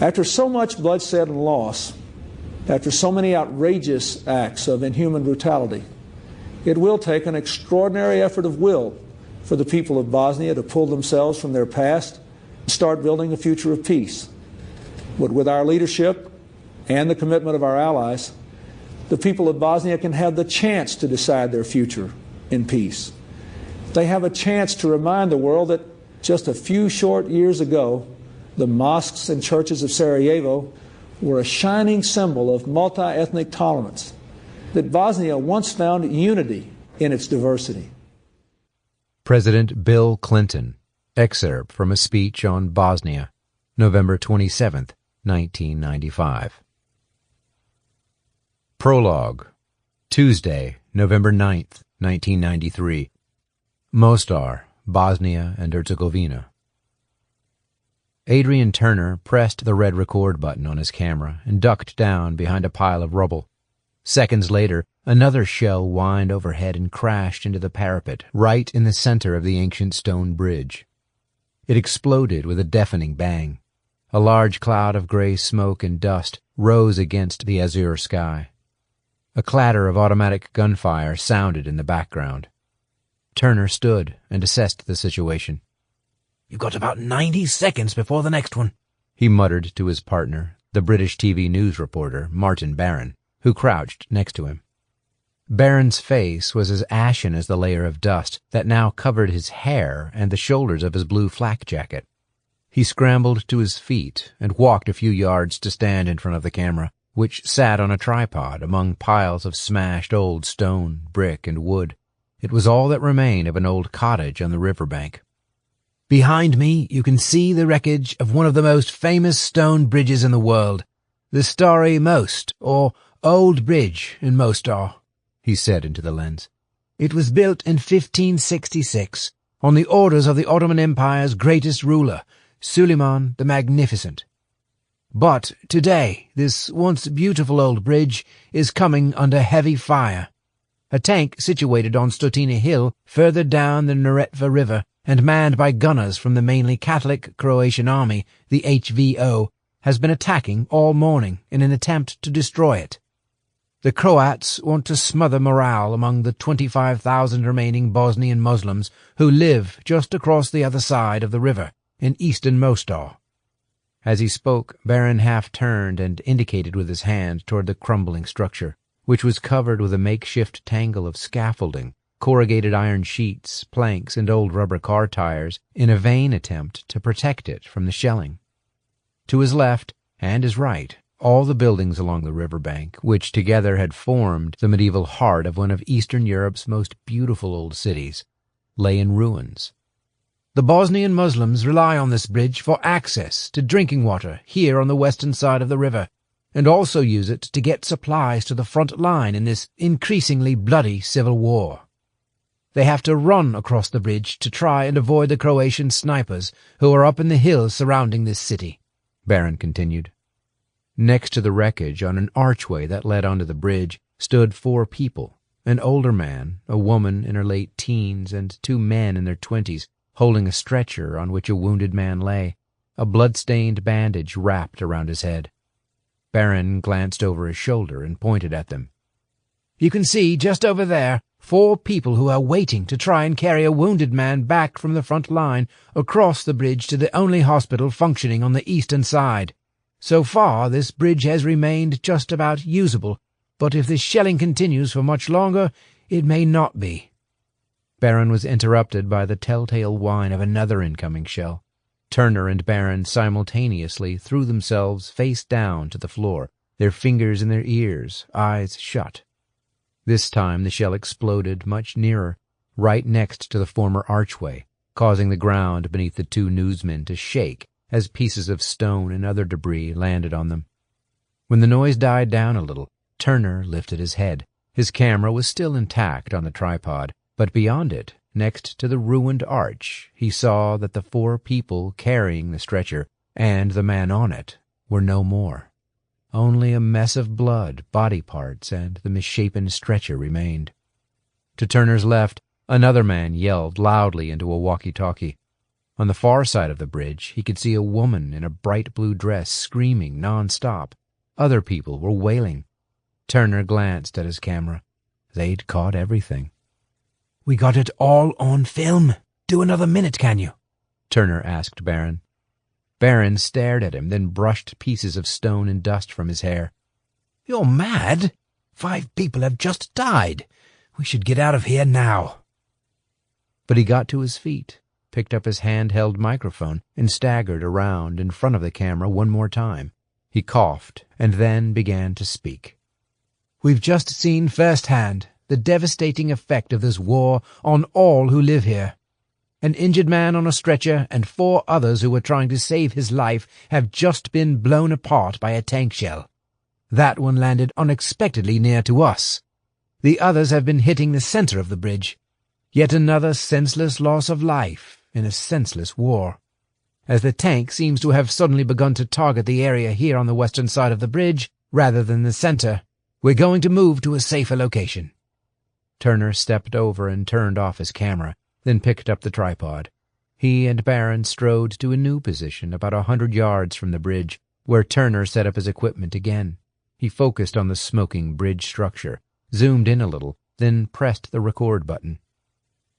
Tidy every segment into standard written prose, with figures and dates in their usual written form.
After so much bloodshed and loss, after so many outrageous acts of inhuman brutality, it will take an extraordinary effort of will for the people of Bosnia to pull themselves from their past and start building a future of peace. But with our leadership and the commitment of our allies, the people of Bosnia can have the chance to decide their future in peace. They have a chance to remind the world that just a few short years ago, the mosques and churches of Sarajevo were a shining symbol of multi-ethnic tolerance, that Bosnia once found unity in its diversity. President Bill Clinton, excerpt from a speech on Bosnia, November 27, 1995. Prologue, Tuesday, November 9, 1993. Mostar, Bosnia and Herzegovina. Adrian Turner pressed the red record button on his camera and ducked down behind a pile of rubble. Seconds later, another shell whined overhead and crashed into the parapet right in the center of the ancient stone bridge. It exploded with a deafening bang. A large cloud of gray smoke and dust rose against the azure sky. A clatter of automatic gunfire sounded in the background. Turner stood and assessed the situation. "You've got about 90 seconds before the next one," he muttered to his partner, the British TV news reporter, Martin Barron, who crouched next to him. Barron's face was as ashen as the layer of dust that now covered his hair and the shoulders of his blue flak jacket. He scrambled to his feet and walked a few yards to stand in front of the camera, which sat on a tripod among piles of smashed old stone, brick, and wood. It was all that remained of an old cottage on the riverbank. "Behind me, you can see the wreckage of one of the most famous stone bridges in the world, the Stari Most, or Old Bridge in Mostar," he said into the lens. "It was built in 1566 on the orders of the Ottoman Empire's greatest ruler, Suleiman the Magnificent. But today, this once beautiful old bridge is coming under heavy fire. A tank situated on Stotina Hill, further down the Neretva River, and manned by gunners from the mainly Catholic Croatian army, the HVO, has been attacking all morning in an attempt to destroy it. The Croats want to smother morale among the 25,000 remaining Bosnian Muslims who live just across the other side of the river, in eastern Mostar." As he spoke, Barron half turned and indicated with his hand toward the crumbling structure, which was covered with a makeshift tangle of scaffolding, corrugated iron sheets, planks, and old rubber car tires in a vain attempt to protect it from the shelling. To his left and his right, all the buildings along the riverbank, which together had formed the medieval heart of one of Eastern Europe's most beautiful old cities, lay in ruins. "The Bosnian Muslims rely on this bridge for access to drinking water here on the western side of the river, and also use it to get supplies to the front line in this increasingly bloody civil war. They have to run across the bridge to try and avoid the Croatian snipers who are up in the hills surrounding this city," Barron continued. Next to the wreckage, on an archway that led onto the bridge, stood 4 people, an older man, a woman in her late teens, and 2 men in their 20s, holding a stretcher on which a wounded man lay, a blood-stained bandage wrapped around his head. Barron glanced over his shoulder and pointed at them. "You can see, just over there, 4 people who are waiting to try and carry a wounded man back from the front line across the bridge to the only hospital functioning on the eastern side. So far, this bridge has remained just about usable, but if this shelling continues for much longer, it may not be." Barron was interrupted by the telltale whine of another incoming shell. Turner and Barron simultaneously threw themselves face down to the floor, their fingers in their ears, eyes shut. This time the shell exploded much nearer, right next to the former archway, causing the ground beneath the 2 newsmen to shake as pieces of stone and other debris landed on them. When the noise died down a little, Turner lifted his head. His camera was still intact on the tripod, but beyond it, next to the ruined arch, he saw that the 4 people carrying the stretcher and the man on it were no more. Only a mess of blood, body parts, and the misshapen stretcher remained. To Turner's left, another man yelled loudly into a walkie-talkie. On the far side of the bridge, he could see a woman in a bright blue dress screaming non-stop. Other people were wailing. Turner glanced at his camera. They'd caught everything. "We got it all on film. Do another minute, can you?" Turner asked Barron. Barron stared at him, then brushed pieces of stone and dust from his hair. "You're mad. 5 people have just died. We should get out of here now." But he got to his feet, picked up his handheld microphone, and staggered around in front of the camera one more time. He coughed and then began to speak. "We've just seen firsthand the devastating effect of this war on all who live here. An injured man on a stretcher and 4 others who were trying to save his life have just been blown apart by a tank shell. That one landed unexpectedly near to us. The others have been hitting the center of the bridge. Yet another senseless loss of life in a senseless war. As the tank seems to have suddenly begun to target the area here on the western side of the bridge rather than the center, we're going to move to a safer location." Turner stepped over and turned off his camera, then picked up the tripod. He and Barron strode to a new position about 100 yards from the bridge, where Turner set up his equipment again. He focused on the smoking bridge structure, zoomed in a little, then pressed the record button.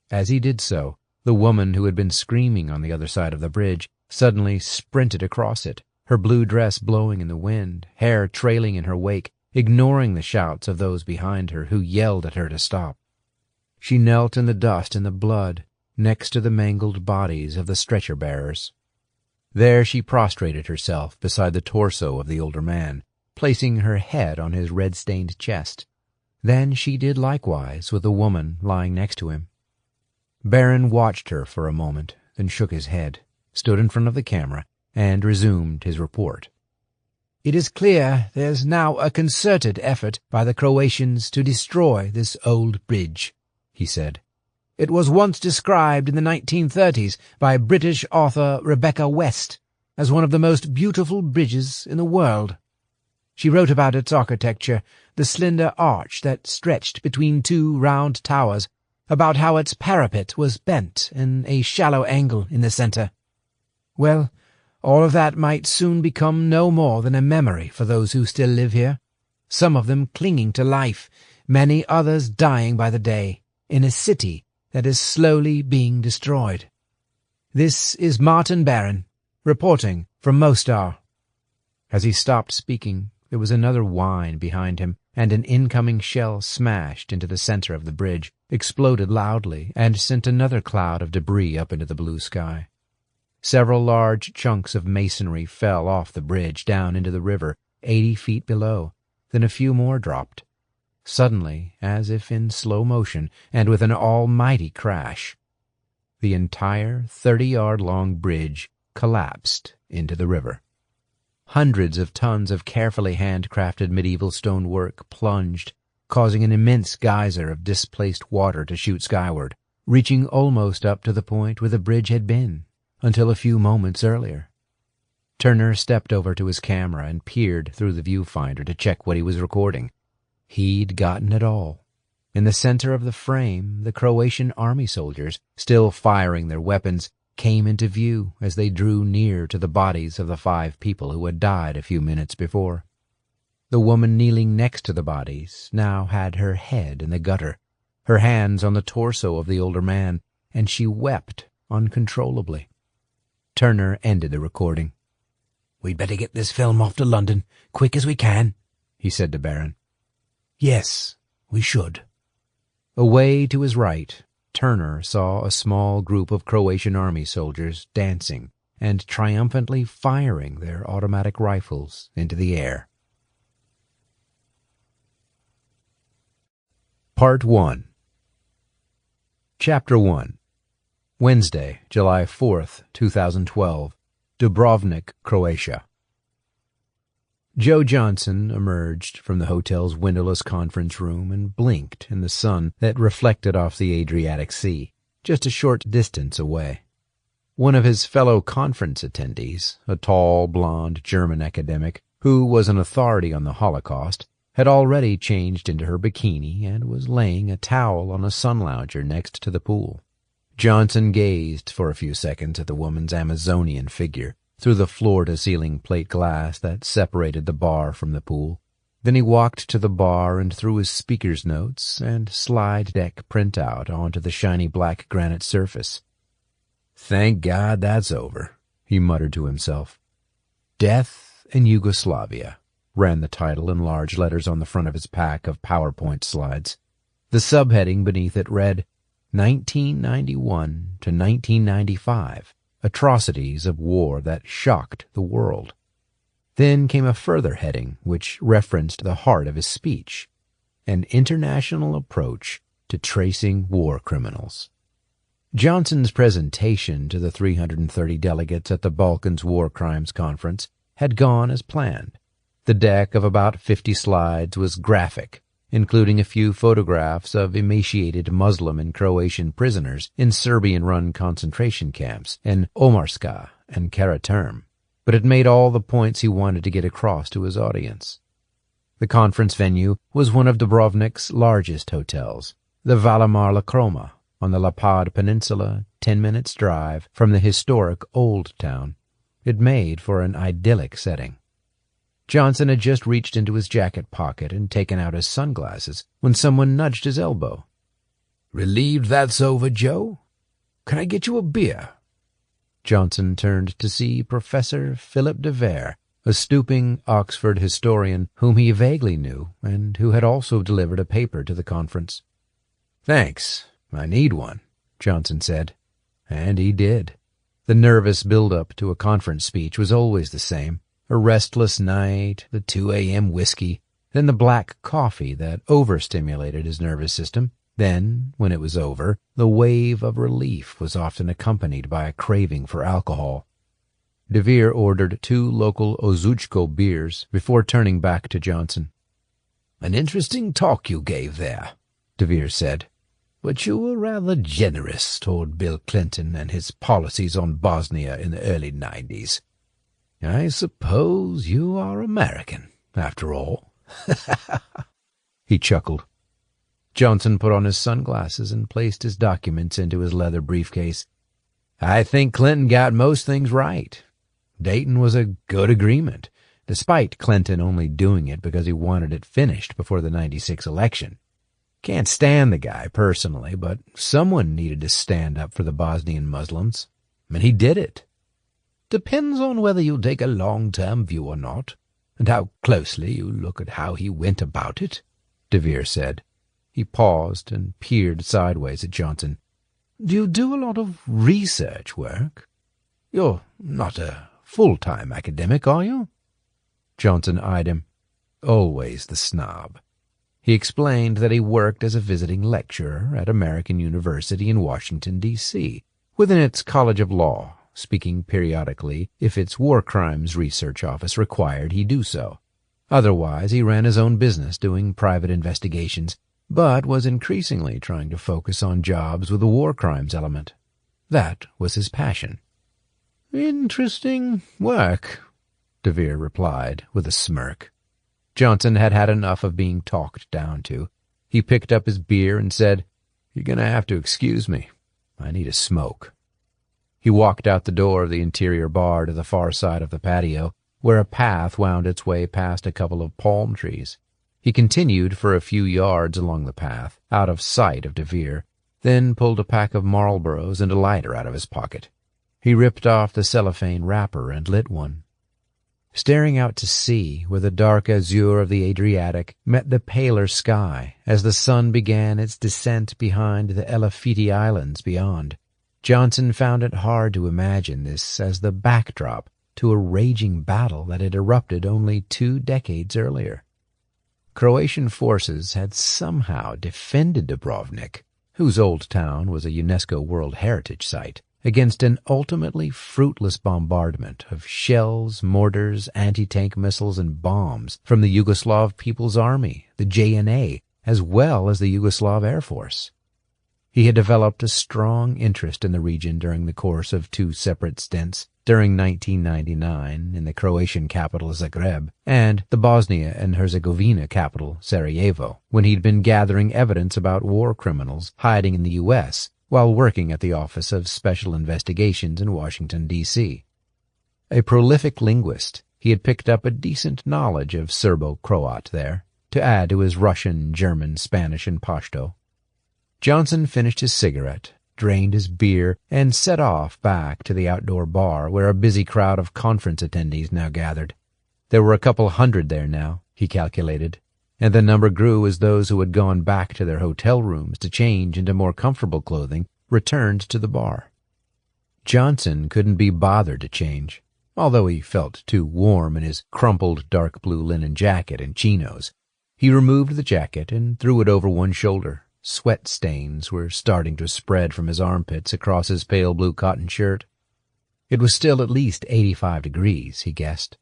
As he did so, the woman who had been screaming on the other side of the bridge suddenly sprinted across it, her blue dress blowing in the wind, hair trailing in her wake, ignoring the shouts of those behind her who yelled at her to stop. She knelt in the dust and the blood, next to the mangled bodies of the stretcher-bearers. There she prostrated herself beside the torso of the older man, placing her head on his red-stained chest. Then she did likewise with the woman lying next to him. Barron watched her for a moment, then shook his head, stood in front of the camera, and resumed his report. "It is clear there's now a concerted effort by the Croatians to destroy this old bridge," he said. "It was once described in the 1930s by British author Rebecca West as one of the most beautiful bridges in the world. She wrote about its architecture, the slender arch that stretched between 2 round towers, about how its parapet was bent in a shallow angle in the center. Well, all of that might soon become no more than a memory for those who still live here, some of them clinging to life, many others dying by the day, in a city that is slowly being destroyed. This is Martin Barron, reporting from Mostar." As he stopped speaking, there was another whine behind him, and an incoming shell smashed into the center of the bridge, exploded loudly, and sent another cloud of debris up into the blue sky. Several large chunks of masonry fell off the bridge down into the river, 80 feet below. Then a few more dropped. Suddenly, as if in slow motion, and with an almighty crash, the entire 30-yard-long bridge collapsed into the river. Hundreds of tons of carefully handcrafted medieval stonework plunged, causing an immense geyser of displaced water to shoot skyward, reaching almost up to the point where the bridge had been, until a few moments earlier. Turner stepped over to his camera and peered through the viewfinder to check what he was recording. He'd gotten it all. In the center of the frame, the Croatian army soldiers, still firing their weapons, came into view as they drew near to the bodies of the 5 people who had died a few minutes before. The woman kneeling next to the bodies now had her head in the gutter, her hands on the torso of the older man, and she wept uncontrollably. Turner ended the recording. "We'd better get this film off to London, quick as we can," he said to Barron. "Yes, we should." Away to his right, Turner saw a small group of Croatian army soldiers dancing and triumphantly firing their automatic rifles into the air. Part 1. Chapter 1. Wednesday, July 4th, 2012. Dubrovnik, Croatia. Joe Johnson emerged from the hotel's windowless conference room and blinked in the sun that reflected off the Adriatic Sea, just a short distance away. One of his fellow conference attendees, a tall, blonde German academic who was an authority on the Holocaust, had already changed into her bikini and was laying a towel on a sun lounger next to the pool. Johnson gazed for a few seconds at the woman's Amazonian figure through the floor-to-ceiling plate glass that separated the bar from the pool. Then he walked to the bar and threw his speaker's notes and slide deck printout onto the shiny black granite surface. "Thank God that's over," he muttered to himself. "Death in Yugoslavia," ran the title in large letters on the front of his pack of PowerPoint slides. The subheading beneath it read, 1991 to 1995, Atrocities of War That Shocked the World. Then came a further heading which referenced the heart of his speech, An International Approach to Tracing War Criminals. Johnson's presentation to the 330 delegates at the Balkans War Crimes Conference had gone as planned. The deck of about 50 slides was graphic, including a few photographs of emaciated Muslim and Croatian prisoners in Serbian-run concentration camps in Omarska and Karaterm, but it made all the points he wanted to get across to his audience. The conference venue was one of Dubrovnik's largest hotels, the Valimar La Croma, on the Lapad Peninsula, 10 minutes' drive from the historic Old Town. It made for an idyllic setting. Johnson had just reached into his jacket pocket and taken out his sunglasses when someone nudged his elbow. "Relieved that's over, Joe? Can I get you a beer?" Johnson turned to see Professor Philip de Vere, a stooping Oxford historian whom he vaguely knew and who had also delivered a paper to the conference. "Thanks, I need one," Johnson said. And he did. The nervous build-up to a conference speech was always the same. A restless night, the 2 a.m. whiskey, then the black coffee that overstimulated his nervous system. Then, when it was over, the wave of relief was often accompanied by a craving for alcohol. De Vere ordered 2 local Ozuchko beers before turning back to Johnson. "An interesting talk you gave there," De Vere said. "But you were rather generous toward Bill Clinton and his policies on Bosnia in the early 90s. I suppose you are American, after all." He chuckled. Johnson put on his sunglasses and placed his documents into his leather briefcase. "I think Clinton got most things right. Dayton was a good agreement, despite Clinton only doing it because he wanted it finished before the 96 election. Can't stand the guy personally, but someone needed to stand up for the Bosnian Muslims, and he did it. Depends on whether you take a long-term view or not, and how closely you look at how he went about it," De Vere said. He paused and peered sideways at Johnson. "Do you do a lot of research work? You're not a full-time academic, are you?" Johnson eyed him. Always the snob. He explained that he worked as a visiting lecturer at American University in Washington, D.C., within its College of Law, speaking periodically if its War Crimes Research Office required he do so. Otherwise, he ran his own business doing private investigations, but was increasingly trying to focus on jobs with a war crimes element. That was his passion. "Interesting work," De Vere replied with a smirk. Johnson had had enough of being talked down to. He picked up his beer and said, "You're going to have to excuse me. I need a smoke." He walked out the door of the interior bar to the far side of the patio, where a path wound its way past a couple of palm trees. He continued for a few yards along the path, out of sight of De Vere, then pulled a pack of Marlboros and a lighter out of his pocket. He ripped off the cellophane wrapper and lit one. Staring out to sea, where the dark azure of the Adriatic met the paler sky as the sun began its descent behind the Elafiti Islands beyond, Johnson found it hard to imagine this as the backdrop to a raging battle that had erupted only 2 decades earlier. Croatian forces had somehow defended Dubrovnik, whose old town was a UNESCO World Heritage Site, against an ultimately fruitless bombardment of shells, mortars, anti-tank missiles, and bombs from the Yugoslav People's Army, the JNA, as well as the Yugoslav Air Force. He had developed a strong interest in the region during the course of 2 separate stints, during 1999 in the Croatian capital Zagreb and the Bosnia and Herzegovina capital Sarajevo, when he'd been gathering evidence about war criminals hiding in the U.S., while working at the Office of Special Investigations in Washington, D.C. A prolific linguist, he had picked up a decent knowledge of Serbo-Croat there, to add to his Russian, German, Spanish, and Pashto. Johnson finished his cigarette, drained his beer, and set off back to the outdoor bar where a busy crowd of conference attendees now gathered. There were a couple hundred there now, he calculated, and the number grew as those who had gone back to their hotel rooms to change into more comfortable clothing returned to the bar. Johnson couldn't be bothered to change, although he felt too warm in his crumpled dark blue linen jacket and chinos. He removed the jacket and threw it over one shoulder. Sweat stains were starting to spread from his armpits across his pale blue cotton shirt. It was still at least 85 degrees, he guessed.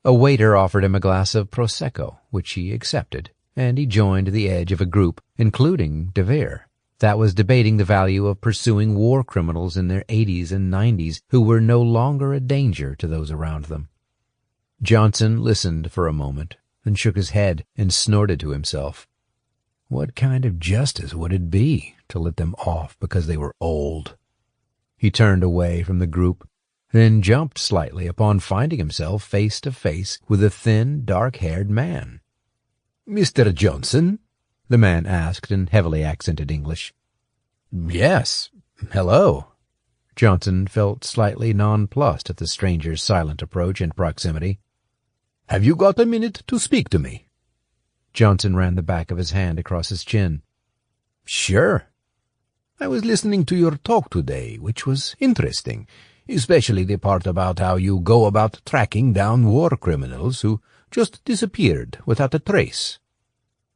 A waiter offered him a glass of Prosecco, which he accepted, and he joined the edge of a group, including De Vere, that was debating the value of pursuing war criminals in their 80s and 90s who were no longer a danger to those around them. Johnson listened for a moment, then shook his head and snorted to himself. What kind of justice would it be to let them off because they were old? He turned away from the group, then jumped slightly upon finding himself face to face with a thin, dark-haired man. "Mr. Johnson?" the man asked in heavily accented English. "Yes. Hello." Johnson felt slightly nonplussed at the stranger's silent approach and proximity. "Have you got a minute to speak to me?" Johnson ran the back of his hand across his chin. "Sure. I was listening to your talk today, which was interesting, especially the part about how you go about tracking down war criminals who just disappeared without a trace.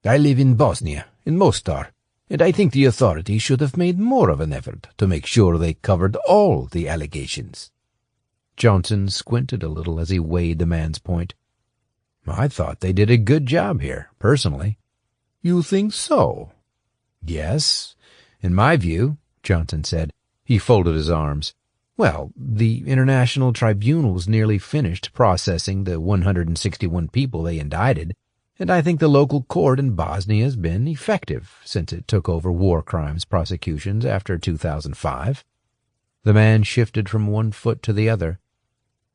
I live in Bosnia, in Mostar, and I think the authorities should have made more of an effort to make sure they covered all the allegations." Johnson squinted a little as he weighed the man's point. "I thought they did a good job here, personally." "You think so?" "Yes, in my view," Johnson said. He folded his arms. "Well, the International Tribunal's nearly finished processing the 161 people they indicted, and I think the local court in Bosnia has been effective since it took over war crimes prosecutions after 2005. The man shifted from one foot to the other.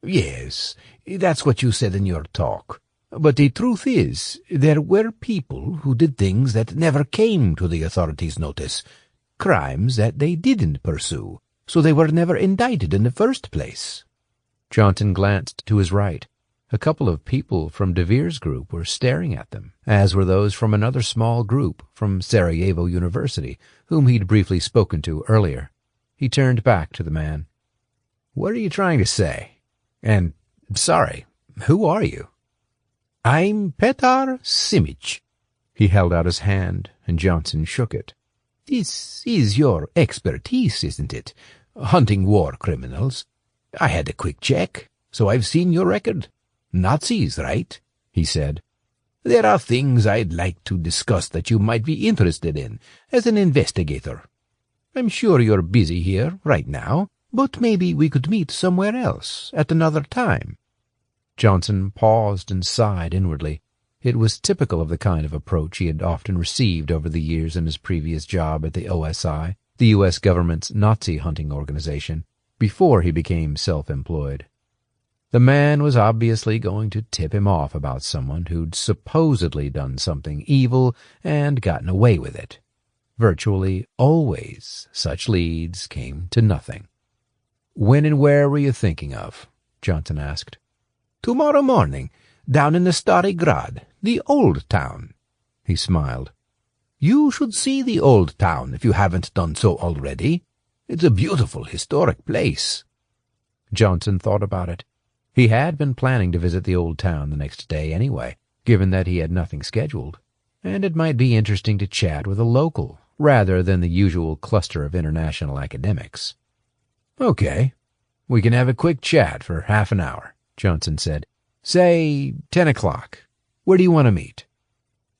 "Yes, that's what you said in your talk. But the truth is, there were people who did things that never came to the authorities' notice, crimes that they didn't pursue, so they were never indicted in the first place." Johnson glanced to his right. A couple of people from De Vere's group were staring at them, as were those from another small group from Sarajevo University, whom he'd briefly spoken to earlier. He turned back to the man. "What are you trying to say? And, sorry, who are you?" "I'm Petar Simic." He held out his hand, and Johnson shook it. "This is your expertise, isn't it? Hunting war criminals. I had a quick check, so I've seen your record. Nazis, right?" he said. "There are things I'd like to discuss that you might be interested in as an investigator. I'm sure you're busy here right now, but maybe we could meet somewhere else at another time." Johnson paused and sighed inwardly. It was typical of the kind of approach he had often received over the years in his previous job at the OSI, the U.S. government's Nazi hunting organization, before he became self-employed. The man was obviously going to tip him off about someone who'd supposedly done something evil and gotten away with it. Virtually always such leads came to nothing. "When and where were you thinking of?" Johnson asked. "Tomorrow morning, down in the Stari Grad, the old town." He smiled. "You should see the old town if you haven't done so already. It's a beautiful historic place." Johnson thought about it. He had been planning to visit the old town the next day anyway, given that he had nothing scheduled, and it might be interesting to chat with a local rather than the usual cluster of international academics. "Okay, we can have a quick chat for half an hour," Johnson said. "Say 10 o'clock. Where do you want to meet?"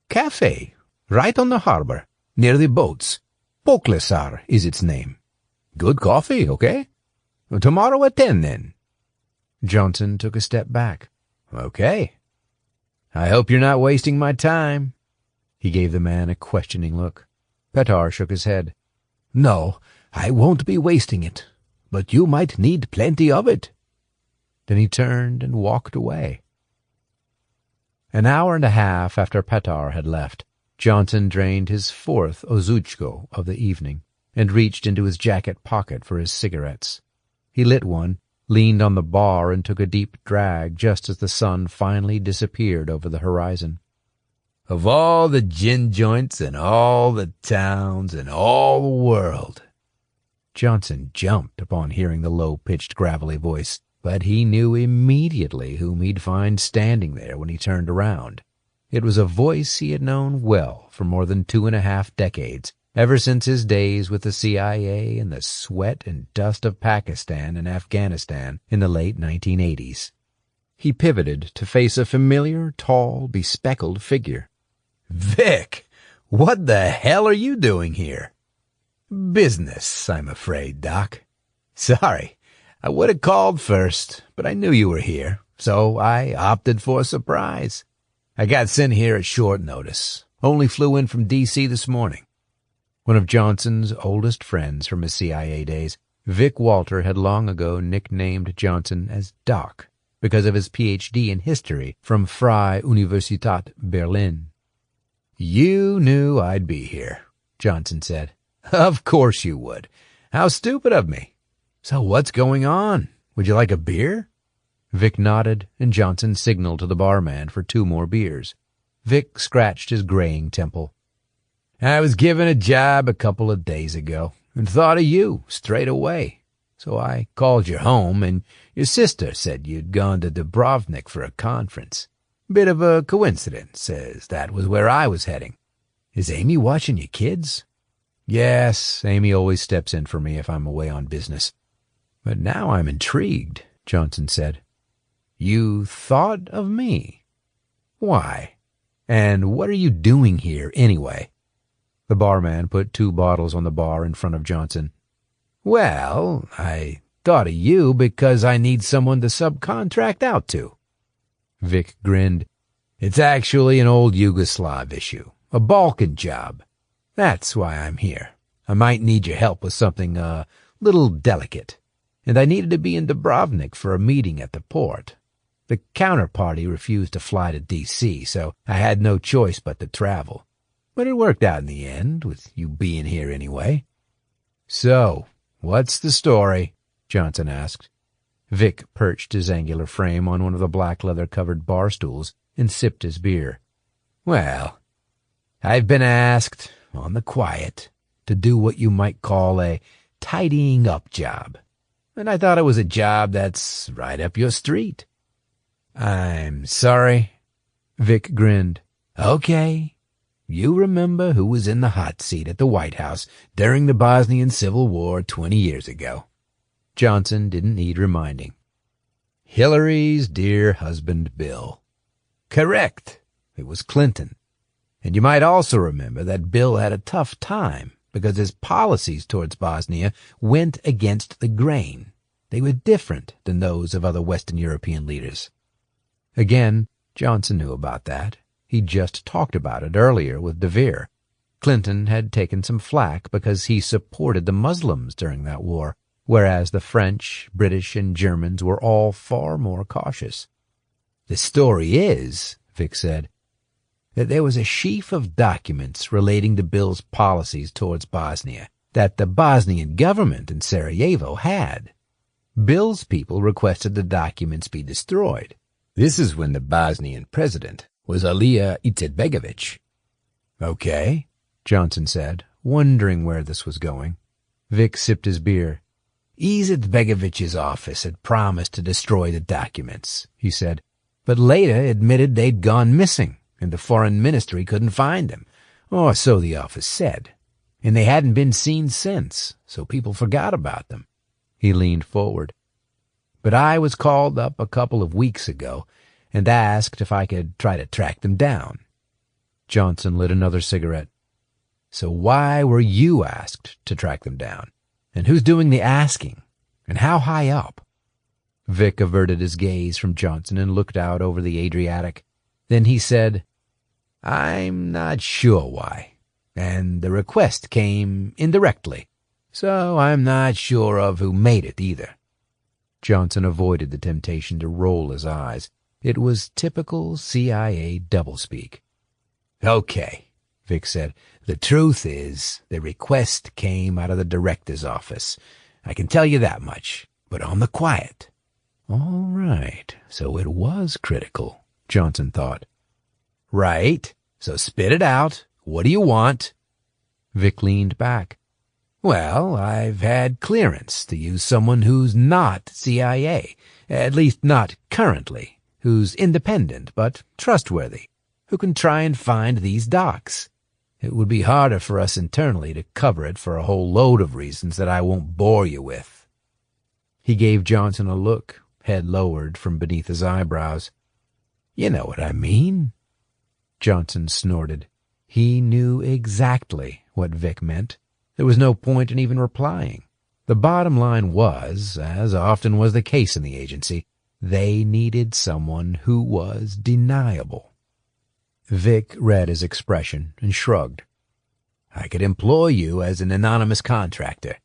"Cafe, right on the harbor, near the boats. Poklesar is its name. Good coffee, okay? Tomorrow at 10, then." Johnson took a step back. "Okay. I hope you're not wasting my time." He gave the man a questioning look. Petar shook his head. "No, I won't be wasting it, but you might need plenty of it." Then he turned and walked away. An hour and a half after Petar had left, Johnson drained his fourth ozuchko of the evening and reached into his jacket pocket for his cigarettes. He lit one, leaned on the bar, and took a deep drag just as the sun finally disappeared over the horizon. "Of all the gin joints and all the towns and all the world." Johnson jumped upon hearing the low-pitched, gravelly voice, but he knew immediately whom he'd find standing there when he turned around. It was a voice he had known well for more than 2.5 decades, ever since his days with the CIA and the sweat and dust of Pakistan and Afghanistan in the late 1980s. He pivoted to face a familiar, tall, bespectacled figure. "Vic, what the hell are you doing here?" "Business, I'm afraid, Doc. Sorry, I would have called first, but I knew you were here, so I opted for a surprise. I got sent here at short notice. Only flew in from D.C. this morning." One of Johnson's oldest friends from his CIA days, Vic Walter had long ago nicknamed Johnson as Doc because of his Ph.D. in history from Freie Universität Berlin. "You knew I'd be here," Johnson said. "Of course you would. How stupid of me. So what's going on? Would you like a beer?" Vic nodded, and Johnson signaled to the barman for 2 more beers. Vic scratched his graying temple. "I was given a job a couple of days ago and thought of you straight away. So I called your home, and your sister said you'd gone to Dubrovnik for a conference. Bit of a coincidence, as that was where I was heading. Is Amy watching your kids?" "Yes, Amy always steps in for me if I'm away on business." "But now I'm intrigued," Johnson said. "You thought of me? Why? And what are you doing here, anyway?" The barman put 2 bottles on the bar in front of Johnson. "Well, I thought of you because I need someone to subcontract out to." Vic grinned. "It's actually an old Yugoslav issue, a Balkan job. That's why I'm here. I might need your help with something a little delicate, and I needed to be in Dubrovnik for a meeting at the port. The counterparty refused to fly to D.C., so I had no choice but to travel. But it worked out in the end, with you being here anyway." "So, what's the story?" Johnson asked. Vic perched his angular frame on one of the black leather-covered bar stools and sipped his beer. "Well, I've been asked, on the quiet, to do what you might call a tidying-up job, and I thought it was a job that's right up your street." "I'm sorry." Vic grinned. "Okay. You remember who was in the hot seat at the White House during the Bosnian Civil War 20 years ago?" Johnson didn't need reminding. "Hillary's dear husband, Bill." "Correct. It was Clinton. And you might also remember that Bill had a tough time because his policies towards Bosnia went against the grain. They were different than those of other Western European leaders." Again, Johnson knew about that. He'd just talked about it earlier with De Vere. Clinton had taken some flack because he supported the Muslims during that war, whereas the French, British, and Germans were all far more cautious. "The story is," Vic said, "that there was a sheaf of documents relating to Bill's policies towards Bosnia that the Bosnian government in Sarajevo had. Bill's people requested the documents be destroyed. This is when the Bosnian president was Alija Izetbegović." "Okay," Johnson said, wondering where this was going. Vic sipped his beer. "Izetbegović's office had promised to destroy the documents," he said, "but later admitted they'd gone missing, and the foreign ministry couldn't find them, or so the office said, and they hadn't been seen since, so people forgot about them." He leaned forward. "But I was called up a couple of weeks ago and asked if I could try to track them down." Johnson lit another cigarette. "So why were you asked to track them down? And who's doing the asking? And how high up?" Vic averted his gaze from Johnson and looked out over the Adriatic. Then he said, "I'm not sure why, and the request came indirectly. So I'm not sure of who made it either." Johnson avoided the temptation to roll his eyes. It was typical CIA doublespeak. "Okay," Vic said. "The truth is, the request came out of the director's office. I can tell you that much, but on the quiet." All right, so it was critical, Johnson thought. "Right, so spit it out. What do you want?" Vic leaned back. "Well, I've had clearance to use someone who's not CIA, at least not currently, who's independent but trustworthy, who can try and find these docs. It would be harder for us internally to cover it for a whole load of reasons that I won't bore you with." He gave Johnson a look, head lowered from beneath his eyebrows. "You know what I mean." Johnson snorted. He knew exactly what Vic meant. There was no point in even replying. The bottom line was, as often was the case in the agency, they needed someone who was deniable. Vic read his expression and shrugged. "I could employ you as an anonymous contractor.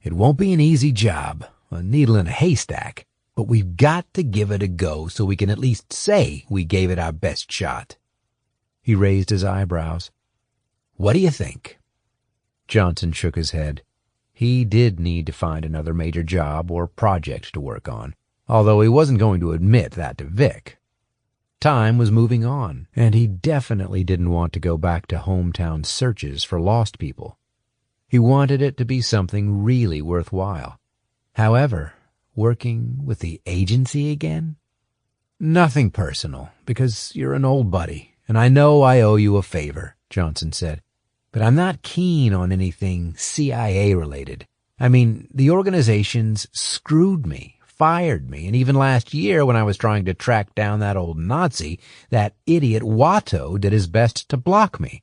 It won't be an easy job, a needle in a haystack, but we've got to give it a go so we can at least say we gave it our best shot." He raised his eyebrows. "What do you think?" Johnson shook his head. He did need to find another major job or project to work on, although he wasn't going to admit that to Vic. Time was moving on, and he definitely didn't want to go back to hometown searches for lost people. He wanted it to be something really worthwhile. However, working with the agency again? "Nothing personal, because you're an old buddy, and I know I owe you a favor," Johnson said. "But I'm not keen on anything CIA-related. I mean, the organization's screwed me, fired me, and even last year when I was trying to track down that old Nazi, that idiot Watto did his best to block me.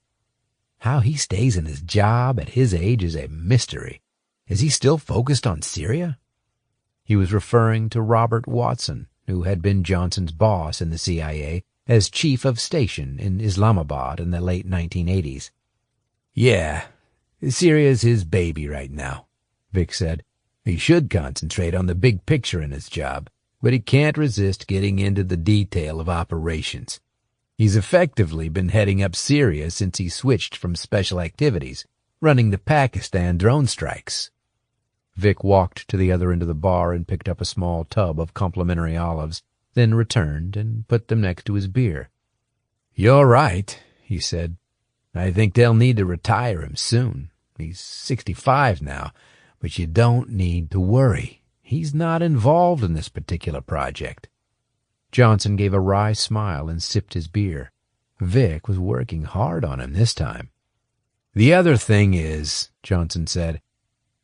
How he stays in his job at his age is a mystery. Is he still focused on Syria?" He was referring to Robert Watson, who had been Johnson's boss in the CIA as chief of station in Islamabad in the late 1980s. "Yeah, Syria's his baby right now," Vic said. "He should concentrate on the big picture in his job, but he can't resist getting into the detail of operations. He's effectively been heading up Syria since he switched from special activities, running the Pakistan drone strikes." Vic walked to the other end of the bar and picked up a small tub of complimentary olives, then returned and put them next to his beer. "You're right," he said. "I think they'll need to retire him soon. He's 65 now, but you don't need to worry. He's not involved in this particular project." Johnson gave a wry smile and sipped his beer. Vic was working hard on him this time. "The other thing is," Johnson said,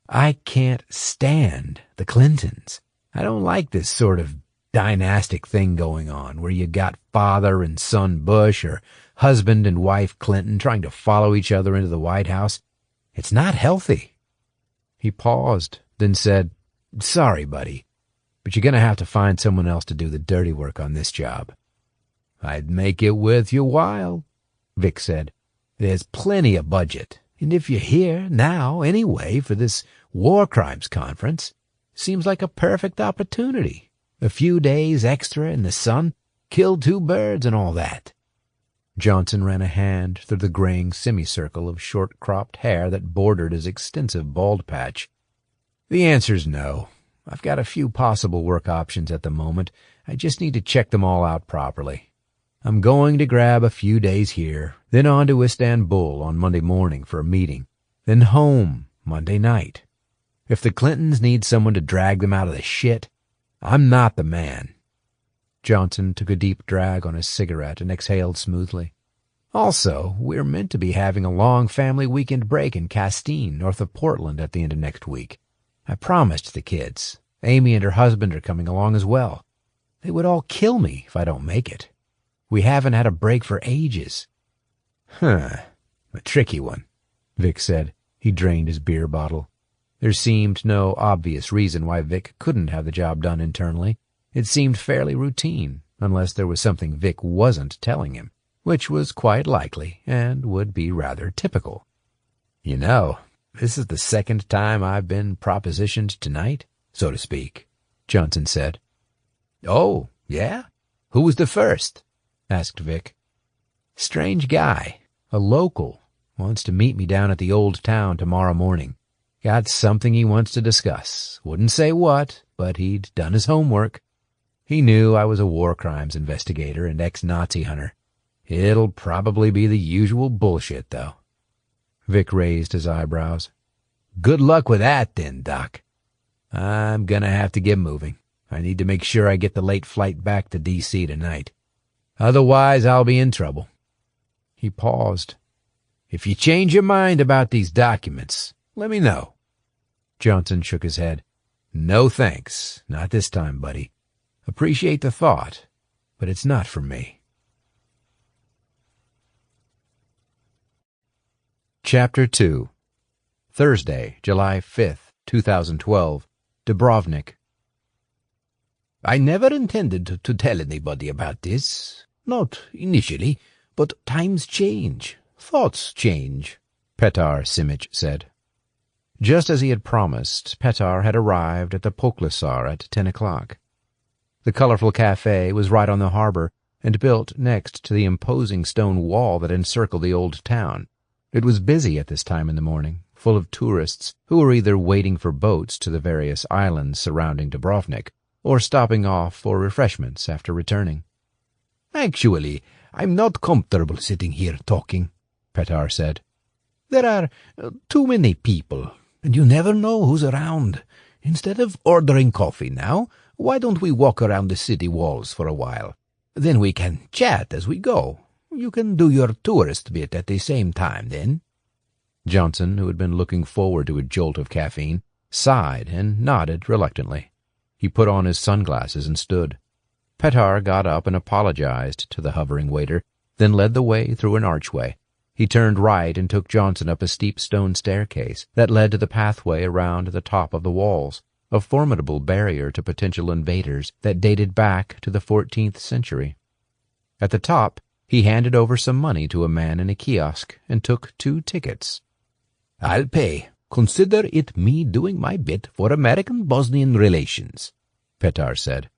"I can't stand the Clintons. I don't like this sort of dynastic thing going on where you got father and son Bush or husband and wife Clinton trying to follow each other into the White House. It's not healthy." He paused, then said, "Sorry, buddy, but you're going to have to find someone else to do the dirty work on this job." "I'd make it worth your while," Vic said. "There's plenty of budget, and if you're here now anyway for this war crimes conference, seems like a perfect opportunity. A few days extra in the sun, kill two birds and all that." Johnson ran a hand through the graying semicircle of short-cropped hair that bordered his extensive bald patch. "The answer's no. I've got a few possible work options at the moment. I just need to check them all out properly. I'm going to grab a few days here, then on to Istanbul on Monday morning for a meeting, then home Monday night. If the Clintons need someone to drag them out of the shit, I'm not the man." Johnson took a deep drag on his cigarette and exhaled smoothly. "Also, we're meant to be having a long family weekend break in Castine, north of Portland, at the end of next week. I promised the kids. Amy and her husband are coming along as well. They would all kill me if I don't make it. We haven't had a break for ages." "A tricky one," Vic said. He drained his beer bottle. There seemed no obvious reason why Vic couldn't have the job done internally. It seemed fairly routine, unless there was something Vic wasn't telling him, which was quite likely and would be rather typical. "You know, This is the second time I've been propositioned tonight, so to speak, Johnson said. Oh, yeah? Who was the first? Asked Vic. Strange guy, a local, wants to meet me down at the old town tomorrow morning. Got something he wants to discuss. Wouldn't say what, but he'd done his homework. He knew I was a war crimes investigator and ex-Nazi hunter. It'll probably be the usual bullshit, though. Vic raised his eyebrows. Good luck with that, then, Doc. I'm gonna have to get moving. I need to make sure I get the late flight back to D.C. tonight. Otherwise, I'll be in trouble. He paused. If you change your mind about these documents, let me know. Johnson shook his head. No thanks. Not this time, buddy. Appreciate the thought, but it's not for me. Chapter 2. Thursday, July 5th, 2012. Dubrovnik. I never intended to tell anybody about this. Not initially, but times change. Thoughts change, Petar Simic said. Just as he had promised, Petar had arrived at the Poklasar at 10 o'clock. The colorful cafe was right on the harbor and built next to the imposing stone wall that encircled the old town. It was busy at this time in the morning, full of tourists who were either waiting for boats to the various islands surrounding Dubrovnik or stopping off for refreshments after returning. Actually, I'm not comfortable sitting here talking, Petar said. There are too many people, and you never know who's around. Instead of ordering coffee now, why don't we walk around the city walls for a while? Then we can chat as we go. You can do your tourist bit at the same time, then. Johnson, who had been looking forward to a jolt of caffeine, sighed and nodded reluctantly. He put on his sunglasses and stood. Petar got up and apologized to the hovering waiter, then led the way through an archway. He turned right and took Johnson up a steep stone staircase that led to the pathway around the top of the walls, a formidable barrier to potential invaders that dated back to the 14th century. At the top, he handed over some money to a man in a kiosk and took 2 tickets. I'll pay. Consider it me doing my bit for American-Bosnian relations, Petar said.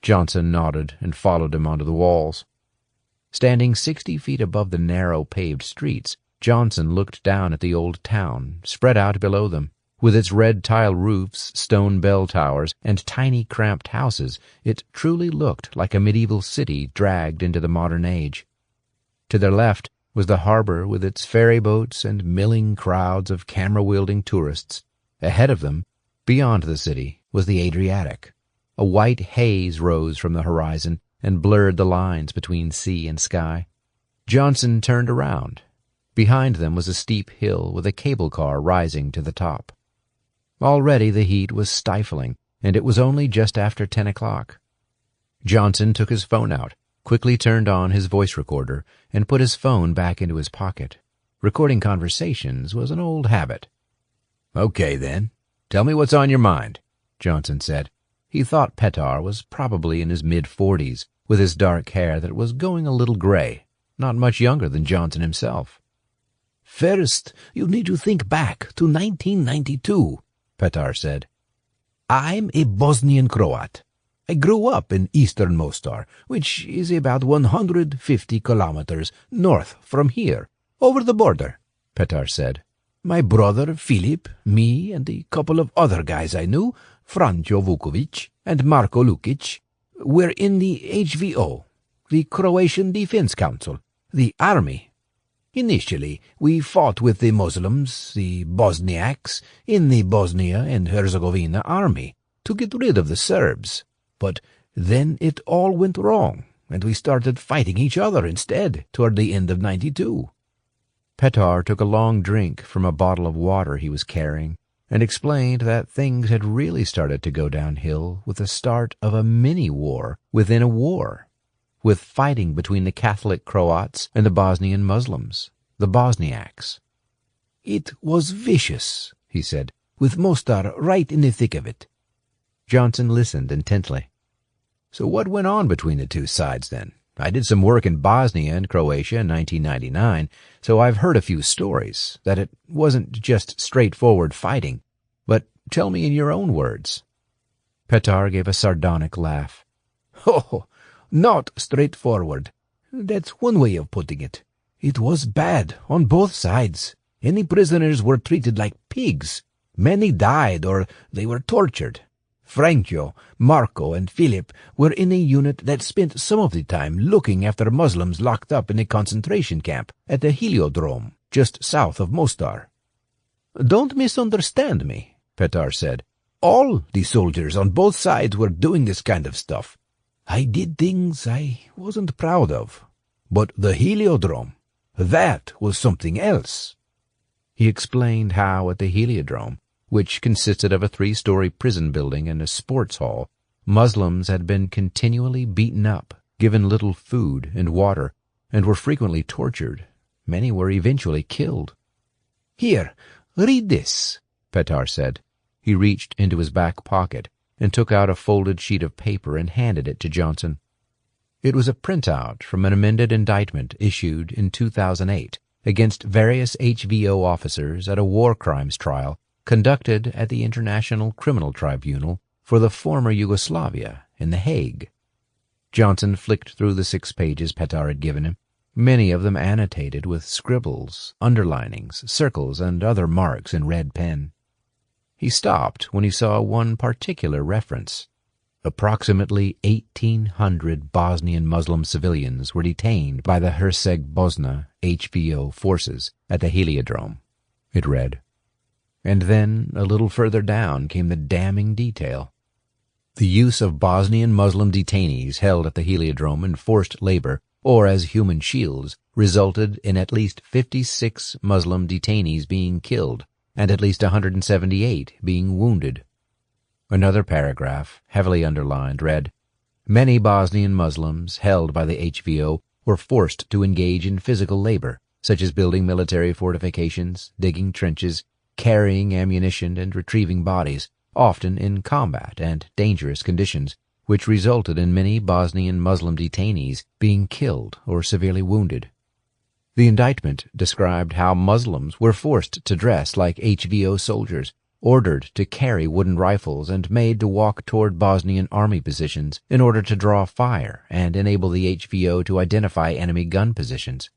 Johnson nodded and followed him onto the walls. Standing 60 feet above the narrow paved streets, Johnson looked down at the old town, spread out below them. With its red tile roofs, stone bell towers, and tiny cramped houses, it truly looked like a medieval city dragged into the modern age. To their left was the harbor with its ferry boats and milling crowds of camera-wielding tourists. Ahead of them, beyond the city, was the Adriatic. A white haze rose from the horizon and blurred the lines between sea and sky. Johnson turned around. Behind them was a steep hill with a cable car rising to the top. Already the heat was stifling, and it was only just after 10 o'clock. Johnson took his phone out, quickly turned on his voice recorder, and put his phone back into his pocket. Recording conversations was an old habit. Okay, then. Tell me what's on your mind, Johnson said. He thought Petar was probably in his mid-40s, with his dark hair that was going a little gray, not much younger than Johnson himself. First, you need to think back to 1992, Petar said. I'm a Bosnian Croat. I grew up in eastern Mostar, which is about 150 kilometers north from here, over the border, Petar said. My brother Filip, me, and a couple of other guys I knew, Franjo Vukovic and Marko Lukic, were in the HVO, the Croatian Defense Council, the army. Initially, we fought with the Muslims, the Bosniaks, in the Bosnia and Herzegovina army to get rid of the Serbs. But then it all went wrong, and we started fighting each other instead toward the end of 92. Petar took a long drink from a bottle of water he was carrying and explained that things had really started to go downhill with the start of a mini-war within a war, with fighting between the Catholic Croats and the Bosnian Muslims, the Bosniaks. It was vicious, he said, with Mostar right in the thick of it. Johnson listened intently. So what went on between the two sides then? I did some work in Bosnia and Croatia in 1999, so I've heard a few stories that it wasn't just straightforward fighting. But tell me in your own words." Petar gave a sardonic laugh. "Oh, not straightforward. That's one way of putting it. It was bad on both sides. Any prisoners were treated like pigs. Many died or they were tortured. Franco, Marco, and Philip were in a unit that spent some of the time looking after Muslims locked up in a concentration camp at the Heliodrome, just south of Mostar." "Don't misunderstand me," Petar said. "All the soldiers on both sides were doing this kind of stuff. I did things I wasn't proud of. But the Heliodrome, that was something else." He explained how at the Heliodrome, which consisted of a 3-story prison building and a sports hall, Muslims had been continually beaten up, given little food and water, and were frequently tortured. Many were eventually killed. "Here, read this," Petar said. He reached into his back pocket and took out a folded sheet of paper and handed it to Johnson. It was a printout from an amended indictment issued in 2008 against various HVO officers at a war crimes trial conducted at the International Criminal Tribunal for the former Yugoslavia in The Hague. Johnson flicked through the 6 pages Petar had given him, many of them annotated with scribbles, underlinings, circles, and other marks in red pen. He stopped when he saw one particular reference. Approximately 1,800 Bosnian Muslim civilians were detained by the Herceg-Bosna HVO forces at the Heliodrome, it read. And then, a little further down, came the damning detail. The use of Bosnian Muslim detainees held at the Heliodrome in forced labor, or as human shields, resulted in at least 56 Muslim detainees being killed, and at least 178 being wounded. Another paragraph, heavily underlined, read, "Many Bosnian Muslims held by the HVO were forced to engage in physical labor, such as building military fortifications, digging trenches, carrying ammunition, and retrieving bodies, often in combat and dangerous conditions, which resulted in many Bosnian Muslim detainees being killed or severely wounded." The indictment described how Muslims were forced to dress like HVO soldiers, ordered to carry wooden rifles, and made to walk toward Bosnian army positions in order to draw fire and enable the HVO to identify enemy gun positions.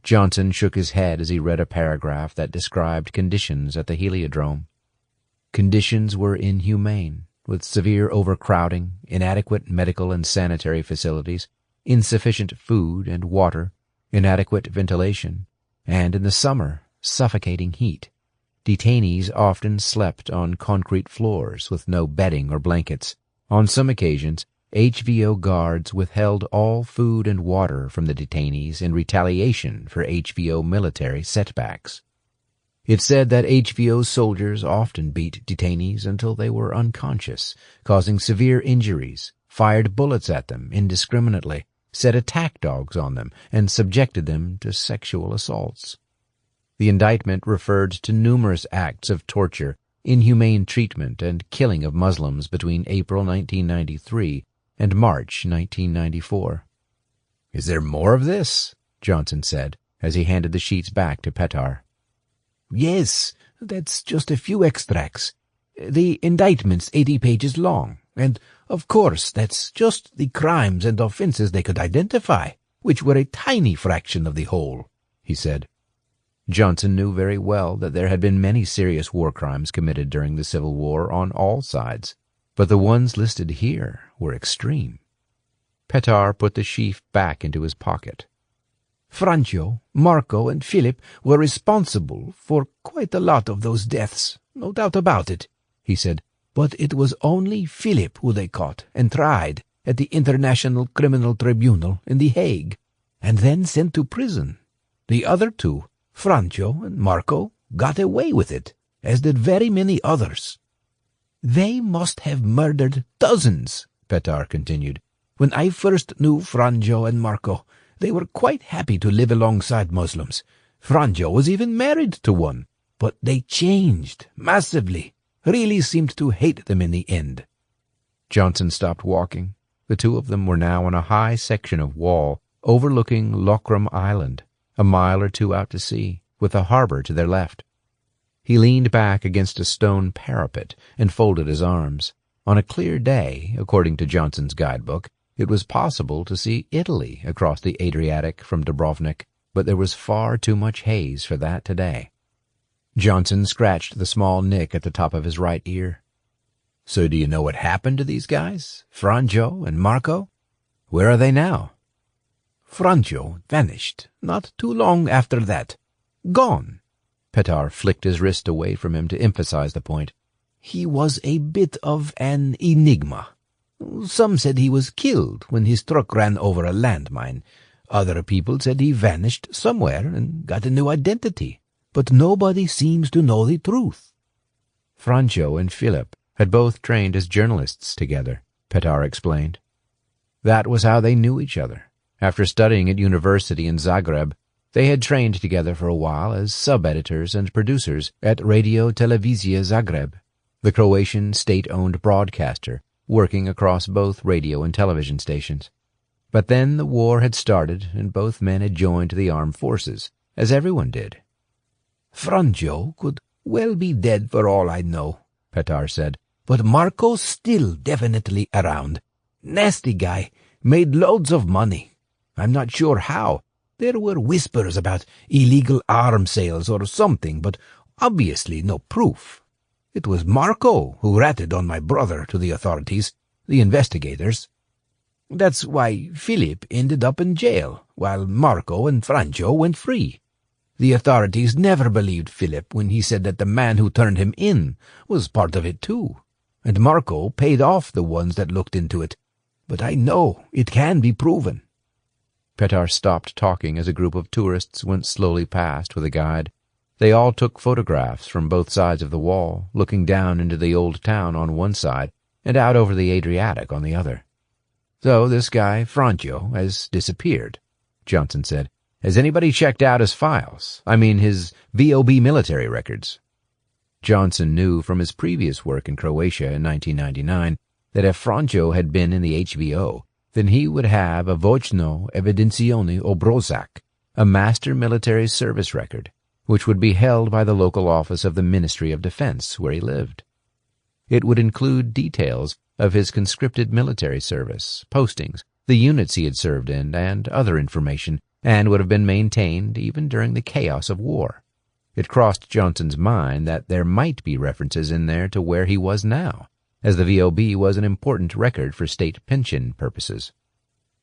Johnson shook his head as he read a paragraph that described conditions at the Heliodrome. Conditions were inhumane, with severe overcrowding, inadequate medical and sanitary facilities, insufficient food and water, inadequate ventilation, and in the summer, suffocating heat. Detainees often slept on concrete floors with no bedding or blankets. On some occasions, HVO guards withheld all food and water from the detainees in retaliation for HVO military setbacks. It said that HVO soldiers often beat detainees until they were unconscious, causing severe injuries, fired bullets at them indiscriminately, set attack dogs on them, and subjected them to sexual assaults. The indictment referred to numerous acts of torture, inhumane treatment, and killing of Muslims between April 1993 and March 1994. "Is there more of this?" Johnson said, as he handed the sheets back to Petar. "Yes, that's just a few extracts. The indictment's 80 pages long, and, of course, that's just the crimes and offenses they could identify, which were a tiny fraction of the whole," he said. Johnson knew very well that there had been many serious war crimes committed during the Civil War on all sides, but the ones listed here were extreme. Petar put the sheaf back into his pocket. "Franco, Marco, and Philip were responsible for quite a lot of those deaths, no doubt about it," he said. "But it was only Philip who they caught and tried at the International Criminal Tribunal in The Hague, and then sent to prison. The other two, Franco and Marco, got away with it, as did very many others." "They must have murdered dozens," Petar continued. "When I first knew Franco and Marco, they were quite happy to live alongside Muslims. Franco was even married to one, but they changed massively, really seemed to hate them in the end." Johnson stopped walking. The two of them were now on a high section of wall overlooking Lockram Island, a mile or two out to sea, with a harbor to their left. He leaned back against a stone parapet and folded his arms. On a clear day, according to Johnson's guidebook, it was possible to see Italy across the Adriatic from Dubrovnik, but there was far too much haze for that today. Johnson scratched the small nick at the top of his right ear. "So do you know what happened to these guys, Franjo and Marco? Where are they now?" "Franjo vanished not too long after that. Gone." Petar flicked his wrist away from him to emphasize the point. "He was a bit of an enigma. Some said he was killed when his truck ran over a landmine. Other people said he vanished somewhere and got a new identity. But nobody seems to know the truth." Franjo and Philip had both trained as journalists together, Petar explained. That was how they knew each other. After studying at university in Zagreb, they had trained together for a while as sub-editors and producers at Radio Televizija Zagreb, the Croatian state-owned broadcaster, working across both radio and television stations. But then the war had started, and both men had joined the armed forces, as everyone did. "Franjo could well be dead for all I know," Petar said. "But Marco's still definitely around. Nasty guy, made loads of money. I'm not sure how. There were whispers about illegal arms sales or something, but obviously no proof. It was Marco who ratted on my brother to the authorities, the investigators. That's why Philip ended up in jail, while Marco and Franjo went free. The authorities never believed Philip when he said that the man who turned him in was part of it too. And Marco paid off the ones that looked into it. But I know it can be proven." Petar stopped talking as a group of tourists went slowly past with a guide. They all took photographs from both sides of the wall, looking down into the old town on one side and out over the Adriatic on the other. "So this guy, Franjo, has disappeared," Johnson said. "Has anybody checked out his files? I mean, his VOB military records?" Johnson knew from his previous work in Croatia in 1999 that if Franjo had been in the HVO, then he would have a Voćno Evidenzioni Obrozak, a master military service record, which would be held by the local office of the Ministry of Defense where he lived. It would include details of his conscripted military service, postings, the units he had served in, and other information, and would have been maintained even during the chaos of war. It crossed Johnson's mind that there might be references in there to where he was now, as the VOB was an important record for state pension purposes.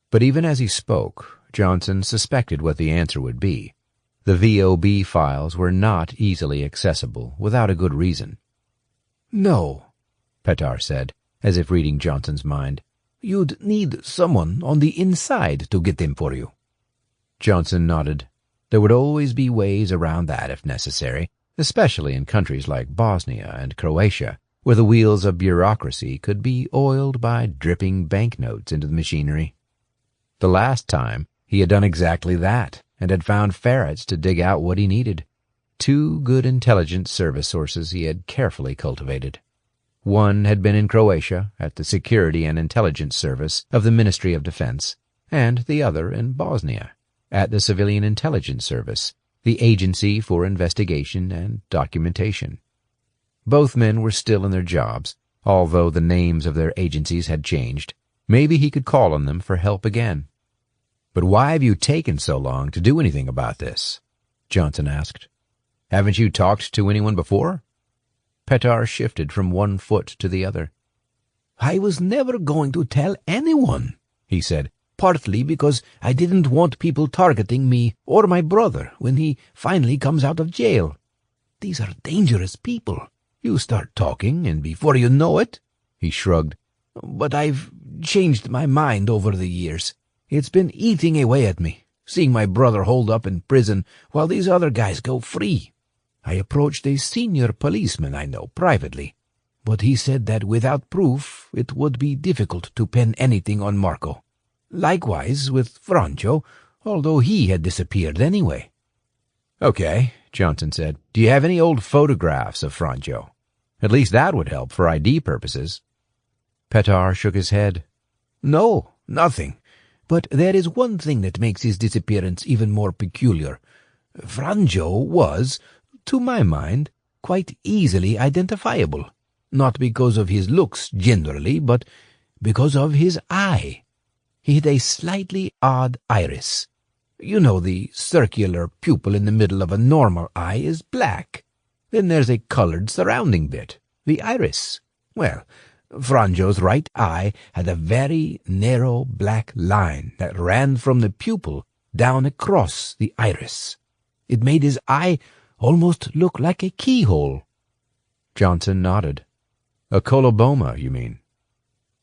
But even as he spoke, Johnson suspected what the answer would be. The VOB files were not easily accessible without a good reason. "No," Petar said, as if reading Johnson's mind. "You'd need someone on the inside to get them for you." Johnson nodded. There would always be ways around that if necessary, especially in countries like Bosnia and Croatia, where the wheels of bureaucracy could be oiled by dripping banknotes into the machinery. The last time, he had done exactly that, and had found ferrets to dig out what he needed. 2 good intelligence service sources he had carefully cultivated. One had been in Croatia, at the Security and Intelligence Service of the Ministry of Defense, and the other in Bosnia, at the Civilian Intelligence Service, the Agency for Investigation and Documentation. Both men were still in their jobs, although the names of their agencies had changed. Maybe he could call on them for help again. "But why have you taken so long to do anything about this?" Johnson asked. "Haven't you talked to anyone before?" Petar shifted from one foot to the other. "I was never going to tell anyone," he said, "partly because I didn't want people targeting me or my brother when he finally comes out of jail. These are dangerous people. You start talking, and before you know it—" he shrugged. "But I've changed my mind over the years. It's been eating away at me, seeing my brother hold up in prison while these other guys go free. I approached a senior policeman I know privately, but he said that without proof it would be difficult to pin anything on Marco. Likewise with Franjo, although he had disappeared anyway." "Okay," Johnson said. "Do you have any old photographs of Franjo? At least that would help for ID purposes." Petar shook his head. No, nothing. But there is one thing that makes his disappearance even more peculiar. Franjo was, to my mind, quite easily identifiable, not because of his looks generally, but because of his eye. He had a slightly odd iris. You know, the circular pupil in the middle of a normal eye is black. Then there's a colored surrounding bit, the iris. Well, Franjo's right eye had a very narrow black line that ran from the pupil down across the iris. It made his eye almost look like a keyhole. Johnson nodded. A coloboma, you mean?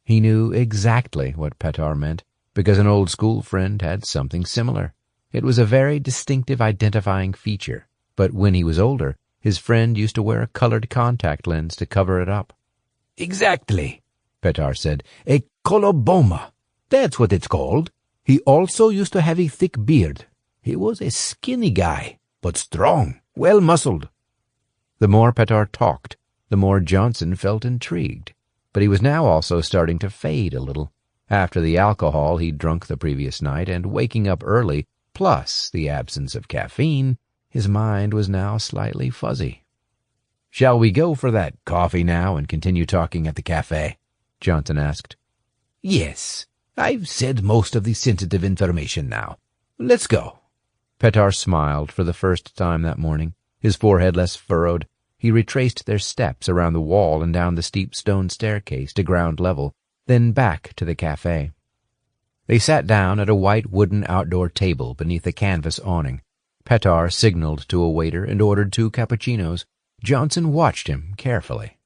He knew exactly what Petar meant, because an old school friend had something similar. It was a very distinctive identifying feature, but when he was older, his friend used to wear a colored contact lens to cover it up. Exactly, Petar said. A coloboma. That's what it's called. He also used to have a thick beard. He was a skinny guy, but strong, well-muscled. The more Petar talked, the more Johnson felt intrigued, but he was now also starting to fade a little. After the alcohol he'd drunk the previous night and waking up early, plus the absence of caffeine, his mind was now slightly fuzzy. "Shall we go for that coffee now and continue talking at the cafe?" Johnson asked. "Yes, I've said most of the sensitive information now. Let's go." Petar smiled for the first time that morning, his forehead less furrowed. He retraced their steps around the wall and down the steep stone staircase to ground level, then back to the cafe. They sat down at a white wooden outdoor table beneath a canvas awning. Petar signaled to a waiter and ordered 2 cappuccinos. Johnson watched him carefully.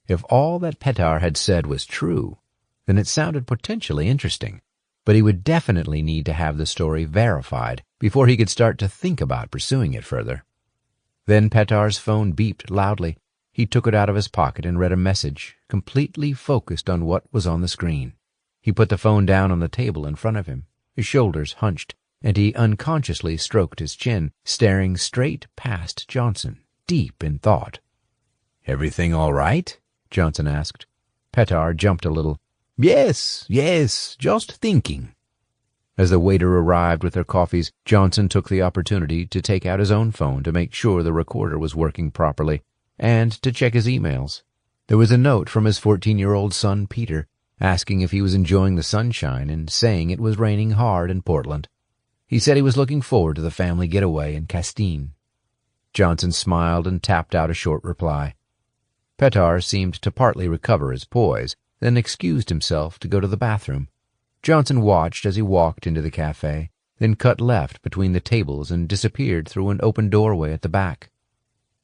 If all that Petar had said was true, then it sounded potentially interesting, but he would definitely need to have the story verified before he could start to think about pursuing it further. Then Petar's phone beeped loudly. He took it out of his pocket and read a message, completely focused on what was on the screen. He put the phone down on the table in front of him, his shoulders hunched, and he unconsciously stroked his chin, staring straight past Johnson, deep in thought. "Everything all right?" Johnson asked. Petar jumped a little. Yes, just thinking." As the waiter arrived with their coffees, Johnson took the opportunity to take out his own phone to make sure the recorder was working properly, and to check his emails. There was a note from his 14-year-old son, Peter, asking if he was enjoying the sunshine and saying it was raining hard in Portland. He said he was looking forward to the family getaway in Castine. Johnson smiled and tapped out a short reply. Petar seemed to partly recover his poise, then excused himself to go to the bathroom. Johnson watched as he walked into the cafe, then cut left between the tables and disappeared through an open doorway at the back.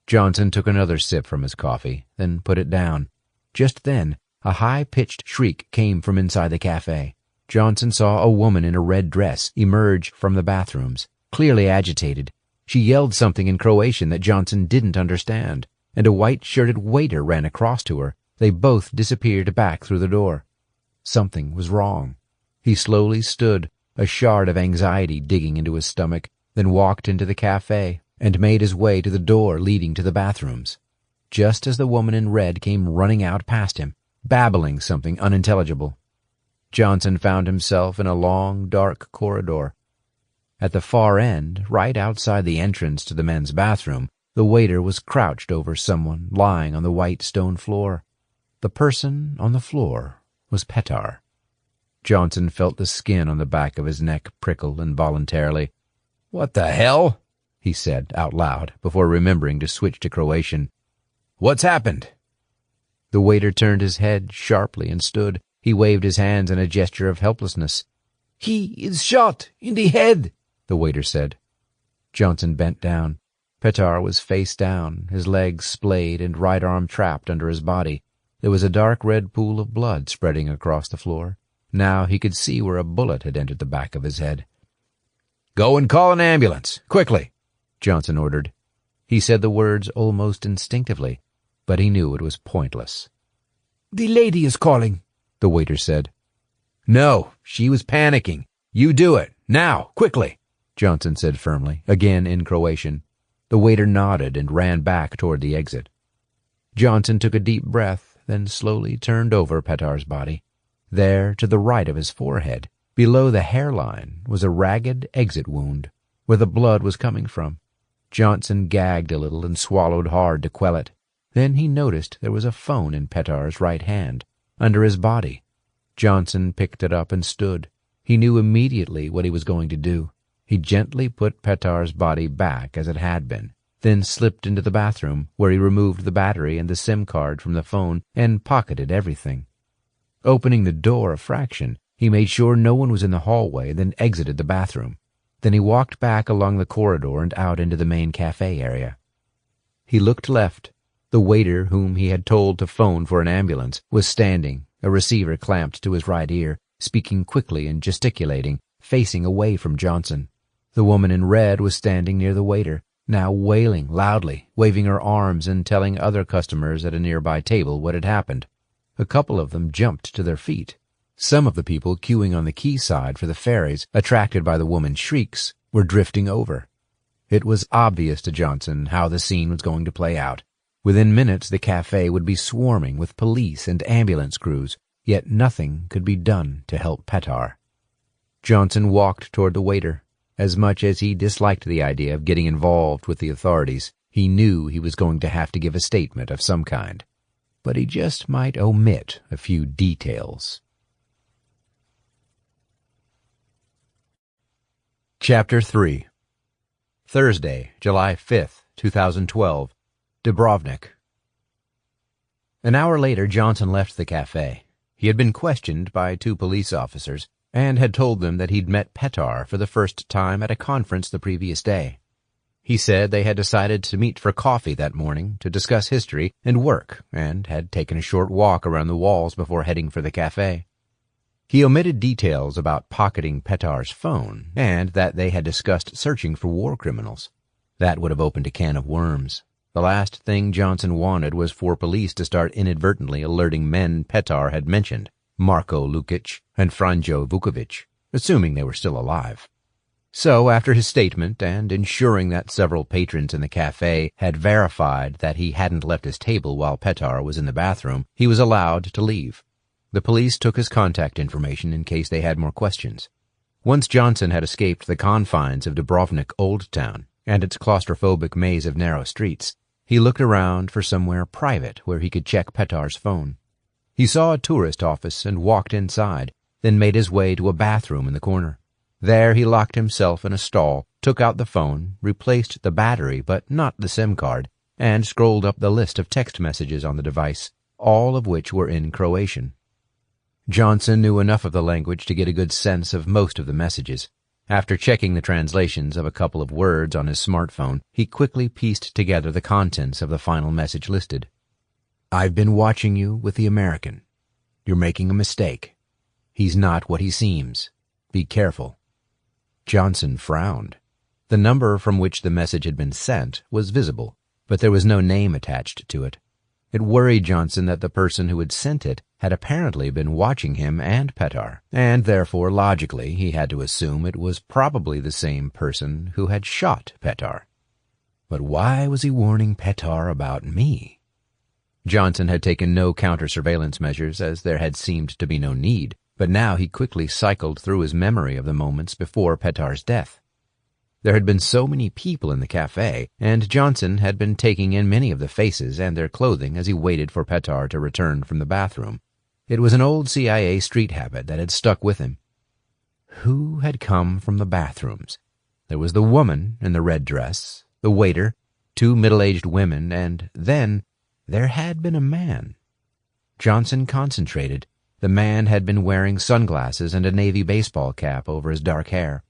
Johnson took another sip from his coffee, then put it down. Just then, a high-pitched shriek came from inside the cafe. Johnson saw a woman in a red dress emerge from the bathrooms, clearly agitated. She yelled something in Croatian that Johnson didn't understand, and a white-shirted waiter ran across to her. They both disappeared back through the door. Something was wrong. He slowly stood, a shard of anxiety digging into his stomach, then walked into the cafe and made his way to the door leading to the bathrooms. Just as the woman in red came running out past him, babbling something unintelligible, Johnson found himself in a long, dark corridor. At the far end, right outside the entrance to the men's bathroom, the waiter was crouched over someone lying on the white stone floor. The person on the floor was Petar. Johnson felt the skin on the back of his neck prickle involuntarily. "What the hell?" he said out loud, before remembering to switch to Croatian. "What's happened?" The waiter turned his head sharply and stood. He waved his hands in a gesture of helplessness. "He is shot in the head," the waiter said. Johnson bent down. Petar was face down, his legs splayed and right arm trapped under his body. There was a dark red pool of blood spreading across the floor. Now he could see where a bullet had entered the back of his head. "Go and call an ambulance, quickly," Johnson ordered. He said the words almost instinctively, but he knew it was pointless. "The lady is calling," the waiter said. "No, she was panicking. You do it, now, quickly," Johnson said firmly, again in Croatian. The waiter nodded and ran back toward the exit. Johnson took a deep breath, then slowly turned over Petar's body. There, to the right of his forehead, below the hairline, was a ragged exit wound, where the blood was coming from. Johnson gagged a little and swallowed hard to quell it. Then he noticed there was a phone in Petar's right hand, under his body. Johnson picked it up and stood. He knew immediately what he was going to do. He gently put Petar's body back as it had been, then slipped into the bathroom, where he removed the battery and the SIM card from the phone and pocketed everything. Opening the door a fraction, he made sure no one was in the hallway, then exited the bathroom. Then he walked back along the corridor and out into the main cafe area. He looked left. The waiter, whom he had told to phone for an ambulance, was standing, a receiver clamped to his right ear, speaking quickly and gesticulating, facing away from Johnson. The woman in red was standing near the waiter, now wailing loudly, waving her arms and telling other customers at a nearby table what had happened. A couple of them jumped to their feet. Some of the people queuing on the quayside for the ferries, attracted by the woman's shrieks, were drifting over. It was obvious to Johnson how the scene was going to play out. Within minutes the cafe would be swarming with police and ambulance crews, yet nothing could be done to help Petar. Johnson walked toward the waiter. As much as he disliked the idea of getting involved with the authorities, he knew he was going to have to give a statement of some kind. But he just might omit a few details. Chapter 3. Thursday, July 5th, 2012. Dubrovnik. An hour later, Johnson left the cafe. He had been questioned by 2 police officers and had told them that he'd met Petar for the first time at a conference the previous day. He said they had decided to meet for coffee that morning to discuss history and work, and had taken a short walk around the walls before heading for the cafe. He omitted details about pocketing Petar's phone, and that they had discussed searching for war criminals. That would have opened a can of worms. The last thing Johnson wanted was for police to start inadvertently alerting men Petar had mentioned, Marko Lukic and Franjo Vukovic, assuming they were still alive. So, after his statement and ensuring that several patrons in the cafe had verified that he hadn't left his table while Petar was in the bathroom, he was allowed to leave. The police took his contact information in case they had more questions. Once Johnson had escaped the confines of Dubrovnik Old Town and its claustrophobic maze of narrow streets, he looked around for somewhere private where he could check Petar's phone. He saw a tourist office and walked inside, then made his way to a bathroom in the corner. There he locked himself in a stall, took out the phone, replaced the battery but not the SIM card, and scrolled up the list of text messages on the device, all of which were in Croatian. Johnson knew enough of the language to get a good sense of most of the messages. After checking the translations of a couple of words on his smartphone, he quickly pieced together the contents of the final message listed. "I've been watching you with the American. You're making a mistake. He's not what he seems. Be careful." Johnson frowned. The number from which the message had been sent was visible, but there was no name attached to it. It worried Johnson that the person who had sent it had apparently been watching him and Petar, and therefore, logically, he had to assume it was probably the same person who had shot Petar. But why was he warning Petar about me? Johnson had taken no counter-surveillance measures, as there had seemed to be no need, but now he quickly cycled through his memory of the moments before Petar's death. There had been so many people in the cafe, and Johnson had been taking in many of the faces and their clothing as he waited for Petar to return from the bathroom. It was an old CIA street habit that had stuck with him. Who had come from the bathrooms? There was the woman in the red dress, the waiter, 2 middle-aged women, and then there had been a man. Johnson concentrated. The man had been wearing sunglasses and a navy baseball cap over his dark hair.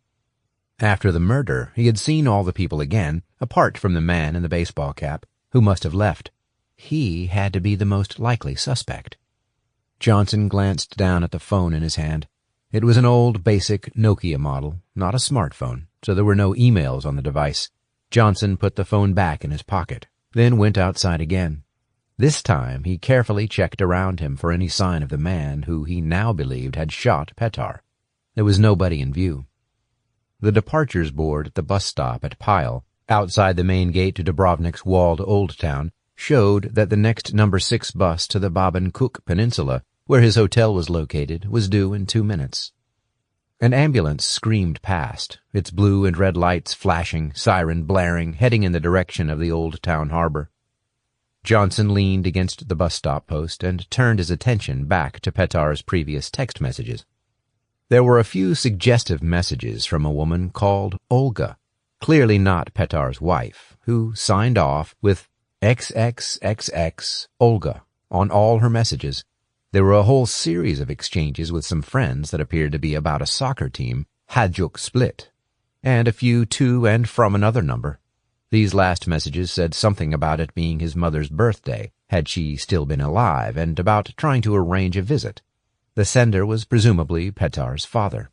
After the murder, he had seen all the people again, apart from the man in the baseball cap, who must have left. He had to be the most likely suspect. Johnson glanced down at the phone in his hand. It was an old, basic Nokia model, not a smartphone, so there were no emails on the device. Johnson put the phone back in his pocket, then went outside again. This time he carefully checked around him for any sign of the man who he now believed had shot Petar. There was nobody in view. The departures board at the bus stop at Pyle, outside the main gate to Dubrovnik's walled Old Town, showed that the next number 6 bus to the Baban Kuk Peninsula where his hotel was located, was due in 2 minutes. An ambulance screamed past, its blue and red lights flashing, siren blaring, heading in the direction of the old town harbor. Johnson leaned against the bus stop post and turned his attention back to Petar's previous text messages. There were a few suggestive messages from a woman called Olga, clearly not Petar's wife, who signed off with XXXX Olga on all her messages. There were a whole series of exchanges with some friends that appeared to be about a soccer team, Hajduk Split, and a few to and from another number. These last messages said something about it being his mother's birthday, had she still been alive, and about trying to arrange a visit. The sender was presumably Petar's father.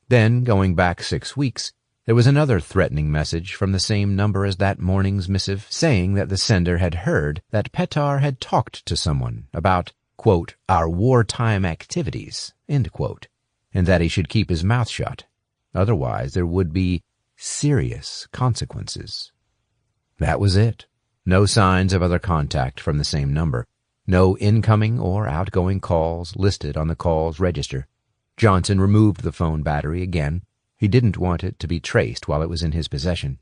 Then, going back 6 weeks, there was another threatening message from the same number as that morning's missive, saying that the sender had heard that Petar had talked to someone about, quote, our wartime activities, end quote, and that he should keep his mouth shut. Otherwise, there would be serious consequences. That was it. No signs of other contact from the same number. No incoming or outgoing calls listed on the call's register. Johnson removed the phone battery again. He didn't want it to be traced while it was in his possession.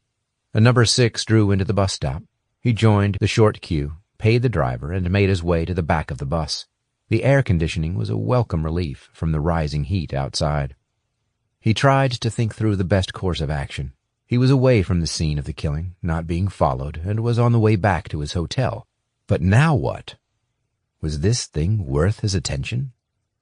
A number 6 drew into the bus stop. He joined the short queue, paid the driver, and made his way to the back of the bus. The air conditioning was a welcome relief from the rising heat outside. He tried to think through the best course of action. He was away from the scene of the killing, not being followed, and was on the way back to his hotel. But now what? Was this thing worth his attention?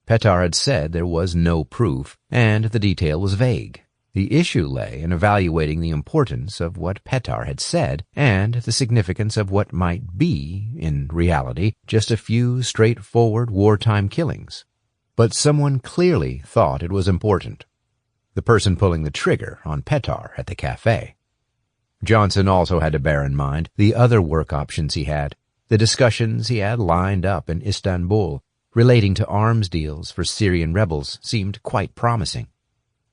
Petar had said there was no proof, and the detail was vague. The issue lay in evaluating the importance of what Petar had said and the significance of what might be, in reality, just a few straightforward wartime killings. But someone clearly thought it was important. The person pulling the trigger on Petar at the cafe. Johnson also had to bear in mind the other work options he had, the discussions he had lined up in Istanbul relating to arms deals for Syrian rebels seemed quite promising.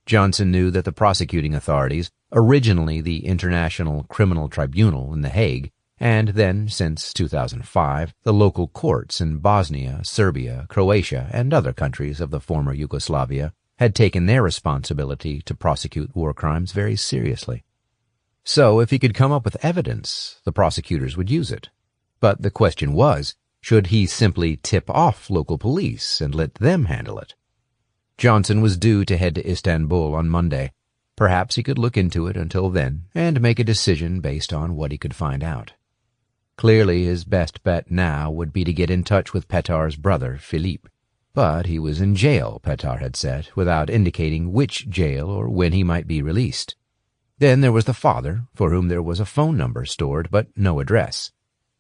Johnson knew that the prosecuting authorities, originally the International Criminal Tribunal in The Hague, and then, since 2005, the local courts in Bosnia, Serbia, Croatia, and other countries of the former Yugoslavia, had taken their responsibility to prosecute war crimes very seriously. So, if he could come up with evidence, the prosecutors would use it. But the question was, should he simply tip off local police and let them handle it? Johnson was due to head to Istanbul on Monday. Perhaps he could look into it until then and make a decision based on what he could find out. Clearly, his best bet now would be to get in touch with Petar's brother, Philippe. But he was in jail, Petar had said, without indicating which jail or when he might be released. Then there was the father, for whom there was a phone number stored but no address.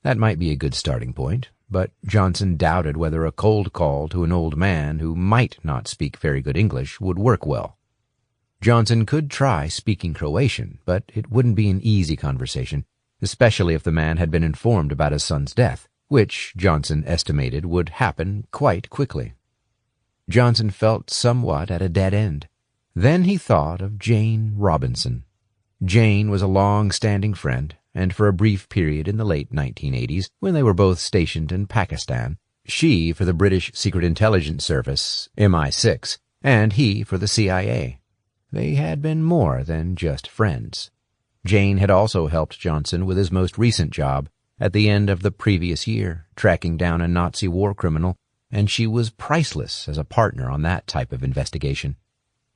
That might be a good starting point, but Johnson doubted whether a cold call to an old man who might not speak very good English would work well. Johnson could try speaking Croatian, but it wouldn't be an easy conversation, especially if the man had been informed about his son's death, which Johnson estimated would happen quite quickly. Johnson felt somewhat at a dead end. Then he thought of Jane Robinson. Jane was a long-standing friend, and for a brief period in the late 1980s, when they were both stationed in Pakistan, she for the British Secret Intelligence Service, MI6, and he for the CIA. They had been more than just friends. Jane had also helped Johnson with his most recent job at the end of the previous year, tracking down a Nazi war criminal, and she was priceless as a partner on that type of investigation.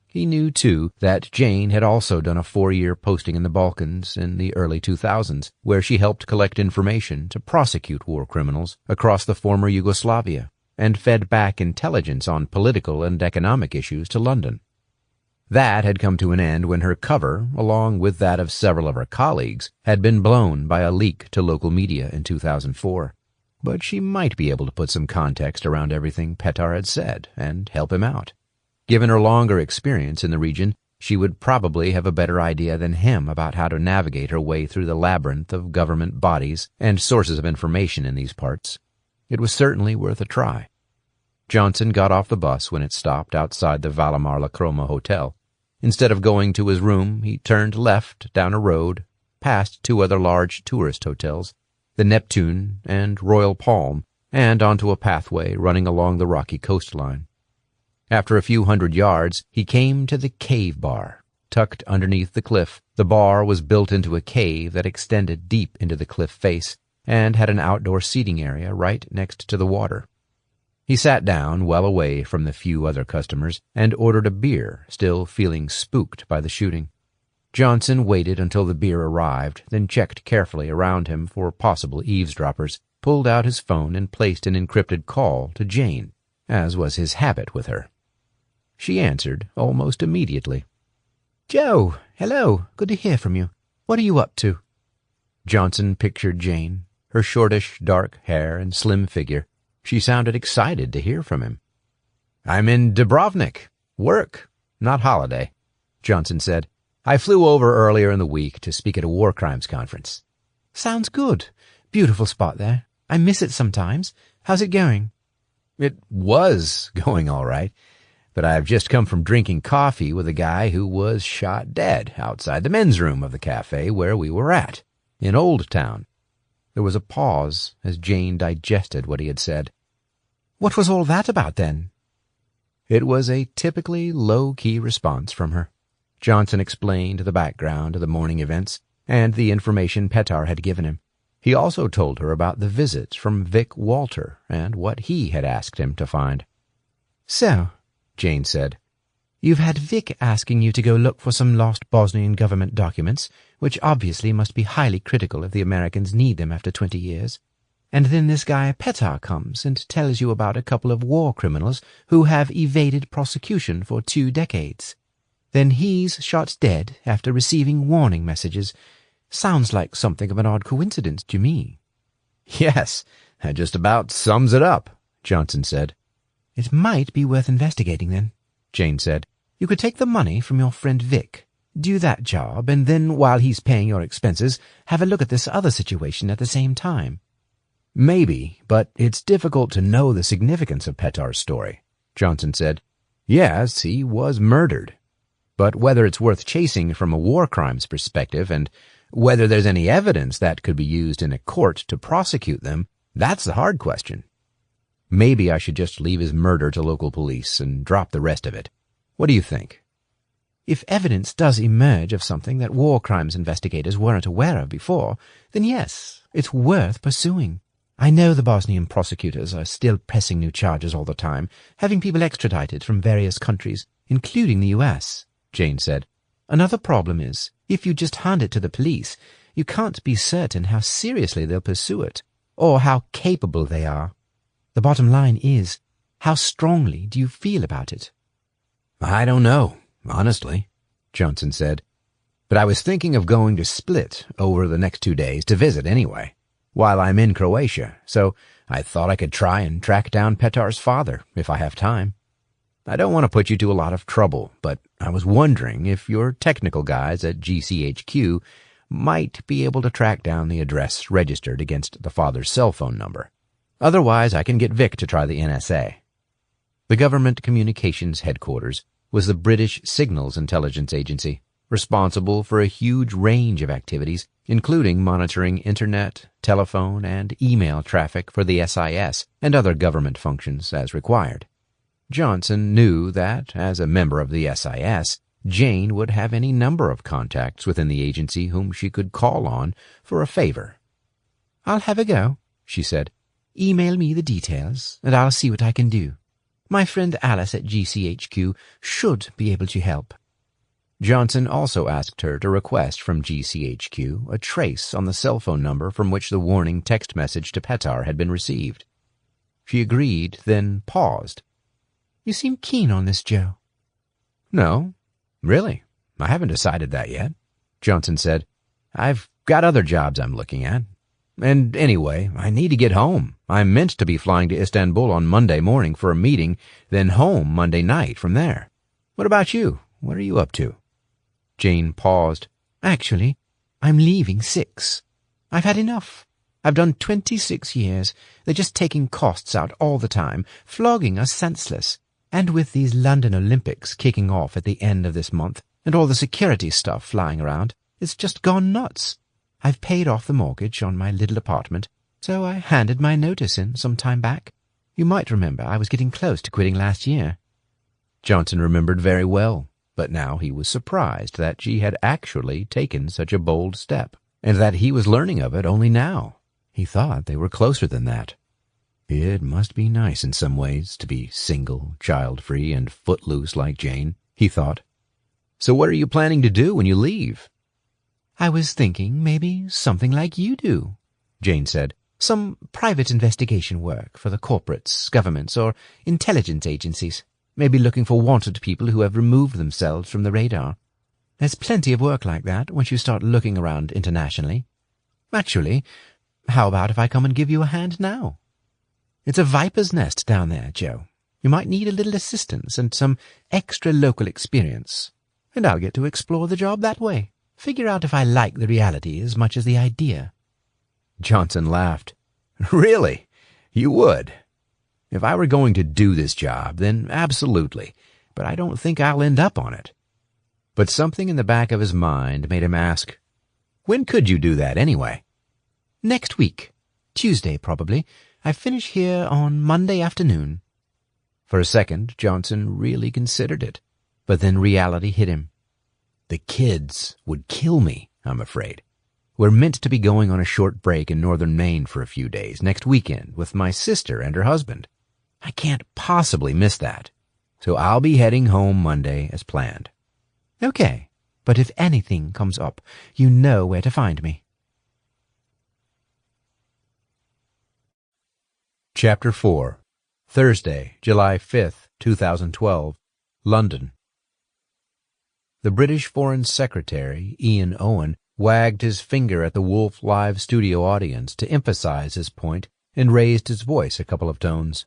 He knew, too, that Jane had also done a 4-year posting in the Balkans in the early 2000s, where she helped collect information to prosecute war criminals across the former Yugoslavia, and fed back intelligence on political and economic issues to London. That had come to an end when her cover, along with that of several of her colleagues, had been blown by a leak to local media in 2004. But she might be able to put some context around everything Petar had said and help him out. Given her longer experience in the region, she would probably have a better idea than him about how to navigate her way through the labyrinth of government bodies and sources of information in these parts. It was certainly worth a try. Johnson got off the bus when it stopped outside the Valimar La Croma Hotel. Instead of going to his room, he turned left down a road, past 2 other large tourist hotels, the Neptune and Royal Palm, and onto a pathway running along the rocky coastline. After a few hundred yards, he came to the cave bar. Tucked underneath the cliff, the bar was built into a cave that extended deep into the cliff face and had an outdoor seating area right next to the water. He sat down well away from the few other customers and ordered a beer, still feeling spooked by the shooting. Johnson waited until the beer arrived, then checked carefully around him for possible eavesdroppers, pulled out his phone and placed an encrypted call to Jane, as was his habit with her. She answered almost immediately. "Joe, hello. Good to hear from you. What are you up to?" Johnson pictured Jane, her shortish, dark hair and slim figure. She sounded excited to hear from him. "I'm in Dubrovnik. Work, not holiday," Johnson said. "I flew over earlier in the week to speak at a war crimes conference." "Sounds good. Beautiful spot there. I miss it sometimes. How's it going?" "It was going all right, but I've just come from drinking coffee with a guy who was shot dead outside the men's room of the cafe where we were at, in Old Town." There was a pause as Jane digested what he had said. "What was all that about, then?" It was a typically low-key response from her. Johnson explained the background of the morning events and the information Petar had given him. He also told her about the visit from Vic Walter and what he had asked him to find. "So," Jane said, "you've had Vic asking you to go look for some lost Bosnian government documents, which obviously must be highly critical if the Americans need them after 20 years. And then this guy Petar comes and tells you about a couple of war criminals who have evaded prosecution for 2 decades. Then he's shot dead after receiving warning messages. Sounds like something of an odd coincidence to me." "Yes, that just about sums it up," Johnson said. "It might be worth investigating, then," Jane said. "You could take the money from your friend Vic, do that job, and then, while he's paying your expenses, have a look at this other situation at the same time." "Maybe, but it's difficult to know the significance of Petar's story," Johnson said. "Yes, he was murdered. But whether it's worth chasing from a war crimes perspective and whether there's any evidence that could be used in a court to prosecute them, that's the hard question. Maybe I should just leave his murder to local police and drop the rest of it. What do you think?" "If evidence does emerge of something that war crimes investigators weren't aware of before, then yes, it's worth pursuing. I know the Bosnian prosecutors are still pressing new charges all the time, having people extradited from various countries, including the U.S., Jane said. "Another problem is, if you just hand it to the police, you can't be certain how seriously they'll pursue it, or how capable they are. The bottom line is, how strongly do you feel about it?" "I don't know, honestly," Johnson said. "But I was thinking of going to Split over the next 2 days to visit anyway, while I'm in Croatia, so I thought I could try and track down Petar's father if I have time. I don't want to put you to a lot of trouble, but I was wondering if your technical guys at GCHQ might be able to track down the address registered against the father's cell phone number. Otherwise, I can get Vic to try the NSA. The government communications headquarters was the British Signals Intelligence Agency, responsible for a huge range of activities, including monitoring internet, telephone, and email traffic for the SIS and other government functions as required. Johnson knew that, as a member of the SIS, Jane would have any number of contacts within the agency whom she could call on for a favor. "I'll have a go," she said. "Email me the details, and I'll see what I can do. My friend Alice at GCHQ should be able to help." Johnson also asked her to request from GCHQ a trace on the cell phone number from which the warning text message to Petar had been received. She agreed, then paused. "You seem keen on this, Joe." "No, really, I haven't decided that yet," Johnson said. "I've got other jobs I'm looking at. And anyway, I need to get home. I'm meant to be flying to Istanbul on Monday morning for a meeting, then home Monday night from there. What about you? What are you up to?" Jane paused. "Actually, I'm leaving 6. I've had enough. I've done 26 years. They're just taking costs out all the time, flogging us senseless. And with these London Olympics kicking off at the end of this month, and all the security stuff flying around, it's just gone nuts. I've paid off the mortgage on my little apartment. So I handed my notice in some time back. You might remember I was getting close to quitting last year." Johnson remembered very well, but now he was surprised that she had actually taken such a bold step, and that he was learning of it only now. He thought they were closer than that. It must be nice in some ways to be single, child-free, and footloose like Jane, he thought. "So what are you planning to do when you leave?" "I was thinking maybe something like you do," Jane said. "Some private investigation work for the corporates, governments, or intelligence agencies. Maybe looking for wanted people who have removed themselves from the radar. There's plenty of work like that once you start looking around internationally. Actually, how about if I come and give you a hand now? It's a viper's nest down there, Joe. You might need a little assistance and some extra local experience, and I'll get to explore the job that way. Figure out if I like the reality as much as the idea." Johnson laughed. "Really? You would? If I were going to do this job, then absolutely, but I don't think I'll end up on it." But something in the back of his mind made him ask, "When could you do that anyway?" "Next week. Tuesday, probably. I finish here on Monday afternoon." For a second, Johnson really considered it, but then reality hit him. "The kids would kill me, I'm afraid. We're meant to be going on a short break in northern Maine for a few days next weekend with my sister and her husband. I can't possibly miss that, so I'll be heading home Monday as planned." "Okay, but if anything comes up, you know where to find me." Chapter 4. Thursday, July 5th, 2012. London. The British Foreign Secretary, Ian Owen, wagged his finger at the Wolf Live studio audience to emphasize his point and raised his voice a couple of tones.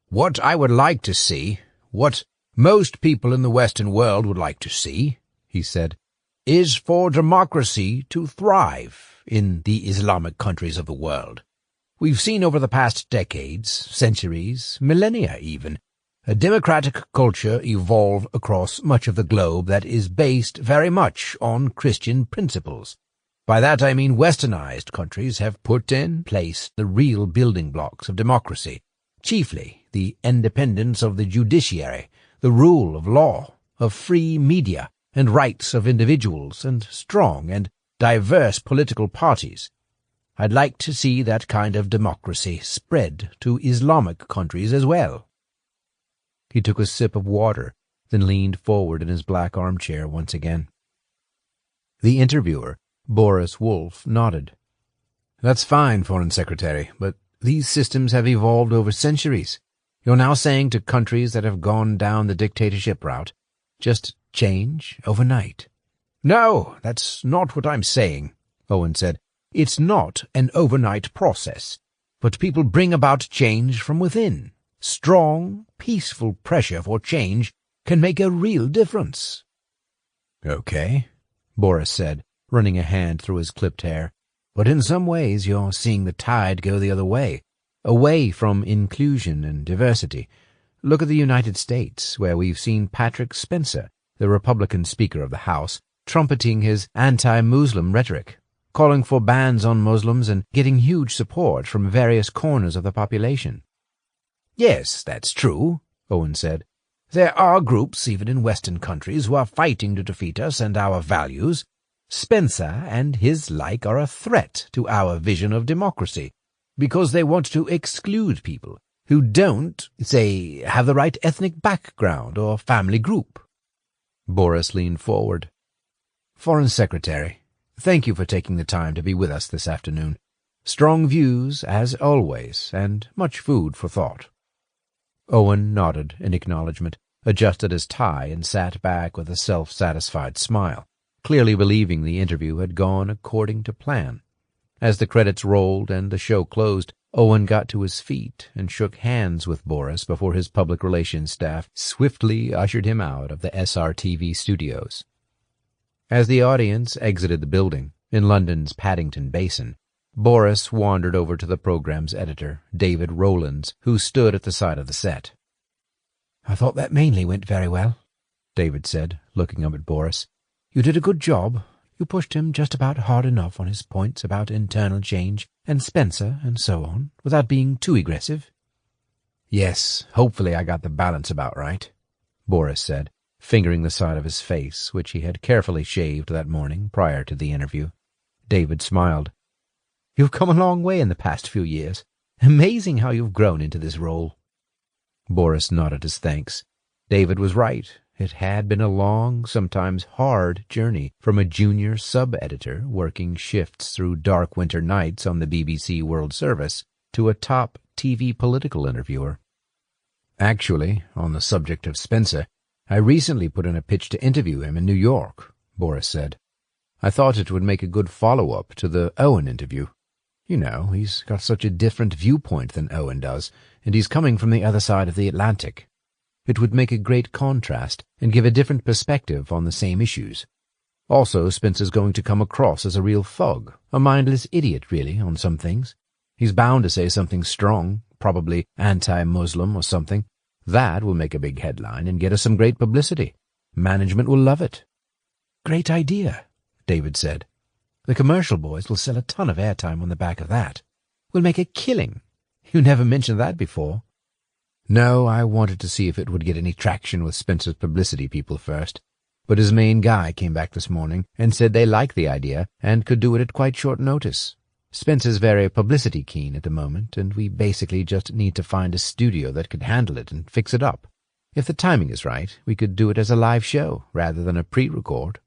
"What I would like to see, what most people in the Western world would like to see," he said, "is for democracy to thrive in the Islamic countries of the world. We've seen over the past decades, centuries, millennia even, a democratic culture evolve across much of the globe that is based very much on Christian principles. By that I mean westernized countries have put in place the real building blocks of democracy, chiefly the independence of the judiciary, the rule of law, of free media, and rights of individuals, and strong and diverse political parties. I'd like to see that kind of democracy spread to Islamic countries as well." He took a sip of water, then leaned forward in his black armchair once again. The interviewer, Boris Wolff, nodded. "That's fine, Foreign Secretary, but these systems have evolved over centuries. You're now saying to countries that have gone down the dictatorship route, just change overnight." "No, that's not what I'm saying," Owen said. "It's not an overnight process, but people bring about change from within. Strong, peaceful pressure for change can make a real difference." "Okay," Boris said, running a hand through his clipped hair. "But in some ways you're seeing the tide go the other way, away from inclusion and diversity. Look at the United States, where we've seen Patrick Spencer, the Republican Speaker of the House, trumpeting his anti-Muslim rhetoric, calling for bans on Muslims and getting huge support from various corners of the population." "Yes, that's true," Owen said. "There are groups, even in Western countries, who are fighting to defeat us and our values. Spencer and his like are a threat to our vision of democracy, because they want to exclude people who don't, say, have the right ethnic background or family group." Boris leaned forward. "Foreign Secretary, thank you for taking the time to be with us this afternoon. Strong views, as always, and much food for thought." Owen nodded in acknowledgment, adjusted his tie, and sat back with a self-satisfied smile, clearly believing the interview had gone according to plan. As the credits rolled and the show closed, Owen got to his feet and shook hands with Boris before his public relations staff swiftly ushered him out of the SRTV studios. As the audience exited the building, in London's Paddington Basin, Boris wandered over to the program's editor, David Rowlands, who stood at the side of the set. "I thought that mainly went very well," David said, looking up at Boris. "You did a good job. You pushed him just about hard enough on his points about internal change and Spencer and so on, without being too aggressive." "Yes, hopefully I got the balance about right," Boris said, fingering the side of his face, which he had carefully shaved that morning prior to the interview. David smiled. "You've come a long way in the past few years. Amazing how you've grown into this role." Boris nodded his thanks. David was right. It had been a long, sometimes hard journey from a junior sub-editor working shifts through dark winter nights on the BBC World Service to a top TV political interviewer. "Actually, on the subject of Spencer, I recently put in a pitch to interview him in New York," Boris said. "I thought it would make a good follow-up to the Owen interview. You know, he's got such a different viewpoint than Owen does, and he's coming from the other side of the Atlantic. It would make a great contrast and give a different perspective on the same issues. Also, Spencer's going to come across as a real thug, a mindless idiot, really, on some things. He's bound to say something strong, probably anti-Muslim or something. That will make a big headline and get us some great publicity. Management will love it." "Great idea," David said. "The commercial boys will sell a ton of airtime on the back of that. We'll make a killing. You never mentioned that before." "No, I wanted to see if it would get any traction with Spencer's publicity people first. But his main guy came back this morning and said they liked the idea and could do it at quite short notice. Spencer's very publicity keen at the moment, and we basically just need to find a studio that could handle it and fix it up. If the timing is right, we could do it as a live show rather than a pre-record."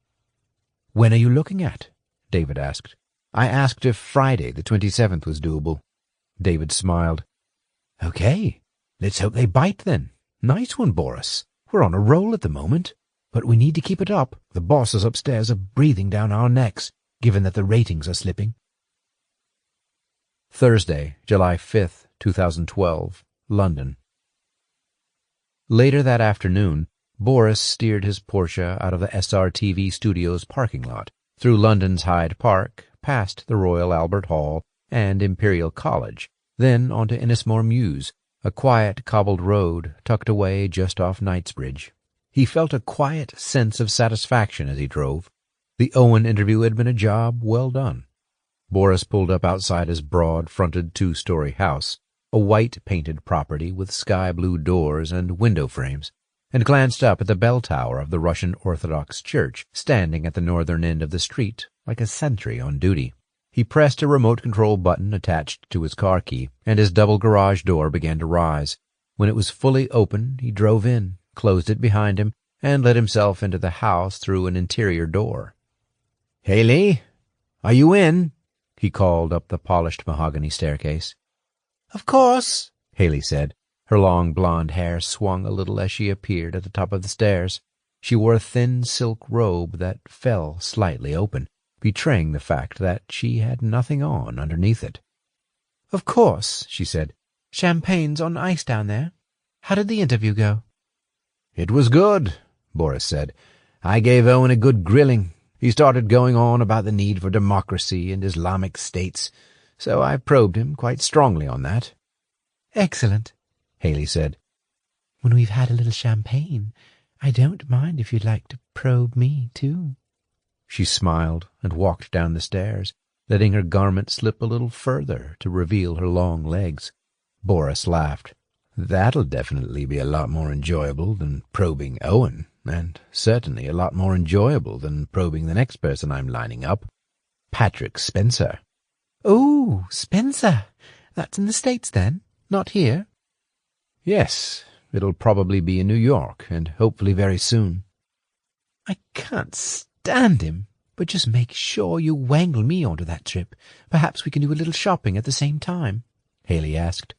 "When are you looking at?" David asked. I asked if Friday the 27th was doable. David smiled. "Okay, let's hope they bite then. Nice one, Boris. We're on a roll at the moment, but we need to keep it up. The bosses upstairs are breathing down our necks, given that the ratings are slipping." Thursday, July 5th, 2012, London. Later that afternoon, Boris steered his Porsche out of the SRTV Studios parking lot, through London's Hyde Park, past the Royal Albert Hall and Imperial College, then onto Ennismore Mews, a quiet cobbled road tucked away just off Knightsbridge. He felt a quiet sense of satisfaction as he drove. The Owen interview had been a job well done. Boris pulled up outside his broad-fronted two-story house, a white-painted property with sky-blue doors and window frames, and glanced up at the bell tower of the Russian Orthodox Church, standing at the northern end of the street, like a sentry on duty. He pressed a remote-control button attached to his car key, and his double garage door began to rise. When it was fully open, he drove in, closed it behind him, and let himself into the house through an interior door. "Haley, are you in?" he called up the polished mahogany staircase. "Of course," Haley said. Her long blonde hair swung a little as she appeared at the top of the stairs. She wore a thin silk robe that fell slightly open, betraying the fact that she had nothing on underneath it. "Of course," she said. "Champagne's on ice down there. How did the interview go?" "It was good," Boris said. "I gave Owen a good grilling. He started going on about the need for democracy and Islamic states, so I probed him quite strongly on that." "Excellent," Haley said. "When we've had a little champagne, I don't mind if you'd like to probe me, too." She smiled and walked down the stairs, letting her garment slip a little further to reveal her long legs. Boris laughed. "That'll definitely be a lot more enjoyable than probing Owen, and certainly a lot more enjoyable than probing the next person I'm lining up, Patrick Spencer." "Oh, Spencer. That's in the States, then? Not here?" "Yes, it'll probably be in New York, and hopefully very soon." "I can't stand him, but just make sure you wangle me onto that trip. Perhaps we can do a little shopping at the same time," Haley asked.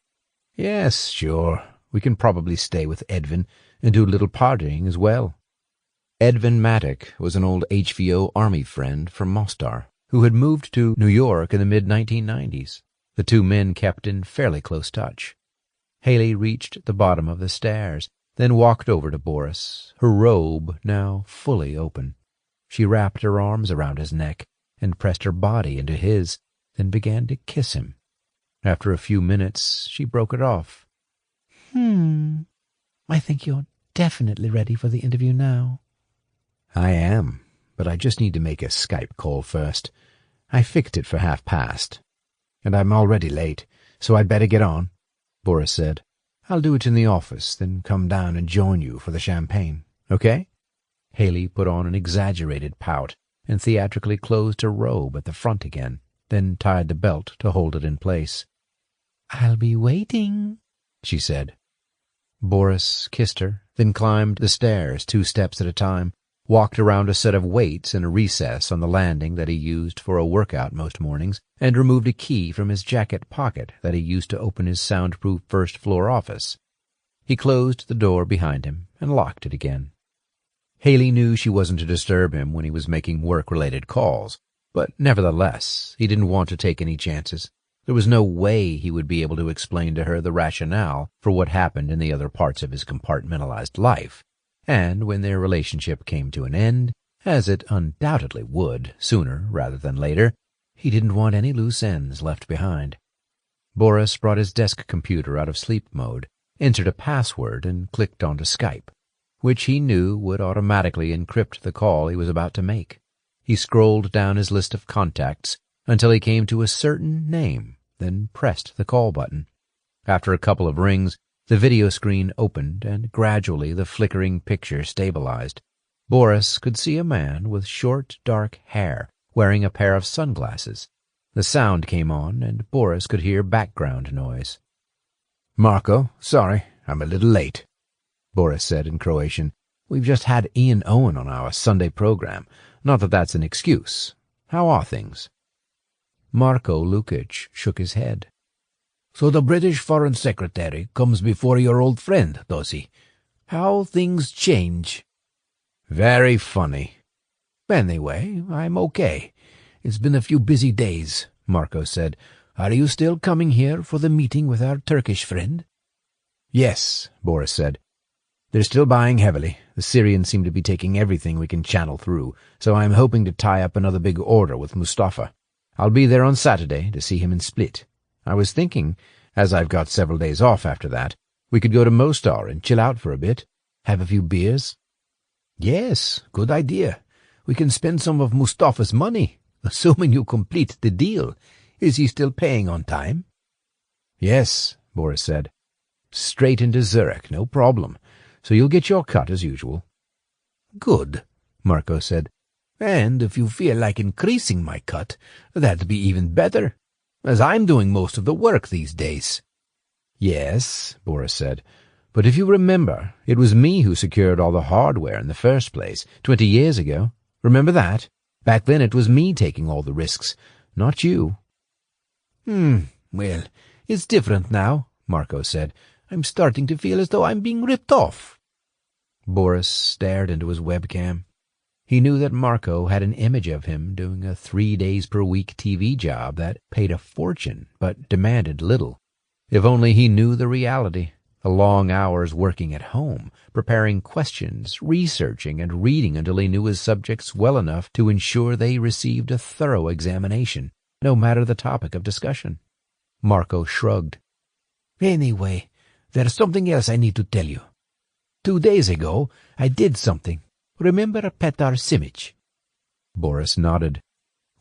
"Yes, sure. We can probably stay with Edvin and do a little partying as well." Edvin Matic was an old HVO Army friend from Mostar, who had moved to New York in the mid-1990s. The two men kept in fairly close touch. Haley reached the bottom of the stairs, then walked over to Boris, her robe now fully open. She wrapped her arms around his neck and pressed her body into his, then began to kiss him. After a few minutes, she broke it off. I think you're definitely ready for the interview now." "I am, but I just need to make a Skype call first. I fixed it for past. And I'm already late, so I'd better get on, Boris said. I'll do it in the office, then come down and join you for the champagne, okay? Haley put on an exaggerated pout and theatrically closed her robe at the front again, then tied the belt to hold it in place. I'll be waiting, she said. Boris kissed her, then climbed the stairs 2 steps at a time, walked around a set of weights in a recess on the landing that he used for a workout most mornings, and removed a key from his jacket pocket that he used to open his soundproof first-floor office. He closed the door behind him and locked it again. Haley knew she wasn't to disturb him when he was making work-related calls, but nevertheless, he didn't want to take any chances. There was no way he would be able to explain to her the rationale for what happened in the other parts of his compartmentalized life, and when their relationship came to an end, as it undoubtedly would, sooner rather than later, he didn't want any loose ends left behind. Boris brought his desk computer out of sleep mode, entered a password, and clicked onto Skype, which he knew would automatically encrypt the call he was about to make. He scrolled down his list of contacts until he came to a certain name, then pressed the call button. After a couple of rings, the video screen opened and gradually the flickering picture stabilized. Boris could see a man with short, dark hair wearing a pair of sunglasses. The sound came on and Boris could hear background noise. Marco, sorry, I'm a little late, Boris said in Croatian. We've just had Ian Owen on our Sunday program. Not that that's an excuse. How are things? Marko Lukic shook his head. So the British Foreign Secretary comes before your old friend, does he? How things change. Very funny. Anyway, I'm okay. It's been a few busy days, Marko said. Are you still coming here for the meeting with our Turkish friend? Yes, Boris said. They're still buying heavily. The Syrians seem to be taking everything we can channel through, so I'm hoping to tie up another big order with Mustafa. I'll be there on Saturday to see him in Split. I was thinking, as I've got several days off after that, we could go to Mostar and chill out for a bit, have a few beers. Yes, good idea. We can spend some of Mustafa's money, assuming you complete the deal. Is he still paying on time? Yes, Boris said. Straight into Zurich, no problem. So you'll get your cut as usual. Good, Marko said. And if you feel like increasing my cut, that'd be even better, as I'm doing most of the work these days. Yes, Boris said, but if you remember, it was me who secured all the hardware in the first place, 20 years ago. Remember that? Back then it was me taking all the risks, not you. Well, it's different now, Marko said. I'm starting to feel as though I'm being ripped off. Boris stared into his webcam. He knew that Marko had an image of him doing a 3-days-per-week TV job that paid a fortune but demanded little. If only he knew the reality, the long hours working at home, preparing questions, researching and reading until he knew his subjects well enough to ensure they received a thorough examination, no matter the topic of discussion. Marko shrugged. Anyway, there's something else I need to tell you. 2 days ago, I did something. Remember Petar Simic? Boris nodded.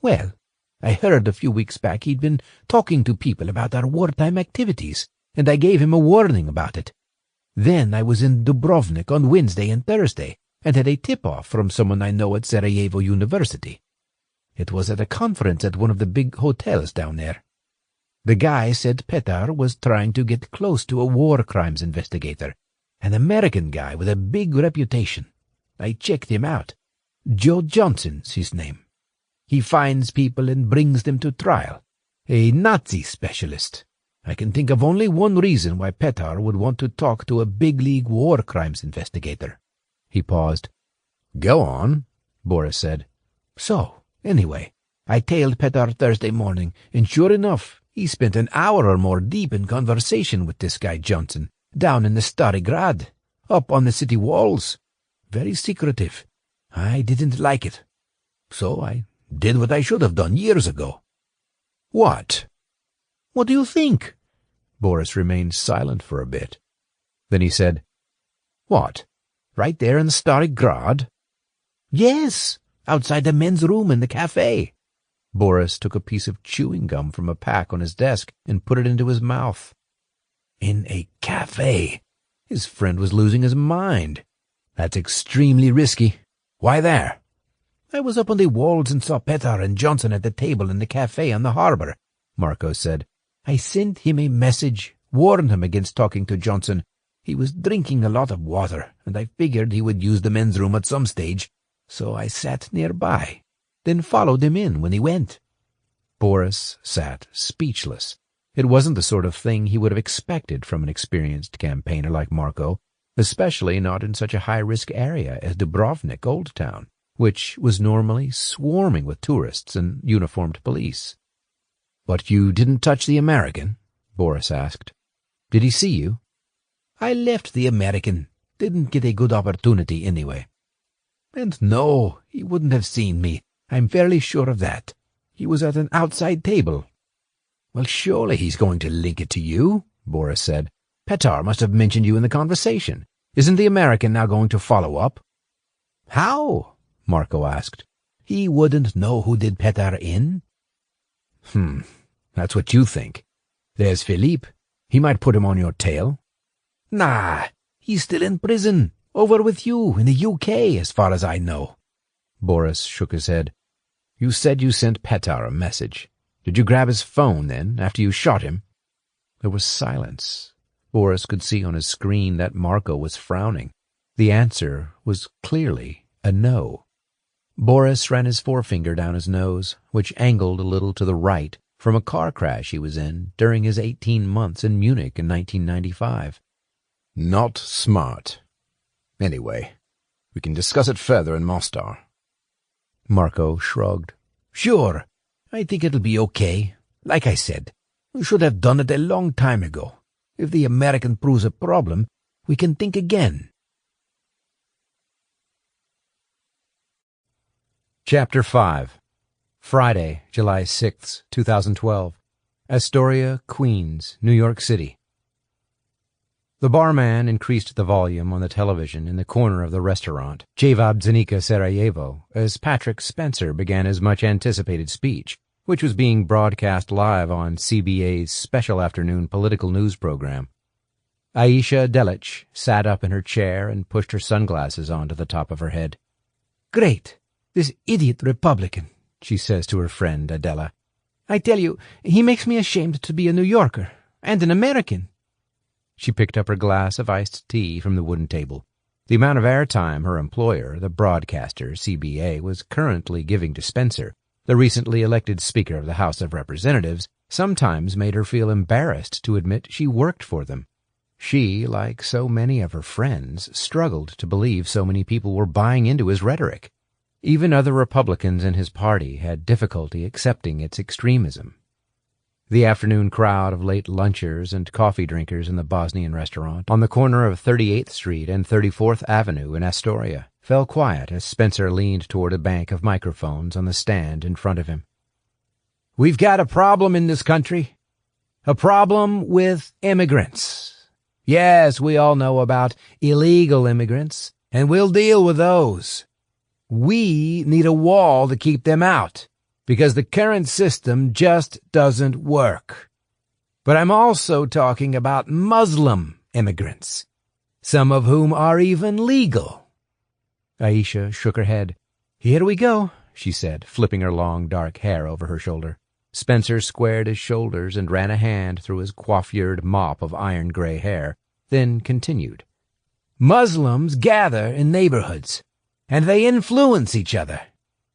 Well, I heard a few weeks back he'd been talking to people about our wartime activities, and I gave him a warning about it. Then I was in Dubrovnik on Wednesday and Thursday, and had a tip-off from someone I know at Sarajevo University. It was at a conference at one of the big hotels down there. The guy said Petar was trying to get close to a war crimes investigator, an American guy with a big reputation. I checked him out. Joe Johnson's his name. He finds people and brings them to trial. A Nazi specialist. I can think of only one reason why Petar would want to talk to a big-league war crimes investigator. He paused. Go on, Boris said. So, anyway, I tailed Petar Thursday morning, and sure enough, he spent an hour or more deep in conversation with this guy Johnson, down in the Stari Grad, up on the city walls. Very secretive. I didn't like it. So I did what I should have done years ago. What? What do you think? Boris remained silent for a bit. Then he said, What? Right there in the Stari Grad? Yes, outside the men's room in the cafe." Boris took a piece of chewing gum from a pack on his desk and put it into his mouth. In a cafe? His friend was losing his mind. "That's extremely risky. Why there?" "I was up on the walls and saw Petar and Johnson at the table in the cafe on the harbor," Marco said. "I sent him a message, warned him against talking to Johnson. He was drinking a lot of water, and I figured he would use the men's room at some stage, so I sat nearby, then followed him in when he went." Boris sat speechless. It wasn't the sort of thing he would have expected from an experienced campaigner like Marco, especially not in such a high-risk area as Dubrovnik Old Town, which was normally swarming with tourists and uniformed police. "But you didn't touch the American?" Boris asked. "Did he see you?" "I left the American. Didn't get a good opportunity anyway. And no, he wouldn't have seen me. I'm fairly sure of that. He was at an outside table." "Well, surely he's going to link it to you," Boris said. "Petar must have mentioned you in the conversation. Isn't the American now going to follow up?" "How?" Marco asked. "He wouldn't know who did Petar in." That's what you think. There's Philippe. He might put him on your tail." "Nah, he's still in prison, over with you in the UK, as far as I know." Boris shook his head. "You said you sent Petar a message. Did you grab his phone, then, after you shot him?" There was silence. Boris could see on his screen that Marco was frowning. The answer was clearly a no. Boris ran his forefinger down his nose, which angled a little to the right from a car crash he was in during his 18 months in Munich in 1995. "Not smart. Anyway, we can discuss it further in Mostar." Marco shrugged. "Sure, I think it'll be okay. Like I said, we should have done it a long time ago. If the American proves a problem, we can think again." Chapter 5. Friday, July 6, 2012. Astoria, Queens, New York City. The barman increased the volume on the television in the corner of the restaurant, Jevabdzenica Sarajevo, as Patrick Spencer began his much-anticipated speech, which was being broadcast live on CBA's special afternoon political news program. Aisha Delic sat up in her chair and pushed her sunglasses onto the top of her head. "Great, this idiot Republican," she says to her friend Adela. "I tell you, he makes me ashamed to be a New Yorker, and an American." She picked up her glass of iced tea from the wooden table. The amount of airtime her employer, the broadcaster, CBA, was currently giving to Spencer, the recently elected Speaker of the House of Representatives, sometimes made her feel embarrassed to admit she worked for them. She, like so many of her friends, struggled to believe so many people were buying into his rhetoric. Even other Republicans in his party had difficulty accepting its extremism. The afternoon crowd of late lunchers and coffee drinkers in the Bosnian restaurant on the corner of 38th Street and 34th Avenue in Astoria fell quiet as Spencer leaned toward a bank of microphones on the stand in front of him. "We've got a problem in this country. A problem with immigrants. Yes, we all know about illegal immigrants, and we'll deal with those. We need a wall to keep them out, because the current system just doesn't work. But I'm also talking about Muslim immigrants, some of whom are even legal." Aisha shook her head. "Here we go," she said, flipping her long dark hair over her shoulder. Spencer squared his shoulders and ran a hand through his coiffured mop of iron-gray hair, then continued. "Muslims gather in neighborhoods, and they influence each other.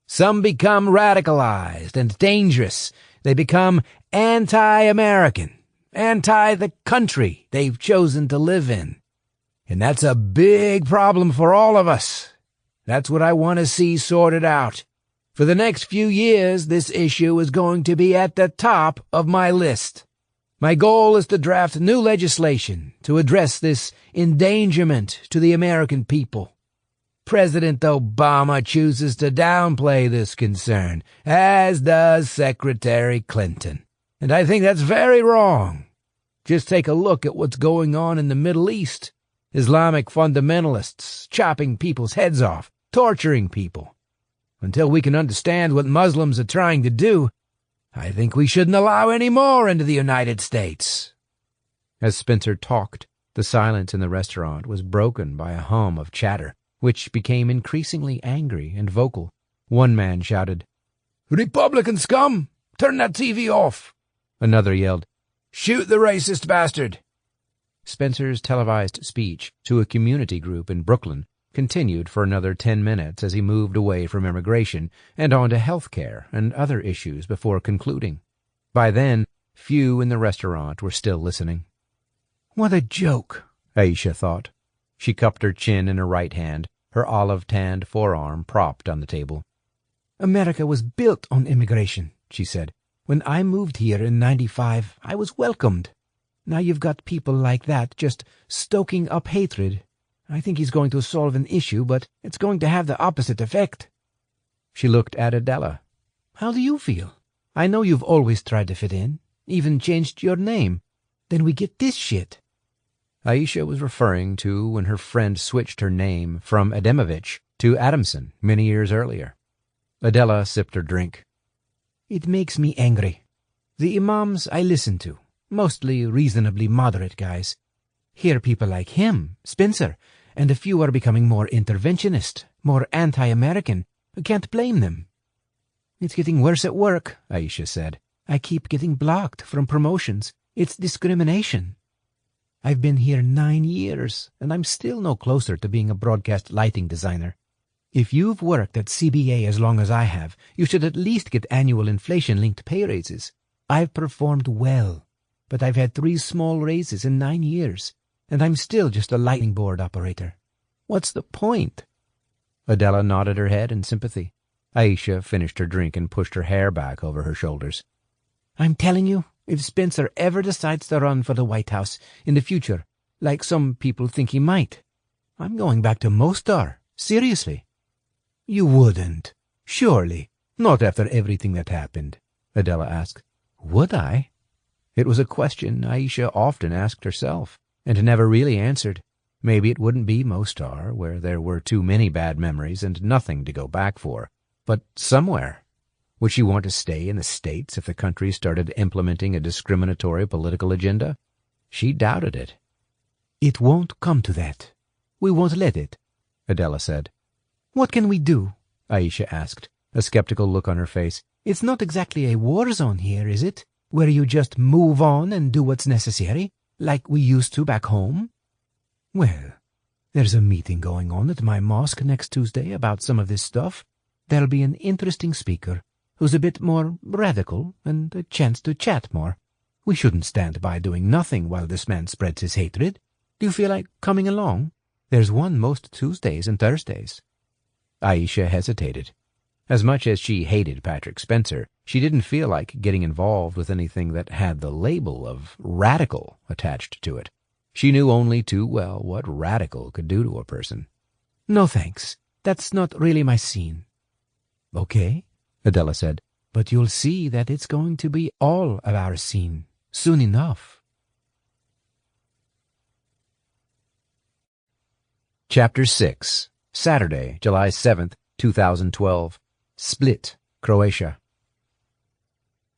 Some become radicalized and dangerous. They become anti-American, anti the country they've chosen to live in. And that's a big problem for all of us. That's what I want to see sorted out. For the next few years, this issue is going to be at the top of my list. My goal is to draft new legislation to address this endangerment to the American people. President Obama chooses to downplay this concern, as does Secretary Clinton. And I think that's very wrong. Just take a look at what's going on in the Middle East. Islamic fundamentalists chopping people's heads off, torturing people. until we can understand what Muslims are trying to do, I think we shouldn't allow any more into the United States." As Spencer talked, the silence in the restaurant was broken by a hum of chatter, which became increasingly angry and vocal. One man shouted, "Republican scum! Turn that TV off!" Another yelled, "Shoot the racist bastard!" Spencer's televised speech to a community group in Brooklyn continued for another 10 minutes as he moved away from immigration and on to health care and other issues before concluding. By then, few in the restaurant were still listening. "What a joke," Aisha thought. She cupped her chin in her right hand, her olive-tanned forearm propped on the table. "America was built on immigration," she said. "When I moved here in '95, I was welcomed. Now you've got people like that just stoking up hatred. I think he's going to solve an issue, but it's going to have the opposite effect." She looked at Adela. "How do you feel? I know you've always tried to fit in, even changed your name. Then we get this shit." Aisha was referring to when her friend switched her name from Adamovich to Adamson many years earlier. Adela sipped her drink. "It makes me angry. The imams I listen to, mostly reasonably moderate guys, hear people like him, Spencer, and a few are becoming more interventionist, more anti-American. I can't blame them." "It's getting worse at work," Aisha said. "I keep getting blocked from promotions. It's discrimination. I've been here 9 years, and I'm still no closer to being a broadcast lighting designer. If you've worked at CBA as long as I have, you should at least get annual inflation-linked pay raises. I've performed well, but I've had 3 small raises in 9 years, and I'm still just a lighting board operator. What's the point?" Adela nodded her head in sympathy. Aisha finished her drink and pushed her hair back over her shoulders. "I'm telling you, if Spencer ever decides to run for the White House in the future, like some people think he might, I'm going back to Mostar. Seriously." "You wouldn't. Surely. Not after everything that happened," Adela asked. "Would I?" It was a question Aisha often asked herself, and never really answered. Maybe it wouldn't be Mostar, where there were too many bad memories and nothing to go back for, but somewhere. Would she want to stay in the States if the country started implementing a discriminatory political agenda? She doubted it. "It won't come to that. We won't let it," Adela said. "What can we do?" Aisha asked, a skeptical look on her face. "It's not exactly a war zone here, is it? Where you just move on and do what's necessary, like we used to back home?" "Well, there's a meeting going on at my mosque next Tuesday about some of this stuff. There'll be an interesting speaker who's a bit more radical and a chance to chat more. We shouldn't stand by doing nothing while this man spreads his hatred. Do you feel like coming along? There's one most Tuesdays and Thursdays." Aisha hesitated. As much as she hated Patrick Spencer, she didn't feel like getting involved with anything that had the label of radical attached to it. She knew only too well what radical could do to a person. "No thanks. That's not really my scene." "Okay," Adela said, "but you'll see that it's going to be all of our scene soon enough." Chapter 6, Saturday, July 7th, 2012. Split, Croatia.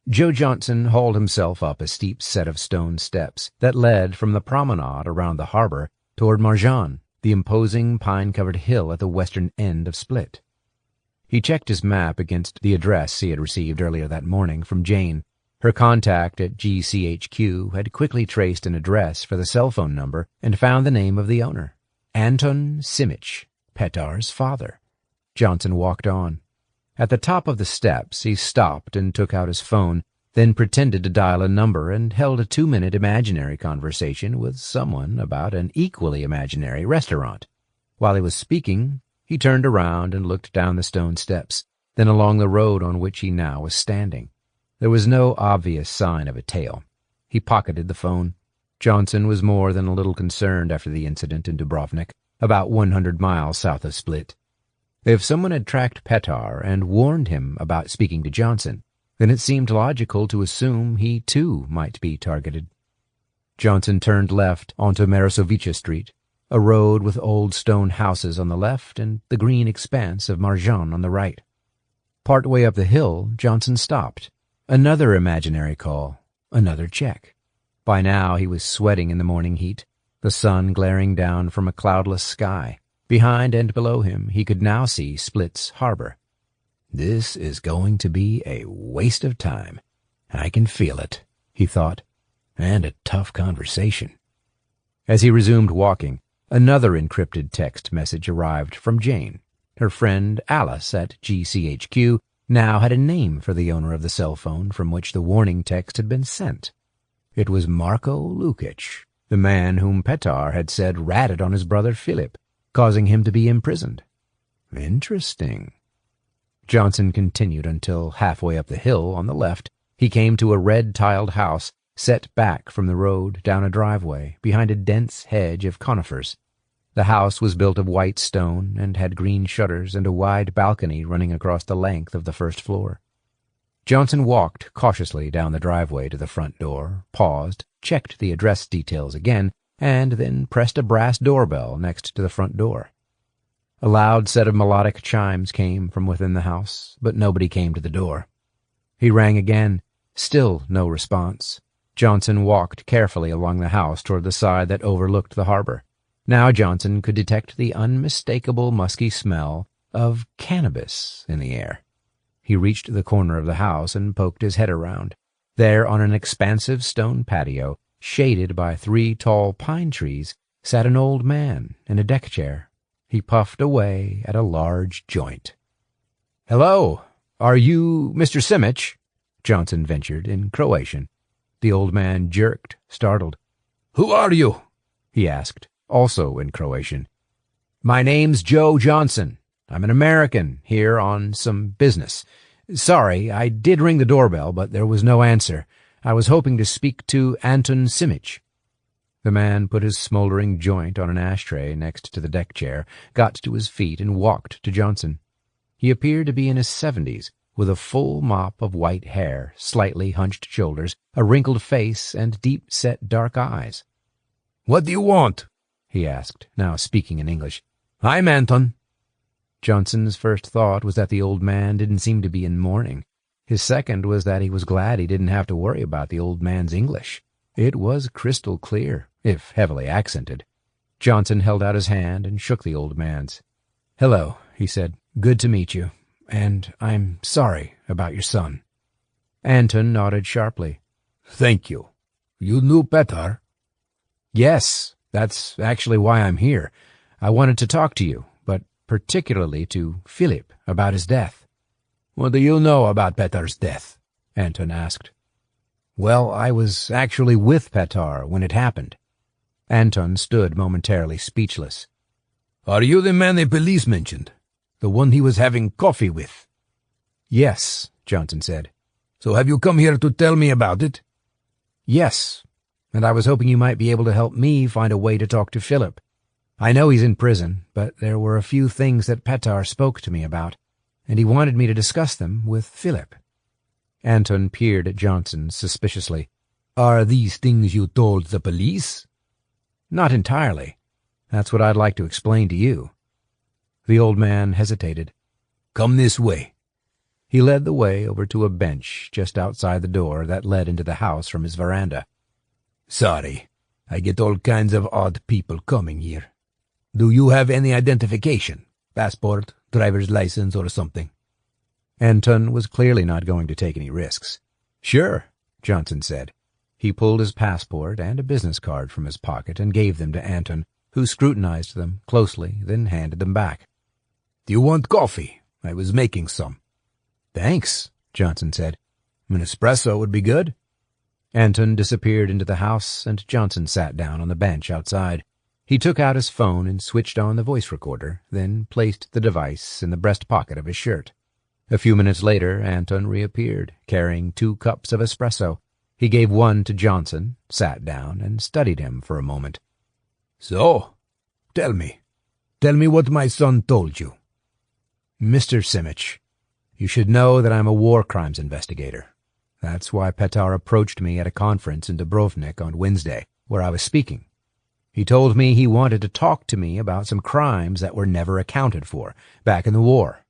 Joe Johnson hauled himself up a steep set of stone steps that led from the promenade around the harbor toward Marjan, the imposing pine-covered hill at the western end of Split. He checked his map against the address he had received earlier that morning from Jane. Her contact at GCHQ had quickly traced an address for the cell phone number and found the name of the owner, Anton Simic, Petar's father. Johnson walked on. At the top of the steps, he stopped and took out his phone, then pretended to dial a number and held a 2-minute imaginary conversation with someone about an equally imaginary restaurant. While he was speaking, he turned around and looked down the stone steps, then along the road on which he now was standing. There was no obvious sign of a tail. He pocketed the phone. Johnson was more than a little concerned after the incident in Dubrovnik, about 100 miles south of Split. If someone had tracked Petar and warned him about speaking to Johnson, then it seemed logical to assume he too might be targeted. Johnson turned left onto Marasovica Street, a road with old stone houses on the left and the green expanse of Marjan on the right. Partway up the hill, Johnson stopped. Another imaginary call. Another check. By now he was sweating in the morning heat, the sun glaring down from a cloudless sky. Behind and below him he could now see Split's harbor. This is going to be a waste of time. I can feel it, he thought, and a tough conversation. As he resumed walking, another encrypted text message arrived from Jane. Her friend Alice at GCHQ now had a name for the owner of the cell phone from which the warning text had been sent. It was Marko Lukic, the man whom Petar had said ratted on his brother Philip, causing him to be imprisoned. Interesting. Johnson continued until halfway up the hill on the left he came to a red-tiled house set back from the road down a driveway behind a dense hedge of conifers. The house was built of white stone and had green shutters and a wide balcony running across the length of the first floor. Johnson walked cautiously down the driveway to the front door, paused, checked the address details again, and then pressed a brass doorbell next to the front door. A loud set of melodic chimes came from within the house, but nobody came to the door. He rang again. Still no response. Johnson walked carefully along the house toward the side that overlooked the harbor. Now Johnson could detect the unmistakable musky smell of cannabis in the air. He reached the corner of the house and poked his head around. There, on an expansive stone patio, shaded by 3 tall pine trees, sat an old man in a deck chair. He puffed away at a large joint. "Hello, are you Mr. Simic?" Johnson ventured in Croatian. The old man jerked, startled. "Who are you?" he asked, also in Croatian. "My name's Joe Johnson. I'm an American, here on some business. Sorry, I did ring the doorbell, but there was no answer. I was hoping to speak to Anton Simic." The man put his smoldering joint on an ashtray next to the deck chair, got to his feet, and walked to Johnson. He appeared to be in his 70s, with a full mop of white hair, slightly hunched shoulders, a wrinkled face, and deep-set dark eyes. "What do you want?" he asked, now speaking in English. "I'm Anton." Johnson's first thought was that the old man didn't seem to be in mourning. His second was that he was glad he didn't have to worry about the old man's English. It was crystal clear, if heavily accented. Johnson held out his hand and shook the old man's. "Hello," he said. "Good to meet you. And I'm sorry about your son." Anton nodded sharply. "Thank you. You knew Petar?" "Yes, that's actually why I'm here. I wanted to talk to you, but particularly to Philip about his death." "What do you know about Petar's death?" Anton asked. "Well, I was actually with Petar when it happened." Anton stood momentarily speechless. "Are you the man the police mentioned? The one he was having coffee with?" "Yes," Johnson said. "So have you come here to tell me about it?" "Yes, and I was hoping you might be able to help me find a way to talk to Philip. I know he's in prison, but there were a few things that Petar spoke to me about, and he wanted me to discuss them with Philip." Anton peered at Johnson suspiciously. "Are these things you told the police?" "Not entirely. That's what I'd like to explain to you." The old man hesitated. "Come this way." He led the way over to a bench just outside the door that led into the house from his veranda. "Sorry, I get all kinds of odd people coming here. Do you have any identification? Passport, driver's license, or something?" Anton was clearly not going to take any risks. "Sure," Johnson said. He pulled his passport and a business card from his pocket and gave them to Anton, who scrutinized them closely, then handed them back. "Do you want coffee? I was making some." "Thanks," Johnson said. "An espresso would be good." Anton disappeared into the house, and Johnson sat down on the bench outside. He took out his phone and switched on the voice recorder, then placed the device in the breast pocket of his shirt. A few minutes later, Anton reappeared, carrying 2 cups of espresso. He gave one to Johnson, sat down, and studied him for a moment. "So, tell me what my son told you." "Mr. Simic, you should know that I'm a war crimes investigator. That's why Petar approached me at a conference in Dubrovnik on Wednesday, where I was speaking. He told me he wanted to talk to me about some crimes that were never accounted for back in the war."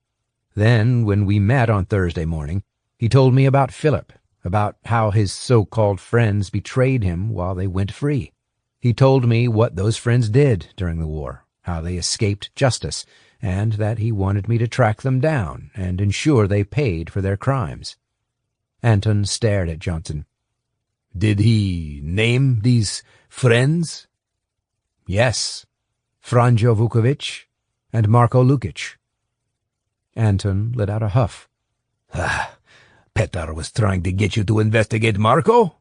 Then, when we met on Thursday morning, he told me about Philip, about how his so-called friends betrayed him while they went free. He told me what those friends did during the war, how they escaped justice, and that he wanted me to track them down and ensure they paid for their crimes. Anton stared at Johnson. Did he name these friends? Yes, Franjo Vukovic and Marko Lukic. Anton let out a huff. Petar was trying to get you to investigate Marko?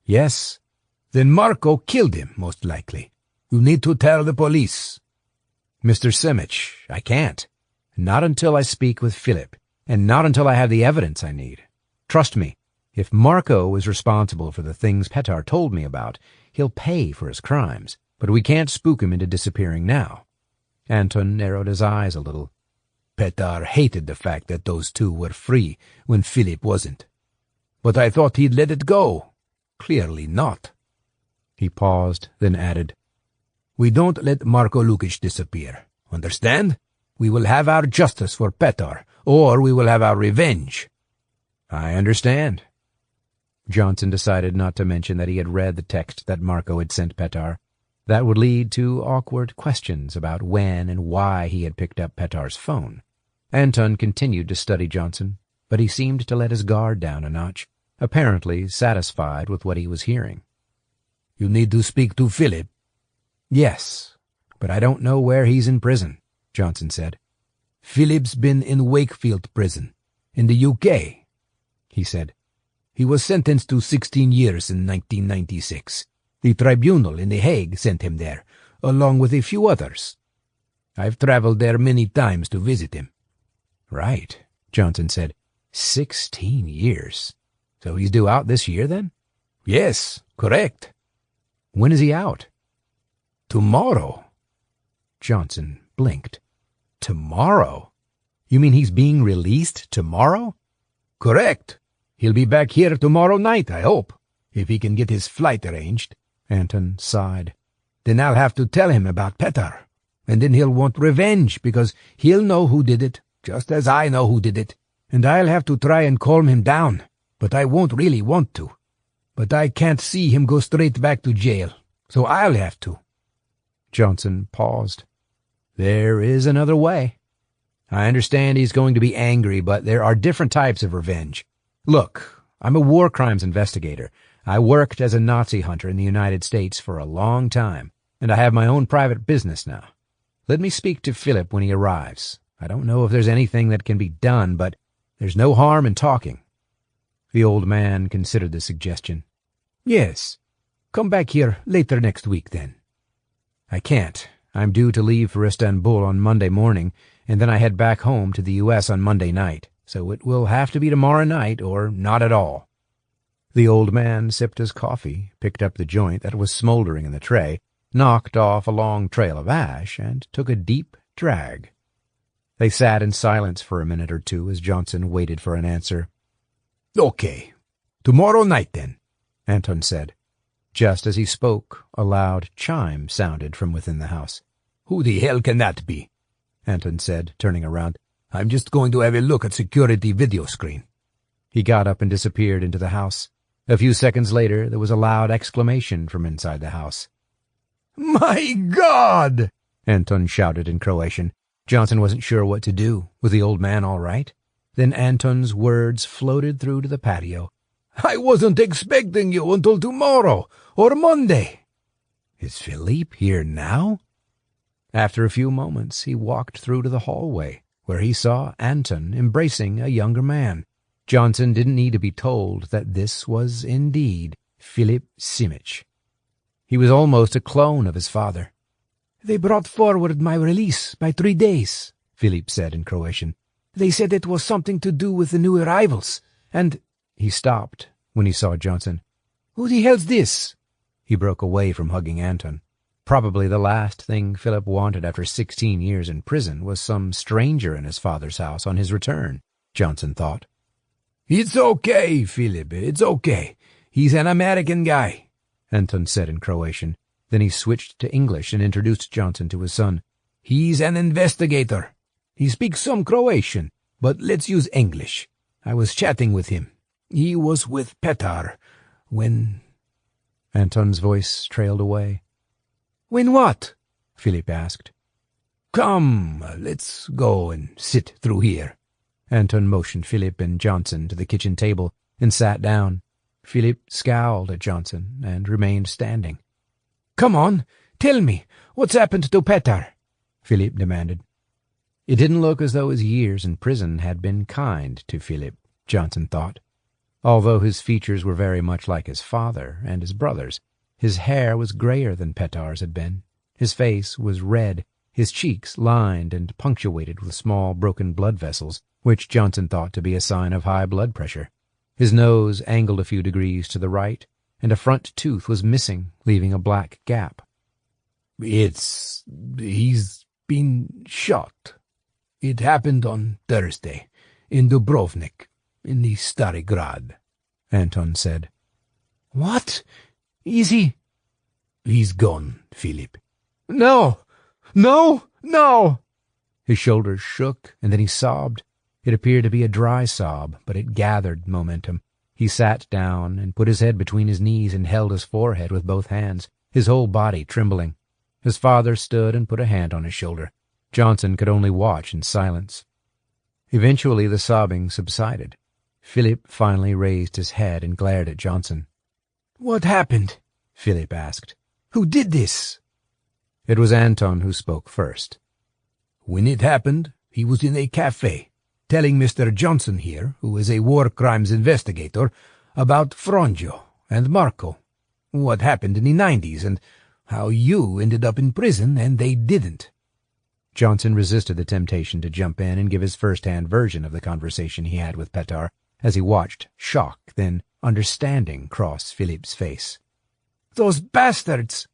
Yes. Then Marko killed him, most likely. You need to tell the police. Mr. Simic, I can't. Not until I speak with Philip, and not until I have the evidence I need. Trust me, if Marko is responsible for the things Petar told me about, he'll pay for his crimes, but we can't spook him into disappearing now. Anton narrowed his eyes a little. Petar hated the fact that those two were free when Philip wasn't. But I thought he'd let it go. Clearly not. He paused, then added, We don't let Marko Lukic disappear. Understand? We will have our justice for Petar, or we will have our revenge. I understand. Johnson decided not to mention that he had read the text that Marko had sent Petar. That would lead to awkward questions about when and why he had picked up Petar's phone. Anton continued to study Johnson, but he seemed to let his guard down a notch, apparently satisfied with what he was hearing. You need to speak to Philip. Yes, but I don't know where he's in prison, Johnson said. Philip's been in Wakefield prison, in the UK, he said. He was sentenced to 16 years in 1996. The tribunal in The Hague sent him there, along with a few others. I've traveled there many times to visit him. Right, Johnson said. 16 years. So he's due out this year, then? Yes, correct. When is he out? Tomorrow. Johnson blinked. Tomorrow? You mean he's being released tomorrow? Correct. He'll be back here tomorrow night, I hope, if he can get his flight arranged. Anton sighed. Then I'll have to tell him about Petar, and then he'll want revenge because he'll know who did it, just as I know who did it, and I'll have to try and calm him down, but I won't really want to. But I can't see him go straight back to jail, so I'll have to. Johnson paused. There is another way. I understand he's going to be angry, but there are different types of revenge. Look, I'm a war crimes investigator. I worked as a Nazi hunter in the United States for a long time, and I have my own private business now. Let me speak to Philip when he arrives. I don't know if there's anything that can be done, but there's no harm in talking. The old man considered the suggestion. Yes. Come back here later next week, then. I can't. I'm due to leave for Istanbul on Monday morning, and then I head back home to the U.S. on Monday night, so it will have to be tomorrow night or not at all. The old man sipped his coffee, picked up the joint that was smoldering in the tray, knocked off a long trail of ash, and took a deep drag. They sat in silence for a minute or two as Johnson waited for an answer. Okay. Tomorrow night, then, Anton said. Just as he spoke, a loud chime sounded from within the house. Who the hell can that be? Anton said, turning around. I'm just going to have a look at security video screen. He got up and disappeared into the house. A few seconds later, there was a loud exclamation from inside the house. My God! Anton shouted in Croatian. Johnson wasn't sure what to do. Was the old man all right? Then Anton's words floated through to the patio. I wasn't expecting you until tomorrow, or Monday. Is Philippe here now? After a few moments, he walked through to the hallway, where he saw Anton embracing a younger man. Johnson didn't need to be told that this was indeed Philip Simic. He was almost a clone of his father. They brought forward my release by 3 days, Philip said in Croatian. They said it was something to do with the new arrivals, and... He stopped when he saw Johnson. Who the hell's this? He broke away from hugging Anton. Probably the last thing Philip wanted after 16 years in prison was some stranger in his father's house on his return, Johnson thought. It's okay, Philip, it's okay. He's an American guy, Anton said in Croatian. Then he switched to English and introduced Johnson to his son. He's an investigator. He speaks some Croatian, but let's use English. I was chatting with him. He was with Petar when—" Anton's voice trailed away. "When what?" Philip asked. "Come, let's go and sit through here." Anton motioned Philip and Johnson to the kitchen table and sat down. Philip scowled at Johnson and remained standing. "Come on, tell me, what's happened to Petar?" Philip demanded. It didn't look as though his years in prison had been kind to Philip, Johnson thought. Although his features were very much like his father and his brother's, his hair was grayer than Petar's had been. His face was red, his cheeks lined and punctuated with small broken blood vessels, which Johnson thought to be a sign of high blood pressure. His nose angled a few degrees to the right, and a front tooth was missing, leaving a black gap. He's been shot. It happened on Thursday, in Dubrovnik, in the Stari Grad," Anton said. "What? Is he—" "He's gone, Philip." "No! No! No!" His shoulders shook, and then he sobbed. It appeared to be a dry sob, but it gathered momentum. He sat down and put his head between his knees and held his forehead with both hands, his whole body trembling. His father stood and put a hand on his shoulder. Johnson could only watch in silence. Eventually the sobbing subsided. Philip finally raised his head and glared at Johnson. "What happened?" Philip asked. "Who did this?" It was Anton who spoke first. "When it happened, he was in a cafe, telling Mr. Johnson here, who is a war crimes investigator, about Frangio and Marco, what happened in the 90s, and how you ended up in prison and they didn't." Johnson resisted the temptation to jump in and give his first-hand version of the conversation he had with Petar, as he watched shock, then understanding cross Philip's face. "Those bastards!"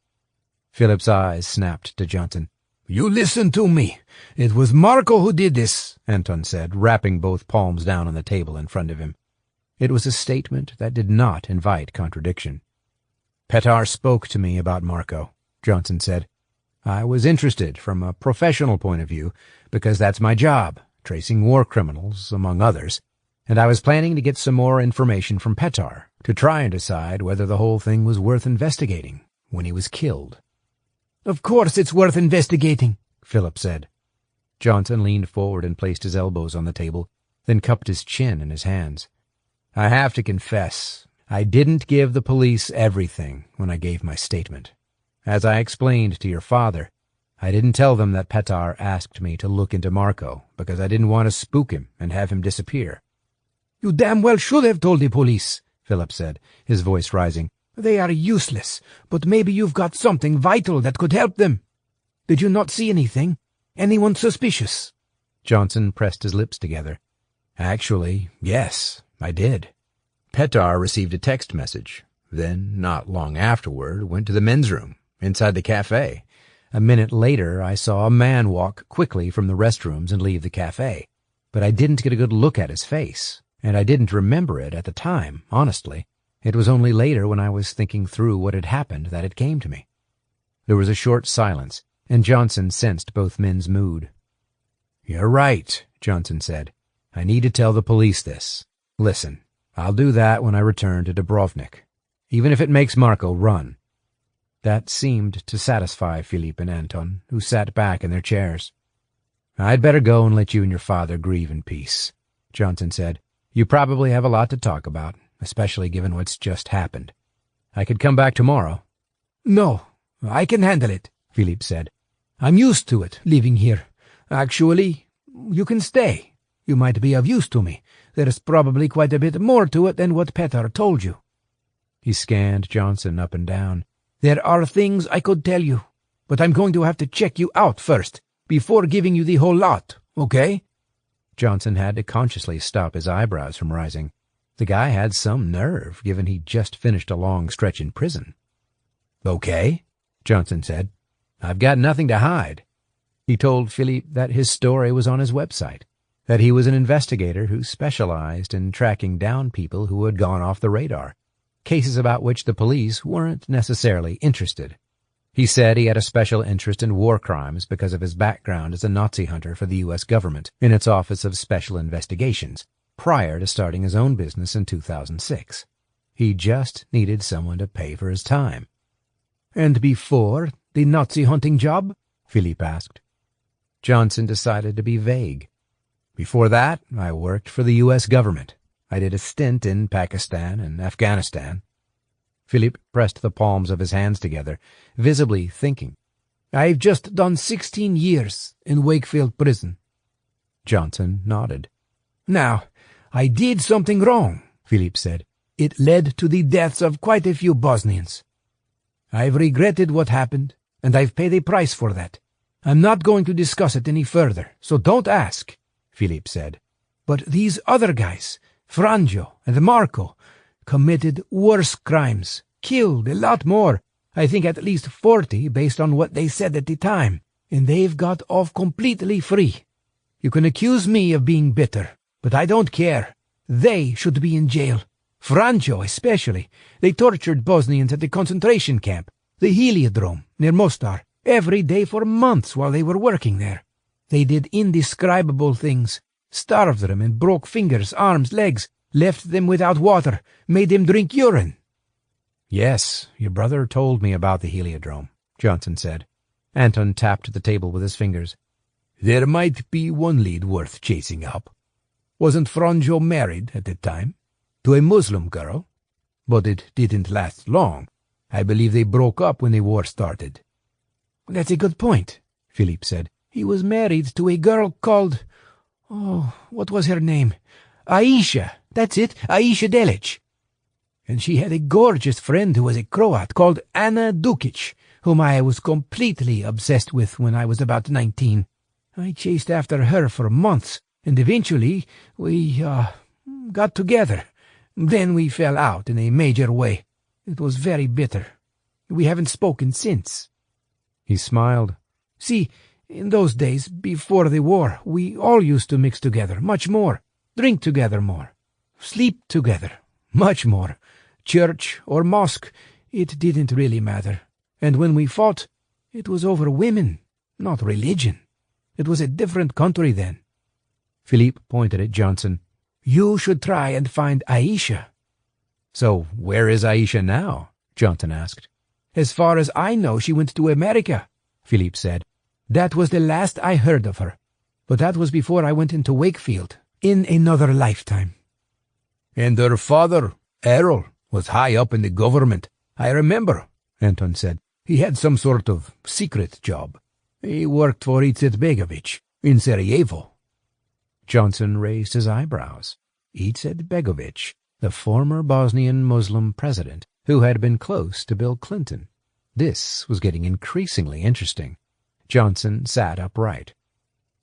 Philip's eyes snapped to Johnson. "You listen to me. It was Marco who did this," Anton said, rapping both palms down on the table in front of him. It was a statement that did not invite contradiction. "Petar spoke to me about Marco," Johnson said. "I was interested from a professional point of view, because that's my job, tracing war criminals, among others, and I was planning to get some more information from Petar to try and decide whether the whole thing was worth investigating when he was killed." "Of course it's worth investigating," Philip said. Johnson leaned forward and placed his elbows on the table, then cupped his chin in his hands. "I have to confess, I didn't give the police everything when I gave my statement. As I explained to your father, I didn't tell them that Petar asked me to look into Marco because I didn't want to spook him and have him disappear." "You damn well should have told the police," Philip said, his voice rising. "They are useless, but maybe you've got something vital that could help them. Did you not see anything? Anyone suspicious?" Johnson pressed his lips together. "Actually, yes, I did. Petar received a text message, then, not long afterward, went to the men's room, inside the cafe. A minute later, I saw a man walk quickly from the restrooms and leave the cafe, but I didn't get a good look at his face, and I didn't remember it at the time, honestly. It was only later when I was thinking through what had happened that it came to me." There was a short silence, and Johnson sensed both men's mood. "You're right," Johnson said. "I need to tell the police this. Listen, I'll do that when I return to Dubrovnik, even if it makes Marco run." That seemed to satisfy Philip and Anton, who sat back in their chairs. "I'd better go and let you and your father grieve in peace," Johnson said. "You probably have a lot to talk about, especially given what's just happened. I could come back tomorrow." "No, I can handle it," Philip said. "I'm used to it, living here. Actually, you can stay. You might be of use to me. There's probably quite a bit more to it than what Petar told you." He scanned Johnson up and down. "There are things I could tell you, but I'm going to have to check you out first, before giving you the whole lot, okay?" Johnson had to consciously stop his eyebrows from rising. The guy had some nerve, given he'd just finished a long stretch in prison. "Okay," Johnson said. "I've got nothing to hide." He told Philip that his story was on his website, that he was an investigator who specialized in tracking down people who had gone off the radar, cases about which the police weren't necessarily interested. He said he had a special interest in war crimes because of his background as a Nazi hunter for the U.S. government in its Office of Special Investigations, prior to starting his own business in 2006. He just needed someone to pay for his time. And before the Nazi hunting job? Philippe asked. Johnson decided to be vague. Before that, I worked for the U.S. government. I did a stint in Pakistan and Afghanistan. Philippe pressed the palms of his hands together, visibly thinking. I've just done 16 years in Wakefield Prison. Johnson nodded. Now, I did something wrong, Philippe said. It led to the deaths of quite a few Bosnians. I've regretted what happened, and I've paid a price for that. I'm not going to discuss it any further, so don't ask, Philippe said. But these other guys, Franjo and Marco, committed worse crimes, killed a lot more, I think at least 40 based on what they said at the time, and they've got off completely free. You can accuse me of being bitter, but I don't care. They should be in jail. Franjo especially. They tortured Bosnians at the concentration camp, the Heliodrome, near Mostar, every day for months while they were working there. They did indescribable things, starved them and broke fingers, arms, legs, left them without water, made them drink urine. Yes, your brother told me about the Heliodrome, Johnson said. Anton tapped the table with his fingers. There might be one lead worth chasing up. Wasn't Franjo married at the time? To a Muslim girl? But it didn't last long. I believe they broke up when the war started. That's a good point, Philippe said. He was married to a girl called... what was her name? Aisha. That's it, Aisha Delic. And she had a gorgeous friend who was a Croat called Anna Dukic, whom I was completely obsessed with when I was about 19. I chased after her for months, and eventually we, got together. Then we fell out in a major way. It was very bitter. We haven't spoken since. He smiled. See, in those days, before the war, we all used to mix together, much more, drink together more, sleep together, much more. Church or mosque, it didn't really matter. And when we fought, it was over women, not religion. It was a different country then. Philippe pointed at Johnson. You should try and find Aisha. So where is Aisha now? Johnson asked. As far as I know, she went to America, Philippe said. That was the last I heard of her. But that was before I went into Wakefield, in another lifetime. And her father, Errol, was high up in the government. I remember, Anton said. He had some sort of secret job. He worked for Izetbegovic in Sarajevo. Johnson raised his eyebrows. Izetbegovic, the former Bosnian Muslim president who had been close to Bill Clinton. This was getting increasingly interesting. Johnson sat upright.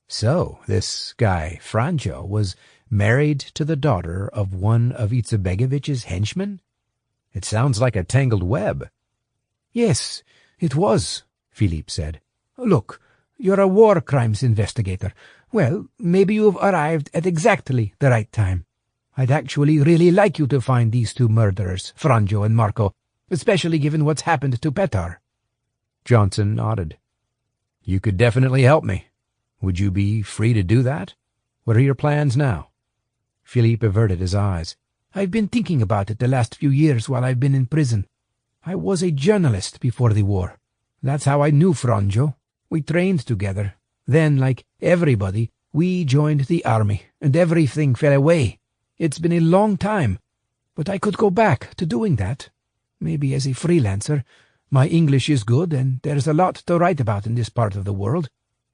So, this guy, Franjo, was married to the daughter of one of Izetbegovic's henchmen? It sounds like a tangled web. Yes, it was, Philippe said. Look, you're a war crimes investigator. Well, maybe you've arrived at exactly the right time. I'd actually really like you to find these two murderers, Franjo and Marco, especially given what's happened to Petar. Johnson nodded. You could definitely help me. Would you be free to do that? What are your plans now? Philippe averted his eyes. I've been thinking about it the last few years while I've been in prison. I was a journalist before the war. That's how I knew Franjo. We trained together. Then, like everybody, we joined the army, and everything fell away. It's been a long time, but I could go back to doing that. Maybe as a freelancer. My English is good, and there's a lot to write about in this part of the world.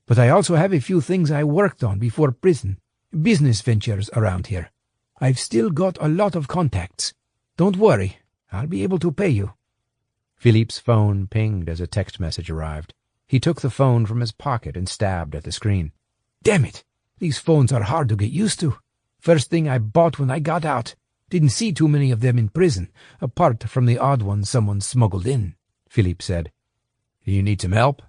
But I also have a few things I worked on before prison. Business ventures around here. I've still got a lot of contacts. Don't worry, I'll be able to pay you. Philippe's phone pinged as a text message arrived. He took the phone from his pocket and stabbed at the screen. Damn it! These phones are hard to get used to. First thing I bought when I got out. Didn't see too many of them in prison, apart from the odd ones someone smuggled in, Philippe said. Do you need some help?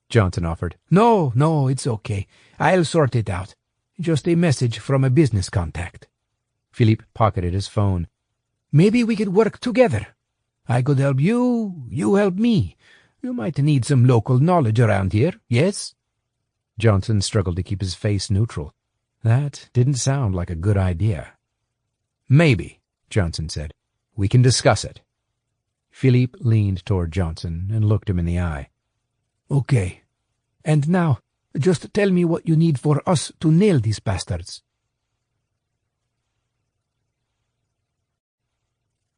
Johnson offered. No, it's okay. I'll sort it out. Just a message from a business contact. Philippe pocketed his phone. Maybe we could work together. I could help you, you help me. You might need some local knowledge around here, yes? Johnson struggled to keep his face neutral. That didn't sound like a good idea. "Maybe," Johnson said. "We can discuss it." Philippe leaned toward Johnson and looked him in the eye. "Okay. And now, just tell me what you need for us to nail these bastards."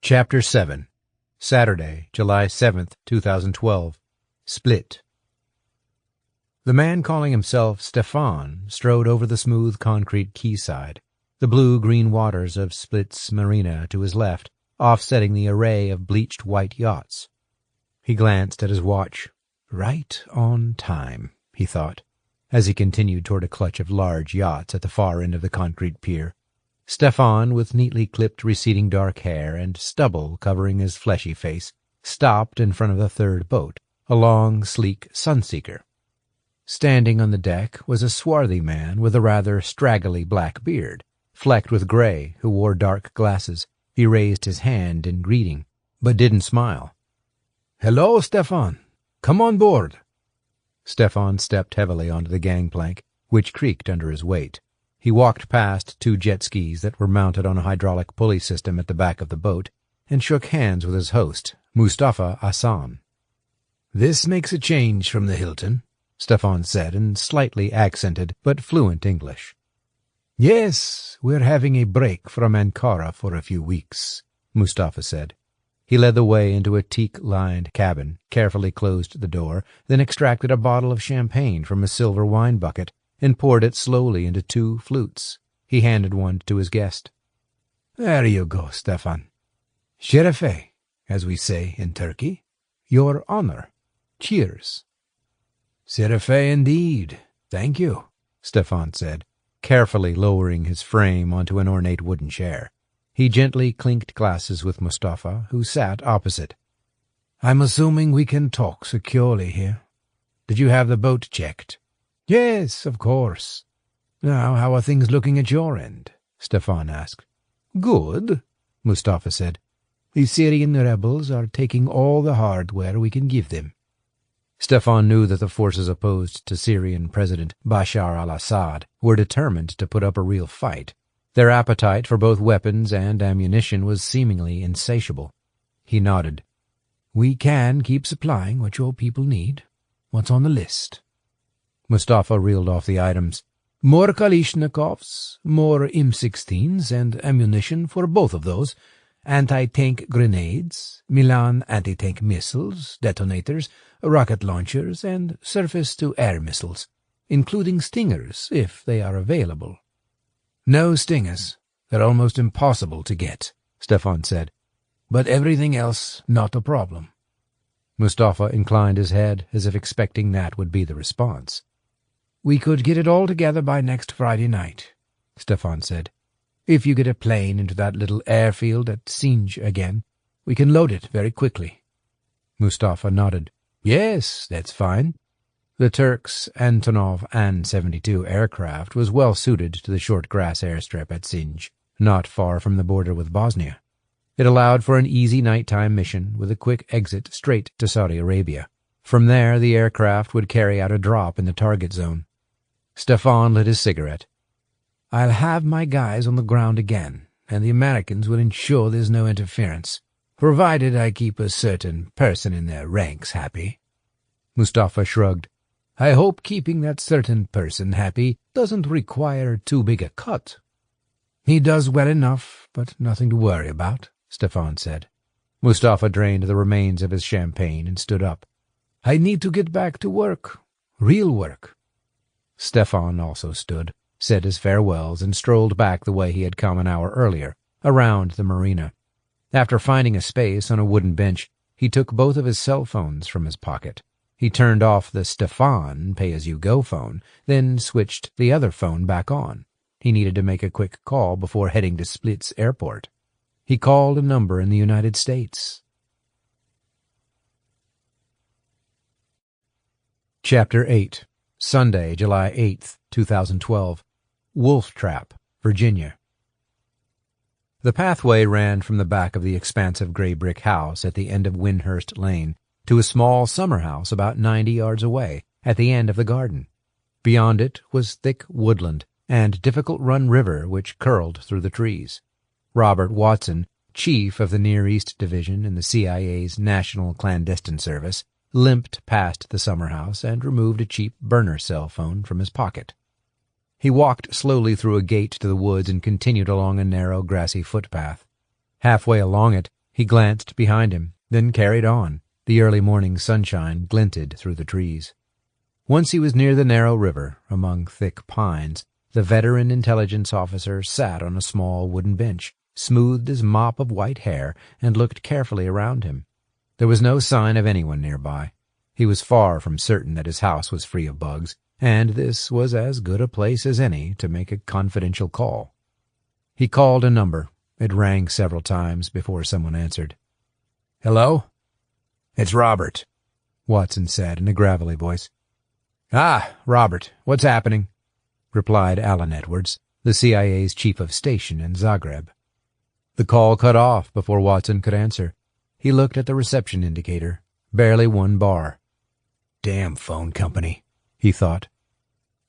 Chapter 7. Saturday, July 7th, 2012. Split. The man calling himself Stefan strode over the smooth concrete quayside, the blue-green waters of Split's marina to his left, offsetting the array of bleached white yachts. He glanced at his watch. Right on time, he thought, as he continued toward a clutch of large yachts at the far end of the concrete pier. Stefan, with neatly clipped receding dark hair and stubble covering his fleshy face, stopped in front of the third boat, a long, sleek Sunseeker. Standing on the deck was a swarthy man with a rather straggly black beard, flecked with gray, who wore dark glasses. He raised his hand in greeting, but didn't smile. "Hello, Stefan. Come on board." Stefan stepped heavily onto the gangplank, which creaked under his weight. He walked past 2 jet skis that were mounted on a hydraulic pulley system at the back of the boat and shook hands with his host, Mustafa Hassan. "This makes a change from the Hilton," Stefan said in slightly accented but fluent English. "Yes, we're having a break from Ankara for a few weeks," Mustafa said. He led the way into a teak-lined cabin, carefully closed the door, then extracted a bottle of champagne from a silver wine bucket and poured it slowly into 2 flutes. He handed one to his guest. "There you go, Stefan. Şerefe, as we say in Turkey. Your honor. Cheers." "Şerefe indeed. Thank you," Stefan said, carefully lowering his frame onto an ornate wooden chair. He gently clinked glasses with Mustafa, who sat opposite. "I'm assuming we can talk securely here. Did you have the boat checked?" "Yes, of course." "Now, how are things looking at your end?" Stefan asked. "Good," Mustafa said. "The Syrian rebels are taking all the hardware we can give them." Stefan knew that the forces opposed to Syrian President Bashar al-Assad were determined to put up a real fight. Their appetite for both weapons and ammunition was seemingly insatiable. He nodded. "We can keep supplying what your people need. What's on the list?" Mustafa reeled off the items. "More Kalashnikovs, more M16s and ammunition for both of those, anti-tank grenades, Milan anti-tank missiles, detonators, rocket launchers, and surface-to-air missiles, including Stingers, if they are available." "No Stingers. They're almost impossible to get," Stefan said. "But everything else not a problem." Mustafa inclined his head as if expecting that would be the response. "We could get it all together by next Friday night," Stefan said. "If you get a plane into that little airfield at Sinj again, we can load it very quickly." Mustafa nodded. "Yes, that's fine." The Turks' Antonov An-72 aircraft was well suited to the short grass airstrip at Sinj, not far from the border with Bosnia. It allowed for an easy nighttime mission with a quick exit straight to Saudi Arabia. From there, the aircraft would carry out a drop in the target zone. Stefan lit his cigarette. "I'll have my guys on the ground again, and the Americans will ensure there's no interference, provided I keep a certain person in their ranks happy." Mustafa shrugged. "I hope keeping that certain person happy doesn't require too big a cut." "He does well enough, but nothing to worry about," Stefan said. Mustafa drained the remains of his champagne and stood up. "I need to get back to work. Real work." Stefan also stood, said his farewells, and strolled back the way he had come an hour earlier, around the marina. After finding a space on a wooden bench, he took both of his cell phones from his pocket. He turned off the Stefan pay-as-you-go phone, then switched the other phone back on. He needed to make a quick call before heading to Split's airport. He called a number in the United States. Chapter 8. Sunday, July 8th, 2012. Wolf Trap, Virginia. The pathway ran from the back of the expansive gray brick house at the end of Windhurst Lane to a small summer house about 90 yards away, at the end of the garden. Beyond it was thick woodland and Difficult Run River which curled through the trees. Robert Watson, chief of the Near East Division in the CIA's National Clandestine Service, limped past the summer house and removed a cheap burner cell phone from his pocket. He walked slowly through a gate to the woods and continued along a narrow, grassy footpath. Halfway along it, he glanced behind him, then carried on. The early morning sunshine glinted through the trees. Once he was near the narrow river, among thick pines, the veteran intelligence officer sat on a small wooden bench, smoothed his mop of white hair, and looked carefully around him. There was no sign of anyone nearby. He was far from certain that his house was free of bugs, and this was as good a place as any to make a confidential call. He called a number. It rang several times before someone answered. "Hello?" "It's Robert," Watson said in a gravelly voice. "Ah, Robert, what's happening?" replied Alan Edwards, the CIA's chief of station in Zagreb. The call cut off before Watson could answer. He looked at the reception indicator. Barely 1 bar. "Damn phone company," he thought.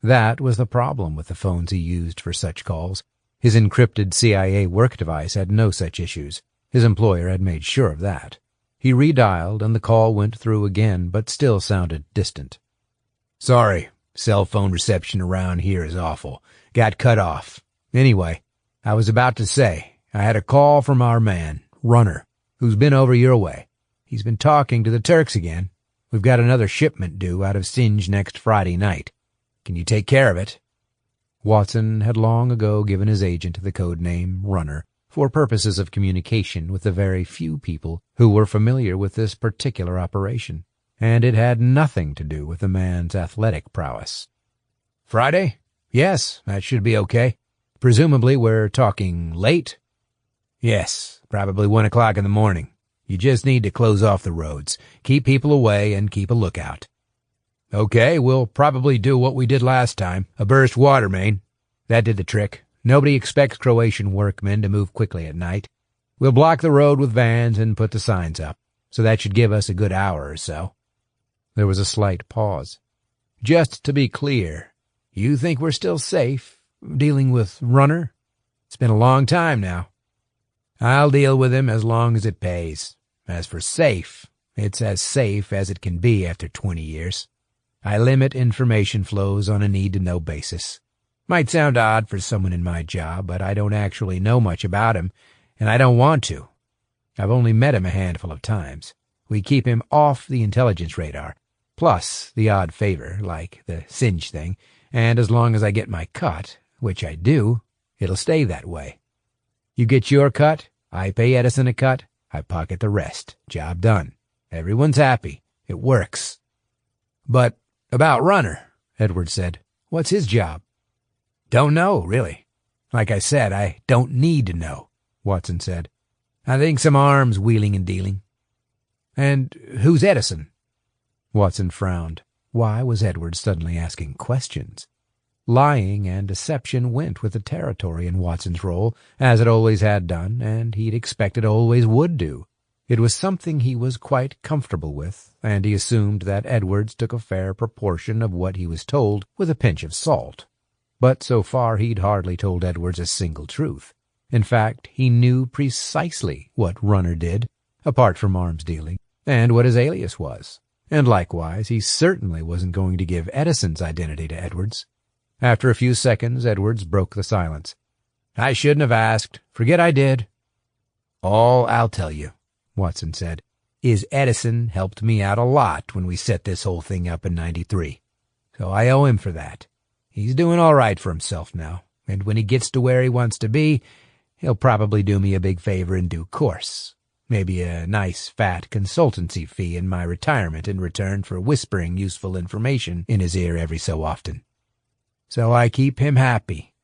That was the problem with the phones he used for such calls. His encrypted CIA work device had no such issues. His employer had made sure of that. He redialed, and the call went through again, but still sounded distant. "Sorry, cell phone reception around here is awful. Got cut off. Anyway, I was about to say, I had a call from our man, Runner, who's been over your way. He's been talking to the Turks again. We've got another shipment due out of Sinj next Friday night. Can you take care of it?" Watson had long ago given his agent the code name Runner for purposes of communication with the very few people who were familiar with this particular operation, and it had nothing to do with the man's athletic prowess. "Friday? Yes, that should be okay. Presumably we're talking late?" "Yes, probably 1 o'clock in the morning. You just need to close off the roads, keep people away, and keep a lookout." "Okay, we'll probably do what we did last time, a burst water main. That did the trick. Nobody expects Croatian workmen to move quickly at night. We'll block the road with vans and put the signs up, so that should give us a good hour or so." There was a slight pause. "Just to be clear, you think we're still safe, dealing with Runner? It's been a long time now." "I'll deal with him as long as it pays. As for safe, it's as safe as it can be after 20 years. I limit information flows on a need-to-know basis. Might sound odd for someone in my job, but I don't actually know much about him, and I don't want to. I've only met him a handful of times. We keep him off the intelligence radar, plus the odd favor, like the Sinj thing, and as long as I get my cut, which I do, it'll stay that way. You get your cut, I pay Edison a cut, I pocket the rest. Job done. Everyone's happy. It works." "But about Runner," Edwards said. "What's his job?" "Don't know, really. Like I said, I don't need to know," Watson said. "I think some arms wheeling and dealing." "And who's Edison?" Watson frowned. Why was Edwards suddenly asking questions? Lying and deception went with the territory in Watson's role, as it always had done, and he'd expected always would do. It was something he was quite comfortable with, and he assumed that Edwards took a fair proportion of what he was told with a pinch of salt. But so far he'd hardly told Edwards a single truth. In fact, he knew precisely what Runner did, apart from arms dealing, and what his alias was. And likewise, he certainly wasn't going to give Edison's identity to Edwards. After a few seconds, Edwards broke the silence. "I shouldn't have asked. Forget I did." "All I'll tell you," Watson said, "is Edison helped me out a lot when we set this whole thing up in '93. So I owe him for that. He's doing all right for himself now, and when he gets to where he wants to be, he'll probably do me a big favor in due course. Maybe a nice fat consultancy fee in my retirement in return for whispering useful information in his ear every so often. So I keep him happy,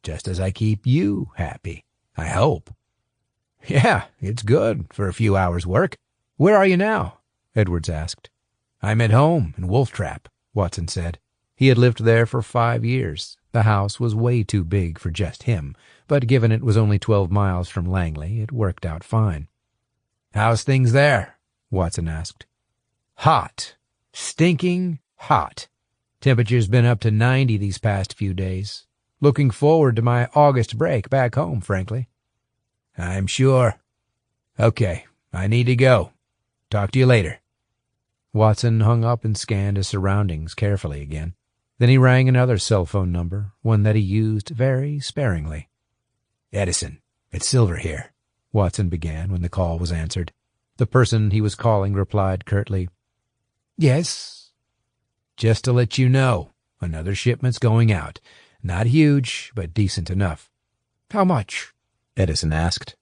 just as I keep you happy, I hope." "Yeah, it's good for a few hours' work. Where are you now?" Edwards asked. "I'm at home in Wolf Trap," Watson said. He had lived there for 5 years. The house was way too big for just him, but given it was only 12 miles from Langley, it worked out fine. "How's things there?" Watson asked. Hot. Stinking hot. Temperature's been up to 90 these past few days. Looking forward to my August break back home, frankly. I'm sure. Okay, I need to go. Talk to you later. Watson hung up and scanned his surroundings carefully again. Then he rang another cell phone number, one that he used very sparingly. Edison, it's Silver here, Watson began when the call was answered. The person he was calling replied curtly, Yes. Just to let you know, another shipment's going out. Not huge, but decent enough. How much? Edison asked.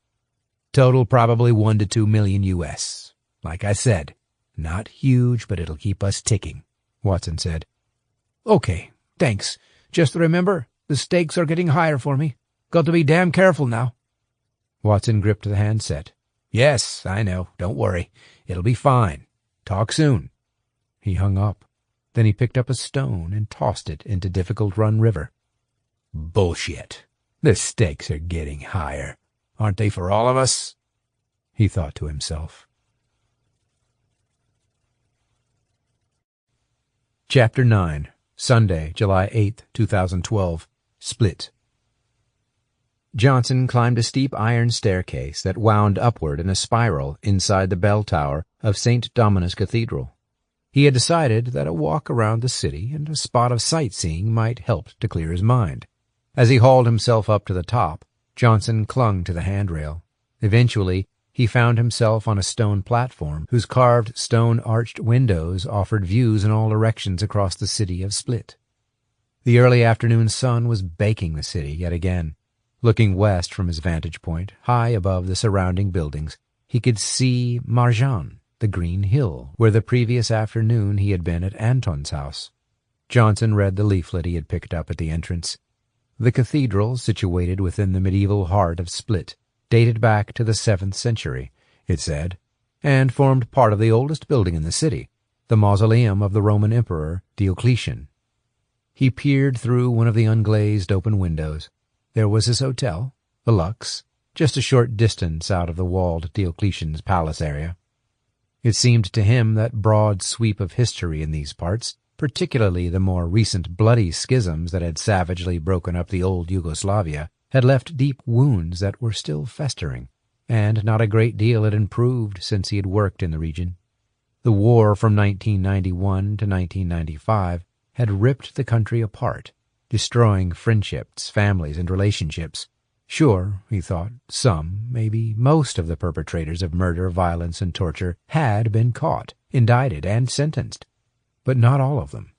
Total probably 1 to 2 million US. Like I said, not huge, but it'll keep us ticking, Watson said. Okay, thanks. Just remember, the stakes are getting higher for me. Got to be damn careful now. Watson gripped the handset. Yes, I know. Don't worry. It'll be fine. Talk soon. He hung up. Then he picked up a stone and tossed it into Difficult Run River. Bullshit. The stakes are getting higher. Aren't they for all of us? He thought to himself. Chapter 9. Sunday, July 8, 2012. Split. Johnson climbed a steep iron staircase that wound upward in a spiral inside the bell tower of St. Dominus Cathedral. He had decided that a walk around the city and a spot of sightseeing might help to clear his mind. As he hauled himself up to the top, Johnson clung to the handrail. Eventually, he found himself on a stone platform whose carved stone-arched windows offered views in all directions across the city of Split. The early afternoon sun was baking the city yet again. Looking west from his vantage point, high above the surrounding buildings, he could see Marjan, the green hill where the previous afternoon he had been at Anton's house. Johnson read the leaflet he had picked up at the entrance. The cathedral, situated within the medieval heart of Split, dated back to the 7th century, it said, and formed part of the oldest building in the city, the mausoleum of the Roman Emperor Diocletian. He peered through one of the unglazed open windows. There was his hotel, the Lux, just a short distance out of the walled Diocletian's palace area. It seemed to him that broad sweep of history in these parts, particularly the more recent bloody schisms that had savagely broken up the old Yugoslavia, had left deep wounds that were still festering, and not a great deal had improved since he had worked in the region. The war from 1991 to 1995 had ripped the country apart, destroying friendships, families, and relationships. Sure, he thought, some, maybe most of the perpetrators of murder, violence, and torture had been caught, indicted, and sentenced, but not all of them.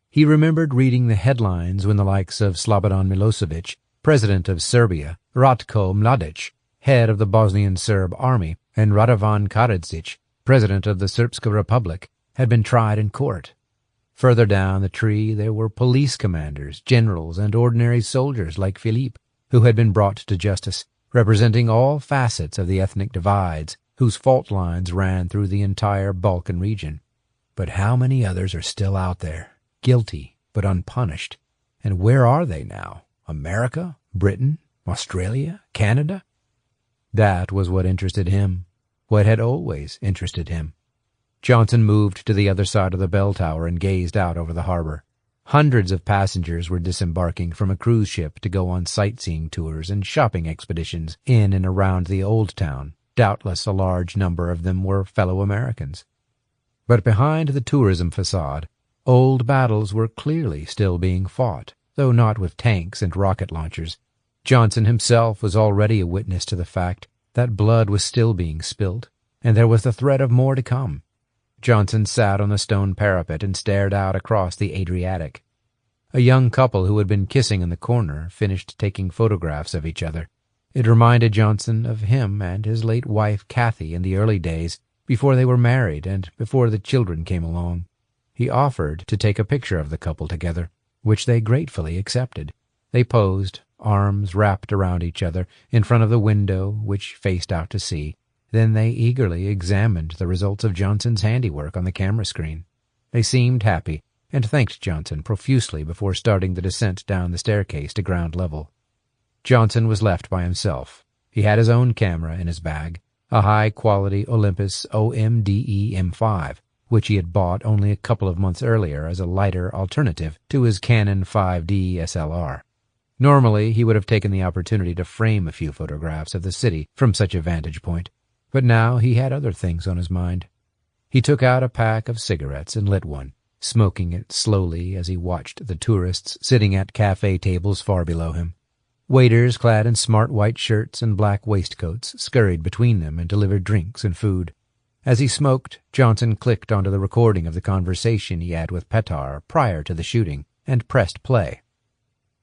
He remembered reading the headlines when the likes of Slobodan Milosevic, president of Serbia, Ratko Mladic, head of the Bosnian Serb army, and Radovan Karadzic, president of the Srpska Republic, had been tried in court. Further down the tree there were police commanders, generals, and ordinary soldiers like Philippe, who had been brought to justice, representing all facets of the ethnic divides whose fault lines ran through the entire Balkan region. But how many others are still out there, guilty but unpunished? And where are they now? America? Britain? Australia? Canada? That was what interested him, what had always interested him. Johnson moved to the other side of the bell tower and gazed out over the harbor. Hundreds of passengers were disembarking from a cruise ship to go on sightseeing tours and shopping expeditions in and around the old town. Doubtless a large number of them were fellow Americans. But behind the tourism facade, old battles were clearly still being fought, though not with tanks and rocket launchers. Johnson himself was already a witness to the fact that blood was still being spilt, and there was the threat of more to come. Johnson sat on the stone parapet and stared out across the Adriatic. A young couple who had been kissing in the corner finished taking photographs of each other. It reminded Johnson of him and his late wife Kathy in the early days, before they were married and before the children came along. He offered to take a picture of the couple together, which they gratefully accepted. They posed, arms wrapped around each other, in front of the window which faced out to sea. Then they eagerly examined the results of Johnson's handiwork on the camera screen. They seemed happy, and thanked Johnson profusely before starting the descent down the staircase to ground level. Johnson was left by himself. He had his own camera in his bag, a high-quality Olympus OMDE M5, which he had bought only a couple of months earlier as a lighter alternative to his Canon 5D SLR. Normally, he would have taken the opportunity to frame a few photographs of the city from such a vantage point, but now he had other things on his mind. He took out a pack of cigarettes and lit one, smoking it slowly as he watched the tourists sitting at cafe tables far below him. Waiters clad in smart white shirts and black waistcoats scurried between them and delivered drinks and food. As he smoked, Johnson clicked onto the recording of the conversation he had with Petar prior to the shooting and pressed play.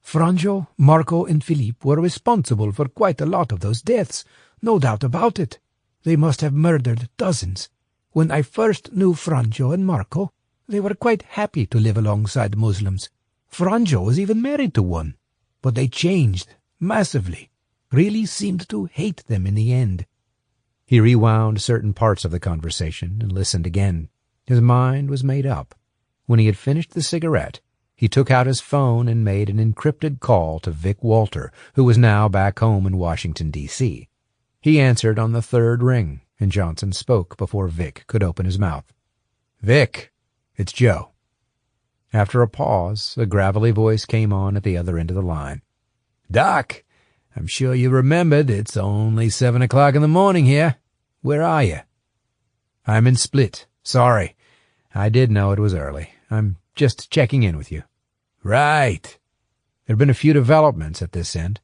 Franjo, Marco, and Philippe were responsible for quite a lot of those deaths, no doubt about it. They must have murdered dozens. When I first knew Franjo and Marco, they were quite happy to live alongside Muslims. Franjo was even married to one. But they changed massively, really seemed to hate them in the end. He rewound certain parts of the conversation and listened again. His mind was made up. When he had finished the cigarette, he took out his phone and made an encrypted call to Vic Walter, who was now back home in Washington, D.C. He answered on the third ring, and Johnson spoke before Vic could open his mouth. "Vic, it's Joe." After a pause, a gravelly voice came on at the other end of the line. "Doc, I'm sure you remembered it's only 7 o'clock in the morning here. Where are you?" "I'm in Split. Sorry. I did know it was early. I'm just checking in with you." "Right." There have been a few developments at this end.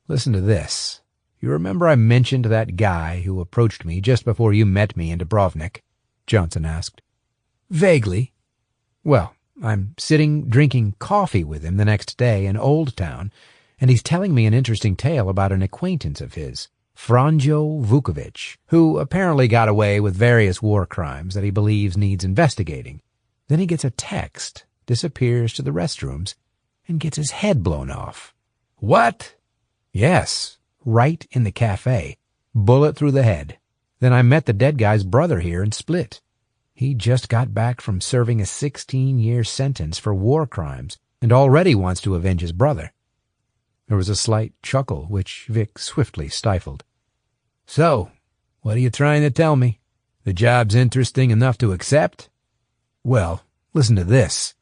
Listen to this. You remember I mentioned that guy who approached me just before you met me in Dubrovnik? Johnson asked. "Vaguely." "Well, I'm sitting drinking coffee with him the next day in Old Town, and he's telling me an interesting tale about an acquaintance of his, Franjo Vukovic, who apparently got away with various war crimes that he believes needs investigating. Then he gets a text, disappears to the restrooms, and gets his head blown off." "What?" "Yes, right in the cafe. Bullet through the head. Then I met the dead guy's brother here in Split. He just got back from serving a 16-year sentence for war crimes and already wants to avenge his brother." There was a slight chuckle, which Vic swiftly stifled. "So, what are you trying to tell me? The job's interesting enough to accept?" "Well, listen to this."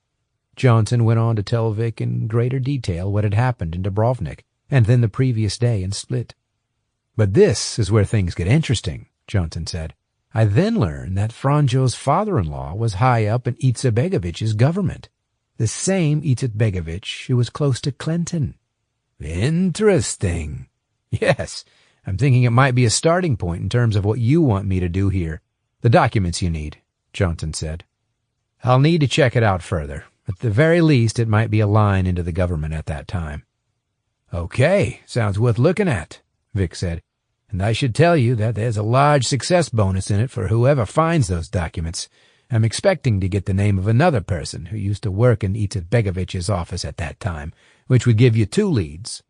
Johnson went on to tell Vic in greater detail what had happened in Dubrovnik and then the previous day in Split. "But this is where things get interesting," Johnson said. "I then learned that Franjo's father-in-law was high up in Izetbegovich's government, the same Izetbegovich who was close to Clinton." "Interesting." "Yes, I'm thinking it might be a starting point in terms of what you want me to do here. The documents you need," Johnson said. "I'll need to check it out further. At the very least, it might be a line into the government at that time." "Okay, sounds worth looking at," Vic said. "And I should tell you that there's a large success bonus in it for whoever finds those documents. I'm expecting to get the name of another person who used to work in Izetbegovich's office at that time, which would give you 2 leads.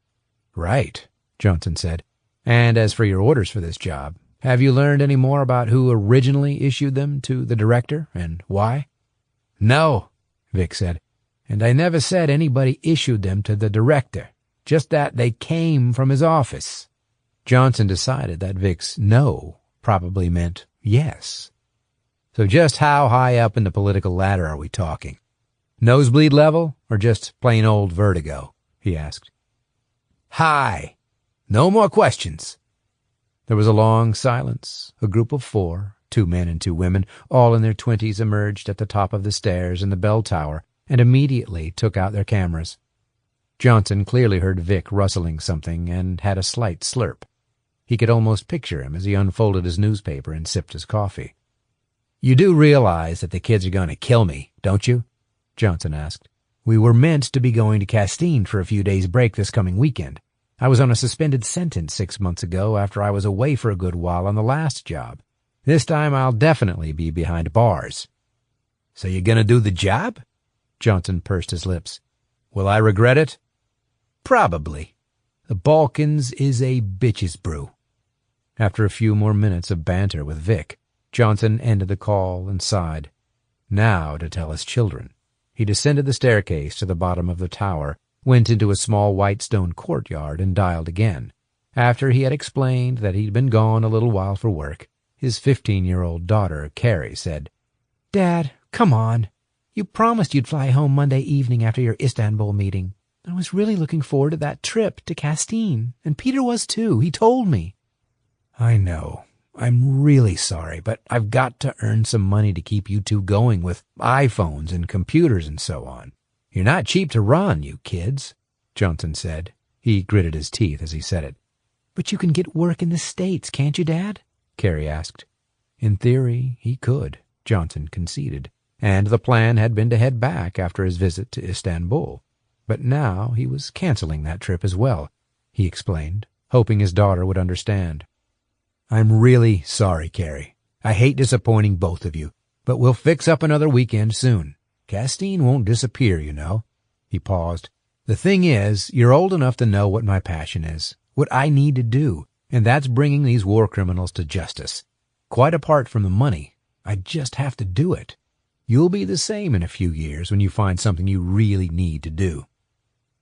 "Right," Johnson said. "And as for your orders for this job, have you learned any more about who originally issued them to the director and why?" "No," Vic said. "And I never said anybody issued them to the director, just that they came from his office." Johnson decided that Vic's no probably meant yes. "So just how high up in the political ladder are we talking? Nosebleed level or just plain old vertigo?" he asked. "High. No more questions." There was a long silence. A group of 4, 2 men and 2 women, all in their 20s, emerged at the top of the stairs in the bell tower and immediately took out their cameras. Johnson clearly heard Vic rustling something and had a slight slurp. He could almost picture him as he unfolded his newspaper and sipped his coffee. "You do realize that the kids are going to kill me, don't you?" Johnson asked. "We were meant to be going to Castine for a few days' break this coming weekend. I was on a suspended sentence 6 months ago after I was away for a good while on the last job. This time I'll definitely be behind bars." "So you're going to do the job?" Johnson pursed his lips. "Will I regret it?" "Probably. The Balkans is a bitch's brew." After a few more minutes of banter with Vic, Johnson ended the call and sighed. Now to tell his children. He descended the staircase to the bottom of the tower, went into a small white stone courtyard, and dialed again. After he had explained that he'd been gone a little while for work, his 15-year-old daughter, Carrie, said, Dad, come on. You promised you'd fly home Monday evening after your Istanbul meeting. I was really looking forward to that trip to Castine, and Peter was too. He told me. I know. I'm really sorry, but I've got to earn some money to keep you two going with iPhones and computers and so on. You're not cheap to run, you kids, Johnson said. He gritted his teeth as he said it. But you can get work in the States, can't you, Dad? Carrie asked. In theory, he could, Johnson conceded, and the plan had been to head back after his visit to Istanbul. But now he was canceling that trip as well, he explained, hoping his daughter would understand. I'm really sorry, Carrie. I hate disappointing both of you, but we'll fix up another weekend soon. Castine won't disappear, you know. He paused. The thing is, you're old enough to know what my passion is, what I need to do, and that's bringing these war criminals to justice. Quite apart from the money, I just have to do it. You'll be the same in a few years when you find something you really need to do.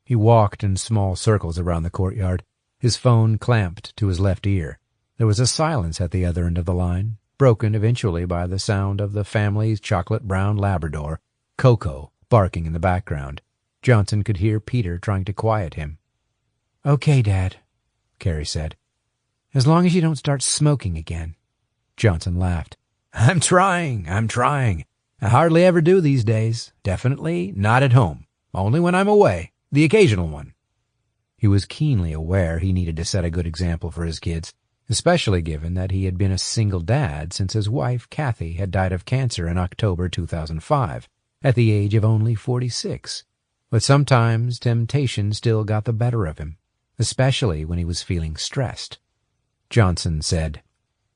He walked in small circles around the courtyard, his phone clamped to his left ear. There was a silence at the other end of the line, broken eventually by the sound of the family's chocolate-brown Labrador, Coco, barking in the background. Johnson could hear Peter trying to quiet him. Okay, Dad, Carrie said. As long as you don't start smoking again. Johnson laughed. I'm trying. I hardly ever do these days. Definitely not at home. Only when I'm away. The occasional one. He was keenly aware he needed to set a good example for his kids, especially given that he had been a single dad since his wife, Kathy, had died of cancer in October 2005, at the age of only 46. But sometimes temptation still got the better of him, especially when he was feeling stressed. Johnson said,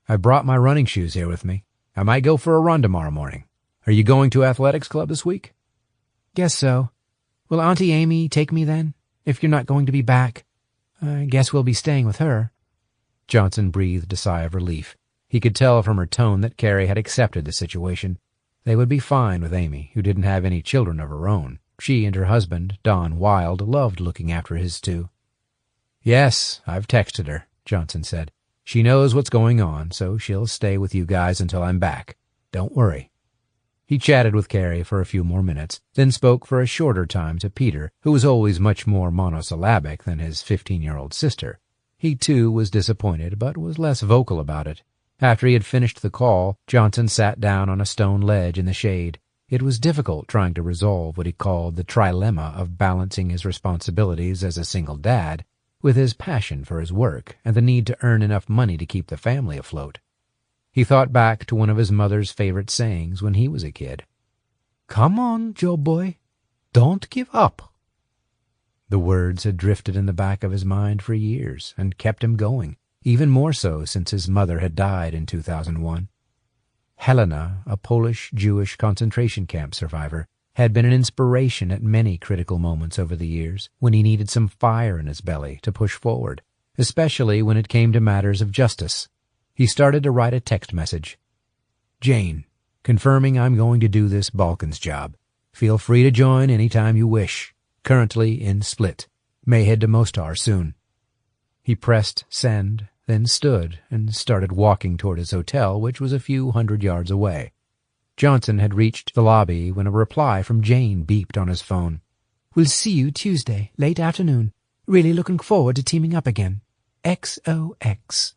I brought my running shoes here with me. I might go for a run tomorrow morning. Are you going to athletics club this week? Guess so. Will Auntie Amy take me then, if you're not going to be back? I guess we'll be staying with her. Johnson breathed a sigh of relief. He could tell from her tone that Carrie had accepted the situation. They would be fine with Amy, who didn't have any children of her own. She and her husband, Don Wilde, loved looking after his two. Yes, I've texted her, Johnson said. She knows what's going on, so she'll stay with you guys until I'm back. Don't worry. He chatted with Carrie for a few more minutes, then spoke for a shorter time to Peter, who was always much more monosyllabic than his 15-year-old sister. He, too, was disappointed, but was less vocal about it. After he had finished the call, Johnson sat down on a stone ledge in the shade. It was difficult trying to resolve what he called the trilemma of balancing his responsibilities as a single dad with his passion for his work and the need to earn enough money to keep the family afloat. He thought back to one of his mother's favorite sayings when he was a kid. Come on, Joe boy. Don't give up. The words had drifted in the back of his mind for years and kept him going, even more so since his mother had died in 2001. Helena, a Polish-Jewish concentration camp survivor, had been an inspiration at many critical moments over the years when he needed some fire in his belly to push forward, especially when it came to matters of justice. He started to write a text message. Jane, confirming I'm going to do this Balkans job. Feel free to join any time you wish. Currently in Split. May head to Mostar soon. He pressed send, then stood and started walking toward his hotel, which was a few hundred yards away. Johnson had reached the lobby when a reply from Jane beeped on his phone. We'll see you Tuesday, late afternoon. Really looking forward to teaming up again. XOX.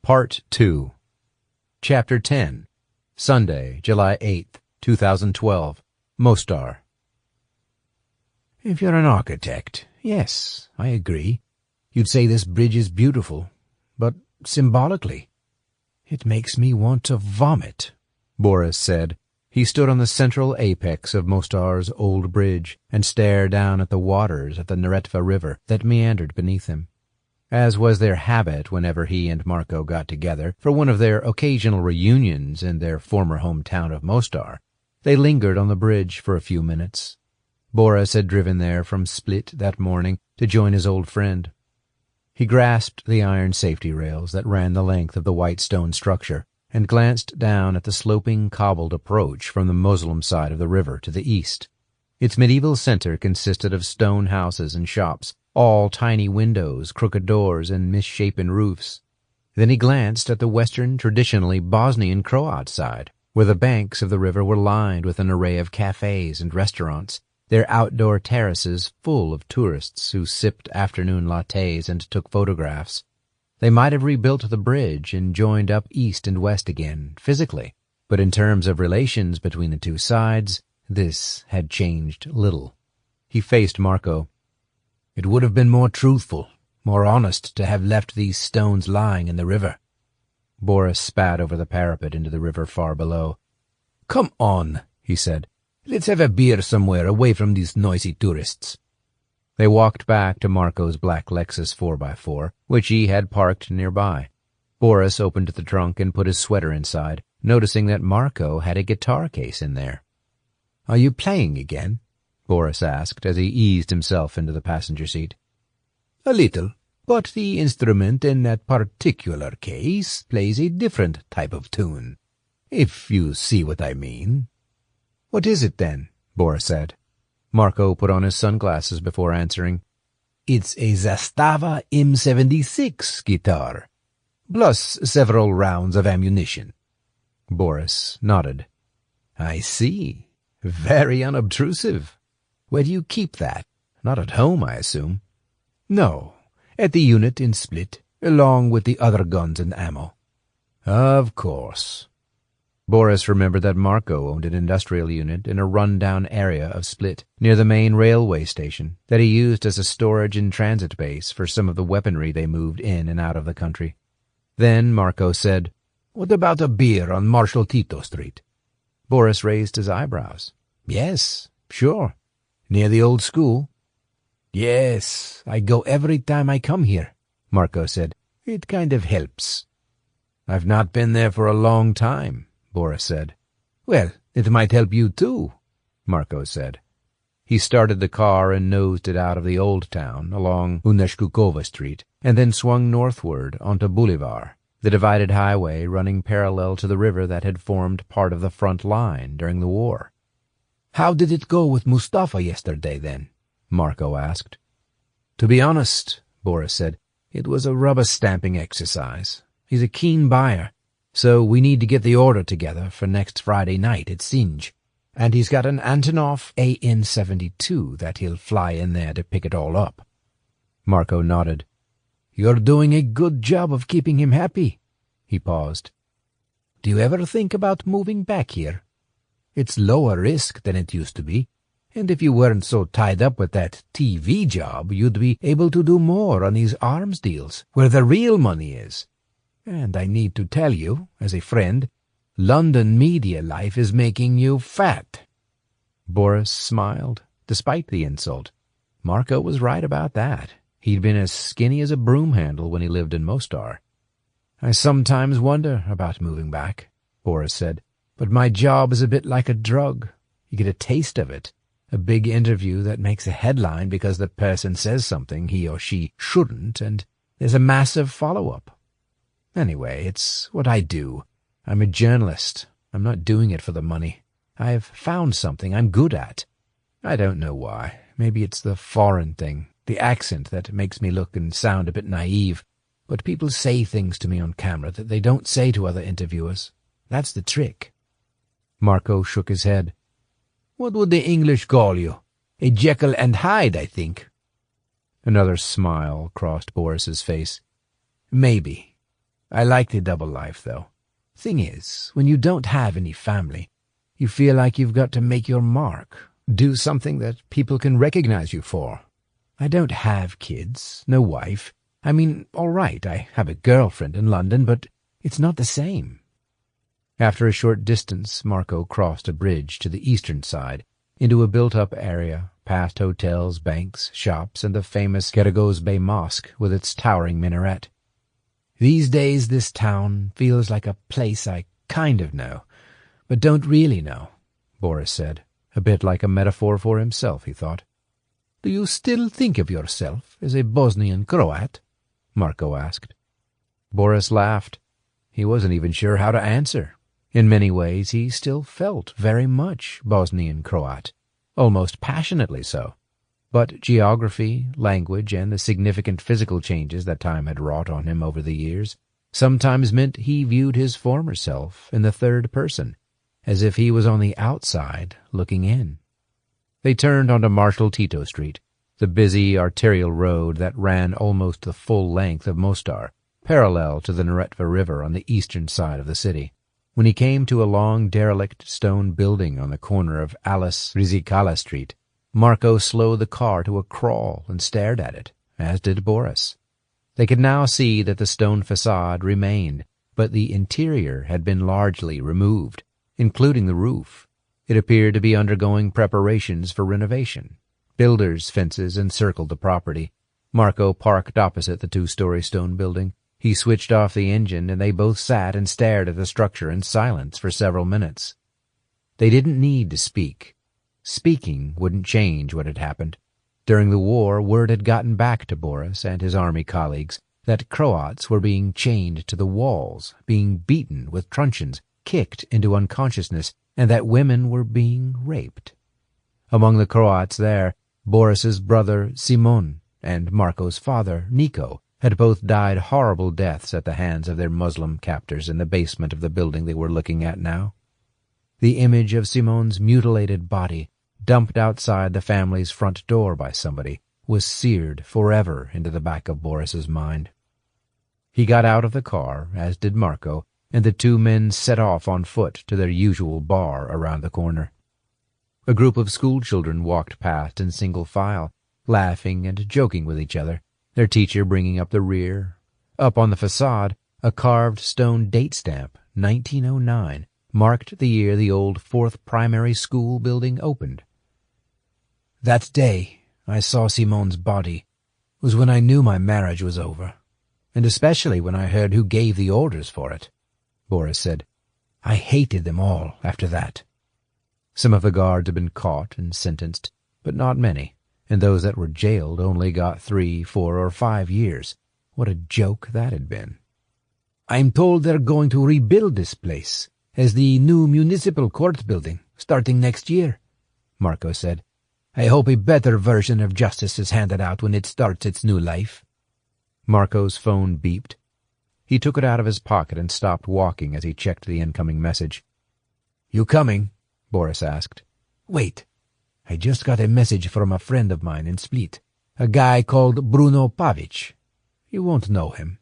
Part 2. Chapter 10. Sunday, July 8th, 2012. Mostar. If you're an architect, yes, I agree. You'd say this bridge is beautiful, but symbolically, it makes me want to vomit, Boris said. He stood on the central apex of Mostar's old bridge and stared down at the waters of the Neretva River that meandered beneath him. As was their habit whenever he and Marco got together for one of their occasional reunions in their former hometown of Mostar, they lingered on the bridge for a few minutes. Boris had driven there from Split that morning to join his old friend. He grasped the iron safety rails that ran the length of the white stone structure and glanced down at the sloping, cobbled approach from the Muslim side of the river to the east. Its medieval center consisted of stone houses and shops, all tiny windows, crooked doors, and misshapen roofs. Then he glanced at the western, traditionally Bosnian Croat side, where the banks of the river were lined with an array of cafes and restaurants, their outdoor terraces full of tourists who sipped afternoon lattes and took photographs. They might have rebuilt the bridge and joined up east and west again, physically, but in terms of relations between the two sides, this had changed little. He faced Marco. It would have been more truthful, more honest to have left these stones lying in the river. Boris spat over the parapet into the river far below. Come on, he said. Let's have a beer somewhere away from these noisy tourists. They walked back to Marco's black Lexus 4x4, which he had parked nearby. Boris opened the trunk and put his sweater inside, noticing that Marco had a guitar case in there. Are you playing again? Boris asked as he eased himself into the passenger seat. A little, but the instrument in that particular case plays a different type of tune, if you see what I mean. What is it, then? Boris said. Marco put on his sunglasses before answering. It's a Zastava M76 guitar, plus several rounds of ammunition. Boris nodded. I see. Very unobtrusive. Where do you keep that? Not at home, I assume. No, at the unit in Split, along with the other guns and ammo. Of course. Boris remembered that Marco owned an industrial unit in a run-down area of Split, near the main railway station, that he used as a storage and transit base for some of the weaponry they moved in and out of the country. Then Marco said, What about a beer on Marshal Tito Street? Boris raised his eyebrows. Yes, sure. Near the old school? Yes, I go every time I come here, Marco said. It kind of helps. I've not been there for a long time, Boris said. Well, it might help you too, Marco said. He started the car and nosed it out of the old town along Uneshkukova Street, and then swung northward onto Boulevard, the divided highway running parallel to the river that had formed part of the front line during the war. How did it go with Mustafa yesterday, then? Marco asked. To be honest, Boris said, it was a rubber-stamping exercise. He's a keen buyer, so we need to get the order together for next Friday night at Sinj. And he's got an Antonov AN-72 that he'll fly in there to pick it all up. Marco nodded. You're doing a good job of keeping him happy. He paused. Do you ever think about moving back here? It's lower risk than it used to be, and if you weren't so tied up with that TV job, you'd be able to do more on these arms deals, where the real money is. And I need to tell you, as a friend, London media life is making you fat. Boris smiled, despite the insult. Marco was right about that. He'd been as skinny as a broom handle when he lived in Mostar. I sometimes wonder about moving back, Boris said, but my job is a bit like a drug. You get a taste of it. A big interview that makes a headline because the person says something he or she shouldn't, and there's a massive follow-up. Anyway, it's what I do. I'm a journalist. I'm not doing it for the money. I've found something I'm good at. I don't know why. Maybe it's the foreign thing, the accent that makes me look and sound a bit naive. But people say things to me on camera that they don't say to other interviewers. That's the trick. Marco shook his head. What would the English call you? A Jekyll and Hyde, I think. Another smile crossed Boris's face. Maybe. I like the double life, though. Thing is, when you don't have any family, you feel like you've got to make your mark, do something that people can recognize you for. I don't have kids, no wife. I mean, all right, I have a girlfriend in London, but it's not the same. After a short distance, Marco crossed a bridge to the eastern side, into a built-up area, past hotels, banks, shops, and the famous Karagoz Bey Mosque with its towering minaret. These days this town feels like a place I kind of know, but don't really know, Boris said, a bit like a metaphor for himself, he thought. Do you still think of yourself as a Bosnian Croat? Marco asked. Boris laughed. He wasn't even sure how to answer. In many ways, he still felt very much Bosnian Croat, almost passionately so. But geography, language, and the significant physical changes that time had wrought on him over the years sometimes meant he viewed his former self in the third person, as if he was on the outside looking in. They turned onto Marshal Tito Street, the busy arterial road that ran almost the full length of Mostar, parallel to the Neretva River on the eastern side of the city. When he came to a long derelict stone building on the corner of Alice Rizikala Street, Marco slowed the car to a crawl and stared at it, as did Boris. They could now see that the stone facade remained, but the interior had been largely removed, including the roof. It appeared to be undergoing preparations for renovation. Builders' fences encircled the property. Marco parked opposite the two-story stone building. He switched off the engine, and they both sat and stared at the structure in silence for several minutes. They didn't need to speak. Speaking wouldn't change what had happened. During the war, word had gotten back to Boris and his army colleagues that Croats were being chained to the walls, being beaten with truncheons, kicked into unconsciousness, and that women were being raped. Among the Croats there, Boris's brother Simon and Marco's father, Nico, had both died horrible deaths at the hands of their Muslim captors in the basement of the building they were looking at now. The image of Simon's mutilated body, dumped outside the family's front door by somebody, was seared forever into the back of Boris's mind. He got out of the car, as did Marco, and the two men set off on foot to their usual bar around the corner. A group of schoolchildren walked past in single file, laughing and joking with each other, their teacher bringing up the rear. Up on the facade, a carved stone date stamp, 1909, marked the year the old 4th Primary School building opened. That day I saw Simon's body was when I knew my marriage was over, and especially when I heard who gave the orders for it, Boris said. I hated them all after that. Some of the guards had been caught and sentenced, but not many, and those that were jailed only got 3, 4, or 5 years. What a joke that had been. I'm told they're going to rebuild this place as the new municipal court building, starting next year, Marco said. I hope a better version of justice is handed out when it starts its new life. Marco's phone beeped. He took it out of his pocket and stopped walking as he checked the incoming message. You coming? Boris asked. Wait. I just got a message from a friend of mine in Split, a guy called Bruno Pavic. You won't know him.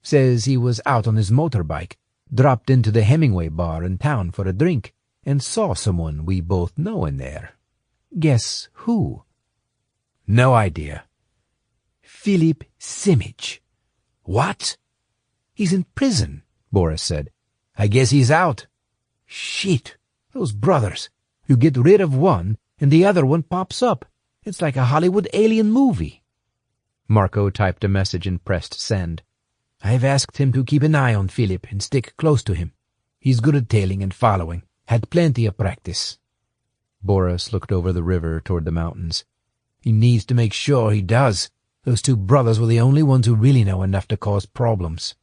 Says he was out on his motorbike, dropped into the Hemingway bar in town for a drink, and saw someone we both know in there. Guess who? No idea. Filip Simic. What? He's in prison, Boris said. I guess he's out. Shit, those brothers. You get rid of one, and the other one pops up. It's like a Hollywood alien movie. Marco typed a message and pressed send. I've asked him to keep an eye on Philip and stick close to him. He's good at tailing and following. Had plenty of practice. Boris looked over the river toward the mountains. He needs to make sure he does. Those two brothers were the only ones who really know enough to cause problems.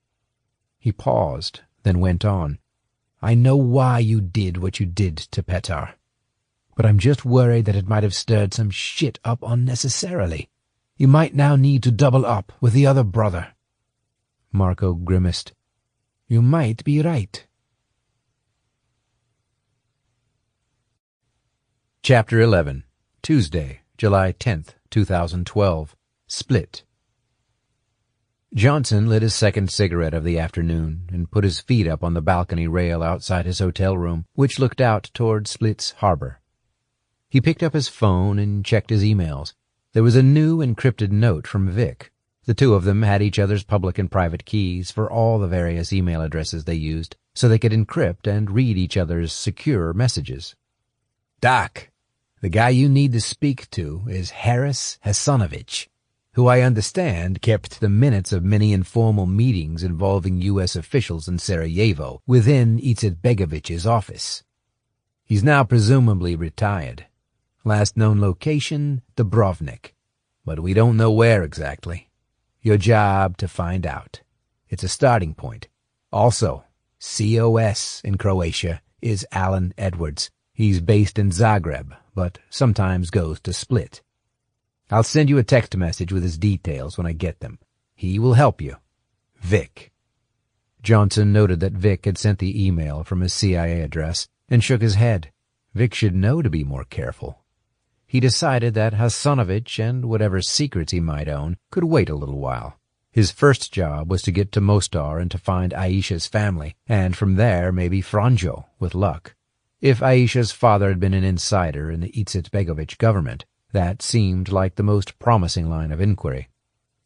He paused, then went on. I know why you did what you did to Petar, but I'm just worried that it might have stirred some shit up unnecessarily. You might now need to double up with the other brother. Marco grimaced. You might be right. Chapter 11. Tuesday, July 10th, 2012. Split. Johnson lit his second cigarette of the afternoon and put his feet up on the balcony rail outside his hotel room, which looked out toward Split's harbor. He picked up his phone and checked his emails. There was a new encrypted note from Vic. The two of them had each other's public and private keys for all the various email addresses they used, so they could encrypt and read each other's secure messages. Doc, the guy you need to speak to is Haris Hasanovich, who I understand kept the minutes of many informal meetings involving U.S. officials in Sarajevo within Izetbegovich's office. He's now presumably retired. Last known location, Dubrovnik, but we don't know where exactly. Your job to find out. It's a starting point. Also, COS in Croatia is Alan Edwards. He's based in Zagreb, but sometimes goes to Split. I'll send you a text message with his details when I get them. He will help you. Vic. Johnson noted that Vic had sent the email from his CIA address and shook his head. Vic should know to be more careful. He decided that Hasanovich and whatever secrets he might own could wait a little while. His first job was to get to Mostar and to find Aisha's family, and from there maybe Franjo, with luck. If Aisha's father had been an insider in the Izetbegovich government, that seemed like the most promising line of inquiry.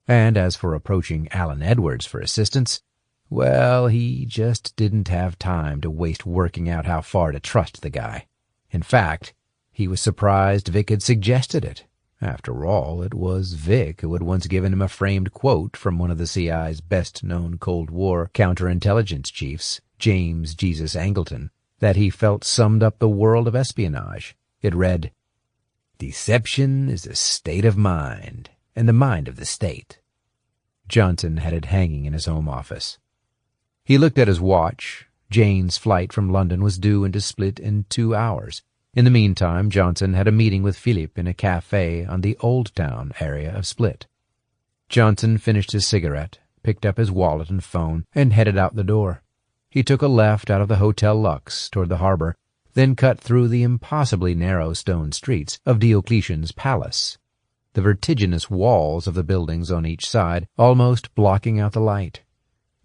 And as for approaching Alan Edwards for assistance, well, he just didn't have time to waste working out how far to trust the guy. In fact, he was surprised Vic had suggested it. After all, it was Vic who had once given him a framed quote from one of the CI's best-known Cold War counterintelligence chiefs, James Jesus Angleton, that he felt summed up the world of espionage. It read, "Deception is a state of mind, and the mind of the state." Johnson had it hanging in his home office. He looked at his watch. Jane's flight from London was due into Split in 2 hours. In the meantime, Johnson had a meeting with Philippe in a cafe on the Old Town area of Split. Johnson finished his cigarette, picked up his wallet and phone, and headed out the door. He took a left out of the Hotel Lux toward the harbor, then cut through the impossibly narrow stone streets of Diocletian's palace, the vertiginous walls of the buildings on each side almost blocking out the light.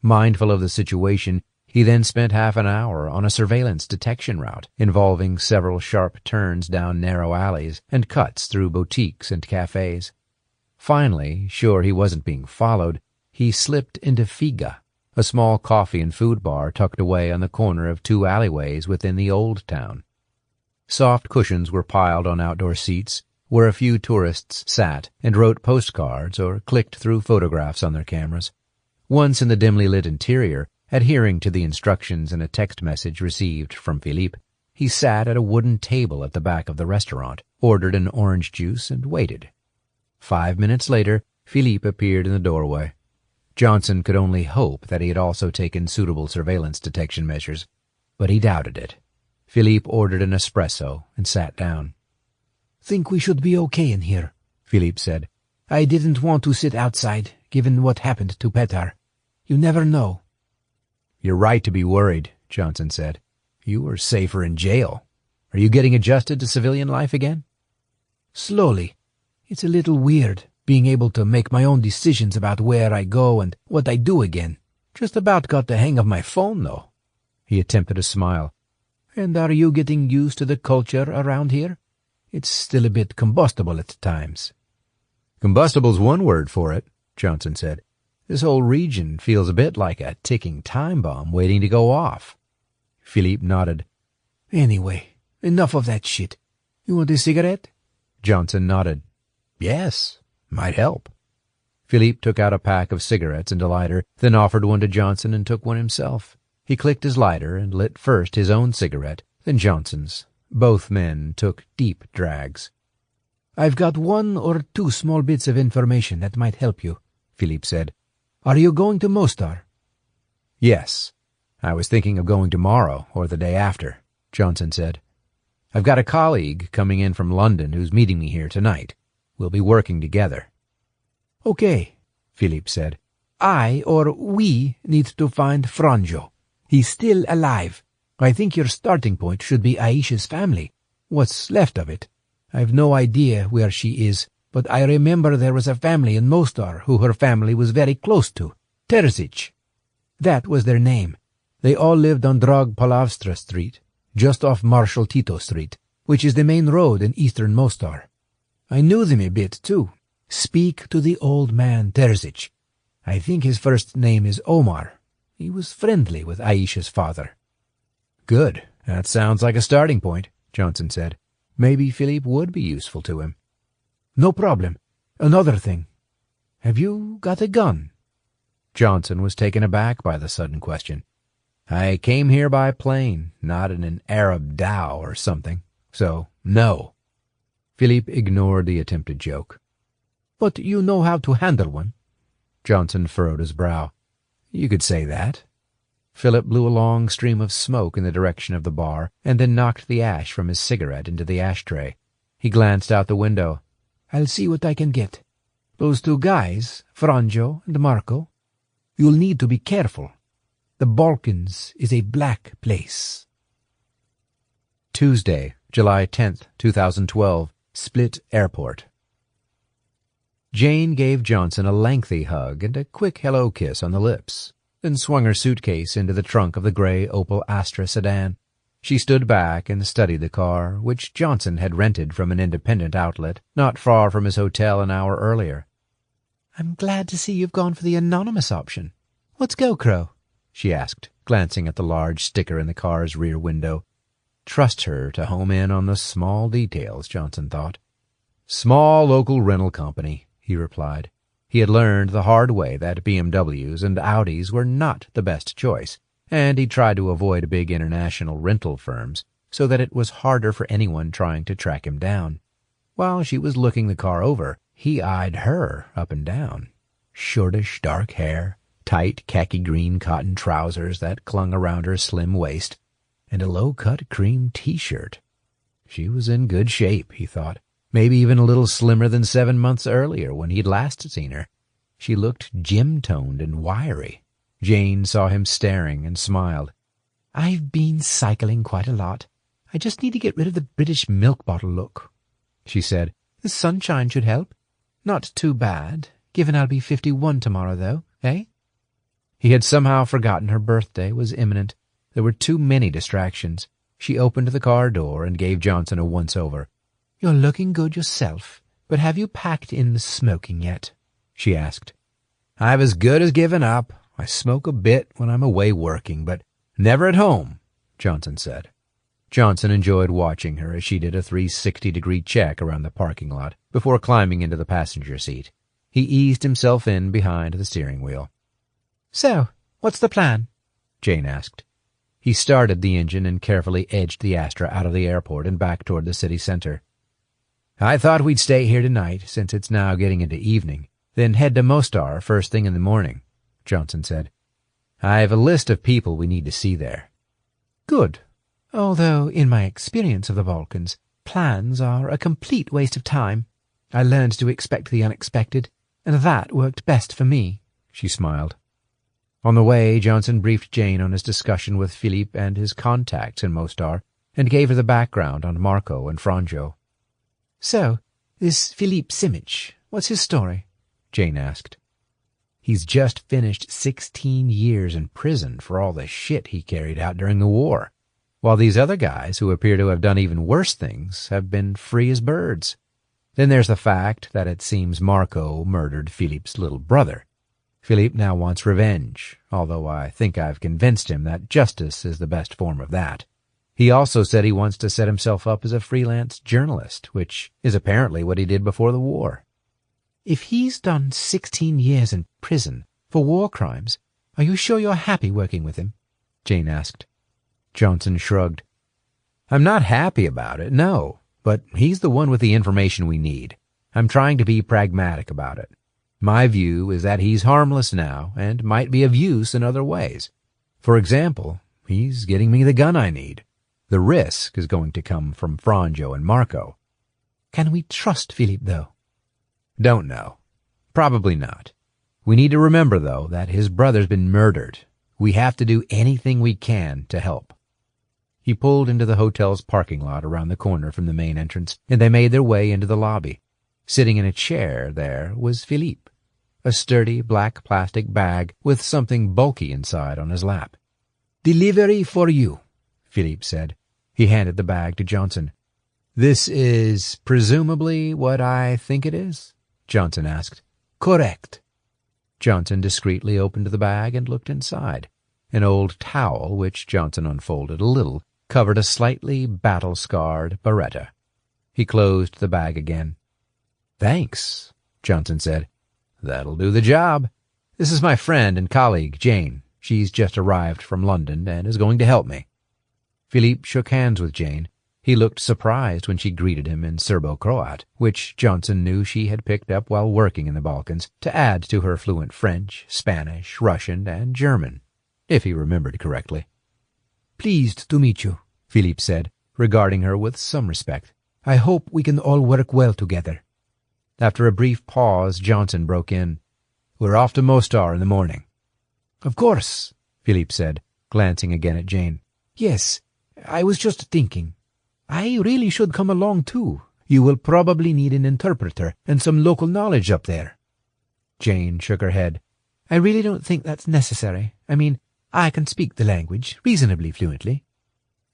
Mindful of the situation, he then spent half an hour on a surveillance detection route involving several sharp turns down narrow alleys and cuts through boutiques and cafes. Finally, sure he wasn't being followed, he slipped into Figa, a small coffee and food bar tucked away on the corner of 2 alleyways within the Old Town. Soft cushions were piled on outdoor seats where a few tourists sat and wrote postcards or clicked through photographs on their cameras. Once in the dimly lit interior, adhering to the instructions in a text message received from Philippe, he sat at a wooden table at the back of the restaurant, ordered an orange juice, and waited. 5 minutes later, Philippe appeared in the doorway. Johnson could only hope that he had also taken suitable surveillance detection measures, but he doubted it. Philippe ordered an espresso and sat down. "Think we should be okay in here," Philippe said. "I didn't want to sit outside, given what happened to Petar. You never know." "You're right to be worried," Johnson said. "You were safer in jail. Are you getting adjusted to civilian life again?" "Slowly. It's a little weird, being able to make my own decisions about where I go and what I do again. Just about got the hang of my phone, though." He attempted a smile. "And are you getting used to the culture around here? It's still a bit combustible at times." "Combustible's one word for it," Johnson said. "This whole region feels a bit like a ticking time bomb waiting to go off." Philippe nodded. "Anyway, enough of that shit. You want a cigarette?" Johnson nodded. "Yes, might help." Philippe took out a pack of cigarettes and a lighter, then offered one to Johnson and took one himself. He clicked his lighter and lit first his own cigarette, then Johnson's. Both men took deep drags. "I've got 1 or 2 small bits of information that might help you," Philippe said. "Are you going to Mostar?" "Yes. I was thinking of going tomorrow or the day after," Johnson said. "I've got a colleague coming in from London who's meeting me here tonight. We'll be working together." "Okay," Philippe said. We need to find Franjo. He's still alive. I think your starting point should be Aisha's family. What's left of it. I've no idea where she is, but I remember there was a family in Mostar who her family was very close to. Terzic. That was their name. They all lived on Drag Palavstra Street, just off Marshal Tito Street, which is the main road in eastern Mostar. I knew them a bit, too. Speak to the old man Terzic. I think his first name is Omar. He was friendly with Aisha's father." "Good. That sounds like a starting point," Johnson said. Maybe Philippe would be useful to him. "No problem. Another thing. Have you got a gun?" Johnson was taken aback by the sudden question. "I came here by plane, not in an Arab dhow or something, so no." Philippe ignored the attempted joke. "But you know how to handle one?" Johnson furrowed his brow. "You could say that." Philip blew a long stream of smoke in the direction of the bar and then knocked the ash from his cigarette into the ashtray. He glanced out the window. "I'll see what I can get. Those 2 guys, Franjo and Marco, you'll need to be careful. The Balkans is a black place. Tuesday, July 10th, 2012, Split Airport. Jane gave Johnson a lengthy hug and a quick hello kiss on the lips, then swung her suitcase into the trunk of the gray Opel Astra sedan. She stood back and studied the car, which Johnson had rented from an independent outlet not far from his hotel an hour earlier. "I'm glad to see you've gone for the anonymous option. What's go, Crow?" she asked, glancing at the large sticker in the car's rear window. Trust her to home in on the small details, Johnson thought. Small local rental company, he replied. He had learned the hard way that BMWs and Audis were not the best choice, and he tried to avoid big international rental firms so that it was harder for anyone trying to track him down. While she was looking the car over, he eyed her up and down. Shortish dark hair, tight khaki-green cotton trousers that clung around her slim waist, and a low-cut cream T-shirt. She was in good shape, he thought, maybe even a little slimmer than 7 months earlier when he'd last seen her. She looked gym-toned and wiry. Jane saw him staring and smiled. "I've been cycling quite a lot. I just need to get rid of the British milk bottle look," she said. "The sunshine should help. Not too bad, given I'll be 51 tomorrow, though, eh?" He had somehow forgotten her birthday was imminent. There were too many distractions. She opened the car door and gave Johnson a once-over. "You're looking good yourself, but have you packed in the smoking yet?" she asked. "I've as good as given up. I smoke a bit when I'm away working, but never at home," Johnson said. Johnson enjoyed watching her as she did a 360-degree check around the parking lot before climbing into the passenger seat. He eased himself in behind the steering wheel. "So, what's the plan?" Jane asked. He started the engine and carefully edged the Astra out of the airport and back toward the city center. "I thought we'd stay here tonight, since it's now getting into evening, then head to Mostar first thing in the morning," Johnson said. "I've a list of people we need to see there." "Good. Although, in my experience of the Balkans, plans are a complete waste of time. I learned to expect the unexpected, and that worked best for me," she smiled. On the way, Johnson briefed Jane on his discussion with Philippe and his contacts in Mostar, and gave her the background on Marco and Franjo. "So, this Philippe Simic, what's his story?" Jane asked. "He's just finished 16 years in prison for all the shit he carried out during the war, while these other guys, who appear to have done even worse things, have been free as birds. Then there's the fact that it seems Marco murdered Philippe's little brother. Philippe now wants revenge, although I think I've convinced him that justice is the best form of that. He also said he wants to set himself up as a freelance journalist, which is apparently what he did before the war." "If he's done 16 years in prison for war crimes, are you sure you're happy working with him?" Jane asked. Johnson shrugged. "I'm not happy about it, no, but he's the one with the information we need. I'm trying to be pragmatic about it. My view is that he's harmless now and might be of use in other ways. For example, he's getting me the gun I need. The risk is going to come from Franjo and Marco." "Can we trust Philippe, though?" "Don't know. Probably not. We need to remember, though, that his brother's been murdered. We have to do anything we can to help." He pulled into the hotel's parking lot around the corner from the main entrance, and they made their way into the lobby. Sitting in a chair there was Philippe, a sturdy black plastic bag with something bulky inside on his lap. "Delivery for you," Philippe said. He handed the bag to Johnson. "This is presumably what I think it is?" Johnson asked. "Correct." Johnson discreetly opened the bag and looked inside. An old towel, which Johnson unfolded a little, covered a slightly battle-scarred Beretta. He closed the bag again. "Thanks," Johnson said. "That'll do the job. This is my friend and colleague, Jane. She's just arrived from London and is going to help me." Philippe shook hands with Jane. He looked surprised when she greeted him in Serbo-Croat, which Johnson knew she had picked up while working in the Balkans, to add to her fluent French, Spanish, Russian, and German, if he remembered correctly. "Pleased to meet you," Philippe said, regarding her with some respect. "I hope we can all work well together." After a brief pause, Johnson broke in. "We're off to Mostar in the morning." "Of course. Philippe said, glancing again at Jane. Yes, I was just thinking. I really should come along too. You will probably need an interpreter and some local knowledge up there. Jane shook her head. I really don't think that's necessary. I mean, I can speak the language reasonably fluently.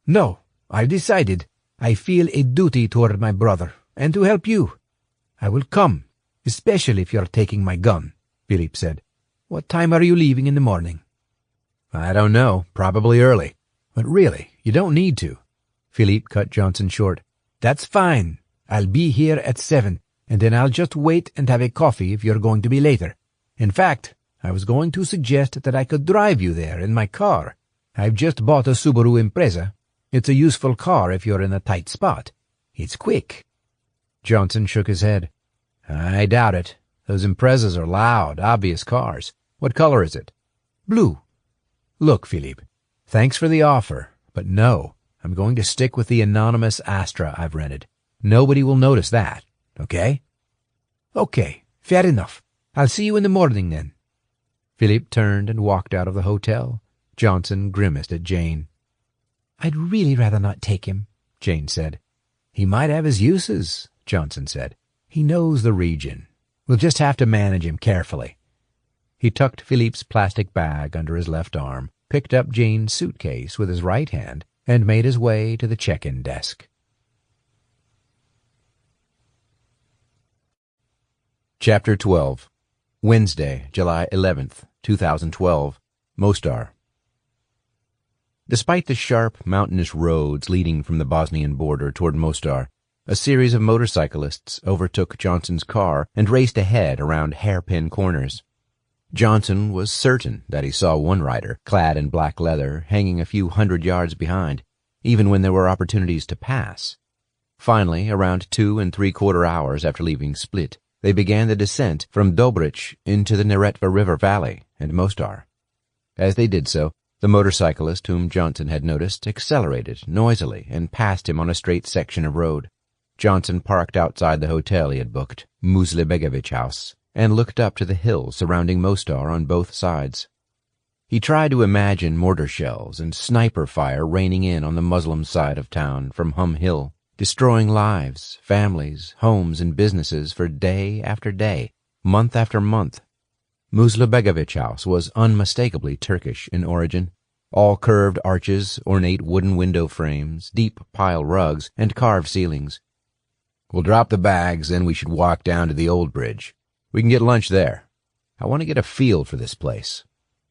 No, I've decided. I feel a duty toward my brother, and to help you. I will come, especially if you're taking my gun, Philippe said. What time are you leaving in the morning? I don't know, probably early. But really, you don't need to. Philippe cut Johnson short. That's fine. I'll be here at 7, and then I'll just wait and have a coffee if you're going to be later. In fact, I was going to suggest that I could drive you there in my car. I've just bought a Subaru Impreza. It's a useful car if you're in a tight spot. It's quick. Johnson shook his head. I doubt it. Those Imprezas are loud, obvious cars. What color is it? Blue. Look, Philippe, thanks for the offer, but no, I'm going to stick with the anonymous Astra I've rented. Nobody will notice that, okay? Okay, fair enough. I'll see you in the morning then. Philippe turned and walked out of the hotel. Johnson grimaced at Jane. I'd really rather not take him, Jane said. He might have his uses, Johnson said. He knows the region. We'll just have to manage him carefully. He tucked Philippe's plastic bag under his left arm, picked up Jane's suitcase with his right hand, and made his way to the check-in desk. Chapter 12. Wednesday, July 11th, 2012. Mostar. Despite the sharp, mountainous roads leading from the Bosnian border toward Mostar, a series of motorcyclists overtook Johnson's car and raced ahead around hairpin corners. Johnson was certain that he saw one rider, clad in black leather, hanging a few 100 yards behind, even when there were opportunities to pass. Finally, around 2 3/4 hours after leaving Split, they began the descent from Dobrich into the Neretva River Valley and Mostar. As they did so, the motorcyclist whom Johnson had noticed accelerated noisily and passed him on a straight section of road. Johnson parked outside the hotel he had booked, Muslebegovic House, and looked up to the hills surrounding Mostar on both sides. He tried to imagine mortar shells and sniper fire raining in on the Muslim side of town from Hum Hill, destroying lives, families, homes, and businesses for day after day, month after month. Muslebegovic House was unmistakably Turkish in origin. All curved arches, ornate wooden window frames, deep pile rugs, and carved ceilings. We'll drop the bags, then we should walk down to the old bridge. We can get lunch there. I want to get a feel for this place,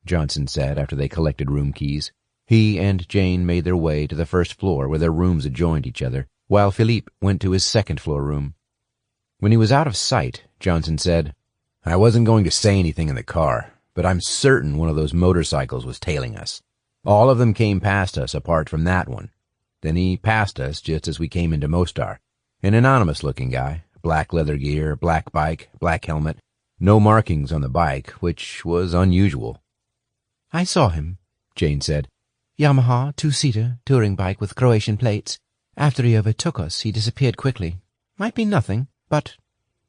Johnson said after they collected room keys. He and Jane made their way to the first floor where their rooms adjoined each other, while Philippe went to his second-floor room. When he was out of sight, Johnson said, I wasn't going to say anything in the car, but I'm certain one of those motorcycles was tailing us. All of them came past us apart from that one. Then he passed us just as we came into Mostar. An anonymous-looking guy, black leather gear, black bike, black helmet, no markings on the bike, which was unusual. I saw him, Jane said. Yamaha, 2-seater, touring bike with Croatian plates. After he overtook us, he disappeared quickly. Might be nothing, but...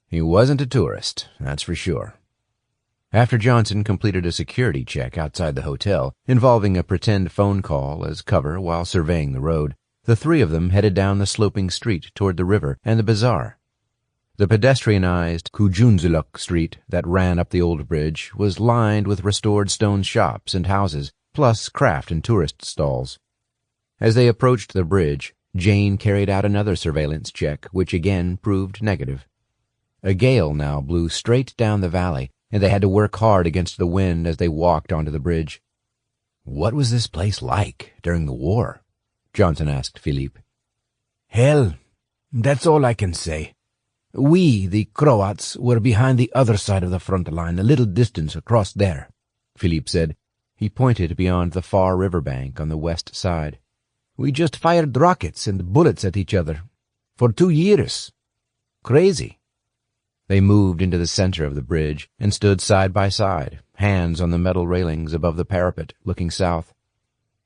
He wasn't a tourist, that's for sure. After Johnson completed a security check outside the hotel, involving a pretend phone call as cover while surveying the road, the three of them headed down the sloping street toward the river and the bazaar. The pedestrianized Kujunzuluk Street that ran up the old bridge was lined with restored stone shops and houses, plus craft and tourist stalls. As they approached the bridge, Jane carried out another surveillance check, which again proved negative. A gale now blew straight down the valley, and they had to work hard against the wind as they walked onto the bridge. What was this place like during the war? Johnson asked Philippe. Hell, that's all I can say. We, the Croats, were behind the other side of the front line, a little distance across there, Philippe said. He pointed beyond the far riverbank on the west side. We just fired rockets and bullets at each other. For 2 years. Crazy. They moved into the center of the bridge and stood side by side, hands on the metal railings above the parapet, looking south.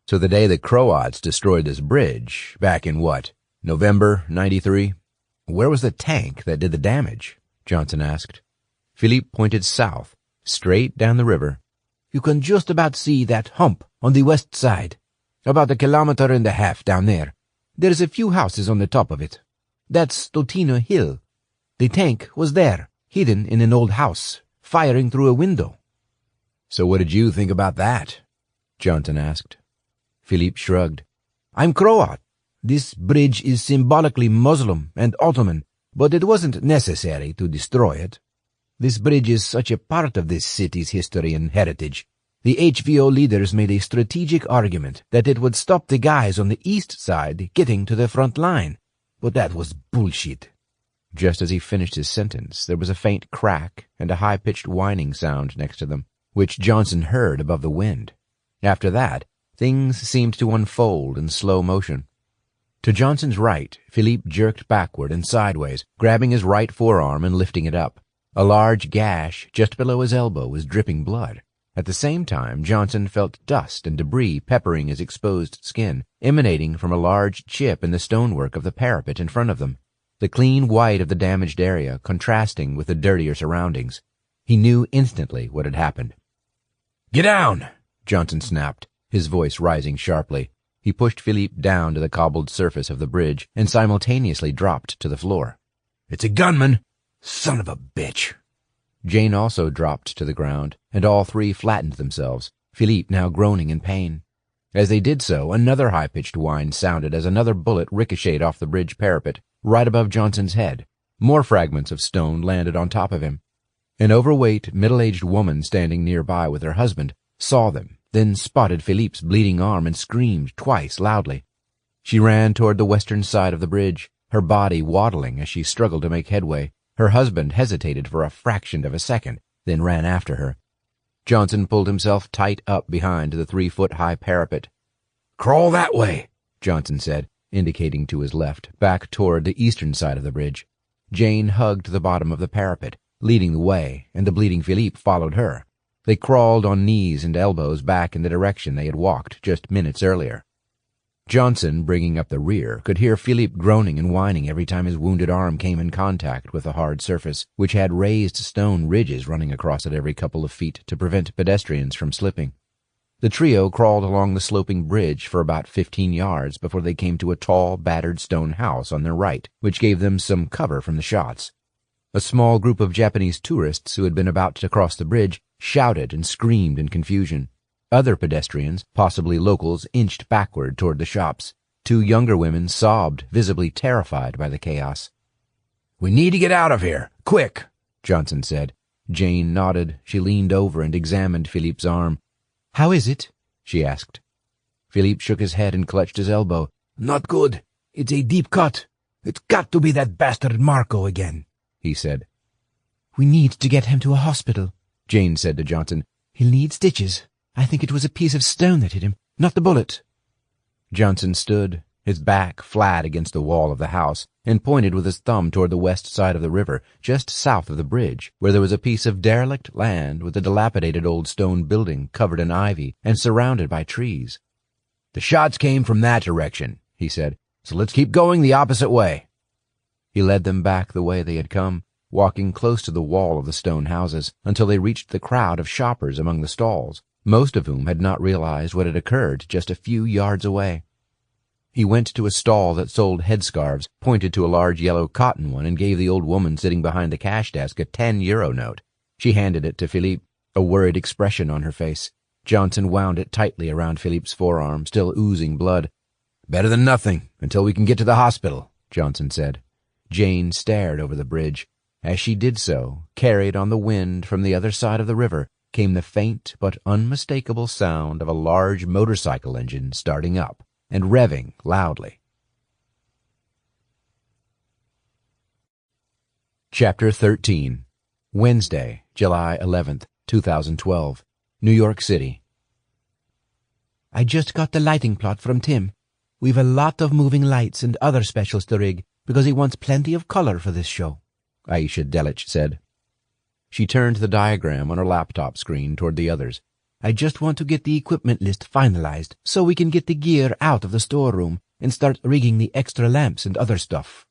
So the day the Croats destroyed this bridge, back in what, November 93? Where was the tank that did the damage? Johnson asked. Philippe pointed south, straight down the river. You can just about see that hump on the west side. About 1.5 kilometers down there. There's a few houses on the top of it. That's Stotina Hill. The tank was there, hidden in an old house, firing through a window." "So what did you think about that?" Johnson asked. Philippe shrugged. "I'm Croat. This bridge is symbolically Muslim and Ottoman, but it wasn't necessary to destroy it. This bridge is such a part of this city's history and heritage. The HVO leaders made a strategic argument that it would stop the guys on the east side getting to the front line, but that was bullshit." Just as he finished his sentence, there was a faint crack and a high-pitched whining sound next to them, which Johnson heard above the wind. After that, things seemed to unfold in slow motion. To Johnson's right, Philippe jerked backward and sideways, grabbing his right forearm and lifting it up. A large gash just below his elbow was dripping blood. At the same time, Johnson felt dust and debris peppering his exposed skin, emanating from a large chip in the stonework of the parapet in front of them, the clean white of the damaged area contrasting with the dirtier surroundings. He knew instantly what had happened. "Get down!" Johnson snapped, his voice rising sharply. He pushed Philippe down to the cobbled surface of the bridge and simultaneously dropped to the floor. "It's a gunman! Son of a bitch!" Jane also dropped to the ground, and all three flattened themselves, Philippe now groaning in pain. As they did so, another high-pitched whine sounded as another bullet ricocheted off the bridge parapet, right above Johnson's head. More fragments of stone landed on top of him. An overweight, middle-aged woman standing nearby with her husband saw them, then spotted Philippe's bleeding arm and screamed twice loudly. She ran toward the western side of the bridge, her body waddling as she struggled to make headway. Her husband hesitated for a fraction of a second, then ran after her. Johnson pulled himself tight up behind the 3-foot-high parapet. "Crawl that way," Johnson said, indicating to his left, back toward the eastern side of the bridge. Jane hugged the bottom of the parapet, leading the way, and the bleeding Philippe followed her. They crawled on knees and elbows back in the direction they had walked just minutes earlier. Johnson, bringing up the rear, could hear Philippe groaning and whining every time his wounded arm came in contact with the hard surface, which had raised stone ridges running across it every couple of feet to prevent pedestrians from slipping. The trio crawled along the sloping bridge for about 15 yards before they came to a tall, battered stone house on their right, which gave them some cover from the shots. A small group of Japanese tourists who had been about to cross the bridge shouted and screamed in confusion. Other pedestrians, possibly locals, inched backward toward the shops. 2 younger women sobbed, visibly terrified by the chaos. "We need to get out of here, quick," Johnson said. Jane nodded. She leaned over and examined Philippe's arm. "How is it?" she asked. Philippe shook his head and clutched his elbow. "Not good. It's a deep cut. It's got to be that bastard Marco again," he said. "We need to get him to a hospital," Jane said to Johnson. "He'll need stitches. I think it was a piece of stone that hit him, not the bullet." Johnson stood, his back flat against the wall of the house, and pointed with his thumb toward the west side of the river, just south of the bridge, where there was a piece of derelict land with a dilapidated old stone building covered in ivy and surrounded by trees. "The shots came from that direction," he said, "so let's keep going the opposite way." He led them back the way they had come, walking close to the wall of the stone houses, until they reached the crowd of shoppers among the stalls, most of whom had not realized what had occurred just a few yards away. He went to a stall that sold headscarves, pointed to a large yellow cotton one, and gave the old woman sitting behind the cash desk a 10-euro note. She handed it to Philippe, a worried expression on her face. Johnson wound it tightly around Philippe's forearm, still oozing blood. "Better than nothing, until we can get to the hospital," Johnson said. Jane stared over the bridge. As she did so, carried on the wind from the other side of the river, came the faint but unmistakable sound of a large motorcycle engine starting up and revving loudly. Chapter 13. Wednesday, July 11th, 2012. New York City. "I just got the lighting plot from Tim. We've a lot of moving lights and other specials to rig because he wants plenty of color for this show," Aisha Delich said. She turned the diagram on her laptop screen toward the others. "I just want to get the equipment list finalized so we can get the gear out of the storeroom and start rigging the extra lamps and other stuff."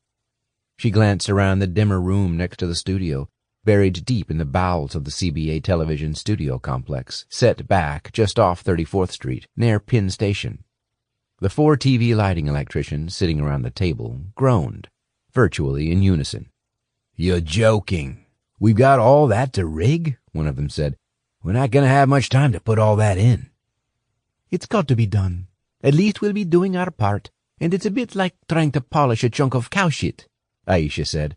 She glanced around the dimmer room next to the studio. buried deep in the bowels of the CBA television studio complex, set back just off 34th Street, near Penn Station. The 4 TV lighting electricians sitting around the table groaned, virtually in unison. "You're joking. We've got all that to rig?" one of them said. "We're not going to have much time to put all that in." "It's got to be done. At least we'll be doing our part, and it's a bit like trying to polish a chunk of cow shit," Aisha said.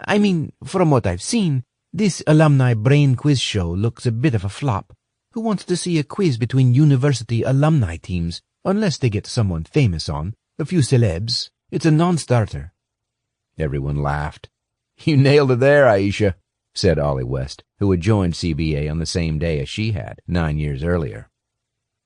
"I mean, from what I've seen, this alumni brain quiz show looks a bit of a flop. Who wants to see a quiz between university alumni teams, unless they get someone famous on, a few celebs? It's a non-starter." Everyone laughed. "You nailed it there, Aisha," said Ollie West, who had joined CBA on the same day as she had, 9 years earlier.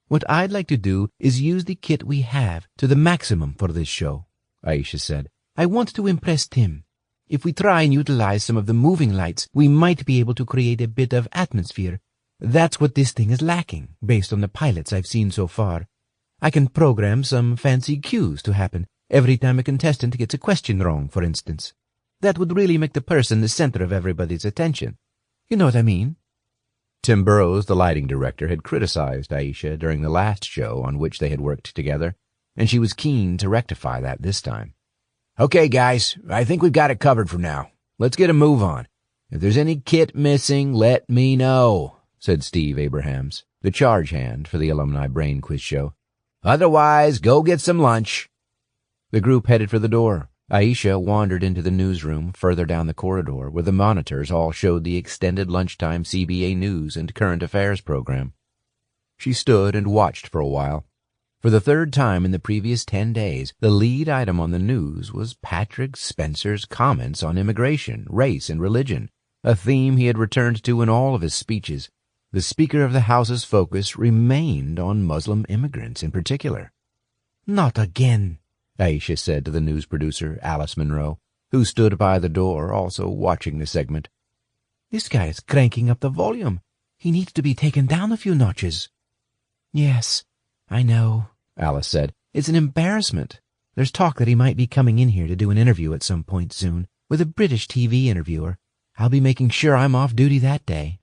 "What I'd like to do is use the kit we have to the maximum for this show," Aisha said. "I want to impress Tim. If we try and utilize some of the moving lights, we might be able to create a bit of atmosphere. That's what this thing is lacking, based on the pilots I've seen so far. I can program some fancy cues to happen every time a contestant gets a question wrong, for instance. That would really make the person the center of everybody's attention. You know what I mean?" Tim Burrows, the lighting director, had criticized Aisha during the last show on which they had worked together, and she was keen to rectify that this time. "Okay, guys, I think we've got it covered for now. Let's get a move on. If there's any kit missing, let me know," said Steve Abrahams, the charge hand for the Alumni Brain Quiz Show. "Otherwise, go get some lunch." The group headed for the door. Aisha wandered into the newsroom further down the corridor, where the monitors all showed the extended lunchtime CBA News and Current Affairs program. She stood and watched for a while. For the 3rd time in the previous 10 days, the lead item on the news was Patrick Spencer's comments on immigration, race, and religion, a theme he had returned to in all of his speeches. The Speaker of the House's focus remained on Muslim immigrants in particular. "Not again," Aisha said to the news producer, Alice Monroe, who stood by the door, also watching the segment. "This guy is cranking up the volume. He needs to be taken down a few notches." "Yes, I know," Alice said. "It's an embarrassment. There's talk that he might be coming in here to do an interview at some point soon, with a British TV interviewer. I'll be making sure I'm off duty that day."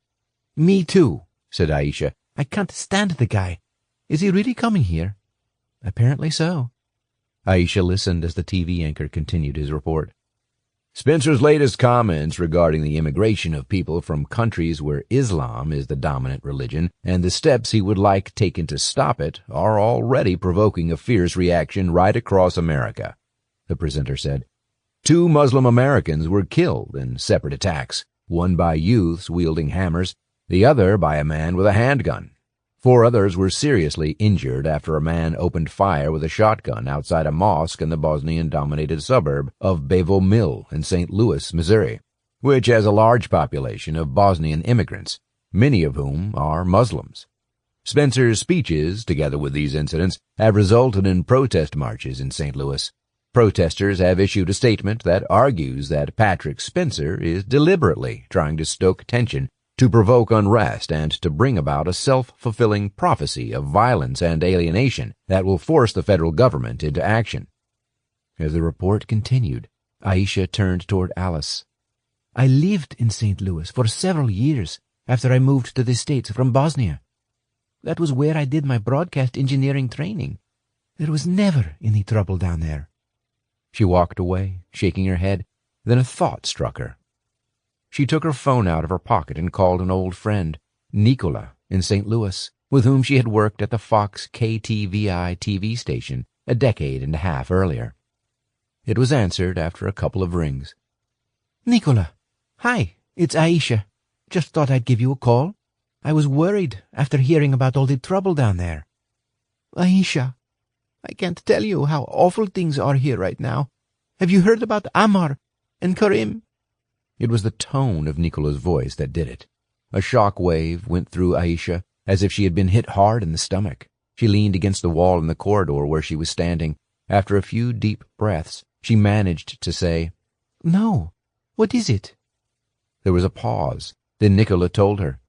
"Me too," said Aisha. "I can't stand the guy. Is he really coming here?" "Apparently so." Aisha listened as the TV anchor continued his report. Spencer's latest comments regarding the immigration of people from countries where Islam is the dominant religion and the steps he would like taken to stop it are already provoking a fierce reaction right across America, the presenter said. 2 Muslim Americans were killed in separate attacks, one by youths wielding hammers, the other by a man with a handgun. 4 others were seriously injured after a man opened fire with a shotgun outside a mosque in the Bosnian-dominated suburb of Bayville Mill in St. Louis, Missouri, which has a large population of Bosnian immigrants, many of whom are Muslims. Spencer's speeches, together with these incidents, have resulted in protest marches in St. Louis. Protesters have issued a statement that argues that Patrick Spencer is deliberately trying to stoke tension, to provoke unrest, and to bring about a self-fulfilling prophecy of violence and alienation that will force the federal government into action. As the report continued, Aisha turned toward Alice. "I lived in St. Louis for several years after I moved to the States from Bosnia. That was where I did my broadcast engineering training. There was never any trouble down there." She walked away, shaking her head. Then a thought struck her. She took her phone out of her pocket and called an old friend, Nicola, in St. Louis, with whom she had worked at the Fox KTVI TV station a decade and a half earlier. It was answered after a couple of rings. "Nicola, hi, it's Aisha. Just thought I'd give you a call. I was worried after hearing about all the trouble down there." "Aisha, I can't tell you how awful things are here right now. Have you heard about Ammar and Karim?" It was the tone of Nicola's voice that did it. A shock wave went through Aisha, as if she had been hit hard in the stomach. She leaned against the wall in the corridor where she was standing. After a few deep breaths, she managed to say, "No. What is it?" There was a pause. Then Nicola told her.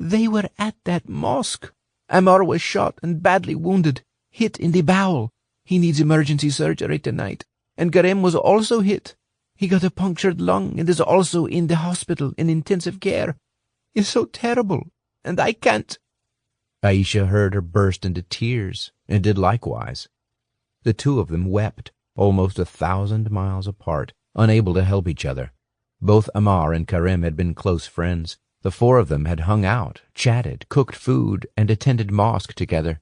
"They were at that mosque. Ammar was shot and badly wounded, hit in the bowel. He needs emergency surgery tonight. And Karim was also hit. He got a punctured lung and is also in the hospital in intensive care. It's so terrible, and I can't. Aisha heard her burst into tears, and did likewise. The two of them wept, almost 1,000 miles apart, unable to help each other. Both Ammar and Karim had been close friends. The four of them had hung out, chatted, cooked food, and attended mosque together.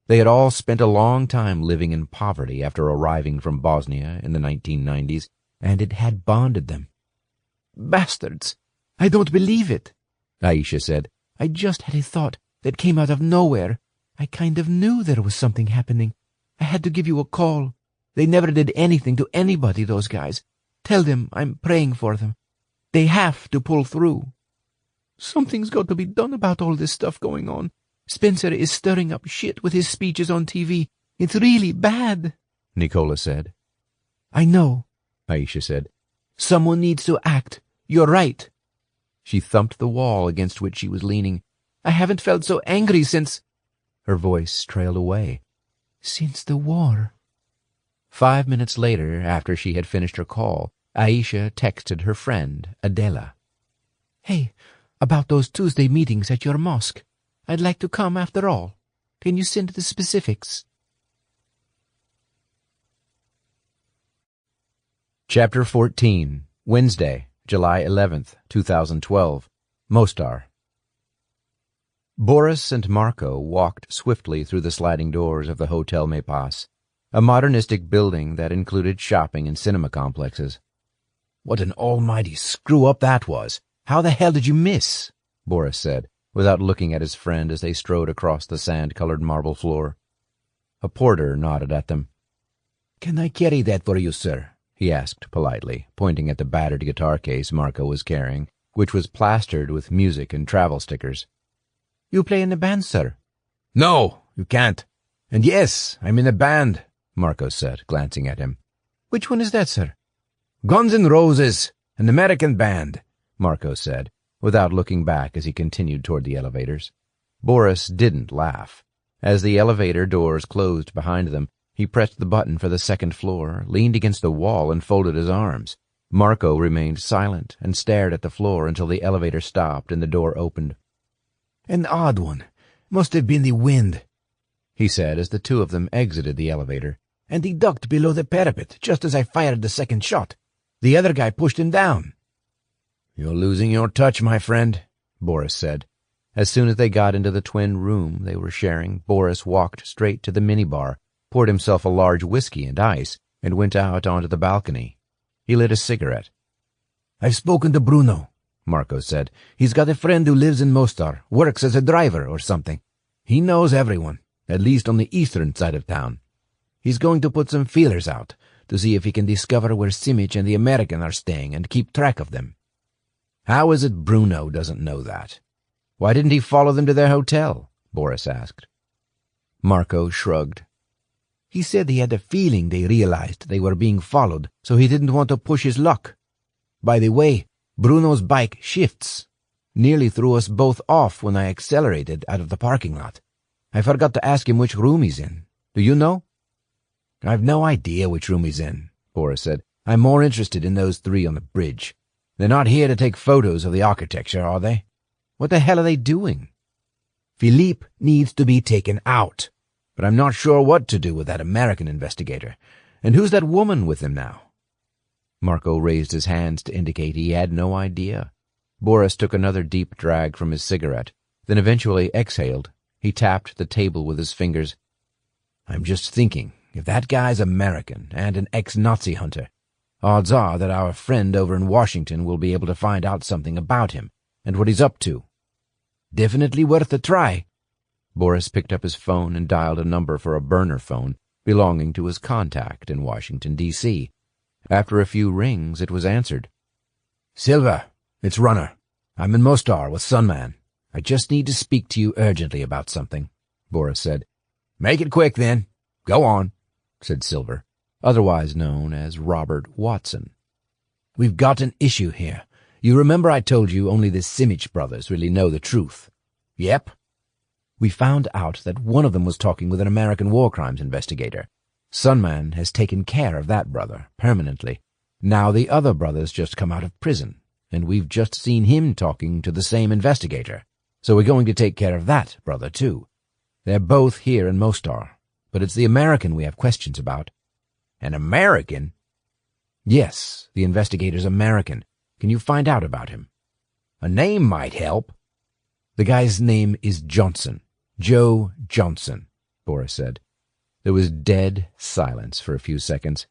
They had all spent a long time living in poverty after arriving from Bosnia in the 1990s, and it had bonded them. Bastards! I don't believe it, Aisha said. I just had a thought that came out of nowhere. I kind of knew there was something happening. I had to give you a call. They never did anything to anybody, those guys. Tell them I'm praying for them. They have to pull through. Something's got to be done about all this stuff going on. Spencer is stirring up shit with his speeches on TV. It's really bad, Nicola said. I know, Aisha said. Someone needs to act. You're right. She thumped the wall against which she was leaning. I haven't felt so angry since... Her voice trailed away. Since the war. 5 minutes later, after she had finished her call, Aisha texted her friend, Adela. Hey, about those Tuesday meetings at your mosque. I'd like to come after all. Can you send the specifics? Chapter 14, Wednesday, July 11th, 2012, Mostar. Boris and Marco walked swiftly through the sliding doors of the Hotel Mepas, a modernistic building that included shopping and cinema complexes. What an almighty screw-up that was! How the hell did you miss? Boris said, without looking at his friend as they strode across the sand-colored marble floor. A porter nodded at them. Can I carry that for you, sir? He asked politely, pointing at the battered guitar case Marco was carrying, which was plastered with music and travel stickers. You play in a band, sir? No, you can't. And yes, I'm in a band, Marco said, glancing at him. Which one is that, sir? Guns N' Roses, an American band, Marco said, without looking back as he continued toward the elevators. Boris didn't laugh. As the elevator doors closed behind them, he pressed the button for the second floor, leaned against the wall, and folded his arms. Marco remained silent and stared at the floor until the elevator stopped and the door opened. An odd one. Must have been the wind, he said as the two of them exited the elevator. And he ducked below the parapet just as I fired the second shot. The other guy pushed him down. You're losing your touch, my friend, Boris said. As soon as they got into the twin room they were sharing, Boris walked straight to the minibar, poured himself a large whiskey and ice, and went out onto the balcony. He lit a cigarette. I've spoken to Bruno, Marco said. He's got a friend who lives in Mostar, works as a driver or something. He knows everyone, at least on the eastern side of town. He's going to put some feelers out to see if he can discover where Simic and the American are staying and keep track of them. How is it Bruno doesn't know that? Why didn't he follow them to their hotel? Boris asked. Marco shrugged. He said he had a feeling they realized they were being followed, so he didn't want to push his luck. By the way, Bruno's bike shifts. Nearly threw us both off when I accelerated out of the parking lot. I forgot to ask him which room he's in. Do you know? I've no idea which room he's in, Boris said. I'm more interested in those three on the bridge. They're not here to take photos of the architecture, are they? What the hell are they doing? Philippe needs to be taken out. But I'm not sure what to do with that American investigator. And who's that woman with him now? Marco raised his hands to indicate he had no idea. Boris took another deep drag from his cigarette, then eventually exhaled. He tapped the table with his fingers. I'm just thinking, if that guy's American and an ex-Nazi hunter, odds are that our friend over in Washington will be able to find out something about him and what he's up to. Definitely worth a try. Boris picked up his phone and dialed a number for a burner phone belonging to his contact in Washington, D.C. After a few rings, it was answered. Silva, it's Runner. I'm in Mostar with Sunman. I just need to speak to you urgently about something, Boris said. Make it quick, then. Go on, said Silver, otherwise known as Robert Watson. We've got an issue here. You remember I told you only the Simic brothers really know the truth? Yep. We found out that one of them was talking with an American war crimes investigator. Sunman has taken care of that brother, permanently. Now the other brother's just come out of prison, and we've just seen him talking to the same investigator. So we're going to take care of that brother, too. They're both here in Mostar, but it's the American we have questions about." "An American?" "Yes, the investigator's American. Can you find out about him?" "A name might help." "The guy's name is Johnson. Joe Johnson," Boris said. There was dead silence for a few seconds.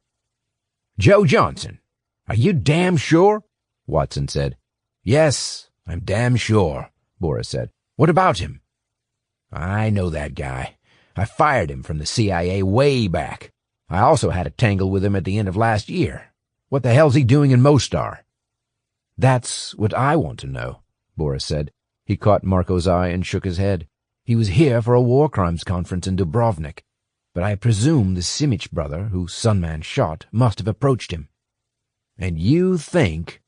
"Joe Johnson? Are you damn sure?" Watson said. "Yes, I'm damn sure," Boris said. "What about him?" "I know that guy. I fired him from the CIA way back. I also had a tangle with him at the end of last year. What the hell's he doing in Mostar?" "That's what I want to know," Boris said. He caught Marco's eye and shook his head. "He was here for a war crimes conference in Dubrovnik, but I presume the Simic brother, who Sunman shot, must have approached him." "And you think—"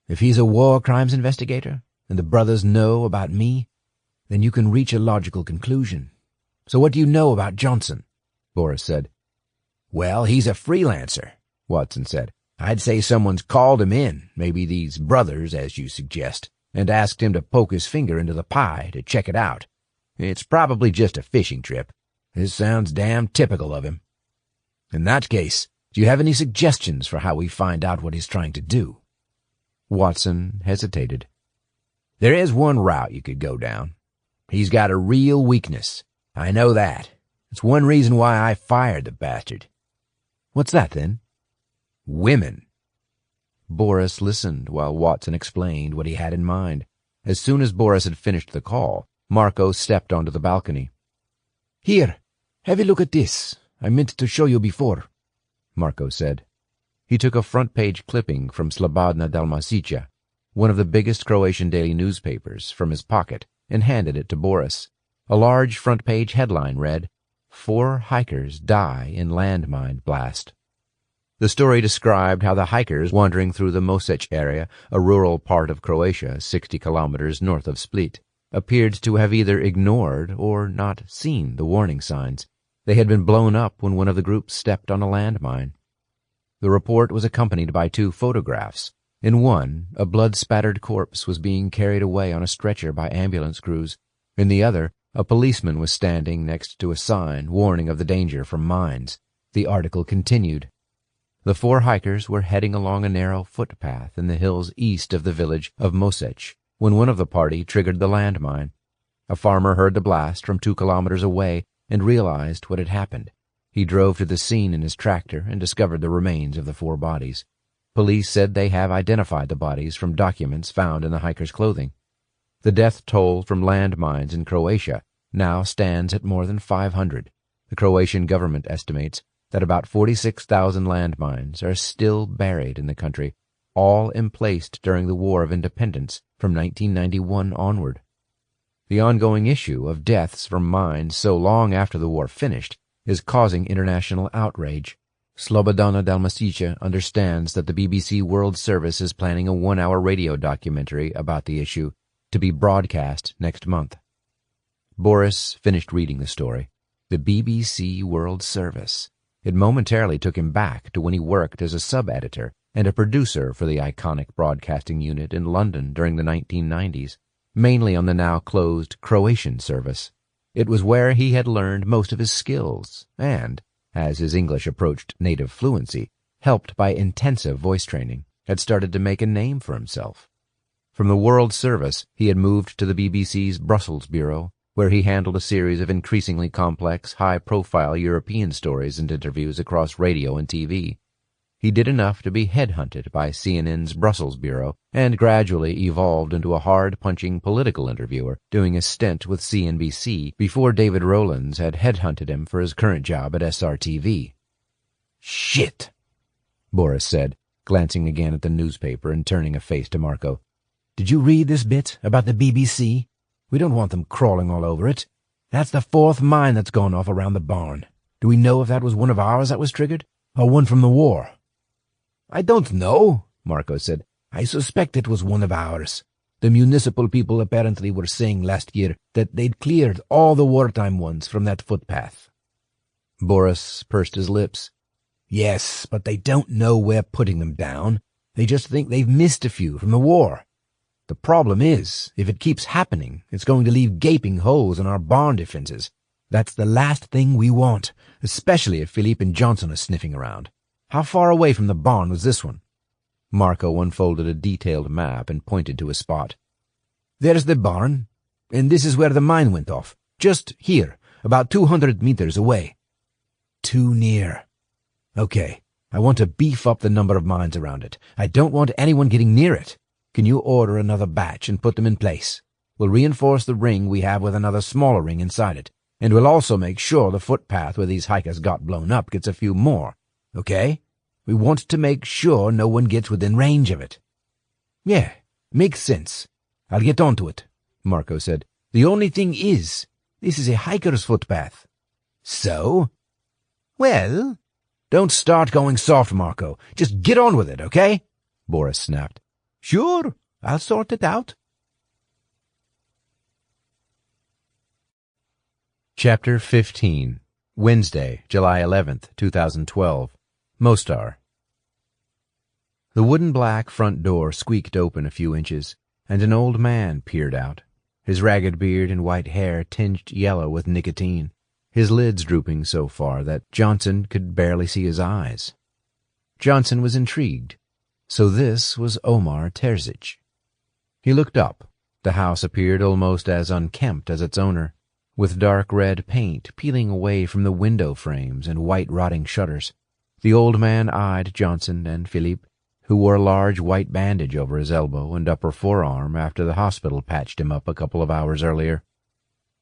"If he's a war crimes investigator, and the brothers know about me, then you can reach a logical conclusion. So what do you know about Johnson?" Boris said. "Well, he's a freelancer," Watson said. "I'd say someone's called him in, maybe these brothers, as you suggest, and asked him to poke his finger into the pie to check it out. It's probably just a fishing trip. This sounds damn typical of him." "In that case, do you have any suggestions for how we find out what he's trying to do?" Watson hesitated. "There is one route you could go down. He's got a real weakness. I know that. It's one reason why I fired the bastard." "What's that, then?" "Women." Boris listened while Watson explained what he had in mind. As soon as Boris had finished the call, Marco stepped onto the balcony. "Here, have a look at this. I meant to show you before," Marco said. He took a front-page clipping from Slobodna Dalmacija, one of the biggest Croatian daily newspapers, from his pocket and handed it to Boris. A large front-page headline read, "4 hikers die in landmine blast." The story described how the hikers wandering through the Mosech area, a rural part of Croatia 60 kilometers north of Split, appeared to have either ignored or not seen the warning signs. They had been blown up when one of the groups stepped on a landmine. The report was accompanied by 2 photographs. In one, a blood-spattered corpse was being carried away on a stretcher by ambulance crews. In the other, a policeman was standing next to a sign warning of the danger from mines. The article continued. The 4 hikers were heading along a narrow footpath in the hills east of the village of Mosech when one of the party triggered the landmine. A farmer heard the blast from 2 kilometers away and realized what had happened. He drove to the scene in his tractor and discovered the remains of the 4 bodies. Police said they have identified the bodies from documents found in the hikers' clothing. The death toll from landmines in Croatia now stands at more than 500. The Croatian government estimates that about 46,000 landmines are still buried in the country, all emplaced during the War of Independence from 1991 onward. The ongoing issue of deaths from mines so long after the war finished is causing international outrage. Slobodana Dalmacija understands that the BBC World Service is planning a 1-hour radio documentary about the issue to be broadcast next month. Boris finished reading the story. The BBC World Service. It momentarily took him back to when he worked as a sub-editor and a producer for the iconic broadcasting unit in London during the 1990s, mainly on the now closed Croatian service. It was where he had learned most of his skills and, as his English approached native fluency, helped by intensive voice training, had started to make a name for himself. From the World Service, he had moved to the BBC's Brussels bureau, where he handled a series of increasingly complex, high-profile European stories and interviews across radio and TV. He did enough to be headhunted by CNN's Brussels bureau and gradually evolved into a hard-punching political interviewer, doing a stint with CNBC before David Rowlands had headhunted him for his current job at SRTV. "Shit," Boris said, glancing again at the newspaper and turning a face to Marco. "Did you read this bit about the BBC? We don't want them crawling all over it. That's the 4th mine that's gone off around the barn. Do we know if that was one of ours that was triggered, or one from the war?" "I don't know," Marco said. "I suspect it was one of ours. The municipal people apparently were saying last year that they'd cleared all the wartime ones from that footpath." Boris pursed his lips. Yes, but they don't know we're putting them down. They just think they've missed a few from the war. The problem is, if it keeps happening, it's going to leave gaping holes in our barn defenses. That's the last thing we want, especially if Philippe and Johnson are sniffing around. How far away from the barn was this one? Marco unfolded a detailed map and pointed to a spot. There's the barn, and this is where the mine went off. Just here, about 200 meters away. Too near. Okay, I want to beef up the number of mines around it. I don't want anyone getting near it. Can you order another batch and put them in place? We'll reinforce the ring we have with another smaller ring inside it, and we'll also make sure the footpath where these hikers got blown up gets a few more, okay? We want to make sure no one gets within range of it. Yeah, makes sense. I'll get onto it, Marco said. The only thing is, this is a hiker's footpath. So? Well, don't start going soft, Marco. Just get on with it, okay? Boris snapped. Sure, I'll sort it out. Chapter 15. Wednesday, July 11th, 2012. Mostar. The wooden-black front door squeaked open a few inches, and an old man peered out, his ragged beard and white hair tinged yellow with nicotine, his lids drooping so far that Johnson could barely see his eyes. Johnson was intrigued. So this was Omar Terzic. He looked up. The house appeared almost as unkempt as its owner, with dark red paint peeling away from the window frames and white rotting shutters. The old man eyed Johnson and Philippe, who wore a large white bandage over his elbow and upper forearm after the hospital patched him up a couple of hours earlier.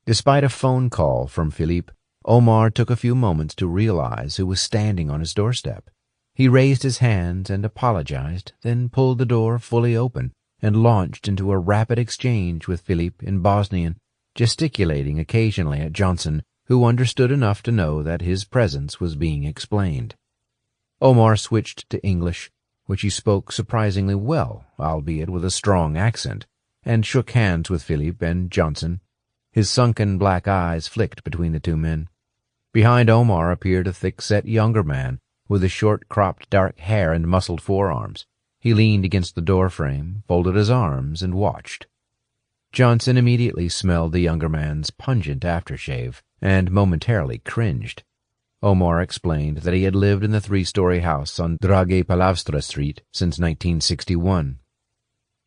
Despite a phone call from Philippe, Omar took a few moments to realize who was standing on his doorstep. He raised his hands and apologized, then pulled the door fully open and launched into a rapid exchange with Philippe in Bosnian, gesticulating occasionally at Johnson, who understood enough to know that his presence was being explained. Omar switched to English, which he spoke surprisingly well, albeit with a strong accent, and shook hands with Philippe and Johnson. His sunken black eyes flicked between the two men. Behind Omar appeared a thick-set younger man, with his short-cropped dark hair and muscled forearms. He leaned against the doorframe, folded his arms, and watched. Johnson immediately smelled the younger man's pungent aftershave, and momentarily cringed. Omar explained that he had lived in the 3-story house on Drage Palavstra Street since 1961.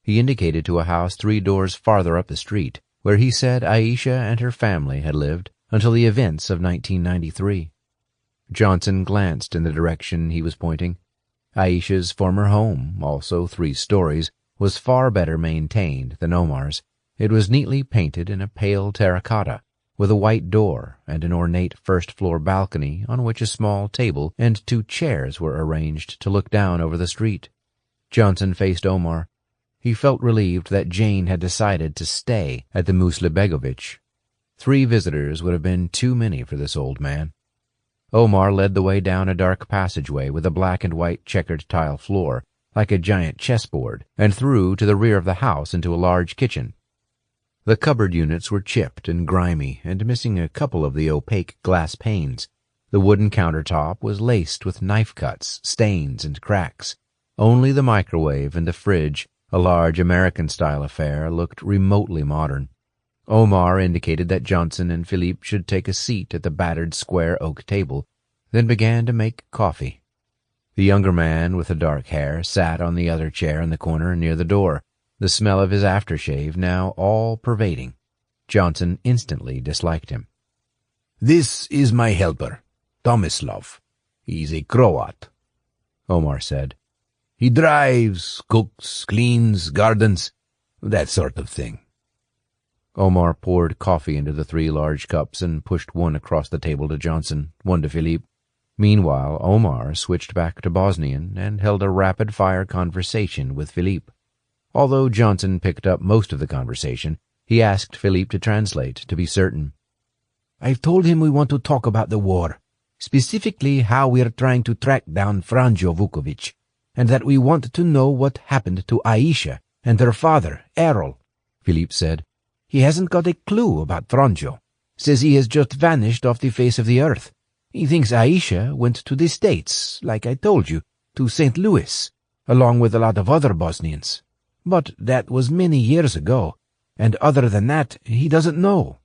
He indicated to a house 3 doors farther up the street, where he said Aisha and her family had lived until the events of 1993. Johnson glanced in the direction he was pointing. Aisha's former home, also 3 stories, was far better maintained than Omar's. It was neatly painted in a pale terracotta, with a white door and an ornate first-floor balcony on which a small table and 2 chairs were arranged to look down over the street. Johnson faced Omar. He felt relieved that Jane had decided to stay at the Muslebegovich. 3 visitors would have been too many for this old man. Omar led the way down a dark passageway with a black and white checkered tile floor, like a giant chessboard, and through to the rear of the house into a large kitchen. The cupboard units were chipped and grimy and missing a couple of the opaque glass panes. The wooden countertop was laced with knife cuts, stains, and cracks. Only the microwave and the fridge, a large American-style affair, looked remotely modern. Omar indicated that Johnson and Philippe should take a seat at the battered square oak table, then began to make coffee. The younger man with the dark hair sat on the other chair in the corner near the door, the smell of his aftershave now all-pervading. Johnson instantly disliked him. This is my helper, Tomislav. He's a Croat, Omar said. He drives, cooks, cleans, gardens, that sort of thing. Omar poured coffee into the 3 large cups and pushed one across the table to Johnson, one to Philippe. Meanwhile, Omar switched back to Bosnian and held a rapid-fire conversation with Philippe. Although Johnson picked up most of the conversation, he asked Philippe to translate to be certain. I've told him we want to talk about the war, specifically how we're trying to track down Franjo Vukovic, and that we want to know what happened to Aisha and her father, Errol, Philippe said. He hasn't got a clue about Franjo. Says he has just vanished off the face of the earth. He thinks Aisha went to the States, like I told you, to St. Louis, along with a lot of other Bosnians. But that was many years ago, and other than that, he doesn't know."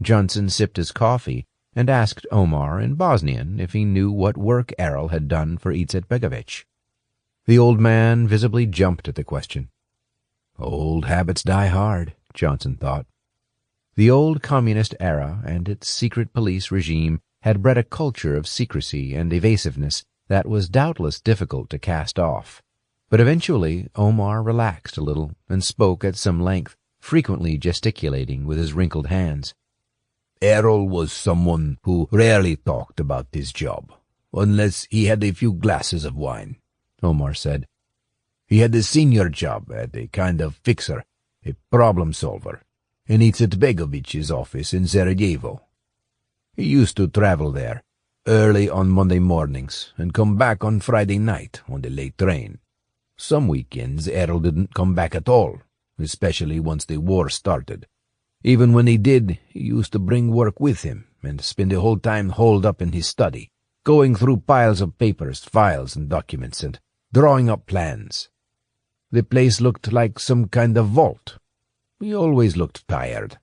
Johnson sipped his coffee and asked Omar in Bosnian if he knew what work Errol had done for Izetbegovic. The old man visibly jumped at the question. Old habits die hard, Johnson thought. The old communist era and its secret police regime had bred a culture of secrecy and evasiveness that was doubtless difficult to cast off. But eventually Omar relaxed a little and spoke at some length, frequently gesticulating with his wrinkled hands. Errol was someone who rarely talked about his job, unless he had a few glasses of wine, Omar said. He had a senior job at a kind of fixer, a problem solver, in Izetbegovic's office in Sarajevo. He used to travel there early on Monday mornings and come back on Friday night on the late train. Some weekends Errol didn't come back at all, especially once the war started. Even when he did, he used to bring work with him and spend the whole time holed up in his study, going through piles of papers, files, and documents, and drawing up plans. The place looked like some kind of vault. He always looked tired.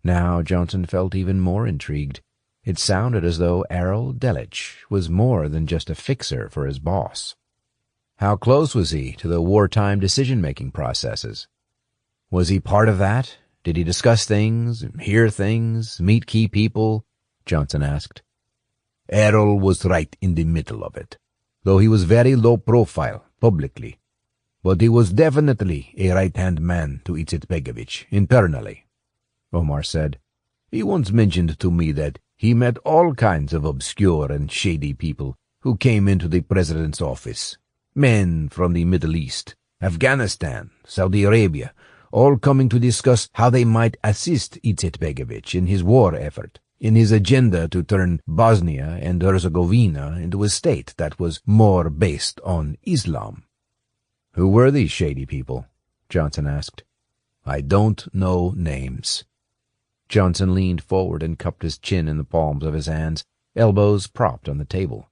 Now Johnson felt even more intrigued. It sounded as though Errol Delich was more than just a fixer for his boss. How close was he to the wartime decision-making processes? Was he part of that? Did he discuss things, hear things, meet key people? Johnson asked. Errol was right in the middle of it, though he was very low profile, publicly. But he was definitely a right-hand man to Izetbegovic, internally, Omar said. He once mentioned to me that he met all kinds of obscure and shady people who came into the president's office. Men from the Middle East, Afghanistan, Saudi Arabia, all coming to discuss how they might assist Izetbegovic in his war effort, in his agenda to turn Bosnia and Herzegovina into a state that was more based on Islam. Who were these shady people? Johnson asked. I don't know names. Johnson leaned forward and cupped his chin in the palms of his hands, elbows propped on the table.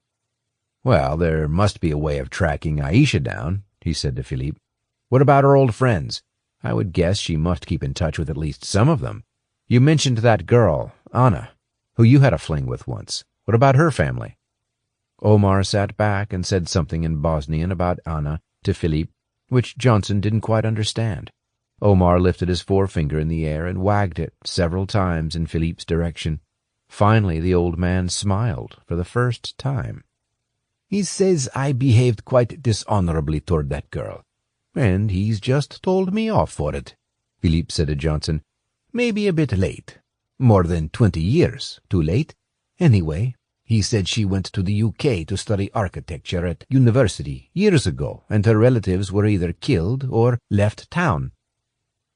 Well, there must be a way of tracking Aisha down, he said to Philippe. What about her old friends? I would guess she must keep in touch with at least some of them. You mentioned that girl, Anna, who you had a fling with once. What about her family? Omar sat back and said something in Bosnian about Anna to Philippe, which Johnson didn't quite understand. Omar lifted his forefinger in the air and wagged it several times in Philippe's direction. Finally the old man smiled for the first time. He says I behaved quite dishonorably toward that girl, and he's just told me off for it, Philippe said to Johnson. Maybe a bit late. More than 20 years too late. Anyway, he said she went to the UK to study architecture at university years ago, and her relatives were either killed or left town.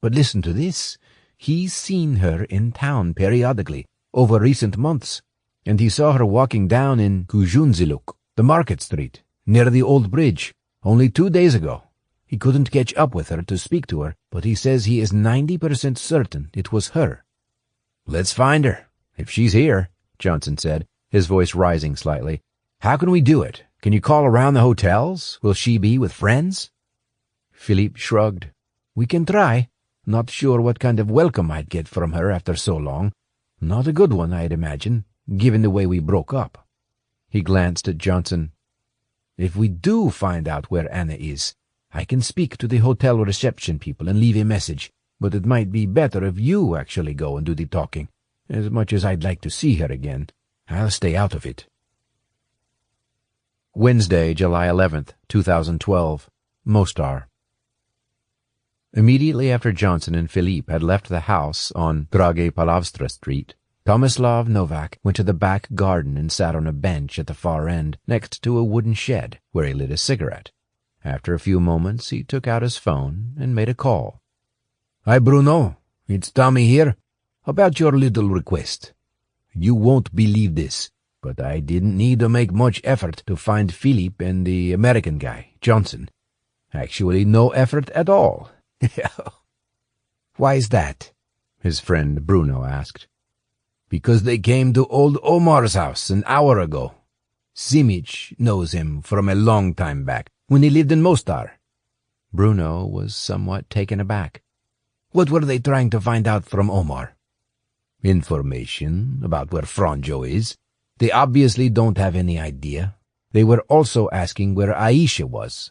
But listen to this. He's seen her in town periodically over recent months, and he saw her walking down in Kujunziluk, the market street, near the old bridge, only 2 days ago. He couldn't catch up with her to speak to her, but he says he is 90% certain it was her. Let's find her, if she's here, Johnson said, his voice rising slightly. How can we do it? Can you call around the hotels? Will she be with friends? Philippe shrugged. We can try. Not sure what kind of welcome I'd get from her after so long. Not a good one, I'd imagine, given the way we broke up. He glanced at Johnson. If we do find out where Anna is, I can speak to the hotel reception people and leave a message, but it might be better if you actually go and do the talking. As much as I'd like to see her again, I'll stay out of it. Wednesday, July 11th, 2012. Mostar. Immediately after Johnson and Philippe had left the house on Drage Palavstra Street, Tomislav Novak went to the back garden and sat on a bench at the far end next to a wooden shed where he lit a cigarette. After a few moments, he took out his phone and made a call. Hi, Bruno. It's Tommy here. About your little request. You won't believe this, but I didn't need to make much effort to find Philippe and the American guy, Johnson. Actually, no effort at all. Why is that? His friend Bruno asked. Because they came to old Omar's house an hour ago. Simic knows him from a long time back, when he lived in Mostar. Bruno was somewhat taken aback. What were they trying to find out from Omar? Information about where Franjo is. They obviously don't have any idea. They were also asking where Aisha was.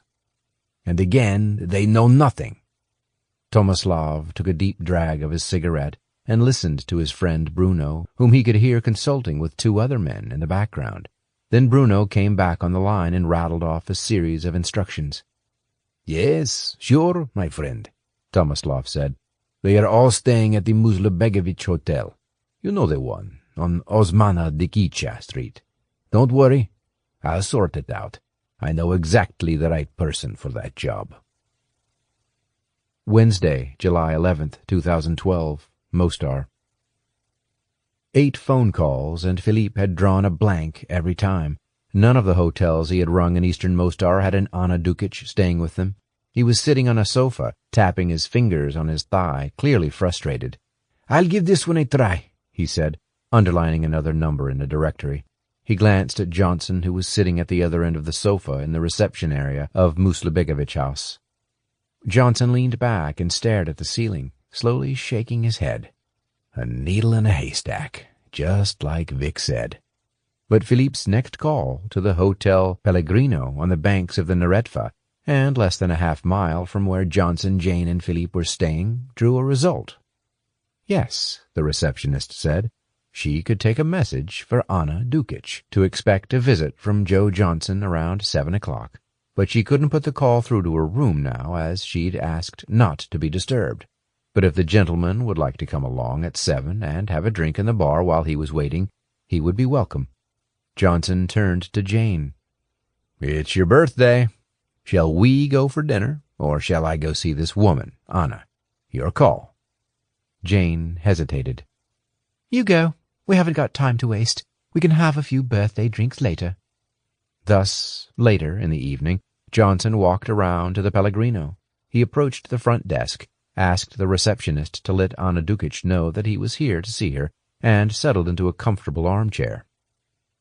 And again, they know nothing. Tomislav took a deep drag of his cigarette and listened to his friend Bruno, whom he could hear consulting with two other men in the background. Then Bruno came back on the line and rattled off a series of instructions. Yes, sure, my friend, Tomislav said. They are all staying at the Muslebegovich Hotel. You know the one, on Osmana Dikicha Street. Don't worry, I'll sort it out. I know exactly the right person for that job. Wednesday, July 11th, 2012, Mostar. 8 phone calls, and Philippe had drawn a blank every time. None of the hotels he had rung in eastern Mostar had an Anna Dukic staying with them. He was sitting on a sofa, tapping his fingers on his thigh, clearly frustrated. I'll give this one a try, he said, underlining another number in the directory. He glanced at Johnson, who was sitting at the other end of the sofa in the reception area of Muslebegovich House. Johnson leaned back and stared at the ceiling, slowly shaking his head. A needle in a haystack, just like Vic said. But Philippe's next call to the Hotel Pellegrino on the banks of the Neretva, and less than a half-mile from where Johnson, Jane, and Philippe were staying, drew a result. Yes, the receptionist said, she could take a message for Anna Dukic to expect a visit from Joe Johnson around 7 o'clock, but she couldn't put the call through to her room now, as she'd asked not to be disturbed. But if the gentleman would like to come along at 7 and have a drink in the bar while he was waiting, he would be welcome. Johnson turned to Jane. It's your birthday. Shall we go for dinner, or shall I go see this woman, Anna? Your call. Jane hesitated. You go. We haven't got time to waste. We can have a few birthday drinks later. Thus, later in the evening, Johnson walked around to the Pellegrino. He approached the front desk, asked the receptionist to let Anna Dukic know that he was here to see her, and settled into a comfortable armchair.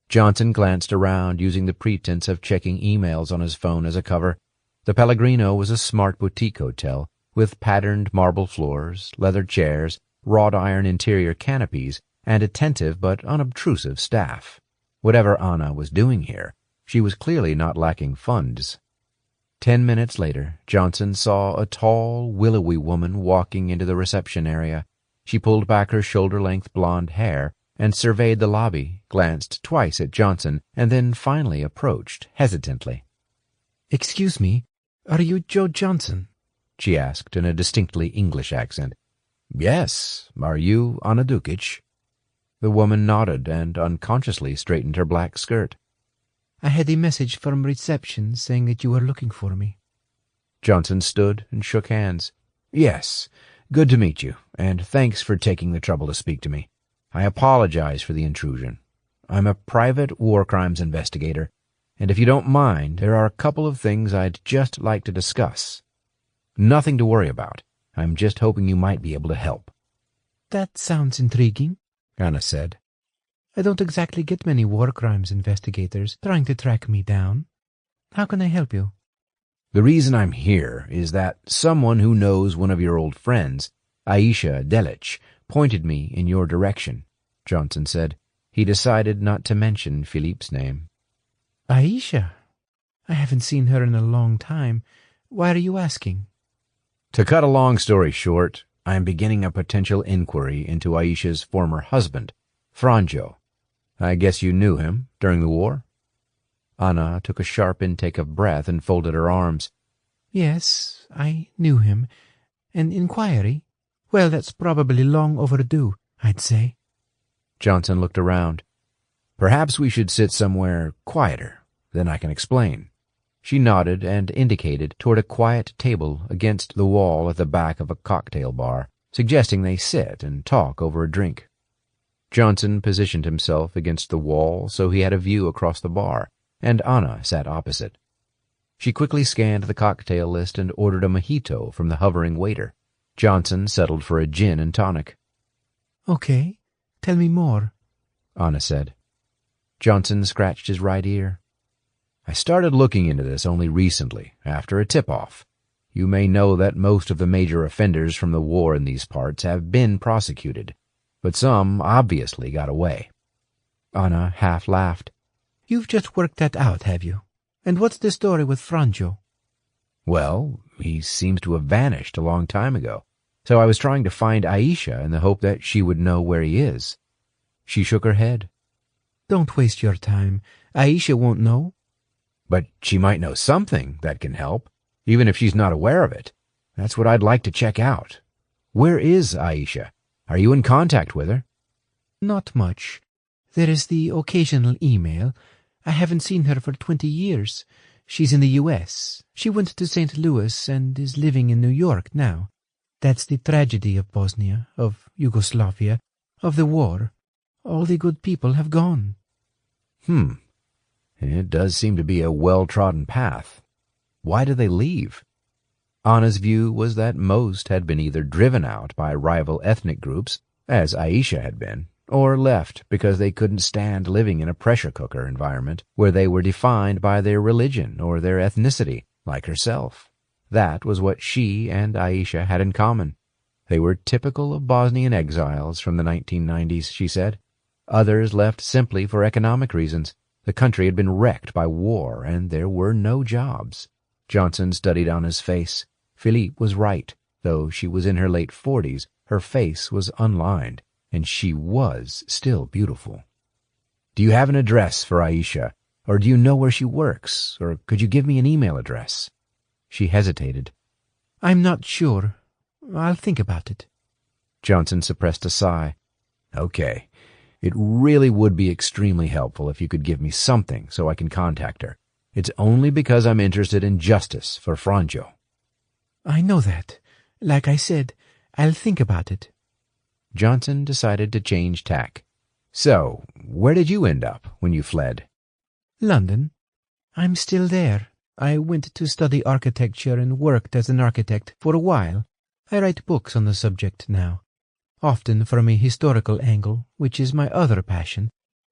Johnson glanced around, using the pretense of checking emails on his phone as a cover. The Pellegrino was a smart boutique hotel, with patterned marble floors, leather chairs, wrought-iron interior canopies, and attentive but unobtrusive staff. Whatever Anna was doing here, she was clearly not lacking funds. 10 minutes later, Johnson saw a tall, willowy woman walking into the reception area. She pulled back her shoulder-length blonde hair and surveyed the lobby, glanced twice at Johnson, and then finally approached hesitantly. "Excuse me, are you Joe Johnson?" she asked in a distinctly English accent. Yes, are you Anna Dukic? The woman nodded and unconsciously straightened her black skirt. "I had a message from reception saying that you were looking for me." Johnson stood and shook hands. Yes, good to meet you, and thanks for taking the trouble to speak to me. I apologize for the intrusion. I'm a private war crimes investigator, and if you don't mind, there are a couple of things I'd just like to discuss. Nothing to worry about. I'm just hoping you might be able to help." "That sounds intriguing," Anna said. "I don't exactly get many war crimes investigators trying to track me down. How can I help you?" The reason I'm here is that someone who knows one of your old friends, Aisha Delic, pointed me in your direction, Johnson said. He decided not to mention Philippe's name. "Aisha? I haven't seen her in a long time. Why are you asking?" To cut a long story short, I am beginning a potential inquiry into Aisha's former husband, Franjo. I guess you knew him during the war? Anna took a sharp intake of breath and folded her arms. "Yes, I knew him. An inquiry? Well, that's probably long overdue, I'd say." Johnson looked around. "Perhaps we should sit somewhere quieter, then I can explain." She nodded and indicated toward a quiet table against the wall at the back of a cocktail bar, suggesting they sit and talk over a drink. Johnson positioned himself against the wall so he had a view across the bar, and Anna sat opposite. She quickly scanned the cocktail list and ordered a mojito from the hovering waiter. Johnson settled for a gin and tonic. "Okay. Tell me more, Anna said. Johnson scratched his right ear. I started looking into this only recently, after a tip-off. You may know that most of the major offenders from the war in these parts have been prosecuted, but some obviously got away. Anna half laughed. You've just worked that out, have you? And what's the story with Franjo? Well, he seems to have vanished a long time ago, so I was trying to find Aisha in the hope that she would know where he is. She shook her head. Don't waste your time. Aisha won't know. But she might know something that can help, even if she's not aware of it. That's what I'd like to check out. Where is Aisha? Are you in contact with her? Not much. There is the occasional email. I haven't seen her for 20 years. She's in the U.S. She went to St. Louis and is living in New York now. That's the tragedy of Bosnia, of Yugoslavia, of the war. All the good people have gone. It does seem to be a well-trodden path. Why did they leave? Anna's view was that most had been either driven out by rival ethnic groups, as Aisha had been, or left because they couldn't stand living in a pressure cooker environment where they were defined by their religion or their ethnicity, like herself. That was what she and Aisha had in common. They were typical of Bosnian exiles from the 1990s, she said. Others left simply for economic reasons. The country had been wrecked by war, and there were no jobs. Johnson studied Anna's face. Philippe was right. Though she was in her late 40s, her face was unlined, and she was still beautiful. Do you have an address for Aisha, or do you know where she works, or could you give me an email address? She hesitated. I'm not sure. I'll think about it. Johnson suppressed a sigh. Okay. It really would be extremely helpful if you could give me something so I can contact her. It's only because I'm interested in justice for Franjo. I know that. Like I said, I'll think about it. Johnson decided to change tack. So, where did you end up when you fled? London. I'm still there. I went to study architecture and worked as an architect for a while. I write books on the subject now, often from a historical angle, which is my other passion.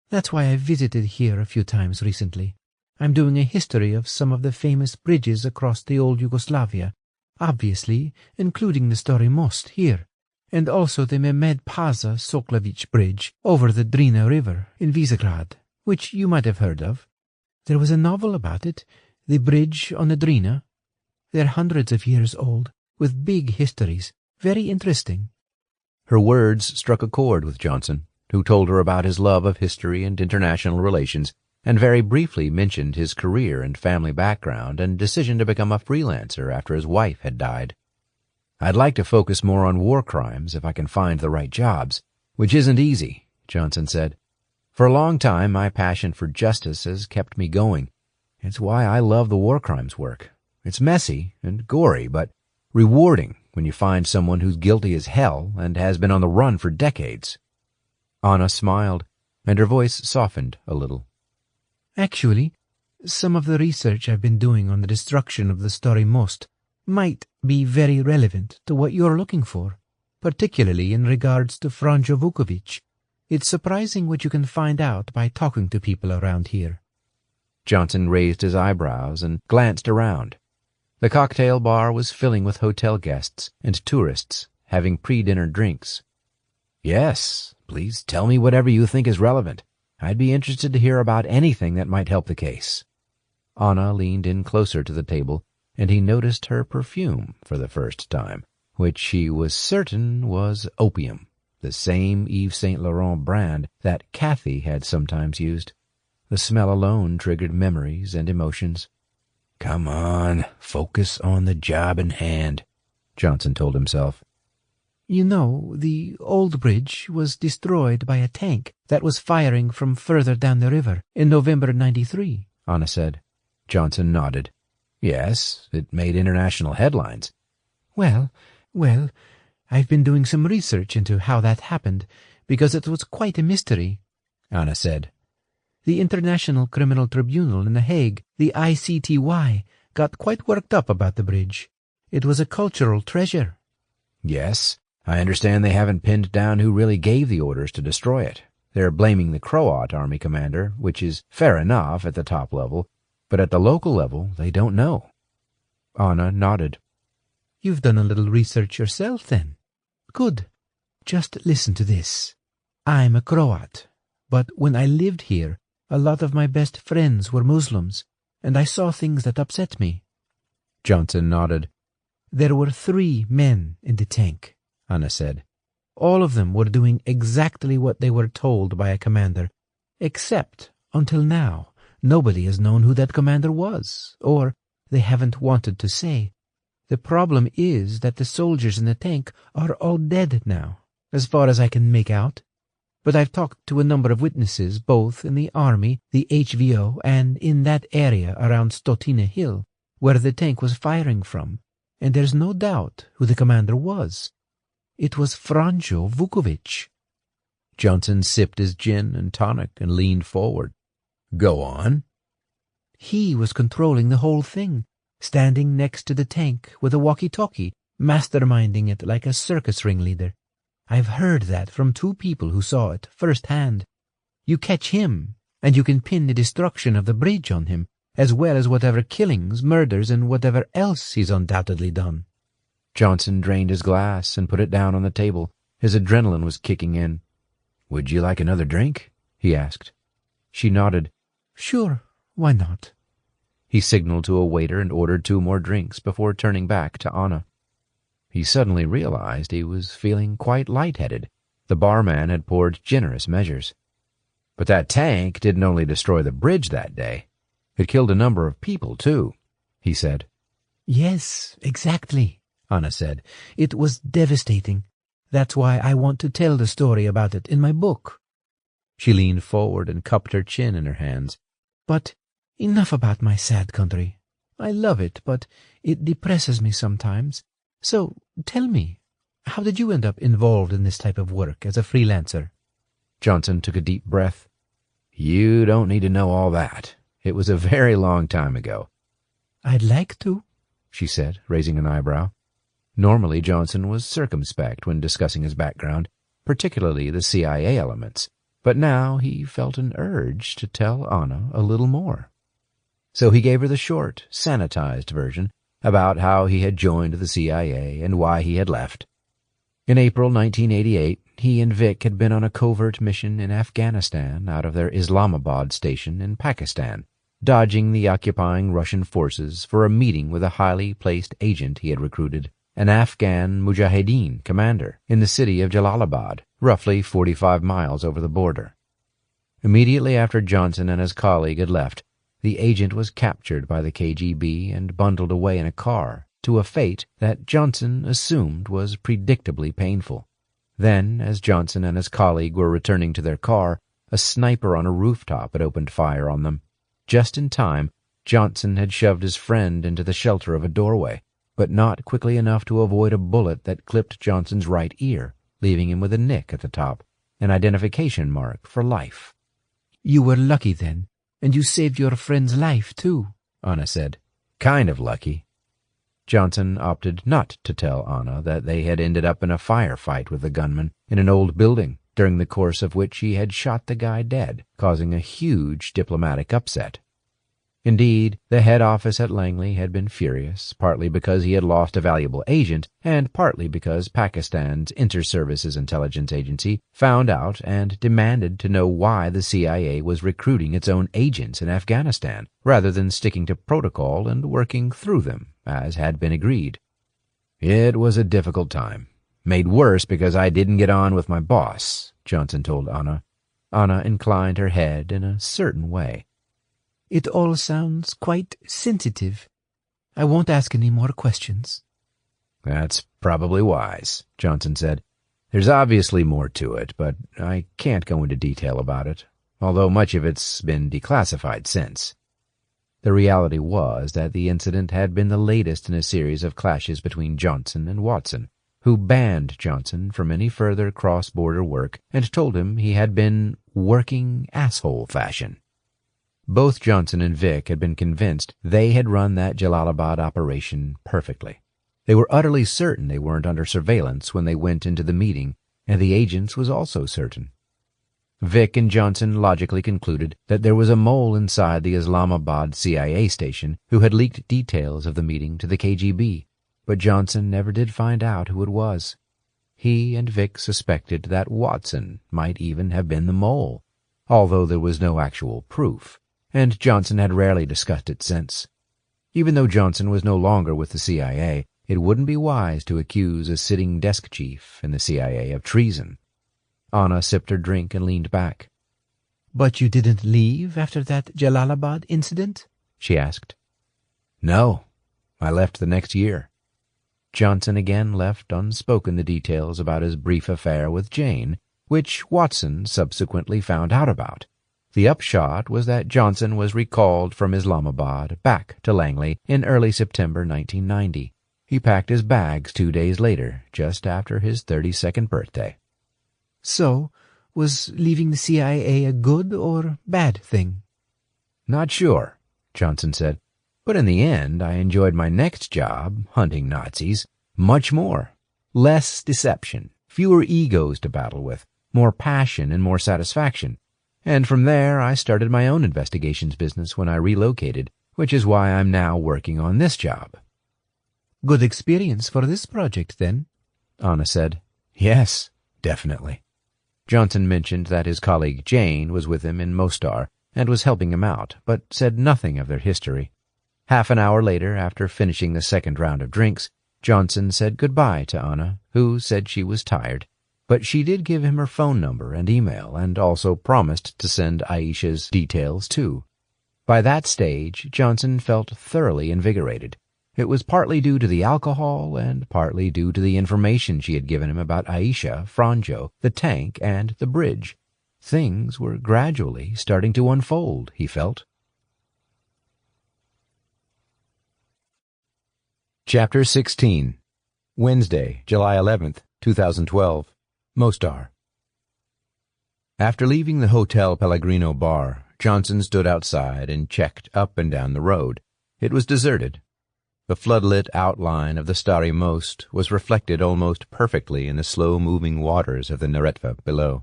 That's why I visited here a few times recently. I'm doing a history of some of the famous bridges across the old Yugoslavia, obviously including the Stari Most here, and also the Mehmed Paza Soklovic Bridge over the Drina River in Visegrad, which you might have heard of. There was a novel about it, The Bridge on the Drina. They're hundreds of years old, with big histories, very interesting. Her words struck a chord with Johnson, who told her about his love of history and international relations, and very briefly mentioned his career and family background and decision to become a freelancer after his wife had died. I'd like to focus more on war crimes if I can find the right jobs, which isn't easy, Johnson said. For a long time, my passion for justice has kept me going. It's why I love the war crimes work. It's messy and gory, but rewarding when you find someone who's guilty as hell and has been on the run for decades. Anna smiled, and her voice softened a little. Actually, some of the research I've been doing on the destruction of the Stari Most might be very relevant to what you're looking for, particularly in regards to Franjo Vukovic. It's surprising what you can find out by talking to people around here. Johnson raised his eyebrows and glanced around. The cocktail bar was filling with hotel guests and tourists having pre-dinner drinks. Yes, please tell me whatever you think is relevant. I'd be interested to hear about anything that might help the case. Anna leaned in closer to the table, and he noticed her perfume for the first time, which she was certain was opium, the same Yves Saint Laurent brand that Kathy had sometimes used. The smell alone triggered memories and emotions. Come on, focus on the job in hand, Johnson told himself. You know, the old bridge was destroyed by a tank that was firing from further down the river in November '93, Anna said. Johnson nodded. Yes, it made international headlines. Well, I've been doing some research into how that happened, because it was quite a mystery, Anna said. The International Criminal Tribunal in The Hague, the ICTY, got quite worked up about the bridge. It was a cultural treasure. Yes, I understand they haven't pinned down who really gave the orders to destroy it. They're blaming the Croat army commander, which is fair enough at the top level, but at the local level they don't know. Anna nodded. You've done a little research yourself, then. Good. Just listen to this. I'm a Croat, but when I lived here, a lot of my best friends were Muslims, and I saw things that upset me. Johnson nodded. There were 3 men in the tank, Anna said. All of them were doing exactly what they were told by a commander, except, until now, nobody has known who that commander was, or they haven't wanted to say. The problem is that the soldiers in the tank are all dead now, as far as I can make out. But I've talked to a number of witnesses, both in the army, the HVO, and in that area around Stotina Hill, where the tank was firing from, and there's no doubt who the commander was. It was Franjo Vukovic. Johnson sipped his gin and tonic and leaned forward. Go on. He was controlling the whole thing, standing next to the tank with a walkie-talkie, masterminding it like a circus ringleader. I've heard that from 2 people who saw it firsthand. You catch him, and you can pin the destruction of the bridge on him, as well as whatever killings, murders, and whatever else he's undoubtedly done. Johnson drained his glass and put it down on the table. His adrenaline was kicking in. Would you like another drink? He asked. She nodded. Sure, why not? He signaled to a waiter and ordered 2 more drinks before turning back to Anna. He suddenly realized he was feeling quite lightheaded. The barman had poured generous measures. But that tank didn't only destroy the bridge that day. It killed a number of people, too, he said. Yes, exactly, Anna said. It was devastating. That's why I want to tell the story about it in my book. She leaned forward and cupped her chin in her hands. But enough about my sad country. I love it, but it depresses me sometimes. So, tell me, how did you end up involved in this type of work as a freelancer? Johnson took a deep breath. You don't need to know all that. It was a very long time ago. I'd like to, she said, raising an eyebrow. Normally, Johnson was circumspect when discussing his background, particularly the CIA elements, but now he felt an urge to tell Anna a little more. So he gave her the short, sanitized version about how he had joined the CIA and why he had left. In April 1988, he and Vic had been on a covert mission in Afghanistan out of their Islamabad station in Pakistan, dodging the occupying Russian forces for a meeting with a highly placed agent he had recruited, an Afghan Mujahideen commander in the city of Jalalabad, roughly 45 miles over the border. Immediately after Johnson and his colleague had left, the agent was captured by the KGB and bundled away in a car to a fate that Johnson assumed was predictably painful. Then, as Johnson and his colleague were returning to their car, a sniper on a rooftop had opened fire on them. Just in time, Johnson had shoved his friend into the shelter of a doorway, but not quickly enough to avoid a bullet that clipped Johnson's right ear, leaving him with a nick at the top, an identification mark for life. You were lucky then, and you saved your friend's life, too, Anna said. Kind of lucky. Johnson opted not to tell Anna that they had ended up in a firefight with the gunman in an old building, during the course of which he had shot the guy dead, causing a huge diplomatic upset. Indeed, the head office at Langley had been furious, partly because he had lost a valuable agent, and partly because Pakistan's Inter-Services Intelligence Agency found out and demanded to know why the CIA was recruiting its own agents in Afghanistan, rather than sticking to protocol and working through them, as had been agreed. It was a difficult time. Made worse because I didn't get on with my boss, Johnson told Anna. Anna inclined her head in a certain way. It all sounds quite sensitive. I won't ask any more questions. That's probably wise, Johnson said. There's obviously more to it, but I can't go into detail about it, although much of it's been declassified since. The reality was that the incident had been the latest in a series of clashes between Johnson and Watson, who banned Johnson from any further cross-border work and told him he had been working asshole fashion. Both Johnson and Vic had been convinced they had run that Jalalabad operation perfectly. They were utterly certain they weren't under surveillance when they went into the meeting, and the agents was also certain. Vic and Johnson logically concluded that there was a mole inside the Islamabad CIA station who had leaked details of the meeting to the KGB, but Johnson never did find out who it was. He and Vic suspected that Watson might even have been the mole, although there was no actual proof, and Johnson had rarely discussed it since. Even though Johnson was no longer with the CIA, it wouldn't be wise to accuse a sitting desk chief in the CIA of treason. Anna sipped her drink and leaned back. "But you didn't leave after that Jalalabad incident?" she asked. "No, I left the next year." Johnson again left unspoken the details about his brief affair with Jane, which Watson subsequently found out about. The upshot was that Johnson was recalled from Islamabad back to Langley in early September 1990. He packed his bags 2 days later, just after his 32nd birthday. "So, was leaving the CIA a good or bad thing?" "Not sure," Johnson said. "But in the end, I enjoyed my next job, hunting Nazis, much more. Less deception, fewer egos to battle with, more passion and more satisfaction. And from there, I started my own investigations business when I relocated, which is why I'm now working on this job." "Good experience for this project, then?" Anna said. "Yes, definitely." Johnson mentioned that his colleague Jane was with him in Mostar and was helping him out, but said nothing of their history. Half an hour later, after finishing the second round of drinks, Johnson said goodbye to Anna, who said she was tired, but she did give him her phone number and email and also promised to send Aisha's details too. By that stage, Johnson felt thoroughly invigorated. It was partly due to the alcohol and partly due to the information she had given him about Aisha, Franjo, the tank, and the bridge. Things were gradually starting to unfold, he felt. Chapter 16. Wednesday, July 11th, 2012. Mostar. After leaving the Hotel Pellegrino bar, Johnson stood outside and checked up and down the road. It was deserted. The floodlit outline of the Starry Most was reflected almost perfectly in the slow-moving waters of the Neretva below.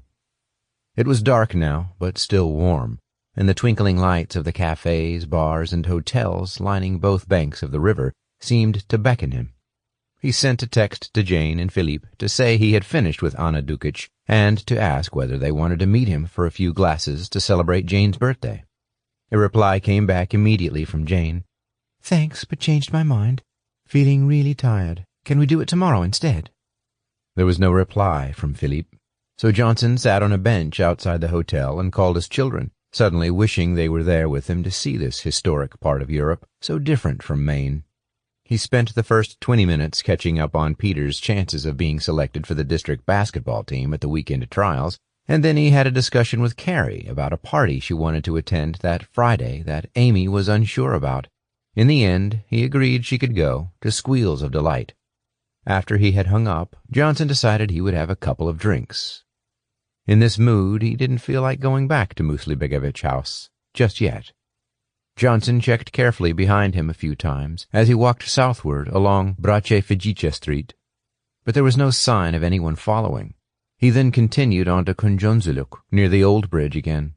It was dark now, but still warm, and the twinkling lights of the cafes, bars, and hotels lining both banks of the river seemed to beckon him. He sent a text to Jane and Philippe to say he had finished with Anna Dukic and to ask whether they wanted to meet him for a few glasses to celebrate Jane's birthday. A reply came back immediately from Jane. "Thanks, but changed my mind. Feeling really tired. Can we do it tomorrow instead?" There was no reply from Philippe, so Johnson sat on a bench outside the hotel and called his children, suddenly wishing they were there with him to see this historic part of Europe, so different from Maine. He spent the first 20 minutes catching up on Peter's chances of being selected for the district basketball team at the weekend trials, and then he had a discussion with Carrie about a party she wanted to attend that Friday that Amy was unsure about. In the end, he agreed she could go, to squeals of delight. After he had hung up, Johnson decided he would have a couple of drinks. In this mood, he didn't feel like going back to Muslibegovich House, just yet. Johnson checked carefully behind him a few times as he walked southward along Brache Fijice Street, but there was no sign of anyone following. He then continued on to Kunjonzuluk, near the old bridge again.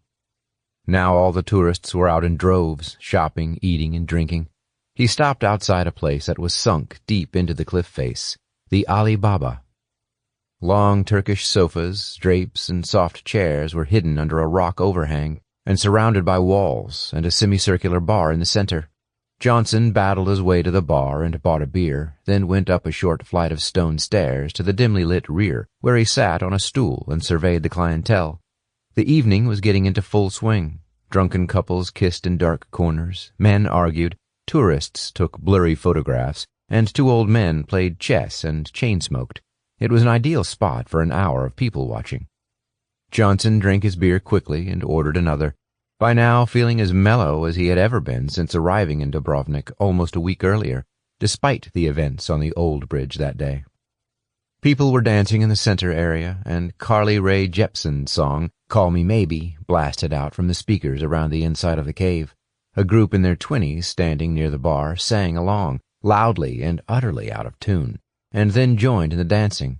Now all the tourists were out in droves, shopping, eating, and drinking. He stopped outside a place that was sunk deep into the cliff face, the Ali Baba. Long Turkish sofas, drapes, and soft chairs were hidden under a rock overhang and surrounded by walls and a semicircular bar in the center. Johnson battled his way to the bar and bought a beer, then went up a short flight of stone stairs to the dimly lit rear, where he sat on a stool and surveyed the clientele. The evening was getting into full swing. Drunken couples kissed in dark corners, men argued, tourists took blurry photographs, and two old men played chess and chain-smoked. It was an ideal spot for an hour of people-watching. Johnson drank his beer quickly and ordered another, by now feeling as mellow as he had ever been since arriving in Dubrovnik almost a week earlier, despite the events on the old bridge that day. People were dancing in the center area, and Carly Rae Jepsen's song, Call Me Maybe, blasted out from the speakers around the inside of the cave. A group in their 20s standing near the bar sang along, loudly and utterly out of tune, and then joined in the dancing.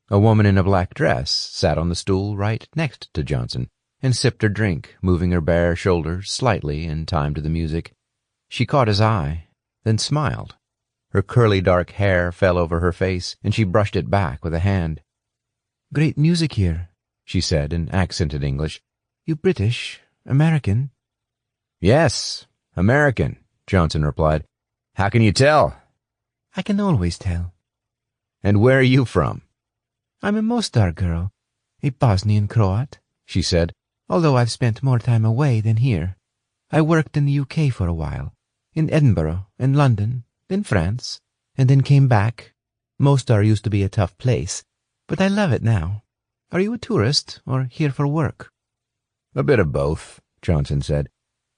A woman in a black dress sat on the stool right next to Johnson and sipped her drink, moving her bare shoulders slightly in time to the music. She caught his eye, then smiled. Her curly dark hair fell over her face, and she brushed it back with a hand. "Great music here," she said in accented English. "You British? American?" "Yes, American," Johnson replied. "How can you tell?" "I can always tell." "And where are you from?" "I'm a Mostar girl, a Bosnian Croat," she said, "although I've spent more time away than here. I worked in the UK for a while, in Edinburgh and London, then France, and then came back. Mostar used to be a tough place, but I love it now. Are you a tourist or here for work?" "A bit of both," Johnson said.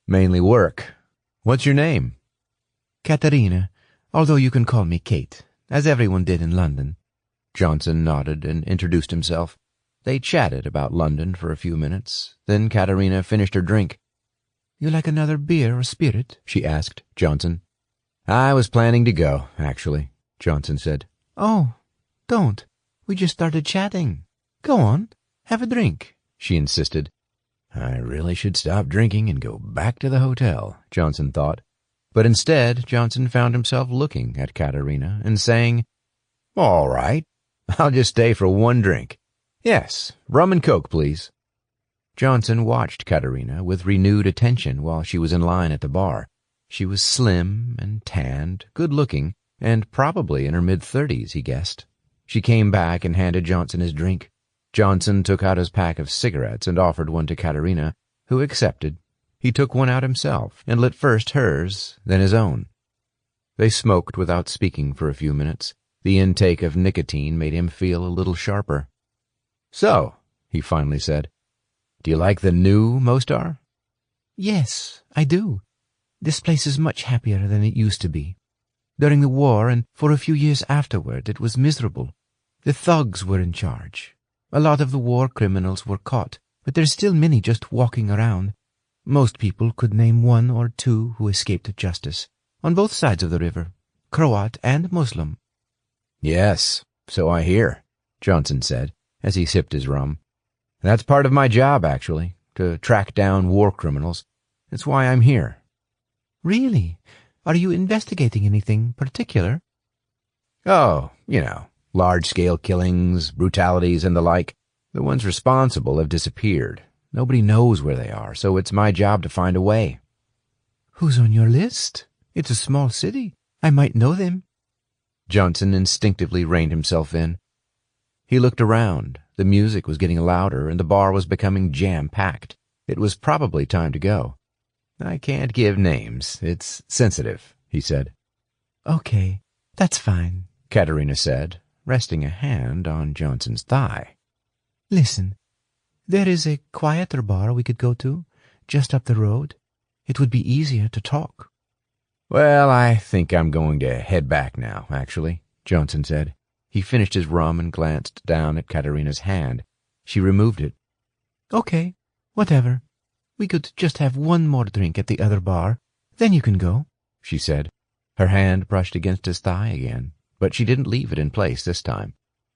"Mainly work. What's your name?" "Katerina, although you can call me Kate, as everyone did in London." Johnson nodded and introduced himself. They chatted about London for a few minutes. Then Katerina finished her drink. "You like another beer or spirit?" she asked Johnson. "I was planning to go, actually," Johnson said. "Oh, don't. We just started chatting. Go on, have a drink," she insisted. I really should stop drinking and go back to the hotel, Johnson thought. But instead, Johnson found himself looking at Katerina and saying, "All right, I'll just stay for one drink. Yes, rum and coke, please." Johnson watched Katerina with renewed attention while she was in line at the bar. She was slim and tanned, good-looking, and probably in her mid-30s, he guessed. She came back and handed Johnson his drink. Johnson took out his pack of cigarettes and offered one to Katerina, who accepted. He took one out himself and lit first hers, then his own. They smoked without speaking for a few minutes. The intake of nicotine made him feel a little sharper. "So," he finally said, "do you like the new Mostar?" "Yes, I do. This place is much happier than it used to be. During the war and for a few years afterward, it was miserable. The thugs were in charge. A lot of the war criminals were caught, but there's still many just walking around. Most people could name one or two who escaped justice, on both sides of the river, Croat and Muslim." "Yes, so I hear," Johnson said, as he sipped his rum. "That's part of my job, actually, to track down war criminals. That's why I'm here." "Really? Are you investigating anything particular?" "Oh, large-scale killings, brutalities, and the like. The ones responsible have disappeared. Nobody knows where they are, so it's my job to find a way." "Who's on your list? It's a small city. I might know them." Johnson instinctively reined himself in. He looked around. The music was getting louder, and the bar was becoming jam-packed. It was probably time to go. "I can't give names. It's sensitive," he said. "Okay, that's fine," Katerina said, resting a hand on Johnson's thigh. "Listen, there is a quieter bar we could go to, just up the road. It would be easier to talk." "Well, I think I'm going to head back now, actually," Johnson said. He finished his rum and glanced down at Katerina's hand. She removed it. "Okay, whatever. We could just have one more drink at the other bar, then you can go," she said. Her hand brushed against his thigh again, but she didn't leave it in place this time.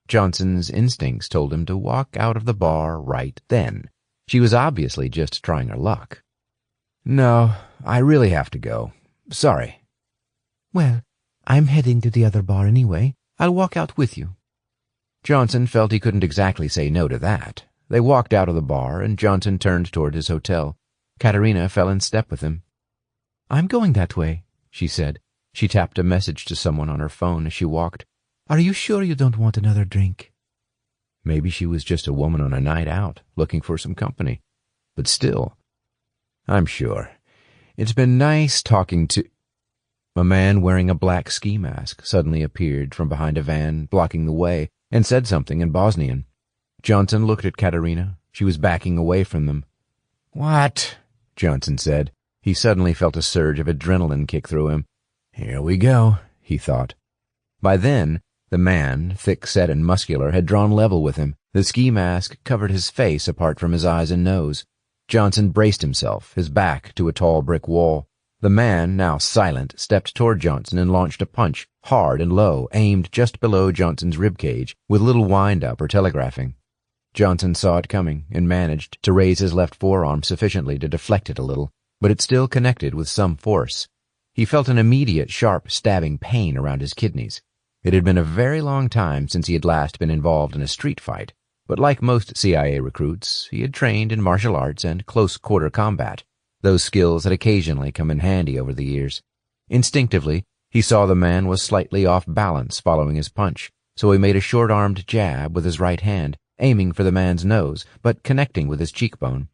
Johnson's instincts told him to walk out of the bar right then. She was obviously just trying her luck. "No, I really have to go. Sorry." "Well, I'm heading to the other bar anyway. I'll walk out with you." Johnson felt he couldn't exactly say no to that. They walked out of the bar, and Johnson turned toward his hotel. Katerina fell in step with him. "I'm going that way," she said. She tapped a message to someone on her phone as she walked. "Are you sure you don't want another drink?" Maybe she was just a woman on a night out, looking for some company. But still, "I'm sure. It's been nice talking to—" A man wearing a black ski mask suddenly appeared from behind a van, blocking the way, and said something in Bosnian. Johnson looked at Katerina. She was backing away from them. "What?" Johnson said. He suddenly felt a surge of adrenaline kick through him. "Here we go," he thought. By then, the man, thick-set and muscular, had drawn level with him. The ski mask covered his face apart from his eyes and nose. Johnson braced himself, his back to a tall brick wall. The man, now silent, stepped toward Johnson and launched a punch, hard and low, aimed just below Johnson's ribcage, with little wind-up or telegraphing. Johnson saw it coming and managed to raise his left forearm sufficiently to deflect it a little, but it still connected with some force. He felt an immediate, sharp, stabbing pain around his kidneys. It had been a very long time since he had last been involved in a street fight, but like most CIA recruits, he had trained in martial arts and close-quarter combat. Those skills had occasionally come in handy over the years. Instinctively, he saw the man was slightly off balance following his punch, so he made a short-armed jab with his right hand, aiming for the man's nose, but connecting with his cheekbone.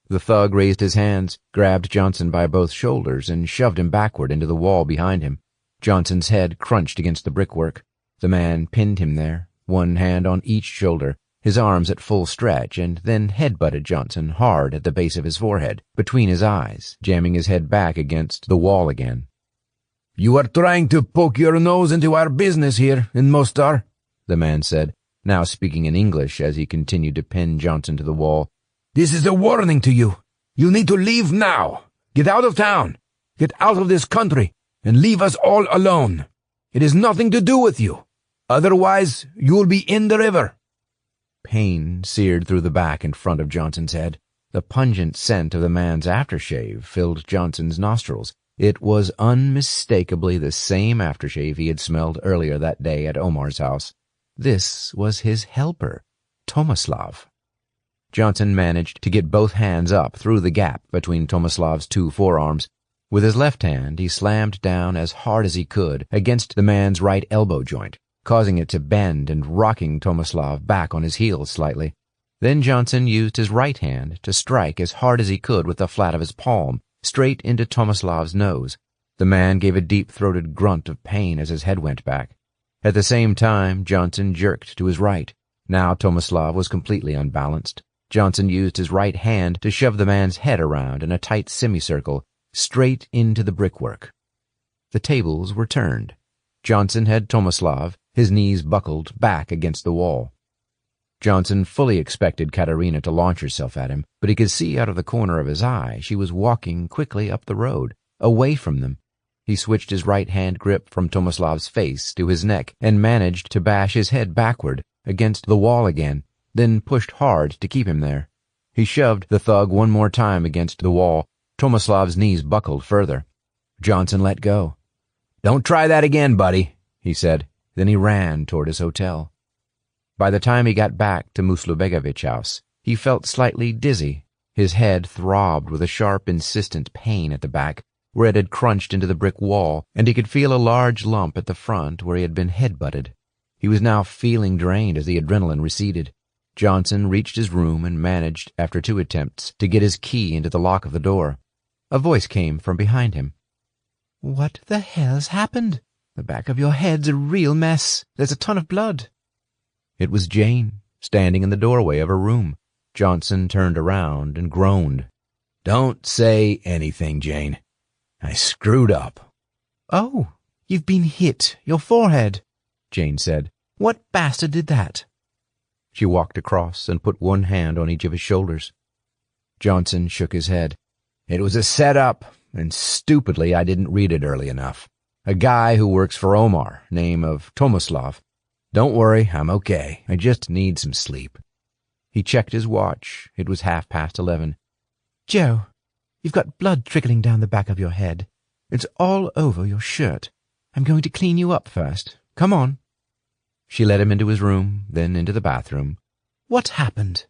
The thug raised his hands, grabbed Johnson by both shoulders, and shoved him backward into the wall behind him. Johnson's head crunched against the brickwork. The man pinned him there, one hand on each shoulder, his arms at full stretch, and then headbutted Johnson hard at the base of his forehead, between his eyes, jamming his head back against the wall again. "You are trying to poke your nose into our business here in Mostar," the man said, now speaking in English as he continued to pin Johnson to the wall. "This is a warning to you. You need to leave now. Get out of town. Get out of this country, and leave us all alone. It has nothing to do with you. Otherwise, you will be in the river." Pain seared through the back and front of Johnson's head. The pungent scent of the man's aftershave filled Johnson's nostrils. It was unmistakably the same aftershave he had smelled earlier that day at Omar's house. This was his helper, Tomislav. Johnson managed to get both hands up through the gap between Tomislav's two forearms. With his left hand, he slammed down as hard as he could against the man's right elbow joint, causing it to bend and rocking Tomislav back on his heels slightly. Then Johnson used his right hand to strike as hard as he could with the flat of his palm, straight into Tomislav's nose. The man gave a deep-throated grunt of pain as his head went back. At the same time, Johnson jerked to his right. Now Tomislav was completely unbalanced. Johnson used his right hand to shove the man's head around in a tight semicircle, straight into the brickwork. The tables were turned. Johnson had Tomislav, his knees buckled, back against the wall. Johnson fully expected Katerina to launch herself at him, but he could see out of the corner of his eye she was walking quickly up the road, away from them. He switched his right-hand grip from Tomislav's face to his neck and managed to bash his head backward against the wall again, then pushed hard to keep him there. He shoved the thug one more time against the wall. Tomislav's knees buckled further. Johnson let go. "Don't try that again, buddy," he said. Then he ran toward his hotel. By the time he got back to Muslubegovich's house, he felt slightly dizzy. His head throbbed with a sharp, insistent pain at the back, where it had crunched into the brick wall, and he could feel a large lump at the front where he had been head-butted. He was now feeling drained as the adrenaline receded. Johnson reached his room and managed, after 2 attempts, to get his key into the lock of the door. A voice came from behind him. "What the hell's happened? The back of your head's a real mess. There's a ton of blood." It was Jane, standing in the doorway of her room. Johnson turned around and groaned. "Don't say anything, Jane. I screwed up." "Oh, you've been hit. Your forehead," Jane said. "What bastard did that?" She walked across and put one hand on each of his shoulders. Johnson shook his head. "It was a setup, and stupidly I didn't read it early enough. A guy who works for Omar, name of Tomislav. Don't worry, I'm okay. I just need some sleep." He checked his watch. It was 11:30. "Joe, you've got blood trickling down the back of your head. It's all over your shirt. I'm going to clean you up first. Come on." She led him into his room, then into the bathroom. "What happened?"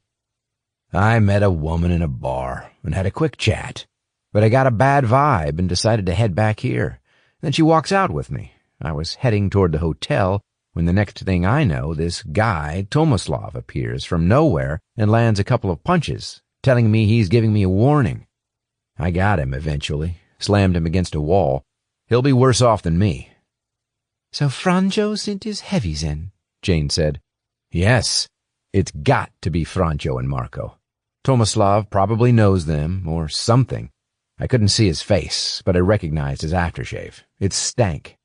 "I met a woman in a bar and had a quick chat, but I got a bad vibe and decided to head back here. Then she walks out with me. I was heading toward the hotel when the next thing I know, this guy, Tomislav, appears from nowhere and lands a couple of punches, telling me he's giving me a warning. I got him eventually, slammed him against a wall. He'll be worse off than me." "So Franjo sent his heavies in," Jane said. "Yes, it's got to be Franjo and Marco. Tomislav probably knows them, or something. I couldn't see his face, but I recognized his aftershave. It stank."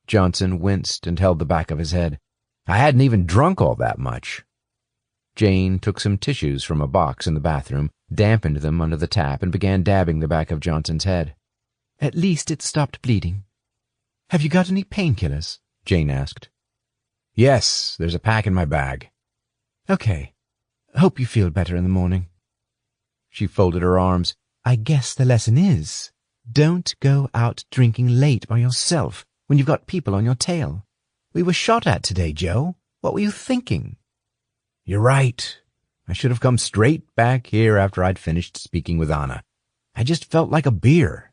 Johnson winced and held the back of his head. "I hadn't even drunk all that much." Jane took some tissues from a box in the bathroom, dampened them under the tap, and began dabbing the back of Johnson's head. At least it stopped bleeding. Have you got any painkillers? Jane asked. Yes, there's a pack in my bag. Okay. Hope you feel better in the morning. She folded her arms. I guess the lesson is, don't go out drinking late by yourself when you've got people on your tail. We were shot at today, Joe. What were you thinking? You're right. I should have come straight back here after I'd finished speaking with Anna. I just felt like a beer.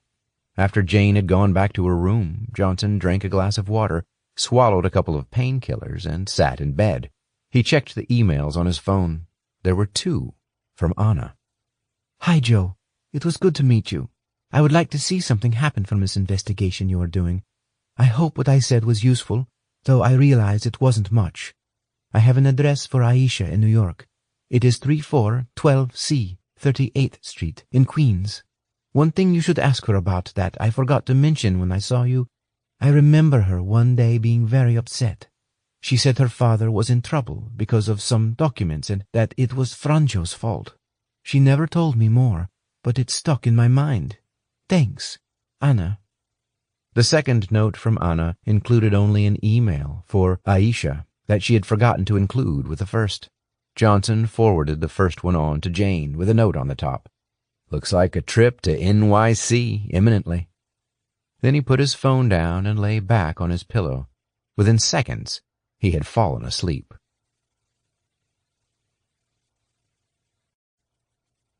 After Jane had gone back to her room, Johnson drank a glass of water, swallowed a couple of painkillers, and sat in bed. He checked the emails on his phone. There were 2 from Anna. Hi, Joe. It was good to meet you. I would like to see something happen from this investigation you are doing. I hope what I said was useful, though I realize it wasn't much. I have an address for Aisha in New York. It is 3412C, 38th Street, in Queens. One thing you should ask her about that I forgot to mention when I saw you. I remember her one day being very upset. She said her father was in trouble because of some documents and that it was Franjo's fault. She never told me more, but it stuck in my mind. Thanks, Anna. The second note from Anna included only an email for Aisha that she had forgotten to include with the first. Johnson forwarded the first one on to Jane with a note on the top. Looks like a trip to NYC imminently. Then he put his phone down and lay back on his pillow. Within seconds, he had fallen asleep.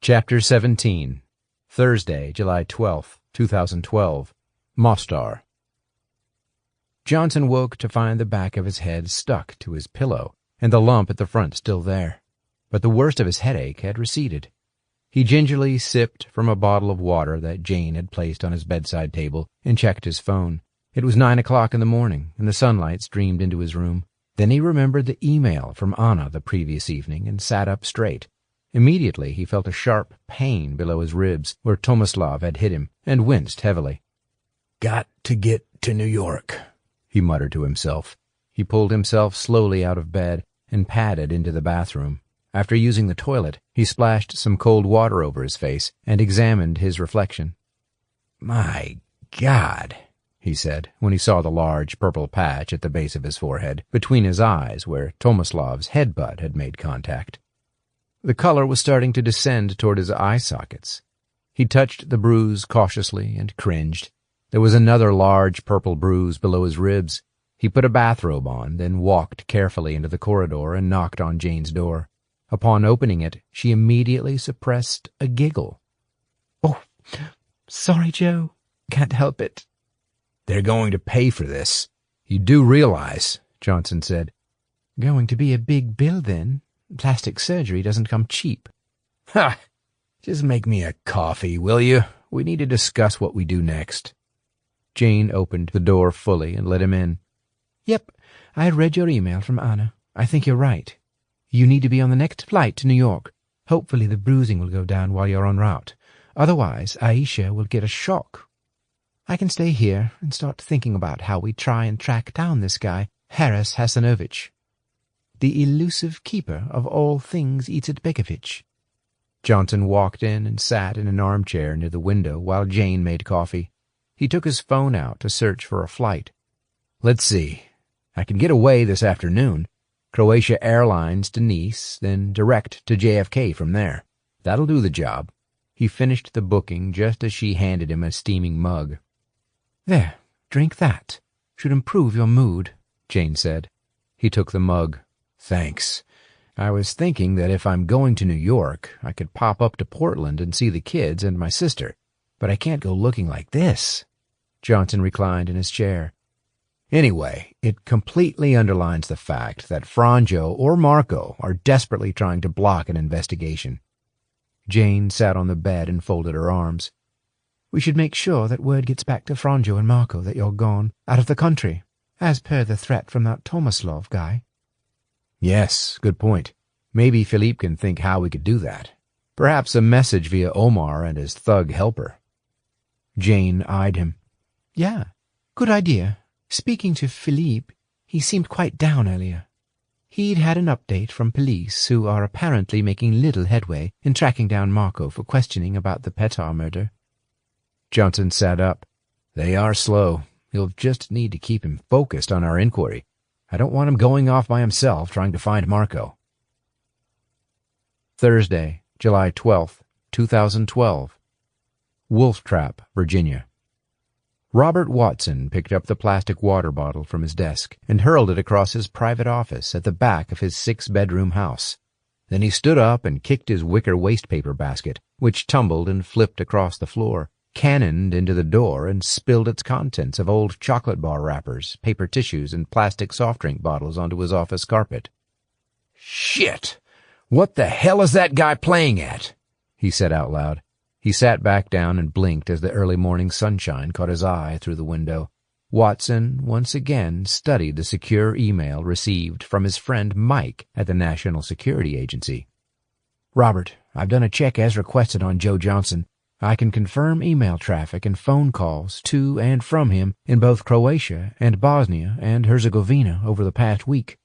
Chapter 17. Thursday, July 12th, 2012. Mostar. Johnson woke to find the back of his head stuck to his pillow, and the lump at the front still there. But the worst of his headache had receded. He gingerly sipped from a bottle of water that Jane had placed on his bedside table and checked his phone. It was 9 o'clock in the morning, and the sunlight streamed into his room. Then he remembered the email from Anna the previous evening and sat up straight. Immediately he felt a sharp pain below his ribs where Tomislav had hit him, and winced heavily. Got to get to New York, he muttered to himself. He pulled himself slowly out of bed and padded into the bathroom. After using the toilet, he splashed some cold water over his face and examined his reflection. My God, he said, when he saw the large purple patch at the base of his forehead, between his eyes where Tomislav's headbutt had made contact. The color was starting to descend toward his eye sockets. He touched the bruise cautiously and cringed. There was another large purple bruise below his ribs. He put a bathrobe on, then walked carefully into the corridor and knocked on Jane's door. Upon opening it, she immediately suppressed a giggle. Oh, sorry, Joe. Can't help it. They're going to pay for this. You do realize, Johnson said. Going to be a big bill, then. Plastic surgery doesn't come cheap. Ha! Just make me a coffee, will you? We need to discuss what we do next. Jane opened the door fully and let him in. Yep, I read your email from Anna. I think you're right. You need to be on the next flight to New York. Hopefully the bruising will go down while you're en route. Otherwise, Aisha will get a shock. I can stay here and start thinking about how we try and track down this guy, Haris Hasanovich, the elusive keeper of all things Izetbekovich. Johnson walked in and sat in an armchair near the window while Jane made coffee. He took his phone out to search for a flight. Let's see. I can get away this afternoon. Croatia Airlines to Nice, then direct to JFK from there. That'll do the job. He finished the booking just as she handed him a steaming mug. There, drink that. Should improve your mood, Jane said. He took the mug. Thanks. I was thinking that if I'm going to New York, I could pop up to Portland and see the kids and my sister. But I can't go looking like this. Johnson reclined in his chair. Anyway, it completely underlines the fact that Franjo or Marco are desperately trying to block an investigation. Jane sat on the bed and folded her arms. We should make sure that word gets back to Franjo and Marco that you're gone, out of the country, as per the threat from that Tomislav guy. Yes, good point. Maybe Philippe can think how we could do that. Perhaps a message via Omar and his thug helper. Jane eyed him. Yeah, good idea. Speaking to Philippe, he seemed quite down earlier. He'd had an update from police who are apparently making little headway in tracking down Marco for questioning about the Petar murder. Johnson sat up. They are slow. You'll just need to keep him focused on our inquiry. I don't want him going off by himself trying to find Marco. Thursday, July 12th, 2012. Wolf Trap, Virginia. Robert Watson picked up the plastic water bottle from his desk and hurled it across his private office at the back of his 6-bedroom house. Then he stood up and kicked his wicker wastepaper basket, which tumbled and flipped across the floor, cannoned into the door, and spilled its contents of old chocolate bar wrappers, paper tissues, and plastic soft drink bottles onto his office carpet. "Shit! What the hell is that guy playing at?" he said out loud. He sat back down and blinked as the early morning sunshine caught his eye through the window. Watson once again studied the secure email received from his friend Mike at the National Security Agency. "Robert, I've done a check as requested on Joe Johnson. I can confirm email traffic and phone calls to and from him in both Croatia and Bosnia and Herzegovina over the past week.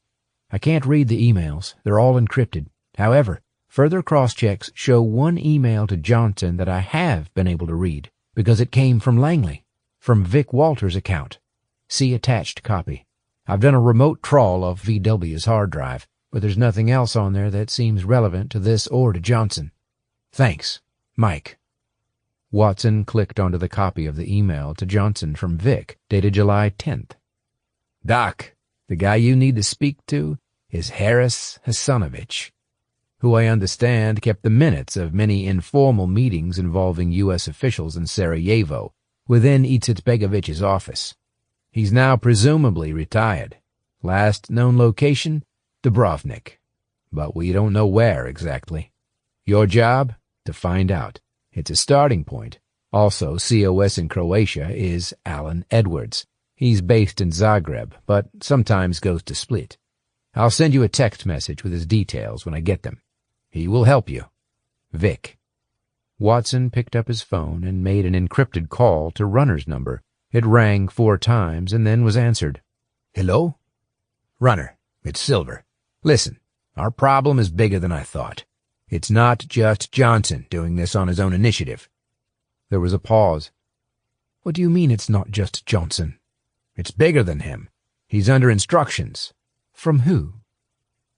I can't read the emails. They're all encrypted. However, further cross-checks show one email to Johnson that I have been able to read, because it came from Langley, from Vic Walters' account. See attached copy. I've done a remote trawl of VW's hard drive, but there's nothing else on there that seems relevant to this or to Johnson. Thanks, Mike." Watson clicked onto the copy of the email to Johnson from Vic, dated July 10th. "Doc, the guy you need to speak to is Harris Hasanovich, who I understand kept the minutes of many informal meetings involving U.S. officials in Sarajevo within Izetbegovich's office. He's now presumably retired. Last known location, Dubrovnik. But we don't know where exactly. Your job? To find out. It's a starting point. Also, COS in Croatia is Alan Edwards. He's based in Zagreb, but sometimes goes to Split. I'll send you a text message with his details when I get them. He will help you. Vic." Watson picked up his phone and made an encrypted call to Runner's number. It rang 4 times and then was answered. "Hello? Runner, it's Silver. Listen, our problem is bigger than I thought. It's not just Johnson doing this on his own initiative." There was a pause. "What do you mean it's not just Johnson?" "It's bigger than him. He's under instructions." "From who?"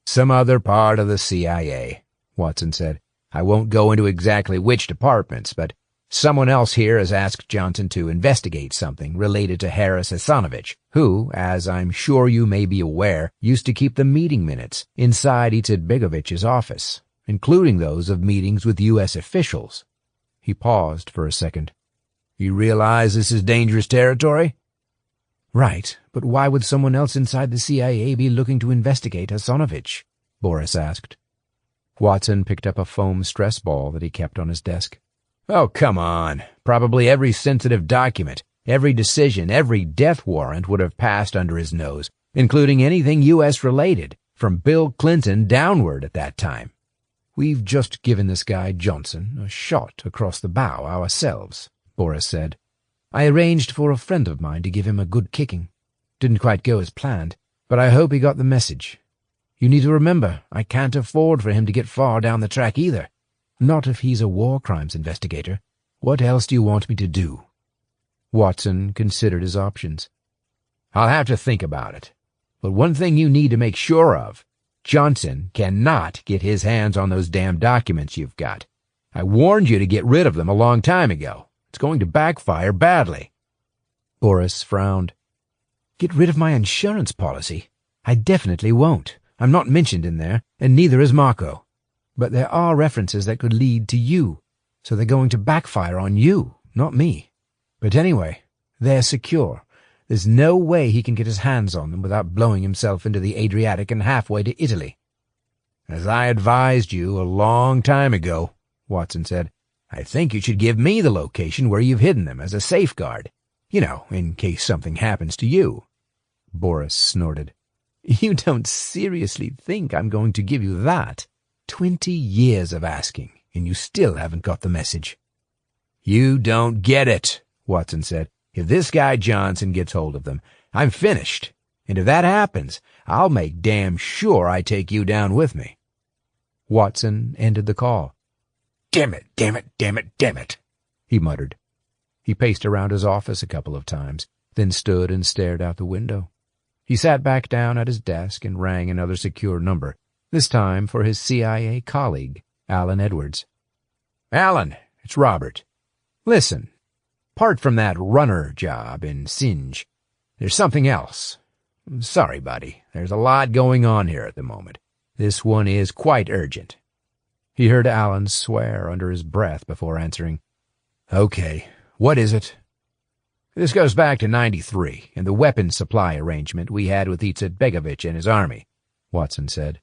"Some other part of the CIA," Watson said. "I won't go into exactly which departments, but someone else here has asked Johnson to investigate something related to Harris Hasanovich, who, as I'm sure you may be aware, used to keep the meeting minutes inside Izetbegovich's office, including those of meetings with U.S. officials." He paused for a second. "You realize this is dangerous territory?" "Right, but why would someone else inside the CIA be looking to investigate Hasanovich?" Boris asked. Watson picked up a foam stress ball that he kept on his desk. "Oh, come on. Probably every sensitive document, every decision, every death warrant would have passed under his nose, including anything U.S.-related, from Bill Clinton downward at that time." "We've just given this guy Johnson a shot across the bow ourselves," Boris said. "I arranged for a friend of mine to give him a good kicking. Didn't quite go as planned, but I hope he got the message. You need to remember, I can't afford for him to get far down the track either. Not if he's a war crimes investigator. What else do you want me to do?" Watson considered his options. "I'll have to think about it. But one thing you need to make sure of, Johnson cannot get his hands on those damn documents you've got. I warned you to get rid of them a long time ago. It's going to backfire badly." Boris frowned. "Get rid of my insurance policy? I definitely won't. I'm not mentioned in there, and neither is Marco. But there are references that could lead to you, so they're going to backfire on you, not me. But anyway, they're secure. There's no way he can get his hands on them without blowing himself into the Adriatic and halfway to Italy." "As I advised you a long time ago," Watson said, "I think you should give me the location where you've hidden them as a safeguard. You know, in case something happens to you." Boris snorted. "You don't seriously think I'm going to give you that? 20 years of asking, and you still haven't got the message." "You don't get it," Watson said. "If this guy Johnson gets hold of them, I'm finished. And if that happens, I'll make damn sure I take you down with me." Watson ended the call. Damn it, damn it, damn it, damn it," he muttered. He paced around his office a couple of times, then stood and stared out the window. He sat back down at his desk and rang another secure number, this time for his CIA colleague, Alan Edwards. "Alan, it's Robert. Listen, apart from that runner job in Singe, there's something else. Sorry, buddy, there's a lot going on here at the moment. This one is quite urgent." He heard Alan swear under his breath before answering. "Okay, what is it?" "This goes back to '93 and the weapons supply arrangement we had with Izetbegovich and his army," Watson said.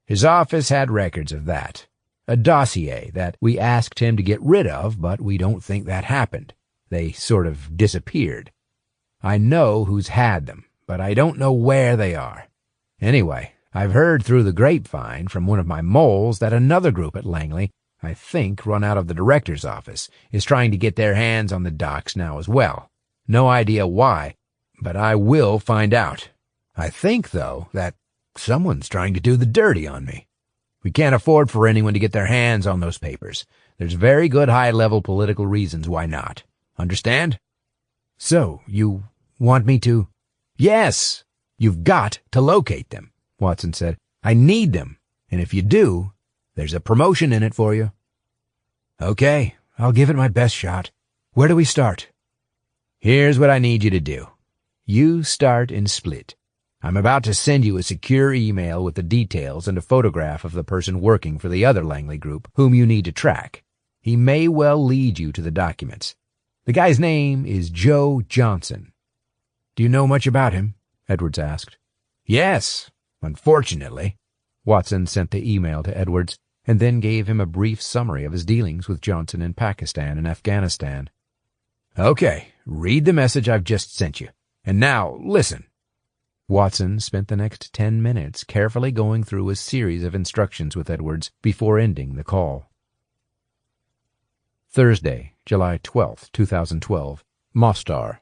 "His office had records of that. A dossier that we asked him to get rid of, but we don't think that happened. They sort of disappeared. I know who's had them, but I don't know where they are. Anyway, I've heard through the grapevine from one of my moles that another group at Langley, I think run out of the director's office, is trying to get their hands on the docs now as well. No idea why, but I will find out. I think, though, that someone's trying to do the dirty on me. We can't afford for anyone to get their hands on those papers. There's very good high-level political reasons why not. Understand?" "So, you want me to—" "Yes! You've got to locate them," Watson said. "I need them, and if you do, there's a promotion in it for you." "Okay, I'll give it my best shot. Where do we start?" "Here's what I need you to do. You start in Split. I'm about to send you a secure email with the details and a photograph of the person working for the other Langley group whom you need to track. He may well lead you to the documents. The guy's name is Joe Johnson." "Do you know much about him?" Edwards asked. "Yes, unfortunately." Watson sent the email to Edwards and then gave him a brief summary of his dealings with Johnson in Pakistan and Afghanistan. "Okay, read the message I've just sent you. And now, listen." Watson spent the next 10 minutes carefully going through a series of instructions with Edwards before ending the call. Thursday, July 12, 2012, Mostar.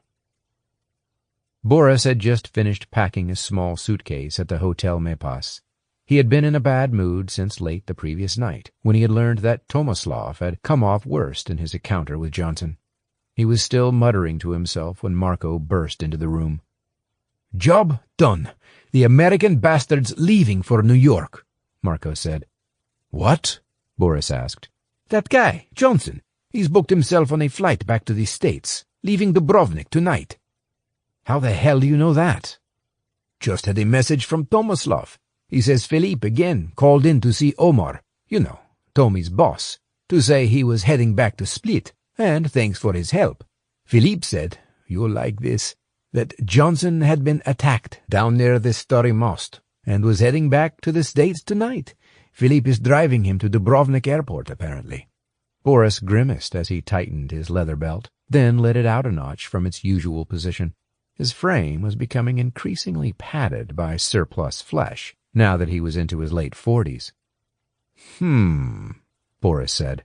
Boris had just finished packing a small suitcase at the Hotel Mepas. He had been in a bad mood since late the previous night, when he had learned that Tomislav had come off worst in his encounter with Johnson. He was still muttering to himself when Marco burst into the room. "Job done. The American bastard's leaving for New York," Marco said. "What?" Boris asked. "That guy, Johnson. He's booked himself on a flight back to the States, leaving Dubrovnik tonight." "How the hell do you know that?" "Just had a message from Tomislav. He says Philippe again called in to see Omar, you know, Tommy's boss, to say he was heading back to Split, and thanks for his help. Philippe said, you'll like this, that Johnson had been attacked down near the Story Most and was heading back to the States tonight. Philippe is driving him to Dubrovnik Airport, apparently." Boris grimaced as he tightened his leather belt, then let it out a notch from its usual position. His frame was becoming increasingly padded by surplus flesh, now that he was into his late 40s. Boris said.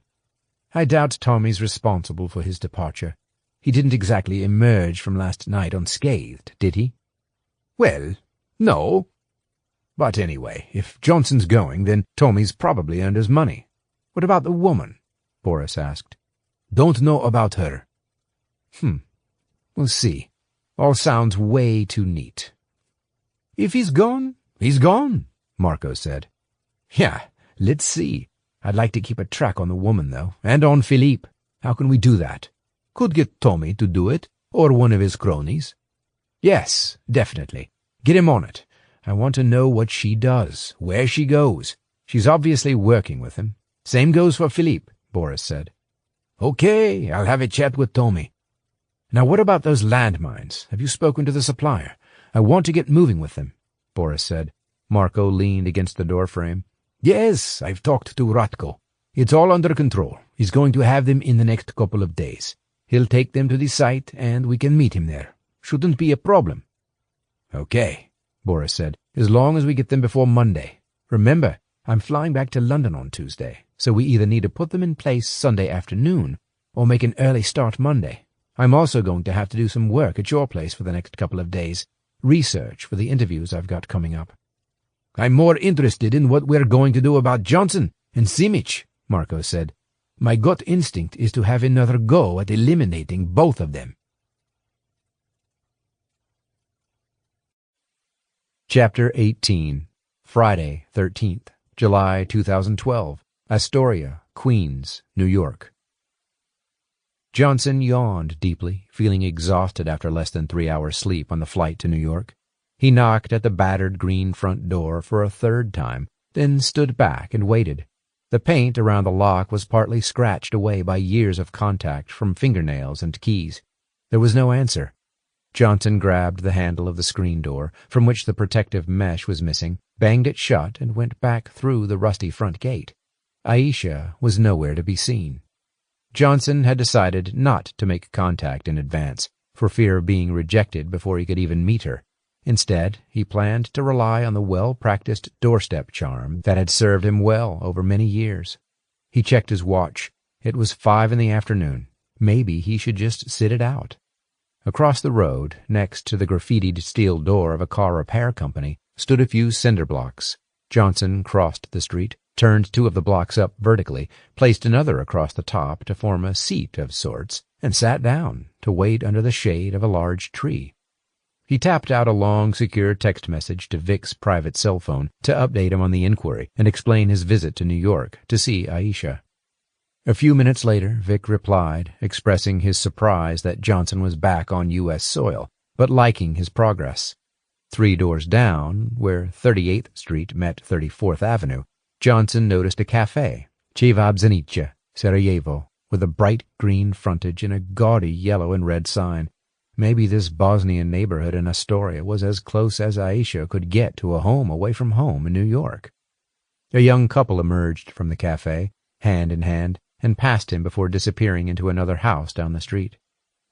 "I doubt Tommy's responsible for his departure. He didn't exactly emerge from last night unscathed, did he?" "Well, no. But anyway, if Johnson's going, then Tommy's probably earned his money." "What about the woman?" Boris asked. "Don't know about her." We'll see. All sounds way too neat." "If he's gone, he's gone," Marco said. "Yeah, let's see. I'd like to keep a track on the woman, though, and on Philippe. How can we do that?" "Could get Tommy to do it, or one of his cronies." "Yes, definitely. Get him on it. I want to know what she does, where she goes. She's obviously working with him. Same goes for Philippe," Boris said. "Okay, I'll have a chat with Tommy." "Now what about those landmines? Have you spoken to the supplier? I want to get moving with them," Boris said. Marco leaned against the doorframe. "Yes, I've talked to Ratko. It's all under control. He's going to have them in the next couple of days. He'll take them to the site, and we can meet him there. Shouldn't be a problem." "Okay," Boris said, "as long as we get them before Monday. Remember, I'm flying back to London on Tuesday, so we either need to put them in place Sunday afternoon or make an early start Monday. I'm also going to have to do some work at your place for the next couple of days, research for the interviews I've got coming up." "I'm more interested in what we're going to do about Johnson and Simic," Marco said. My gut instinct is to have another go at eliminating both of them. Chapter 18. Friday, 13th, July 2012. Astoria, Queens, New York. Johnson yawned deeply, feeling exhausted after less than 3 hours' sleep on the flight to New York. He knocked at the battered green front door for a third time, then stood back and waited. The paint around the lock was partly scratched away by years of contact from fingernails and keys. There was no answer. Johnson grabbed the handle of the screen door, from which the protective mesh was missing, banged it shut, and went back through the rusty front gate. Aisha was nowhere to be seen. Johnson had decided not to make contact in advance, for fear of being rejected before he could even meet her. Instead, he planned to rely on the well-practiced doorstep charm that had served him well over many years. He checked his watch. It was 5 in the afternoon. Maybe he should just sit it out. Across the road, next to the graffitied steel door of a car repair company, stood a few cinder blocks. Johnson crossed the street, turned 2 of the blocks up vertically, placed another across the top to form a seat of sorts, and sat down to wait under the shade of a large tree. He tapped out a long, secure text message to Vic's private cell phone to update him on the inquiry and explain his visit to New York to see Aisha. A few minutes later, Vic replied, expressing his surprise that Johnson was back on U.S. soil, but liking his progress. 3 doors down, where 38th Street met 34th Avenue, Johnson noticed a cafe, Cevapcinica, Sarajevo, with a bright green frontage and a gaudy yellow and red sign. Maybe this Bosnian neighborhood in Astoria was as close as Aisha could get to a home away from home in New York. A young couple emerged from the cafe, hand in hand, and passed him before disappearing into another house down the street.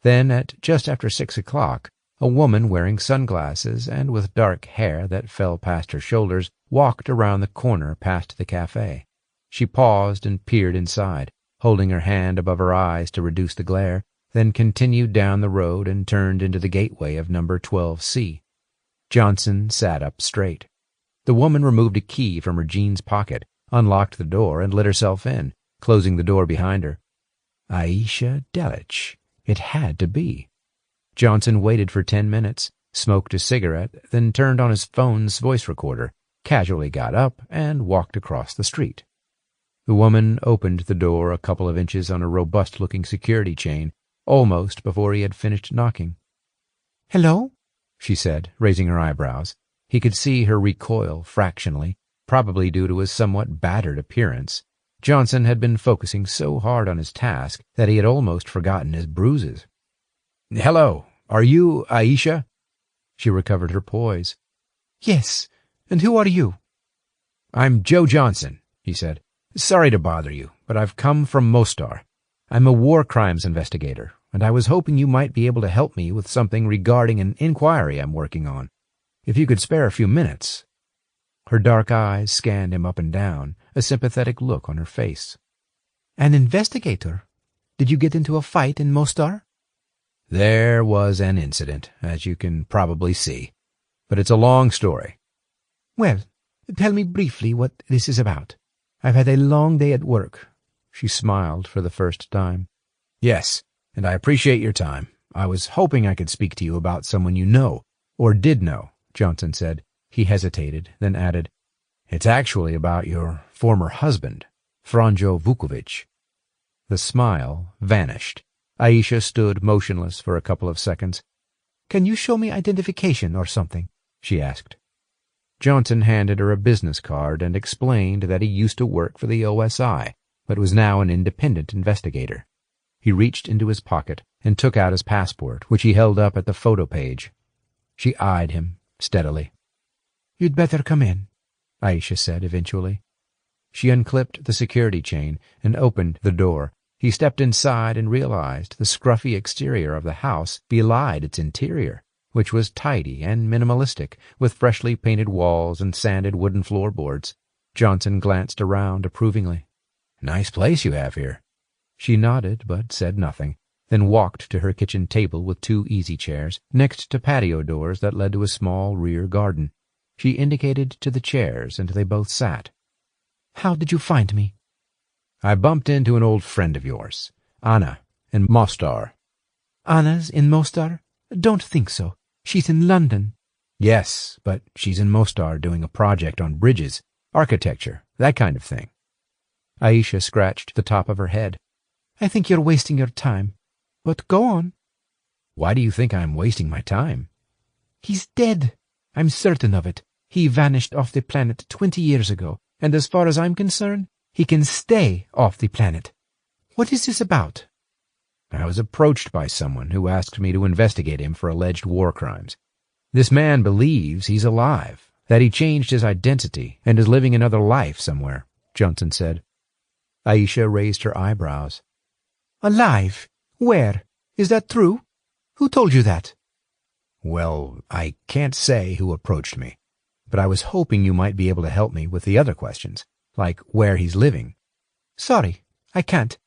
Then, at just after 6 o'clock, a woman wearing sunglasses and with dark hair that fell past her shoulders walked around the corner past the cafe. She paused and peered inside, holding her hand above her eyes to reduce the glare, then continued down the road and turned into the gateway of number 12C. Johnson sat up straight. The woman removed a key from her jeans pocket, unlocked the door, and let herself in, closing the door behind her. Aisha Delich. It had to be. Johnson waited for 10 minutes, smoked a cigarette, then turned on his phone's voice recorder, casually got up, and walked across the street. The woman opened the door a couple of inches on a robust-looking security chain, almost before he had finished knocking. "Hello?" she said, raising her eyebrows. He could see her recoil fractionally, probably due to his somewhat battered appearance. Johnson had been focusing so hard on his task that he had almost forgotten his bruises. "Hello, are you Aisha?" She recovered her poise. "Yes, and who are you?" "I'm Joe Johnson," he said. "Sorry to bother you, but I've come from Mostar. I'm a war crimes investigator, and I was hoping you might be able to help me with something regarding an inquiry I'm working on. If you could spare a few minutes." Her dark eyes scanned him up and down, a sympathetic look on her face. "An investigator? Did you get into a fight in Mostar?" "There was an incident, as you can probably see, but it's a long story." "Well, tell me briefly what this is about. I've had a long day at work." She smiled for the first time. "Yes, and I appreciate your time. I was hoping I could speak to you about someone you know, or did know," Johnson said. He hesitated, then added, "It's actually about your former husband, Franjo Vukovic." The smile vanished. Aisha stood motionless for a couple of seconds. "Can you show me identification or something?" she asked. Johnson handed her a business card and explained that he used to work for the OSI, but was now an independent investigator. He reached into his pocket and took out his passport, which he held up at the photo page. She eyed him steadily. "You'd better come in," Aisha said eventually. She unclipped the security chain and opened the door. He stepped inside and realized the scruffy exterior of the house belied its interior, which was tidy and minimalistic, with freshly painted walls and sanded wooden floorboards. Johnson glanced around approvingly. "Nice place you have here." She nodded but said nothing, then walked to her kitchen table with 2 easy chairs, next to patio doors that led to a small rear garden. She indicated to the chairs, and they both sat. "How did you find me?" I bumped into an old friend of yours, Anna, in Mostar. Anna's in Mostar? Don't think so. She's in London. Yes, but she's in Mostar doing a project on bridges, architecture, that kind of thing. Aisha scratched the top of her head. I think you're wasting your time. But go on. Why do you think I'm wasting my time? He's dead. I'm certain of it. He vanished off the planet 20 years ago, and as far as I'm concerned, he can stay off the planet. What is this about? I was approached by someone who asked me to investigate him for alleged war crimes. This man believes he's alive, that he changed his identity and is living another life somewhere, Johnson said. Aisha raised her eyebrows. Alive? Where? Is that true? Who told you that? Well, I can't say who approached me, but I was hoping you might be able to help me with the other questions, like where he's living. Sorry, I can't.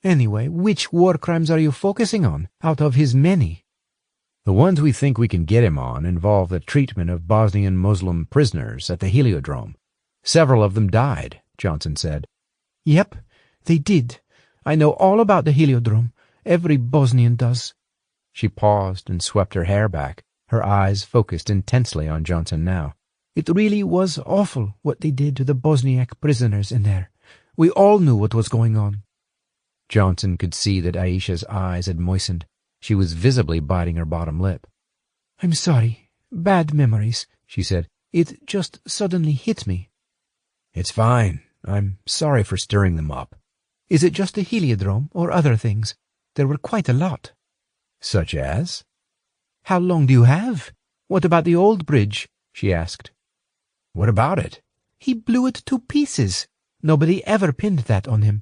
Anyway, which war crimes are you focusing on, out of his many? The ones we think we can get him on involve the treatment of Bosnian Muslim prisoners at the Heliodrome. Several of them died, Johnson said. Yep, they did. I know all about the Heliodrome. Every Bosnian does. She paused and swept her hair back, her eyes focused intensely on Johnson now. It really was awful what they did to the Bosniak prisoners in there. We all knew what was going on. Johnson could see that Aisha's eyes had moistened. She was visibly biting her bottom lip. I'm sorry. Bad memories, she said. It just suddenly hit me. It's fine. I'm sorry for stirring them up. Is it just the Heliodrome or other things? There were quite a lot. Such as? How long do you have? What about the old bridge? She asked. What about it? He blew it to pieces. Nobody ever pinned that on him.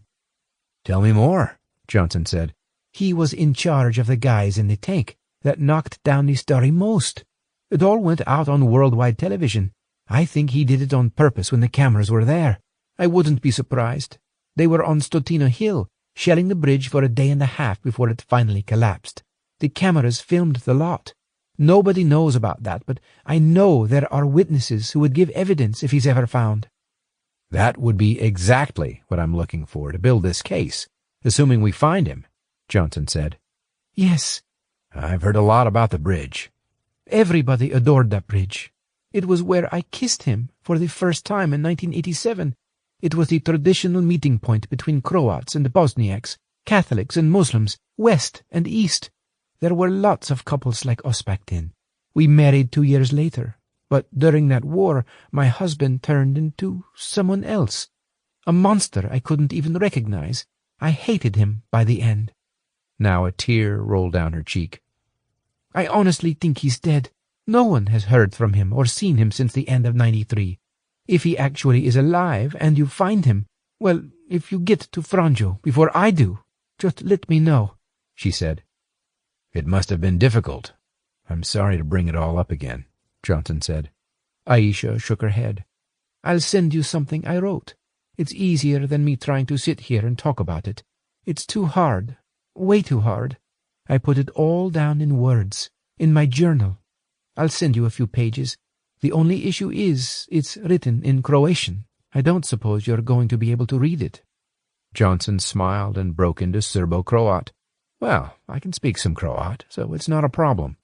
Tell me more, Johnson said. He was in charge of the guys in the tank that knocked down the Starry Most. It all went out on worldwide television. I think he did it on purpose when the cameras were there. I wouldn't be surprised. They were on Stotina Hill, shelling the bridge for a day and a half before it finally collapsed. The cameras filmed the lot. Nobody knows about that, but I know there are witnesses who would give evidence if he's ever found. That would be exactly what I'm looking for to build this case, assuming we find him, Johnson said. Yes. I've heard a lot about the bridge. Everybody adored that bridge. It was where I kissed him for the first time in 1987. It was the traditional meeting point between Croats and Bosniaks, Catholics and Muslims, West and East. There were lots of couples like us back then. We married 2 years later, but during that war, my husband turned into someone else. A monster I couldn't even recognize. I hated him by the end. Now a tear rolled down her cheek. I honestly think he's dead. No one has heard from him or seen him since the end of '93. If he actually is alive and you find him, well, if you get to Franjo before I do, just let me know, she said. It must have been difficult. I'm sorry to bring it all up again, Johnson said. Aisha shook her head. I'll send you something I wrote. It's easier than me trying to sit here and talk about it. It's too hard, way too hard. I put it all down in words, in my journal. I'll send you a few pages. The only issue is it's written in Croatian. I don't suppose you're going to be able to read it. Johnson smiled and broke into Serbo-Croat. Well, I can speak some Croat, so it's not a problem.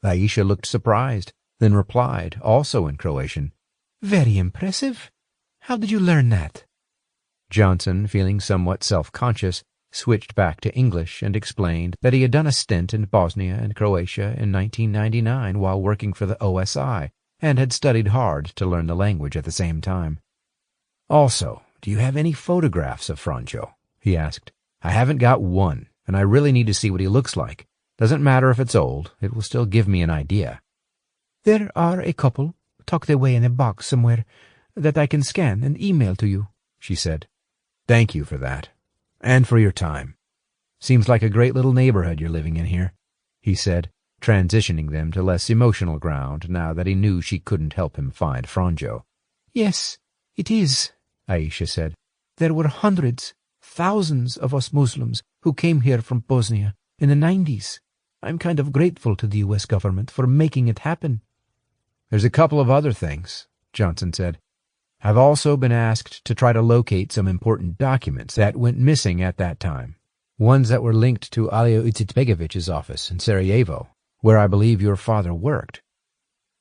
Aisha looked surprised, then replied, also in Croatian. Very impressive. How did you learn that? Johnson, feeling somewhat self-conscious, switched back to English and explained that he had done a stint in Bosnia and Croatia in 1999 while working for the OSI, and had studied hard to learn the language at the same time. Also, do you have any photographs of Franjo? He asked. I haven't got one, and I really need to see what he looks like. Doesn't matter if it's old, it will still give me an idea. There are a couple, tucked away in a box somewhere, that I can scan and email to you, she said. Thank you for that. And for your time. Seems like a great little neighborhood you're living in here, he said, transitioning them to less emotional ground now that he knew she couldn't help him find Franjo. Yes, it is, Aisha said. There were hundreds, thousands of us Muslims who came here from Bosnia in the 90s. I'm kind of grateful to the U.S. government for making it happen. There's a couple of other things, Johnson said. I've also been asked to try to locate some important documents that went missing at that time, ones that were linked to Alio Izetbegovich's office in Sarajevo, where I believe your father worked.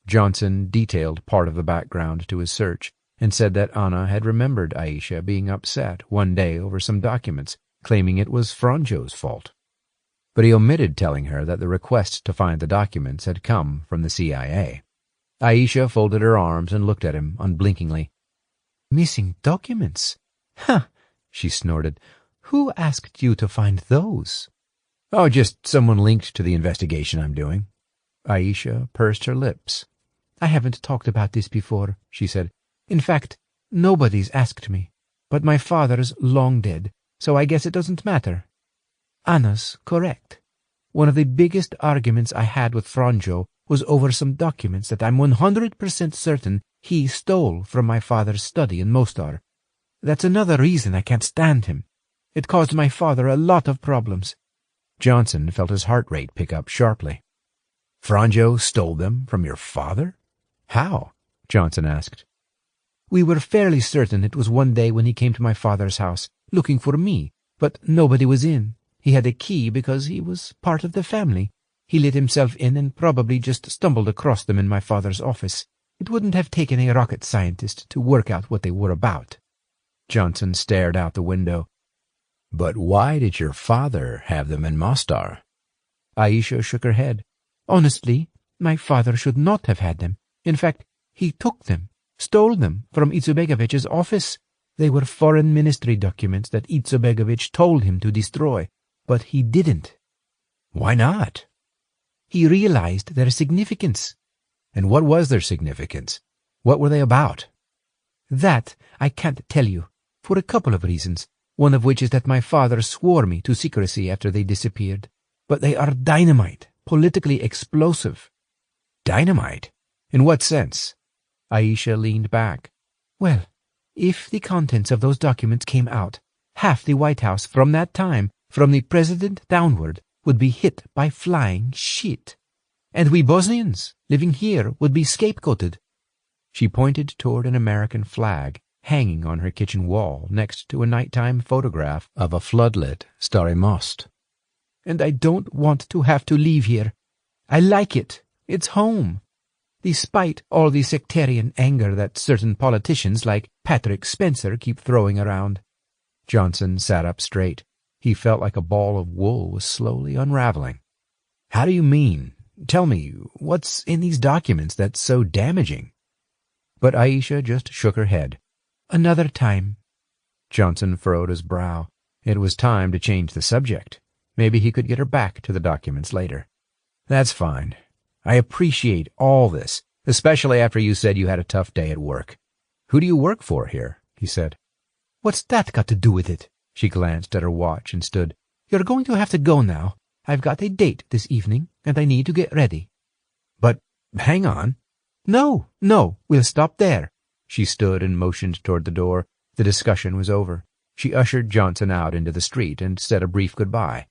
Johnson detailed part of the background to his search and said that Anna had remembered Aisha being upset one day over some documents, claiming it was Franjo's fault. But he omitted telling her that the request to find the documents had come from the CIA. Aisha folded her arms and looked at him unblinkingly. "Missing documents? Huh," she snorted. "Who asked you to find those?" "Oh, just someone linked to the investigation I'm doing." Aisha pursed her lips. "I haven't talked about this before," she said. "In fact, nobody's asked me. But my father's long dead, so I guess it doesn't matter. Anna's correct. One of the biggest arguments I had with Franjo was over some documents that I'm 100% certain he stole from my father's study in Mostar. That's another reason I can't stand him. It caused my father a lot of problems." Johnson felt his heart rate pick up sharply. "Franjo stole them from your father? How?" Johnson asked. "We were fairly certain it was one day when he came to my father's house, looking for me, but nobody was in. He had a key because he was part of the family. He let himself in and probably just stumbled across them in my father's office. It wouldn't have taken a rocket scientist to work out what they were about." Johnson stared out the window. "But why did your father have them in Mostar?" Aisha shook her head. "Honestly, my father should not have had them. In fact, he took them, stole them from Izetbegovich's office. They were foreign ministry documents that Izetbegovich told him to destroy, but he didn't." "Why not?" "He realized their significance." "And what was their significance? What were they about?" "That I can't tell you, for a couple of reasons, one of which is that my father swore me to secrecy after they disappeared. But they are dynamite, politically explosive." "Dynamite? In what sense?" Aisha leaned back. "Well, if the contents of those documents came out, half the White House from that time, from the president downward, would be hit by flying shit. And we Bosnians, living here, would be scapegoated." She pointed toward an American flag hanging on her kitchen wall next to a nighttime photograph of a floodlit Stary Most. "And I don't want to have to leave here. I like it. It's home. Despite all the sectarian anger that certain politicians like Patrick Spencer keep throwing around." Johnson sat up straight. He felt like a ball of wool was slowly unraveling. "How do you mean? Tell me, what's in these documents that's so damaging?" But Aisha just shook her head. "Another time." Johnson furrowed his brow. It was time to change the subject. Maybe he could get her back to the documents later. "That's fine. I appreciate all this, especially after you said you had a tough day at work. Who do you work for here?" he said. "What's that got to do with it?" She glanced at her watch and stood. "You're going to have to go now. I've got a date this evening, and I need to get ready." "But hang on." No, we'll stop there." She stood and motioned toward the door. The discussion was over. She ushered Johnson out into the street and said a brief goodbye.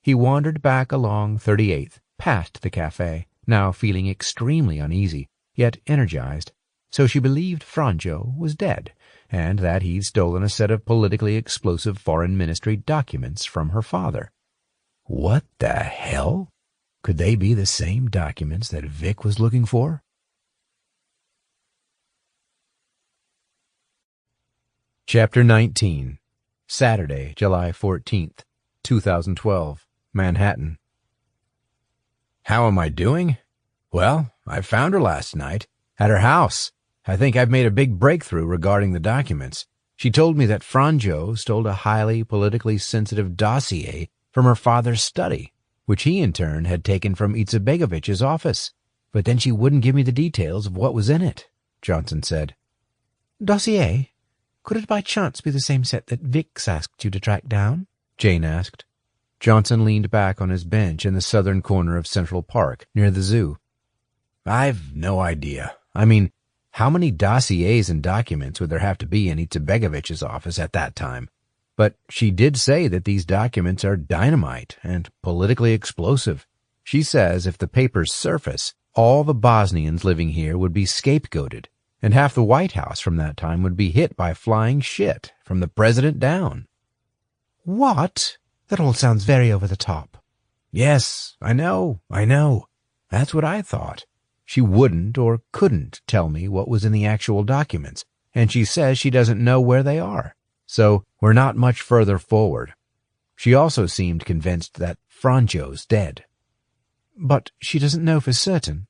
He wandered back along 38th, past the cafe, now feeling extremely uneasy, yet energized. So she believed Franjo was dead, and that he'd stolen a set of politically explosive foreign ministry documents from her father. What the hell? Could they be the same documents that Vic was looking for? Chapter 19. Saturday, July 14th, 2012, Manhattan. How am I doing? Well, I found her last night, at her house. I think I've made a big breakthrough regarding the documents. She told me that Franjo stole a highly politically sensitive dossier from her father's study, which he in turn had taken from Izetbegovich's office. But then she wouldn't give me the details of what was in it, Johnson said. Dossier? Could it by chance be the same set that Vic's asked you to track down? Jane asked. Johnson leaned back on his bench in the southern corner of Central Park, near the zoo. I've no idea. I mean, how many dossiers and documents would there have to be in Izetbegovich's office at that time? But she did say that these documents are dynamite and politically explosive. She says if the papers surface, all the Bosnians living here would be scapegoated, and half the White House from that time would be hit by flying shit, from the president down. What? That all sounds very over the top. Yes, I know. That's what I thought. She wouldn't or couldn't tell me what was in the actual documents, and she says she doesn't know where they are. So we're not much further forward. She also seemed convinced that Franjo's dead. But she doesn't know for certain.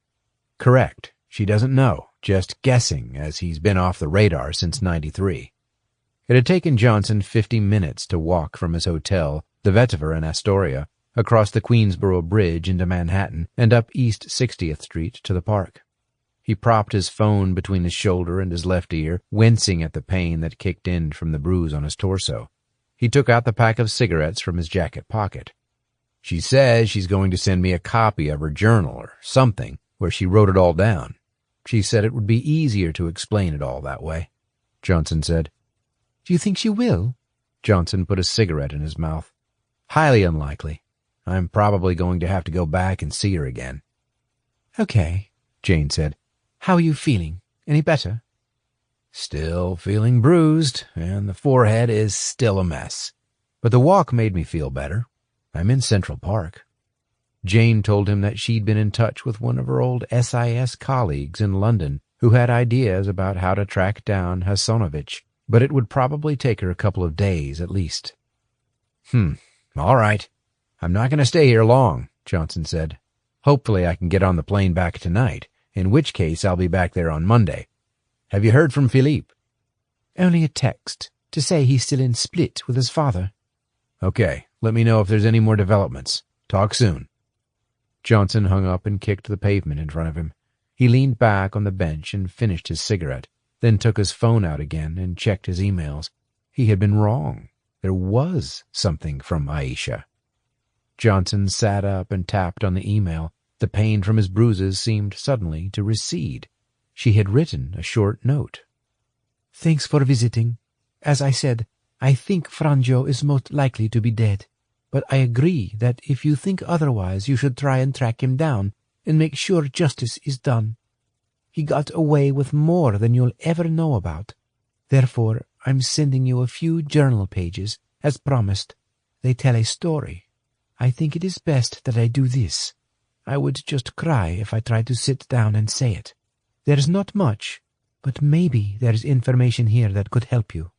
Correct. She doesn't know, just guessing, as he's been off the radar since '93. It had taken Johnson 50 minutes to walk from his hotel, the Vetiver in Astoria, across the Queensboro Bridge into Manhattan and up East 60th Street to the park. He propped his phone between his shoulder and his left ear, wincing at the pain that kicked in from the bruise on his torso. He took out the pack of cigarettes from his jacket pocket. She says she's going to send me a copy of her journal or something where she wrote it all down. She said it would be easier to explain it all that way. Johnson said. Do you think she will? Johnson put a cigarette in his mouth. Highly unlikely. I'm probably going to have to go back and see her again. Okay, Jane said. How are you feeling? Any better? Still feeling bruised, and the forehead is still a mess. But the walk made me feel better. I'm in Central Park. Jane told him that she'd been in touch with one of her old SIS colleagues in London who had ideas about how to track down Hasanovich, but it would probably take her a couple of days at least. All right. I'm not going to stay here long, Johnson said. Hopefully I can get on the plane back tonight, in which case I'll be back there on Monday. Have you heard from Philippe? Only a text, to say he's still in Split with his father. Okay, let me know if there's any more developments. Talk soon. Johnson hung up and kicked the pavement in front of him. He leaned back on the bench and finished his cigarette, then took his phone out again and checked his emails. He had been wrong. There was something from Aisha. Johnson sat up and tapped on the email. The pain from his bruises seemed suddenly to recede. She had written a short note. Thanks for visiting. As I said, I think Franjo is most likely to be dead, but I agree that if you think otherwise, you should try and track him down and make sure justice is done. He got away with more than you'll ever know about. Therefore, I'm sending you a few journal pages, as promised. They tell a story. I think it is best that I do this. I would just cry if I tried to sit down and say it. There's not much, but maybe there's information here that could help you.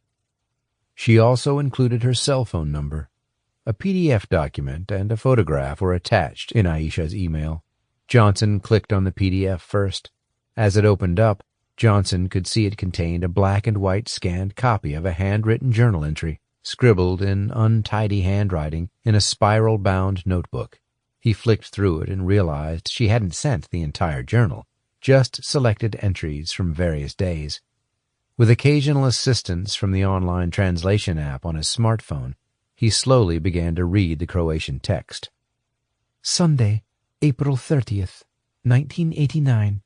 She also included her cell phone number. A PDF document and a photograph were attached in Aisha's email. Johnson clicked on the PDF first. As it opened up, Johnson could see it contained a black and white scanned copy of a handwritten journal entry, scribbled in untidy handwriting in a spiral-bound notebook. He flicked through it and realized she hadn't sent the entire journal, just selected entries from various days. With occasional assistance from the online translation app on his smartphone, he slowly began to read the Croatian text. Sunday, April 30th, 1989.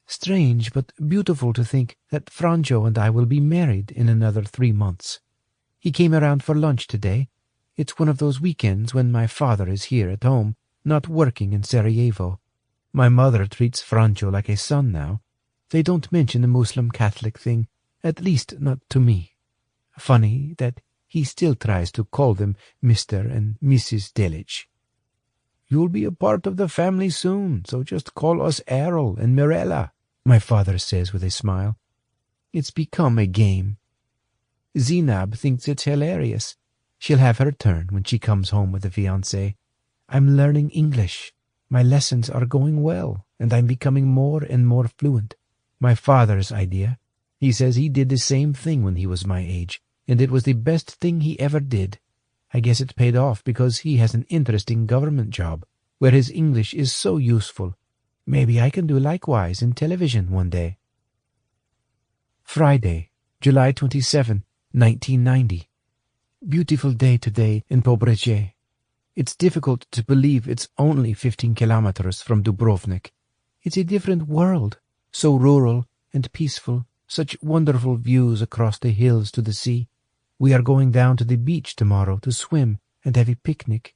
Strange but beautiful to think that Franjo and I will be married in another 3 months. He came around for lunch today. It's one of those weekends when my father is here at home, not working in Sarajevo. My mother treats Franjo like a son now. They don't mention the Muslim Catholic thing, at least not to me. Funny that he still tries to call them Mr. and Mrs. Delic. You'll be a part of the family soon, so just call us Errol and Mirella, my father says with a smile. It's become a game. Zinab thinks it's hilarious. She'll have her turn when she comes home with the fiancé. I'm learning English. My lessons are going well, and I'm becoming more and more fluent. My father's idea. He says he did the same thing when he was my age, and it was the best thing he ever did. I guess it paid off because he has an interesting government job, where his English is so useful. Maybe I can do likewise in television one day. Friday, July 27, 1990. Beautiful day today in Pobreže. It's difficult to believe it's only 15 kilometers from Dubrovnik. It's a different world, so rural and peaceful, such wonderful views across the hills to the sea. We are going down to the beach tomorrow to swim and have a picnic.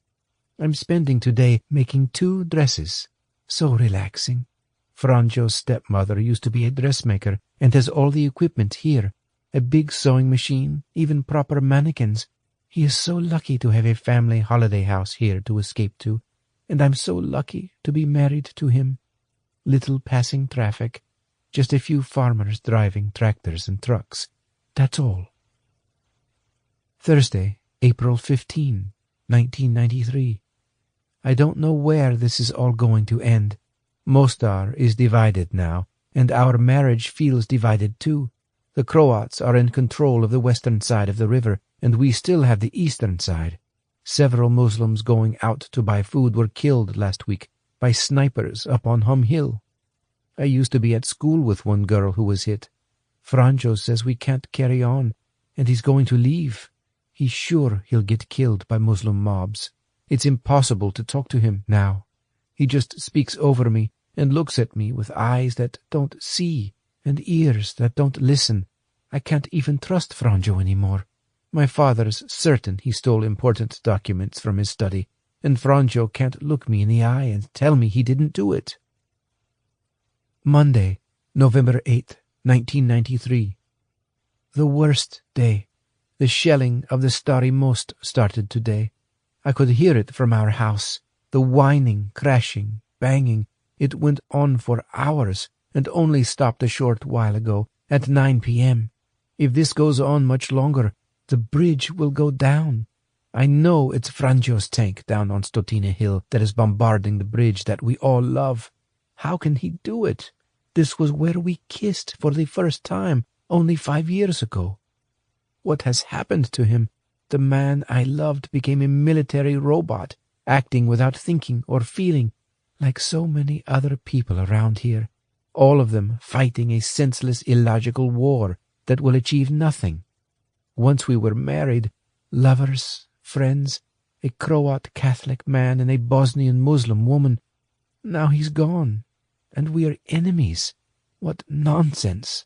I'm spending today making 2 dresses. So relaxing. Franjo's stepmother used to be a dressmaker and has all the equipment here. A big sewing machine, even proper mannequins. He is so lucky to have a family holiday house here to escape to, and I'm so lucky to be married to him. Little passing traffic, just a few farmers driving tractors and trucks. That's all. Thursday, April 15, 1993. I don't know where this is all going to end. Mostar is divided now, and our marriage feels divided too. The Croats are in control of the western side of the river, and we still have the eastern side. Several Muslims going out to buy food were killed last week by snipers up on Hum Hill. I used to be at school with one girl who was hit. Franjo says we can't carry on, and he's going to leave. He's sure he'll get killed by Muslim mobs. It's impossible to talk to him now. He just speaks over me and looks at me with eyes that don't see and ears that don't listen. I can't even trust Franjo anymore. My father's certain he stole important documents from his study, and Franjo can't look me in the eye and tell me he didn't do it. Monday, November 8th, 1993. The worst day. The shelling of the Stary Most started today. I could hear it from our house. The whining, crashing, banging. It went on for hours and only stopped a short while ago at 9 p.m. If this goes on much longer, the bridge will go down. I know it's Franjo's tank down on Stotina Hill that is bombarding the bridge that we all love. How can he do it? This was where we kissed for the first time only 5 years ago. What has happened to him? The man I loved became a military robot, acting without thinking or feeling, like so many other people around here, all of them fighting a senseless, illogical war that will achieve nothing. Once we were married, lovers, friends, a Croat Catholic man and a Bosnian Muslim woman. Now he's gone, and we are enemies. What nonsense.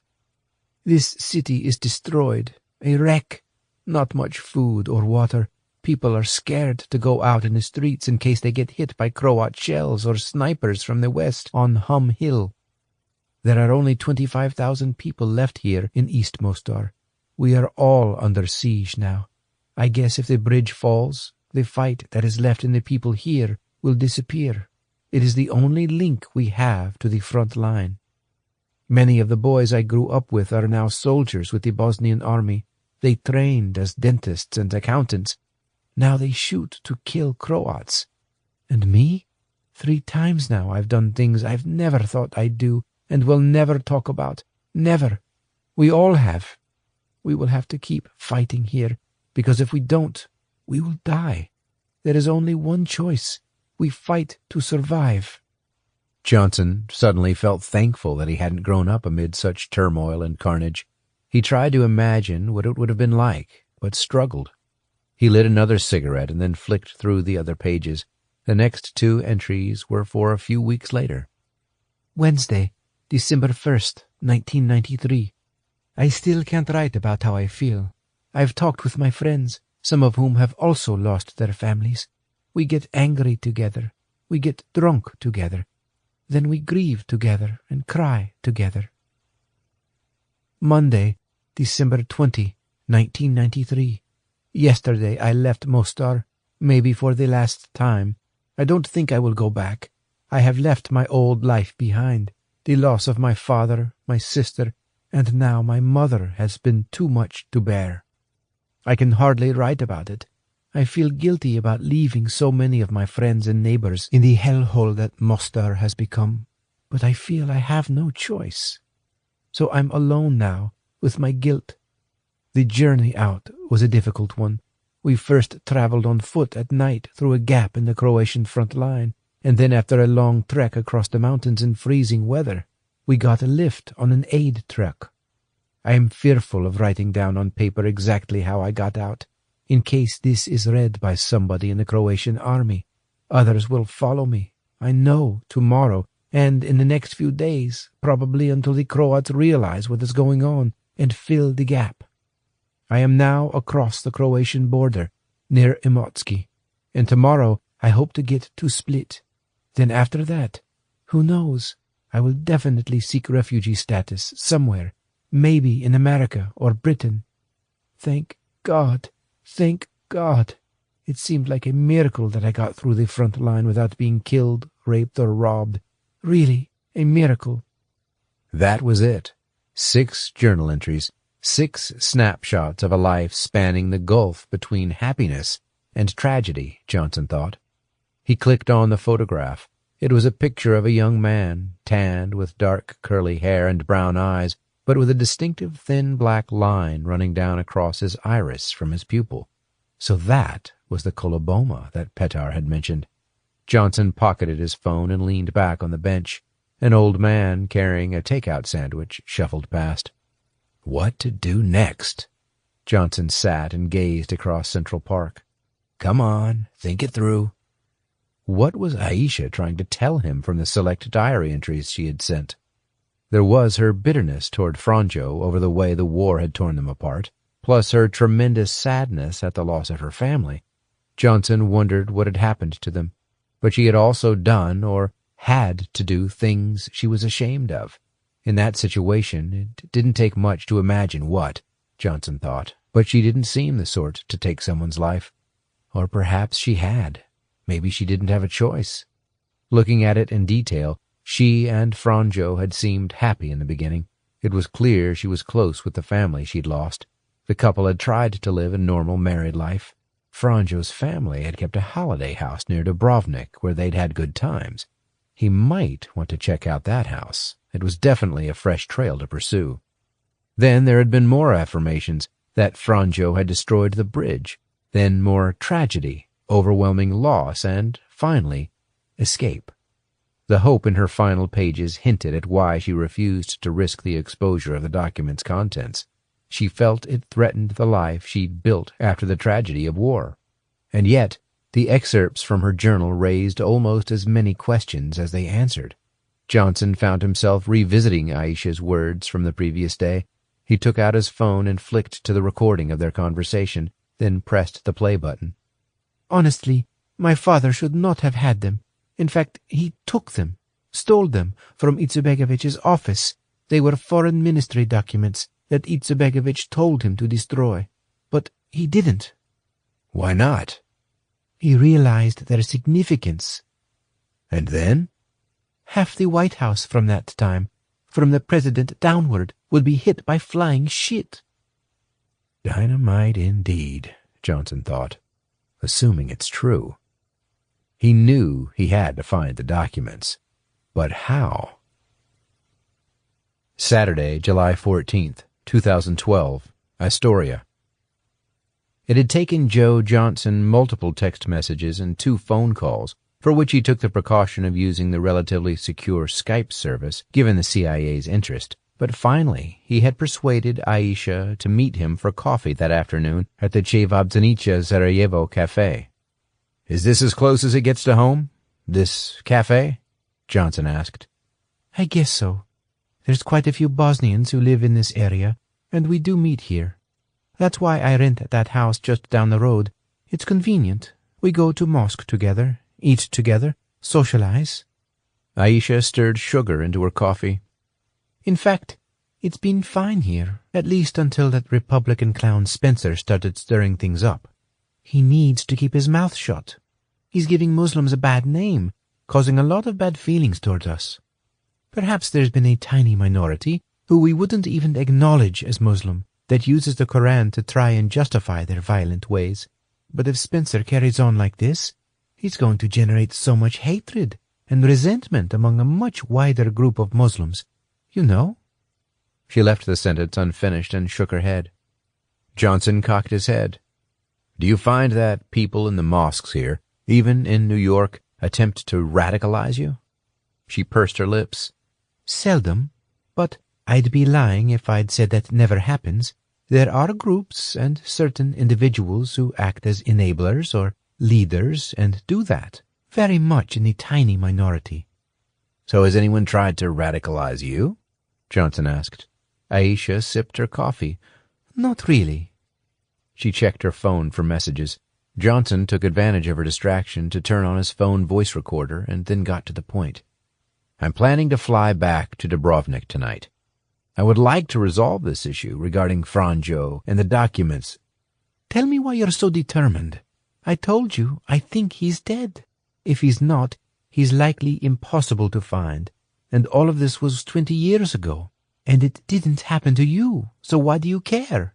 This city is destroyed, a wreck. Not much food or water. People are scared to go out in the streets in case they get hit by Croat shells or snipers from the west on Hum Hill. There are only 25,000 people left here in East Mostar. We are all under siege now. I guess if the bridge falls, the fight that is left in the people here will disappear. It is the only link we have to the front line. Many of the boys I grew up with are now soldiers with the Bosnian army. They trained as dentists and accountants. Now they shoot to kill Croats. And me? 3 times now I've done things I've never thought I'd do and will never talk about. Never. We all have. We will have to keep fighting here, because if we don't, we will die. There is only one choice. We fight to survive. Johnson suddenly felt thankful that he hadn't grown up amid such turmoil and carnage. He tried to imagine what it would have been like, but struggled. He lit another cigarette and then flicked through the other pages. The next 2 entries were for a few weeks later. Wednesday, December 1st, 1993. I still can't write about how I feel. I've talked with my friends, some of whom have also lost their families. We get angry together. We get drunk together. Then we grieve together and cry together. Monday, December 20, 1993. Yesterday I left Mostar, maybe for the last time. I don't think I will go back. I have left my old life behind. The loss of my father, my sister, and now my mother has been too much to bear. I can hardly write about it. I feel guilty about leaving so many of my friends and neighbors in the hellhole that Mostar has become, but I feel I have no choice. So I'm alone now, with my guilt. The journey out was a difficult one. We first traveled on foot at night through a gap in the Croatian front line, and then after a long trek across the mountains in freezing weather, we got a lift on an aid truck. I am fearful of writing down on paper exactly how I got out, in case this is read by somebody in the Croatian army. Others will follow me, I know, tomorrow, and in the next few days, probably until the Croats realize what is going on and fill the gap. I am now across the Croatian border, near Imotski, and tomorrow I hope to get to Split. Then after that, who knows? I will definitely seek refugee status somewhere, maybe in America or Britain. Thank God. Thank God. It seemed like a miracle that I got through the front line without being killed, raped, or robbed. Really, a miracle. That was it. 6 journal entries, 6 snapshots of a life spanning the gulf between happiness and tragedy, Johnson thought. He clicked on the photograph. It was a picture of a young man, tanned with dark curly hair and brown eyes, but with a distinctive thin black line running down across his iris from his pupil. So that was the coloboma that Petar had mentioned. Johnson pocketed his phone and leaned back on the bench. An old man carrying a takeout sandwich shuffled past. What to do next? Johnson sat and gazed across Central Park. Come on, think it through. What was Aisha trying to tell him from the select diary entries she had sent? There was her bitterness toward Franjo over the way the war had torn them apart, plus her tremendous sadness at the loss of her family. Johnson wondered what had happened to them, but she had also done or had to do things she was ashamed of. In that situation, it didn't take much to imagine what, Johnson thought, but she didn't seem the sort to take someone's life. Or perhaps she had. Maybe she didn't have a choice. Looking at it in detail, she and Franjo had seemed happy in the beginning. It was clear she was close with the family she'd lost. The couple had tried to live a normal married life. Franjo's family had kept a holiday house near Dubrovnik where they'd had good times. He might want to check out that house. It was definitely a fresh trail to pursue. Then there had been more affirmations that Franjo had destroyed the bridge, then more tragedy, overwhelming loss, and, finally, escape. The hope in her final pages hinted at why she refused to risk the exposure of the document's contents. She felt it threatened the life she'd built after the tragedy of war. And yet, the excerpts from her journal raised almost as many questions as they answered. Johnson found himself revisiting Aisha's words from the previous day. He took out his phone and flicked to the recording of their conversation, then pressed the play button. Honestly, my father should not have had them. In fact, he took them, stole them from Izetbegovich's office. They were foreign ministry documents that Izetbegovich told him to destroy. But he didn't. Why not? He realized their significance. And then? Half the White House from that time, from the president downward, would be hit by flying shit. Dynamite indeed, Johnson thought, assuming it's true. He knew he had to find the documents. But how? Saturday, July 14th, 2012, Astoria. It had taken Joe Johnson multiple text messages and 2 phone calls, for which he took the precaution of using the relatively secure Skype service, given the CIA's interest. But finally, he had persuaded Aisha to meet him for coffee that afternoon at the Chevabzanicha Sarajevo Cafe. Is this as close as it gets to home? This cafe? Johnson asked. I guess so. There's quite a few Bosnians who live in this area, and we do meet here. That's why I rent that house just down the road. It's convenient. We go to mosque together, eat together, socialize. Aisha stirred sugar into her coffee. In fact, it's been fine here, at least until that Republican clown Spencer started stirring things up. He needs to keep his mouth shut. He's giving Muslims a bad name, causing a lot of bad feelings towards us. Perhaps there's been a tiny minority, who we wouldn't even acknowledge as Muslim, that uses the Quran to try and justify their violent ways. But if Spencer carries on like this, he's going to generate so much hatred and resentment among a much wider group of Muslims. You know? She left the sentence unfinished and shook her head. Johnson cocked his head. Do you find that people in the mosques here, even in New York, attempt to radicalize you? She pursed her lips. Seldom, but I'd be lying if I'd said that never happens. There are groups and certain individuals who act as enablers or leaders and do that, very much in a tiny minority. So has anyone tried to radicalize you? Johnson asked. Aisha sipped her coffee. Not really. She checked her phone for messages. Johnson took advantage of her distraction to turn on his phone voice recorder and then got to the point. I'm planning to fly back to Dubrovnik tonight. I would like to resolve this issue regarding Franjo and the documents. Tell me why you're so determined. I told you I think he's dead. If he's not, he's likely impossible to find. And all of this was 20 years ago. And it didn't happen to you, so why do you care?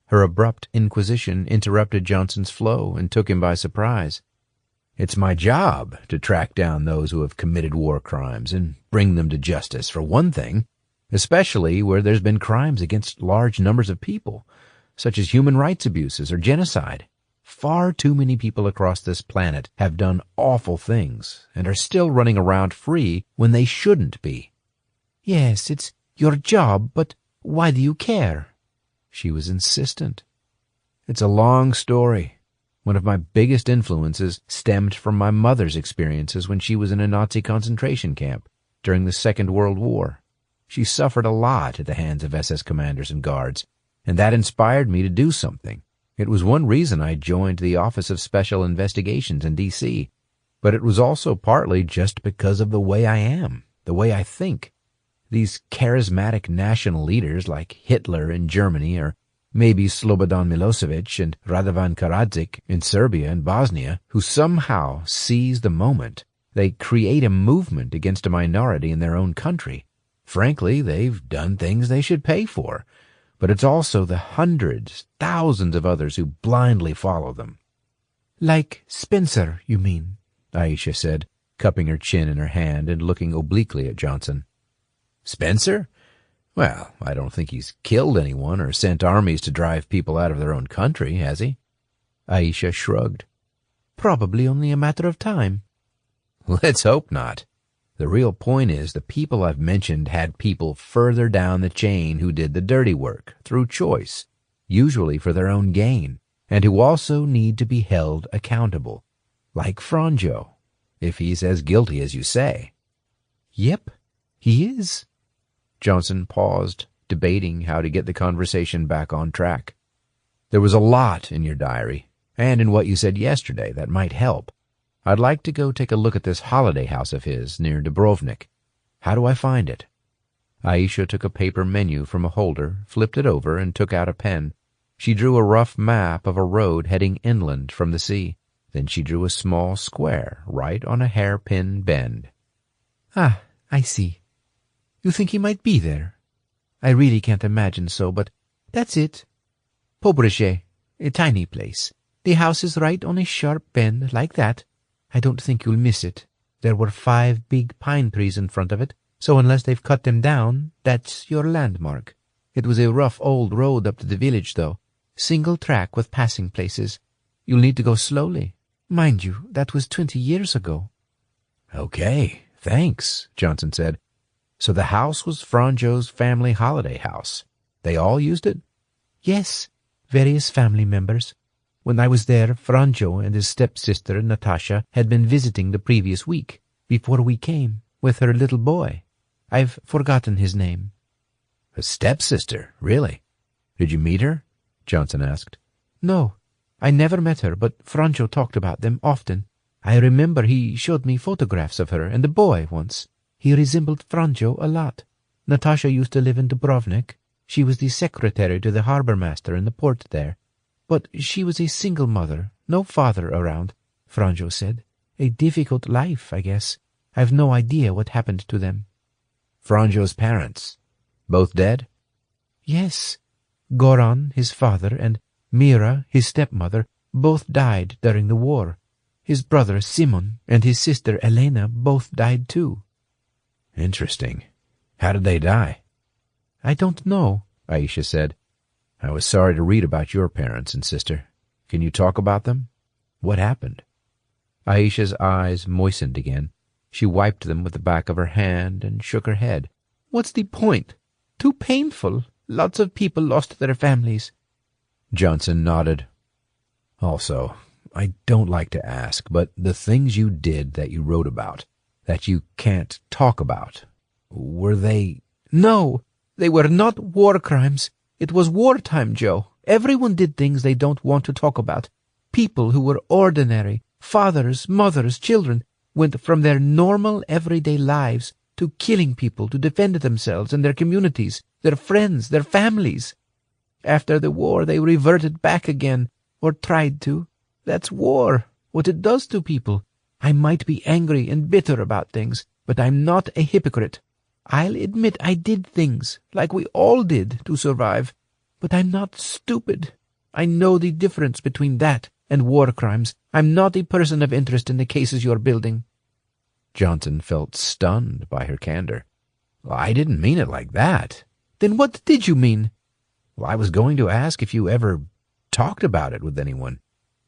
Her abrupt inquisition interrupted Johnson's flow and took him by surprise. It's my job to track down those who have committed war crimes and bring them to justice, for one thing, especially where there's been crimes against large numbers of people, such as human rights abuses or genocide. Far too many people across this planet have done awful things and are still running around free when they shouldn't be. Yes, it's your job, but why do you care? She was insistent. It's a long story. One of my biggest influences stemmed from my mother's experiences when she was in a Nazi concentration camp during the Second World War. She suffered a lot at the hands of SS commanders and guards, and that inspired me to do something. It was one reason I joined the Office of Special Investigations in D.C., but it was also partly just because of the way I am, the way I think. These charismatic national leaders like Hitler in Germany, or maybe Slobodan Milosevic and Radovan Karadzic in Serbia and Bosnia, who somehow seize the moment. They create a movement against a minority in their own country. Frankly, they've done things they should pay for, but it's also the hundreds, thousands of others who blindly follow them. Like Spencer, you mean? Aisha said, cupping her chin in her hand and looking obliquely at Johnson. Spencer? Well, I don't think he's killed anyone or sent armies to drive people out of their own country, has he? Aisha shrugged. Probably only a matter of time. Let's hope not. The real point is the people I've mentioned had people further down the chain who did the dirty work, through choice, usually for their own gain, and who also need to be held accountable. Like Franjo, if he's as guilty as you say. Yep, he is. Johnson paused, debating how to get the conversation back on track. There was a lot in your diary, and in what you said yesterday, that might help. I'd like to go take a look at this holiday house of his near Dubrovnik. How do I find it? Aisha took a paper menu from a holder, flipped it over, and took out a pen. She drew a rough map of a road heading inland from the sea. Then she drew a small square right on a hairpin bend. Ah, I see. You think he might be there? I really can't imagine so, but that's it. Pobreche, a tiny place. The house is right on a sharp bend like that. I don't think you'll miss it. There were 5 big pine trees in front of it, so unless they've cut them down, that's your landmark. It was a rough old road up to the village, though. Single track with passing places. You'll need to go slowly. Mind you, that was 20 years ago. Okay, thanks, Johnson said. So the house was Franjo's family holiday house. They all used it? Yes, various family members. When I was there, Franjo and his stepsister, Natasha, had been visiting the previous week, before we came, with her little boy. I've forgotten his name. A stepsister, really? Did you meet her? Johnson asked. No, I never met her, but Franjo talked about them often. I remember he showed me photographs of her and the boy once. He resembled Franjo a lot. Natasha used to live in Dubrovnik. She was the secretary to the harbor master in the port there. But she was a single mother, no father around, Franjo said. A difficult life, I guess. I've no idea what happened to them. Franjo's parents? Both dead? Yes. Goran, his father, and Mira, his stepmother, both died during the war. His brother Simon and his sister Elena both died too. Interesting. How did they die? I don't know, Aisha said. I was sorry to read about your parents and sister. Can you talk about them? What happened? Aisha's eyes moistened again. She wiped them with the back of her hand and shook her head. What's the point? Too painful. Lots of people lost their families. Johnson nodded. Also, I don't like to ask, but the things you did that you wrote about, that you can't talk about, were they... No, they were not war crimes. It was wartime, Joe. Everyone did things they don't want to talk about. People who were ordinary, fathers, mothers, children, went from their normal everyday lives to killing people to defend themselves and their communities, their friends, their families. After the war, they reverted back again, or tried to. That's war, what it does to people. I might be angry and bitter about things, but I'm not a hypocrite. I'll admit I did things, like we all did, to survive, but I'm not stupid. I know the difference between that and war crimes. I'm not a person of interest in the cases you're building. Johnson felt stunned by her candor. Well, I didn't mean it like that. Then what did you mean? Well, I was going to ask if you ever talked about it with anyone.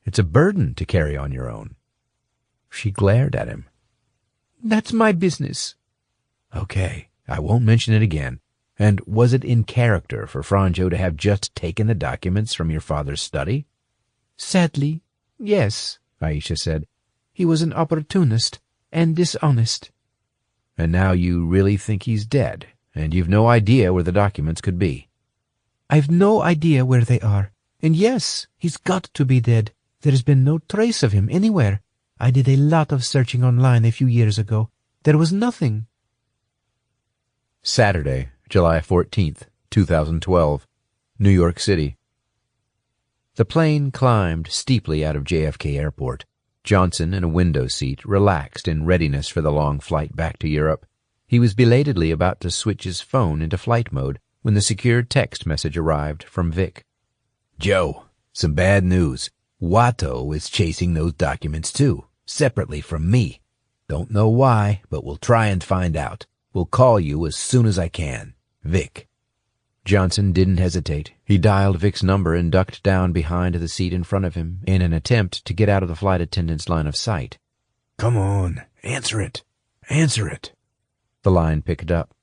It's a burden to carry on your own. She glared at him. That's my business. Okay, I won't mention it again. And was it in character for Franjo to have just taken the documents from your father's study? Sadly, yes, Aisha said. He was an opportunist and dishonest. And now you really think he's dead, and you've no idea where the documents could be? I've no idea where they are. And yes, he's got to be dead. There's been no trace of him anywhere. I did a lot of searching online a few years ago. There was nothing. Saturday, July 14th, 2012, New York City. The plane climbed steeply out of JFK Airport. Johnson, in a window seat, relaxed in readiness for the long flight back to Europe. He was belatedly about to switch his phone into flight mode when the secured text message arrived from Vic. Joe, some bad news. Watto is chasing those documents too, separately from me. Don't know why, but we'll try and find out. Will call you as soon as I can. Vic. Johnson didn't hesitate. He dialed Vic's number and ducked down behind the seat in front of him in an attempt to get out of the flight attendant's line of sight. Come on, answer it. Answer it. The line picked up.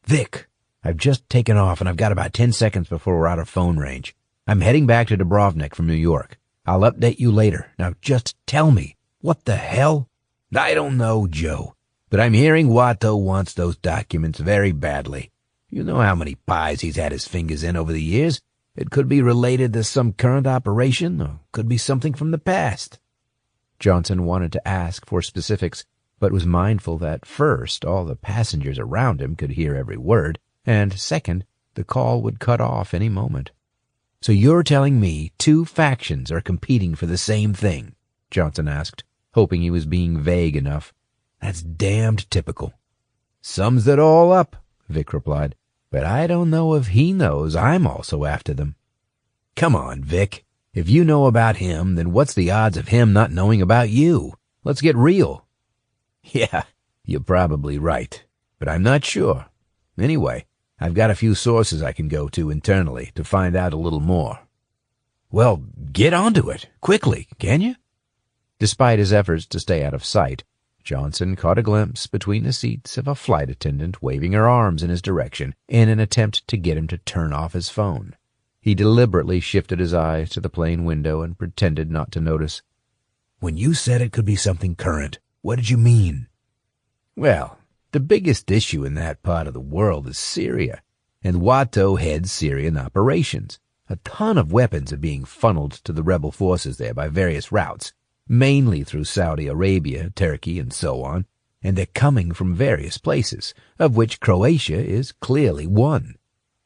Vic, I've just taken off and I've got about 10 seconds before we're out of phone range. I'm heading back to Dubrovnik from New York. I'll update you later. Now just tell me, what the hell? I don't know, Joe, but I'm hearing Watto wants those documents very badly. You know how many pies he's had his fingers in over the years. It could be related to some current operation, or could be something from the past. Johnson wanted to ask for specifics, but was mindful that, first, all the passengers around him could hear every word, and, second, the call would cut off any moment. So you're telling me two factions are competing for the same thing? Johnson asked, hoping he was being vague enough. That's damned typical. Sums it all up, Vic replied. But I don't know if he knows I'm also after them. Come on, Vic. If you know about him, then what's the odds of him not knowing about you? Let's get real. Yeah, you're probably right, but I'm not sure. Anyway, I've got a few sources I can go to internally to find out a little more. Well, get onto it, quickly, can you? Despite his efforts to stay out of sight, Johnson caught a glimpse between the seats of a flight attendant waving her arms in his direction in an attempt to get him to turn off his phone. He deliberately shifted his eyes to the plane window and pretended not to notice. When you said it could be something current, what did you mean? Well, the biggest issue in that part of the world is Syria, and Watto heads Syrian operations. A ton of weapons are being funneled to the rebel forces there by various routes, mainly through Saudi Arabia, Turkey, and so on, and they're coming from various places, of which Croatia is clearly one.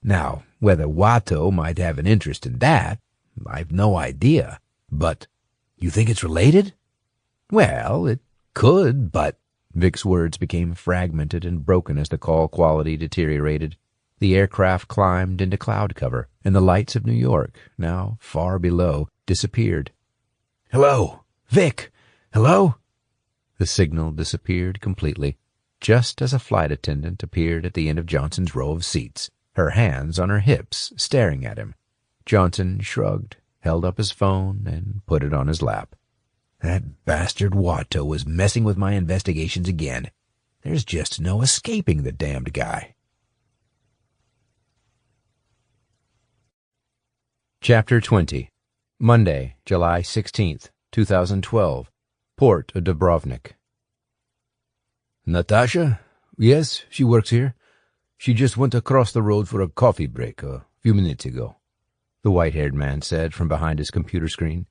Now, whether Watto might have an interest in that, I've no idea, but you think it's related? Well, it could, but... Vic's words became fragmented and broken as the call quality deteriorated. The aircraft climbed into cloud cover, and the lights of New York, now far below, disappeared. Hello? Vic? Hello? The signal disappeared completely, just as a flight attendant appeared at the end of Johnson's row of seats, her hands on her hips, staring at him. Johnson shrugged, held up his phone, and put it on his lap. That bastard Watto was messing with my investigations again. There's just no escaping the damned guy. Chapter 20. Monday, July 16th, 2012. Port of Dubrovnik. Natasha? Yes, she works here. She just went across the road for a coffee break a few minutes ago, the white-haired man said from behind his computer screen.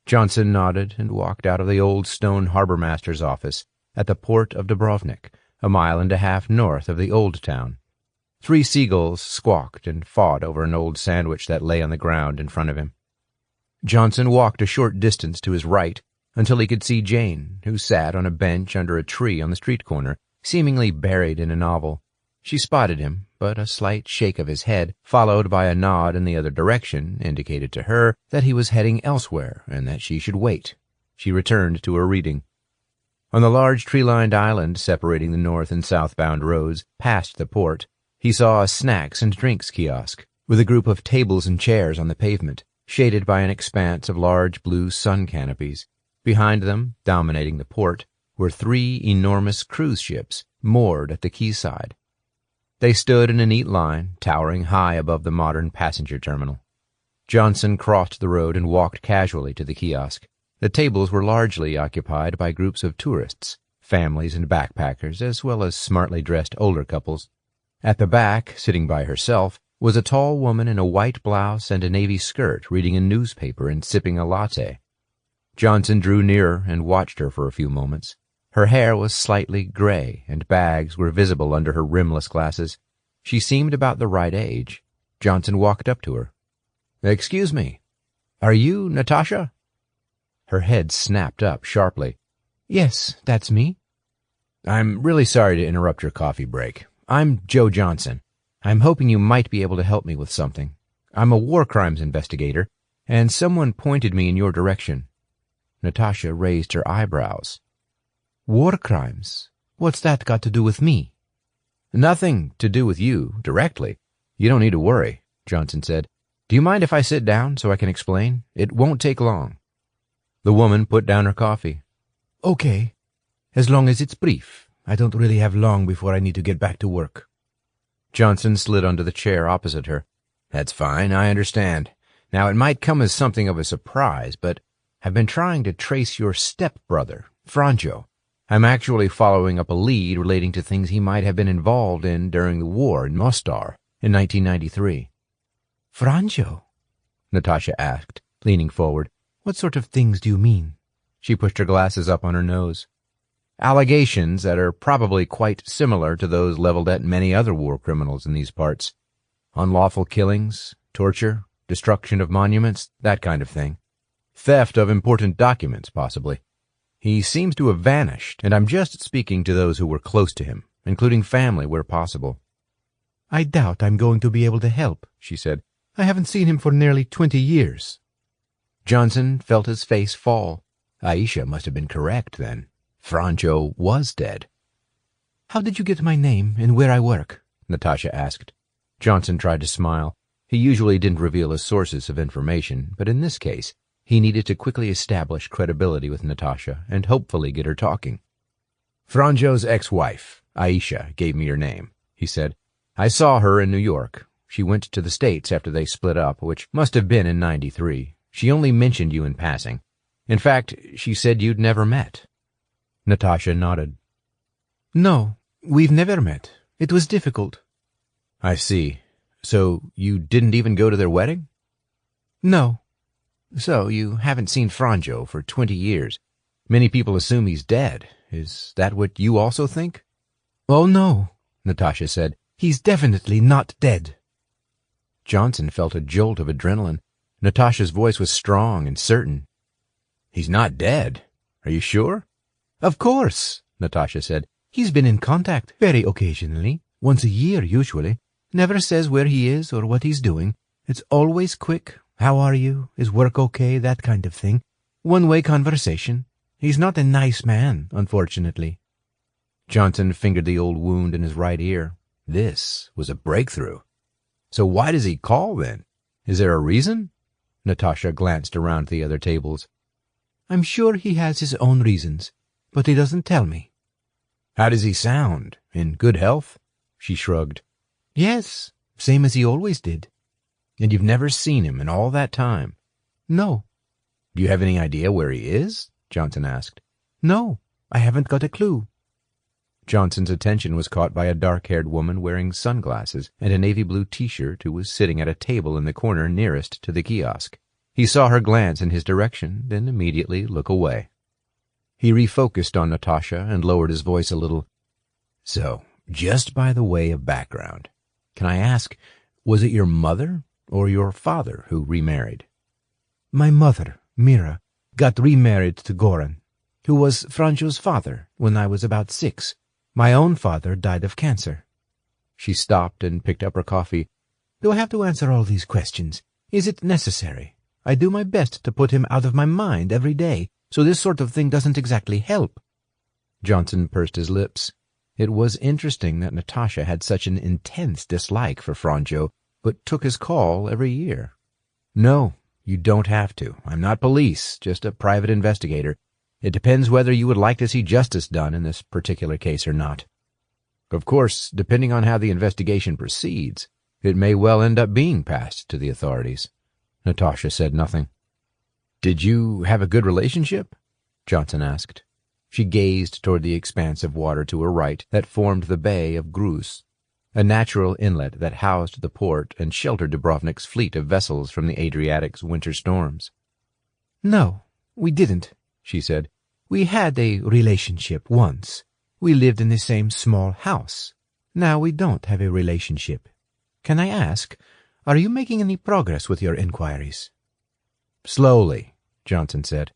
Johnson nodded and walked out of the old stone harbormaster's office at the port of Dubrovnik, a mile and a half north of the old town. 3 seagulls squawked and fought over an old sandwich that lay on the ground in front of him. Johnson walked a short distance to his right until he could see Jane, who sat on a bench under a tree on the street corner, seemingly buried in a novel. She spotted him, but a slight shake of his head, followed by a nod in the other direction, indicated to her that he was heading elsewhere and that she should wait. She returned to her reading. On the large tree-lined island separating the north and southbound roads, past the port, he saw a snacks and drinks kiosk, with a group of tables and chairs on the pavement, shaded by an expanse of large blue sun canopies. Behind them, dominating the port, were 3 enormous cruise ships moored at the quayside. They stood in a neat line, towering high above the modern passenger terminal. Johnson crossed the road and walked casually to the kiosk. The tables were largely occupied by groups of tourists, families and backpackers, as well as smartly dressed older couples. At the back, sitting by herself, was a tall woman in a white blouse and a navy skirt reading a newspaper and sipping a latte. Johnson drew nearer and watched her for a few moments. Her hair was slightly gray, and bags were visible under her rimless glasses. She seemed about the right age. Johnson walked up to her. "Excuse me, are you Natasha?" Her head snapped up sharply. "Yes, that's me." "I'm really sorry to interrupt your coffee break. I'm Joe Johnson. I'm hoping you might be able to help me with something. I'm a war crimes investigator, and someone pointed me in your direction." Natasha raised her eyebrows. "War crimes? What's that got to do with me?" "Nothing to do with you, directly. You don't need to worry," Johnson said. "Do you mind if I sit down so I can explain? It won't take long." The woman put down her coffee. "Okay, as long as it's brief. I don't really have long before I need to get back to work." Johnson slid onto the chair opposite her. "That's fine, I understand. Now, it might come as something of a surprise, but I've been trying to trace your stepbrother, Franjo. I'm actually following up a lead relating to things he might have been involved in during the war in Mostar in 1993. "Franjo?" Natasha asked, leaning forward. "What sort of things do you mean?" She pushed her glasses up on her nose. "Allegations that are probably quite similar to those leveled at many other war criminals in these parts. Unlawful killings, torture, destruction of monuments, that kind of thing. Theft of important documents, possibly. He seems to have vanished, and I'm just speaking to those who were close to him, including family where possible." "I doubt I'm going to be able to help," she said. "I haven't seen him for nearly 20 years. Johnson felt his face fall. Aisha must have been correct, then. Franjo was dead. "How did you get my name and where I work?" Natasha asked. Johnson tried to smile. He usually didn't reveal his sources of information, but in this case, he needed to quickly establish credibility with Natasha and hopefully get her talking. "Franjo's ex-wife, Aisha, gave me your name," he said. "I saw her in New York. She went to the States after they split up, which must have been in 93. She only mentioned you in passing. In fact, she said you'd never met." Natasha nodded. "No, we've never met. It was difficult." "I see. So you didn't even go to their wedding?" "No." "So you haven't seen Franjo for 20 years. Many people assume he's dead. Is that what you also think?" "Oh, no," Natasha said. "He's definitely not dead." Johnson felt a jolt of adrenaline. Natasha's voice was strong and certain. "He's not dead? Are you sure?" "Of course," Natasha said. "He's been in contact very occasionally, once a year usually. Never says where he is or what he's doing. It's always quick. How are you? Is work okay? That kind of thing. One-way conversation. He's not a nice man, unfortunately." Johnson fingered the old wound in his right ear. This was a breakthrough. "So why does he call, then? Is there a reason?" Natasha glanced around the other tables. "I'm sure he has his own reasons, but he doesn't tell me." "How does he sound? In good health?" She shrugged. "Yes, same as he always did." "And you've never seen him in all that time?" "No." "Do you have any idea where he is?" Johnson asked. "No, I haven't got a clue." Johnson's attention was caught by a dark-haired woman wearing sunglasses and a navy blue t-shirt who was sitting at a table in the corner nearest to the kiosk. He saw her glance in his direction, then immediately look away. He refocused on Natasha and lowered his voice a little. So, just by the way of background, can I ask, was it your mother or your father who remarried? My mother, Mira, got remarried to Goran, who was Franjo's father when I was about 6. My own father died of cancer. She stopped and picked up her coffee. Do I have to answer all these questions? Is it necessary? I do my best to put him out of my mind every day, so this sort of thing doesn't exactly help. Johnson pursed his lips. It was interesting that Natasha had such an intense dislike for Franjo, but took his call every year. No, you don't have to. I'm not police, just a private investigator. It depends whether you would like to see justice done in this particular case or not. Of course, depending on how the investigation proceeds, it may well end up being passed to the authorities. Natasha said nothing. Did you have a good relationship? Johnson asked. She gazed toward the expanse of water to her right that formed the Bay of Grus, a natural inlet that housed the port and sheltered Dubrovnik's fleet of vessels from the Adriatic's winter storms. No, we didn't, she said. We had a relationship once. We lived in the same small house. Now we don't have a relationship. Can I ask, are you making any progress with your inquiries? Slowly, Johnson said.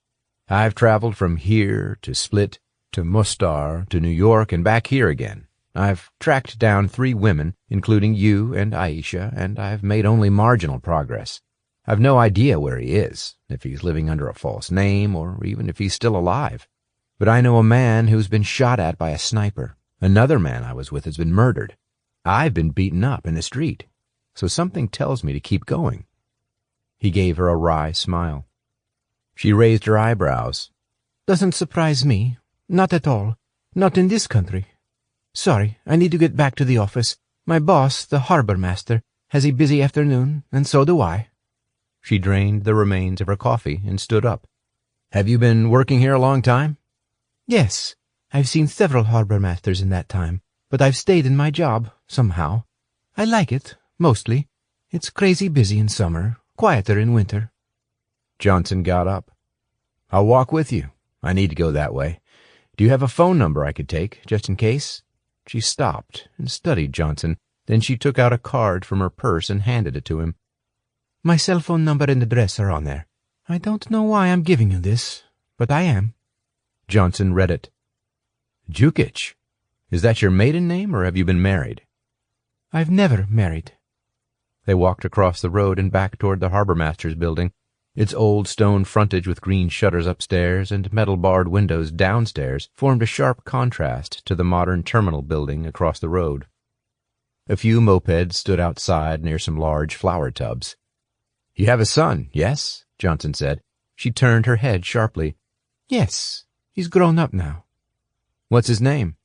I've traveled from here to Split to Mostar to New York and back here again. I've tracked down 3 women, including you and Aisha, and I've made only marginal progress. I've no idea where he is, if he's living under a false name, or even if he's still alive. But I know a man who's been shot at by a sniper. Another man I was with has been murdered. I've been beaten up in the street. So something tells me to keep going. He gave her a wry smile. She raised her eyebrows. Doesn't surprise me. Not at all. Not in this country. Sorry, I need to get back to the office. My boss, the harbor master, has a busy afternoon, and so do I. She drained the remains of her coffee and stood up. Have you been working here a long time? Yes. I've seen several harbor masters in that time, but I've stayed in my job, somehow. I like it, mostly. It's crazy busy in summer, quieter in winter. Johnson got up. I'll walk with you. I need to go that way. Do you have a phone number I could take, just in case? She stopped and studied Johnson. Then she took out a card from her purse and handed it to him. My cell phone number and address are on there. I don't know why I'm giving you this, but I am. Johnson read it. Jukic. Is that your maiden name, or have you been married? I've never married. They walked across the road and back toward the harbormaster's building. Its old stone frontage with green shutters upstairs and metal-barred windows downstairs formed a sharp contrast to the modern terminal building across the road. A few mopeds stood outside near some large flower tubs. You have a son, yes? Johnson said. She turned her head sharply. Yes, he's grown up now. What's his name?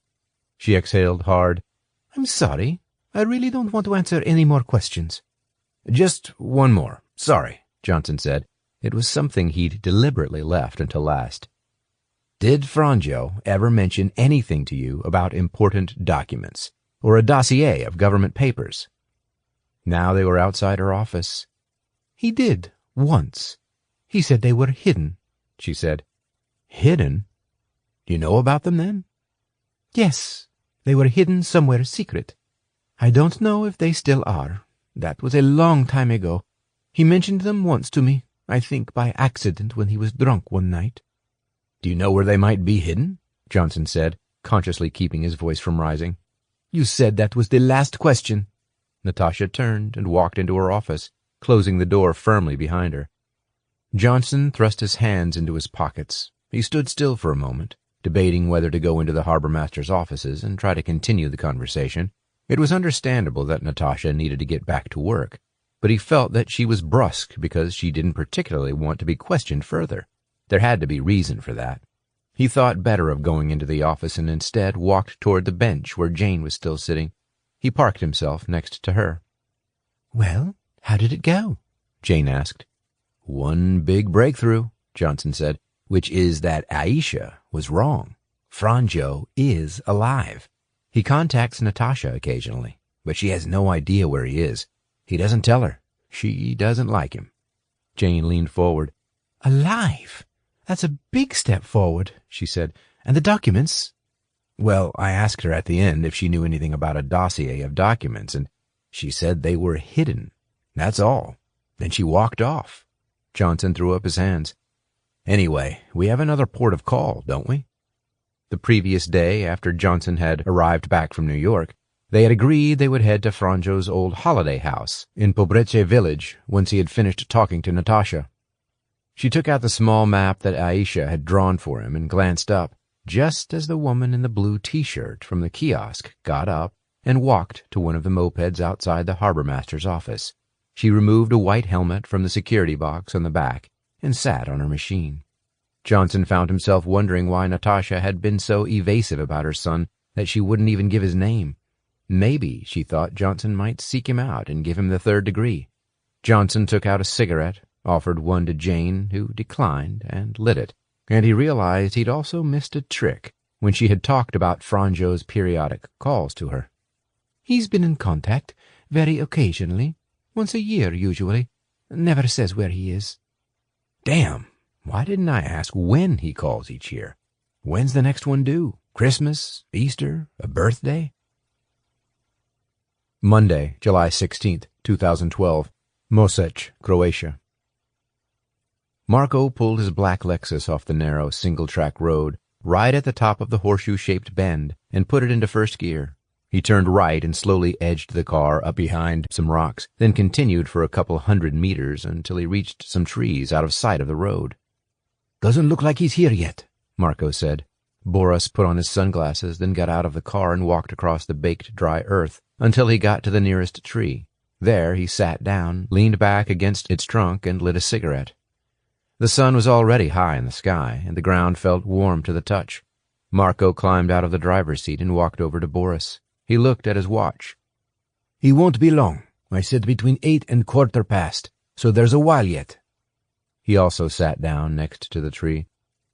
She exhaled hard. I'm sorry. I really don't want to answer any more questions. Just one more. Sorry, Johnson said. It was something he'd deliberately left until last. Did Franjo ever mention anything to you about important documents, or a dossier of government papers? Now they were outside her office. He did, once. He said they were hidden, she said. Hidden? Do you know about them then? Yes, they were hidden somewhere secret. I don't know if they still are. That was a long time ago. He mentioned them once to me, I think by accident when he was drunk one night. Do you know where they might be hidden? Johnson said, consciously keeping his voice from rising. You said that was the last question. Natasha turned and walked into her office, closing the door firmly behind her. Johnson thrust his hands into his pockets. He stood still for a moment, debating whether to go into the harbormaster's offices and try to continue the conversation. It was understandable that Natasha needed to get back to work, but he felt that she was brusque because she didn't particularly want to be questioned further. There had to be reason for that. He thought better of going into the office and instead walked toward the bench where Jane was still sitting. He parked himself next to her. Well, how did it go? Jane asked. One big breakthrough, Johnson said, which is that Aisha was wrong. Franjo is alive. He contacts Natasha occasionally, but she has no idea where he is. He doesn't tell her. She doesn't like him. Jane leaned forward. Alive? That's a big step forward, she said. And the documents? Well, I asked her at the end if she knew anything about a dossier of documents, and she said they were hidden. That's all. Then she walked off. Johnson threw up his hands. Anyway, we have another port of call, don't we? The previous day, after Johnson had arrived back from New York, they had agreed they would head to Franjo's old holiday house in Pobreche village once he had finished talking to Natasha. She took out the small map that Aisha had drawn for him and glanced up, just as the woman in the blue T-shirt from the kiosk got up and walked to one of the mopeds outside the harbormaster's office. She removed a white helmet from the security box on the back and sat on her machine. Johnson found himself wondering why Natasha had been so evasive about her son that she wouldn't even give his name. Maybe she thought Johnson might seek him out and give him the 3rd degree. Johnson took out a cigarette, offered one to Jane, who declined, and lit it, and he realized he'd also missed a trick when she had talked about Franjo's periodic calls to her. He's been in contact, very occasionally, once a year usually. Never says where he is. Damn, why didn't I ask when he calls each year? When's the next one due? Christmas? Easter? A birthday? Monday, July 16th, 2012, Mosech, Croatia. Marco pulled his black Lexus off the narrow single-track road right at the top of the horseshoe-shaped bend and put it into first gear. He turned right and slowly edged the car up behind some rocks, then continued for a couple 100 meters until he reached some trees out of sight of the road. Doesn't look like he's here yet, Marco said. Boris put on his sunglasses, then got out of the car and walked across the baked dry earth until he got to the nearest tree. There he sat down, leaned back against its trunk, and lit a cigarette. The sun was already high in the sky, and the ground felt warm to the touch. Marco climbed out of the driver's seat and walked over to Boris. He looked at his watch. He won't be long. I said between 8 and 1/4 past, so there's a while yet. He also sat down next to the tree.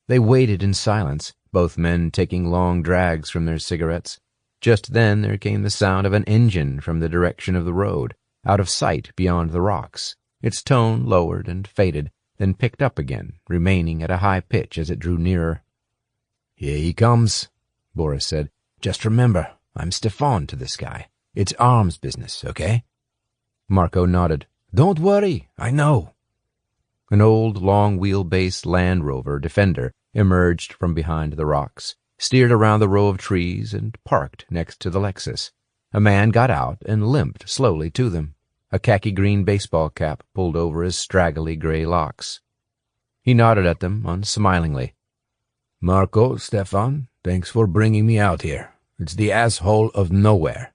They waited in silence, both men taking long drags from their cigarettes. Just then there came the sound of an engine from the direction of the road, out of sight beyond the rocks. Its tone lowered and faded, then picked up again, remaining at a high pitch as it drew nearer. Here he comes, Boris said. Just remember, I'm Stefan to this guy. It's arms business, okay? Marco nodded. Don't worry, I know. An old, long-wheelbase Land Rover Defender emerged from behind the rocks, steered around the row of trees, and parked next to the Lexus. A man got out and limped slowly to them. A khaki-green baseball cap pulled over his straggly gray locks. He nodded at them unsmilingly. Marco, Stefan, thanks for bringing me out here. It's the asshole of nowhere.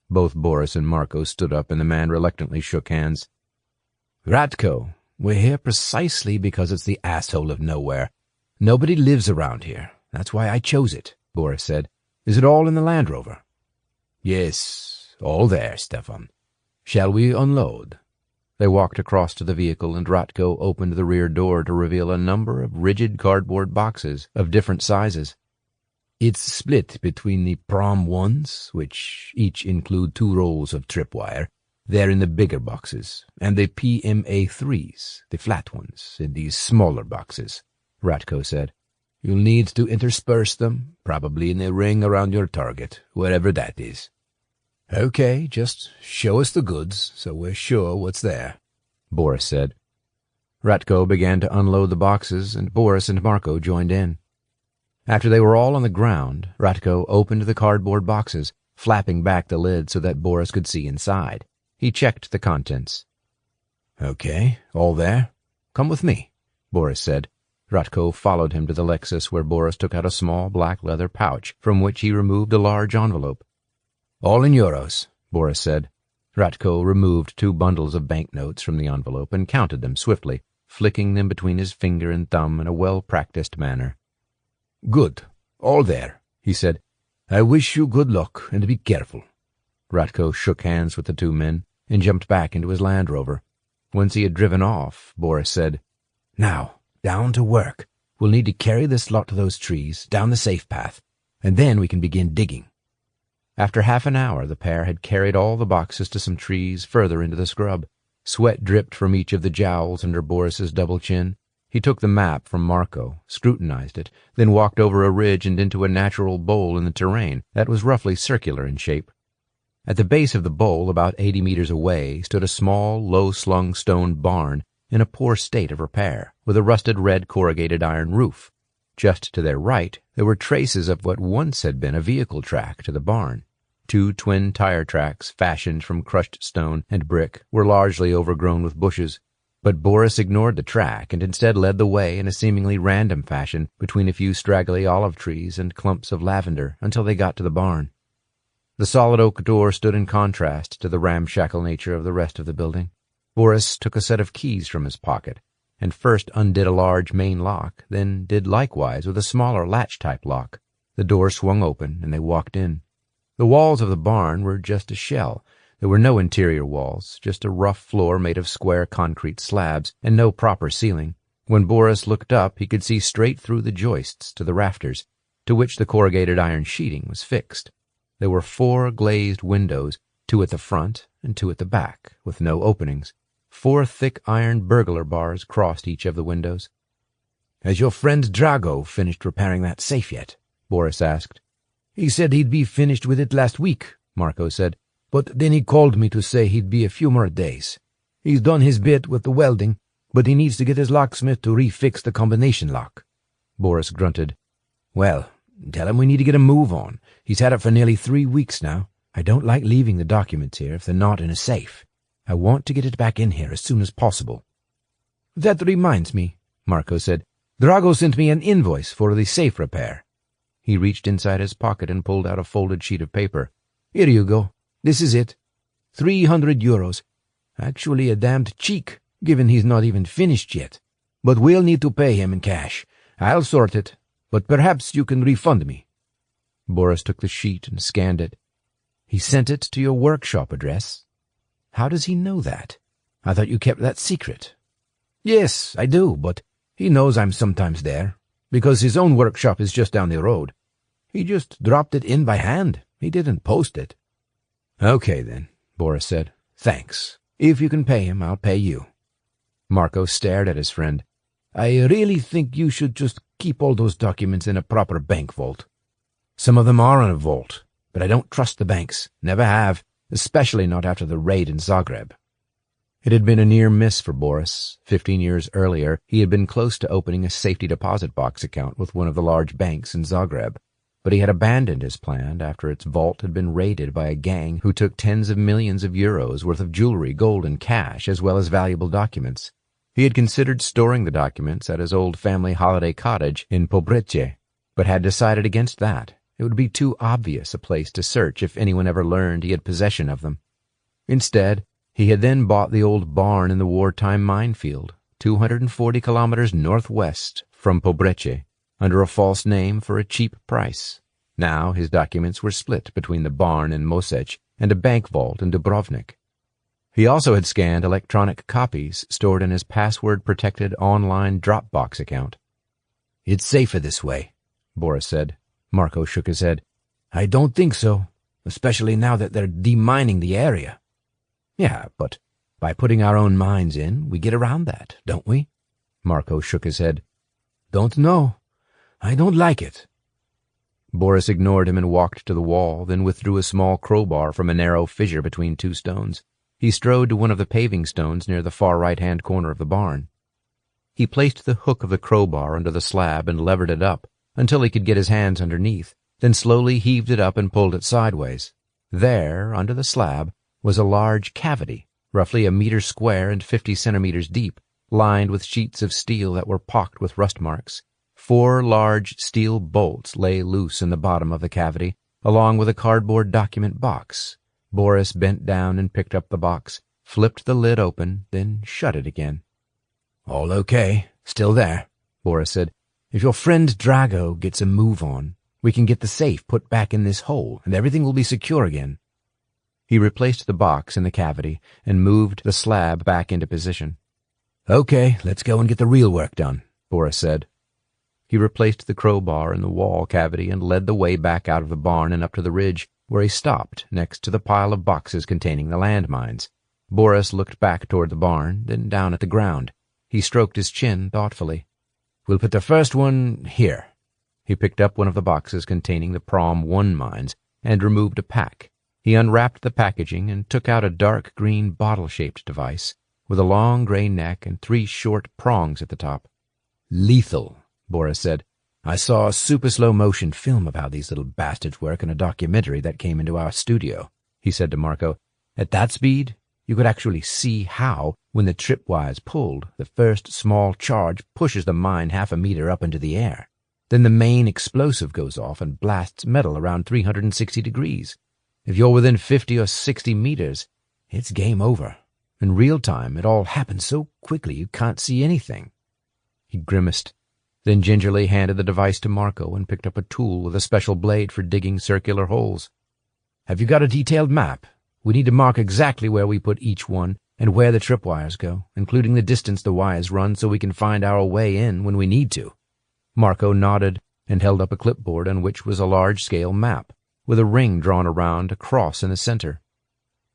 Both Boris and Marco stood up, and the man reluctantly shook hands. Ratko, we're here precisely because it's the asshole of nowhere. Nobody lives around here. That's why I chose it, Boris said. Is it all in the Land Rover? Yes, all there, Stefan. Shall we unload? They walked across to the vehicle, and Ratko opened the rear door to reveal a number of rigid cardboard boxes of different sizes. It's split between the Prom 1s, which each include 2 rolls of tripwire. They're in the bigger boxes, and the PMA 3s, the flat ones, in these smaller boxes, Ratko said. You'll need to intersperse them, probably in a ring around your target, wherever that is. Okay, just show us the goods, so we're sure what's there, Boris said. Ratko began to unload the boxes, and Boris and Marco joined in. After they were all on the ground, Ratko opened the cardboard boxes, flapping back the lid so that Boris could see inside. He checked the contents. Okay, all there? Come with me, Boris said. Ratko followed him to the Lexus, where Boris took out a small black leather pouch, from which he removed a large envelope. All in euros, Boris said. Ratko removed 2 bundles of banknotes from the envelope and counted them swiftly, flicking them between his finger and thumb in a well-practiced manner. Good, all there, he said. I wish you good luck, and be careful. Ratko shook hands with the 2 men and jumped back into his Land Rover. Once he had driven off, Boris said, Now, down to work. We'll need to carry this lot to those trees, down the safe path, and then we can begin digging. After half an hour, the pair had carried all the boxes to some trees further into the scrub. Sweat dripped from each of the jowls under Boris's double chin. He took the map from Marco, scrutinized it, then walked over a ridge and into a natural bowl in the terrain that was roughly circular in shape. At the base of the bowl, about 80 meters away, stood a small, low-slung stone barn in a poor state of repair, with a rusted red corrugated iron roof. Just to their right, there were traces of what once had been a vehicle track to the barn. 2 twin tire tracks, fashioned from crushed stone and brick, were largely overgrown with bushes. But Boris ignored the track and instead led the way in a seemingly random fashion between a few straggly olive trees and clumps of lavender until they got to the barn. The solid oak door stood in contrast to the ramshackle nature of the rest of the building. Boris took a set of keys from his pocket and first undid a large main lock, then did likewise with a smaller latch-type lock. The door swung open and they walked in. The walls of the barn were just a shell. There were no interior walls, just a rough floor made of square concrete slabs, and no proper ceiling. When Boris looked up, he could see straight through the joists to the rafters, to which the corrugated iron sheeting was fixed. There were 4 glazed windows, 2 at the front and 2 at the back, with no openings. 4 thick iron burglar bars crossed each of the windows. "Has your friend Drago finished repairing that safe yet?" Boris asked. "He said he'd be finished with it last week," Marco said, "but then he called me to say he'd be a few more days. He's done his bit with the welding, but he needs to get his locksmith to refix the combination lock." Boris grunted. "Well, tell him we need to get a move on. He's had it for nearly 3 weeks now. I don't like leaving the documents here if they're not in a safe. I want to get it back in here as soon as possible." "That reminds me," Marco said. "Drago sent me an invoice for the safe repair." He reached inside his pocket and pulled out a folded sheet of paper. "Here you go. This is it. 300 euros. Actually a damned cheek, given he's not even finished yet. But we'll need to pay him in cash. I'll sort it, but perhaps you can refund me." Boris took the sheet and scanned it. "He sent it to your workshop address? How does he know that? I thought you kept that secret." "Yes, I do, but he knows I'm sometimes there, because his own workshop is just down the road. He just dropped it in by hand. He didn't post it." "Okay, then," Boris said. "Thanks. If you can pay him, I'll pay you." Marco stared at his friend. "I really think you should just keep all those documents in a proper bank vault." "Some of them are in a vault, but I don't trust the banks. Never have, especially not after the raid in Zagreb." It had been a near miss for Boris. 15 years earlier, he had been close to opening a safety deposit box account with one of the large banks in Zagreb, but he had abandoned his plan after its vault had been raided by a gang who took tens of millions of euros worth of jewelry, gold, and cash, as well as valuable documents. He had considered storing the documents at his old family holiday cottage in Pobreche, but had decided against that. It would be too obvious a place to search if anyone ever learned he had possession of them. Instead, he had then bought the old barn in the wartime minefield, 240 kilometers northwest from Pobreche, under a false name for a cheap price. Now his documents were split between the barn in Mosech and a bank vault in Dubrovnik. He also had scanned electronic copies stored in his password-protected online Dropbox account. "It's safer this way," Boris said. Marco shook his head. "I don't think so, especially now that they're demining the area." "Yeah, but by putting our own mines in, we get around that, don't we?" Marco shook his head. "Don't know. I don't like it." Boris ignored him and walked to the wall, then withdrew a small crowbar from a narrow fissure between 2 stones. He strode to one of the paving stones near the far right-hand corner of the barn. He placed the hook of the crowbar under the slab and levered it up until he could get his hands underneath, then slowly heaved it up and pulled it sideways. There, under the slab, was a large cavity, roughly a meter square and 50 centimeters deep, lined with sheets of steel that were pocked with rust marks. 4 large steel bolts lay loose in the bottom of the cavity, along with a cardboard document box. Boris bent down and picked up the box, flipped the lid open, then shut it again. "All okay. Still there," Boris said. "If your friend Drago gets a move on, we can get the safe put back in this hole, and everything will be secure again." He replaced the box in the cavity and moved the slab back into position. "Okay, let's go and get the real work done," Boris said. He replaced the crowbar in the wall cavity and led the way back out of the barn and up to the ridge, where he stopped next to the pile of boxes containing the landmines. Boris looked back toward the barn, then down at the ground. He stroked his chin thoughtfully. "We'll put the first one here." He picked up one of the boxes containing the Prom 1 mines and removed a pack. He unwrapped the packaging and took out a dark green bottle-shaped device with a long gray neck and 3 short prongs at the top. "Lethal," Boris said. "I saw a super slow-motion film of how these little bastards work in a documentary that came into our studio," he said to Marco. "At that speed, you could actually see how, when the tripwire's pulled, the first small charge pushes the mine 1/2 meter up into the air. Then the main explosive goes off and blasts metal around 360 degrees. If you're within 50 or 60 meters, it's game over. In real time, it all happens so quickly you can't see anything." He grimaced, then gingerly handed the device to Marco and picked up a tool with a special blade for digging circular holes. "Have you got a detailed map? We need to mark exactly where we put each one and where the tripwires go, including the distance the wires run so we can find our way in when we need to." Marco nodded and held up a clipboard on which was a large-scale map, with a ring drawn around a cross in the center.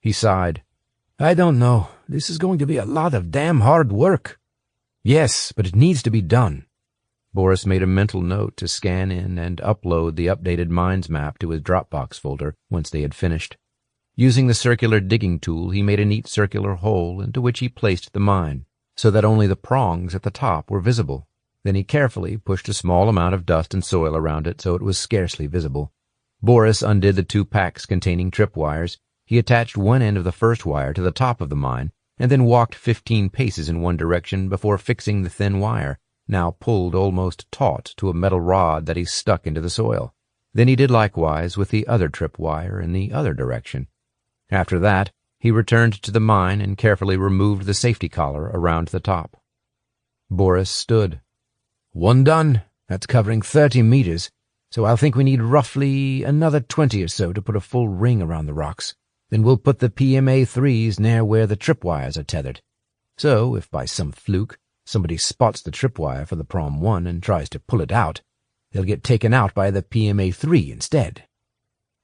He sighed. "I don't know. This is going to be a lot of damn hard work." "Yes, but it needs to be done." Boris made a mental note to scan in and upload the updated mines map to his Dropbox folder once they had finished. Using the circular digging tool, he made a neat circular hole into which he placed the mine, so that only the prongs at the top were visible. Then he carefully pushed a small amount of dust and soil around it so it was scarcely visible. Boris undid the 2 packs containing tripwires. He attached one end of the first wire to the top of the mine, and then walked 15 paces in one direction before fixing the thin wire, now pulled almost taut, to a metal rod that he stuck into the soil. Then he did likewise with the other tripwire in the other direction. After that, he returned to the mine and carefully removed the safety collar around the top. Boris stood. "One done. That's covering 30 meters, so I'll think we need roughly another 20 or so to put a full ring around the rocks. Then we'll put the PMA-3s near where the tripwires are tethered. So, if by some fluke somebody spots the tripwire for the Prom 1 and tries to pull it out, they'll get taken out by the PMA-3 instead."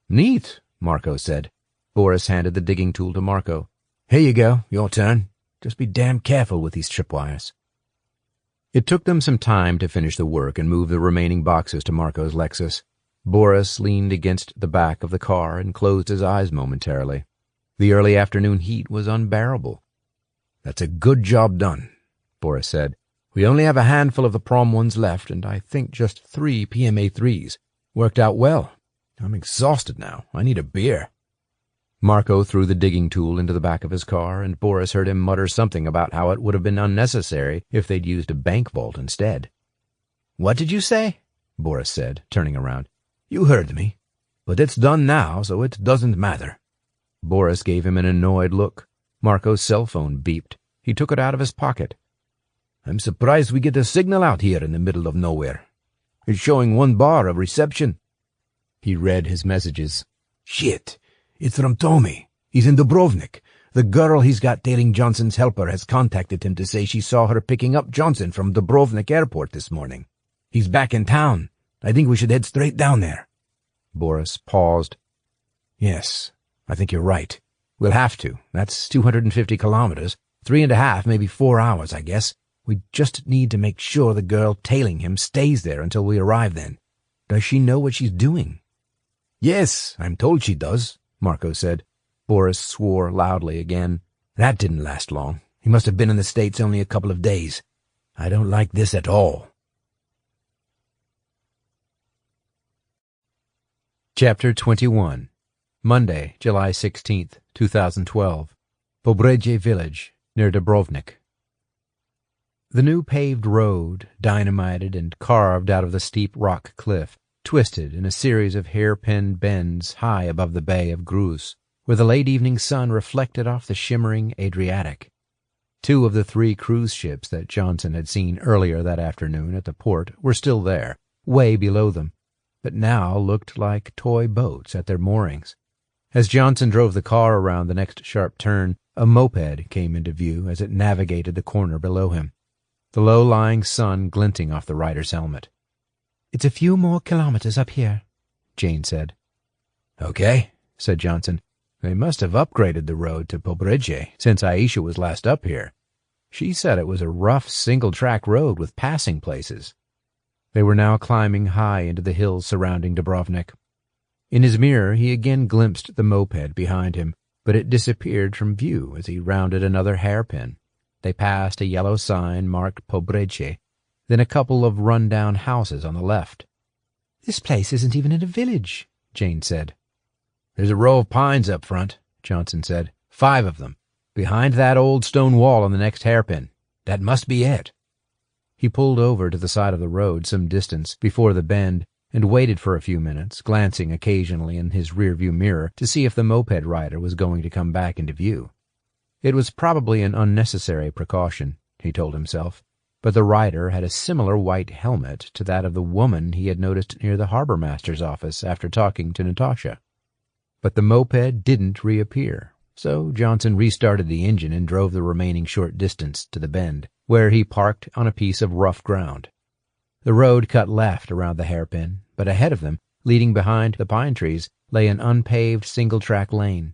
"Neat," Marco said. Boris handed the digging tool to Marco. "Here you go, your turn. Just be damn careful with these tripwires." It took them some time to finish the work and move the remaining boxes to Marco's Lexus. Boris leaned against the back of the car and closed his eyes momentarily. The early afternoon heat was unbearable. "That's a good job done," Boris said. "We only have a handful of the Prom 1s left, and I think just 3 PMA-3s. Worked out well. I'm exhausted now. I need a beer." Marco threw the digging tool into the back of his car, and Boris heard him mutter something about how it would have been unnecessary if they'd used a bank vault instead. "What did you say?" Boris said, turning around. "You heard me. But it's done now, so it doesn't matter." Boris gave him an annoyed look. Marco's cell phone beeped. He took it out of his pocket. "I'm surprised we get a signal out here in the middle of nowhere. It's showing 1 bar of reception." He read his messages. "Shit. It's from Tommy. He's in Dubrovnik. The girl he's got tailing Johnson's helper has contacted him to say she saw her picking up Johnson from Dubrovnik airport this morning. He's back in town. I think we should head straight down there." Boris paused. "Yes, I think you're right. We'll have to. That's 250 kilometers. 3.5, maybe 4 hours, I guess. We just need to make sure the girl tailing him stays there until we arrive then. Does she know what she's doing?" "Yes, I'm told she does," Marco said. Boris swore loudly again. "That didn't last long. He must have been in the States only a couple of days. I don't like this at all." Chapter 21. Monday, July 16th, 2012. Pobredzie village, near Dubrovnik. The new paved road, dynamited and carved out of the steep rock cliff, twisted in a series of hairpin bends high above the bay of Gruz, where the late evening sun reflected off the shimmering Adriatic. 2 of the 3 cruise ships that Johnson had seen earlier that afternoon at the port were still there, way below them, but now looked like toy boats at their moorings. As Johnson drove the car around the next sharp turn, a moped came into view as it navigated the corner below him, the low-lying sun glinting off the rider's helmet. "It's a few more kilometers up here," Jane said. "Okay," said Johnson. "They must have upgraded the road to Pobredzie since Aisha was last up here. She said it was a rough single-track road with passing places. They were now climbing high into the hills surrounding Dubrovnik. In his mirror he again glimpsed the moped behind him, but it disappeared from view as he rounded another hairpin. They passed a yellow sign marked Pobreche, then a couple of run-down houses on the left. "This place isn't even in a village," Jane said. "There's a row of pines up front," Johnson said. 5 of them, behind that old stone wall on the next hairpin. That must be it." He pulled over to the side of the road some distance before the bend and waited for a few minutes, glancing occasionally in his rearview mirror to see if the moped rider was going to come back into view. It was probably an unnecessary precaution, he told himself, but the rider had a similar white helmet to that of the woman he had noticed near the harbor master's office after talking to Natasha. But the moped didn't reappear, so Johnson restarted the engine and drove the remaining short distance to the bend, where he parked on a piece of rough ground. The road cut left around the hairpin, but ahead of them, leading behind the pine trees, lay an unpaved single-track lane.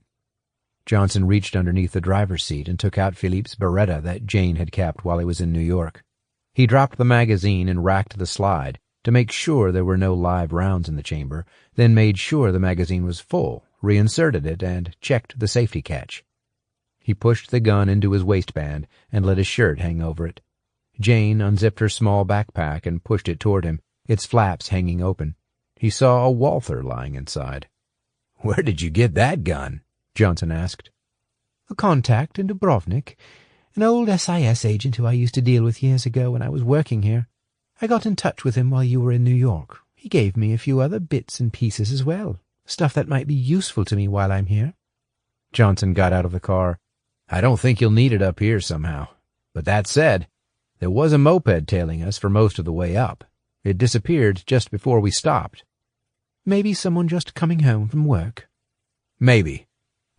Johnson reached underneath the driver's seat and took out Philippe's Beretta that Jane had kept while he was in New York. He dropped the magazine and racked the slide to make sure there were no live rounds in the chamber, then made sure the magazine was full, reinserted it, and checked the safety catch. He pushed the gun into his waistband and let his shirt hang over it. Jane unzipped her small backpack and pushed it toward him, its flaps hanging open. He saw a Walther lying inside. "Where did you get that gun?" Johnson asked. "A contact in Dubrovnik, an old SIS agent who I used to deal with years ago when I was working here. I got in touch with him while you were in New York. He gave me a few other bits and pieces as well, stuff that might be useful to me while I'm here." Johnson got out of the car. "I don't think you'll need it up here somehow. But that said, there was a moped tailing us for most of the way up. It disappeared just before we stopped." "Maybe someone just coming home from work." "Maybe.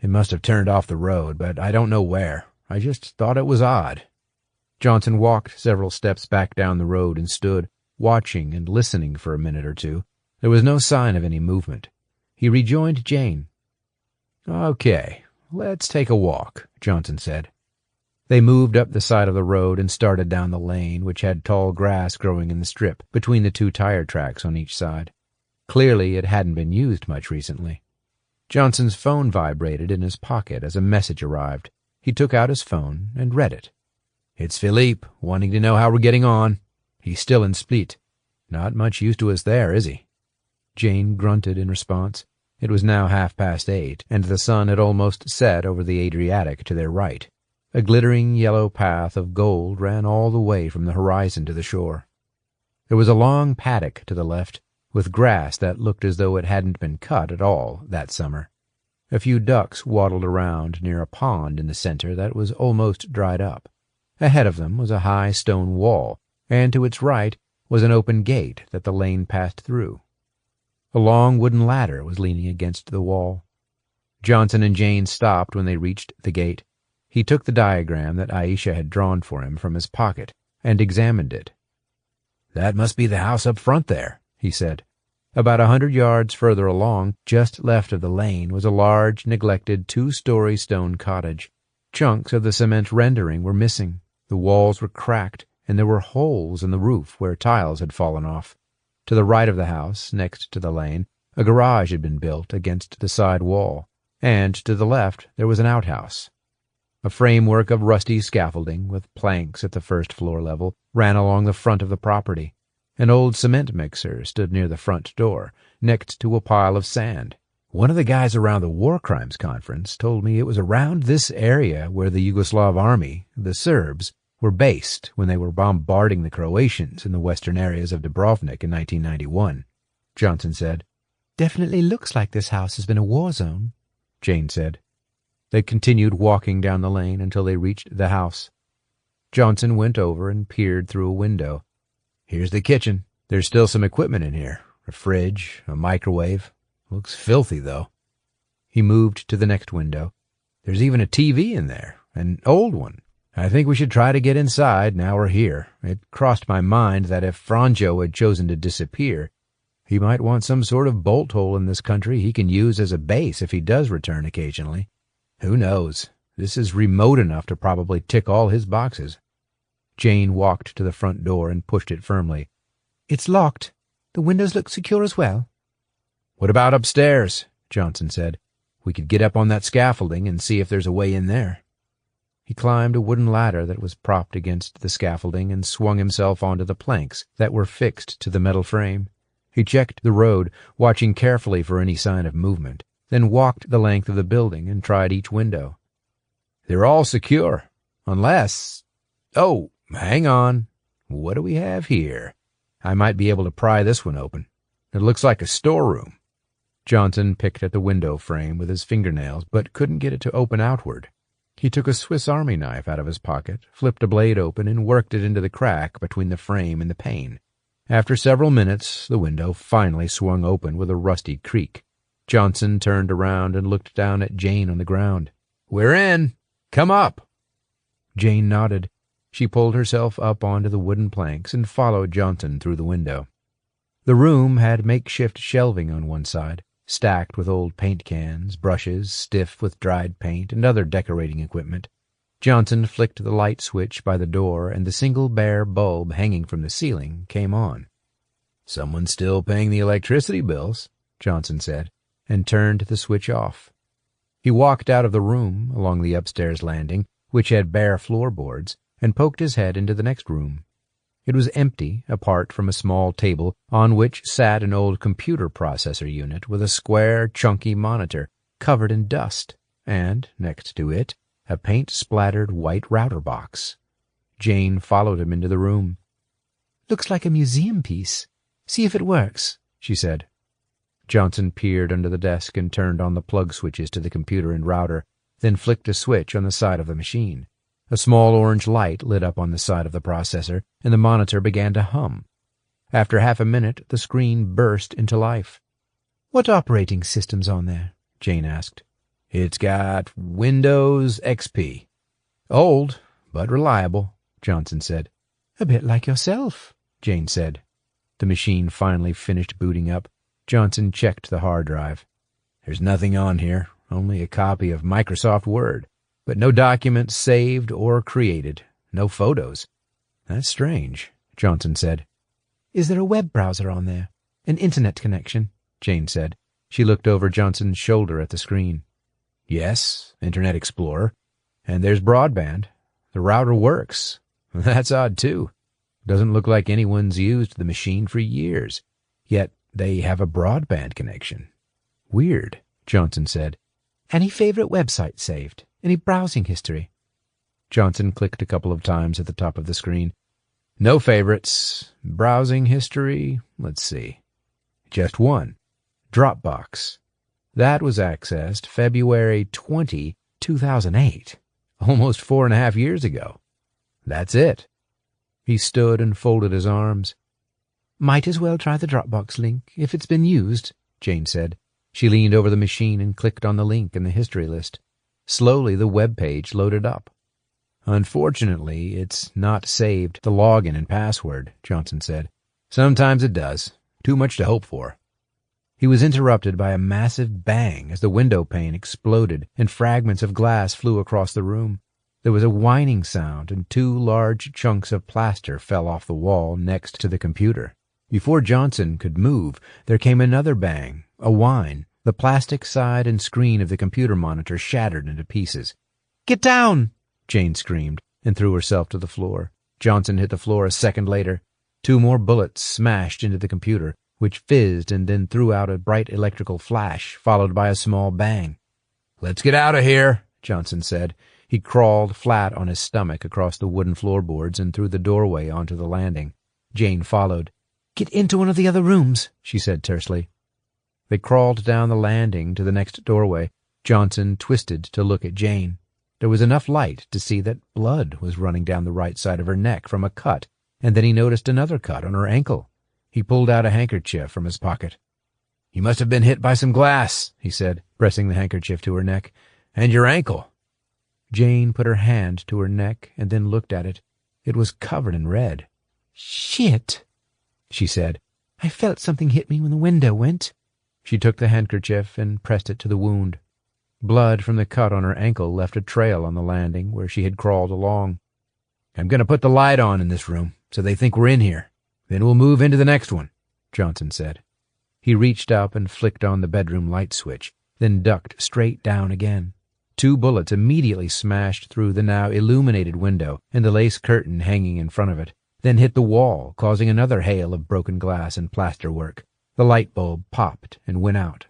It must have turned off the road, but I don't know where. I just thought it was odd." Johnson walked several steps back down the road and stood, watching and listening for a minute or two. There was no sign of any movement. He rejoined Jane. "Okay, let's take a walk," Johnson said. They moved up the side of the road and started down the lane, which had tall grass growing in the strip between the 2 tire tracks on each side. Clearly it hadn't been used much recently. Johnson's phone vibrated in his pocket as a message arrived. He took out his phone and read it. "It's Philippe, wanting to know how we're getting on. He's still in Split. Not much use to us there, is he?" Jane grunted in response. It was now 8:30, and the sun had almost set over the Adriatic to their right. A glittering yellow path of gold ran all the way from the horizon to the shore. There was a long paddock to the left, with grass that looked as though it hadn't been cut at all that summer. A few ducks waddled around near a pond in the center that was almost dried up. Ahead of them was a high stone wall, and to its right was an open gate that the lane passed through. A long wooden ladder was leaning against the wall. Johnson and Jane stopped when they reached the gate. He took the diagram that Aisha had drawn for him from his pocket and examined it. "That must be the house up front there," he said. About 100 yards further along, just left of the lane, was a large, neglected 2-story stone cottage. Chunks of the cement rendering were missing. The walls were cracked, and there were holes in the roof where tiles had fallen off. To the right of the house, next to the lane, a garage had been built against the side wall, and to the left there was an outhouse. A framework of rusty scaffolding, with planks at the first floor level, ran along the front of the property. An old cement mixer stood near the front door, next to a pile of sand. One of the guys around the War Crimes Conference told me it was around this area where the Yugoslav army, the Serbs, were based when they were bombarding the Croatians in the western areas of Dubrovnik in 1991, Johnson said. "Definitely looks like this house has been a war zone," Jane said. They continued walking down the lane until they reached the house. Johnson went over and peered through a window. "Here's the kitchen. There's still some equipment in here. A fridge, a microwave. Looks filthy, though." He moved to the next window. "There's even a TV in there, an old one. I think we should try to get inside now we're here. It crossed my mind that if Franjo had chosen to disappear, he might want some sort of bolt hole in this country he can use as a base if he does return occasionally. Who knows? This is remote enough to probably tick all his boxes." Jane walked to the front door and pushed it firmly. "It's locked. The windows look secure as well." "What about upstairs?" Johnson said. "We could get up on that scaffolding and see if there's a way in there." He climbed a wooden ladder that was propped against the scaffolding and swung himself onto the planks that were fixed to the metal frame. He checked the road, watching carefully for any sign of movement, then walked the length of the building and tried each window. "They're all secure, unless— Oh, hang on. What do we have here? I might be able to pry this one open. It looks like a storeroom." Johnson picked at the window frame with his fingernails, but couldn't get it to open outward. He took a Swiss Army knife out of his pocket, flipped a blade open, and worked it into the crack between the frame and the pane. After several minutes, the window finally swung open with a rusty creak. Johnson turned around and looked down at Jane on the ground. "We're in. Come up." Jane nodded. She pulled herself up onto the wooden planks and followed Johnson through the window. The room had makeshift shelving on one side, stacked with old paint cans, brushes, stiff with dried paint, and other decorating equipment. Johnson flicked the light switch by the door, and the single bare bulb hanging from the ceiling came on. "Someone's still paying the electricity bills," Johnson said, and turned the switch off. He walked out of the room along the upstairs landing, which had bare floorboards, and poked his head into the next room. It was empty, apart from a small table on which sat an old computer processor unit with a square, chunky monitor covered in dust, and, next to it, a paint-splattered white router box. Jane followed him into the room. "Looks like a museum piece. See if it works," she said. Johnson peered under the desk and turned on the plug switches to the computer and router, then flicked a switch on the side of the machine. A small orange light lit up on the side of the processor, and the monitor began to hum. After half a minute, the screen burst into life. "What operating system's on there?" Jane asked. "It's got Windows XP. Old, but reliable," Johnson said. "A bit like yourself," Jane said. The machine finally finished booting up. Johnson checked the hard drive. "There's nothing on here, only a copy of Microsoft Word. But no documents saved or created, no photos." "That's strange," Johnson said. "Is there a web browser on there? An internet connection?" Jane said. She looked over Johnson's shoulder at the screen. "Yes, Internet Explorer. And there's broadband. The router works. That's odd, too. Doesn't look like anyone's used the machine for years. Yet they have a broadband connection. Weird," Johnson said. "Any favorite websites saved? Any browsing history?" Johnson clicked a couple of times at the top of the screen. "No favorites. Browsing history, let's see. Just one. Dropbox. That was accessed February 20, 2008. Almost 4.5 years ago. That's it." He stood and folded his arms. "Might as well try the Dropbox link, if it's been used," Jane said. She leaned over the machine and clicked on the link in the history list. Slowly, the web page loaded up. "Unfortunately, it's not saved the login and password," Johnson said. "Sometimes it does. Too much to hope for." He was interrupted by a massive bang as the window pane exploded and fragments of glass flew across the room. There was a whining sound, and 2 large chunks of plaster fell off the wall next to the computer. Before Johnson could move, there came another bang, a whine. The plastic side and screen of the computer monitor shattered into pieces. "Get down!" Jane screamed, and threw herself to the floor. Johnson hit the floor a second later. 2 more bullets smashed into the computer, which fizzed and then threw out a bright electrical flash, followed by a small bang. "Let's get out of here," Johnson said. He crawled flat on his stomach across the wooden floorboards and through the doorway onto the landing. Jane followed. "Get into one of the other rooms," she said tersely. They crawled down the landing to the next doorway. Johnson twisted to look at Jane. There was enough light to see that blood was running down the right side of her neck from a cut, and then he noticed another cut on her ankle. He pulled out a handkerchief from his pocket. "You must have been hit by some glass," he said, pressing the handkerchief to her neck. "And your ankle." Jane put her hand to her neck and then looked at it. It was covered in red. "Shit," she said. "I felt something hit me when the window went." She took the handkerchief and pressed it to the wound. Blood from the cut on her ankle left a trail on the landing where she had crawled along. I'm going to put the light on in this room so they think we're in here. Then we'll move into the next one," Johnson said. He reached up and flicked on the bedroom light switch, then ducked straight down again. 2 bullets immediately smashed through the now illuminated window and the lace curtain hanging in front of it, then hit the wall, causing another hail of broken glass and plasterwork. The light bulb popped and went out.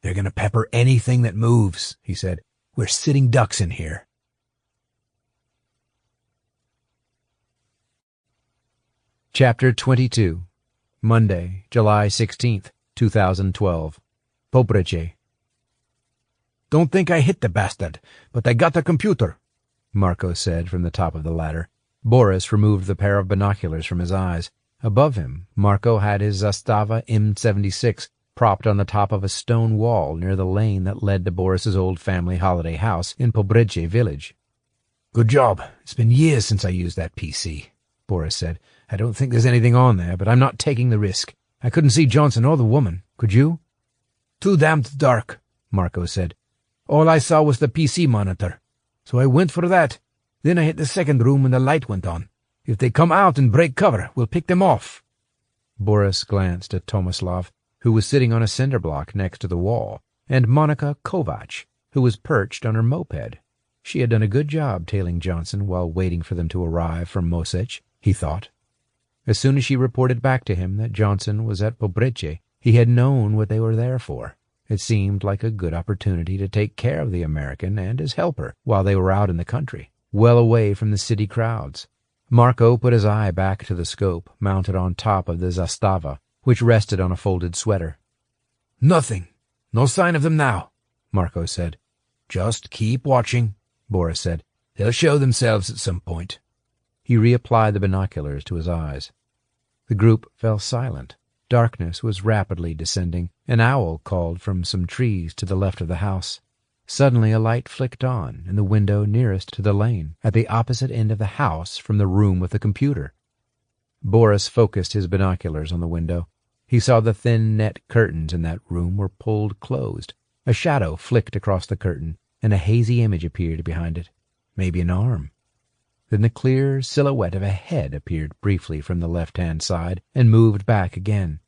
"They're going to pepper anything that moves," he said. "We're sitting ducks in here." Chapter 22. Monday, July 16th, 2012. Poprece. "Don't think I hit the bastard, but I got the computer," Marco said from the top of the ladder. Boris removed the pair of binoculars from his eyes. Above him, Marco had his Zastava M76 propped on the top of a stone wall near the lane that led to Boris's old family holiday house in Pobrece village. "Good job. It's been years since I used that PC," Boris said. "I don't think there's anything on there, but I'm not taking the risk. I couldn't see Johnson or the woman. Could you?" "Too damned dark," Marco said. "All I saw was the PC monitor. So I went for that. Then I hit the second room and the light went on. If they come out and break cover, we'll pick them off." Boris glanced at Tomislav, who was sitting on a cinder block next to the wall, and Monica Kovac, who was perched on her moped. She had done a good job tailing Johnson while waiting for them to arrive from Mosec, he thought. As soon as she reported back to him that Johnson was at Pobrece, he had known what they were there for. It seemed like a good opportunity to take care of the American and his helper while they were out in the country, well away from the city crowds. Marco put his eye back to the scope mounted on top of the Zastava, which rested on a folded sweater. "Nothing. No sign of them now," Marco said. "Just keep watching," Boris said. "They'll show themselves at some point." He reapplied the binoculars to his eyes. The group fell silent. Darkness was rapidly descending. An owl called from some trees to the left of the house. Suddenly a light flicked on in the window nearest to the lane, at the opposite end of the house from the room with the computer. Boris focused his binoculars on the window. He saw the thin net curtains in that room were pulled closed. A shadow flicked across the curtain, and a hazy image appeared behind it. Maybe an arm. Then the clear silhouette of a head appeared briefly from the left-hand side and moved back again.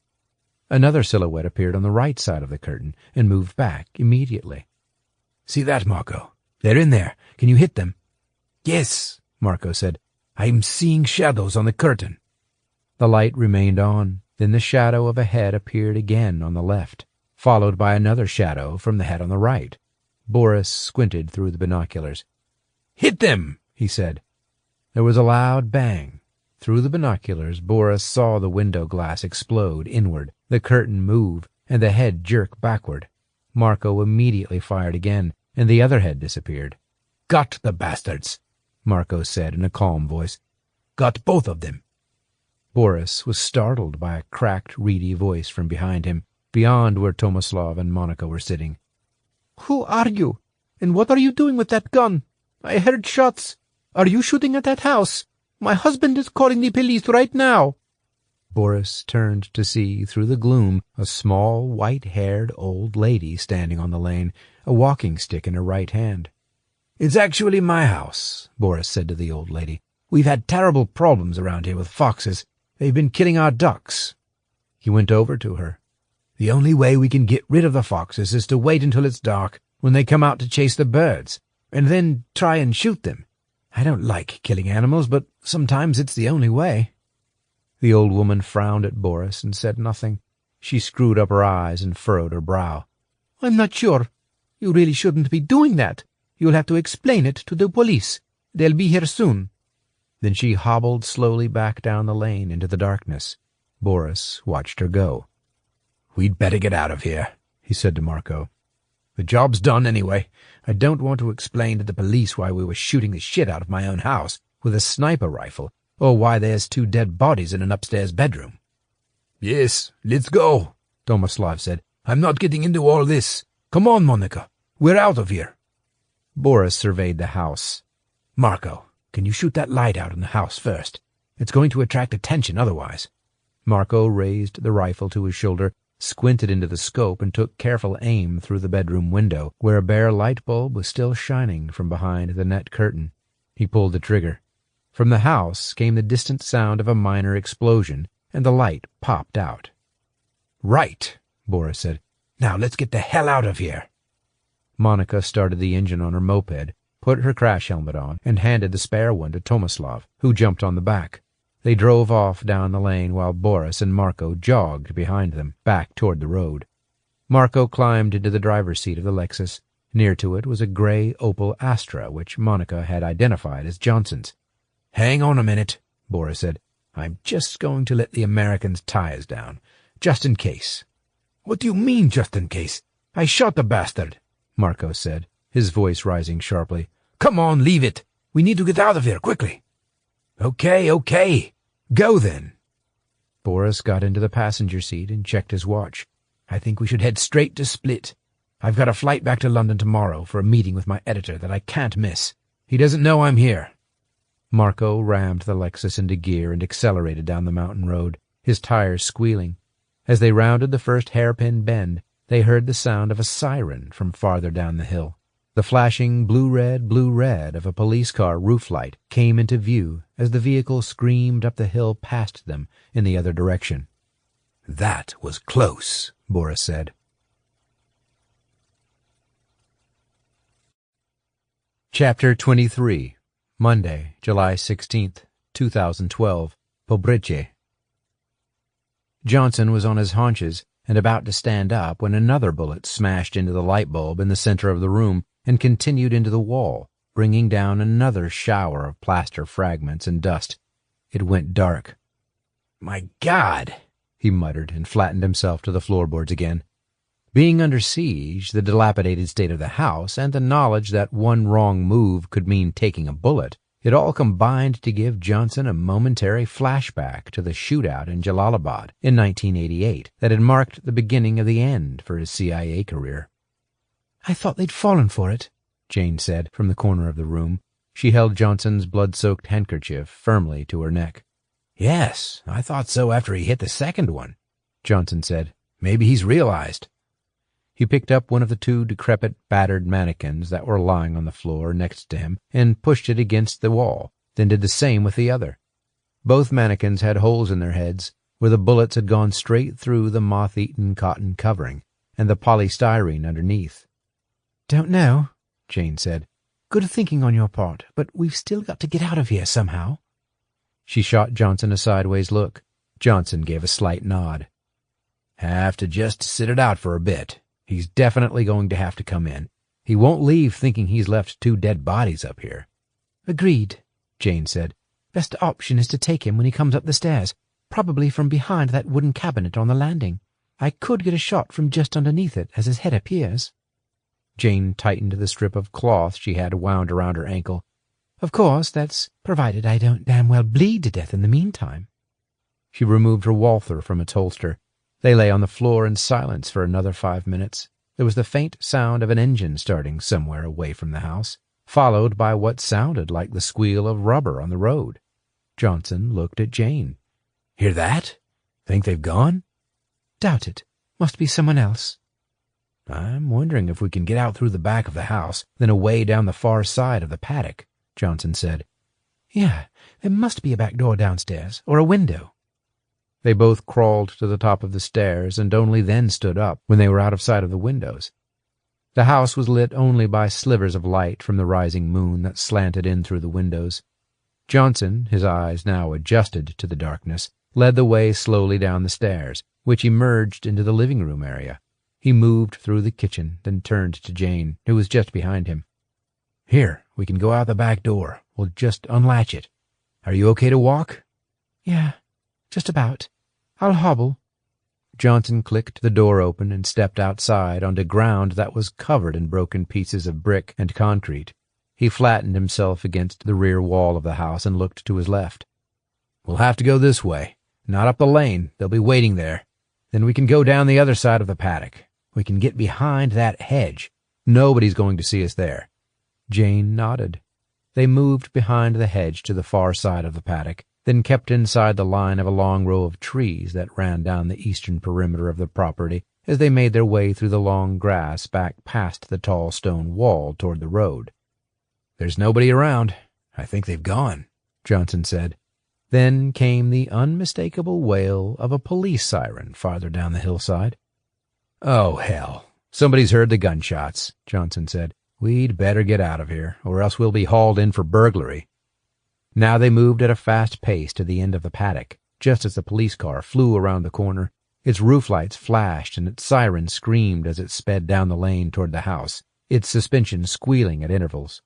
Another silhouette appeared on the right side of the curtain and moved back immediately. "See that, Marco? They're in there. Can you hit them?" "Yes," Marco said. "I'm seeing shadows on the curtain." The light remained on. Then the shadow of a head appeared again on the left, followed by another shadow from the head on the right. Boris squinted through the binoculars. "Hit them!" he said. There was a loud bang. Through the binoculars, Boris saw the window glass explode inward, the curtain move, and the head jerk backward. Marco immediately fired again, and the other head disappeared. "Got the bastards," Marco said in a calm voice. "Got both of them." Boris was startled by a cracked, reedy voice from behind him, beyond where Tomislav and Monica were sitting. "Who are you? And what are you doing with that gun? I heard shots. Are you shooting at that house? My husband is calling the police right now." Boris turned to see, through the gloom, a small, white-haired old lady standing on the lane, a walking stick in her right hand. "It's actually my house," Boris said to the old lady. "We've had terrible problems around here with foxes. They've been killing our ducks." He went over to her. "The only way we can get rid of the foxes is to wait until it's dark, when they come out to chase the birds, and then try and shoot them. I don't like killing animals, but sometimes it's the only way." The old woman frowned at Boris and said nothing. She screwed up her eyes and furrowed her brow. "I'm not sure. You really shouldn't be doing that. You'll have to explain it to the police. They'll be here soon." Then she hobbled slowly back down the lane into the darkness. Boris watched her go. "We'd better get out of here," he said to Marco. "The job's done anyway. I don't want to explain to the police why we were shooting the shit out of my own house with a sniper rifle, or why there's 2 dead bodies in an upstairs bedroom." "Yes, let's go," Tomislav said. "I'm not getting into all this. Come on, Monica. We're out of here." Boris surveyed the house. "Marco, can you shoot that light out in the house first? It's going to attract attention otherwise." Marco raised the rifle to his shoulder, squinted into the scope, and took careful aim through the bedroom window, where a bare light bulb was still shining from behind the net curtain. He pulled the trigger. From the house came the distant sound of a minor explosion, and the light popped out. "Right," Boris said. "Now let's get the hell out of here." Monica started the engine on her moped, put her crash helmet on, and handed the spare one to Tomislav, who jumped on the back. They drove off down the lane while Boris and Marco jogged behind them, back toward the road. Marco climbed into the driver's seat of the Lexus. Near to it was a gray Opel Astra, which Monica had identified as Johnson's. "Hang on a minute," Boris said. "I'm just going to let the American's tires down, just in case." "What do you mean, just in case? I shot the bastard," Marco said, his voice rising sharply. "Come on, leave it. We need to get out of here, quickly." Okay. Go then." Boris got into the passenger seat and checked his watch. "I think we should head straight to Split. I've got a flight back to London tomorrow for a meeting with my editor that I can't miss. He doesn't know I'm here." Marco rammed the Lexus into gear and accelerated down the mountain road, his tires squealing. As they rounded the first hairpin bend, they heard the sound of a siren from farther down the hill. The flashing blue-red of a police car roof light came into view as the vehicle screamed up the hill past them in the other direction. "That was close," Boris said. Chapter 23, Monday, July 16th, 2012, Pobreche. Johnson was on his haunches and about to stand up when another bullet smashed into the light bulb in the center of the room and continued into the wall, bringing down another shower of plaster fragments and dust. It went dark. "My God!" he muttered and flattened himself to the floorboards again. Being under siege, the dilapidated state of the house, and the knowledge that one wrong move could mean taking a bullet, it all combined to give Johnson a momentary flashback to the shootout in Jalalabad in 1988 that had marked the beginning of the end for his CIA career. "I thought they'd fallen for it," Jane said from the corner of the room. She held Johnson's blood-soaked handkerchief firmly to her neck. "Yes, I thought so after he hit the second one," Johnson said. "Maybe he's realized." He picked up one of the two decrepit, battered mannequins that were lying on the floor next to him and pushed it against the wall, then did the same with the other. Both mannequins had holes in their heads where the bullets had gone straight through the moth-eaten cotton covering and the polystyrene underneath. "Don't know," Jane said. "Good thinking on your part, but we've still got to get out of here somehow." She shot Johnson a sideways look. Johnson gave a slight nod. "Have to just sit it out for a bit. He's definitely going to have to come in. He won't leave thinking he's left two dead bodies up here." "Agreed," Jane said. "Best option is to take him when he comes up the stairs, probably from behind that wooden cabinet on the landing. I could get a shot from just underneath it as his head appears." Jane tightened the strip of cloth she had wound around her ankle. "Of course, that's provided I don't damn well bleed to death in the meantime." She removed her Walther from its holster. They lay on the floor in silence for another 5 minutes. There was the faint sound of an engine starting somewhere away from the house, followed by what sounded like the squeal of rubber on the road. Johnson looked at Jane. "Hear that? Think they've gone?" "Doubt it. Must be someone else." "I'm wondering if we can get out through the back of the house, then away down the far side of the paddock," Johnson said. "Yeah, there must be a back door downstairs, or a window." They both crawled to the top of the stairs and only then stood up when they were out of sight of the windows. The house was lit only by slivers of light from the rising moon that slanted in through the windows. Johnson, his eyes now adjusted to the darkness, led the way slowly down the stairs, which emerged into the living room area. He moved through the kitchen, then turned to Jane, who was just behind him. "Here, we can go out the back door. We'll just unlatch it. Are you okay to walk?" "Yeah, just about. I'll hobble." Johnson clicked the door open and stepped outside onto ground that was covered in broken pieces of brick and concrete. He flattened himself against the rear wall of the house and looked to his left. "We'll have to go this way. Not up the lane. They'll be waiting there. Then we can go down the other side of the paddock. We can get behind that hedge. Nobody's going to see us there." Jane nodded. They moved behind the hedge to the far side of the paddock, then kept inside the line of a long row of trees that ran down the eastern perimeter of the property as they made their way through the long grass back past the tall stone wall toward the road. "There's nobody around. I think they've gone," Johnson said. Then came the unmistakable wail of a police siren farther down the hillside. "Oh, hell. Somebody's heard the gunshots," Johnson said. "We'd better get out of here, or else we'll be hauled in for burglary." Now they moved at a fast pace to the end of the paddock, just as the police car flew around the corner. Its roof lights flashed and its siren screamed as it sped down the lane toward the house, its suspension squealing at intervals.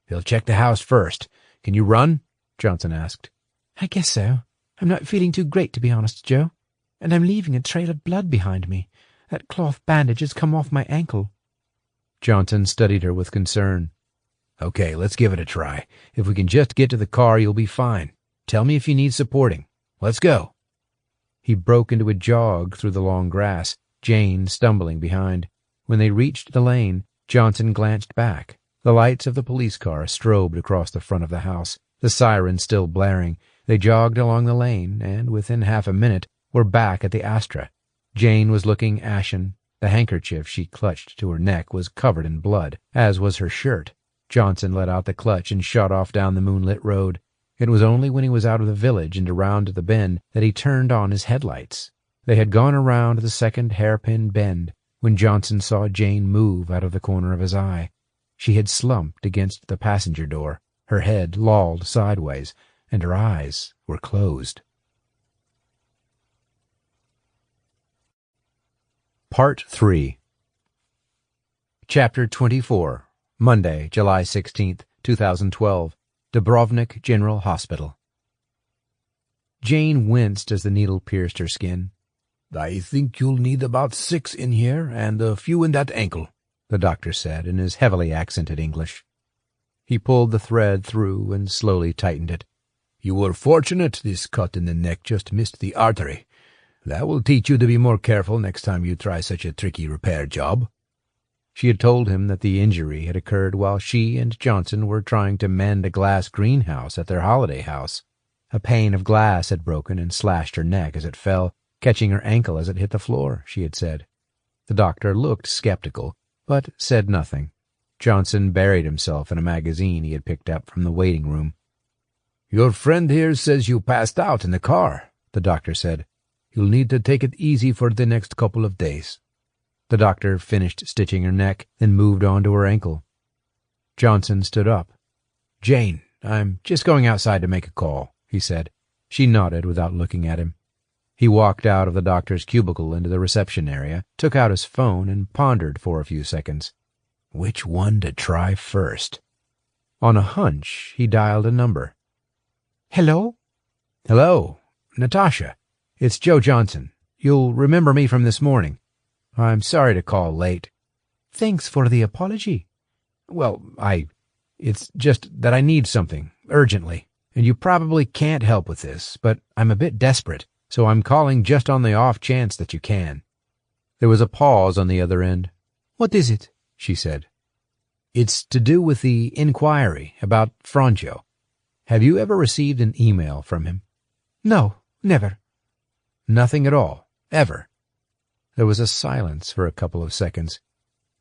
"He'll check the house first. Can you run?" Johnson asked. "I guess so. I'm not feeling too great, to be honest, Joe. And I'm leaving a trail of blood behind me. That cloth bandage has come off my ankle." Johnson studied her with concern. "Okay, let's give it a try. If we can just get to the car, you'll be fine. Tell me if you need supporting. Let's go." He broke into a jog through the long grass, Jane stumbling behind. When they reached the lane, Johnson glanced back. The lights of the police car strobed across the front of the house, the siren still blaring. They jogged along the lane, and within half a minute were back at the Astra. Jane was looking ashen. The handkerchief she clutched to her neck was covered in blood, as was her shirt. Johnson let out the clutch and shot off down the moonlit road. It was only when he was out of the village and around the bend that he turned on his headlights. They had gone around the second hairpin bend when Johnson saw Jane move out of the corner of his eye. She had slumped against the passenger door, her head lolled sideways, and her eyes were closed. Part 3. Chapter 24. Monday, July 16th, 2012. Dubrovnik General Hospital. Jane winced as the needle pierced her skin. "I think you'll need about 6 in here and a few in that ankle," the doctor said in his heavily accented English. He pulled the thread through and slowly tightened it. "You were fortunate. This cut in the neck just missed the artery. That will teach you to be more careful next time you try such a tricky repair job." She had told him that the injury had occurred while she and Johnson were trying to mend a glass greenhouse at their holiday house. A pane of glass had broken and slashed her neck as it fell, catching her ankle as it hit the floor, she had said. The doctor looked skeptical, but said nothing. Johnson buried himself in a magazine he had picked up from the waiting room. "Your friend here says you passed out in the car," the doctor said. "You'll need to take it easy for the next couple of days." The doctor finished stitching her neck, then moved on to her ankle. Johnson stood up. "Jane, I'm just going outside to make a call," he said. She nodded without looking at him. He walked out of the doctor's cubicle into the reception area, took out his phone, and pondered for a few seconds. Which one to try first? On a hunch, he dialed a number. "Hello?" "Hello, Natasha. It's Joe Johnson. You'll remember me from this morning. I'm sorry to call late." "Thanks for the apology." "Well, it's just that I need something, urgently, and you probably can't help with this, but I'm a bit desperate, so I'm calling just on the off chance that you can." There was a pause on the other end. "What is it?" she said. "It's to do with the inquiry about Franjo. Have you ever received an email from him?" "No, never." "Nothing at all, ever?" There was a silence for a couple of seconds.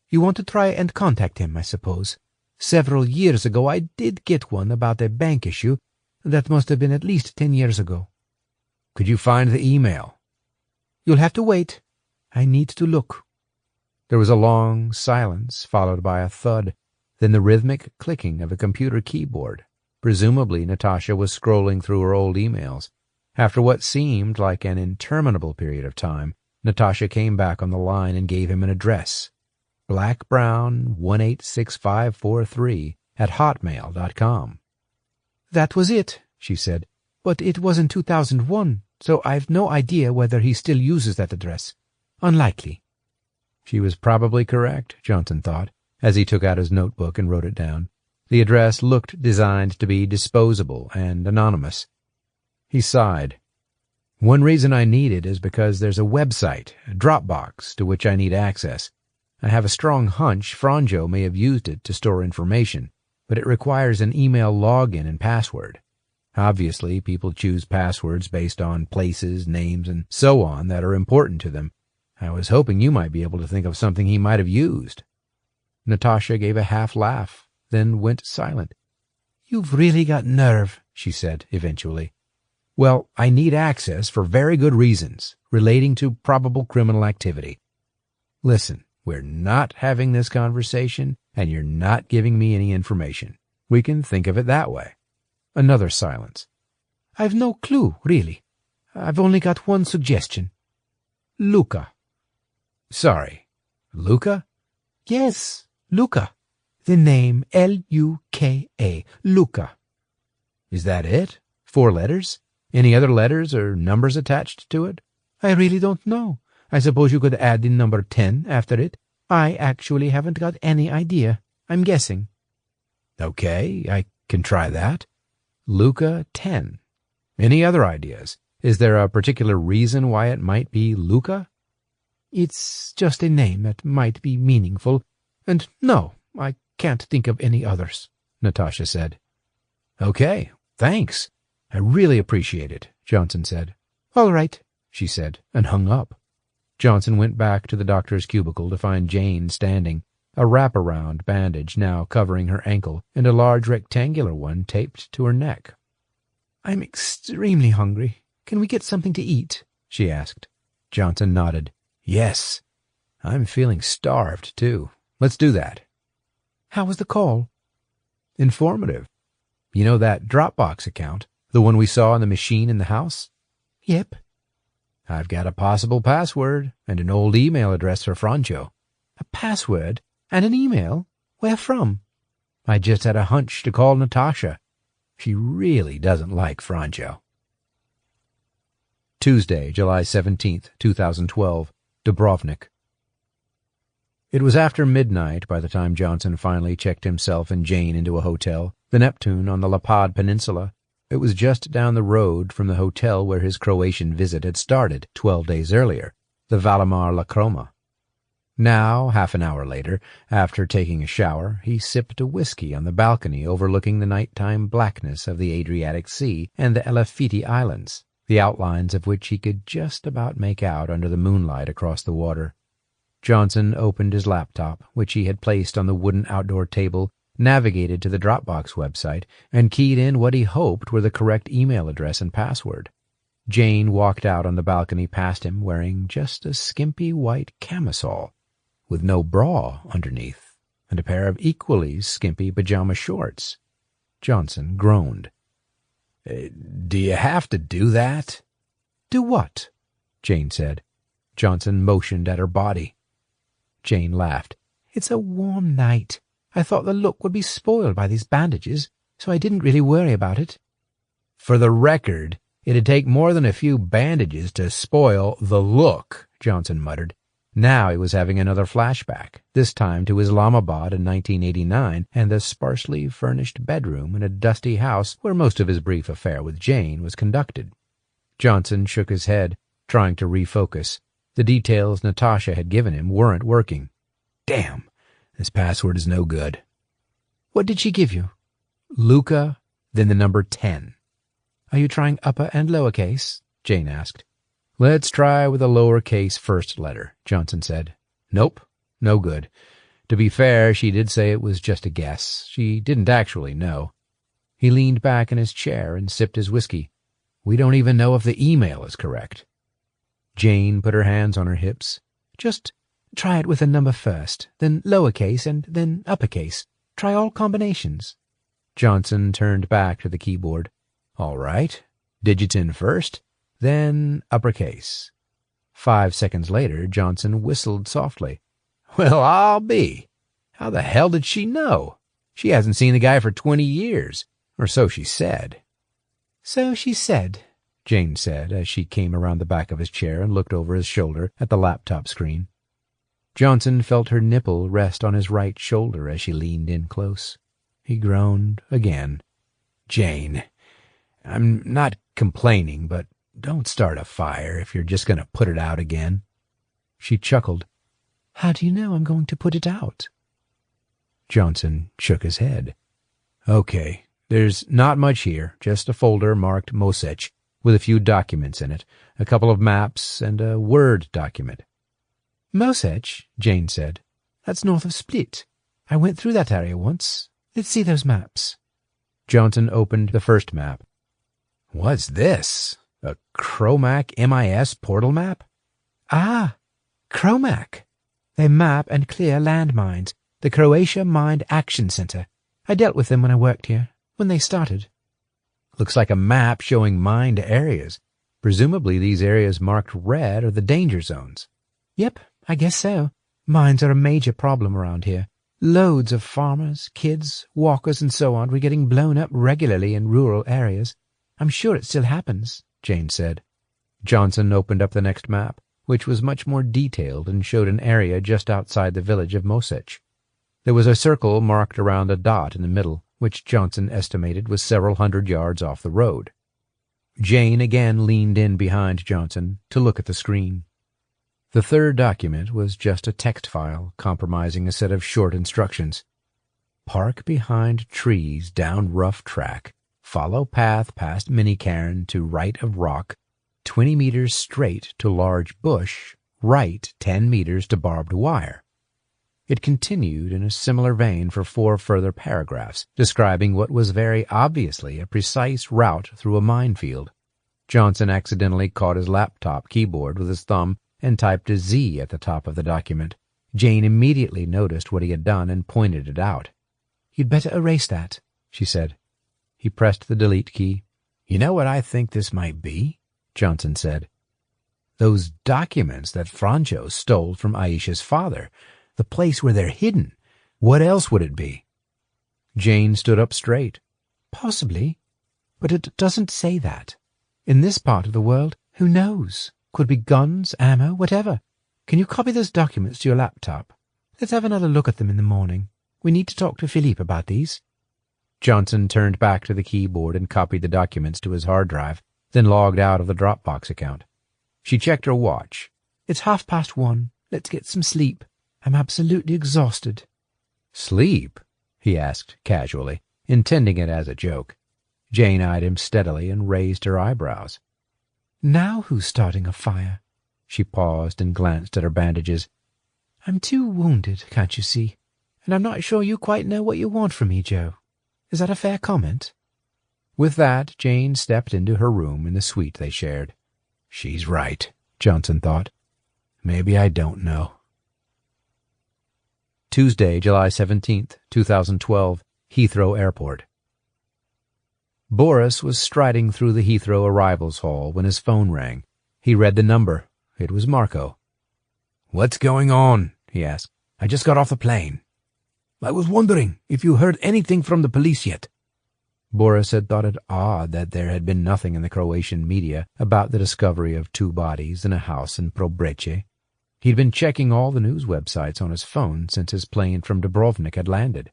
"You want to try and contact him, I suppose. Several years ago I did get one about a bank issue. That must have been at least 10 years ago." "Could you find the email?" "You'll have to wait. I need to look." There was a long silence, followed by a thud, then the rhythmic clicking of a computer keyboard. Presumably Natasha was scrolling through her old emails. After what seemed like an interminable period of time, Natasha came back on the line and gave him an address. blackbrown186543 at hotmail.com. "That was it," she said. "But it was in 2001, so I've no idea whether he still uses that address. Unlikely." She was probably correct, Johnson thought, as he took out his notebook and wrote it down. The address looked designed to be disposable and anonymous. He sighed. "One reason I need it is because there's a website, a Dropbox, to which I need access. I have a strong hunch Franjo may have used it to store information, but it requires an email login and password. Obviously, people choose passwords based on places, names, and so on that are important to them. I was hoping you might be able to think of something he might have used." Natasha gave a half laugh, then went silent. "You've really got nerve," she said eventually. Well, I need access for very good reasons, relating to probable criminal activity. Listen, we're not having this conversation, and you're not giving me any information. We can think of it that way. Another silence. I've no clue, really. I've only got one suggestion. Luca. Sorry, Luca? Yes, Luca. The name Luka. Luca. Is that it? 4 letters? Any other letters or numbers attached to it? I really don't know. I suppose you could add the number 10 after it. I actually haven't got any idea. I'm guessing. Okay, I can try that. Luca 10. Any other ideas? Is there a particular reason why it might be Luca? It's just a name that might be meaningful, and no, I can't think of any others, Natasha said. Okay, thanks. I really appreciate it, Johnson said. All right, she said, and hung up. Johnson went back to the doctor's cubicle to find Jane standing, a wraparound bandage now covering her ankle and a large rectangular one taped to her neck. I'm extremely hungry. Can we get something to eat? She asked. Johnson nodded. Yes. I'm feeling starved, too. Let's do that. How was the call? Informative. You know that Dropbox account? The one we saw on the machine in the house? Yep. I've got a possible password and an old email address for Francio. A password and an email? Where from? I just had a hunch to call Natasha. She really doesn't like Francio. Tuesday, July 17th, 2012, Dubrovnik. It was after midnight by the time Johnson finally checked himself and Jane into a hotel, the Neptune on the Lapad Peninsula. It was just down the road from the hotel where his Croatian visit had started 12 days earlier, the Valimar La Croma. Now, half an hour later, after taking a shower, he sipped a whiskey on the balcony overlooking the nighttime blackness of the Adriatic Sea and the Elafiti Islands, the outlines of which he could just about make out under the moonlight across the water. Johnson opened his laptop, which he had placed on the wooden outdoor table, navigated to the Dropbox website, and keyed in what he hoped were the correct email address and password. Jane walked out on the balcony past him wearing just a skimpy white camisole, with no bra underneath, and a pair of equally skimpy pajama shorts. Johnson groaned. Do you have to do that? Do what? Jane said. Johnson motioned at her body. Jane laughed. It's a warm night. I thought the look would be spoiled by these bandages, so I didn't really worry about it. For the record, it'd take more than a few bandages to spoil the look, Johnson muttered. Now he was having another flashback, this time to Islamabad in 1989 and the sparsely furnished bedroom in a dusty house where most of his brief affair with Jane was conducted. Johnson shook his head, trying to refocus. The details Natasha had given him weren't working. Damn, this password is no good. What did she give you? Luca, then the number 10. Are you trying upper and lowercase? Jane asked. Let's try with a lowercase first letter, Johnson said. Nope, no good. To be fair, she did say it was just a guess. She didn't actually know. He leaned back in his chair and sipped his whiskey. We don't even know if the email is correct. Jane put her hands on her hips. Just try it with a number first, then lowercase, and then uppercase. Try all combinations. Johnson turned back to the keyboard. All right. Digits in first, then uppercase. 5 seconds later, Johnson whistled softly. Well, I'll be. How the hell did she know? She hasn't seen the guy for 20 years, or so she said. So she said, Jane said as she came around the back of his chair and looked over his shoulder at the laptop screen. Johnson felt her nipple rest on his right shoulder as she leaned in close. He groaned again. Jane, I'm not complaining, but don't start a fire if you're just going to put it out again. She chuckled. How do you know I'm going to put it out? Johnson shook his head. Okay, there's not much here, just a folder marked Mosec with a few documents in it, a couple of maps and a Word document. Mosec, Jane said. That's north of Split. I went through that area once. Let's see those maps. Johnson opened the first map, What's this? A Chromac MIS portal map? Ah, Chromac. They map and clear landmines. The Croatia Mined Action Center. I dealt with them when I worked here, when they started. Looks like a map showing mined areas. Presumably these areas marked red are the danger zones. Yep, I guess so. Mines are a major problem around here. Loads of farmers, kids, walkers, and so on were getting blown up regularly in rural areas. I'm sure it still happens, Jane said. Johnson opened up the next map, which was much more detailed and showed an area just outside the village of Mosech. There was a circle marked around a dot in the middle, which Johnson estimated was several hundred yards off the road. Jane again leaned in behind Johnson to look at the screen. The third document was just a text file comprising a set of short instructions. Park behind trees down rough track. Follow path past mini-cairn to right of rock, 20 meters straight to large bush, right 10 meters to barbed wire. It continued in a similar vein for 4 further paragraphs, describing what was very obviously a precise route through a minefield. Johnson accidentally caught his laptop keyboard with his thumb and typed a Z at the top of the document. Jane immediately noticed what he had done and pointed it out. You'd better erase that, she said. He pressed the delete key. You know what I think this might be? Johnson said. Those documents that Francho stole from Aisha's father. The place where they're hidden. What else would it be? Jane stood up straight. Possibly. But it doesn't say that. In this part of the world, who knows? Could be guns, ammo, whatever. Can you copy those documents to your laptop? Let's have another look at them in the morning. We need to talk to Philippe about these. Johnson turned back to the keyboard and copied the documents to his hard drive, then logged out of the Dropbox account. She checked her watch. It's 1:30. Let's get some sleep. I'm absolutely exhausted. Sleep? He asked casually, intending it as a joke. Jane eyed him steadily and raised her eyebrows. Now who's starting a fire? She paused and glanced at her bandages. I'm too wounded, can't you see? And I'm not sure you quite know what you want from me, Joe. Is that a fair comment? With that, Jane stepped into her room in the suite they shared. She's right, Johnson thought. Maybe I don't know. Tuesday, July 17th, 2012, Heathrow Airport. Boris was striding through the Heathrow arrivals hall when his phone rang. He read the number. It was Marco. What's going on? He asked. I just got off the plane. I was wondering if you heard anything from the police yet. Boris had thought it odd that there had been nothing in the Croatian media about the discovery of 2 bodies in a house in Probreće. He'd been checking all the news websites on his phone since his plane from Dubrovnik had landed.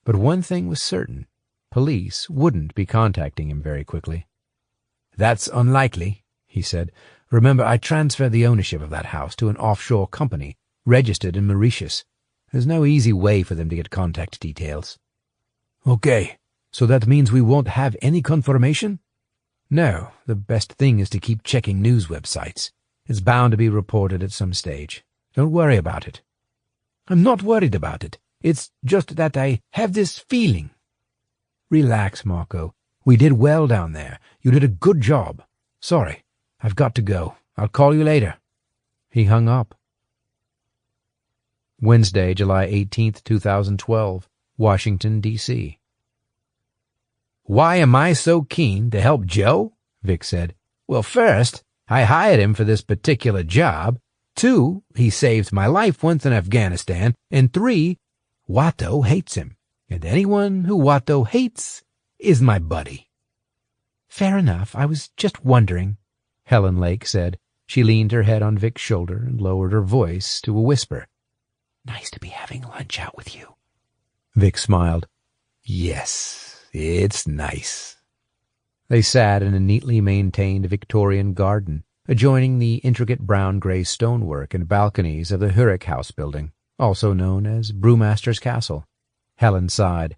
But one thing was certain. Police wouldn't be contacting him very quickly. That's unlikely, he said. Remember, I transferred the ownership of that house to an offshore company, registered in Mauritius. There's no easy way for them to get contact details. Okay, so that means we won't have any confirmation? No, the best thing is to keep checking news websites. It's bound to be reported at some stage. Don't worry about it. I'm not worried about it. It's just that I have this feeling. Relax, Marco. We did well down there. You did a good job. Sorry, I've got to go. I'll call you later. He hung up. Wednesday, July 18th, 2012, Washington, D.C. Why am I so keen to help Joe? Vic said. Well, first, I hired him for this particular job. 2, he saved my life once in Afghanistan. And 3, Watto hates him. And anyone who Watto hates is my buddy. Fair enough. I was just wondering, Helen Lake said. She leaned her head on Vic's shoulder and lowered her voice to a whisper. Nice to be having lunch out with you. Vic smiled. Yes, it's nice. They sat in a neatly maintained Victorian garden, adjoining the intricate brown-gray stonework and balconies of the Hurek House building, also known as Brewmaster's Castle. Helen sighed.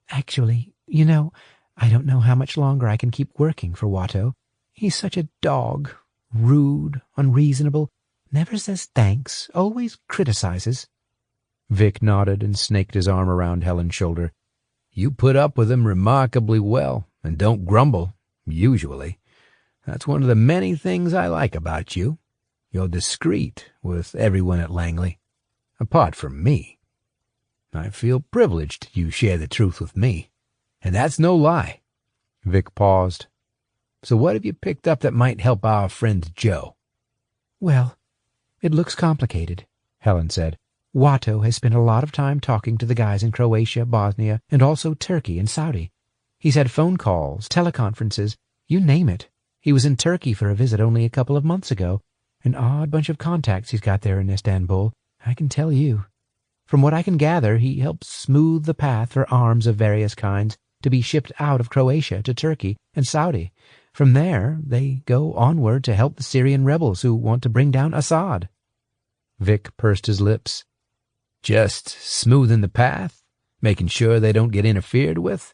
Actually, you know, I don't know how much longer I can keep working for Watto. He's such a dog. Rude, unreasonable, never says thanks, always criticizes. Vic nodded and snaked his arm around Helen's shoulder. You put up with him remarkably well, and don't grumble. Usually. That's one of the many things I like about you. You're discreet with everyone at Langley, apart from me. I feel privileged you share the truth with me, and that's no lie." Vic paused. "So what have you picked up that might help our friend Joe?" "Well, it looks complicated," Helen said. "Watto has spent a lot of time talking to the guys in Croatia, Bosnia, and also Turkey and Saudi. He's had phone calls, teleconferences, you name it. He was in Turkey for a visit only a couple of months ago. An odd bunch of contacts he's got there in Istanbul, I can tell you. From what I can gather, he helps smooth the path for arms of various kinds to be shipped out of Croatia to Turkey and Saudi. From there, they go onward to help the Syrian rebels who want to bring down Assad." Vic pursed his lips. "Just smoothing the path? Making sure they don't get interfered with?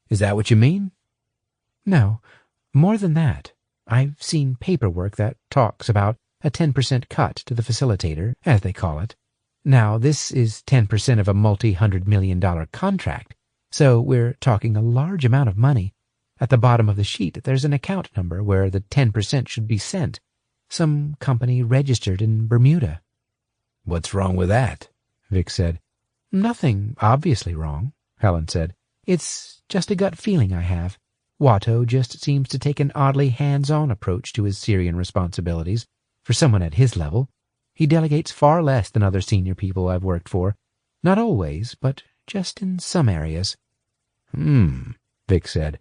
Is that what you mean?" "No, more than that. I've seen paperwork that talks about a 10% cut to the facilitator, as they call it. Now, this is 10% of a multi-$100-million contract, so we're talking a large amount of money. At the bottom of the sheet, there's an account number where the 10% should be sent. Some company registered in Bermuda." "What's wrong with that?" Vic said. "Nothing obviously wrong," Helen said. "It's just a gut feeling I have. Watto just seems to take an oddly hands-on approach to his Syrian responsibilities. For someone at his level, he delegates far less than other senior people I've worked for. Not always, but just in some areas." Vic said.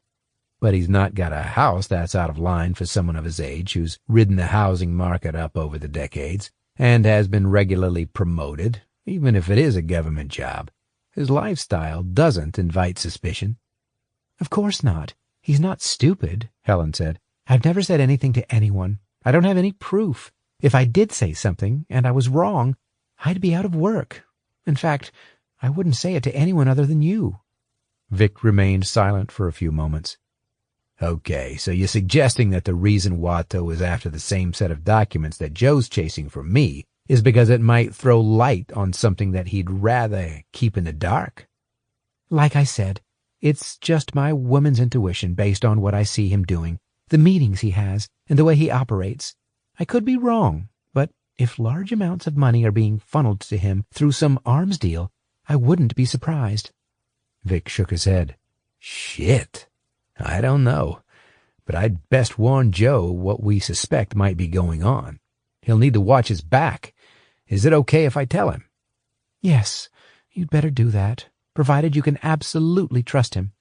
"But he's not got a house that's out of line for someone of his age who's ridden the housing market up over the decades and has been regularly promoted, even if it is a government job. His lifestyle doesn't invite suspicion." "Of course not. He's not stupid," Helen said. "I've never said anything to anyone. I don't have any proof. If I did say something, and I was wrong, I'd be out of work. In fact, I wouldn't say it to anyone other than you." Vic remained silent for a few moments. "Okay, so you're suggesting that the reason Watto is after the same set of documents that Joe's chasing from me is because it might throw light on something that he'd rather keep in the dark?" "Like I said, it's just my woman's intuition based on what I see him doing, the meetings he has, and the way he operates. I could be wrong, but if large amounts of money are being funneled to him through some arms deal, I wouldn't be surprised." Vic shook his head. "Shit. I don't know, but I'd best warn Joe what we suspect might be going on. He'll need to watch his back. Is it okay if I tell him?" "Yes, you'd better do that, provided you can absolutely trust him."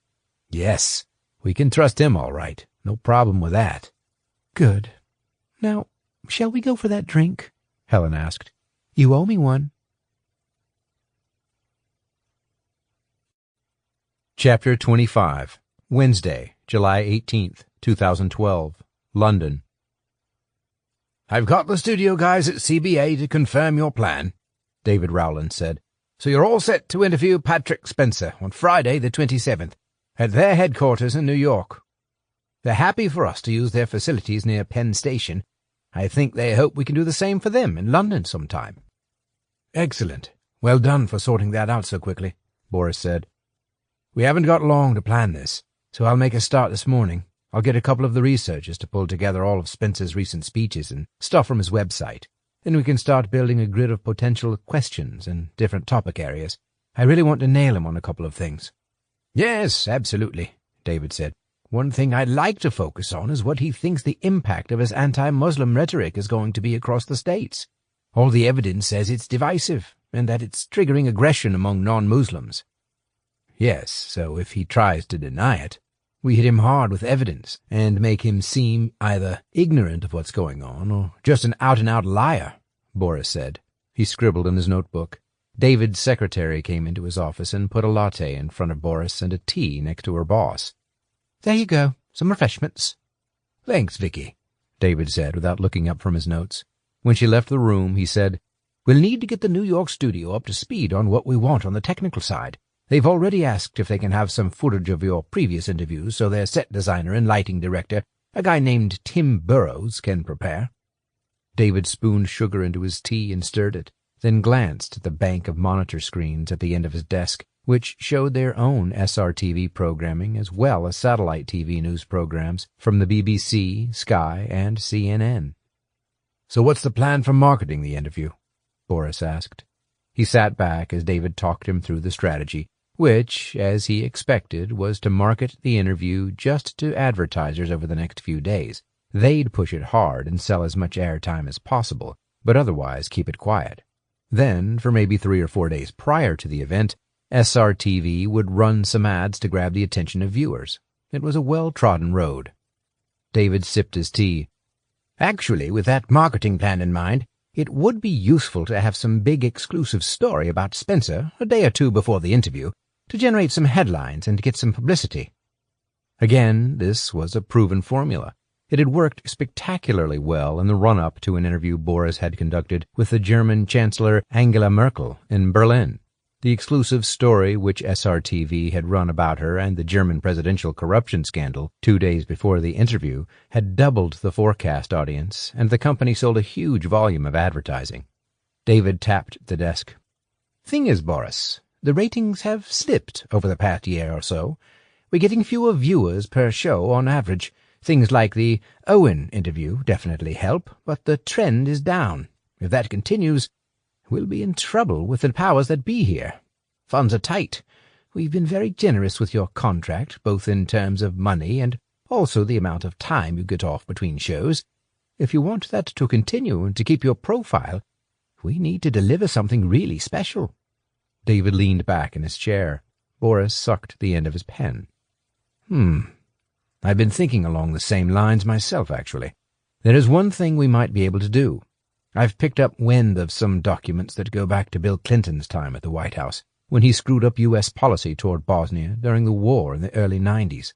"Yes, we can trust him all right. No problem with that." "Good. Now, shall we go for that drink?" Helen asked. "You owe me one." Chapter 25. Wednesday, July 18th, 2012. London. "I've got the studio guys at CBA to confirm your plan," David Rowland said. "So you're all set to interview Patrick Spencer on Friday the 27th at their headquarters in New York. They're happy for us to use their facilities near Penn Station. I think they hope we can do the same for them in London sometime." "Excellent. Well done for sorting that out so quickly," Boris said. "We haven't got long to plan this, so I'll make a start this morning. I'll get a couple of the researchers to pull together all of Spencer's recent speeches and stuff from his website. Then we can start building a grid of potential questions in different topic areas. I really want to nail him on a couple of things." "Yes, absolutely," David said. "One thing I'd like to focus on is what he thinks the impact of his anti-Muslim rhetoric is going to be across the states. All the evidence says it's divisive, and that it's triggering aggression among non-Muslims." "Yes, so if he tries to deny it, we hit him hard with evidence and make him seem either ignorant of what's going on or just an out-and-out liar," Boris said. He scribbled in his notebook. David's secretary came into his office and put a latte in front of Boris and a tea next to her boss. "There you go, some refreshments." "Thanks, Vicky," David said without looking up from his notes. When she left the room, he said, "We'll need to get the New York studio up to speed on what we want on the technical side. They've already asked if they can have some footage of your previous interviews so their set designer and lighting director, a guy named Tim Burrows, can prepare." David spooned sugar into his tea and stirred it, then glanced at the bank of monitor screens at the end of his desk, which showed their own SRTV programming as well as satellite TV news programs from the BBC, Sky, and CNN. "So what's the plan for marketing the interview?" Boris asked. He sat back as David talked him through the strategy, which, as he expected, was to market the interview just to advertisers over the next few days. They'd push it hard and sell as much airtime as possible, but otherwise keep it quiet. Then, for maybe 3 or 4 days prior to the event, SRTV would run some ads to grab the attention of viewers. It was a well-trodden road. David sipped his tea. "Actually, with that marketing plan in mind, it would be useful to have some big exclusive story about Spencer a day or two before the interview, to generate some headlines and get some publicity." Again, this was a proven formula. It had worked spectacularly well in the run-up to an interview Boris had conducted with the German Chancellor Angela Merkel in Berlin. The exclusive story which SRTV had run about her and the German presidential corruption scandal 2 days before the interview had doubled the forecast audience, and the company sold a huge volume of advertising. David tapped the desk. "Thing is, Boris, the ratings have slipped over the past year or so. We're getting fewer viewers per show on average. Things like the Owen interview definitely help, but the trend is down. If that continues, we'll be in trouble with the powers that be here. Funds are tight. We've been very generous with your contract, both in terms of money and also the amount of time you get off between shows. If you want that to continue and to keep your profile, we need to deliver something really special." David leaned back in his chair. Boris sucked the end of his pen. I've been thinking along the same lines myself, actually. There is one thing we might be able to do. I've picked up wind of some documents that go back to Bill Clinton's time at the White House, when he screwed up U.S. policy toward Bosnia during the war in the early 90s.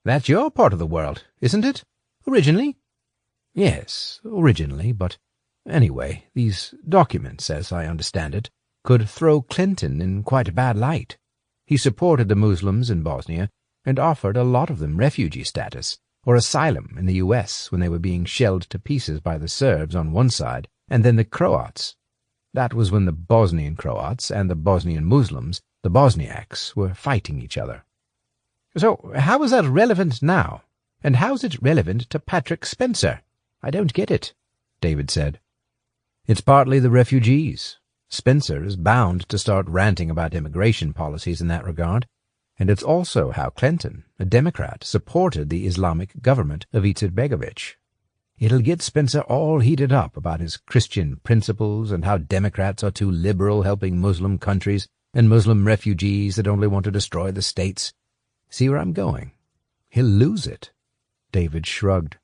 That's your part of the world, isn't it? Originally? Yes, originally, but anyway, these documents, as I understand it, could throw Clinton in quite a bad light. He supported the Muslims in Bosnia and offered a lot of them refugee status or asylum in the U.S. when they were being shelled to pieces by the Serbs on one side and then the Croats. That was when the Bosnian Croats and the Bosnian Muslims, the Bosniaks, were fighting each other. So how is that relevant now? And how's it relevant to Patrick Spencer? I don't get it, David said. It's partly the refugees. Spencer is bound to start ranting about immigration policies in that regard. And it's also how Clinton, a Democrat, supported the Islamic government of Izetbegovic. It'll get Spencer all heated up about his Christian principles and how Democrats are too liberal helping Muslim countries and Muslim refugees that only want to destroy the states. See where I'm going? He'll lose it. David shrugged.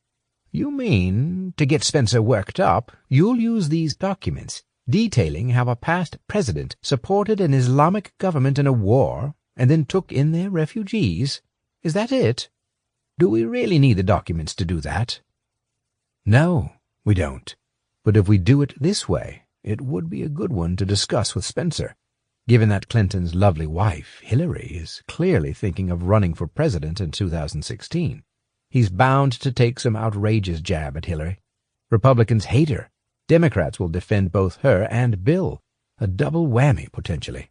You mean, to get Spencer worked up, you'll use these documents detailing how a past president supported an Islamic government in a war and then took in their refugees? Is that it? Do we really need the documents to do that? No, we don't. But if we do it this way, it would be a good one to discuss with Spencer, given that Clinton's lovely wife, Hillary, is clearly thinking of running for president in 2016. He's bound to take some outrageous jab at Hillary. Republicans hate her. Democrats will defend both her and Bill. A double whammy, potentially.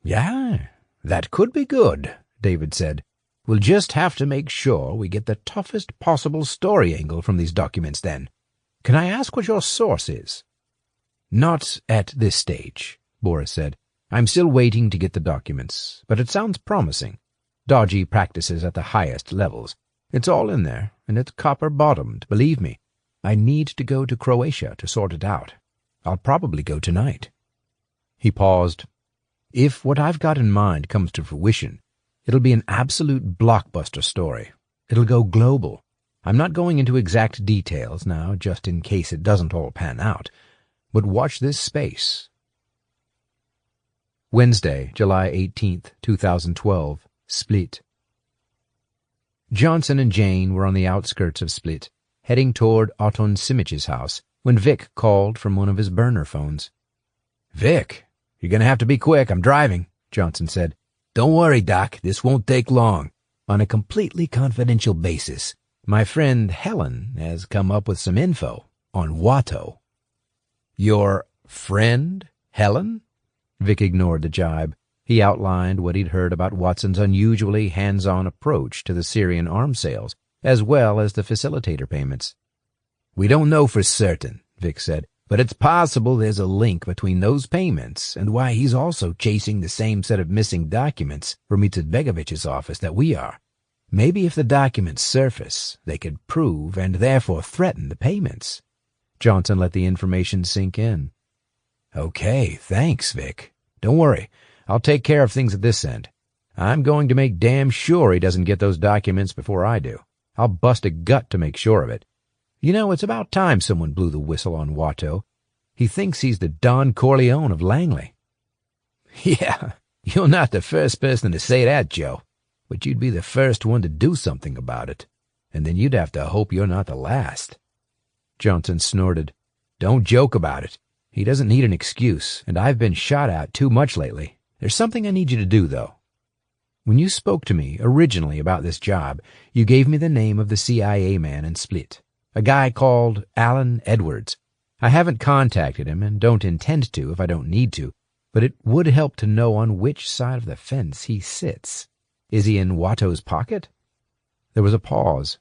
Yeah, that could be good, David said. We'll just have to make sure we get the toughest possible story angle from these documents then. Can I ask what your source is? Not at this stage, Boris said. I'm still waiting to get the documents, but it sounds promising. Dodgy practices at the highest levels. It's all in there, and it's copper-bottomed, believe me. I need to go to Croatia to sort it out. I'll probably go tonight. He paused. If what I've got in mind comes to fruition, it'll be an absolute blockbuster story. It'll go global. I'm not going into exact details now, just in case it doesn't all pan out. But watch this space. Wednesday, July 18th, 2012, Split. Johnson and Jane were on the outskirts of Split, heading toward Oton Simich's house, when Vic called from one of his burner phones. "Vic, you're going to have to be quick. I'm driving," Johnson said. "Don't worry, Doc. This won't take long. On a completely confidential basis, my friend Helen has come up with some info on Watto." "Your friend, Helen?" Vic ignored the jibe. He outlined what he'd heard about Watson's unusually hands-on approach to the Syrian arms sales, as well as the facilitator payments. "We don't know for certain," Vic said, "but it's possible there's a link between those payments and why he's also chasing the same set of missing documents from Izetbegovich's office that we are. Maybe if the documents surface, they could prove and therefore threaten the payments." Johnson let the information sink in. "Okay, thanks, Vic. Don't worry. I'll take care of things at this end. I'm going to make damn sure he doesn't get those documents before I do. I'll bust a gut to make sure of it. You know, it's about time someone blew the whistle on Watteau. He thinks he's the Don Corleone of Langley." "Yeah, you're not the first person to say that, Joe. But you'd be the first one to do something about it. And then you'd have to hope you're not the last." Johnson snorted. "Don't joke about it. He doesn't need an excuse, and I've been shot at too much lately. There's something I need you to do, though. When you spoke to me originally about this job, you gave me the name of the CIA man in Split, a guy called Alan Edwards. I haven't contacted him and don't intend to if I don't need to, but it would help to know on which side of the fence he sits. Is he in Watteau's pocket?" There was a pause.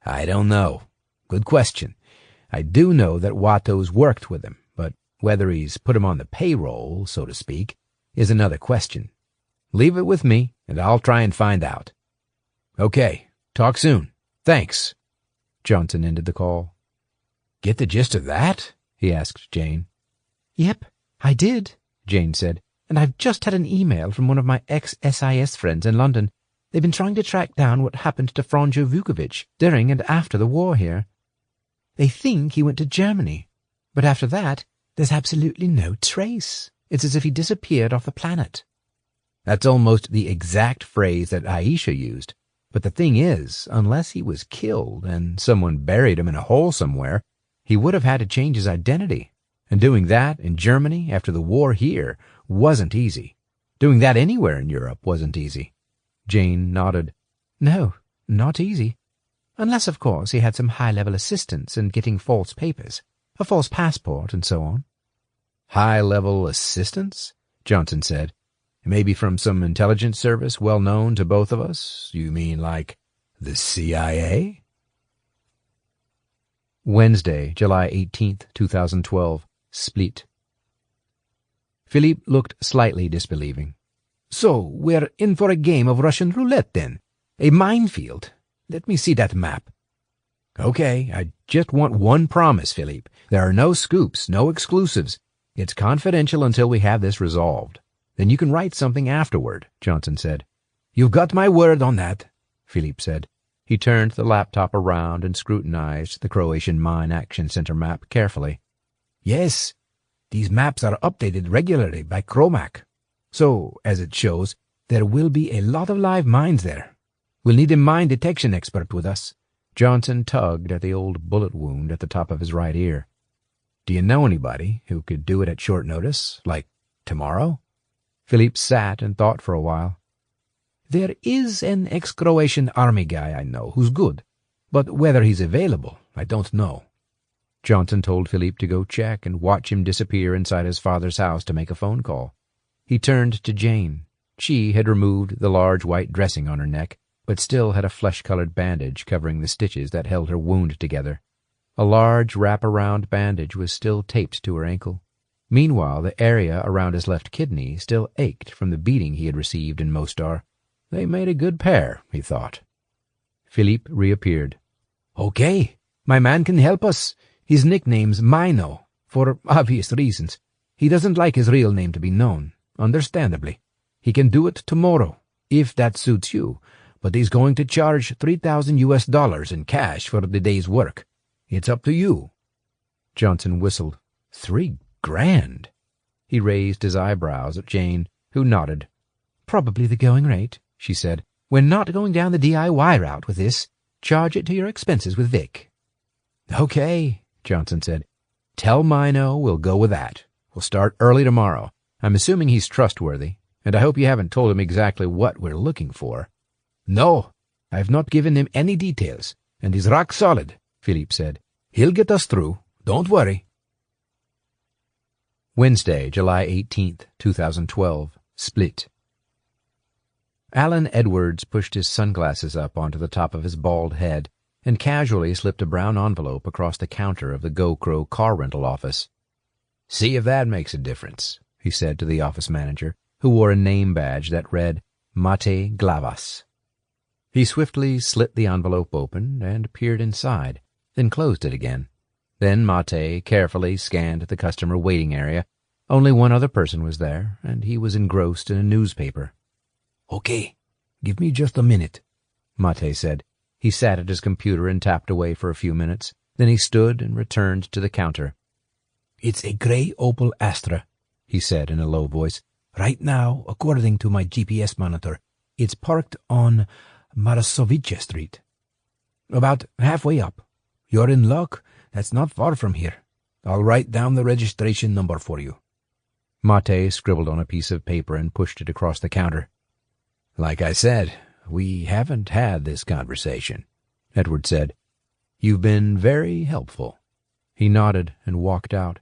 "I don't know. Good question. I do know that Watteau's worked with him, but whether he's put him on the payroll, so to speak, is another question. Leave it with me, and I'll try and find out." "Okay, talk soon. Thanks." Johnson ended the call. "Get the gist of that?" he asked Jane. "Yep, I did," Jane said, "and I've just had an email from one of my ex-SIS friends in London. They've been trying to track down what happened to Franjo Vukovic during and after the war here. They think he went to Germany, but after that, there's absolutely no trace. It's as if he disappeared off the planet." That's almost the exact phrase that Aisha used. But the thing is, unless he was killed and someone buried him in a hole somewhere, he would have had to change his identity. And doing that in Germany after the war here wasn't easy. Doing that anywhere in Europe wasn't easy. Jane nodded. "No, not easy. Unless, of course, he had some high-level assistance in getting false papers, a false passport, and so on." "High-level assistance?" Johnson said. "Maybe from some intelligence service well known to both of us? You mean like the CIA?" Wednesday, July 18th, 2012, Split. Philippe looked slightly disbelieving. "So we're in for a game of Russian roulette, then? A minefield? Let me see that map." "Okay, I just want one promise, Philippe. There are no scoops, no exclusives. It's confidential until we have this resolved. Then you can write something afterward," Johnson said. "You've got my word on that," Philippe said. He turned the laptop around and scrutinized the Croatian Mine Action Center map carefully. "Yes, these maps are updated regularly by Chromac. So, as it shows, there will be a lot of live mines there. We'll need a mine detection expert with us." Johnson tugged at the old bullet wound at the top of his right ear. "Do you know anybody who could do it at short notice, like tomorrow?" Philippe sat and thought for a while. "There is an ex-Croatian army guy I know who's good, but whether he's available, I don't know." Johnson told Philippe to go check and watch him disappear inside his father's house to make a phone call. He turned to Jane. She had removed the large white dressing on her neck, but still had a flesh-colored bandage covering the stitches that held her wound together. A large wrap-around bandage was still taped to her ankle. Meanwhile, the area around his left kidney still ached from the beating he had received in Mostar. They made a good pair, he thought. Philippe reappeared. "Okay, my man can help us. His nickname's Mino, for obvious reasons. He doesn't like his real name to be known, understandably. He can do it tomorrow, if that suits you, but he's going to charge $3,000 in cash for the day's work. It's up to you." Johnson whistled. $3,000? He raised his eyebrows at Jane, who nodded. "Probably the going rate," she said. "We're not going down the DIY route with this. Charge it to your expenses with Vic." "Okay," Johnson said. "Tell Mino we'll go with that. We'll start early tomorrow. I'm assuming he's trustworthy, and I hope you haven't told him exactly what we're looking for." "No, I've not given him any details, and he's rock solid," Philippe said. "He'll get us through. Don't worry." Wednesday, July 18th, 2012, Split. Alan Edwards pushed his sunglasses up onto the top of his bald head and casually slipped a brown envelope across the counter of the GoCro car rental office. "See if that makes a difference," he said to the office manager, who wore a name badge that read Mate Glavas. He swiftly slit the envelope open and peered inside, then closed it again. Then Mate carefully scanned the customer waiting area. Only one other person was there, and he was engrossed in a newspaper. "Okay, give me just a minute," Mate said. He sat at his computer and tapped away for a few minutes. Then he stood and returned to the counter. "It's a gray Opel Astra," he said in a low voice. "Right now, according to my GPS monitor, it's parked on Marasovice Street. About halfway up. You're in luck. That's not far from here. I'll write down the registration number for you." Mate scribbled on a piece of paper and pushed it across the counter. "Like I said, we haven't had this conversation," Edward said. "You've been very helpful." He nodded and walked out.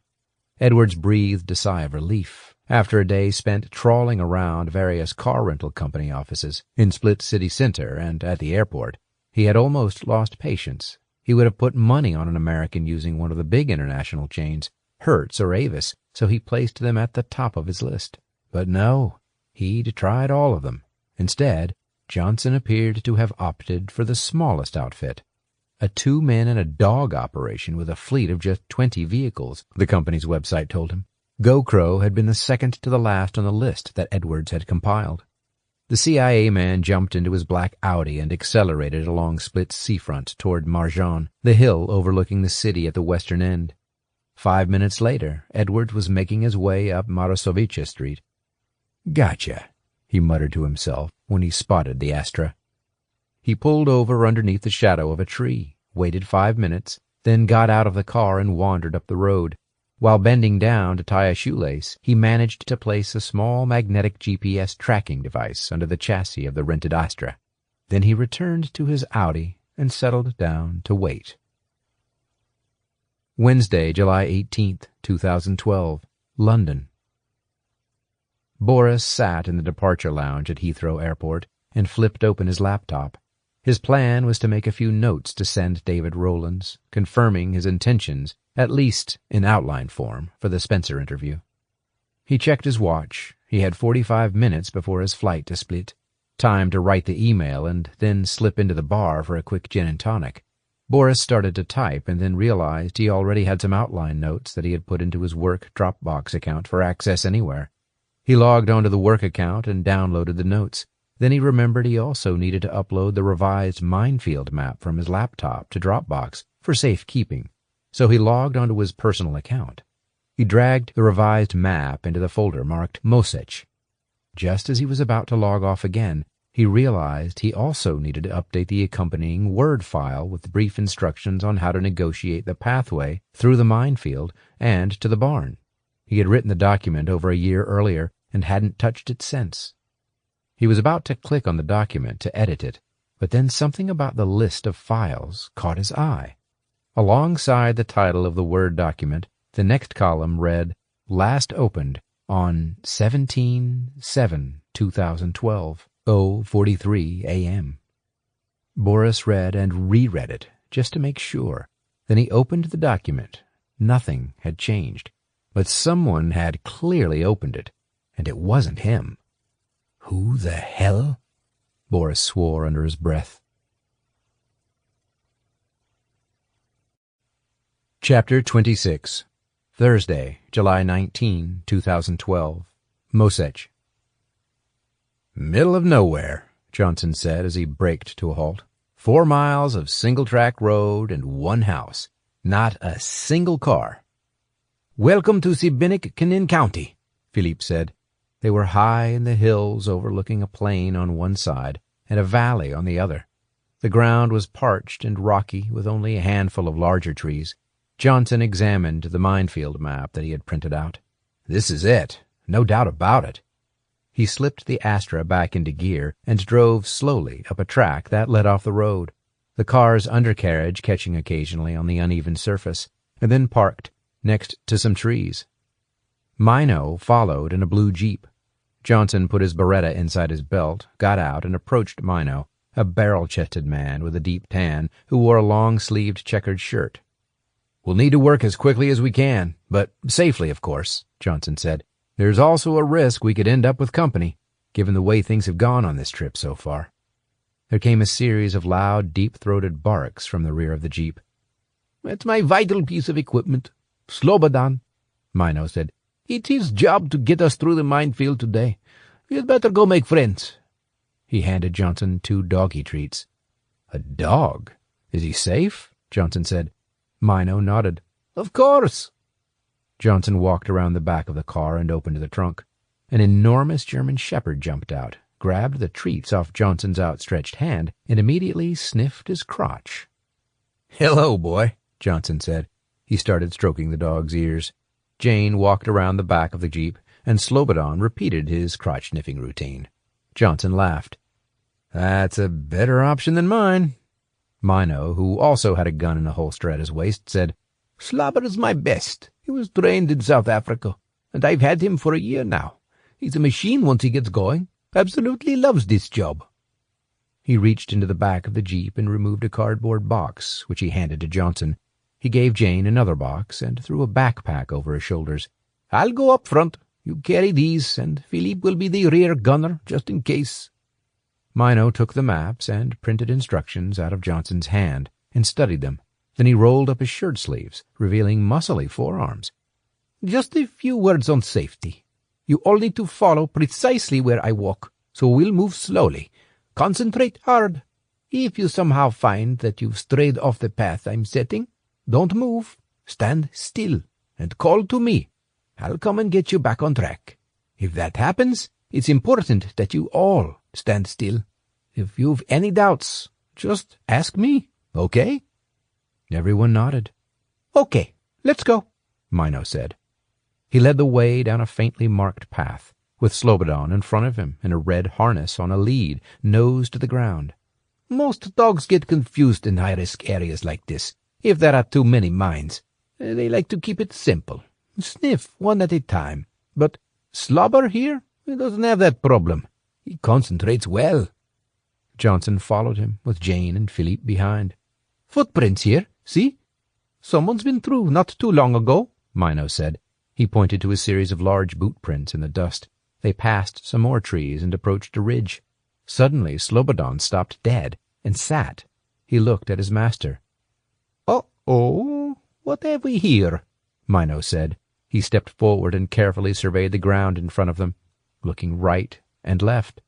Edwards breathed a sigh of relief. After a day spent trawling around various car rental company offices in Split City Center and at the airport, he had almost lost patience. He would have put money on an American using one of the big international chains, Hertz or Avis, so he placed them at the top of his list. But no, he'd tried all of them. Instead, Johnson appeared to have opted for the smallest outfit. A 2-men-and-a-dog operation with a fleet of just 20 vehicles, the company's website told him. GoCro had been the second to the last on the list that Edwards had compiled. The CIA man jumped into his black Audi and accelerated along Split's seafront toward Marjan, the hill overlooking the city at the western end. 5 minutes later, Edwards was making his way up Marasovice Street. "Gotcha," he muttered to himself when he spotted the Astra. He pulled over underneath the shadow of a tree, waited 5 minutes, then got out of the car and wandered up the road. While bending down to tie a shoelace, he managed to place a small magnetic GPS tracking device under the chassis of the rented Astra. Then he returned to his Audi and settled down to wait. Wednesday, July 18th, 2012, London. Boris sat in the departure lounge at Heathrow Airport and flipped open his laptop. His plan was to make a few notes to send David Rowlands, confirming his intentions, at least in outline form, for the Spencer interview. He checked his watch. He had 45 minutes before his flight to Split. Time to write the email and then slip into the bar for a quick gin and tonic. Boris started to type and then realized he already had some outline notes that he had put into his work Dropbox account for access anywhere. He logged onto the work account and downloaded the notes. Then he remembered he also needed to upload the revised minefield map from his laptop to Dropbox for safekeeping, so he logged onto his personal account. He dragged the revised map into the folder marked Mosech. Just as he was about to log off again, he realized he also needed to update the accompanying Word file with brief instructions on how to negotiate the pathway through the minefield and to the barn. He had written the document over a year earlier and hadn't touched it since. He was about to click on the document to edit it, but then something about the list of files caught his eye. Alongside the title of the Word document, the next column read, "Last opened on 17/7/2012, 0:43 a.m. Boris read and reread it, just to make sure. Then he opened the document. Nothing had changed, but someone had clearly opened it, and it wasn't him. "Who the hell?" Boris swore under his breath. Chapter 26. Thursday, July 19, 2012. Mosech. "Middle of nowhere," Johnson said as he braked to a halt. 4 miles of single-track road and one house. Not a single car. "Welcome to Sibinic-Kinin County," Philippe said. They were high in the hills overlooking a plain on one side and a valley on the other. The ground was parched and rocky with only a handful of larger trees. Johnson examined the minefield map that he had printed out. This is it, no doubt about it. He slipped the Astra back into gear and drove slowly up a track that led off the road, the car's undercarriage catching occasionally on the uneven surface, and then parked next to some trees. Mino followed in a blue Jeep. Johnson put his Beretta inside his belt, got out, and approached Mino, a barrel-chested man with a deep tan who wore a long-sleeved checkered shirt. "We'll need to work as quickly as we can, but safely, of course," Johnson said. "There's also a risk we could end up with company, given the way things have gone on this trip so far." There came a series of loud, deep-throated barks from the rear of the jeep. "That's my vital piece of equipment. Slobodan," Mino said. "It's his job to get us through the minefield today. You'd better go make friends." He handed Johnson 2 doggy treats. "A dog? Is he safe?" Johnson said. Mino nodded. "Of course." Johnson walked around the back of the car and opened the trunk. An enormous German shepherd jumped out, grabbed the treats off Johnson's outstretched hand, and immediately sniffed his crotch. "Hello, boy," Johnson said. He started stroking the dog's ears. Jane walked around the back of the jeep, and Slobodan repeated his crotch-sniffing routine. Johnson laughed. "That's a better option than mine." Mino, who also had a gun in a holster at his waist, said, "Slobber is my best. He was trained in South Africa, and I've had him for a year now. He's a machine once he gets going. Absolutely loves this job." He reached into the back of the jeep and removed a cardboard box, which he handed to Johnson. He gave Jane another box and threw a backpack over his shoulders. "I'll go up front. You carry these, and Philippe will be the rear gunner, just in case." Mino took the maps and printed instructions out of Johnson's hand and studied them. Then he rolled up his shirt sleeves, revealing muscly forearms. "Just a few words on safety. You all need to follow precisely where I walk, so we'll move slowly. Concentrate hard. If you somehow find that you've strayed off the path I'm setting, don't move. Stand still and call to me. I'll come and get you back on track. If that happens, it's important that you all stand still. If you've any doubts, just ask me, okay?" Everyone nodded. "Okay, let's go," Mino said. He led the way down a faintly marked path, with Slobodan in front of him in a red harness on a lead, nose to the ground. "Most dogs get confused in high-risk areas like this, if there are too many mines. They like to keep it simple. Sniff one at a time. But Slobber here, he doesn't have that problem. He concentrates well." Johnson followed him, with Jane and Philippe behind. "Footprints here, see? Someone's been through not too long ago," Mino said. He pointed to a series of large boot prints in the dust. They passed some more trees and approached a ridge. Suddenly Slobodan stopped dead and sat. He looked at his master. "Uh-oh, what have we here?" Mino said. He stepped forward and carefully surveyed the ground in front of them, looking right and left.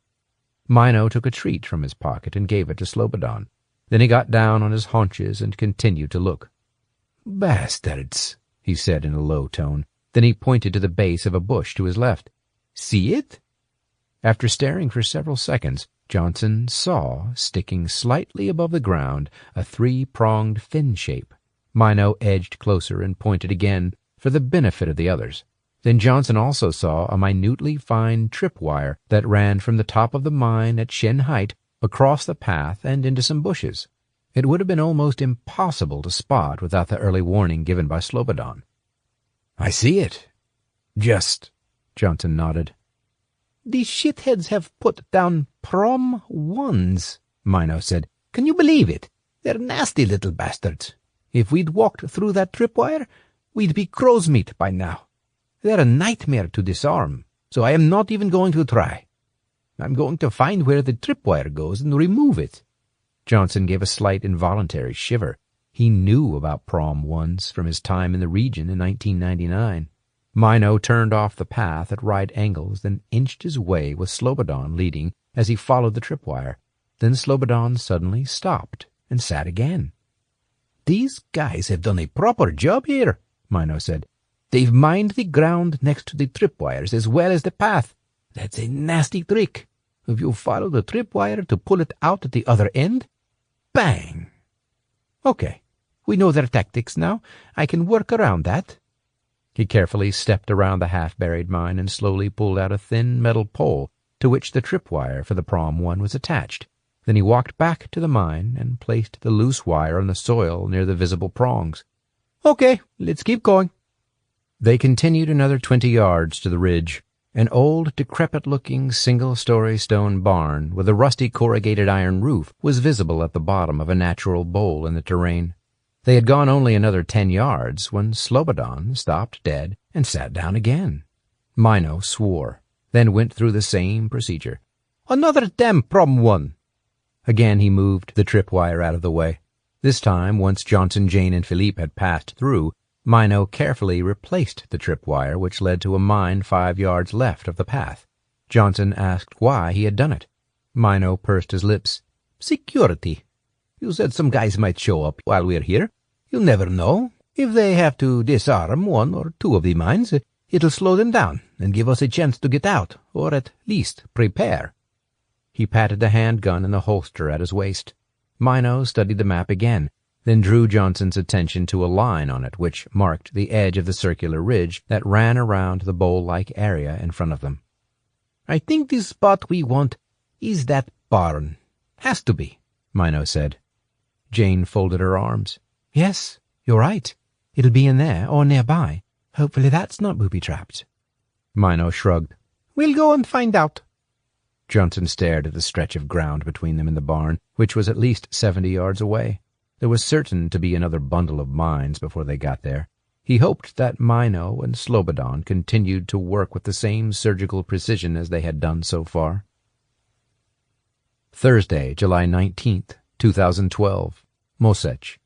Mino took a treat from his pocket and gave it to Slobodan. Then he got down on his haunches and continued to look. "Bastards," he said in a low tone. Then he pointed to the base of a bush to his left. "See it?" After staring for several seconds, Johnson saw, sticking slightly above the ground, a 3-pronged fin shape. Mino edged closer and pointed again, for the benefit of the others. Then Johnson also saw a minutely fine tripwire that ran from the top of the mine at shin height across the path and into some bushes. It would have been almost impossible to spot without the early warning given by Slobodan. "I see it. Just," Johnson nodded. "These shitheads have put down Prom 1s, Mino said. "Can you believe it? They're nasty little bastards. If we'd walked through that tripwire, we'd be crow's meat by now. They're a nightmare to disarm, so I am not even going to try. I'm going to find where the tripwire goes and remove it." Johnson gave a slight involuntary shiver. He knew about Prom 1s from his time in the region in 1999. Mino turned off the path at right angles, then inched his way with Slobodan leading as he followed the tripwire. Then Slobodan suddenly stopped and sat again. "These guys have done a proper job here," Mino said. "They've mined the ground next to the tripwires as well as the path. That's a nasty trick. If you follow the tripwire to pull it out at the other end, bang! Okay, we know their tactics now. I can work around that." He carefully stepped around the half-buried mine and slowly pulled out a thin metal pole to which the tripwire for the Prom 1 was attached. Then he walked back to the mine and placed the loose wire on the soil near the visible prongs. "Okay, let's keep going." They continued another 20 yards to the ridge. An old, decrepit-looking, single-story stone barn with a rusty corrugated iron roof was visible at the bottom of a natural bowl in the terrain. They had gone only another 10 yards when Slobodan stopped dead and sat down again. Mino swore, then went through the same procedure. "Another damn problem one." Again he moved the tripwire out of the way. This time, once Johnson, Jane, and Philippe had passed through, Mino carefully replaced the tripwire, which led to a mine 5 yards left of the path. Johnson asked why he had done it. Mino pursed his lips. "Security. You said some guys might show up while we're here. You'll never know. If they have to disarm one or two of the mines, it'll slow them down and give us a chance to get out, or at least prepare." He patted the handgun in the holster at his waist. Mino studied the map again, then drew Johnson's attention to a line on it which marked the edge of the circular ridge that ran around the bowl-like area in front of them. "I think the spot we want is that barn. Has to be," Mino said. Jane folded her arms. "Yes, you're right. It'll be in there or nearby. Hopefully that's not booby-trapped." Mino shrugged. "We'll go and find out." Johnson stared at the stretch of ground between them and the barn, which was at least 70 yards away. There was certain to be another bundle of mines before they got there. He hoped that Mino and Slobodan continued to work with the same surgical precision as they had done so far. Thursday, July 19th, 2012. Mosech.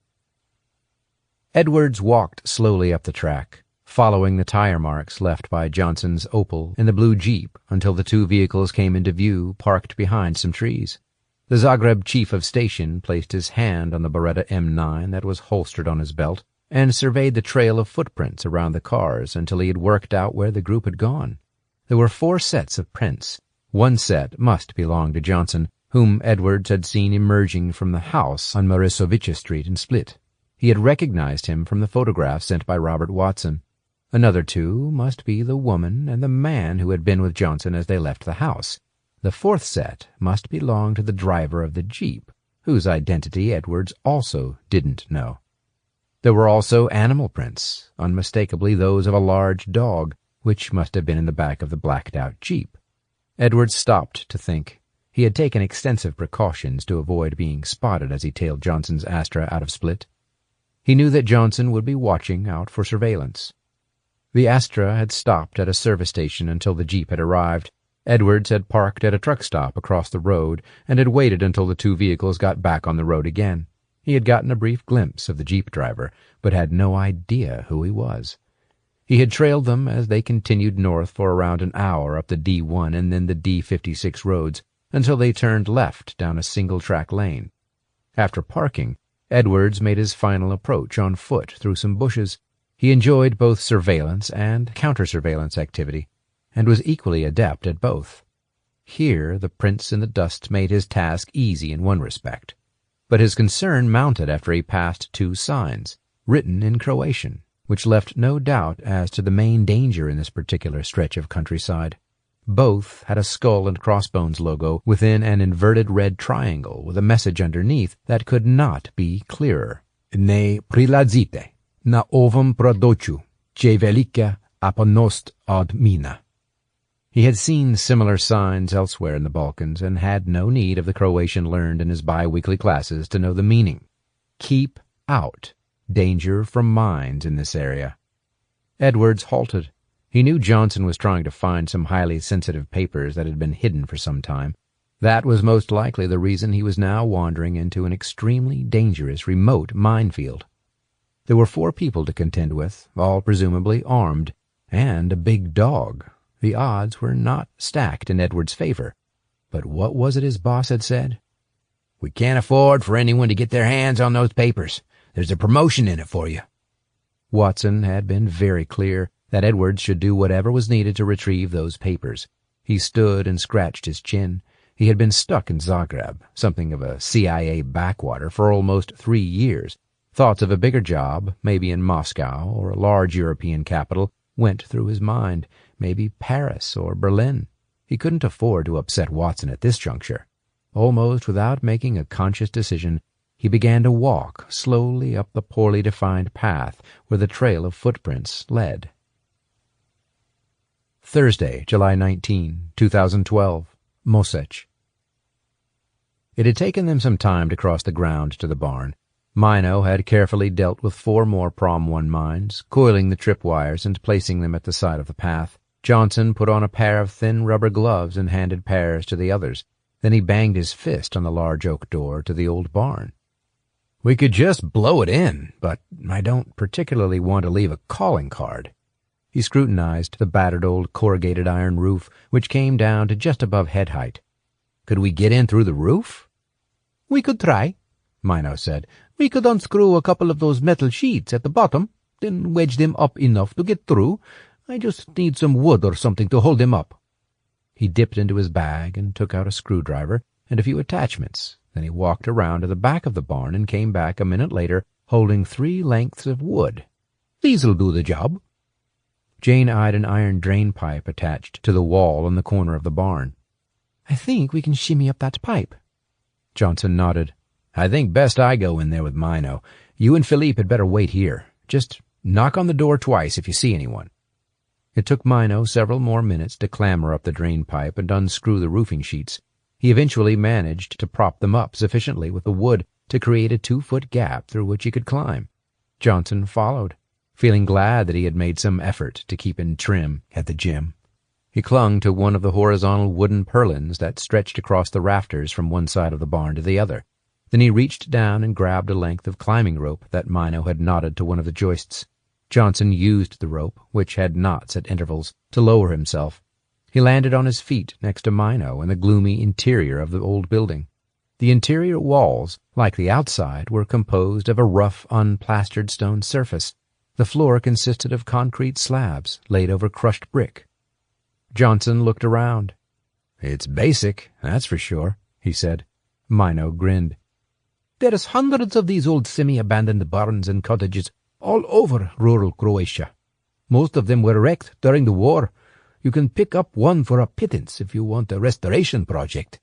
Edwards walked slowly up the track, following the tire marks left by Johnson's Opel and the blue Jeep until the two vehicles came into view, parked behind some trees. The Zagreb chief of station placed his hand on the Beretta M9 that was holstered on his belt and surveyed the trail of footprints around the cars until he had worked out where the group had gone. There were 4 sets of prints. One set must belong to Johnson, whom Edwards had seen emerging from the house on Marisovica Street in Split. He had recognized him from the photograph sent by Robert Watson. Another 2 must be the woman and the man who had been with Johnson as they left the house. The 4th set must belong to the driver of the Jeep, whose identity Edwards also didn't know. There were also animal prints, unmistakably those of a large dog, which must have been in the back of the blacked-out Jeep. Edwards stopped to think. He had taken extensive precautions to avoid being spotted as he tailed Johnson's Astra out of Split. He knew that Johnson would be watching out for surveillance. The Astra had stopped at a service station until the Jeep had arrived. Edwards had parked at a truck stop across the road and had waited until the 2 vehicles got back on the road again. He had gotten a brief glimpse of the Jeep driver, but had no idea who he was. He had trailed them as they continued north for around an hour up the D1 and then the D56 roads until they turned left down a single-track lane. After parking, Edwards made his final approach on foot through some bushes. He enjoyed both surveillance and counter-surveillance activity, and was equally adept at both. Here the prints in the dust made his task easy in one respect, but his concern mounted after he passed 2 signs, written in Croatian, which left no doubt as to the main danger in this particular stretch of countryside. Both had a skull and crossbones logo within an inverted red triangle with a message underneath that could not be clearer. Ne prilazite na ovom prodoču, je velika aponost od mina. He had seen similar signs elsewhere in the Balkans and had no need of the Croatian learned in his bi-weekly classes to know the meaning. Keep out. Danger from mines in this area. Edwards halted. He knew Johnson was trying to find some highly sensitive papers that had been hidden for some time. That was most likely the reason he was now wandering into an extremely dangerous remote minefield. There were 4 people to contend with, all presumably armed, and a big dog. The odds were not stacked in Edward's favor. But what was it his boss had said? "We can't afford for anyone to get their hands on those papers. There's a promotion in it for you." Watson had been very clear that Edwards should do whatever was needed to retrieve those papers. He stood and scratched his chin. He had been stuck in Zagreb, something of a CIA backwater, for almost 3 years. Thoughts of a bigger job, maybe in Moscow or a large European capital, went through his mind, maybe Paris or Berlin. He couldn't afford to upset Watson at this juncture. Almost without making a conscious decision, he began to walk slowly up the poorly defined path where the trail of footprints led. Thursday, July 19, 2012, Mosech. It had taken them some time to cross the ground to the barn. Mino had carefully dealt with 4 more Prom 1 mines, coiling the tripwires and placing them at the side of the path. Johnson put on a pair of thin rubber gloves and handed pairs to the others. Then he banged his fist on the large oak door to the old barn. "We could just blow it in, but I don't particularly want to leave a calling card." He scrutinized the battered old corrugated iron roof, which came down to just above head height. "Could we get in through the roof?" "We could try," Mino said. "We could unscrew a couple of those metal sheets at the bottom, then wedge them up enough to get through. I just need some wood or something to hold them up." He dipped into his bag and took out a screwdriver and a few attachments. Then he walked around to the back of the barn and came back a minute later holding 3 lengths of wood. "These'll do the job." Jane eyed an iron drain pipe attached to the wall in the corner of the barn. "I think we can shimmy up that pipe." Johnson nodded. "I think best I go in there with Mino. You and Philippe had better wait here. Just knock on the door twice if you see anyone." It took Mino several more minutes to clamber up the drain pipe and unscrew the roofing sheets. He eventually managed to prop them up sufficiently with the wood to create a 2-foot gap through which he could climb. Johnson followed, feeling glad that he had made some effort to keep in trim at the gym. He clung to one of the horizontal wooden purlins that stretched across the rafters from one side of the barn to the other. Then he reached down and grabbed a length of climbing rope that Mino had knotted to one of the joists. Johnson used the rope, which had knots at intervals, to lower himself. He landed on his feet next to Mino in the gloomy interior of the old building. The interior walls, like the outside, were composed of a rough, unplastered stone surface. The floor consisted of concrete slabs laid over crushed brick. Johnson looked around. "It's basic, that's for sure," he said. Mino grinned. "There's hundreds of these old semi-abandoned barns and cottages all over rural Croatia. Most of them were wrecked during the war. You can pick up one for a pittance if you want a restoration project."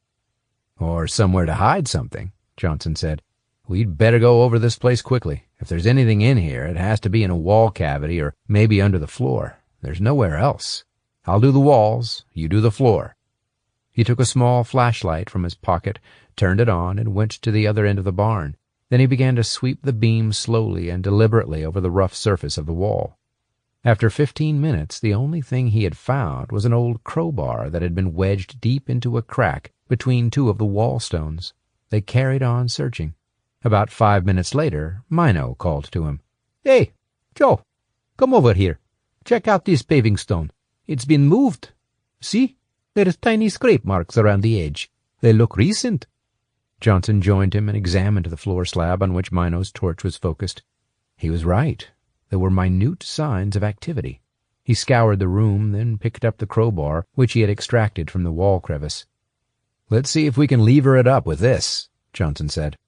"Or somewhere to hide something," Johnson said. "We'd better go over this place quickly. If there's anything in here, it has to be in a wall cavity or maybe under the floor. There's nowhere else. I'll do the walls, you do the floor." He took a small flashlight from his pocket, turned it on, and went to the other end of the barn. Then he began to sweep the beam slowly and deliberately over the rough surface of the wall. After 15 minutes, the only thing he had found was an old crowbar that had been wedged deep into a crack between 2 of the wall stones. They carried on searching. About 5 minutes later, Mino called to him. "Hey, Joe, come over here. Check out this paving stone. It's been moved. See? There's tiny scrape marks around the edge. They look recent." Johnson joined him and examined the floor slab on which Mino's torch was focused. He was right. There were minute signs of activity. He scoured the room, then picked up the crowbar, which he had extracted from the wall crevice. "Let's see if we can lever it up with this," Johnson said.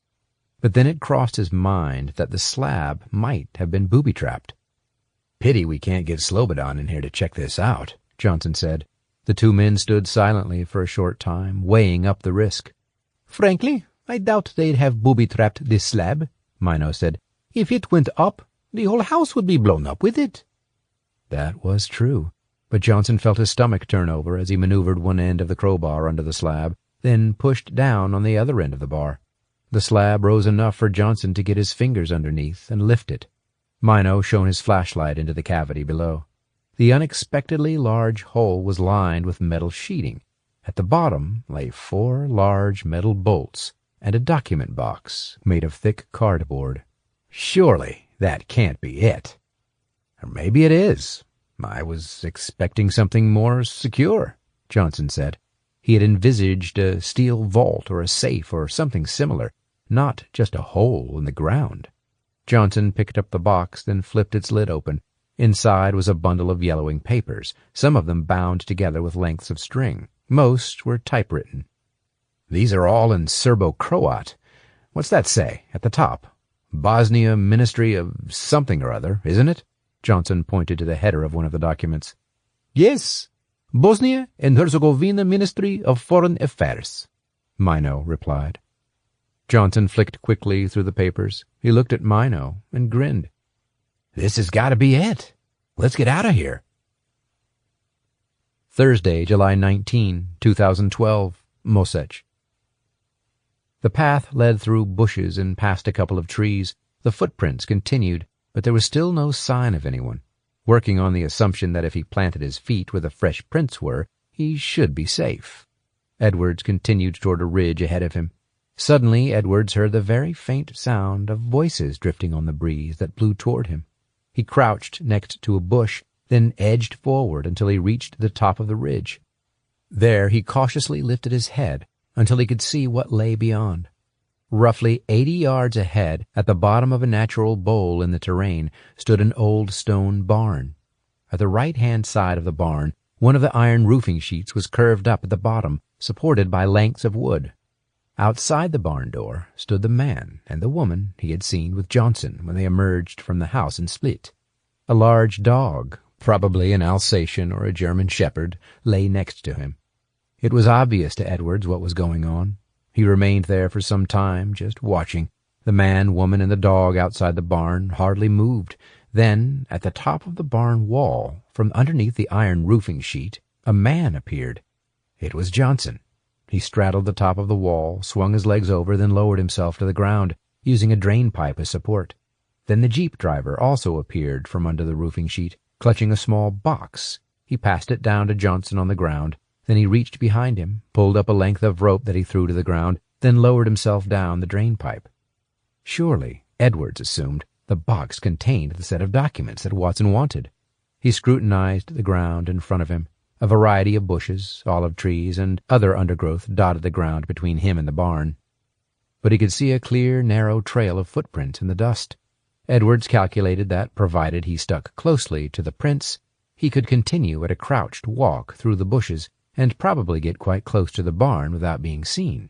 But then it crossed his mind that the slab might have been booby-trapped. "Pity we can't get Slobodan in here to check this out," Johnson said. The 2 men stood silently for a short time, weighing up the risk. "Frankly, I doubt they'd have booby-trapped this slab," Mino said. "If it went up, the whole house would be blown up with it." That was true, but Johnson felt his stomach turn over as he maneuvered one end of the crowbar under the slab, then pushed down on the other end of the bar. The slab rose enough for Johnson to get his fingers underneath and lift it. Mino shone his flashlight into the cavity below. The unexpectedly large hole was lined with metal sheeting. At the bottom lay 4 large metal bolts and a document box made of thick cardboard. "Surely that can't be it. Or maybe it is. I was expecting something more secure," Johnson said. He had envisaged a steel vault or a safe or something similar, not just a hole in the ground. Johnson picked up the box, then flipped its lid open. Inside was a bundle of yellowing papers, some of them bound together with lengths of string. Most were typewritten. "These are all in Serbo-Croat. What's that say at the top? Bosnia Ministry of something or other, isn't it?" Johnson pointed to the header of one of the documents. "Yes, Bosnia and Herzegovina Ministry of Foreign Affairs," Mino replied. Johnson flicked quickly through the papers. He looked at Mino and grinned. "This has got to be it. Let's get out of here." Thursday, July 19, 2012, Mosech. The path led through bushes and past a couple of trees. The footprints continued, but there was still no sign of anyone. Working on the assumption that if he planted his feet where the fresh prints were, he should be safe. Edwards continued toward a ridge ahead of him. Suddenly, Edwards heard the very faint sound of voices drifting on the breeze that blew toward him. He crouched next to a bush, then edged forward until he reached the top of the ridge. There he cautiously lifted his head until he could see what lay beyond. Roughly 80 yards ahead, at the bottom of a natural bowl in the terrain, stood an old stone barn. At the right-hand side of the barn, one of the iron roofing sheets was curved up at the bottom, supported by lengths of wood. Outside the barn door stood the man and the woman he had seen with Johnson when they emerged from the house in Split. A large dog, probably an Alsatian or a German shepherd, lay next to him. It was obvious to Edwards what was going on. He remained there for some time, just watching. The man, woman, and the dog outside the barn hardly moved. Then, at the top of the barn wall, from underneath the iron roofing sheet, a man appeared. It was Johnson. He straddled the top of the wall, swung his legs over, then lowered himself to the ground, using a drain pipe as support. Then the jeep driver also appeared from under the roofing sheet, clutching a small box. He passed it down to Johnson on the ground. Then he reached behind him, pulled up a length of rope that he threw to the ground, then lowered himself down the drain pipe. Surely, Edwards assumed, the box contained the set of documents that Watson wanted. He scrutinized the ground in front of him. A variety of bushes, olive trees, and other undergrowth dotted the ground between him and the barn. But he could see a clear, narrow trail of footprints in the dust. Edwards calculated that, provided he stuck closely to the prints, he could continue at a crouched walk through the bushes and probably get quite close to the barn without being seen.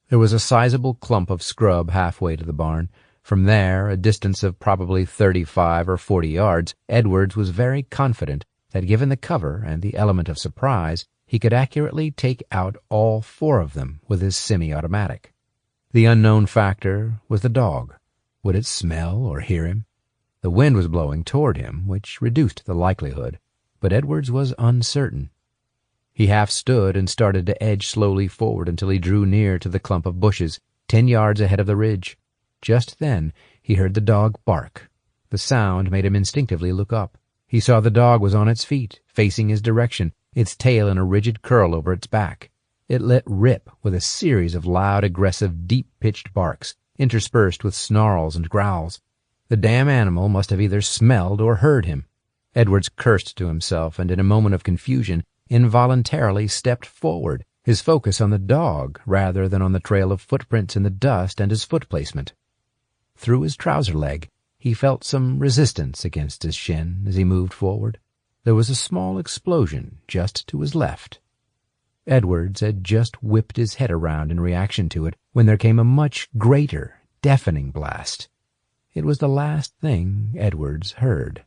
There was a sizable clump of scrub halfway to the barn. From there, a distance of probably 35 or 40 yards, Edwards was very confident that given the cover and the element of surprise, he could accurately take out all 4 of them with his semi-automatic. The unknown factor was the dog. Would it smell or hear him? The wind was blowing toward him, which reduced the likelihood, but Edwards was uncertain. He half stood and started to edge slowly forward until he drew near to the clump of bushes, 10 yards ahead of the ridge. Just then he heard the dog bark. The sound made him instinctively look up. He saw the dog was on its feet, facing his direction, its tail in a rigid curl over its back. It let rip with a series of loud, aggressive, deep-pitched barks, interspersed with snarls and growls. The damn animal must have either smelled or heard him. Edwards cursed to himself, and in a moment of confusion, involuntarily stepped forward, his focus on the dog rather than on the trail of footprints in the dust and his foot placement. Through his trouser leg, he felt some resistance against his shin as he moved forward. There was a small explosion just to his left. Edwards had just whipped his head around in reaction to it when there came a much greater, deafening blast. It was the last thing Edwards heard.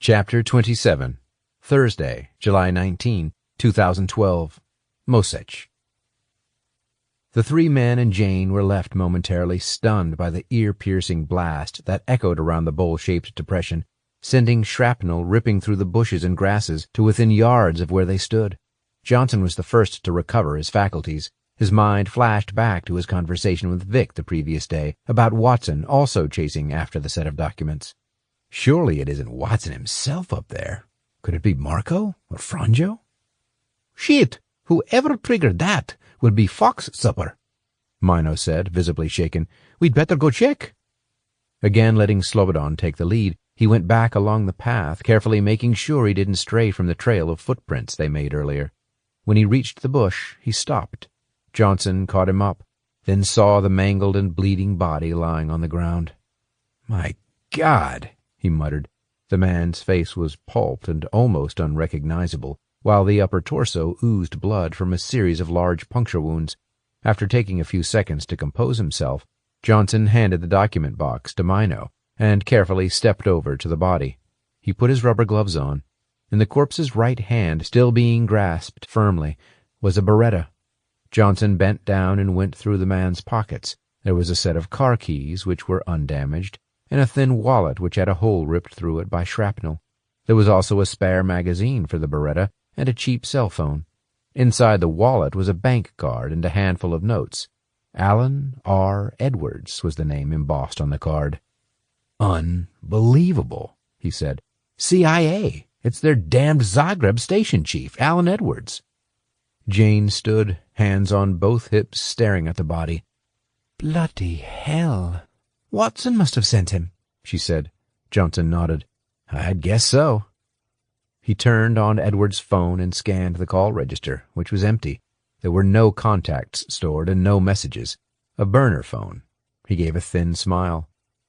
Chapter 27. Thursday, July 19, 2012. Mosech. The 3 men and Jane were left momentarily stunned by the ear-piercing blast that echoed around the bowl-shaped depression, sending shrapnel ripping through the bushes and grasses to within yards of where they stood. Johnson was the first to recover his faculties. His mind flashed back to his conversation with Vic the previous day about Watson also chasing after the set of documents. Surely it isn't Watson himself up there. Could it be Marco or Franjo? Shit! Whoever triggered that would be Fox Supper, Mino said, visibly shaken. We'd better go check. Again letting Slobodan take the lead, he went back along the path, carefully making sure he didn't stray from the trail of footprints they made earlier. When he reached the bush, he stopped. Johnson caught him up, then saw the mangled and bleeding body lying on the ground. "My God," he muttered. The man's face was pulped and almost unrecognizable, while the upper torso oozed blood from a series of large puncture wounds. After taking a few seconds to compose himself, Johnson handed the document box to Mino and carefully stepped over to the body. He put his rubber gloves on. In the corpse's right hand, still being grasped firmly, was a Beretta. Johnson bent down and went through the man's pockets. There was a set of car keys, which were undamaged, and a thin wallet which had a hole ripped through it by shrapnel. There was also a spare magazine for the Beretta and a cheap cell phone. Inside the wallet was a bank card and a handful of notes. Alan R. Edwards was the name embossed on the card. "Unbelievable," he said. "CIA. It's their damned Zagreb station chief, Alan Edwards." Jane stood, hands on both hips, staring at the body. "Bloody hell. Watson must have sent him," she said. Johnson nodded. "I'd guess so." He turned on Edwards' phone and scanned the call register, which was empty. There were no contacts stored and no messages. A burner phone. He gave a thin smile.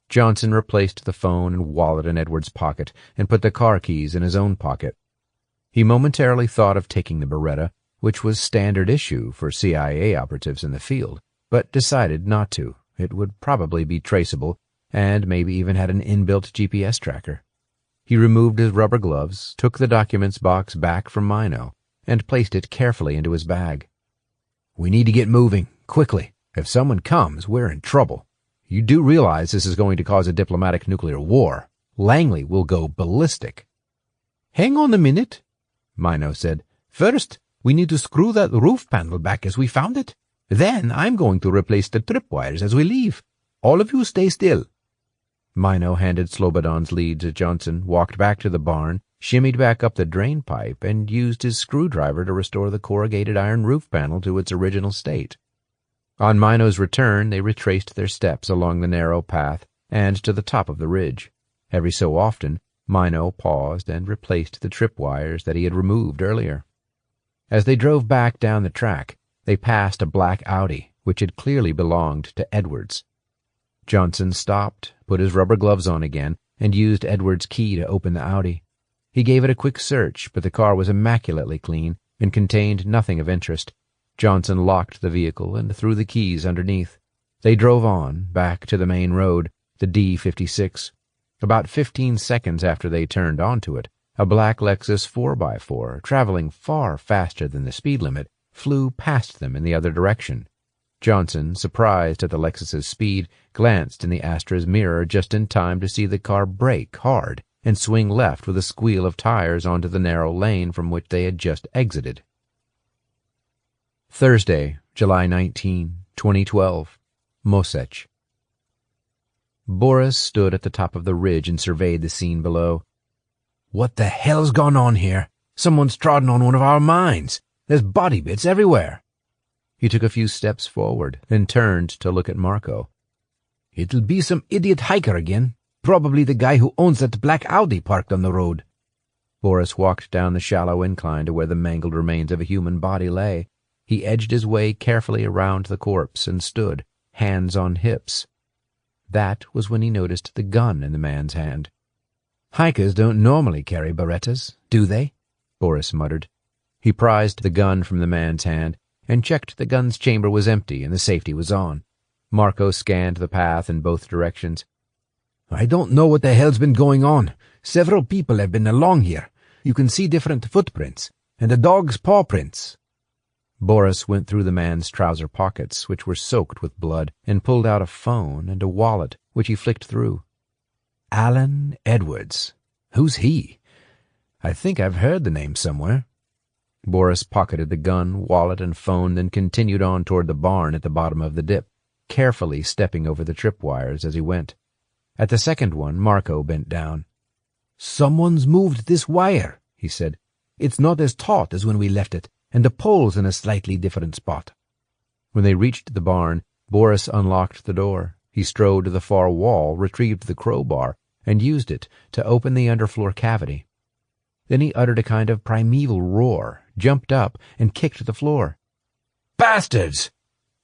Johnson replaced the phone and wallet in Edwards' pocket and put the car keys in his own pocket. He momentarily thought of taking the Beretta, which was standard issue for CIA operatives in the field, but decided not to. It would probably be traceable, and maybe even had an inbuilt GPS tracker. He removed his rubber gloves, took the documents box back from Mino, and placed it carefully into his bag. "We need to get moving, quickly. If someone comes, we're in trouble. You do realize this is going to cause a diplomatic nuclear war. Langley will go ballistic." "Hang on a minute," Mino said. "First, we need to screw that roof panel back as we found it. Then I'm going to replace the tripwires as we leave. All of you stay still." Mino handed Slobodon's lead to Johnson, walked back to the barn, shimmied back up the drain pipe, and used his screwdriver to restore the corrugated iron roof panel to its original state. On Mino's return, they retraced their steps along the narrow path and to the top of the ridge. Every so often, Mino paused and replaced the tripwires that he had removed earlier. As they drove back down the track, they passed a black Audi, which had clearly belonged to Edwards. Johnson stopped, put his rubber gloves on again, and used Edwards' key to open the Audi. He gave it a quick search, but the car was immaculately clean and contained nothing of interest. Johnson locked the vehicle and threw the keys underneath. They drove on, back to the main road, the D56. About 15 seconds after they turned onto it, a black Lexus 4x4, traveling far faster than the speed limit, flew past them in the other direction. Johnson, surprised at the Lexus's speed, glanced in the Astra's mirror just in time to see the car brake hard and swing left with a squeal of tires onto the narrow lane from which they had just exited. Thursday, July 19, 2012. Mosech. Boris stood at the top of the ridge and surveyed the scene below. "What the hell's gone on here? Someone's trodden on one of our mines. There's body bits everywhere." He took a few steps forward, then turned to look at Marco. "It'll be some idiot hiker again. Probably the guy who owns that black Audi parked on the road." Boris walked down the shallow incline to where the mangled remains of a human body lay. He edged his way carefully around the corpse and stood, hands on hips. That was when he noticed the gun in the man's hand. "Hikers don't normally carry Berettas, do they?" Boris muttered. He prized the gun from the man's hand and checked the gun's chamber was empty and the safety was on. Marco scanned the path in both directions. "I don't know what the hell's been going on. Several people have been along here. You can see different footprints, and a dog's paw prints." Boris went through the man's trouser pockets, which were soaked with blood, and pulled out a phone and a wallet, which he flicked through. "Alan Edwards. Who's he? I think I've heard the name somewhere." Boris pocketed the gun, wallet, and phone, then continued on toward the barn at the bottom of the dip, carefully stepping over the tripwires as he went. At the second one, Marco bent down. "Someone's moved this wire," he said. "It's not as taut as when we left it, and the pole's in a slightly different spot." When they reached the barn, Boris unlocked the door. He strode to the far wall, retrieved the crowbar, and used it to open the underfloor cavity. Then he uttered a kind of primeval roar, jumped up, and kicked the floor. "Bastards!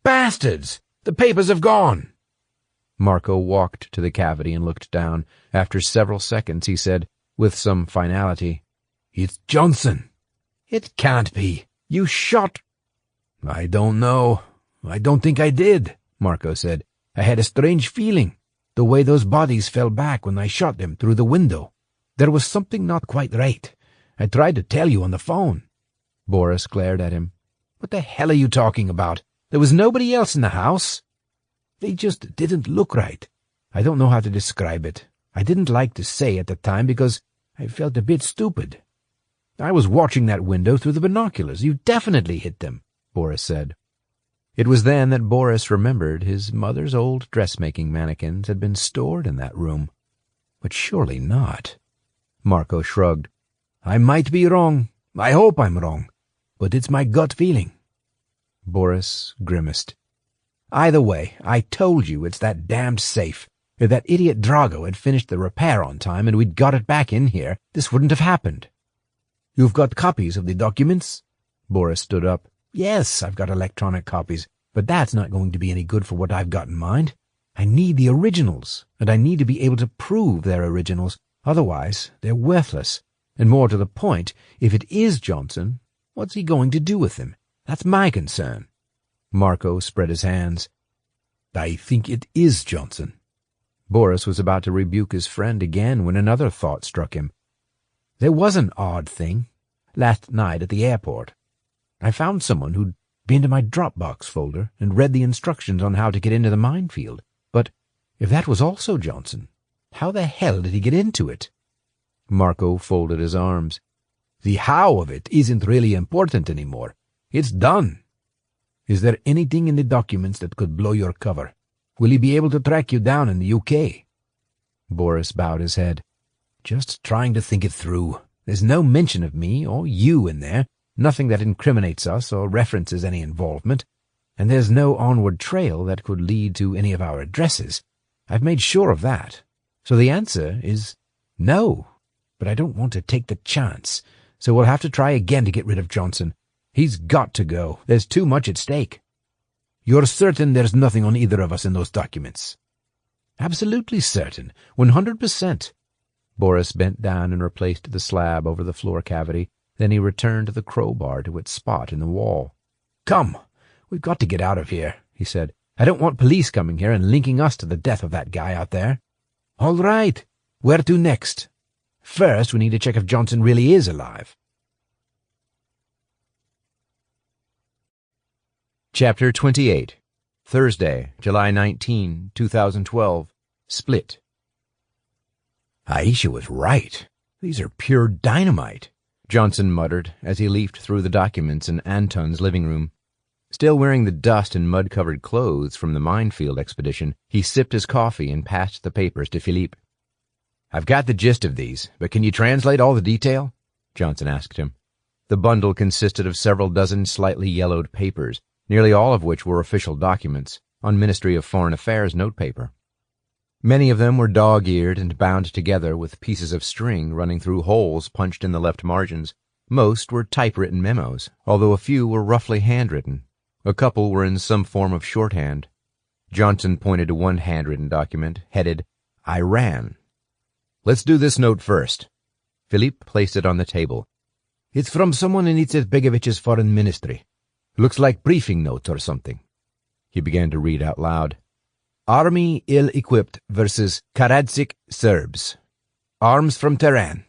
Bastards! The papers have gone!" Marco walked to the cavity and looked down. After several seconds, he said, with some finality, "It's Johnson." "It can't be. You shot—" "I don't know. I don't think I did," Marco said. "I had a strange feeling, the way those bodies fell back when I shot them through the window. There was something not quite right. I tried to tell you on the phone." Boris glared at him. "What the hell are you talking about? There was nobody else in the house." "They just didn't look right. I don't know how to describe it. I didn't like to say at the time because I felt a bit stupid. I was watching that window through the binoculars. You definitely hit them, Boris said. It was then that Boris remembered his mother's old dressmaking mannequins had been stored in that room. But surely not. Marco shrugged. I might be wrong. I hope I'm wrong. But it's my gut feeling. Boris grimaced. Either way, I told you it's that damned safe. If that idiot Drago had finished the repair on time and we'd got it back in here, this wouldn't have happened. You've got copies of the documents? Boris stood up. Yes, I've got electronic copies, but that's not going to be any good for what I've got in mind. I need the originals, and I need to be able to prove they're originals. Otherwise, they're worthless. And more to the point, if it is Johnson, what's he going to do with them? That's my concern. Marco spread his hands. I think it is Johnson. Boris was about to rebuke his friend again when another thought struck him. There was an odd thing. Last night at the airport, I found someone who'd been to my Dropbox folder and read the instructions on how to get into the minefield. But if that was also Johnson, how the hell did he get into it? Marco folded his arms. The how of it isn't really important anymore. It's done. Is there anything in the documents that could blow your cover? Will he be able to track you down in the UK? Boris bowed his head. Just trying to think it through. There's no mention of me or you in there, nothing that incriminates us or references any involvement, and there's no onward trail that could lead to any of our addresses. I've made sure of that. So the answer is no, but I don't want to take the chance, so we'll have to try again to get rid of Johnson. He's got to go. There's too much at stake. You're certain there's nothing on either of us in those documents? Absolutely certain. 100%. Boris bent down and replaced the slab over the floor cavity. Then he returned the crowbar to its spot in the wall. Come, we've got to get out of here, he said. I don't want police coming here and linking us to the death of that guy out there. All right, where to next? First, we need to check if Johnson really is alive. Chapter 28. Thursday, July 19, 2012. Split. Aisha was right. These are pure dynamite, Johnson muttered as he leafed through the documents in Anton's living room. Still wearing the dust and mud-covered clothes from the minefield expedition, he sipped his coffee and passed the papers to Philippe. "I've got the gist of these, but can you translate all the detail?" Johnson asked him. The bundle consisted of several dozen slightly yellowed papers, nearly all of which were official documents, on Ministry of Foreign Affairs notepaper. Many of them were dog-eared and bound together with pieces of string running through holes punched in the left margins. Most were typewritten memos, although a few were roughly handwritten. A couple were in some form of shorthand. Johnson pointed to one handwritten document, headed, Iran. "Let's do this note first." Philippe placed it on the table. "It's from someone in Izetbegovich's foreign ministry. Looks like briefing notes or something." He began to read out loud. "Army ill-equipped versus Karadzic Serbs. Arms from Tehran.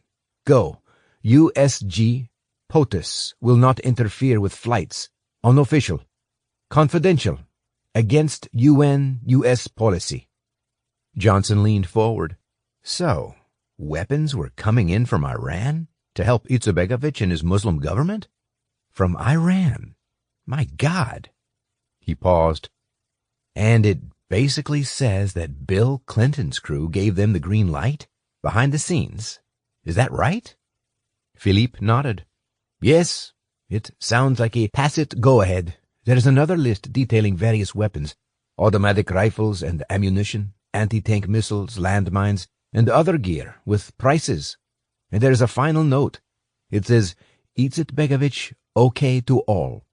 Go. USG POTUS will not interfere with flights. Unofficial. Confidential. Against UN-US policy." Johnson leaned forward. So, weapons were coming in from Iran to help Izetbegovich and his Muslim government? From Iran? My God. He paused. And it basically says that Bill Clinton's crew gave them the green light? Behind the scenes? Is that right? Philippe nodded. "Yes, it sounds like a tacit go-ahead. There's another list detailing various weapons, automatic rifles and ammunition, anti-tank missiles, landmines, and other gear with prices. And there's a final note. It says, Izetbegovich, okay to all."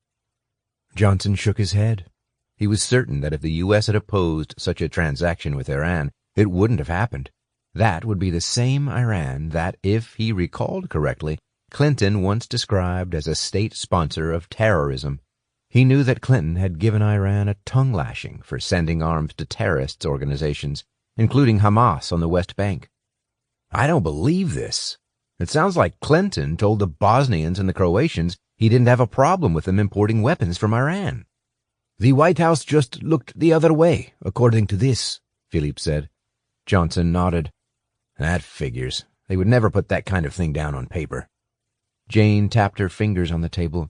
Johnson shook his head. He was certain that if the U.S. had opposed such a transaction with Iran, it wouldn't have happened. That would be the same Iran that, if he recalled correctly, Clinton once described as a state sponsor of terrorism. He knew that Clinton had given Iran a tongue-lashing for sending arms to terrorist organizations, including Hamas on the West Bank. "I don't believe this. It sounds like Clinton told the Bosnians and the Croatians he didn't have a problem with them importing weapons from Iran." "The White House just looked the other way, according to this," Philippe said. Johnson nodded. That figures. They would never put that kind of thing down on paper. Jane tapped her fingers on the table.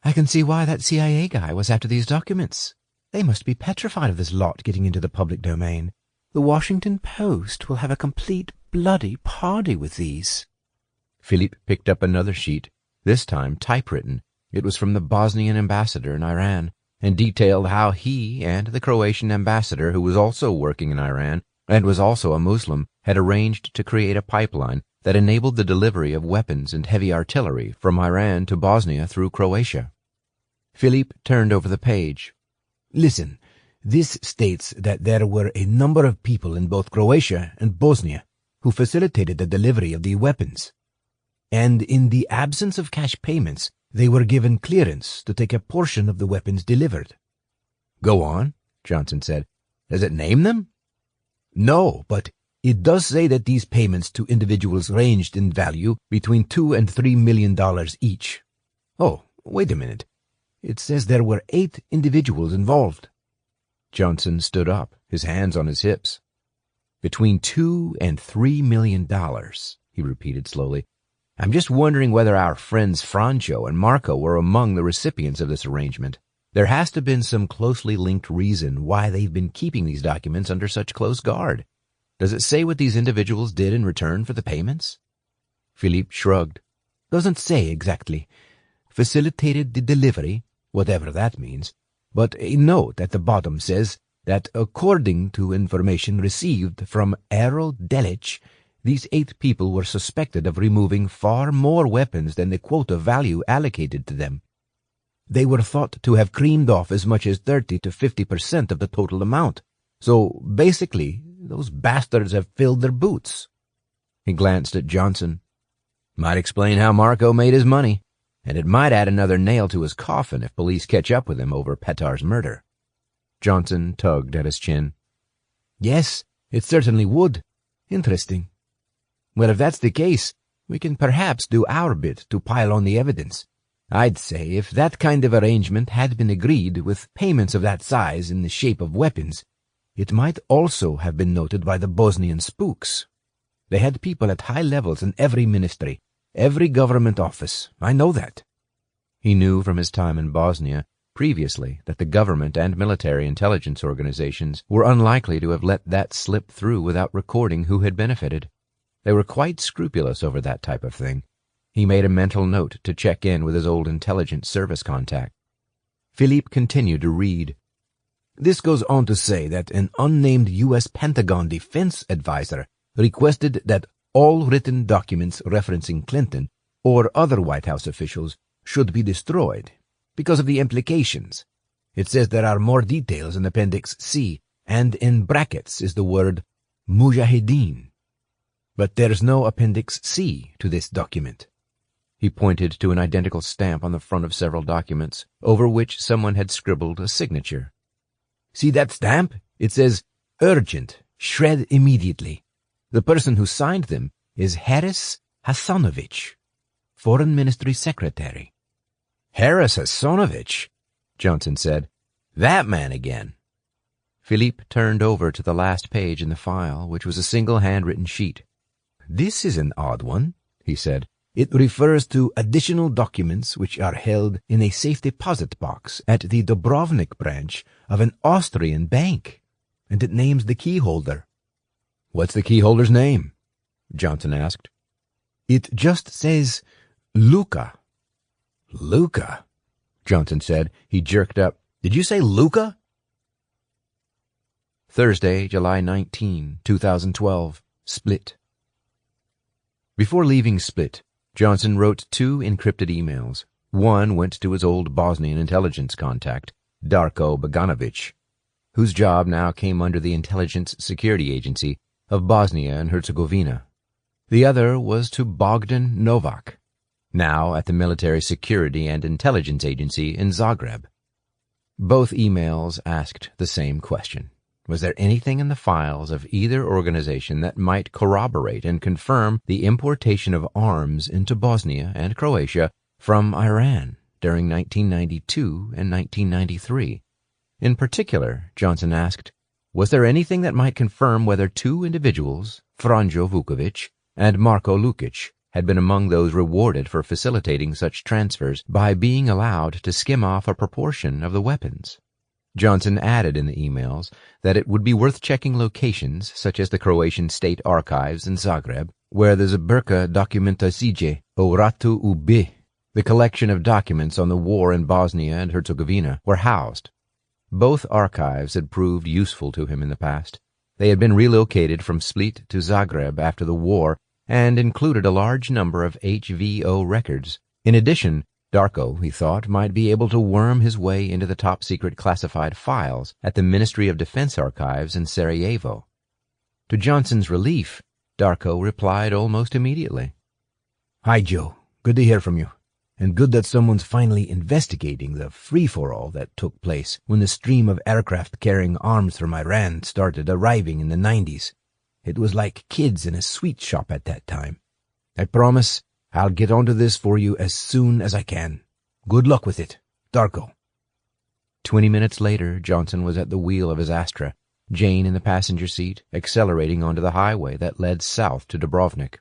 I can see why that CIA guy was after these documents. They must be petrified of this lot getting into the public domain. The Washington Post will have a complete bloody party with these. Philippe picked up another sheet, this time typewritten. It was from the Bosnian ambassador in Iran, and detailed how he and the Croatian ambassador, who was also working in Iran and was also a Muslim, had arranged to create a pipeline that enabled the delivery of weapons and heavy artillery from Iran to Bosnia through Croatia. Philippe turned over the page. Listen, this states that there were a number of people in both Croatia and Bosnia who facilitated the delivery of the weapons. And in the absence of cash payments, they were given clearance to take a portion of the weapons delivered. Go on, Johnson said. Does it name them? No, but it does say that these payments to individuals ranged in value between $2 and $3 million each. Oh, wait a minute. It says there were 8 individuals involved. Johnson stood up, his hands on his hips. Between $2 and $3 million, he repeated slowly. I'm just wondering whether our friends Franco and Marco were among the recipients of this arrangement. There has to have been some closely linked reason why they've been keeping these documents under such close guard. Does it say what these individuals did in return for the payments? Philippe shrugged. Doesn't say exactly. Facilitated the delivery, whatever that means, but a note at the bottom says that according to information received from Errol Delitzsch, these 8 people were suspected of removing far more weapons than the quota value allocated to them. They were thought to have creamed off as much as 30 to 50% of the total amount. So basically, those bastards have filled their boots. He glanced at Johnson. Might explain how Marco made his money, and it might add another nail to his coffin if police catch up with him over Petar's murder. Johnson tugged at his chin. Yes, it certainly would. Interesting. Well, if that's the case, we can perhaps do our bit to pile on the evidence. I'd say if that kind of arrangement had been agreed with payments of that size in the shape of weapons, it might also have been noted by the Bosnian spooks. They had people at high levels in every ministry, every government office. I know that. He knew from his time in Bosnia previously that the government and military intelligence organizations were unlikely to have let that slip through without recording who had benefited. They were quite scrupulous over that type of thing. He made a mental note to check in with his old intelligence service contact. Philippe continued to read. This goes on to say that an unnamed U.S. Pentagon defense advisor requested that all written documents referencing Clinton or other White House officials should be destroyed because of the implications. It says there are more details in Appendix C, and in brackets is the word Mujahideen. But there's no Appendix C to this document. He pointed to an identical stamp on the front of several documents, over which someone had scribbled a signature. See that stamp? It says, Urgent, shred immediately. The person who signed them is Haris Hasanovich, Foreign Ministry Secretary. Haris Hasanovich, Johnson said. That man again. Philippe turned over to the last page in the file, which was a single handwritten sheet. This is an odd one, he said. It refers to additional documents which are held in a safe deposit box at the Dubrovnik branch of an Austrian bank, and it names the key holder. What's the key holder's name? Johnson asked. It just says Luca. Luca, Johnson said. He jerked up. Did you say Luca? Thursday, July 19, 2012. Split. Before leaving Split, Johnson wrote 2 encrypted emails. One went to his old Bosnian intelligence contact, Darko Boganovic, whose job now came under the Intelligence Security Agency of Bosnia and Herzegovina. The other was to Bogdan Novak, now at the Military Security and Intelligence Agency in Zagreb. Both emails asked the same question. Was there anything in the files of either organization that might corroborate and confirm the importation of arms into Bosnia and Croatia from Iran during 1992 and 1993? In particular, Johnson asked, Was there anything that might confirm whether two individuals, Franjo Vukovic and Marko Lukic, had been among those rewarded for facilitating such transfers by being allowed to skim off a proportion of the weapons? Johnson added in the emails that it would be worth checking locations such as the Croatian State Archives in Zagreb, where the Zbirka Dokumentacije o Ratu u BiH, the collection of documents on the war in Bosnia and Herzegovina, were housed. Both archives had proved useful to him in the past. They had been relocated from Split to Zagreb after the war and included a large number of HVO records. In addition, Darko, he thought, might be able to worm his way into the top-secret classified files at the Ministry of Defense Archives in Sarajevo. To Johnson's relief, Darko replied almost immediately. "Hi, Joe. Good to hear from you. And good that someone's finally investigating the free-for-all that took place when the stream of aircraft carrying arms from Iran started arriving in the 90s. It was like kids in a sweet shop at that time. I promise I'll get onto this for you as soon as I can. Good luck with it. Darko." 20 minutes later, Johnson was at the wheel of his Astra, Jane in the passenger seat, accelerating onto the highway that led south to Dubrovnik.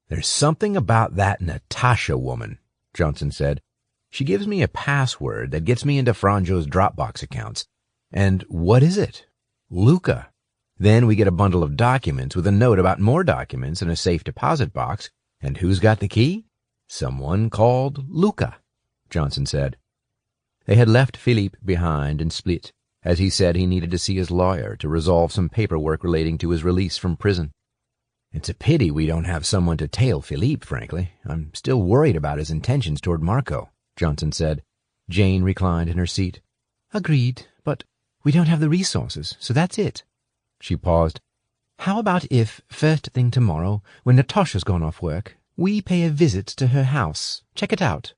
"There's something about that Natasha woman," Johnson said. "She gives me a password that gets me into Franjo's Dropbox accounts. And what is it? Luca. Then we get a bundle of documents with a note about more documents in a safe deposit box. And who's got the key? Someone called Luca," Johnson said. They had left Philippe behind in Split, as he said he needed to see his lawyer to resolve some paperwork relating to his release from prison. "It's a pity we don't have someone to tail Philippe, frankly. I'm still worried about his intentions toward Marko," Johnson said. Jane reclined in her seat. "Agreed, but we don't have the resources, so that's it." She paused. "How about if, first thing tomorrow, when Natasha's gone off work, we pay a visit to her house, check it out?"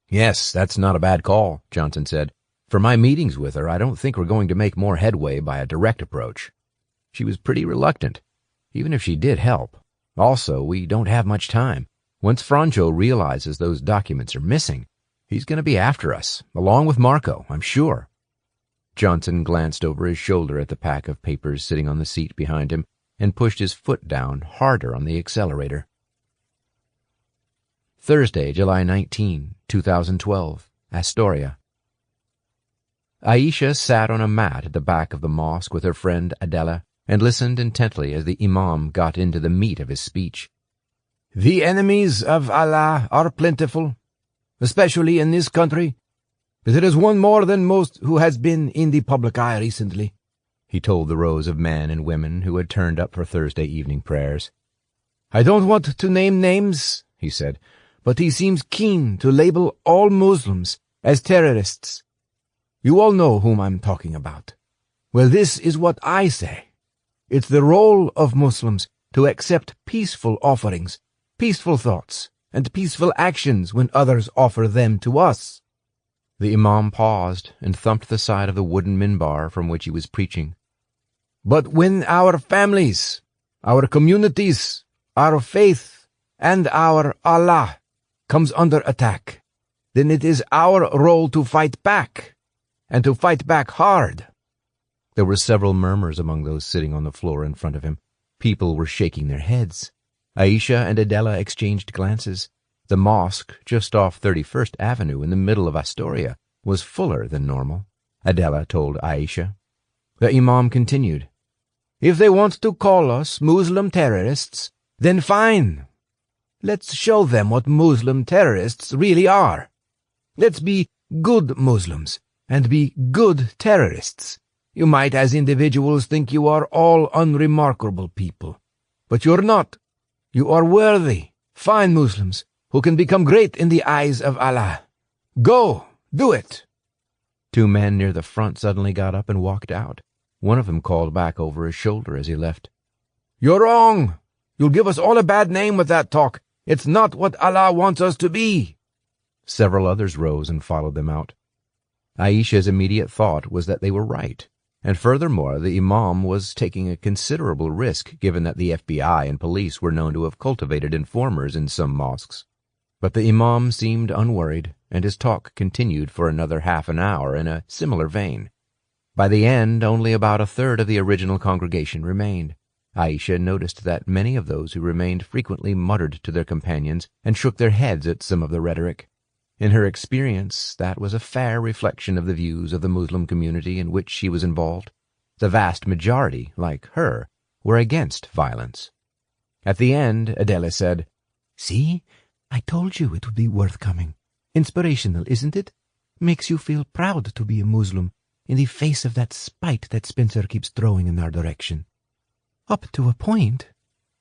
"Yes, that's not a bad call," Johnson said. "For my meetings with her, I don't think we're going to make more headway by a direct approach. She was pretty reluctant, even if she did help. Also, we don't have much time. Once Franjo realizes those documents are missing, he's going to be after us, along with Marko, I'm sure." Johnson glanced over his shoulder at the pack of papers sitting on the seat behind him and pushed his foot down harder on the accelerator. Thursday, July 19, 2012, Astoria. Aisha sat on a mat at the back of the mosque with her friend Adela and listened intently as the imam got into the meat of his speech. "The enemies of Allah are plentiful, especially in this country. But there is one more than most who has been in the public eye recently," he told the rows of men and women who had turned up for Thursday evening prayers. "I don't want to name names," he said, "but he seems keen to label all Muslims as terrorists. You all know whom I'm talking about. Well, this is what I say. It's the role of Muslims to accept peaceful offerings, peaceful thoughts, and peaceful actions when others offer them to us." The imam paused and thumped the side of the wooden minbar from which he was preaching. "But when our families, our communities, our faith, and our Allah comes under attack, then it is our role to fight back, and to fight back hard." There were several murmurs among those sitting on the floor in front of him. People were shaking their heads. Aisha and Adela exchanged glances. The mosque, just off 31st Avenue in the middle of Astoria, was fuller than normal, Adela told Aisha. The imam continued, "If they want to call us Muslim terrorists, then fine. Let's show them what Muslim terrorists really are. Let's be good Muslims and be good terrorists. You might as individuals think you are all unremarkable people, but you're not. You are worthy, fine Muslims who can become great in the eyes of Allah. Go, do it." 2 men near the front suddenly got up and walked out. One of them called back over his shoulder as he left. "You're wrong. You'll give us all a bad name with that talk. It's not what Allah wants us to be." Several others rose and followed them out. Aisha's immediate thought was that they were right, and furthermore the imam was taking a considerable risk given that the FBI and police were known to have cultivated informers in some mosques. But the imam seemed unworried, and his talk continued for another half an hour in a similar vein. By the end, only about a third of the original congregation remained. Aisha noticed that many of those who remained frequently muttered to their companions and shook their heads at some of the rhetoric. In her experience, that was a fair reflection of the views of the Muslim community in which she was involved. The vast majority, like her, were against violence. At the end, Adela said, "See? I told you it would be worth coming. Inspirational, isn't it? Makes you feel proud to be a Muslim in the face of that spite that Spencer keeps throwing in our direction." "Up to a point.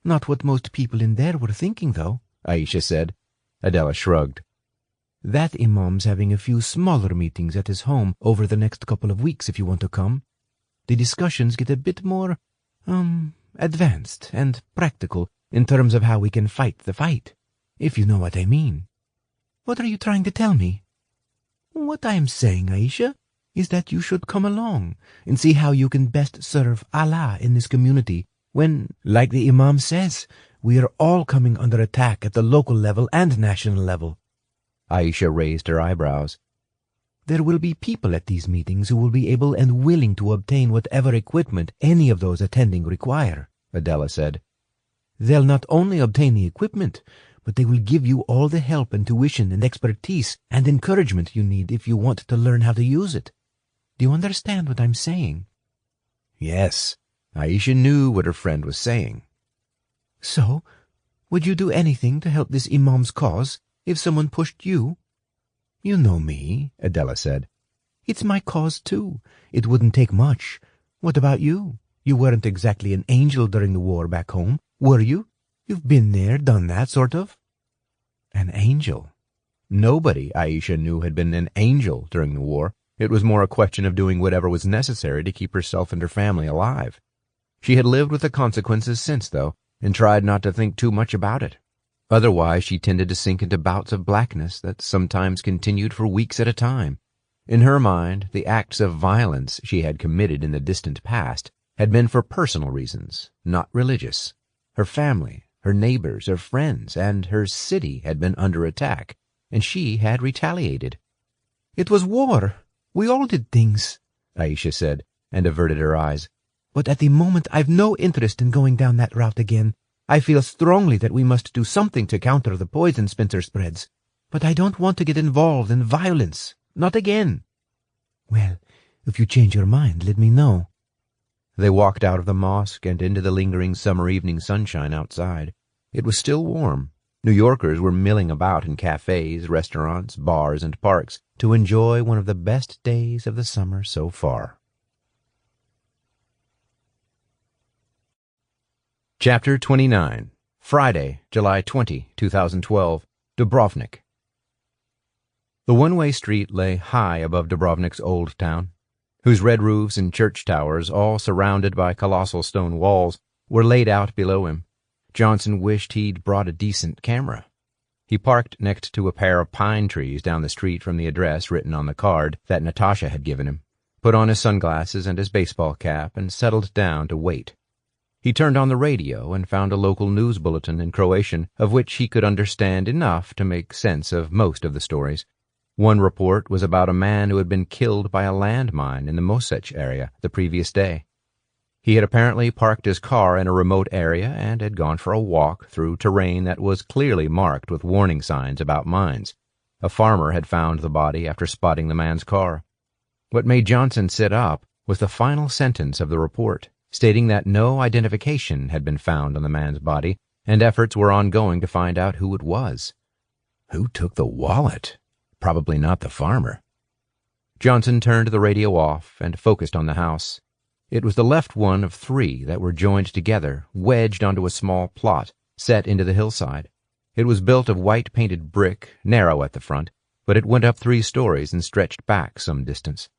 Not what most people in there were thinking, though," Aisha said. Adela shrugged. "That imam's having a few smaller meetings at his home over the next couple of weeks if you want to come. The discussions get a bit more, advanced and practical in terms of how we can fight the fight, if you know what I mean." "What are you trying to tell me?" "What I am saying, Aisha, is that you should come along and see how you can best serve Allah in this community when, like the Imam says, we are all coming under attack at the local level and national level." Aisha raised her eyebrows. "There will be people at these meetings who will be able and willing to obtain whatever equipment any of those attending require," Adela said. "They'll not only obtain the equipment, but they will give you all the help and tuition and expertise and encouragement you need if you want to learn how to use it. Do you understand what I'm saying?" Yes, Aisha knew what her friend was saying. "So, would you do anything to help this Imam's cause if someone pushed you?" "You know me," Adela said. "It's my cause, too. It wouldn't take much. What about you? You weren't exactly an angel during the war back home, were you? You've been there, done that, sort of." An angel? Nobody, Aisha knew, had been an angel during the war. It was more a question of doing whatever was necessary to keep herself and her family alive. She had lived with the consequences since, though, and tried not to think too much about it. Otherwise, she tended to sink into bouts of blackness that sometimes continued for weeks at a time. In her mind, the acts of violence she had committed in the distant past had been for personal reasons, not religious. Her family, her neighbors, her friends, and her city had been under attack, and she had retaliated. "It was war. We all did things," Aisha said, and averted her eyes. "But at the moment I've no interest in going down that route again. I feel strongly that we must do something to counter the poison Spencer spreads, but I don't want to get involved in violence. Not again." "Well, if you change your mind, let me know." They walked out of the mosque and into the lingering summer evening sunshine outside. It was still warm. New Yorkers were milling about in cafes, restaurants, bars, and parks to enjoy one of the best days of the summer so far. Chapter 29. Friday, July 20, 2012. Dubrovnik. The one-way street lay high above Dubrovnik's old town, whose red roofs and church towers, all surrounded by colossal stone walls, were laid out below him. Johnson wished he'd brought a decent camera. He parked next to a pair of pine trees down the street from the address written on the card that Natasha had given him, put on his sunglasses and his baseball cap, and settled down to wait. He turned on the radio and found a local news bulletin in Croatian, of which he could understand enough to make sense of most of the stories. One report was about a man who had been killed by a landmine in the Mosech area the previous day. He had apparently parked his car in a remote area and had gone for a walk through terrain that was clearly marked with warning signs about mines. A farmer had found the body after spotting the man's car. What made Johnson sit up was the final sentence of the report, stating that no identification had been found on the man's body, and efforts were ongoing to find out who it was. Who took the wallet? Probably not the farmer. Johnson turned the radio off and focused on the house. It was the left one of three that were joined together, wedged onto a small plot, set into the hillside. It was built of white-painted brick, narrow at the front, but it went up 3 stories and stretched back some distance.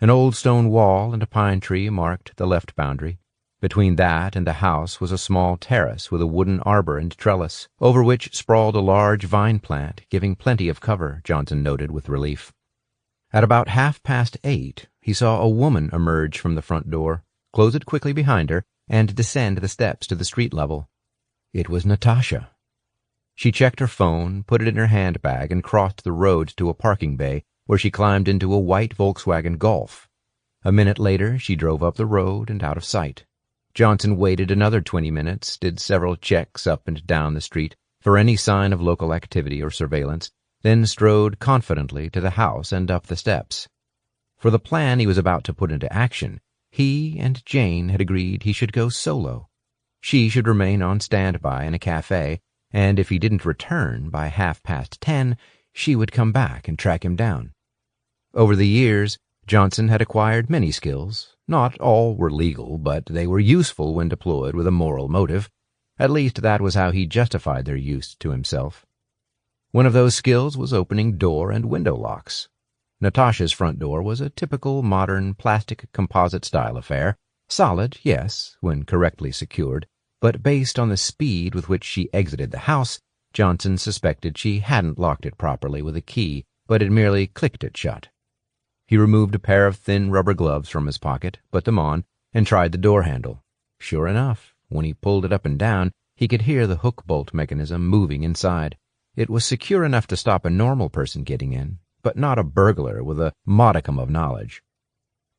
An old stone wall and a pine tree marked the left boundary. Between that and the house was a small terrace with a wooden arbor and trellis, over which sprawled a large vine plant, giving plenty of cover, Johnson noted with relief. At about 8:30, he saw a woman emerge from the front door, close it quickly behind her, and descend the steps to the street level. It was Natasha. She checked her phone, put it in her handbag, and crossed the road to a parking bay, where she climbed into a white Volkswagen Golf. A minute later, she drove up the road and out of sight. Johnson waited another 20 minutes, did several checks up and down the street for any sign of local activity or surveillance, then strode confidently to the house and up the steps. For the plan he was about to put into action, he and Jane had agreed he should go solo. She should remain on standby in a cafe, and if he didn't return by 10:30, she would come back and track him down. Over the years, Johnson had acquired many skills. Not all were legal, but they were useful when deployed with a moral motive. At least that was how he justified their use to himself. One of those skills was opening door and window locks. Natasha's front door was a typical modern plastic composite-style affair. Solid, yes, when correctly secured, but based on the speed with which she exited the house, Johnson suspected she hadn't locked it properly with a key, but had merely clicked it shut. He removed a pair of thin rubber gloves from his pocket, put them on, and tried the door handle. Sure enough, when he pulled it up and down, he could hear the hook-bolt mechanism moving inside. It was secure enough to stop a normal person getting in, but not a burglar with a modicum of knowledge.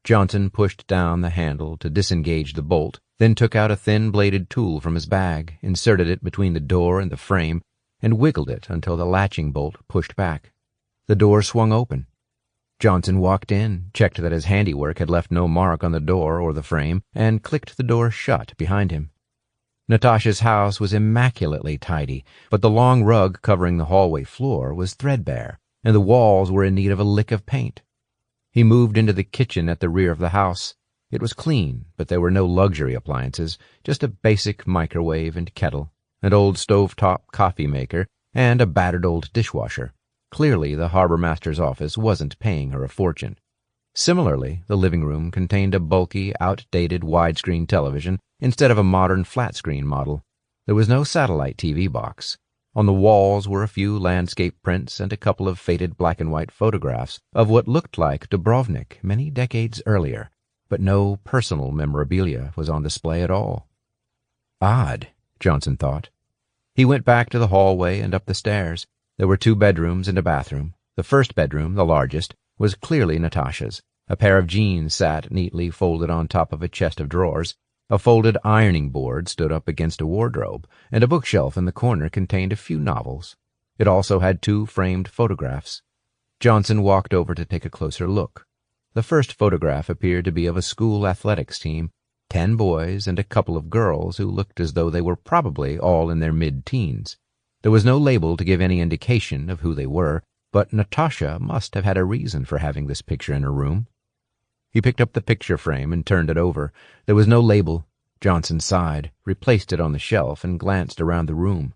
Johnson pushed down the handle to disengage the bolt, then took out a thin-bladed tool from his bag, inserted it between the door and the frame, and wiggled it until the latching bolt pushed back. The door swung open. Johnson walked in, checked that his handiwork had left no mark on the door or the frame, and clicked the door shut behind him. Natasha's house was immaculately tidy, but the long rug covering the hallway floor was threadbare, and the walls were in need of a lick of paint. He moved into the kitchen at the rear of the house. It was clean, but there were no luxury appliances, just a basic microwave and kettle, an old stovetop coffee maker, and a battered old dishwasher. Clearly, the harbor master's office wasn't paying her a fortune. Similarly, the living room contained a bulky, outdated widescreen television instead of a modern flat-screen model. There was no satellite TV box. On the walls were a few landscape prints and a couple of faded black-and-white photographs of what looked like Dubrovnik many decades earlier, but no personal memorabilia was on display at all. Odd, Johnson thought. He went back to the hallway and up the stairs. There were 2 bedrooms and a bathroom. The first bedroom, the largest, was clearly Natasha's. A pair of jeans sat neatly folded on top of a chest of drawers. A folded ironing board stood up against a wardrobe, and a bookshelf in the corner contained a few novels. It also had 2 framed photographs. Johnson walked over to take a closer look. The first photograph appeared to be of a school athletics team, 10 boys and a couple of girls who looked as though they were probably all in their mid-teens. There was no label to give any indication of who they were, but Natasha must have had a reason for having this picture in her room. He picked up the picture frame and turned it over. There was no label. Johnson sighed, replaced it on the shelf, and glanced around the room.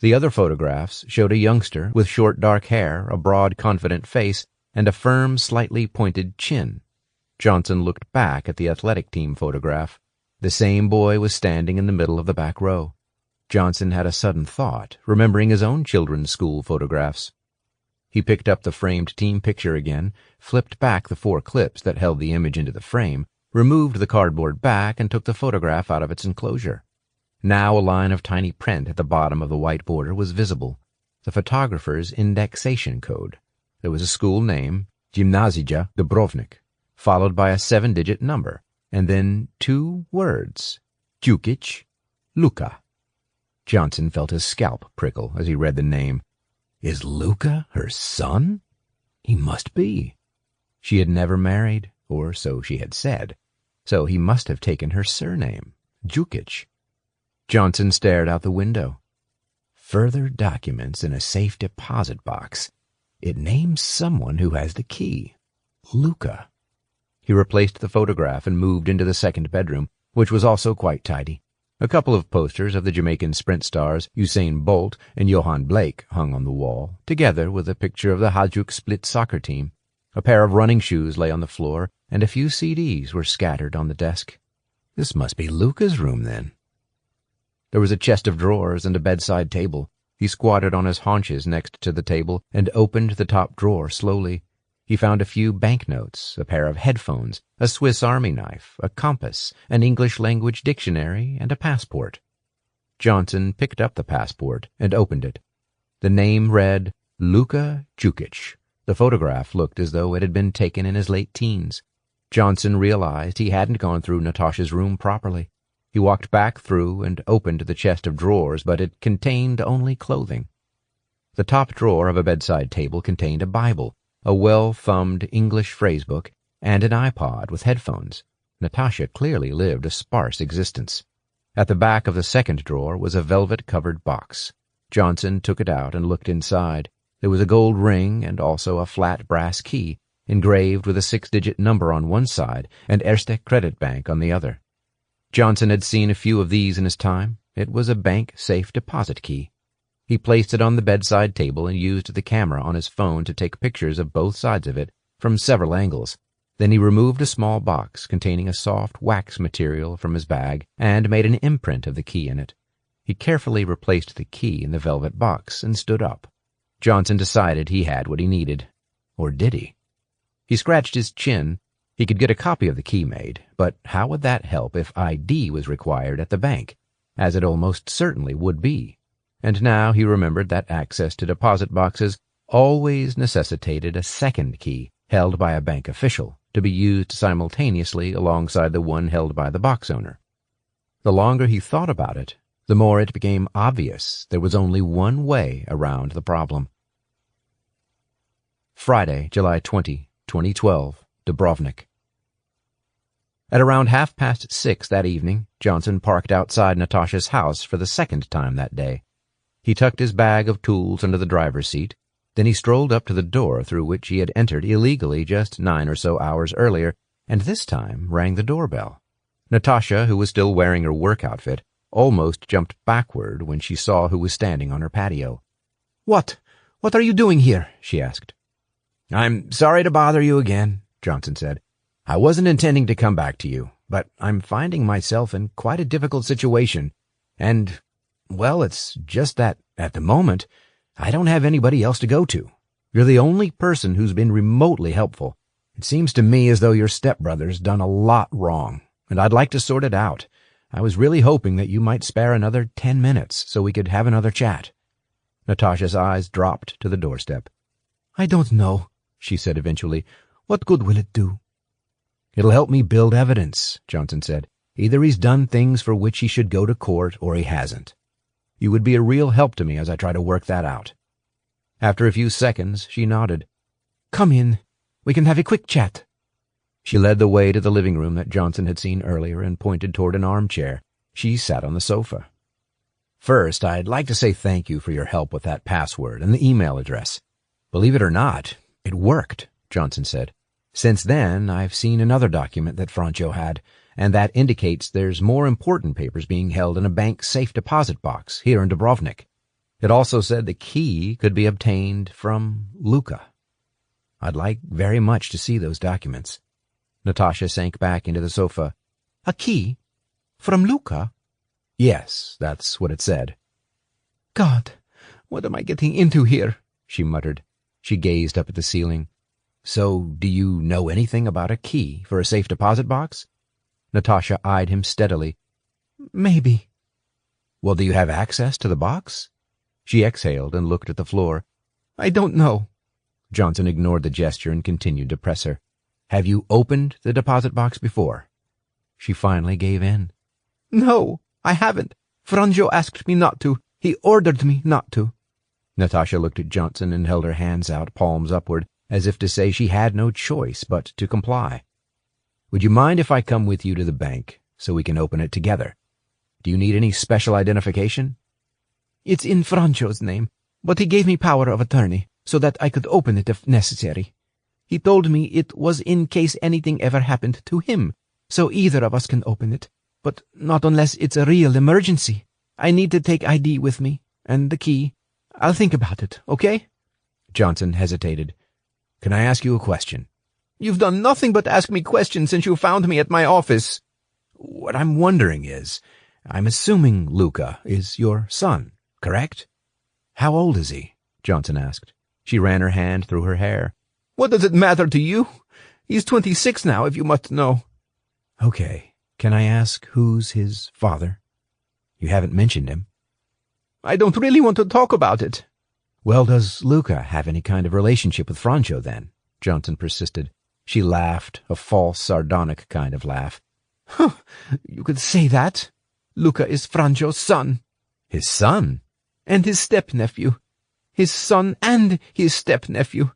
The other photographs showed a youngster with short dark hair, a broad, confident face, and a firm, slightly pointed chin. Johnson looked back at the athletic team photograph. The same boy was standing in the middle of the back row. Johnson had a sudden thought, remembering his own children's school photographs. He picked up the framed team picture again, flipped back the 4 clips that held the image into the frame, removed the cardboard back, and took the photograph out of its enclosure. Now a line of tiny print at the bottom of the white border was visible, the photographer's indexation code. There was a school name, Gimnazija Dubrovnik, followed by a 7-digit number, and then 2 words, Jukic, Luka. Johnson felt his scalp prickle as he read the name. Is Luka her son? He must be. She had never married, or so she had said, so he must have taken her surname, Jukic. Johnson stared out the window. Further documents in a safe deposit box. It names someone who has the key. Luka. He replaced the photograph and moved into the second bedroom, which was also quite tidy. A couple of posters of the Jamaican sprint stars Usain Bolt and Johan Blake hung on the wall, together with a picture of the Hajduk Split soccer team. A pair of running shoes lay on the floor, and a few CDs were scattered on the desk. This must be Luka's room, then. There was a chest of drawers and a bedside table. He squatted on his haunches next to the table and opened the top drawer slowly. He found a few banknotes, a pair of headphones, a Swiss Army knife, a compass, an English-language dictionary, and a passport. Johnson picked up the passport and opened it. The name read Luka Jukic. The photograph looked as though it had been taken in his late teens. Johnson realized he hadn't gone through Natasha's room properly. He walked back through and opened the chest of drawers, but it contained only clothing. The top drawer of a bedside table contained a Bible, a well-thumbed English phrasebook, and an iPod with headphones. Natasha clearly lived a sparse existence. At the back of the second drawer was a velvet-covered box. Johnson took it out and looked inside. There was a gold ring and also a flat brass key, engraved with a 6-digit number on one side and Erste Creditbank on the other. Johnson had seen a few of these in his time. It was a bank safe deposit key. He placed it on the bedside table and used the camera on his phone to take pictures of both sides of it from several angles. Then he removed a small box containing a soft wax material from his bag and made an imprint of the key in it. He carefully replaced the key in the velvet box and stood up. Johnson decided he had what he needed. Or did he? He scratched his chin. He could get a copy of the key made, but how would that help if ID was required at the bank, as it almost certainly would be? And now he remembered that access to deposit boxes always necessitated a second key held by a bank official to be used simultaneously alongside the one held by the box owner. The longer he thought about it, the more it became obvious there was only one way around the problem. Friday, July 20, 2012, Dubrovnik. At around 6:30 that evening, Johnson parked outside Natasha's house for the second time that day. He tucked his bag of tools under the driver's seat. Then he strolled up to the door through which he had entered illegally just 9 or so hours earlier, and this time rang the doorbell. Natasha, who was still wearing her work outfit, almost jumped backward when she saw who was standing on her patio. What are you doing here?" she asked. "I'm sorry to bother you again," Johnson said. "I wasn't intending to come back to you, but I'm finding myself in quite a difficult situation, and, well, it's just that, at the moment, I don't have anybody else to go to. You're the only person who's been remotely helpful. It seems to me as though your stepbrother's done a lot wrong, and I'd like to sort it out. I was really hoping that you might spare another 10 minutes so we could have another chat." Natasha's eyes dropped to the doorstep. "I don't know," she said eventually. "What good will it do?" "It'll help me build evidence," Johnson said. "Either he's done things for which he should go to court or he hasn't. You would be a real help to me as I try to work that out." After a few seconds, she nodded. "Come in. We can have a quick chat." She led the way to the living room that Johnson had seen earlier and pointed toward an armchair. She sat on the sofa. "First, I'd like to say thank you for your help with that password and the email address. Believe it or not, it worked," Johnson said. "Since then, I've seen another document that Franco had, and that indicates there's more important papers being held in a bank safe deposit box here in Dubrovnik. It also said the key could be obtained from Luca. I'd like very much to see those documents." Natasha sank back into the sofa. "A key? From Luca?" "Yes, that's what it said." "God, what am I getting into here?" she muttered. She gazed up at the ceiling. "So, do you know anything about a key for a safe deposit box?" Natasha eyed him steadily. "Maybe." "Well, do you have access to the box?" She exhaled and looked at the floor. "I don't know." Johnson ignored the gesture and continued to press her. "Have you opened the deposit box before?" She finally gave in. "No, I haven't. Franjo asked me not to. He ordered me not to." Natasha looked at Johnson and held her hands out, palms upward, as if to say she had no choice but to comply. "Would you mind if I come with you to the bank so we can open it together? Do you need any special identification?" "It's in Francho's name, but he gave me power of attorney so that I could open it if necessary. He told me it was in case anything ever happened to him, so either of us can open it, but not unless it's a real emergency. I need to take ID with me, and the key. I'll think about it, okay?" Johnson hesitated. "Can I ask you a question?" "You've done nothing but ask me questions since you found me at my office." "What I'm wondering is, I'm assuming Luca is your son, correct? How old is he?" Johnson asked. She ran her hand through her hair. "What does it matter to you? He's 26 now, if you must know." "Okay. Can I ask who's his father? You haven't mentioned him." "I don't really want to talk about it." "Well, does Luca have any kind of relationship with Franco, then?" Johnson persisted. She laughed, a false, sardonic kind of laugh. Huh, you could say that. Luca is Franjo's son. His son? And his step-nephew. His son and his step-nephew.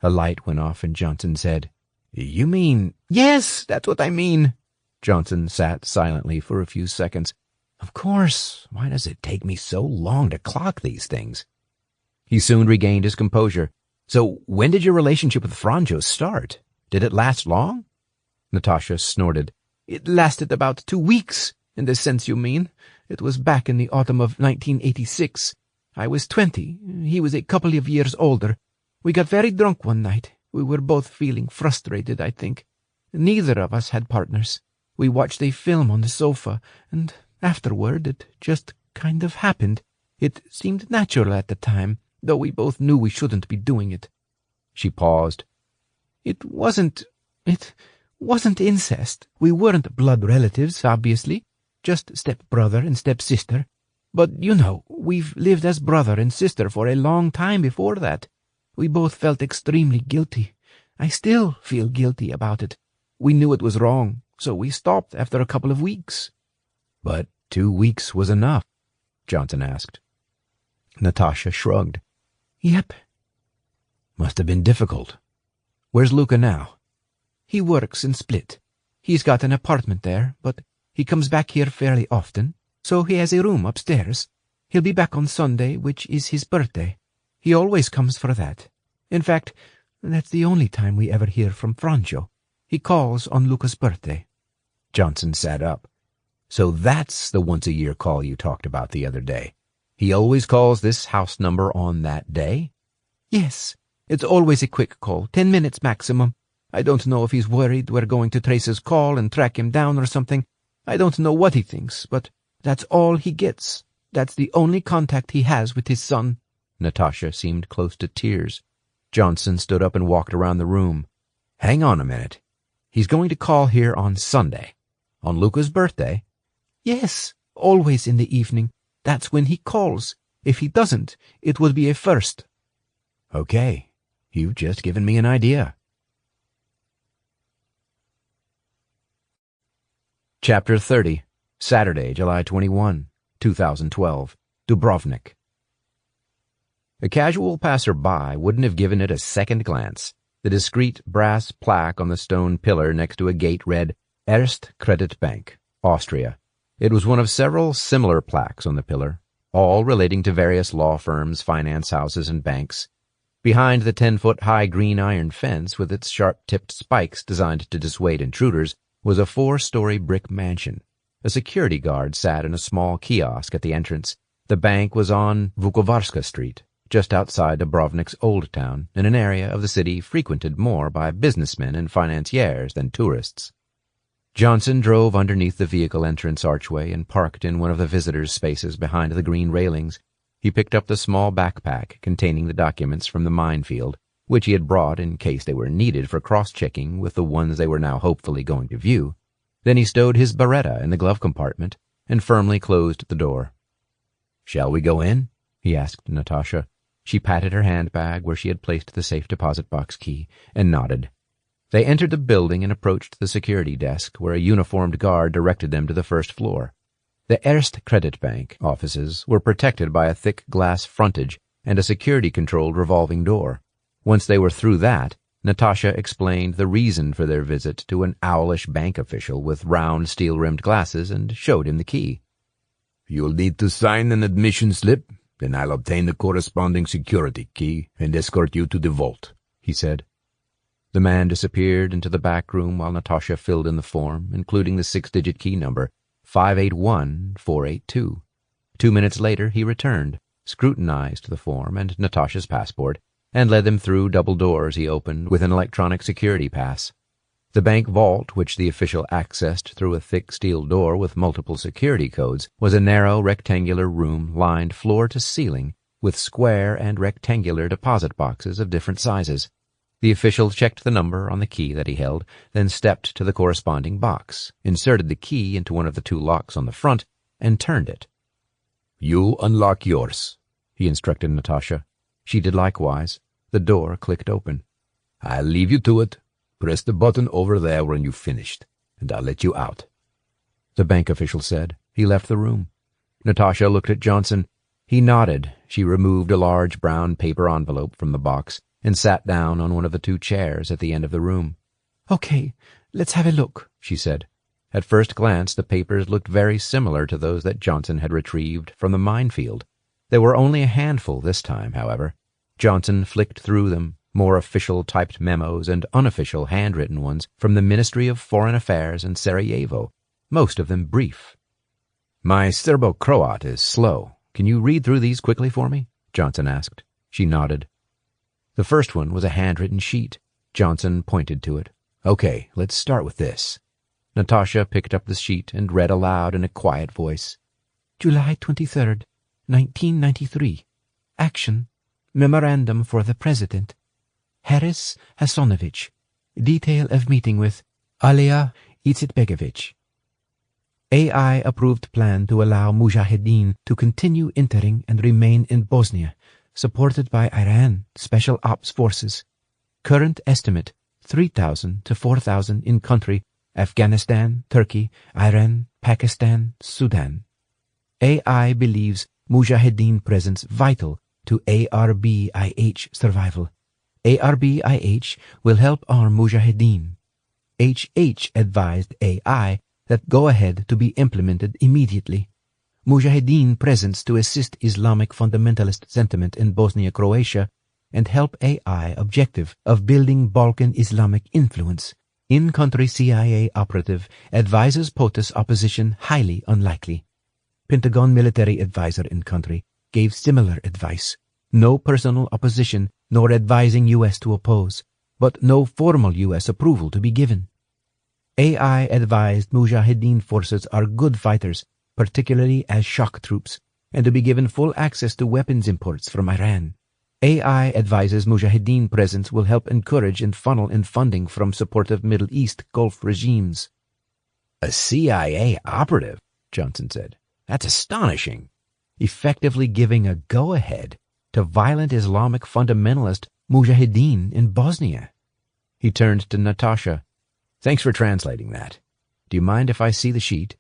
A light went off in Johnson's head. You mean— Yes, that's what I mean. Johnson sat silently for a few seconds. Of course. Why does it take me so long to clock these things? He soon regained his composure. So when did your relationship with Franjo start? Did it last long? Natasha snorted. It lasted about 2 weeks, in the sense you mean. It was back in the autumn of 1986. I was 20. He was a couple of years older. We got very drunk one night. We were both feeling frustrated, I think. Neither of us had partners. We watched a film on the sofa, and afterward it just kind of happened. It seemed natural at the time, though we both knew we shouldn't be doing it. She paused. It wasn't incest. We weren't blood relatives, obviously. Just step-brother and step-sister. But, you know, we've lived as brother and sister for a long time before that. We both felt extremely guilty. I still feel guilty about it. We knew it was wrong, so we stopped after a couple of weeks. But 2 weeks was enough? Johnson asked. Natasha shrugged. Yep. Must have been difficult. Where's Luca now? He works in Split. He's got an apartment there, but he comes back here fairly often, so he has a room upstairs. He'll be back on Sunday, which is his birthday. He always comes for that. In fact, that's the only time we ever hear from Franjo. He calls on Luca's birthday. Johnson sat up. So that's the once-a-year call you talked about the other day. He always calls this house number on that day? Yes. It's always a quick call, 10 minutes maximum. I don't know if he's worried we're going to trace his call and track him down or something. I don't know what he thinks, but that's all he gets. That's the only contact he has with his son. Natasha seemed close to tears. Johnson stood up and walked around the room. Hang on a minute. He's going to call here on Sunday. On Luca's birthday? Yes, always in the evening. That's when he calls. If he doesn't, it would be a first. Okay. You've just given me an idea. Chapter 30, Saturday, July 21, 2012, Dubrovnik. A casual passer-by wouldn't have given it a second glance. The discreet brass plaque on the stone pillar next to a gate read, Erste Credit Bank, Austria. It was one of several similar plaques on the pillar, all relating to various law firms, finance houses, and banks. Behind the 10-foot-high green iron fence with its sharp-tipped spikes designed to dissuade intruders was a 4-story brick mansion. A security guard sat in a small kiosk at the entrance. The bank was on Vukovarska Street, just outside Dubrovnik's Old Town, in an area of the city frequented more by businessmen and financiers than tourists. Johnson drove underneath the vehicle entrance archway and parked in one of the visitors' spaces behind the green railings. He picked up the small backpack containing the documents from the minefield, which he had brought in case they were needed for cross-checking with the ones they were now hopefully going to view. Then he stowed his Beretta in the glove compartment and firmly closed the door. "Shall we go in?" he asked Natasha. She patted her handbag where she had placed the safe deposit box key and nodded. They entered the building and approached the security desk, where a uniformed guard directed them to the first floor. The Erste Credit Bank offices were protected by a thick glass frontage and a security-controlled revolving door. Once they were through that, Natasha explained the reason for their visit to an owlish bank official with round steel-rimmed glasses and showed him the key. "You'll need to sign an admission slip, then I'll obtain the corresponding security key and escort you to the vault," he said. The man disappeared into the back room while Natasha filled in the form, including the 6-digit key number, 581482. 2 minutes later he returned, scrutinized the form and Natasha's passport, and led them through double doors he opened with an electronic security pass. The bank vault, which the official accessed through a thick steel door with multiple security codes, was a narrow rectangular room lined floor to ceiling with square and rectangular deposit boxes of different sizes. The official checked the number on the key that he held, then stepped to the corresponding box, inserted the key into one of the 2 locks on the front, and turned it. "You unlock yours," he instructed Natasha. She did likewise. The door clicked open. "I'll leave you to it. Press the button over there when you've finished, and I'll let you out." The bank official said. He left the room. Natasha looked at Johnson. He nodded. She removed a large brown paper envelope from the box and sat down on one of the 2 chairs at the end of the room. "Okay, let's have a look," she said. At first glance, the papers looked very similar to those that Johnson had retrieved from the minefield. There were only a handful this time, however. Johnson flicked through them, more official typed memos and unofficial handwritten ones from the Ministry of Foreign Affairs in Sarajevo, most of them brief. "My Serbo-Croat is slow. Can you read through these quickly for me?" Johnson asked. She nodded. The first one was a handwritten sheet. Johnson pointed to it. "Okay, let's start with this." Natasha picked up the sheet and read aloud in a quiet voice. "July 23rd, 1993. Action. Memorandum for the President. Haris Hasanovich. Detail of meeting with Alia Izetbegovic. AI-approved plan to allow Mujahideen to continue entering and remain in Bosnia, supported by Iran Special Ops Forces. Current estimate, 3,000 to 4,000 in country, Afghanistan, Turkey, Iran, Pakistan, Sudan. AI believes Mujahideen presence vital to ARBIH survival. ARBIH will help arm Mujahideen. HH advised AI that go-ahead to be implemented immediately. Mujahideen presence to assist Islamic fundamentalist sentiment in Bosnia-Croatia and help AI objective of building Balkan Islamic influence. In-country CIA operative advises POTUS opposition highly unlikely. Pentagon military advisor in country gave similar advice. No personal opposition nor advising U.S. to oppose, but no formal U.S. approval to be given. AI advised Mujahideen forces are good fighters, particularly as shock troops, and to be given full access to weapons imports from Iran. AI advises Mujahideen presence will help encourage and funnel in funding from supportive Middle East Gulf regimes. "A CIA operative," Johnson said. "That's astonishing." Effectively giving a go-ahead to violent Islamic fundamentalist Mujahideen in Bosnia. He turned to Natasha. "Thanks for translating that. Do you mind if I see the sheet?"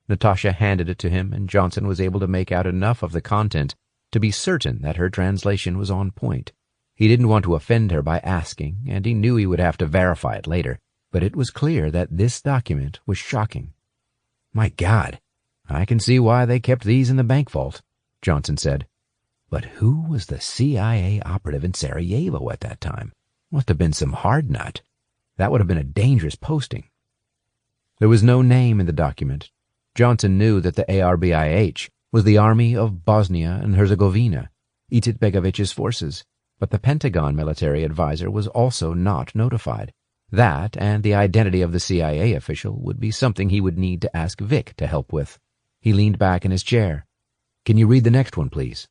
Natasha handed it to him, and Johnson was able to make out enough of the content to be certain that her translation was on point. He didn't want to offend her by asking, and he knew he would have to verify it later, but it was clear that this document was shocking. "My God, I can see why they kept these in the bank vault," Johnson said. "But who was the CIA operative in Sarajevo at that time? Must have been some hard nut. That would have been a dangerous posting." There was no name in the document. Johnson knew that the ARBIH was the Army of Bosnia and Herzegovina, Izetbegovic's forces, but the Pentagon military advisor was also not notified. That and the identity of the CIA official would be something he would need to ask Vic to help with. He leaned back in his chair. "Can you read the next one, please?"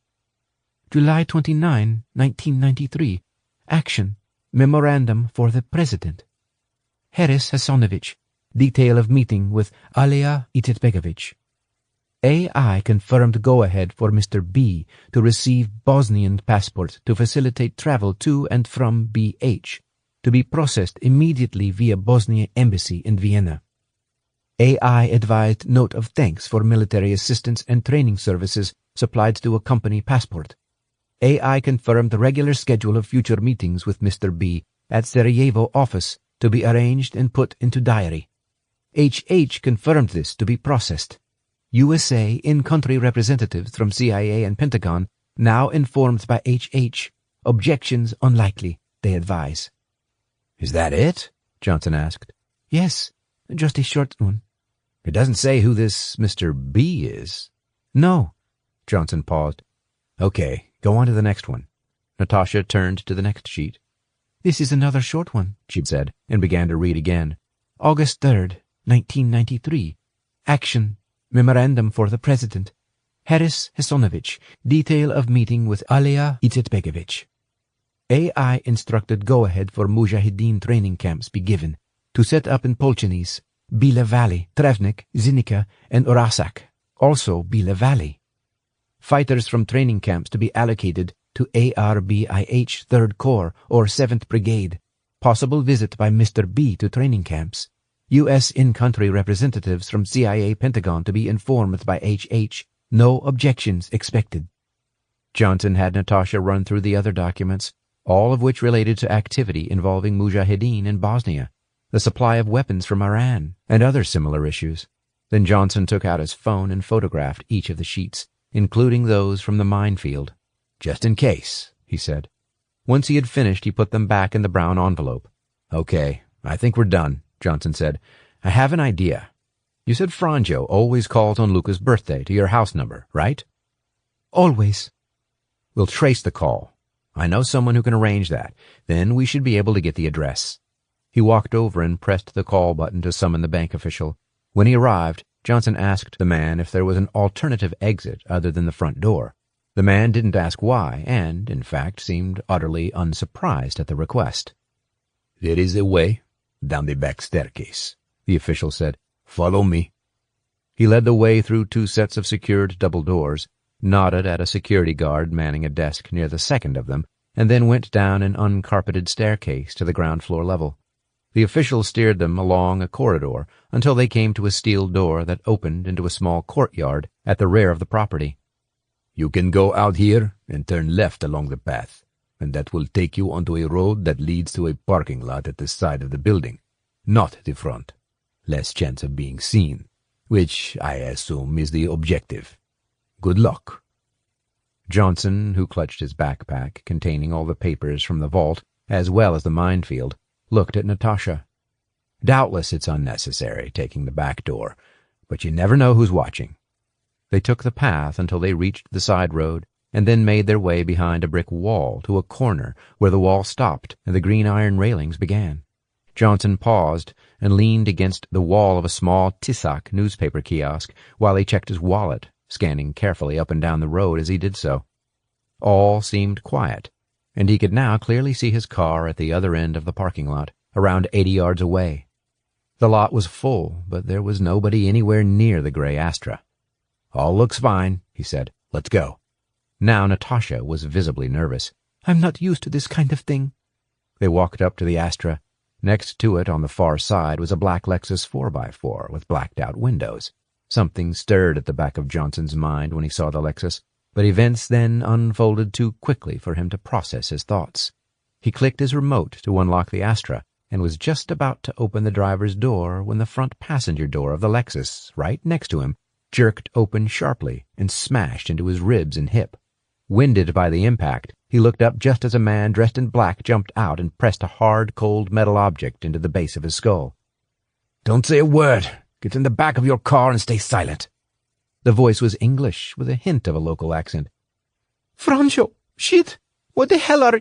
July 29, 1993. Action. Memorandum for the President. Haris Hasanovich. Detail of meeting with Alia Izetbegovic. AI confirmed go-ahead for Mr. B to receive Bosnian passport to facilitate travel to and from BH, to be processed immediately via Bosnia Embassy in Vienna. AI advised note of thanks for military assistance and training services supplied to accompany passport. AI confirmed the regular schedule of future meetings with Mr. B at Sarajevo office to be arranged and put into diary. HH confirmed this to be processed. USA in-country representatives from CIA and Pentagon now informed by HH. Objections unlikely, they advise. "Is that it?" Johnson asked. "Yes, just a short one." "It doesn't say who this Mr. B is." "No." Johnson paused. "Okay, go on to the next one." Natasha turned to the next sheet. "This is another short one," she said, and began to read again. August 3rd, 1993. Action. Memorandum for the President. Haris Hasanovich. Detail of meeting with Alia Izetbegovic. AI instructed go-ahead for Mujahideen training camps be given to set up in Polchanis, Bila Valley, Travnik, Zinica, and Orasak. Also Bila Valley. Fighters from training camps to be allocated to ARBIH 3rd Corps or 7th Brigade. possible visit by Mr. B to training camps. U.S. in-country representatives from CIA Pentagon to be informed by H.H. No objections expected. Johnson had Natasha run through the other documents, all of which related to activity involving Mujahideen in Bosnia, the supply of weapons from Iran, and other similar issues. Then Johnson took out his phone and photographed each of the sheets, including those from the minefield. "Just in case," he said. Once he had finished, he put them back in the brown envelope. "Okay, I think we're done," Johnson said. "I have an idea. You said Franjo always calls on Luca's birthday to your house number, right?" "Always." "We'll trace the call. I know someone who can arrange that. Then we should be able to get the address." He walked over and pressed the call button to summon the bank official. When he arrived, Johnson asked the man if there was an alternative exit other than the front door. The man didn't ask why, and, in fact, seemed utterly unsurprised at the request. "There is a way, down the back staircase," the official said. "Follow me." He led the way through 2 sets of secured double doors, nodded at a security guard manning a desk near the second of them, and then went down an uncarpeted staircase to the ground floor level. The official steered them along a corridor until they came to a steel door that opened into a small courtyard at the rear of the property. "You can go out here and turn left along the path, and that will take you onto a road that leads to a parking lot at the side of the building, not the front. Less chance of being seen, which I assume is the objective. Good luck." Johnson, who clutched his backpack containing all the papers from the vault, as well as the minefield, looked at Natasha. "Doubtless it's unnecessary taking the back door, but you never know who's watching." They took the path until they reached the side road, and then made their way behind a brick wall to a corner where the wall stopped and the green iron railings began. Johnson paused and leaned against the wall of a small Tisak newspaper kiosk while he checked his wallet, scanning carefully up and down the road as he did so. All seemed quiet, and he could now clearly see his car at the other end of the parking lot, around 80 yards away. The lot was full, but there was nobody anywhere near the gray Astra. "All looks fine," he said. "Let's go." Now Natasha was visibly nervous. "I'm not used to this kind of thing." They walked up to the Astra. Next to it on the far side was a black Lexus 4x4 with blacked-out windows. Something stirred at the back of Johnson's mind when he saw the Lexus, but events then unfolded too quickly for him to process his thoughts. He clicked his remote to unlock the Astra and was just about to open the driver's door when the front passenger door of the Lexus, right next to him, jerked open sharply and smashed into his ribs and hip. Winded by the impact, he looked up just as a man dressed in black jumped out and pressed a hard, cold metal object into the base of his skull. "Don't say a word. Get in the back of your car and stay silent." The voice was English, with a hint of a local accent. "Franjo! Shit! What the hell are—"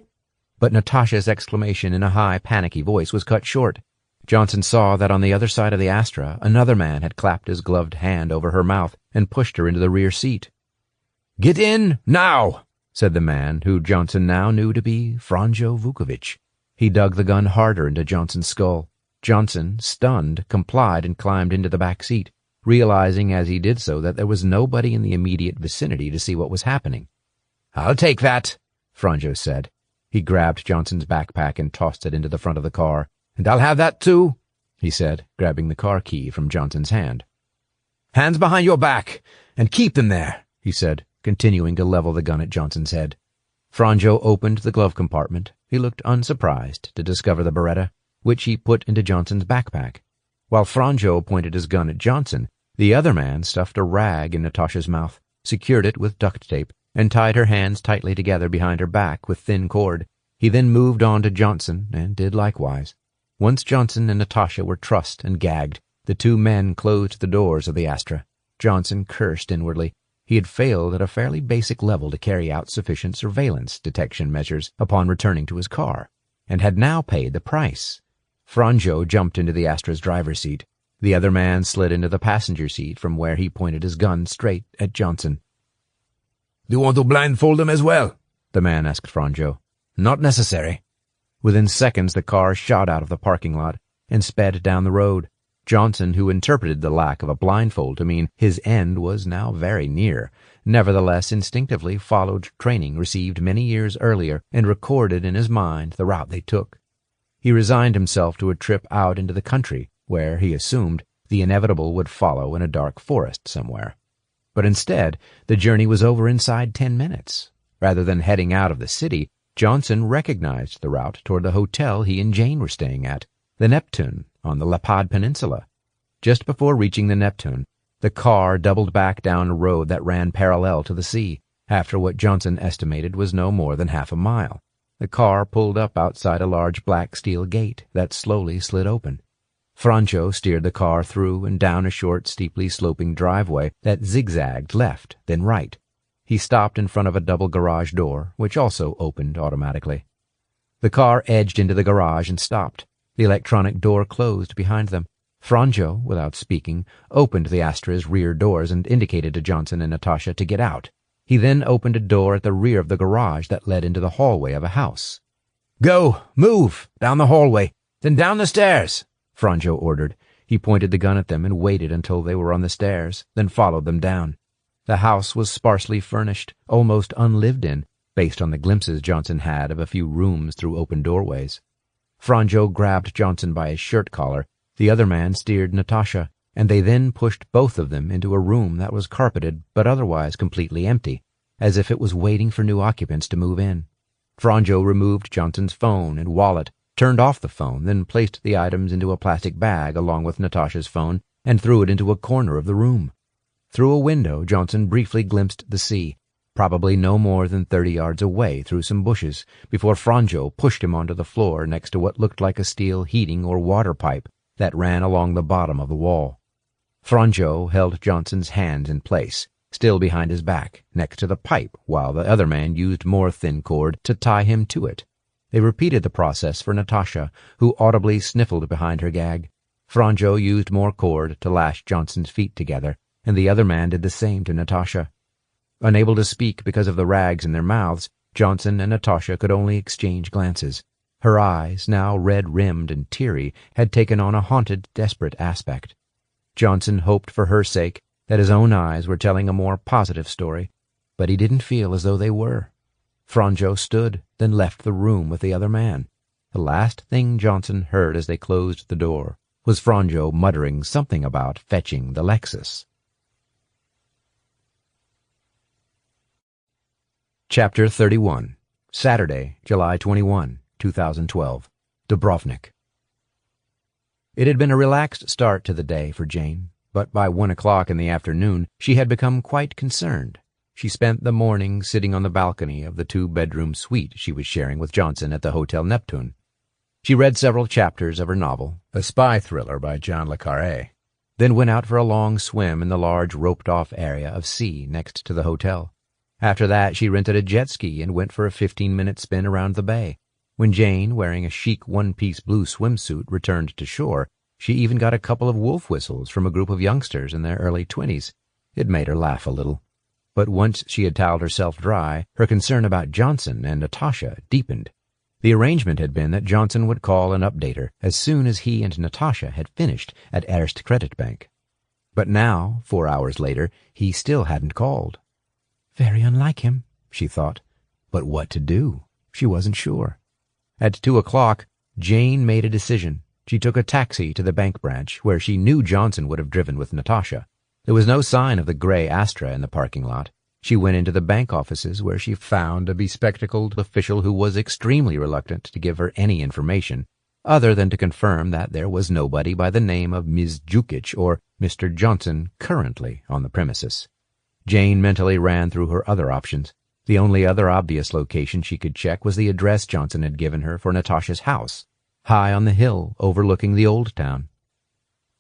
But Natasha's exclamation in a high, panicky voice was cut short. Johnson saw that on the other side of the Astra, another man had clapped his gloved hand over her mouth and pushed her into the rear seat. "Get in, now!" said the man, who Johnson now knew to be Franjo Vukovic. He dug the gun harder into Johnson's skull. Johnson, stunned, complied and climbed into the back seat, realizing as he did so that there was nobody in the immediate vicinity to see what was happening. "I'll take that," Franjo said. He grabbed Johnson's backpack and tossed it into the front of the car. "And I'll have that too," he said, grabbing the car key from Johnson's hand. "Hands behind your back, and keep them there," he said, continuing to level the gun at Johnson's head. Franjo opened the glove compartment. He looked unsurprised to discover the Beretta, which he put into Johnson's backpack. While Franjo pointed his gun at Johnson, the other man stuffed a rag in Natasha's mouth, secured it with duct tape, and tied her hands tightly together behind her back with thin cord. He then moved on to Johnson and did likewise. Once Johnson and Natasha were trussed and gagged, the two men closed the doors of the Astra. Johnson cursed inwardly. He had failed at a fairly basic level to carry out sufficient surveillance detection measures upon returning to his car, and had now paid the price. Franjo jumped into the Astra's driver's seat. The other man slid into the passenger seat from where he pointed his gun straight at Johnson. "Do you want to blindfold him as well?" the man asked Franjo. "Not necessary." Within seconds the car shot out of the parking lot and sped down the road. Johnson, who interpreted the lack of a blindfold to mean his end was now very near, nevertheless instinctively followed training received many years earlier and recorded in his mind the route they took. He resigned himself to a trip out into the country, where, he assumed, the inevitable would follow in a dark forest somewhere. But instead, the journey was over inside 10 minutes. Rather than heading out of the city, Johnson recognized the route toward the hotel he and Jane were staying at, the Neptune, on the Lapad Peninsula. Just before reaching the Neptune, the car doubled back down a road that ran parallel to the sea, after what Johnson estimated was no more than half a mile. The car pulled up outside a large black steel gate that slowly slid open. Franco steered the car through and down a short, steeply sloping driveway that zigzagged left, then right. He stopped in front of a double garage door, which also opened automatically. The car edged into the garage and stopped. The electronic door closed behind them. Franco, without speaking, opened the Astra's rear doors and indicated to Johnson and Natasha to get out. He then opened a door at the rear of the garage that led into the hallway of a house. "Go, move, down the hallway, then down the stairs," Franco ordered. He pointed the gun at them and waited until they were on the stairs, then followed them down. The house was sparsely furnished, almost unlived in, based on the glimpses Johnson had of a few rooms through open doorways. Franco grabbed Johnson by his shirt collar. The other man steered Natasha, and they then pushed both of them into a room that was carpeted but otherwise completely empty, as if it was waiting for new occupants to move in. Franco removed Johnson's phone and wallet, turned off the phone, then placed the items into a plastic bag along with Natasha's phone and threw it into a corner of the room. Through a window, Johnson briefly glimpsed the sea, probably no more than 30 yards away through some bushes, before Franco pushed him onto the floor next to what looked like a steel heating or water pipe that ran along the bottom of the wall. Franco held Johnson's hands in place, still behind his back, next to the pipe, while the other man used more thin cord to tie him to it. They repeated the process for Natasha, who audibly sniffled behind her gag. Franco used more cord to lash Johnson's feet together, and the other man did the same to Natasha. Unable to speak because of the rags in their mouths, Johnson and Natasha could only exchange glances. Her eyes, now red-rimmed and teary, had taken on a haunted, desperate aspect. Johnson hoped for her sake that his own eyes were telling a more positive story, but he didn't feel as though they were. Franco stood, then left the room with the other man. The last thing Johnson heard as they closed the door was Franco muttering something about fetching the Lexus. Chapter 31. Saturday, July 21, 2012. Dubrovnik. It had been a relaxed start to the day for Jane, but by 1 o'clock in the afternoon she had become quite concerned. She spent the morning sitting on the balcony of the 2-bedroom suite she was sharing with Johnson at the Hotel Neptune. She read several chapters of her novel, a spy thriller by John le Carré, then went out for a long swim in the large roped-off area of sea next to the hotel. After that, she rented a jet ski and went for a 15-minute spin around the bay. When Jane, wearing a chic one-piece blue swimsuit, returned to shore, she even got a couple of wolf whistles from a group of youngsters in their early 20s. It made her laugh a little. But once she had toweled herself dry, her concern about Johnson and Natasha deepened. The arrangement had been that Johnson would call and update her as soon as he and Natasha had finished at Erste Credit Bank. But now, 4 hours later, he still hadn't called. Very unlike him, she thought. But what to do? She wasn't sure. At 2 o'clock, Jane made a decision. She took a taxi to the bank branch, where she knew Johnson would have driven with Natasha. There was no sign of the gray Astra in the parking lot. She went into the bank offices, where she found a bespectacled official who was extremely reluctant to give her any information, other than to confirm that there was nobody by the name of Ms. Jukic or Mr. Johnson currently on the premises. Jane mentally ran through her other options. The only other obvious location she could check was the address Johnson had given her for Natasha's house, high on the hill overlooking the old town.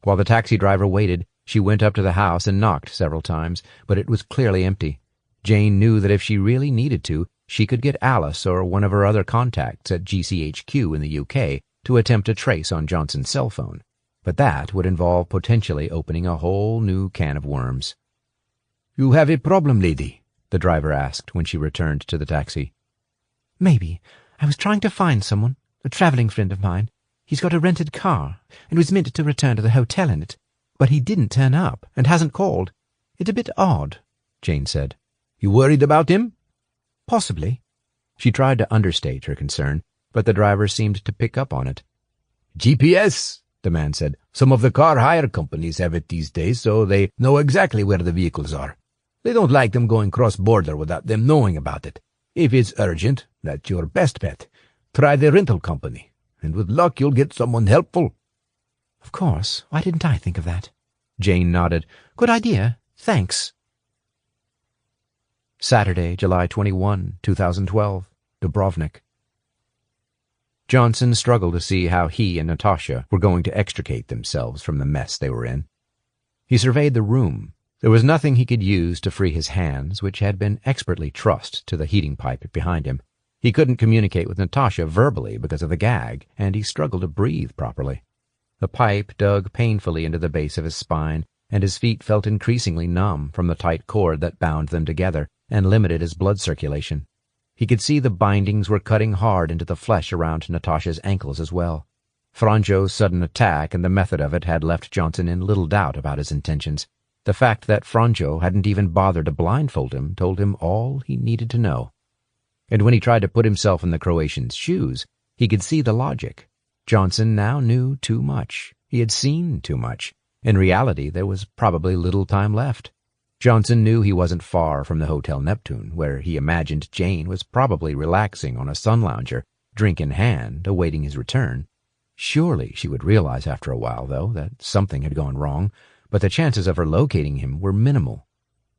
While the taxi driver waited, she went up to the house and knocked several times, but it was clearly empty. Jane knew that if she really needed to, she could get Alice or one of her other contacts at GCHQ in the UK to attempt a trace on Johnson's cell phone, but that would involve potentially opening a whole new can of worms. "You have a problem, lady?" the driver asked when she returned to the taxi. Maybe. I was trying to find someone, a traveling friend of mine. He's got a rented car and was meant to return to the hotel in it, but he didn't turn up and hasn't called. It's a bit odd, Jane said. You worried about him? Possibly. She tried to understate her concern, but the driver seemed to pick up on it. GPS, the man said. Some of the car hire companies have it these days, so they know exactly where the vehicles are. They don't like them going cross-border without them knowing about it. If it's urgent, that's your best bet. Try the rental company, and with luck you'll get someone helpful. Of course. Why didn't I think of that? Jane nodded. Good idea. Thanks. Saturday, July 21, 2012, Dubrovnik. Johnson struggled to see how he and Natasha were going to extricate themselves from the mess they were in. He surveyed the room. There was nothing he could use to free his hands, which had been expertly trussed to the heating pipe behind him. He couldn't communicate with Natasha verbally because of the gag, and he struggled to breathe properly. The pipe dug painfully into the base of his spine, and his feet felt increasingly numb from the tight cord that bound them together and limited his blood circulation. He could see the bindings were cutting hard into the flesh around Natasha's ankles as well. Franjo's sudden attack and the method of it had left Johnson in little doubt about his intentions. The fact that Franjo hadn't even bothered to blindfold him told him all he needed to know. And when he tried to put himself in the Croatian's shoes, he could see the logic. Johnson now knew too much. He had seen too much. In reality, there was probably little time left. Johnson knew he wasn't far from the Hotel Neptune, where he imagined Jane was probably relaxing on a sun lounger, drink in hand, awaiting his return. Surely she would realize after a while, though, that something had gone wrong, but the chances of her locating him were minimal.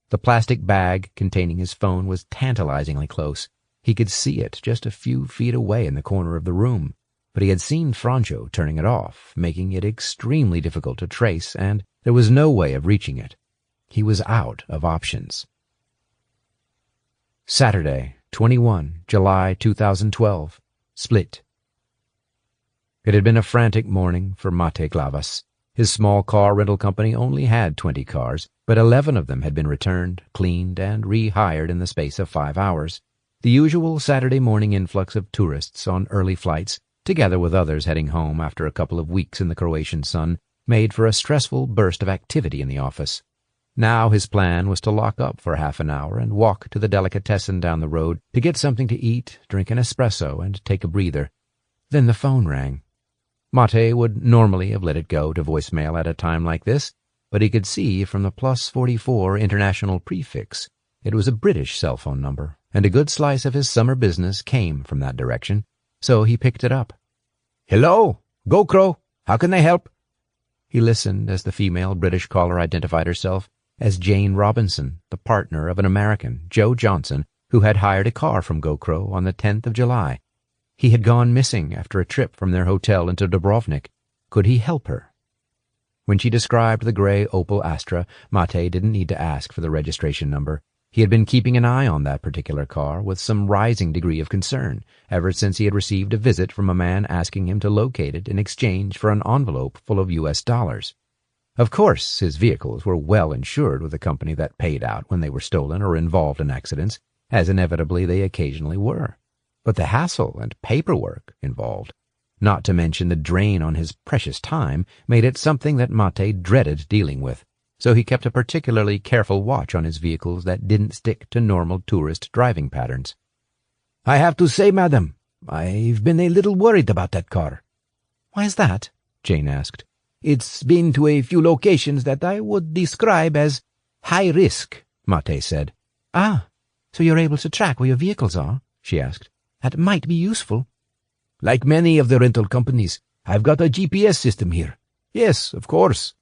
The plastic bag containing his phone was tantalizingly close. He could see it just a few feet away in the corner of the room, but he had seen Franjo turning it off, making it extremely difficult to trace, and there was no way of reaching it. He was out of options. Saturday, 21 July 2012, Split. It had been a frantic morning for Mate Glavas. His small car rental company only had 20 cars, but 11 of them had been returned, cleaned, and rehired in the space of 5 hours. The usual Saturday morning influx of tourists on early flights, together with others heading home after a couple of weeks in the Croatian sun, made for a stressful burst of activity in the office. Now his plan was to lock up for half an hour and walk to the delicatessen down the road to get something to eat, drink an espresso, and take a breather. Then the phone rang. Mate would normally have let it go to voicemail at a time like this, but he could see from the +44 international prefix it was a British cell phone number, and a good slice of his summer business came from that direction, so he picked it up. Hello? GoCro? How can I help? He listened as the female British caller identified herself as Jane Robinson, the partner of an American, Joe Johnson, who had hired a car from GoCro on the 10th of July. He had gone missing after a trip from their hotel into Dubrovnik. Could he help her? When she described the gray Opel Astra, Mate didn't need to ask for the registration number. He had been keeping an eye on that particular car with some rising degree of concern ever since he had received a visit from a man asking him to locate it in exchange for an envelope full of US dollars. Of course, his vehicles were well insured with a company that paid out when they were stolen or involved in accidents, as inevitably they occasionally were. But the hassle and paperwork involved, not to mention the drain on his precious time, made it something that Mate dreaded dealing with. So he kept a particularly careful watch on his vehicles that didn't stick to normal tourist driving patterns. I have to say, madam, I've been a little worried about that car. Why is that? Jane asked. It's been to a few locations that I would describe as high risk, Mate said. Ah, so you're able to track where your vehicles are? She asked. That might be useful. Like many of the rental companies, I've got a GPS system here. Yes, of course.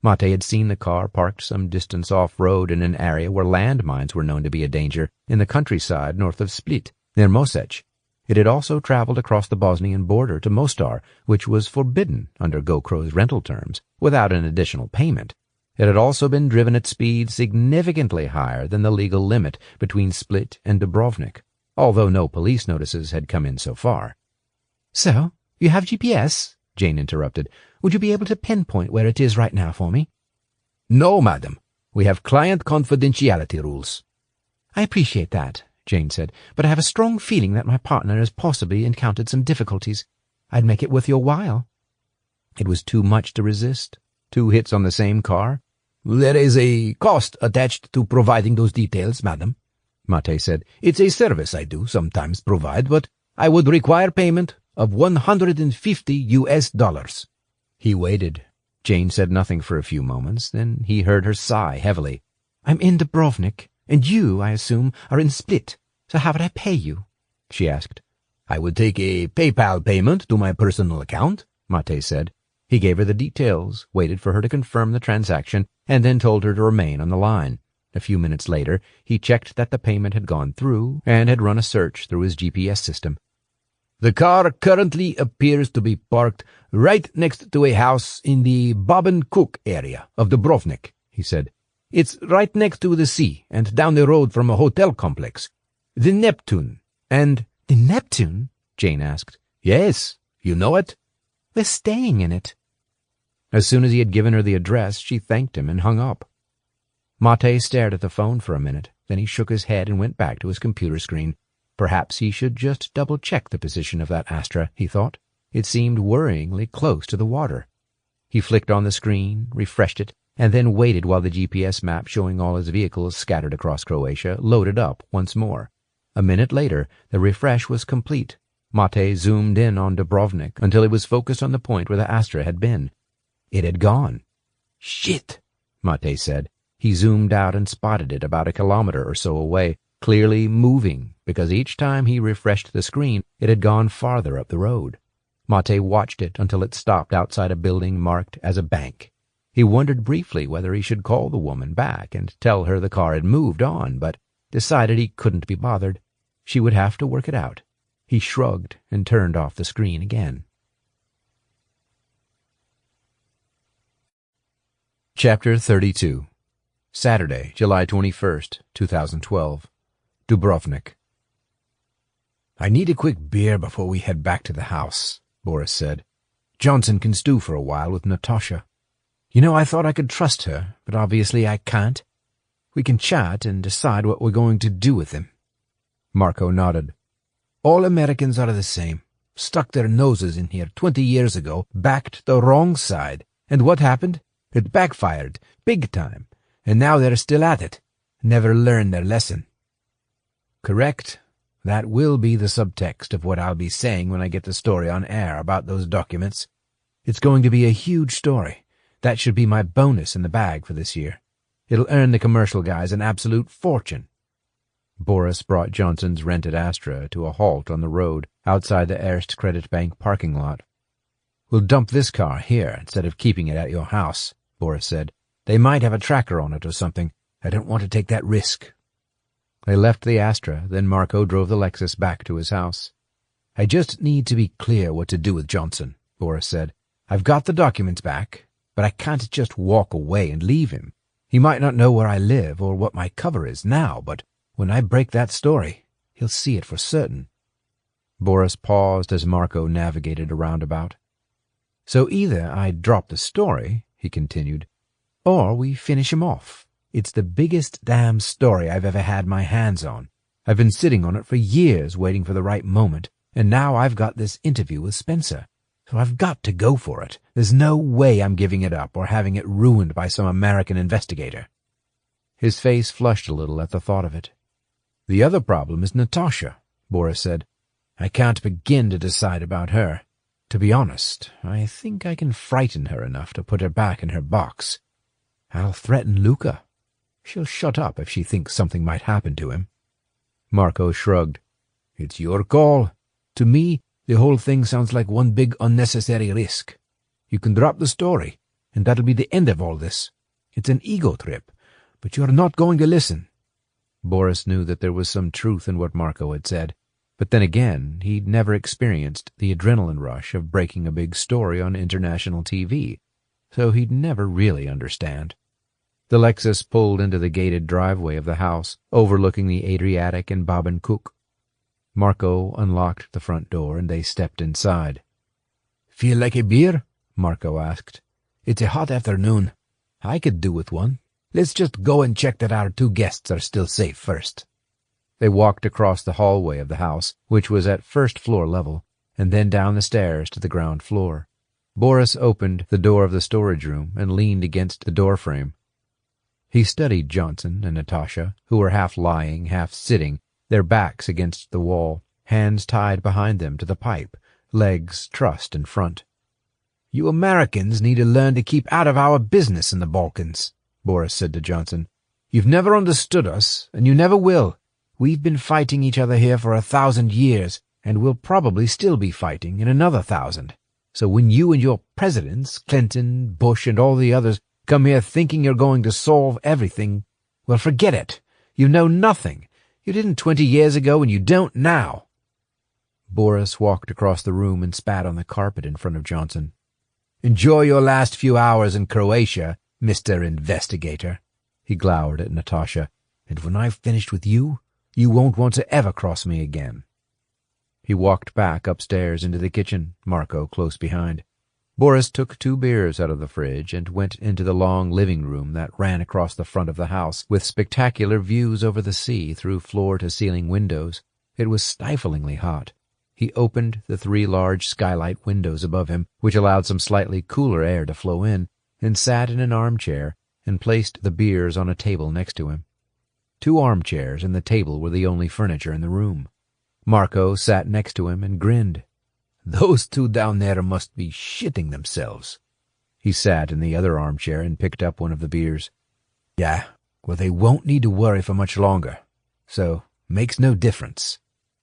Mate had seen the car parked some distance off-road in an area where landmines were known to be a danger, in the countryside north of Split, near Mosec. It had also traveled across the Bosnian border to Mostar, which was forbidden under GoCro's rental terms, without an additional payment. It had also been driven at speeds significantly higher than the legal limit between Split and Dubrovnik, although no police notices had come in so far. So, you have GPS? Jane interrupted. Would you be able to pinpoint where it is right now for me? No, madam. We have client confidentiality rules. I appreciate that, Jane said, but I have a strong feeling that my partner has possibly encountered some difficulties. I'd make it worth your while. It was too much to resist. 2 hits on the same car. There is a cost attached to providing those details, madam, Mate said. It's a service I do sometimes provide, but I would require payment of $150. He waited. Jane said nothing for a few moments, then he heard her sigh heavily. "I'm in Dubrovnik, and you, I assume, are in Split. So how would I pay you?" she asked. "I would take a PayPal payment to my personal account," Mate said. He gave her the details, waited for her to confirm the transaction, and then told her to remain on the line. A few minutes later, he checked that the payment had gone through and had run a search through his GPS system. "The car currently appears to be parked right next to a house in the Bob and Cook area of Dubrovnik," he said. "It's right next to the sea and down the road from a hotel complex. The Neptune, and—" "The Neptune?" Jane asked. "Yes, you know it?" "We're staying in it." As soon as he had given her the address, she thanked him and hung up. Mate stared at the phone for a minute, then he shook his head and went back to his computer screen. Perhaps he should just double-check the position of that Astra, he thought. It seemed worryingly close to the water. He flicked on the screen, refreshed it, and then waited while the GPS map showing all his vehicles scattered across Croatia loaded up once more. A minute later, the refresh was complete. Mate zoomed in on Dubrovnik until he was focused on the point where the Astra had been. It had gone. "Shit," Mate said. He zoomed out and spotted it about a kilometer or so away, clearly moving, because each time he refreshed the screen, it had gone farther up the road. Mate watched it until it stopped outside a building marked as a bank. He wondered briefly whether he should call the woman back and tell her the car had moved on, but decided he couldn't be bothered. She would have to work it out. He shrugged and turned off the screen again. Chapter 32. Saturday, July 21st, 2012. Dubrovnik. "I need a quick beer before we head back to the house," Boris said. "Johnson can stew for a while with Natasha. You know, I thought I could trust her, but obviously I can't. We can chat and decide what we're going to do with him." Marco nodded. "All Americans are the same. Stuck their noses in here 20 years ago, backed the wrong side. And what happened? It backfired, big time. And now they're still at it. Never learned their lesson." "Correct. That will be the subtext of what I'll be saying when I get the story on air about those documents. It's going to be a huge story. That should be my bonus in the bag for this year. It'll earn the commercial guys an absolute fortune." Boris brought Johnson's rented Astra to a halt on the road outside the Erste Credit Bank parking lot. "We'll dump this car here instead of keeping it at your house," Boris said. "They might have a tracker on it or something. I don't want to take that risk." They left the Astra, then Marco drove the Lexus back to his house. "I just need to be clear what to do with Johnson," Boris said. "I've got the documents back, but I can't just walk away and leave him. He might not know where I live or what my cover is now, but when I break that story, he'll see it for certain." Boris paused as Marco navigated a roundabout. "So either I drop the story," he continued, "or we finish him off. It's the biggest damn story I've ever had my hands on. I've been sitting on it for years waiting for the right moment, and now I've got this interview with Spencer. So I've got to go for it. There's no way I'm giving it up or having it ruined by some American investigator." His face flushed a little at the thought of it. "The other problem is Natasha," Boris said. "I can't begin to decide about her. To be honest, I think I can frighten her enough to put her back in her box. I'll threaten Luca. She'll shut up if she thinks something might happen to him." Marco shrugged. "It's your call. To me, the whole thing sounds like one big unnecessary risk. You can drop the story, and that'll be the end of all this. It's an ego trip, but you're not going to listen." Boris knew that there was some truth in what Marco had said, but then again, he'd never experienced the adrenaline rush of breaking a big story on international TV, so he'd never really understand. The Lexus pulled into the gated driveway of the house, overlooking the Adriatic and Bob and Cook. Marco unlocked the front door, and they stepped inside. "Feel like a beer?" Marco asked. "It's a hot afternoon. I could do with one. Let's just go and check that our two guests are still safe first." They walked across the hallway of the house, which was at first-floor level, and then down the stairs to the ground floor. Boris opened the door of the storage room and leaned against the doorframe. He studied Johnson and Natasha, who were half lying, half sitting, their backs against the wall, hands tied behind them to the pipe, legs trussed in front. "You Americans need to learn to keep out of our business in the Balkans," Boris said to Johnson. "You've never understood us, and you never will. We've been fighting each other here for 1,000 years, and we'll probably still be fighting in another 1,000. So when you and your presidents, Clinton, Bush, and all the others, come here thinking you're going to solve everything, well, forget it. You know nothing. You didn't 20 years ago, and you don't now." Boris walked across the room and spat on the carpet in front of Johnson. "Enjoy your last few hours in Croatia, Mr. Investigator," he glowered at Natasha. "And when I've finished with you, you won't want to ever cross me again." He walked back upstairs into the kitchen, Marco close behind. Boris took 2 beers out of the fridge and went into the long living room that ran across the front of the house, with spectacular views over the sea through floor-to-ceiling windows. It was stiflingly hot. He opened the 3 large skylight windows above him, which allowed some slightly cooler air to flow in, and sat in an armchair and placed the beers on a table next to him. 2 armchairs and the table were the only furniture in the room. Marco sat next to him and grinned. "Those 2 down there must be shitting themselves." He sat in the other armchair and picked up one of the beers. "Yeah, well, they won't need to worry for much longer. So, makes no difference."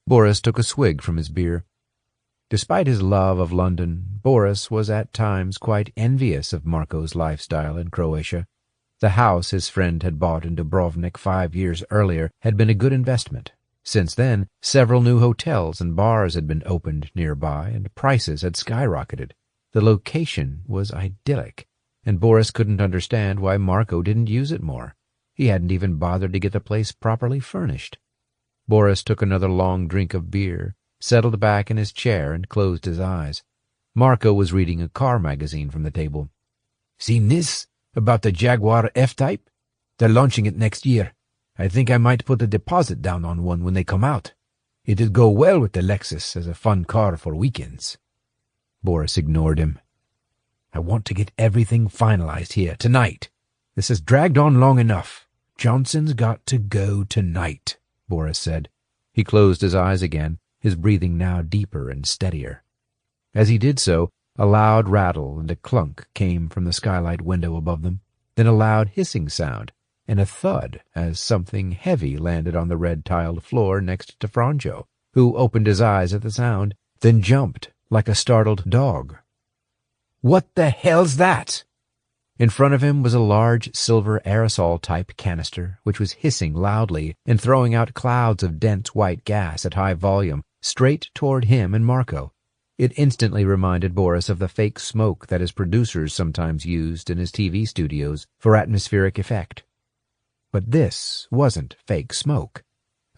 Boris took a swig from his beer. Despite his love of London, Boris was at times quite envious of Marco's lifestyle in Croatia. The house his friend had bought in Dubrovnik 5 years earlier had been a good investment. Since then, several new hotels and bars had been opened nearby, and prices had skyrocketed. The location was idyllic, and Boris couldn't understand why Marco didn't use it more. He hadn't even bothered to get the place properly furnished. Boris took another long drink of beer, settled back in his chair, and closed his eyes. Marco was reading a car magazine from the table. "Seen this? About the Jaguar F-Type? They're launching it next year. I think I might put a deposit down on one when they come out. It'd go well with the Lexus as a fun car for weekends." Boris ignored him. "I want to get everything finalized here tonight. This has dragged on long enough. Johnson's got to go tonight," Boris said. He closed his eyes again, his breathing now deeper and steadier. As he did so, a loud rattle and a clunk came from the skylight window above them, then a loud hissing sound, and a thud as something heavy landed on the red-tiled floor next to Franjo, who opened his eyes at the sound, then jumped like a startled dog. "What the hell's that?" In front of him was a large silver aerosol-type canister, which was hissing loudly and throwing out clouds of dense white gas at high volume straight toward him and Marco. It instantly reminded Boris of the fake smoke that his producers sometimes used in his TV studios for atmospheric effect. But this wasn't fake smoke.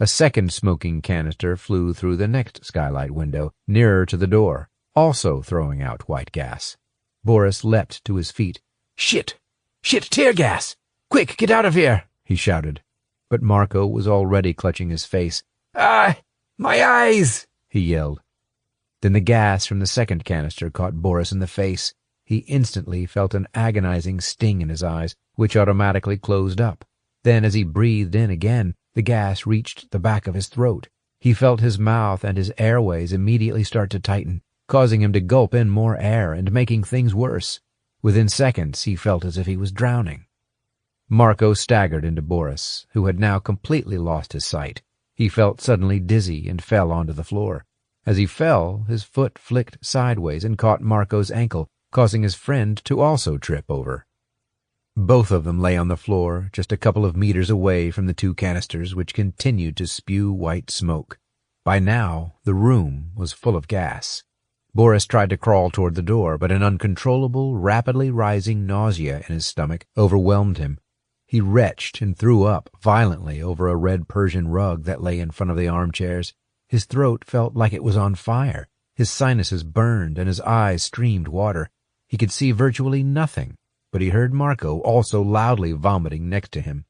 A second smoking canister flew through the next skylight window, nearer to the door, also throwing out white gas. Boris leapt to his feet. Shit! Shit, tear gas! Quick, get out of here!" he shouted. But Marco was already clutching his face. "Ah! My eyes!" he yelled. Then the gas from the second canister caught Boris in the face. He instantly felt an agonizing sting in his eyes, which automatically closed up. Then, as he breathed in again, the gas reached the back of his throat. He felt his mouth and his airways immediately start to tighten, causing him to gulp in more air and making things worse. Within seconds, he felt as if he was drowning. Marco staggered into Boris, who had now completely lost his sight. He felt suddenly dizzy and fell onto the floor. As he fell, his foot flicked sideways and caught Marco's ankle, causing his friend to also trip over. Both of them lay on the floor, just a couple of meters away from the 2 canisters, which continued to spew white smoke. By now, the room was full of gas. Boris tried to crawl toward the door, but an uncontrollable, rapidly rising nausea in his stomach overwhelmed him. He retched and threw up violently over a red Persian rug that lay in front of the armchairs. His throat felt like it was on fire. His sinuses burned and his eyes streamed water. He could see virtually nothing, but he heard Marco also loudly vomiting next to him.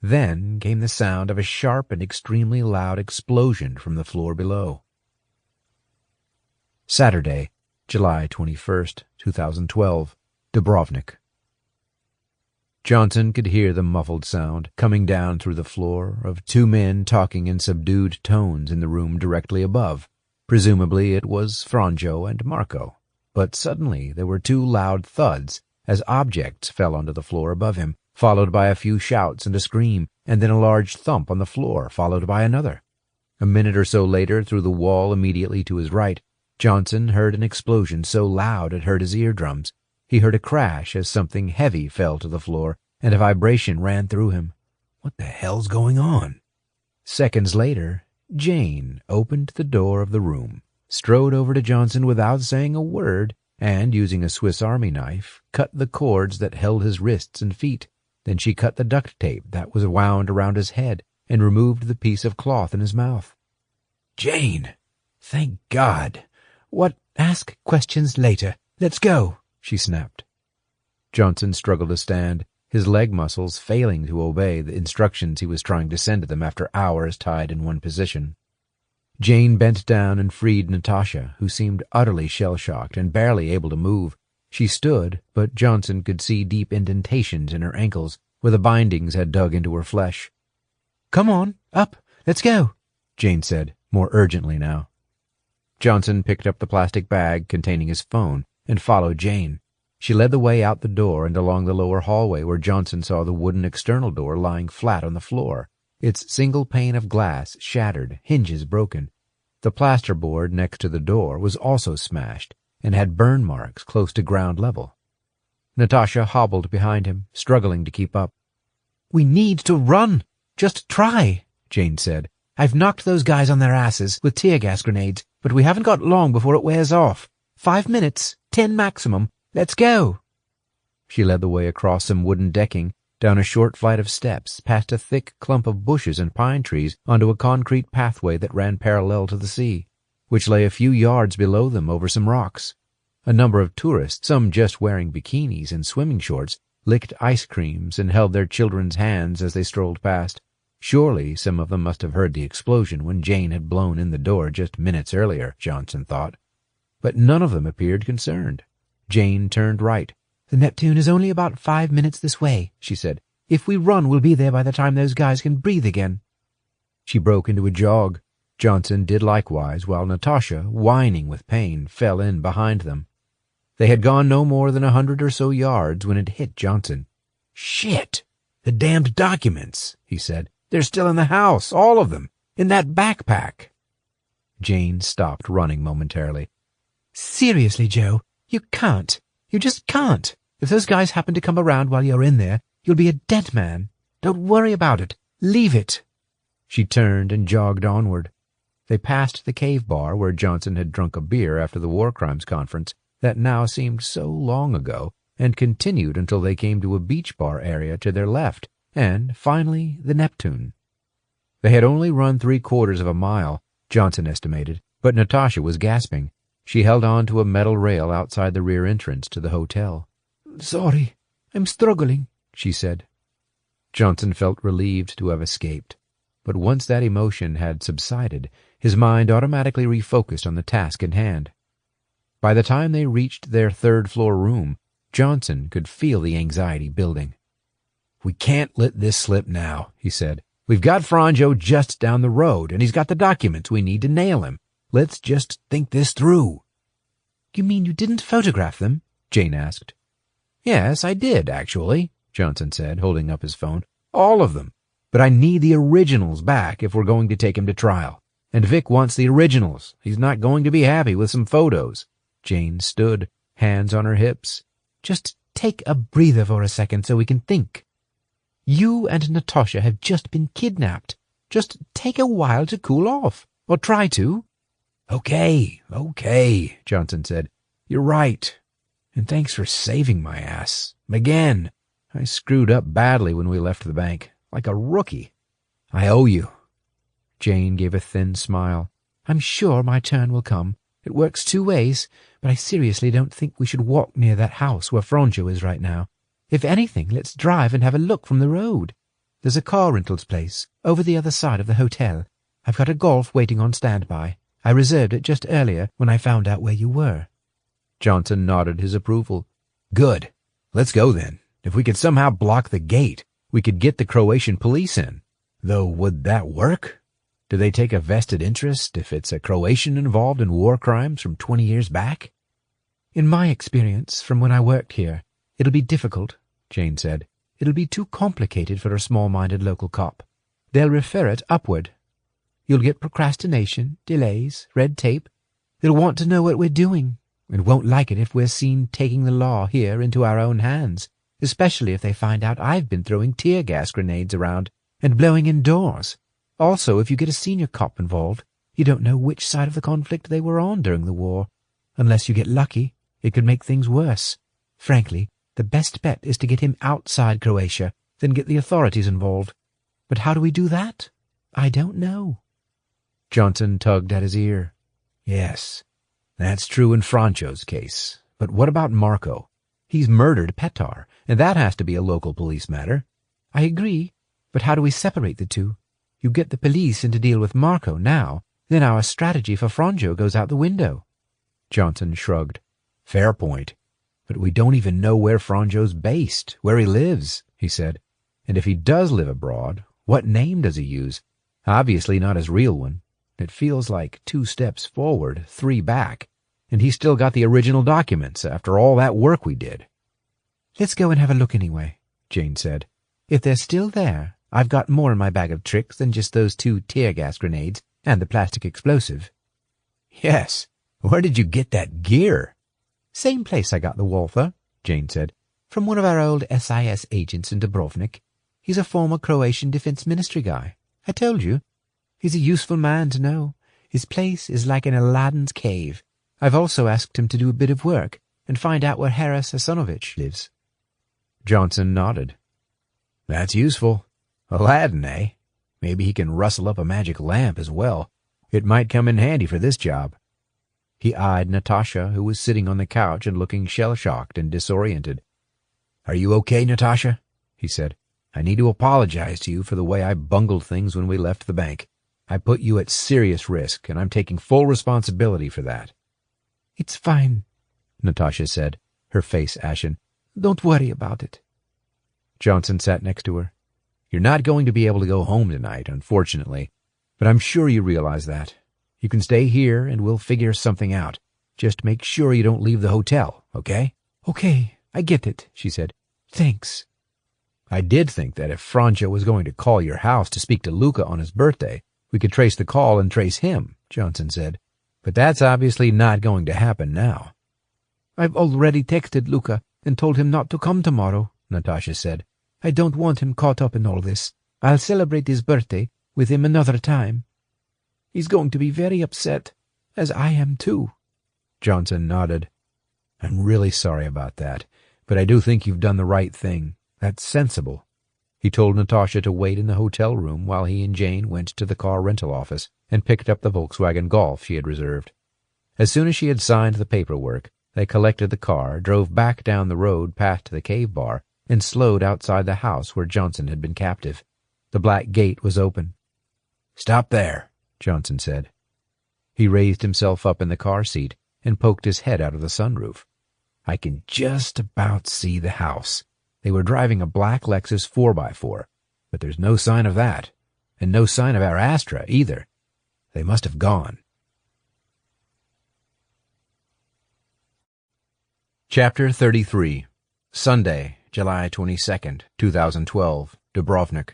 Then came the sound of a sharp and extremely loud explosion from the floor below. Saturday, July 21st, 2012, Dubrovnik. Johnson could hear the muffled sound coming down through the floor of 2 men talking in subdued tones in the room directly above, Presumably it was Franjo and Marco. But suddenly there were two loud thuds as objects fell onto the floor above him, followed by a few shouts and a scream, and then a large thump on the floor, followed by another. A minute or so later, through the wall immediately to his right, Johnson heard an explosion so loud it hurt his eardrums. He heard a crash as something heavy fell to the floor, and a vibration ran through him. What the hell's going on? Seconds later, Jane opened the door of the room, strode over to Johnson without saying a word, and, using a Swiss Army knife, cut the cords that held his wrists and feet. Then she cut the duct tape that was wound around his head and removed the piece of cloth in his mouth. Jane! Thank God! What? Ask questions later. Let's go, she snapped. Johnson struggled to stand, his leg muscles failing to obey the instructions he was trying to send to them after hours tied in one position. Jane bent down and freed Natasha, who seemed utterly shell-shocked and barely able to move. She stood, but Johnson could see deep indentations in her ankles, where the bindings had dug into her flesh. Come on, up, let's go, Jane said, more urgently now. Johnson picked up the plastic bag containing his phone and followed Jane. She led the way out the door and along the lower hallway where Johnson saw the wooden external door lying flat on the floor, its single pane of glass shattered, hinges broken. The plasterboard next to the door was also smashed and had burn marks close to ground level. Natasha hobbled behind him, struggling to keep up. We need to run. Just try, Jane said. I've knocked those guys on their asses with tear gas grenades, but we haven't got long before it wears off. 5 minutes, 10 maximum. Let's go. She led the way across some wooden decking, down a short flight of steps, past a thick clump of bushes and pine trees, onto a concrete pathway that ran parallel to the sea, which lay a few yards below them over some rocks. A number of tourists, some just wearing bikinis and swimming shorts, licked ice creams and held their children's hands as they strolled past. Surely some of them must have heard the explosion when Jane had blown in the door just minutes earlier, Johnson thought. But none of them appeared concerned. Jane turned right. The Neptune is only about 5 minutes this way, she said. If we run, we'll be there by the time those guys can breathe again. She broke into a jog. Johnson did likewise, while Natasha, whining with pain, fell in behind them. They had gone no more than 100 or so yards when it hit Johnson. Shit! The damned documents, he said. They're still in the house, all of them, in that backpack. Jane stopped running momentarily. Seriously, Joe, you can't. You just can't. If those guys happen to come around while you're in there, you'll be a dead man. Don't worry about it. Leave it. She turned and jogged onward. They passed the cave bar where Johnson had drunk a beer after the War Crimes Conference that now seemed so long ago, and continued until they came to a beach bar area to their left, and, finally, the Neptune. They had only run 3/4 of a mile, Johnson estimated, but Natasha was gasping. She held on to a metal rail outside the rear entrance to the hotel. Sorry, I'm struggling, she said. Johnson felt relieved to have escaped, but once that emotion had subsided, his mind automatically refocused on the task in hand. By the time they reached their third-floor room, Johnson could feel the anxiety building. We can't let this slip now, he said. We've got Franjo just down the road, and he's got the documents we need to nail him. Let's just think this through. You mean you didn't photograph them? Jane asked. Yes, I did, actually, Johnson said, holding up his phone. All of them. But I need the originals back if we're going to take him to trial. And Vic wants the originals. He's not going to be happy with some photos. Jane stood, hands on her hips. Just take a breather for a second so we can think. You and Natasha have just been kidnapped. Just take a while to cool off, or try to. Okay, Johnson said. You're right. And thanks for saving my ass. Again. I screwed up badly when we left the bank, like a rookie. I owe you. Jane gave a thin smile. I'm sure my turn will come. It works 2 ways, but I seriously don't think we should walk near that house where Franjo is right now. If anything, let's drive and have a look from the road. There's a car rentals place over the other side of the hotel. I've got a Golf waiting on standby. I reserved it just earlier when I found out where you were. Johnson nodded his approval. Good. Let's go then. If we could somehow block the gate, we could get the Croatian police in. Though would that work? Do they take a vested interest if it's a Croatian involved in war crimes from 20 years back? In my experience from when I worked here, it'll be difficult, Jane said. It'll be too complicated for a small-minded local cop. They'll refer it upward. You'll get procrastination, delays, red tape. They'll want to know what we're doing, and won't like it if we're seen taking the law here into our own hands, especially if they find out I've been throwing tear gas grenades around and blowing in doors. Also, if you get a senior cop involved, you don't know which side of the conflict they were on during the war. Unless you get lucky, it could make things worse. Frankly, the best bet is to get him outside Croatia, then get the authorities involved. But how do we do that? I don't know. Johnson tugged at his ear. Yes, that's true in Francho's case. But what about Marco? He's murdered Petar, and that has to be a local police matter. I agree, but how do we separate the two? You get the police in to deal with Marco now, then our strategy for Franjo goes out the window. Johnson shrugged. Fair point. But we don't even know where Franjo's based, where he lives, he said. And if he does live abroad, what name does he use? Obviously not his real one. It feels like 2 steps forward, 3 back. And he's still got the original documents after all that work we did. Let's go and have a look anyway, Jane said. If they're still there, I've got more in my bag of tricks than just those 2 tear gas grenades and the plastic explosive. Yes. Where did you get that gear? Same place I got the Walther, Jane said. From one of our old SIS agents in Dubrovnik. He's a former Croatian Defense Ministry guy. I told you. He's a useful man to know. His place is like in Aladdin's cave. I've also asked him to do a bit of work and find out where Harris Hasanovich lives. Johnson nodded. That's useful. Aladdin, eh? Maybe he can rustle up a magic lamp as well. It might come in handy for this job. He eyed Natasha, who was sitting on the couch and looking shell-shocked and disoriented. Are you okay, Natasha? He said. I need to apologize to you for the way I bungled things when we left the bank. I put you at serious risk, and I'm taking full responsibility for that. It's fine, Natasha said, her face ashen. Don't worry about it. Johnson sat next to her. You're not going to be able to go home tonight, unfortunately, but I'm sure you realize that. You can stay here, and we'll figure something out. Just make sure you don't leave the hotel, okay? Okay, I get it, she said. Thanks. I did think that if Franjo was going to call your house to speak to Luca on his birthday, we could trace the call and trace him, Johnson said. But that's obviously not going to happen now. I've already texted Luca and told him not to come tomorrow, Natasha said. I don't want him caught up in all this. I'll celebrate his birthday with him another time. He's going to be very upset, as I am too. Johnson nodded. I'm really sorry about that, but I do think you've done the right thing. That's sensible. He told Natasha to wait in the hotel room while he and Jane went to the car rental office and picked up the Volkswagen Golf she had reserved. As soon as she had signed the paperwork, they collected the car, drove back down the road past the cave bar, and slowed outside the house where Johnson had been captive. The black gate was open. Stop there, Johnson said. He raised himself up in the car seat and poked his head out of the sunroof. I can just about see the house. They were driving a black Lexus 4x4, but there's no sign of that, and no sign of our Astra either. They must have gone. Chapter 33. Sunday, July 22nd, 2012, Dubrovnik.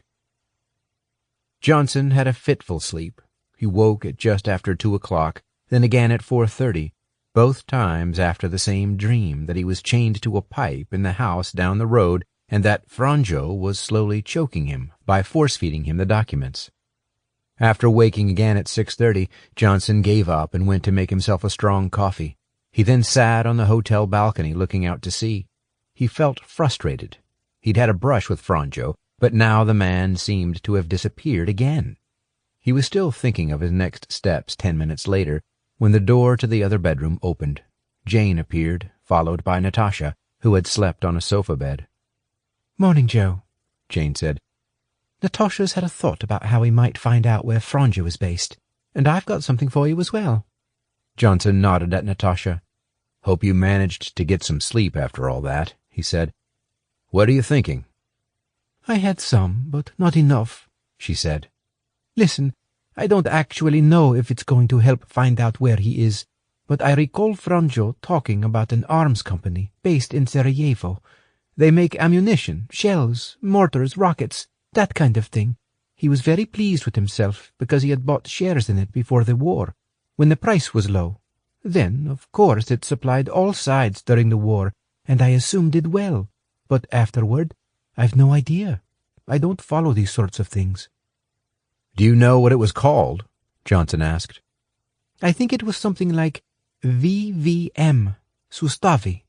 Johnson had a fitful sleep. He woke at just after 2 o'clock, then again at 4:30, both times after the same dream that he was chained to a pipe in the house down the road and that Franjo was slowly choking him by force-feeding him the documents. After waking again at 6:30, Johnson gave up and went to make himself a strong coffee. He then sat on the hotel balcony looking out to sea. He felt frustrated. He'd had a brush with Franjo, but now the man seemed to have disappeared again. He was still thinking of his next steps 10 minutes later when the door to the other bedroom opened. Jane appeared, followed by Natasha, who had slept on a sofa bed. Morning, Joe, Jane said. Natasha's had a thought about how we might find out where Franjo is based, and I've got something for you as well. Johnson nodded at Natasha. Hope you managed to get some sleep after all that, he said. What are you thinking? I had some, but not enough, she said. Listen, I don't actually know if it's going to help find out where he is, but I recall Franjo talking about an arms company based in Sarajevo. They make ammunition, shells, mortars, rockets, that kind of thing. He was very pleased with himself because he had bought shares in it before the war, when the price was low. Then, of course, it supplied all sides during the war, and I assume did well. But afterward, I've no idea. I don't follow these sorts of things. Do you know what it was called? Johnson asked. I think it was something like VVM, Sustavi.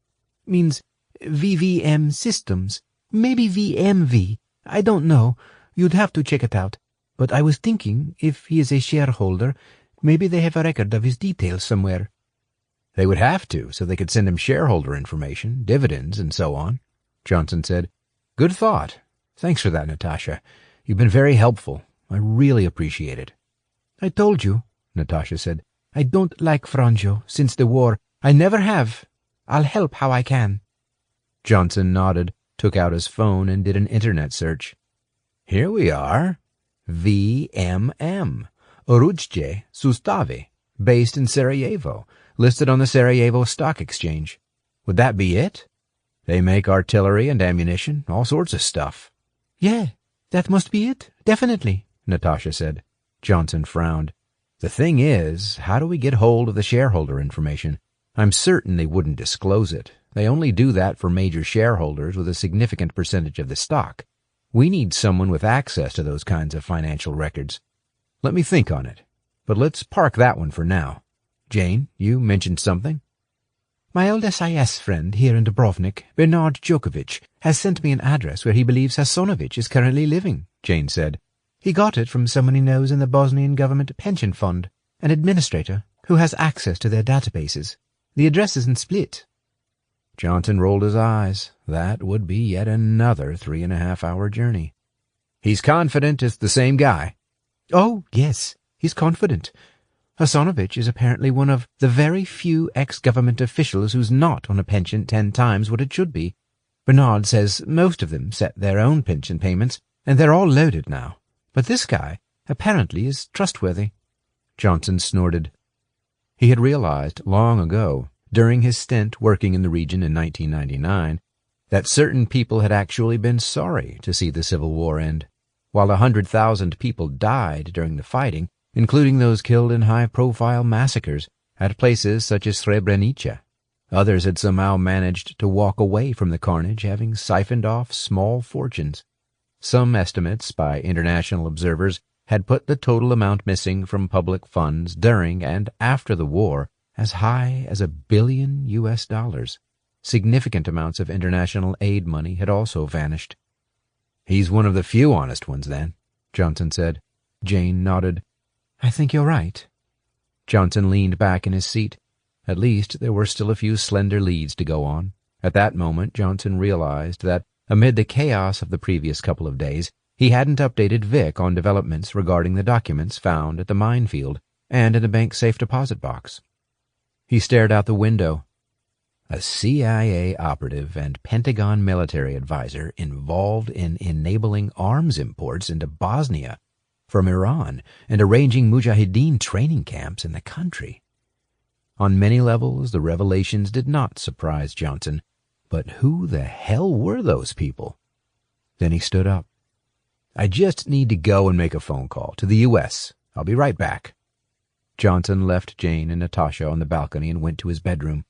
Means VVM Systems. Maybe VMV. I don't know. You'd have to check it out. But I was thinking, if he is a shareholder, maybe they have a record of his details somewhere. They would have to, so they could send him shareholder information, dividends, and so on, Johnson said. Good thought. Thanks for that, Natasha. You've been very helpful. I really appreciate it. I told you, Natasha said. I don't like Franjo since the war. I never have. I'll help how I can. Johnson nodded, took out his phone, and did an internet search. Here we are. VMM. Oručje Sustavi, based in Sarajevo, listed on the Sarajevo Stock Exchange. Would that be it? They make artillery and ammunition, all sorts of stuff. Yeah, that must be it, definitely, Natasha said. Johnson frowned. The thing is, how do we get hold of the shareholder information? I'm certain they wouldn't disclose it. They only do that for major shareholders with a significant percentage of the stock. We need someone with access to those kinds of financial records. Let me think on it. But let's park that one for now. Jane, you mentioned something? My old SIS friend here in Dubrovnik, Bernard Djokovic, has sent me an address where he believes Hasonovic is currently living, Jane said. He got it from someone he knows in the Bosnian government pension fund, an administrator who has access to their databases. The address is in Split. Johnson rolled his eyes. That would be yet another 3.5-hour journey. He's confident it's the same guy. Oh, yes, he's confident. Hasonovic is apparently one of the very few ex-government officials who's not on a pension 10 times what it should be. Bernard says most of them set their own pension payments, and they're all loaded now. But this guy apparently is trustworthy. Johnson snorted. He had realized long ago, during his stint working in the region in 1999, that certain people had actually been sorry to see the Civil War end. While 100,000 people died during the fighting, including those killed in high-profile massacres at places such as Srebrenica, others had somehow managed to walk away from the carnage, having siphoned off small fortunes. Some estimates by international observers had put the total amount missing from public funds during and after the war as high as $1 billion. Significant amounts of international aid money had also vanished. He's one of the few honest ones, then, Johnson said. Jane nodded. I think you're right. Johnson leaned back in his seat. At least there were still a few slender leads to go on. At that moment, Johnson realized that, amid the chaos of the previous couple of days, he hadn't updated Vic on developments regarding the documents found at the minefield and in the bank's safe deposit box. He stared out the window. A CIA operative and Pentagon military advisor involved in enabling arms imports into Bosnia from Iran and arranging Mujahideen training camps in the country. On many levels, the revelations did not surprise Johnson, but who the hell were those people? Then he stood up. I just need to go and make a phone call to the U.S. I'll be right back. Johnson left Jane and Natasha on the balcony and went to his bedroom.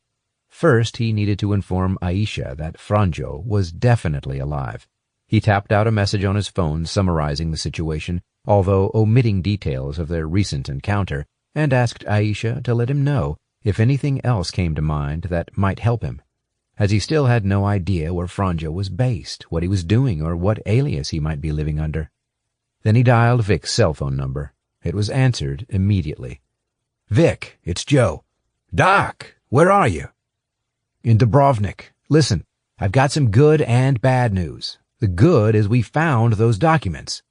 First, he needed to inform Aisha that Franjo was definitely alive. He tapped out a message on his phone summarizing the situation, although omitting details of their recent encounter, and asked Aisha to let him know if anything else came to mind that might help him, as he still had no idea where Franjo was based, what he was doing, or what alias he might be living under. Then he dialed Vic's cell phone number. It was answered immediately. Vic, it's Joe. Doc, where are you? In Dubrovnik. Listen, I've got some good and bad news. The good is we found those documents.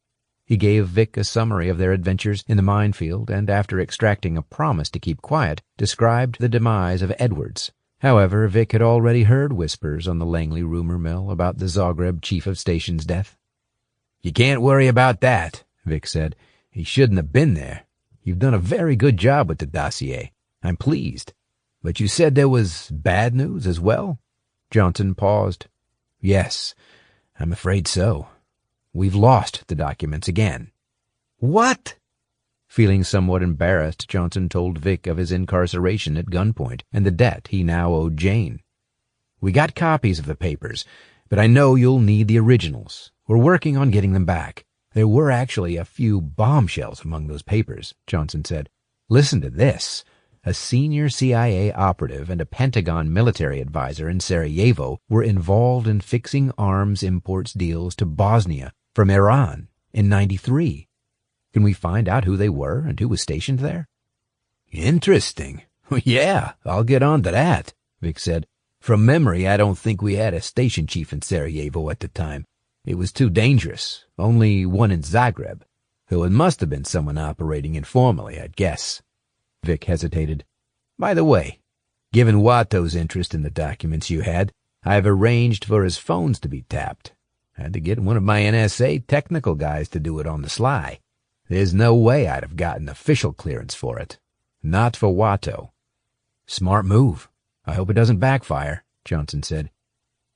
He gave Vic a summary of their adventures in the minefield and, after extracting a promise to keep quiet, described the demise of Edwards. However, Vic had already heard whispers on the Langley rumor mill about the Zagreb chief of station's death. You can't worry about that, Vic said. He shouldn't have been there. You've done a very good job with the dossier. I'm pleased. But you said there was bad news as well? Johnson paused. Yes, I'm afraid so. We've lost the documents again. What? Feeling somewhat embarrassed, Johnson told Vic of his incarceration at gunpoint and the debt he now owed Jane. We got copies of the papers, but I know you'll need the originals. We're working on getting them back. There were actually a few bombshells among those papers, Johnson said. Listen to this. A senior CIA operative and a Pentagon military advisor in Sarajevo were involved in fixing arms imports deals to Bosnia from Iran in '93. Can we find out who they were and who was stationed there? Interesting. Yeah, I'll get on to that, Vic said. From memory, I don't think we had a station chief in Sarajevo at the time. It was too dangerous. Only one in Zagreb. Though it must have been someone operating informally, I'd guess. Vic hesitated. By the way, given Watto's interest in the documents you had, I've arranged for his phones to be tapped. I had to get one of my NSA technical guys to do it on the sly. There's no way I'd have gotten official clearance for it. Not for Watto. Smart move. I hope it doesn't backfire, Johnson said.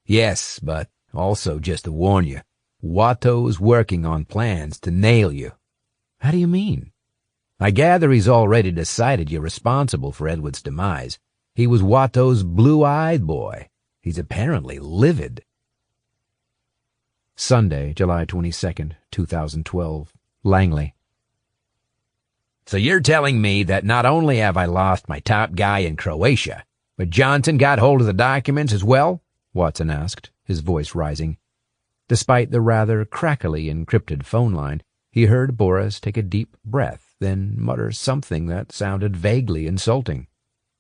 Yes, but also just to warn you, Watto's working on plans to nail you. How do you mean? I gather he's already decided you're responsible for Edward's demise. He was Watto's blue-eyed boy. He's apparently livid. Sunday, July 22nd, 2012. Langley. So you're telling me that not only have I lost my top guy in Croatia, but Johnson got hold of the documents as well? Watson asked, his voice rising. Despite the rather crackly encrypted phone line, he heard Boris take a deep breath, then mutter something that sounded vaguely insulting.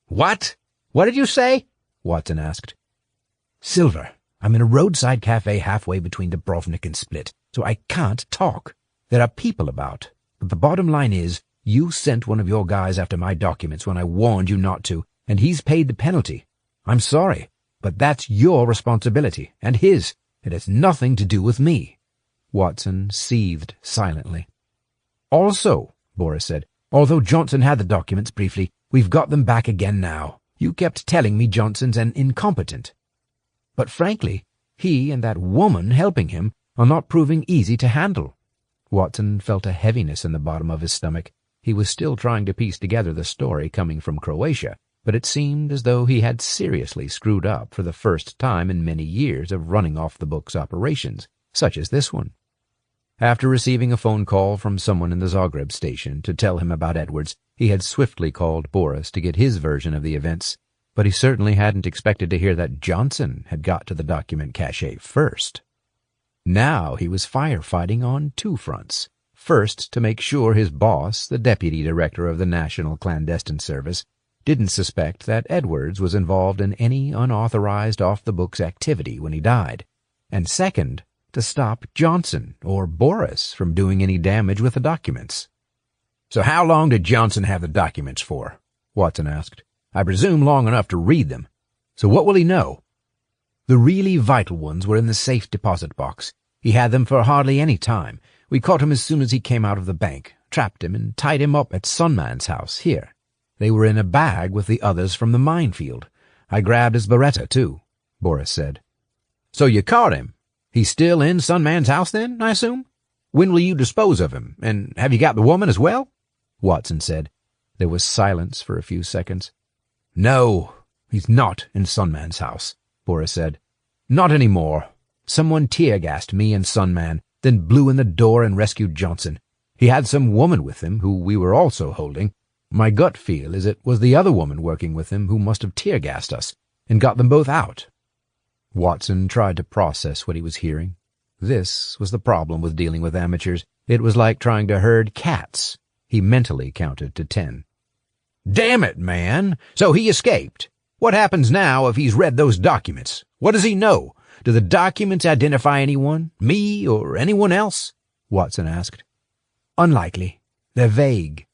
What? What did you say? Watson asked. Silver, I'm in a roadside cafe halfway between Dubrovnik and Split, so I can't talk. There are people about, but the bottom line is, you sent one of your guys after my documents when I warned you not to, and he's paid the penalty. I'm sorry, but that's your responsibility, and his. It has nothing to do with me. Watson seethed silently. Also, Boris said, although Johnson had the documents briefly, we've got them back again now. You kept telling me Johnson's an incompetent. But frankly, he and that woman helping him are not proving easy to handle. Watson felt a heaviness in the bottom of his stomach. He was still trying to piece together the story coming from Croatia, but it seemed as though he had seriously screwed up for the first time in many years of running off-the-books operations, such as this one. After receiving a phone call from someone in the Zagreb station to tell him about Edwards, he had swiftly called Boris to get his version of the events, but he certainly hadn't expected to hear that Johnson had got to the document cache first. Now he was firefighting on two fronts. First, to make sure his boss, the deputy director of the National Clandestine Service, didn't suspect that Edwards was involved in any unauthorized off-the-books activity when he died. And second, to stop Johnson or Boris from doing any damage with the documents. So how long did Johnson have the documents for? Watson asked. I presume long enough to read them. So what will he know? The really vital ones were in the safe deposit box. He had them for hardly any time. We caught him as soon as he came out of the bank, trapped him, and tied him up at Sunman's house here. They were in a bag with the others from the minefield. I grabbed his Beretta, too, Boris said. So you caught him? He's still in Sunman's house, then, I assume? When will you dispose of him? And have you got the woman as well? Watson said. There was silence for a few seconds. No, he's not in Sunman's house, Boris said. Not anymore. Someone tear-gassed me and Sunman, then blew in the door and rescued Johnson. He had some woman with him who we were also holding. My gut feel is it was the other woman working with him who must have tear-gassed us and got them both out. Watson tried to process what he was hearing. This was the problem with dealing with amateurs. It was like trying to herd cats. He mentally counted to 10. Damn it, man! So he escaped. What happens now if he's read those documents? What does he know? Do the documents identify anyone? Me or anyone else? Watson asked. Unlikely. They're vague.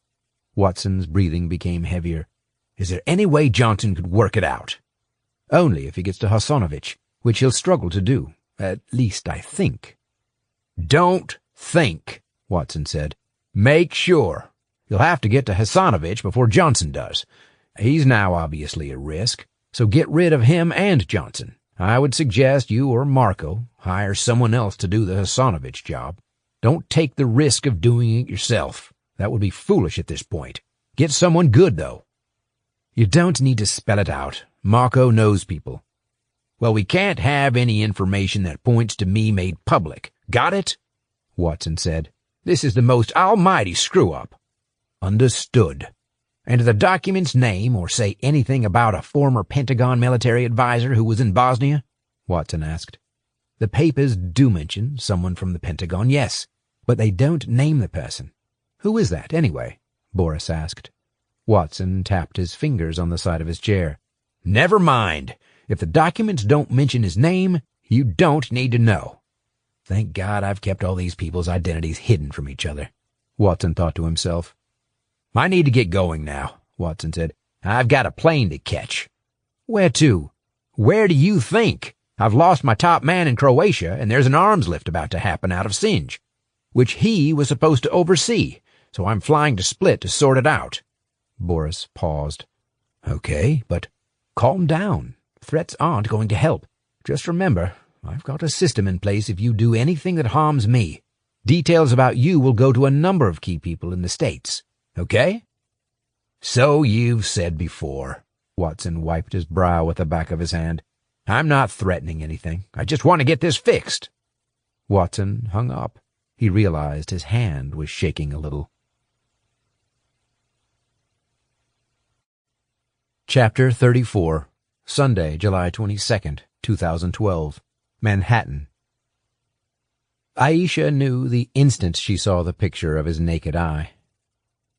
Watson's breathing became heavier. Is there any way Johnson could work it out? Only if he gets to Hasanovich, which he'll struggle to do. At least I think. Don't think, Watson said. Make sure. You'll have to get to Hasanovich before Johnson does. He's now obviously a risk, so get rid of him and Johnson. I would suggest you or Marco hire someone else to do the Hasanovich job. Don't take the risk of doing it yourself. That would be foolish at this point. Get someone good, though. You don't need to spell it out. Marco knows people. Well, we can't have any information that points to me made public. Got it? Watson said. This is the most almighty screw-up. Understood. And do the documents name or say anything about a former Pentagon military advisor who was in Bosnia? Watson asked. The papers do mention someone from the Pentagon, yes, but they don't name the person. Who is that, anyway? Boris asked. Watson tapped his fingers on the side of his chair. Never mind. If the documents don't mention his name, you don't need to know. Thank God I've kept all these people's identities hidden from each other, Watson thought to himself. I need to get going now, Watson said. I've got a plane to catch. Where to? Where do you think? I've lost my top man in Croatia, and there's an arms lift about to happen out of Sinj, which he was supposed to oversee, so I'm flying to Split to sort it out. Boris paused. Okay, but calm down. Threats aren't going to help. Just remember, I've got a system in place if you do anything that harms me. Details about you will go to a number of key people in the States. Okay? So you've said before. Watson wiped his brow with the back of his hand. I'm not threatening anything. I just want to get this fixed. Watson hung up. He realized his hand was shaking a little. Chapter 34. Sunday, July 22nd, 2012. Manhattan. Aisha knew the instant she saw the picture of his naked eye.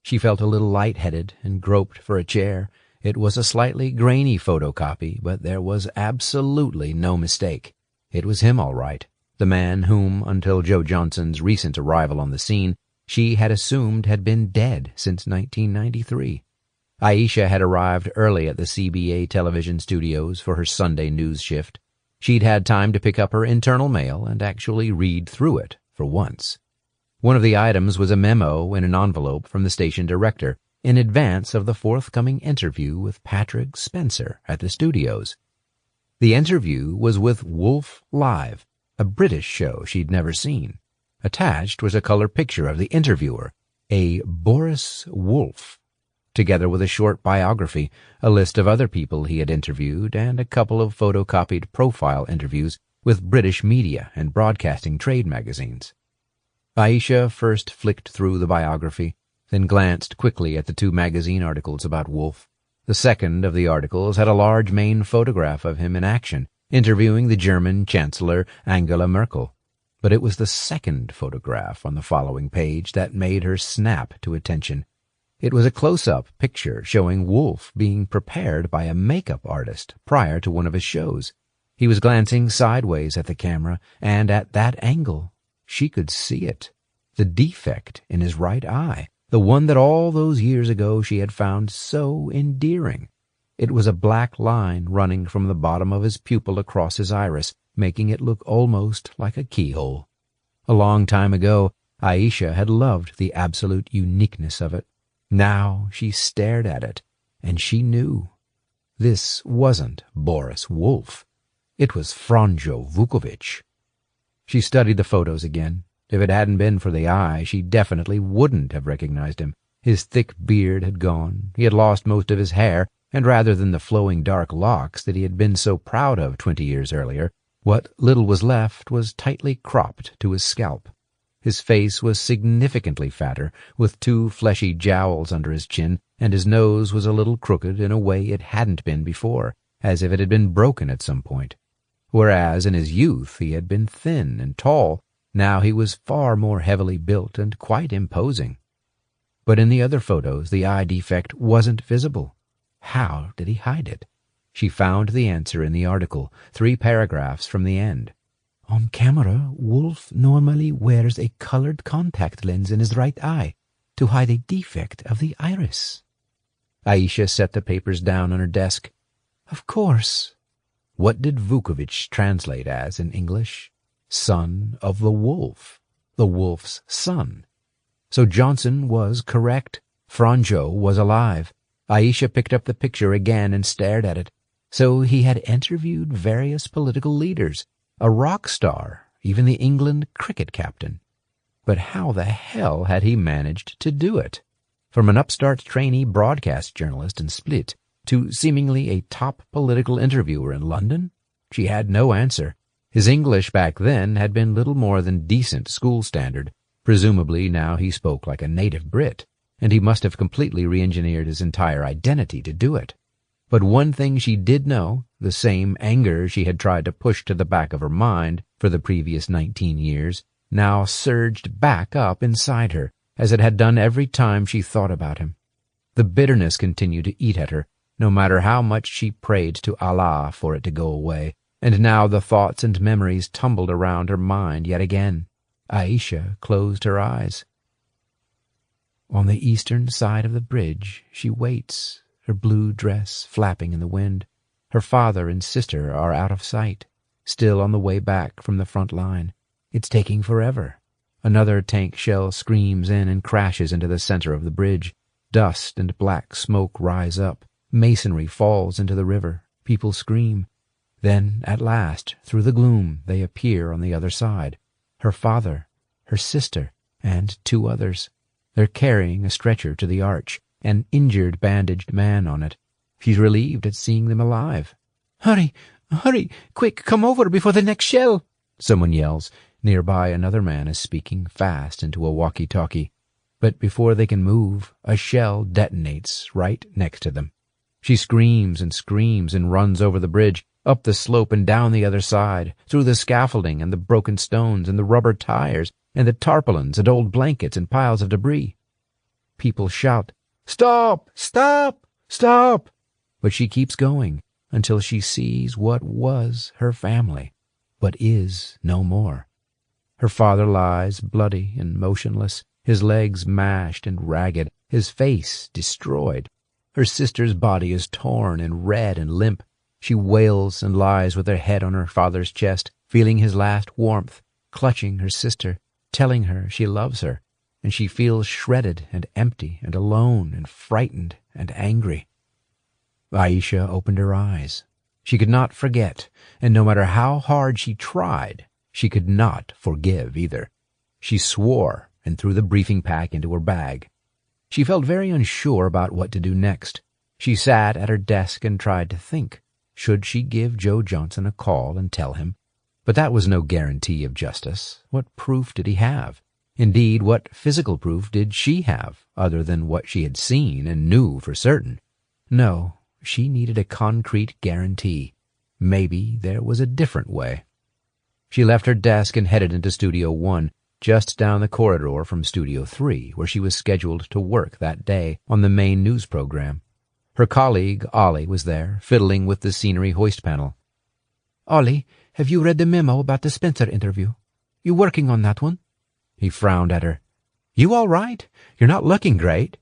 She felt a little lightheaded and groped for a chair. It was a slightly grainy photocopy, but there was absolutely no mistake. It was him, all right, the man whom, until Joe Johnson's recent arrival on the scene, she had assumed had been dead since 1993. Aisha had arrived early at the CBA television studios for her Sunday news shift. She'd had time to pick up her internal mail and actually read through it, for once. One of the items was a memo in an envelope from the station director in advance of the forthcoming interview with Patrick Spencer at the studios. The interview was with Wolf Live, a British show she'd never seen. Attached was a color picture of the interviewer, a Boris Wolf, together with a short biography, a list of other people he had interviewed, and a couple of photocopied profile interviews with British media and broadcasting trade magazines. Aisha first flicked through the biography, then glanced quickly at the 2 magazine articles about Wolf. The second of the articles had a large main photograph of him in action, interviewing the German Chancellor Angela Merkel. But it was the second photograph on the following page that made her snap to attention. It was a close-up picture showing Wolf being prepared by a makeup artist prior to one of his shows. He was glancing sideways at the camera, and at that angle, she could see it. The defect in his right eye, the one that all those years ago she had found so endearing. It was a black line running from the bottom of his pupil across his iris, making it look almost like a keyhole. A long time ago, Aisha had loved the absolute uniqueness of it. Now she stared at it, and she knew. This wasn't Boris Wolf. It was Franjo Vukovic. She studied the photos again. If it hadn't been for the eye, she definitely wouldn't have recognized him. His thick beard had gone. He had lost most of his hair, and rather than the flowing dark locks that he had been so proud of 20 years earlier, what little was left was tightly cropped to his scalp. His face was significantly fatter, with 2 fleshy jowls under his chin, and his nose was a little crooked in a way it hadn't been before, as if it had been broken at some point. Whereas in his youth he had been thin and tall, now he was far more heavily built and quite imposing. But in the other photos the eye defect wasn't visible. How did he hide it? She found the answer in the article, 3 paragraphs from the end. On camera, Wolf normally wears a colored contact lens in his right eye to hide a defect of the iris. Aisha set the papers down on her desk. Of course. What did Vukovic translate as in English? Son of the wolf. The wolf's son. So Johnson was correct. Franjo was alive. Aisha picked up the picture again and stared at it. So he had interviewed various political leaders, a rock star, even the England cricket captain. But how the hell had he managed to do it? From an upstart trainee broadcast journalist in Split to seemingly a top political interviewer in London? She had no answer. His English back then had been little more than decent school standard. Presumably now he spoke like a native Brit, and he must have completely re-engineered his entire identity to do it. But one thing she did know, the same anger she had tried to push to the back of her mind for the previous 19 years, now surged back up inside her, as it had done every time she thought about him. The bitterness continued to eat at her, no matter how much she prayed to Allah for it to go away, and now the thoughts and memories tumbled around her mind yet again. Aisha closed her eyes. On the eastern side of the bridge she waits, her blue dress flapping in the wind. Her father and sister are out of sight, still on the way back from the front line. It's taking forever. Another tank shell screams in and crashes into the center of the bridge. Dust and black smoke rise up. Masonry falls into the river. People scream. Then, at last, through the gloom, they appear on the other side. Her father, her sister, and 2 others. They're carrying a stretcher to the arch, an injured, bandaged man on it. She's relieved at seeing them alive. "Hurry, hurry, quick, come over before the next shell," someone yells. Nearby, another man is speaking fast into a walkie-talkie. But before they can move, a shell detonates right next to them. She screams and runs over the bridge, up the slope and down the other side, through the scaffolding and the broken stones and the rubber tires and the tarpaulins and old blankets and piles of debris. People shout, "Stop! Stop! Stop!" But she keeps going until she sees what was her family, but is no more. Her father lies bloody and motionless, his legs mashed and ragged, his face destroyed. Her sister's body is torn and red and limp. She wails and lies with her head on her father's chest, feeling his last warmth, clutching her sister, telling her she loves her, and she feels shredded and empty and alone and frightened and angry. Aisha opened her eyes. She could not forget, and no matter how hard she tried, she could not forgive either. She swore and threw the briefing pack into her bag. She felt very unsure about what to do next. She sat at her desk and tried to think. Should she give Joe Johnson a call and tell him? But that was no guarantee of justice. What proof did he have? Indeed, what physical proof did she have, other than what she had seen and knew for certain? No, she needed a concrete guarantee. Maybe there was a different way. She left her desk and headed into Studio 1, just down the corridor from Studio 3, where she was scheduled to work that day on the main news program. Her colleague, Ollie, was there, fiddling with the scenery hoist panel. "Ollie, have you read the memo about the Spencer interview? You working on that one?" He frowned at her. "You all right? You're not looking great."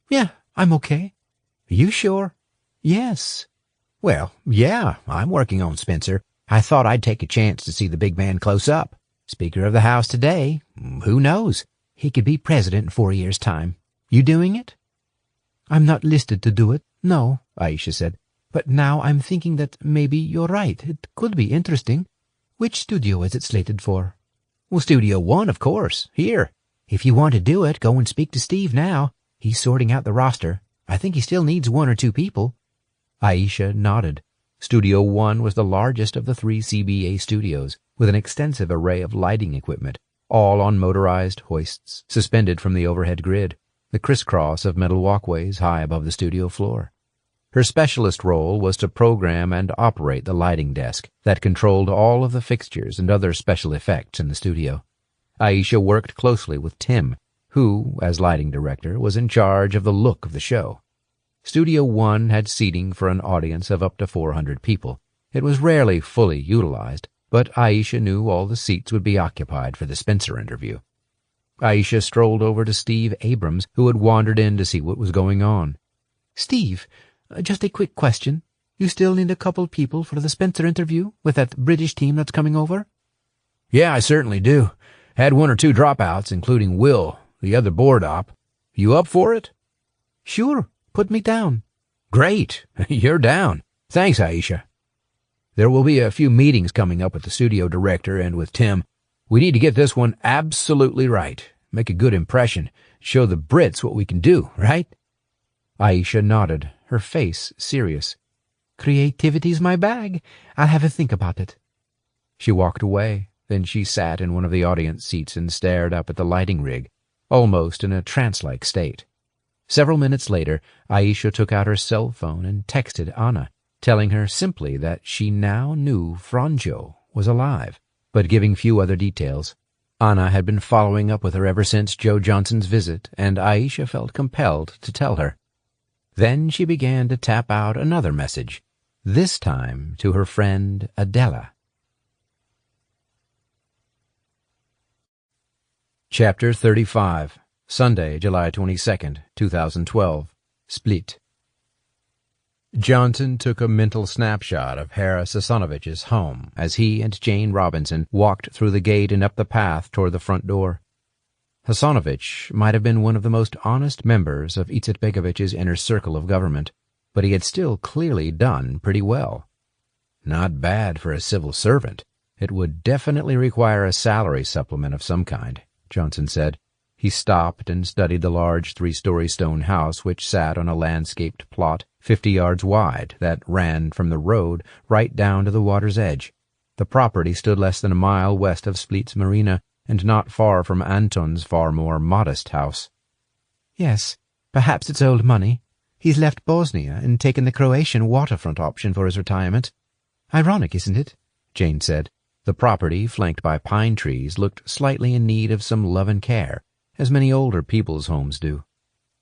"Yeah, I'm okay." "You sure?" "Yes." "Well, yeah, I'm working on Spencer. I thought I'd take a chance to see the big man close up. Speaker of the House today. Who knows? He could be president in 4 years' time. You doing it?" "I'm not listed to do it, no," Aisha said. "But now I'm thinking that maybe you're right. It could be interesting. Which studio is it slated for?" "Well, Studio 1, of course. Here. If you want to do it, go and speak to Steve now. He's sorting out the roster. I think he still needs 1 or 2 people." Aisha nodded. Studio 1 was the largest of the 3 CBA studios, with an extensive array of lighting equipment, all on motorized hoists, suspended from the overhead grid, the crisscross of metal walkways high above the studio floor. Her specialist role was to program and operate the lighting desk that controlled all of the fixtures and other special effects in the studio. Aisha worked closely with Tim, who, as lighting director, was in charge of the look of the show. Studio 1 had seating for an audience of up to 400 people. It was rarely fully utilized, but Aisha knew all the seats would be occupied for the Spencer interview. Aisha strolled over to Steve Abrams, who had wandered in to see what was going on. "Steve, just a quick question. You still need a couple people for the Spencer interview with that British team that's coming over?" "Yeah, I certainly do. Had 1 or 2 dropouts, including Will, the other board op. You up for it?" Sure, put me down. Great, you're down. Thanks, Aisha. There will be a few meetings coming up with the studio director and with Tim. We need to get this one absolutely right. Make a good impression. Show the Brits what we can do, right? Aisha nodded, her face serious. Creativity's my bag. I'll have a think about it. She walked away. Then she sat in one of the audience seats and stared up at the lighting rig, almost in a trance-like state. Several minutes later, Aisha took out her cell phone and texted Anna, telling her simply that she now knew Franjo was alive, but giving few other details. Anna had been following up with her ever since Joe Johnson's visit, and Aisha felt compelled to tell her. Then she began to tap out another message, this time to her friend Adela. Chapter 35, Sunday, July 22nd, 2012, Split. Johnson took a mental snapshot of Harris Hasanovic's home as he and Jane Robinson walked through the gate and up the path toward the front door. Hasanovich might have been one of the most honest members of Izetbegovich's inner circle of government, but he had still clearly done pretty well. Not bad for a civil servant. It would definitely require a salary supplement of some kind, Johnson said. He stopped and studied the large 3-story stone house which sat on a landscaped plot 50 yards wide that ran from the road right down to the water's edge. The property stood less than a mile west of Split's marina and not far from Anton's far more modest house. Yes, perhaps it's old money. He's left Bosnia and taken the Croatian waterfront option for his retirement. Ironic, isn't it? Jane said. The property, flanked by pine trees, looked slightly in need of some love and care, as many older people's homes do.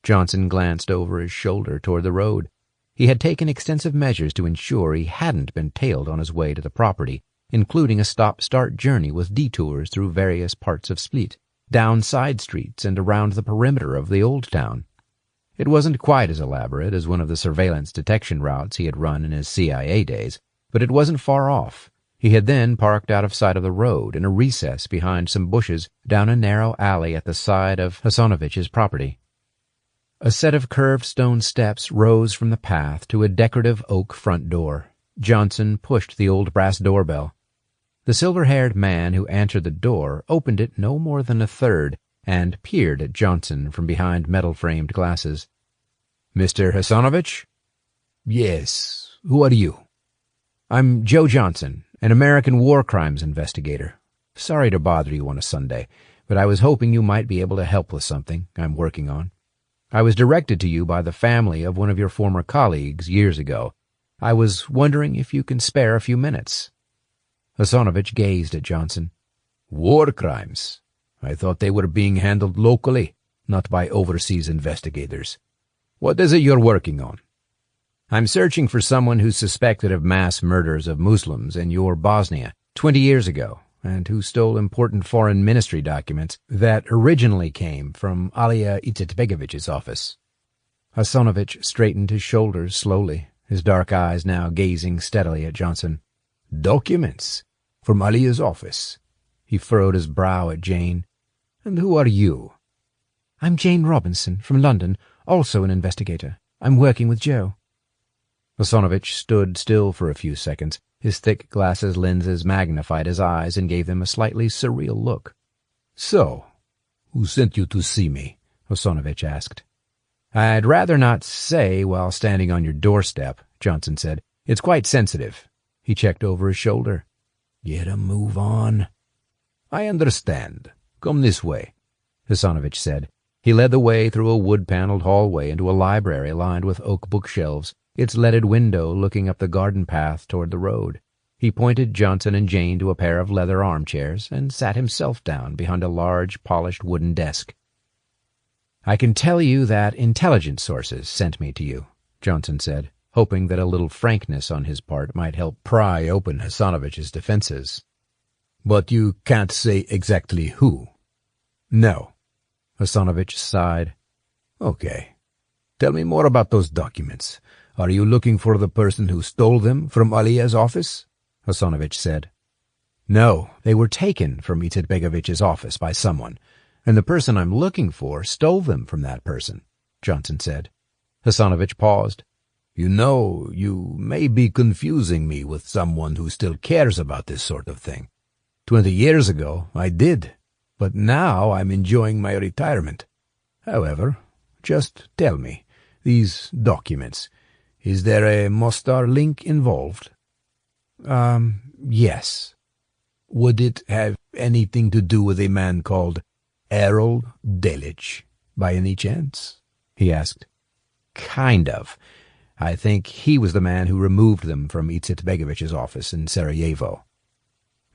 Johnson glanced over his shoulder toward the road. He had taken extensive measures to ensure he hadn't been tailed on his way to the property, including a stop-start journey with detours through various parts of Split, down side streets and around the perimeter of the old town. It wasn't quite as elaborate as one of the surveillance detection routes he had run in his CIA days, but it wasn't far off. He had then parked out of sight of the road in a recess behind some bushes down a narrow alley at the side of Hasanovich's property. A set of curved stone steps rose from the path to a decorative oak front door. Johnson pushed the old brass doorbell. The silver-haired man who answered the door opened it no more than a third and peered at Johnson from behind metal-framed glasses. "Mr. Hasanovich?" "Yes. Who are you?" "I'm Joe Johnson, an American war crimes investigator. Sorry to bother you on a Sunday, but I was hoping you might be able to help with something I'm working on. I was directed to you by the family of one of your former colleagues years ago. I was wondering if you can spare a few minutes." Hasanovich gazed at Johnson. "War crimes? I thought they were being handled locally, not by overseas investigators. What is it you're working on?" "I'm searching for someone who's suspected of mass murders of Muslims in your Bosnia 20 years ago, and who stole important foreign ministry documents that originally came from Alia Izetbegovich's office." Hasanovich straightened his shoulders slowly, his dark eyes now gazing steadily at Johnson. "Documents? From Alia's office?" He furrowed his brow at Jane. "And who are you?" "I'm Jane Robinson, from London, also an investigator. I'm working with Joe." Hasanovich stood still for a few seconds. His thick glasses lenses magnified his eyes and gave them a slightly surreal look. "So, who sent you to see me?" Hasanovich asked. "I'd rather not say while standing on your doorstep," Johnson said. "It's quite sensitive." He checked over his shoulder. "Get a move on." "I understand. Come this way," Hasanovich said. He led the way through a wood-paneled hallway into a library lined with oak bookshelves, its leaded window looking up the garden path toward the road. He pointed Johnson and Jane to a pair of leather armchairs and sat himself down behind a large, polished wooden desk. "I can tell you that intelligence sources sent me to you," Johnson said, hoping that a little frankness on his part might help pry open Hasanovich's defenses. "But you can't say exactly who?" "No." Hasanovich sighed. "Okay. Tell me more about those documents. Are you looking for the person who stole them from Alia's office?" Hasanovich said. "No, they were taken from Izetbegovich's office by someone, and the person I'm looking for stole them from that person," Johnson said. Hasanovich paused. You know, you may be confusing me with someone who still cares about this sort of thing. 20 years ago, I did, but now I'm enjoying my retirement. However, just tell me, these documents, is there a Mostar link involved? Yes. Would it have anything to do with a man called Errol Delitzsch, by any chance? He asked. Kind of. I think he was the man who removed them from Izetbegovich's office in Sarajevo.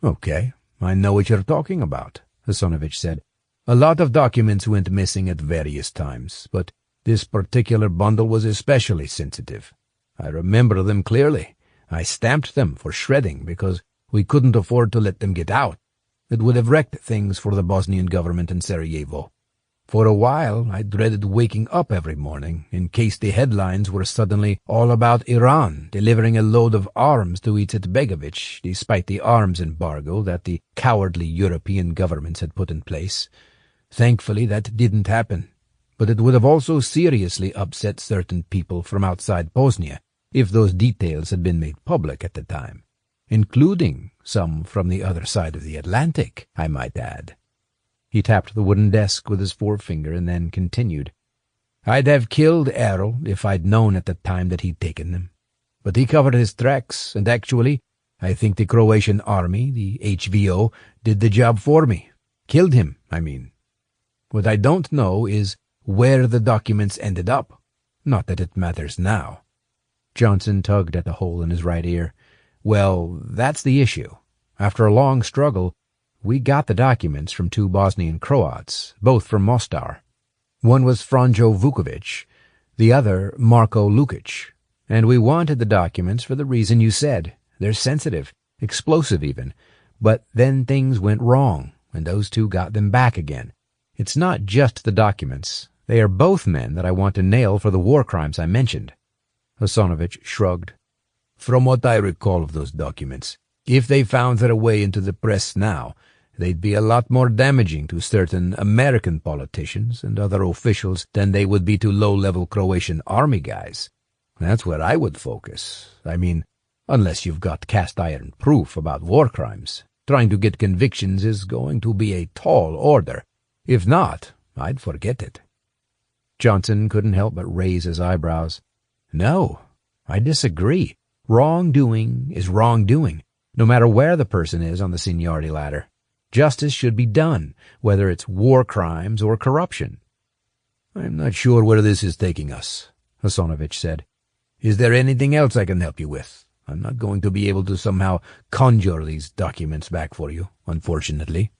Okay, I know what you're talking about, Hasanovich said. A lot of documents went missing at various times, but this particular bundle was especially sensitive. I remember them clearly. I stamped them for shredding because we couldn't afford to let them get out. It would have wrecked things for the Bosnian government in Sarajevo. For a while, I dreaded waking up every morning in case the headlines were suddenly all about Iran delivering a load of arms to Izetbegovich despite the arms embargo that the cowardly European governments had put in place. Thankfully, that didn't happen, but it would have also seriously upset certain people from outside Bosnia if those details had been made public at the time, including some from the other side of the Atlantic, I might add. He tapped the wooden desk with his forefinger and then continued. I'd have killed Errol if I'd known at the time that he'd taken them. But he covered his tracks, and actually, I think the Croatian army, the HVO, did the job for me. Killed him, I mean. What I don't know is where the documents ended up. Not that it matters now. Johnson tugged at the hole in his right ear. Well, that's the issue. After a long struggle, we got the documents from 2 Bosnian Croats, both from Mostar. One was Franjo Vukovic, the other Marko Lukic, and we wanted the documents for the reason you said. They're sensitive, explosive even, but then things went wrong, and those 2 got them back again. It's not just the documents. They are both men that I want to nail for the war crimes I mentioned. Hasanovich shrugged. From what I recall of those documents, if they found their way into the press now, they'd be a lot more damaging to certain American politicians and other officials than they would be to low-level Croatian army guys. That's where I would focus. I mean, unless you've got cast-iron proof about war crimes. Trying to get convictions is going to be a tall order. If not, I'd forget it. Johnson couldn't help but raise his eyebrows. No, I disagree. Wrongdoing is wrongdoing, no matter where the person is on the seniority ladder. Justice should be done, whether it's war crimes or corruption. I'm not sure where this is taking us, Hasanovich said. Is there anything else I can help you with? I'm not going to be able to somehow conjure these documents back for you, unfortunately.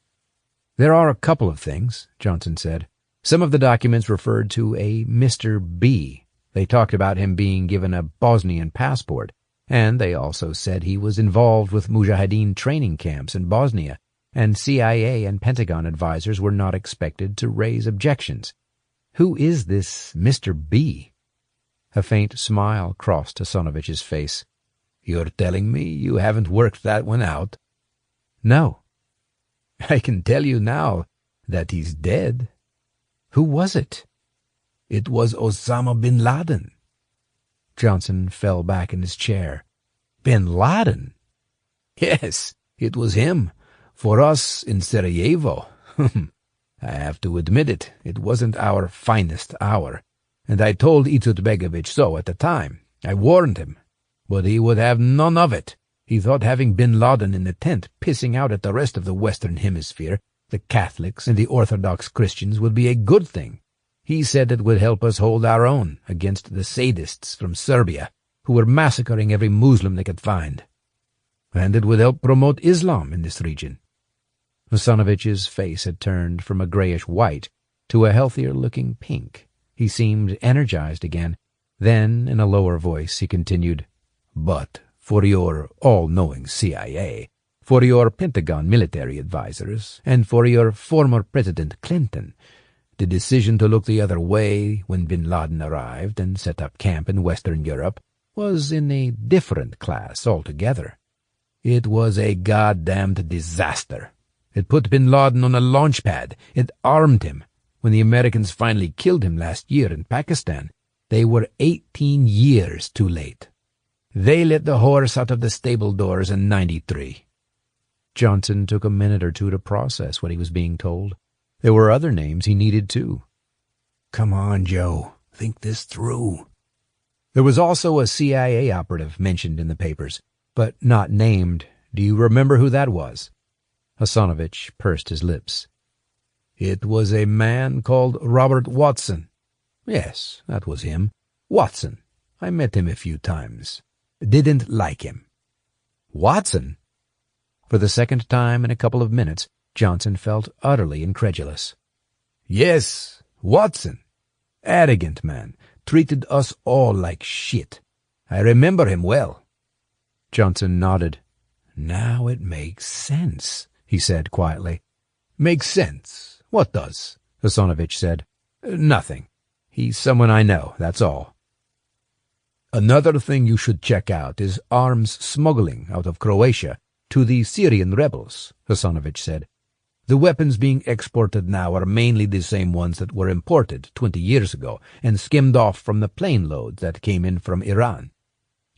There are a couple of things, Johnson said. Some of the documents referred to a Mr. B. They talked about him being given a Bosnian passport, and they also said he was involved with Mujahideen training camps in Bosnia, and CIA and Pentagon advisors were not expected to raise objections. Who is this Mr. B? A faint smile crossed Hasanovich's face. You're telling me you haven't worked that one out? No. I can tell you now that he's dead. Who was it? It was Osama bin Laden. Johnson fell back in his chair. Bin Laden? Yes, it was him. For us in Sarajevo. I have to admit it, it wasn't our finest hour. And I told Izetbegovich so at the time. I warned him. But he would have none of it. He thought having bin Laden in the tent pissing out at the rest of the Western Hemisphere, the Catholics and the Orthodox Christians, would be a good thing. He said it would help us hold our own against the sadists from Serbia, who were massacring every Muslim they could find. And it would help promote Islam in this region. Hasanovich's face had turned from a grayish-white to a healthier-looking pink. He seemed energized again. Then, in a lower voice, he continued, "But for your all-knowing CIA, for your Pentagon military advisors, and for your former President Clinton, the decision to look the other way when bin Laden arrived and set up camp in Western Europe was in a different class altogether. It was a goddamned disaster. It put bin Laden on a launch pad. It armed him. When the Americans finally killed him last year in Pakistan, They were 18 years too late. They let the horse out of the stable doors in 93. Johnson took a minute or two to process what he was being told. There were other names he needed, too. Come on, Joe. Think this through. There was also a CIA operative mentioned in the papers, but not named. Do you remember who that was? Hasanovich pursed his lips. It was a man called Robert Watson. Yes, that was him. Watson. I met him a few times. Didn't like him. Watson? For the second time in a couple of minutes, Johnson felt utterly incredulous. Yes, Watson. Arrogant man. Treated us all like shit. I remember him well. Johnson nodded. Now it makes sense, he said quietly. Makes sense. What does? Hasanovich said. Nothing. He's someone I know, that's all. Another thing you should check out is arms smuggling out of Croatia to the Syrian rebels, Hasanovich said. The weapons being exported now are mainly the same ones that were imported 20 years ago and skimmed off from the plane loads that came in from Iran.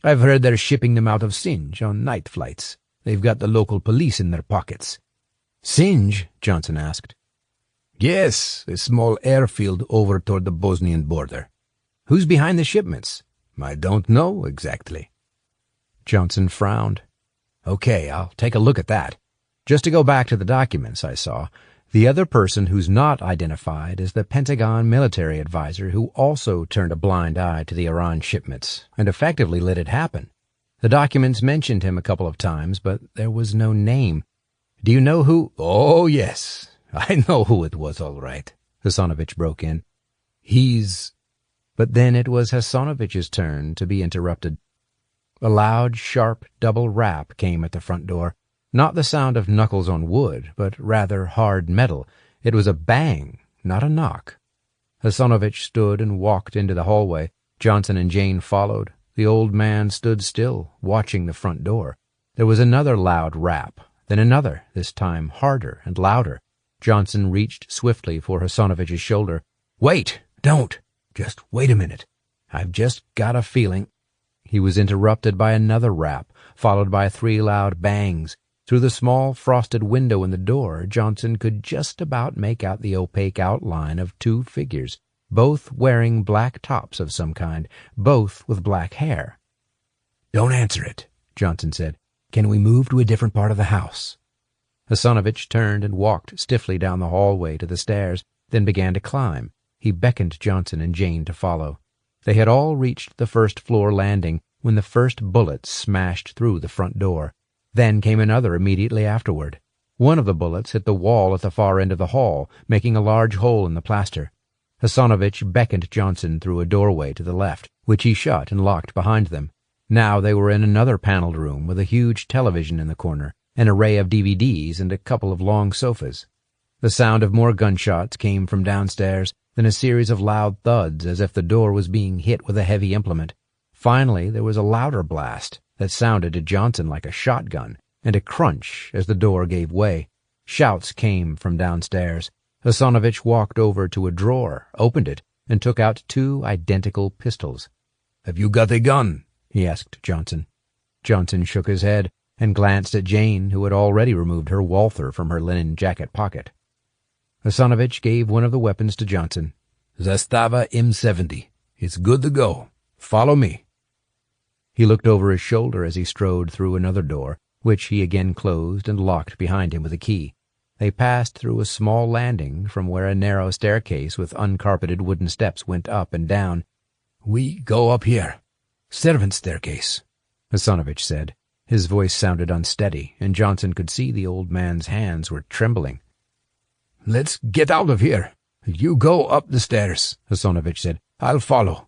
I've heard they're shipping them out of Sinj on night flights. They've got the local police in their pockets. Sinj? Johnson asked. Yes, a small airfield over toward the Bosnian border. Who's behind the shipments? I don't know exactly. Johnson frowned. Okay, I'll take a look at that. Just to go back to the documents I saw, the other person who's not identified is the Pentagon military advisor who also turned a blind eye to the Iran shipments and effectively let it happen. The documents mentioned him a couple of times, but there was no name. Do you know who— Oh, yes, I know who it was, all right, Hasanovich broke in. He's— But then it was Hasanovich's turn to be interrupted. A loud, sharp double rap came at the front door. Not the sound of knuckles on wood, but rather hard metal. It was a bang, not a knock. Hasanovich stood and walked into the hallway. Johnson and Jane followed. The old man stood still, watching the front door. There was another loud rap, then another, this time harder and louder. Johnson reached swiftly for Hasanovich's shoulder. Wait! Don't! Just wait a minute. I've just got a feeling— He was interrupted by another rap, followed by 3 loud bangs. Through the small frosted window in the door, Johnson could just about make out the opaque outline of 2 figures, both wearing black tops of some kind, both with black hair. Don't answer it, Johnson said. Can we move to a different part of the house? Hasanovich turned and walked stiffly down the hallway to the stairs, then began to climb. He beckoned Johnson and Jane to follow. They had all reached the first-floor landing when the first bullet smashed through the front door. Then came another immediately afterward. One of the bullets hit the wall at the far end of the hall, making a large hole in the plaster. Hasanovich beckoned Johnson through a doorway to the left, which he shut and locked behind them. Now they were in another paneled room with a huge television in the corner, an array of DVDs, and a couple of long sofas. The sound of more gunshots came from downstairs, then a series of loud thuds as if the door was being hit with a heavy implement. Finally, there was a louder blast that sounded to Johnson like a shotgun, and a crunch as the door gave way. Shouts came from downstairs. Hasanovich walked over to a drawer, opened it, and took out 2 identical pistols. Have you got a gun? He asked Johnson. Johnson shook his head and glanced at Jane, who had already removed her Walther from her linen jacket pocket. Hasanovich gave one of the weapons to Johnson. Zastava M70. It's good to go. Follow me. He looked over his shoulder as he strode through another door, which he again closed and locked behind him with a key. They passed through a small landing from where a narrow staircase with uncarpeted wooden steps went up and down. We go up here. Servants' staircase, Hasanovich said. His voice sounded unsteady, and Johnson could see the old man's hands were trembling. Let's get out of here. You go up the stairs, Hasanovich said. I'll follow.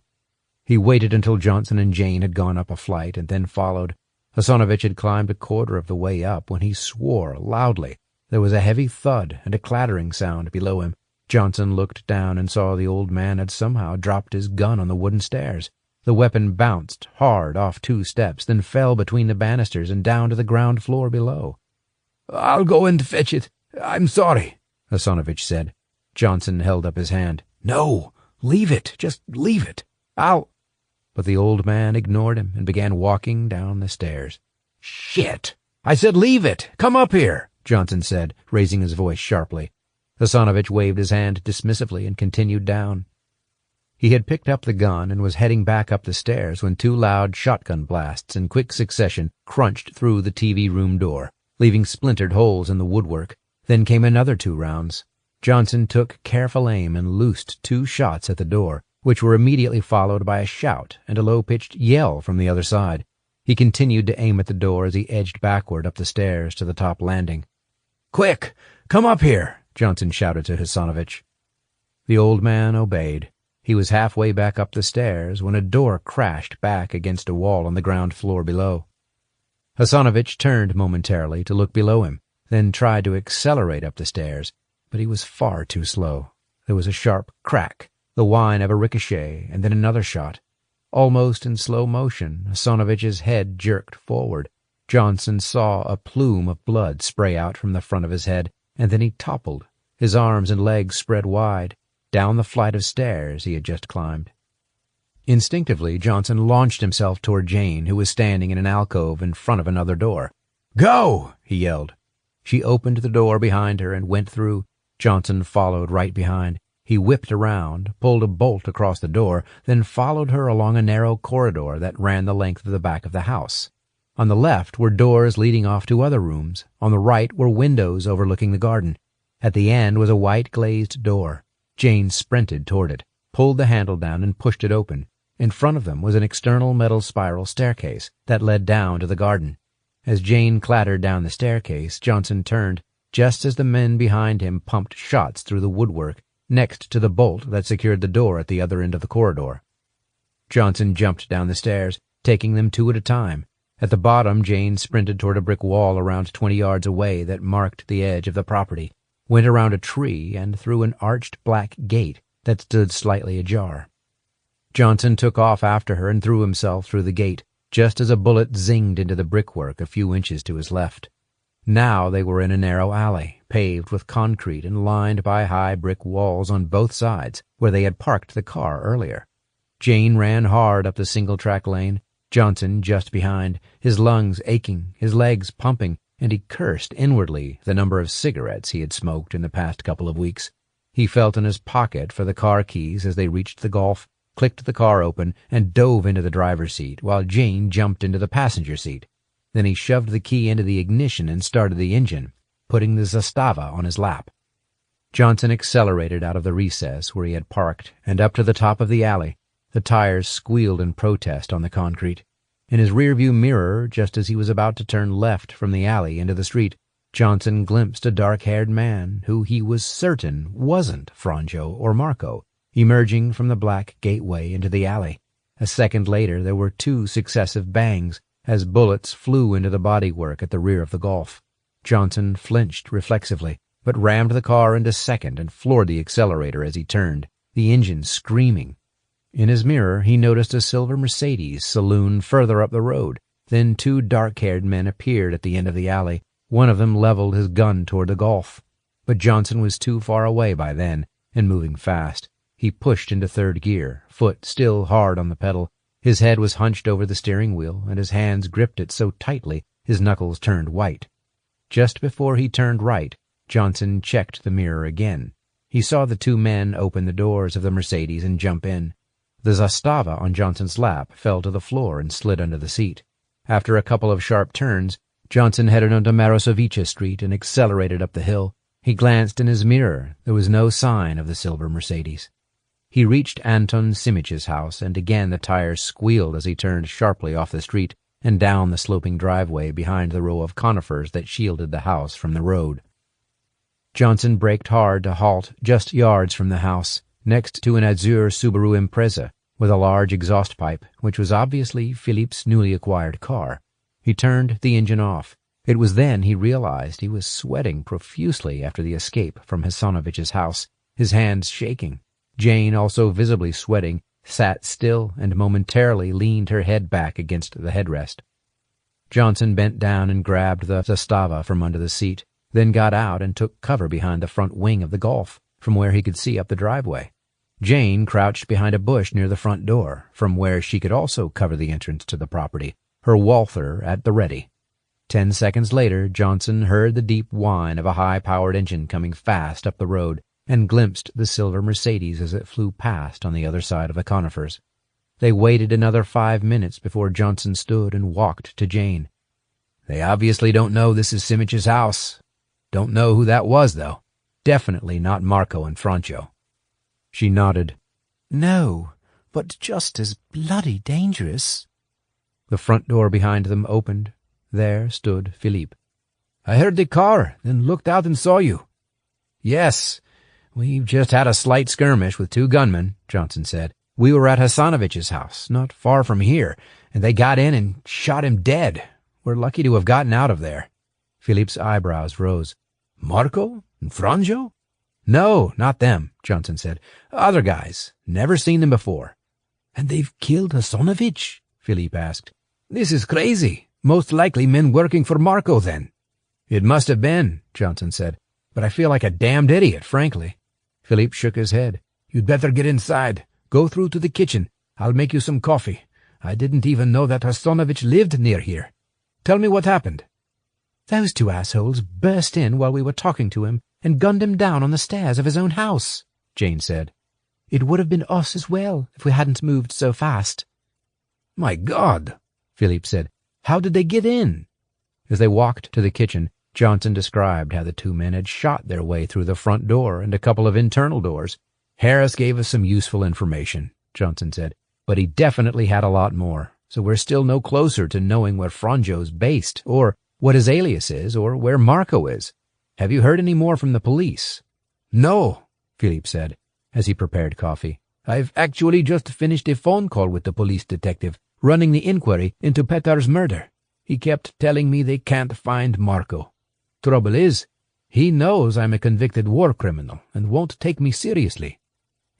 He waited until Johnson and Jane had gone up a flight and then followed. Hasanovich had climbed a quarter of the way up when he swore loudly. There was a heavy thud and a clattering sound below him. Johnson looked down and saw the old man had somehow dropped his gun on the wooden stairs. The weapon bounced hard off 2 steps, then fell between the banisters and down to the ground floor below. I'll go and fetch it. I'm sorry, Hasanovich said. Johnson held up his hand. No, leave it. Just leave it. I'll—" But the old man ignored him and began walking down the stairs. "Shit! I said leave it! Come up here!" Johnson said, raising his voice sharply. Hasanovich waved his hand dismissively and continued down. He had picked up the gun and was heading back up the stairs when two loud shotgun blasts in quick succession crunched through the TV room door, leaving splintered holes in the woodwork. Then came another 2 rounds. Johnson took careful aim and loosed 2 shots at the door, which were immediately followed by a shout and a low-pitched yell from the other side. He continued to aim at the door as he edged backward up the stairs to the top landing. "Quick! Come up here!" Johnson shouted to Hasanovich. The old man obeyed. He was halfway back up the stairs when a door crashed back against a wall on the ground floor below. Hasanovich turned momentarily to look below him, then tried to accelerate up the stairs, but he was far too slow. There was a sharp crack, the whine of a ricochet, and then another shot. Almost in slow motion, Hasanovich's head jerked forward. Johnson saw a plume of blood spray out from the front of his head, and then he toppled, his arms and legs spread wide, down the flight of stairs he had just climbed. Instinctively, Johnson launched himself toward Jane, who was standing in an alcove in front of another door. "Go!" he yelled. She opened the door behind her and went through. Johnson followed right behind. He whipped around, pulled a bolt across the door, then followed her along a narrow corridor that ran the length of the back of the house. On the left were doors leading off to other rooms. On the right were windows overlooking the garden. At the end was a white glazed door. Jane sprinted toward it, pulled the handle down, and pushed it open. In front of them was an external metal spiral staircase that led down to the garden. As Jane clattered down the staircase, Johnson turned, just as the men behind him pumped shots through the woodwork next to the bolt that secured the door at the other end of the corridor. Johnson jumped down the stairs, taking them 2 at a time. At the bottom, Jane sprinted toward a brick wall around 20 yards away that marked the edge of the property, went around a tree, and through an arched black gate that stood slightly ajar. Johnson took off after her and threw himself through the gate, just as a bullet zinged into the brickwork a few inches to his left. Now they were in a narrow alley, paved with concrete and lined by high brick walls on both sides, where they had parked the car earlier. Jane ran hard up the single-track lane, Johnson just behind, his lungs aching, his legs pumping, and he cursed inwardly the number of cigarettes he had smoked in the past couple of weeks. He felt in his pocket for the car keys as they reached the Golf, clicked the car open, and dove into the driver's seat, while Jane jumped into the passenger seat. Then he shoved the key into the ignition and started the engine, putting the Zastava on his lap. Johnson accelerated out of the recess where he had parked and up to the top of the alley. The tires squealed in protest on the concrete. In his rearview mirror, just as he was about to turn left from the alley into the street, Johnson glimpsed a dark-haired man who he was certain wasn't Franjo or Marco, emerging from the black gateway into the alley. A second later, there were 2 successive bangs as bullets flew into the bodywork at the rear of the Golf. Johnson flinched reflexively, but rammed the car into second and floored the accelerator as he turned, the engine screaming. In his mirror, he noticed a silver Mercedes saloon further up the road. Then 2 dark-haired men appeared at the end of the alley. One of them leveled his gun toward the Golf. But Johnson was too far away by then, and moving fast. He pushed into third gear, foot still hard on the pedal. His head was hunched over the steering wheel, and his hands gripped it so tightly his knuckles turned white. Just before he turned right, Johnson checked the mirror again. He saw the 2 men open the doors of the Mercedes and jump in. The Zastava on Johnson's lap fell to the floor and slid under the seat. After a couple of sharp turns, Johnson headed onto Marosovica Street and accelerated up the hill. He glanced in his mirror. There was no sign of the silver Mercedes. He reached Anton Simich's house, and again the tires squealed as he turned sharply off the street and down the sloping driveway behind the row of conifers that shielded the house from the road. Johnson braked hard to halt just yards from the house, next to an azure Subaru Impreza with a large exhaust pipe, which was obviously Philippe's newly acquired car. He turned the engine off. It was then he realized he was sweating profusely after the escape from Hasanovich's house, his hands shaking. Jane, also visibly sweating, sat still and momentarily leaned her head back against the headrest. Johnson bent down and grabbed the Zastava from under the seat, then got out and took cover behind the front wing of the Golf, from where he could see up the driveway. Jane crouched behind a bush near the front door, from where she could also cover the entrance to the property, her Walther at the ready. 10 seconds later, Johnson heard the deep whine of a high-powered engine coming fast up the road and glimpsed the silver Mercedes as it flew past on the other side of the conifers. They waited another 5 minutes before Johnson stood and walked to Jane. "They obviously don't know this is Simich's house. Don't know who that was, though. Definitely not Marco and Francho." She nodded. "No, but just as bloody dangerous." The front door behind them opened. There stood Philippe. "I heard the car, then looked out and saw you." "Yes, we've just had a slight skirmish with 2 gunmen," Johnson said. "We were at Hassanovich's house, not far from here, and they got in and shot him dead. We're lucky to have gotten out of there." Philippe's eyebrows rose. "Marco and Franjo?" "No, not them," Johnson said. "Other guys. Never seen them before." "And they've killed Hassanovich?" Philippe asked. "This is crazy. Most likely men working for Marco, then." "It must have been," Johnson said. "But I feel like a damned idiot, frankly." Philippe shook his head. "You'd better get inside. Go through to the kitchen. I'll make you some coffee. I didn't even know that Hassanovich lived near here. Tell me what happened." "Those 2 assholes burst in while we were talking to him and gunned him down on the stairs of his own house," Jane said. "It would have been us as well if we hadn't moved so fast." "My God," Philippe said. "How did they get in?" As they walked to the kitchen, Johnson described how the 2 men had shot their way through the front door and a couple of internal doors. "Harris gave us some useful information," Johnson said, "but he definitely had a lot more, so we're still no closer to knowing where Franjo's based, or what his alias is, or where Marco is. Have you heard any more from the police?" "No," Philippe said, as he prepared coffee. "I've actually just finished a phone call with the police detective running the inquiry into Petar's murder. He kept telling me they can't find Marco. Trouble is, he knows I'm a convicted war criminal and won't take me seriously."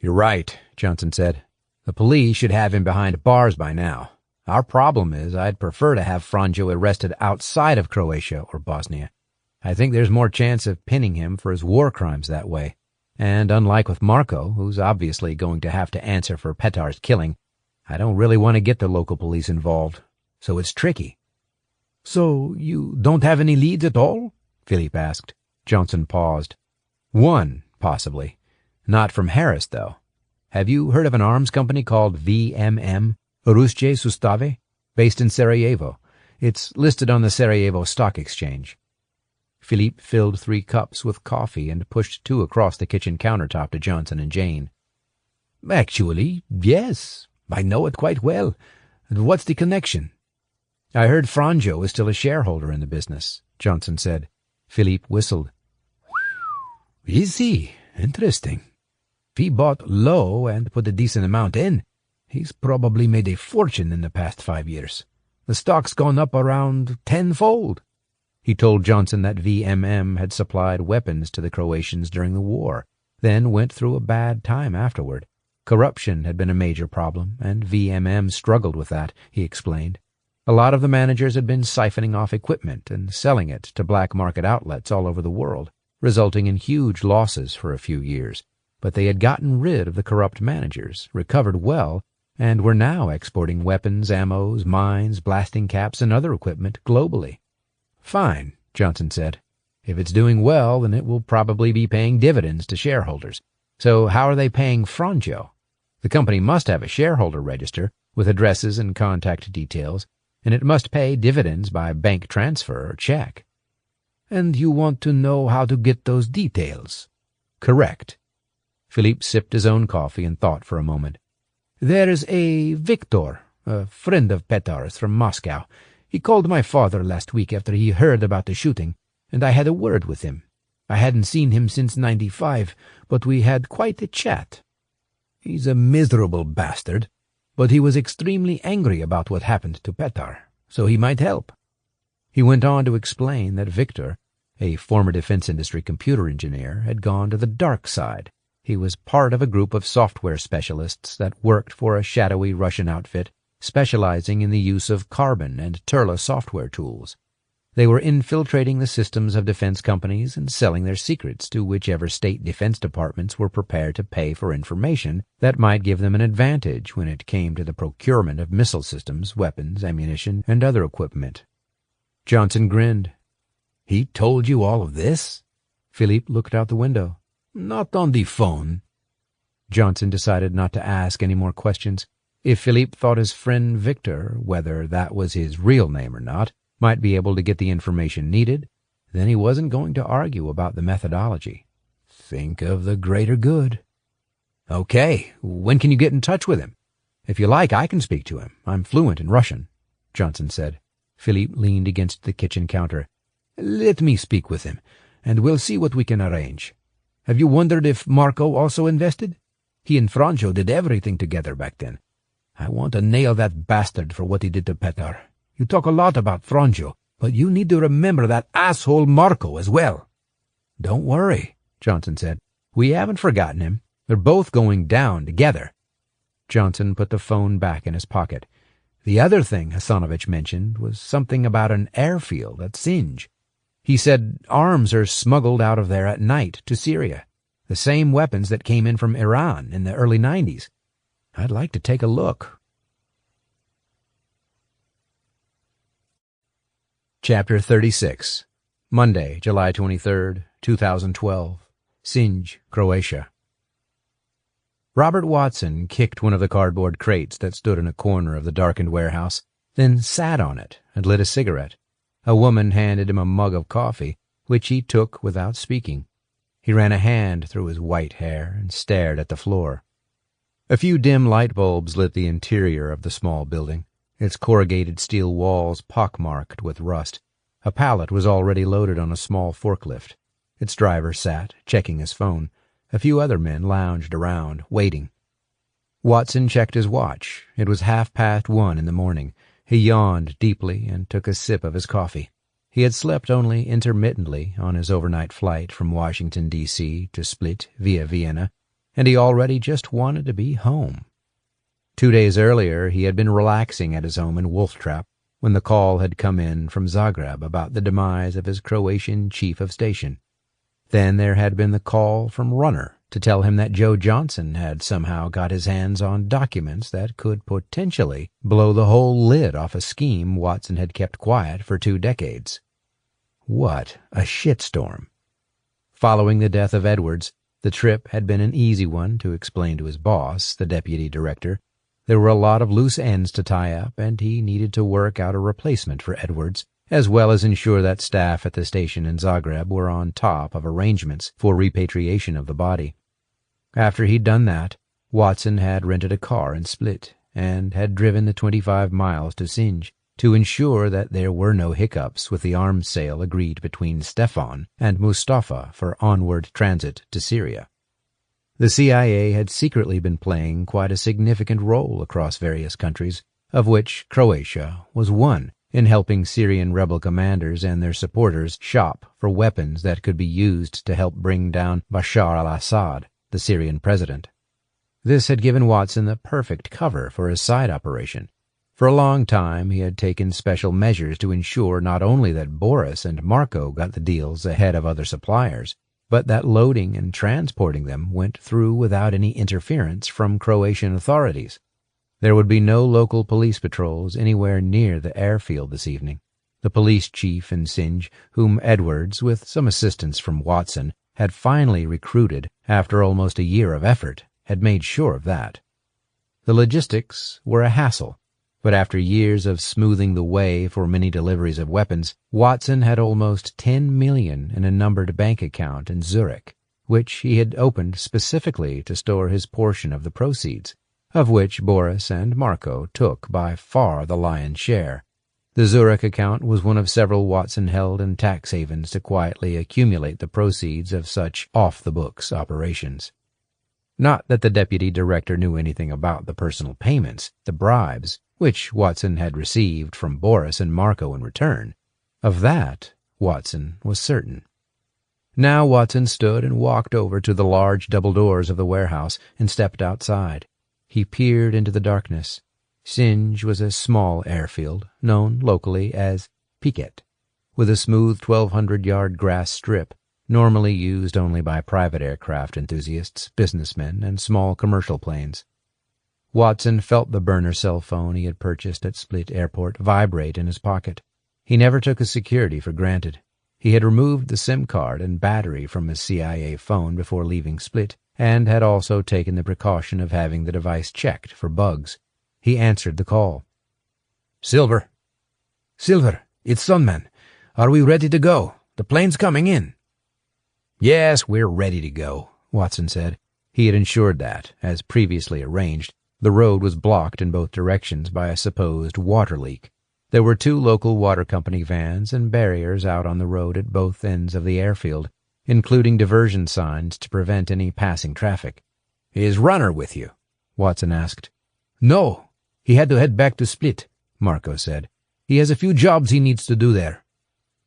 "You're right," Johnson said. "The police should have him behind bars by now. Our problem is I'd prefer to have Franjo arrested outside of Croatia or Bosnia. I think there's more chance of pinning him for his war crimes that way. And unlike with Marco, who's obviously going to have to answer for Petar's killing, I don't really want to get the local police involved. So it's tricky." "So you don't have any leads at all?" Philippe asked. Johnson paused. "One, possibly. Not from Harris, though. Have you heard of an arms company called VMM, Oružje Sustave, based in Sarajevo? It's listed on the Sarajevo Stock Exchange." Philippe filled 3 cups with coffee and pushed 2 across the kitchen countertop to Johnson and Jane. "Actually, yes. I know it quite well. And what's the connection?" "I heard Franjo is still a shareholder in the business," Johnson said. Philippe whistled. "Is he? Interesting. If he bought low and put a decent amount in, he's probably made a fortune in the past 5 years. The stock's gone up around 10-fold. He told Johnson that VMM had supplied weapons to the Croatians during the war, then went through a bad time afterward. Corruption had been a major problem, and VMM struggled with that, he explained. A lot of the managers had been siphoning off equipment and selling it to black market outlets all over the world, resulting in huge losses for a few years. But they had gotten rid of the corrupt managers, recovered well, and were now exporting weapons, ammos, mines, blasting caps, and other equipment globally. "Fine," Johnson said. "If it's doing well, then it will probably be paying dividends to shareholders. So how are they paying Franjo? The company must have a shareholder register with addresses and contact details, and it must pay dividends by bank transfer or check." "And you want to know how to get those details?" "Correct." Philippe sipped his own coffee and thought for a moment. "There's a Victor, a friend of Petar's from Moscow. He called my father last week after he heard about the shooting, and I had a word with him. I hadn't seen him since '95, but we had quite a chat. He's a miserable bastard, but he was extremely angry about what happened to Petar, so he might help." He went on to explain that Victor, a former defense industry computer engineer, had gone to the dark side. He was part of a group of software specialists that worked for a shadowy Russian outfit specializing in the use of Carbon and Turla software tools. They were infiltrating the systems of defense companies and selling their secrets to whichever state defense departments were prepared to pay for information that might give them an advantage when it came to the procurement of missile systems, weapons, ammunition, and other equipment. Johnson grinned. "He told you all of this?" Philippe looked out the window. "Not on the phone." Johnson decided not to ask any more questions. If Philippe thought his friend Victor, whether that was his real name or not, might be able to get the information needed, then he wasn't going to argue about the methodology. Think of the greater good. "Okay, when can you get in touch with him? If you like, I can speak to him. I'm fluent in Russian," Johnson said. Philippe leaned against the kitchen counter. "Let me speak with him, and we'll see what we can arrange. Have you wondered if Marco also invested? He and Franjo did everything together back then. I want to nail that bastard for what he did to Petar. You talk a lot about Franjo, but you need to remember that asshole Marco as well." "Don't worry," Johnson said. "We haven't forgotten him. They're both going down together." Johnson put the phone back in his pocket. The other thing Hasanovich mentioned was something about an airfield at Sinj. He said arms are smuggled out of there at night to Syria, the same weapons that came in from Iran in the early 90s. I'd like to take a look. Chapter 36. Monday, July 23rd, 2012. Sinj, Croatia. Robert Watson kicked one of the cardboard crates that stood in a corner of the darkened warehouse, then sat on it and lit a cigarette. A woman handed him a mug of coffee, which he took without speaking. He ran a hand through his white hair and stared at the floor. A few dim light bulbs lit the interior of the small building, its corrugated steel walls pockmarked with rust. A pallet was already loaded on a small forklift. Its driver sat, checking his phone. A few other men lounged around, waiting. Watson checked his watch. It was 1:30 in the morning. He yawned deeply and took a sip of his coffee. He had slept only intermittently on his overnight flight from Washington, D.C. to Split via Vienna, and he already just wanted to be home. 2 days earlier, he had been relaxing at his home in Wolf Trap when the call had come in from Zagreb about the demise of his Croatian chief of station. Then there had been the call from Runner to tell him that Joe Johnson had somehow got his hands on documents that could potentially blow the whole lid off a scheme Watson had kept quiet for 2 decades. What a shitstorm. Following the death of Edwards, the trip had been an easy one to explain to his boss, the deputy director. There were a lot of loose ends to tie up, and he needed to work out a replacement for Edwards, as well as ensure that staff at the station in Zagreb were on top of arrangements for repatriation of the body. After he'd done that, Watson had rented a car in Split and had driven the 25 miles to Sinj to ensure that there were no hiccups with the arms sale agreed between Stefan and Mustafa for onward transit to Syria. The CIA had secretly been playing quite a significant role across various countries, of which Croatia was one, in helping Syrian rebel commanders and their supporters shop for weapons that could be used to help bring down Bashar al-Assad, the Syrian president. This had given Watson the perfect cover for his side operation. For a long time he had taken special measures to ensure not only that Boris and Marco got the deals ahead of other suppliers, but that loading and transporting them went through without any interference from Croatian authorities. There would be no local police patrols anywhere near the airfield this evening. The police chief in Sinj, whom Edwards, with some assistance from Watson, had finally recruited after almost a year of effort, had made sure of that. The logistics were a hassle, but after years of smoothing the way for many deliveries of weapons, Watson had almost 10 million in a numbered bank account in Zurich, which he had opened specifically to store his portion of the proceeds, of which Boris and Marco took by far the lion's share. The Zurich account was one of several Watson held in tax havens to quietly accumulate the proceeds of such off-the-books operations. Not that the deputy director knew anything about the personal payments, the bribes, which Watson had received from Boris and Marco in return. Of that, Watson was certain. Now Watson stood and walked over to the large double doors of the warehouse and stepped outside. He peered into the darkness. Sinj was a small airfield, known locally as Piquet, with a smooth 1,200-yard grass strip, normally used only by private aircraft enthusiasts, businessmen, and small commercial planes. Watson felt the burner cell phone he had purchased at Split Airport vibrate in his pocket. He never took his security for granted. He had removed the SIM card and battery from his CIA phone before leaving Split, and had also taken the precaution of having the device checked for bugs. He answered the call. Silver. Silver, it's Sunman. Are we ready to go? The plane's coming in. Yes, we're ready to go, Watson said. He had ensured that, as previously arranged, the road was blocked in both directions by a supposed water leak. There were 2 local water company vans and barriers out on the road at both ends of the airfield, including diversion signs to prevent any passing traffic. Is Runner with you? Watson asked. No, he had to head back to Split, Marco said. He has a few jobs he needs to do there.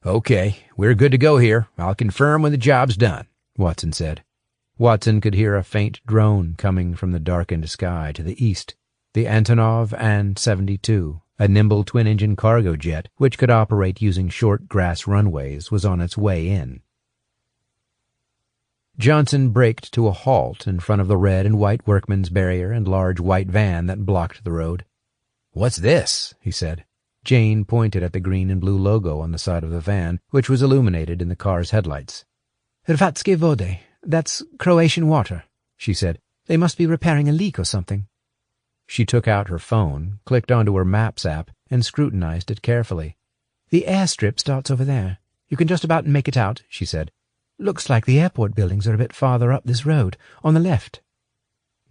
Okay, we're good to go here. I'll confirm when the job's done, Watson said. Watson could hear a faint drone coming from the darkened sky to the east. The Antonov An-72, a nimble twin-engine cargo jet which could operate using short grass runways, was on its way in. Johnson braked to a halt in front of the red and white workman's barrier and large white van that blocked the road. "What's this?" he said. Jane pointed at the green and blue logo on the side of the van, which was illuminated in the car's headlights. "Hrvatske vode. That's Croatian water," she said. "They must be repairing a leak or something." She took out her phone, clicked onto her Maps app, and scrutinized it carefully. "The airstrip starts over there. You can just about make it out," she said. "Looks like the airport buildings are a bit farther up this road, on the left."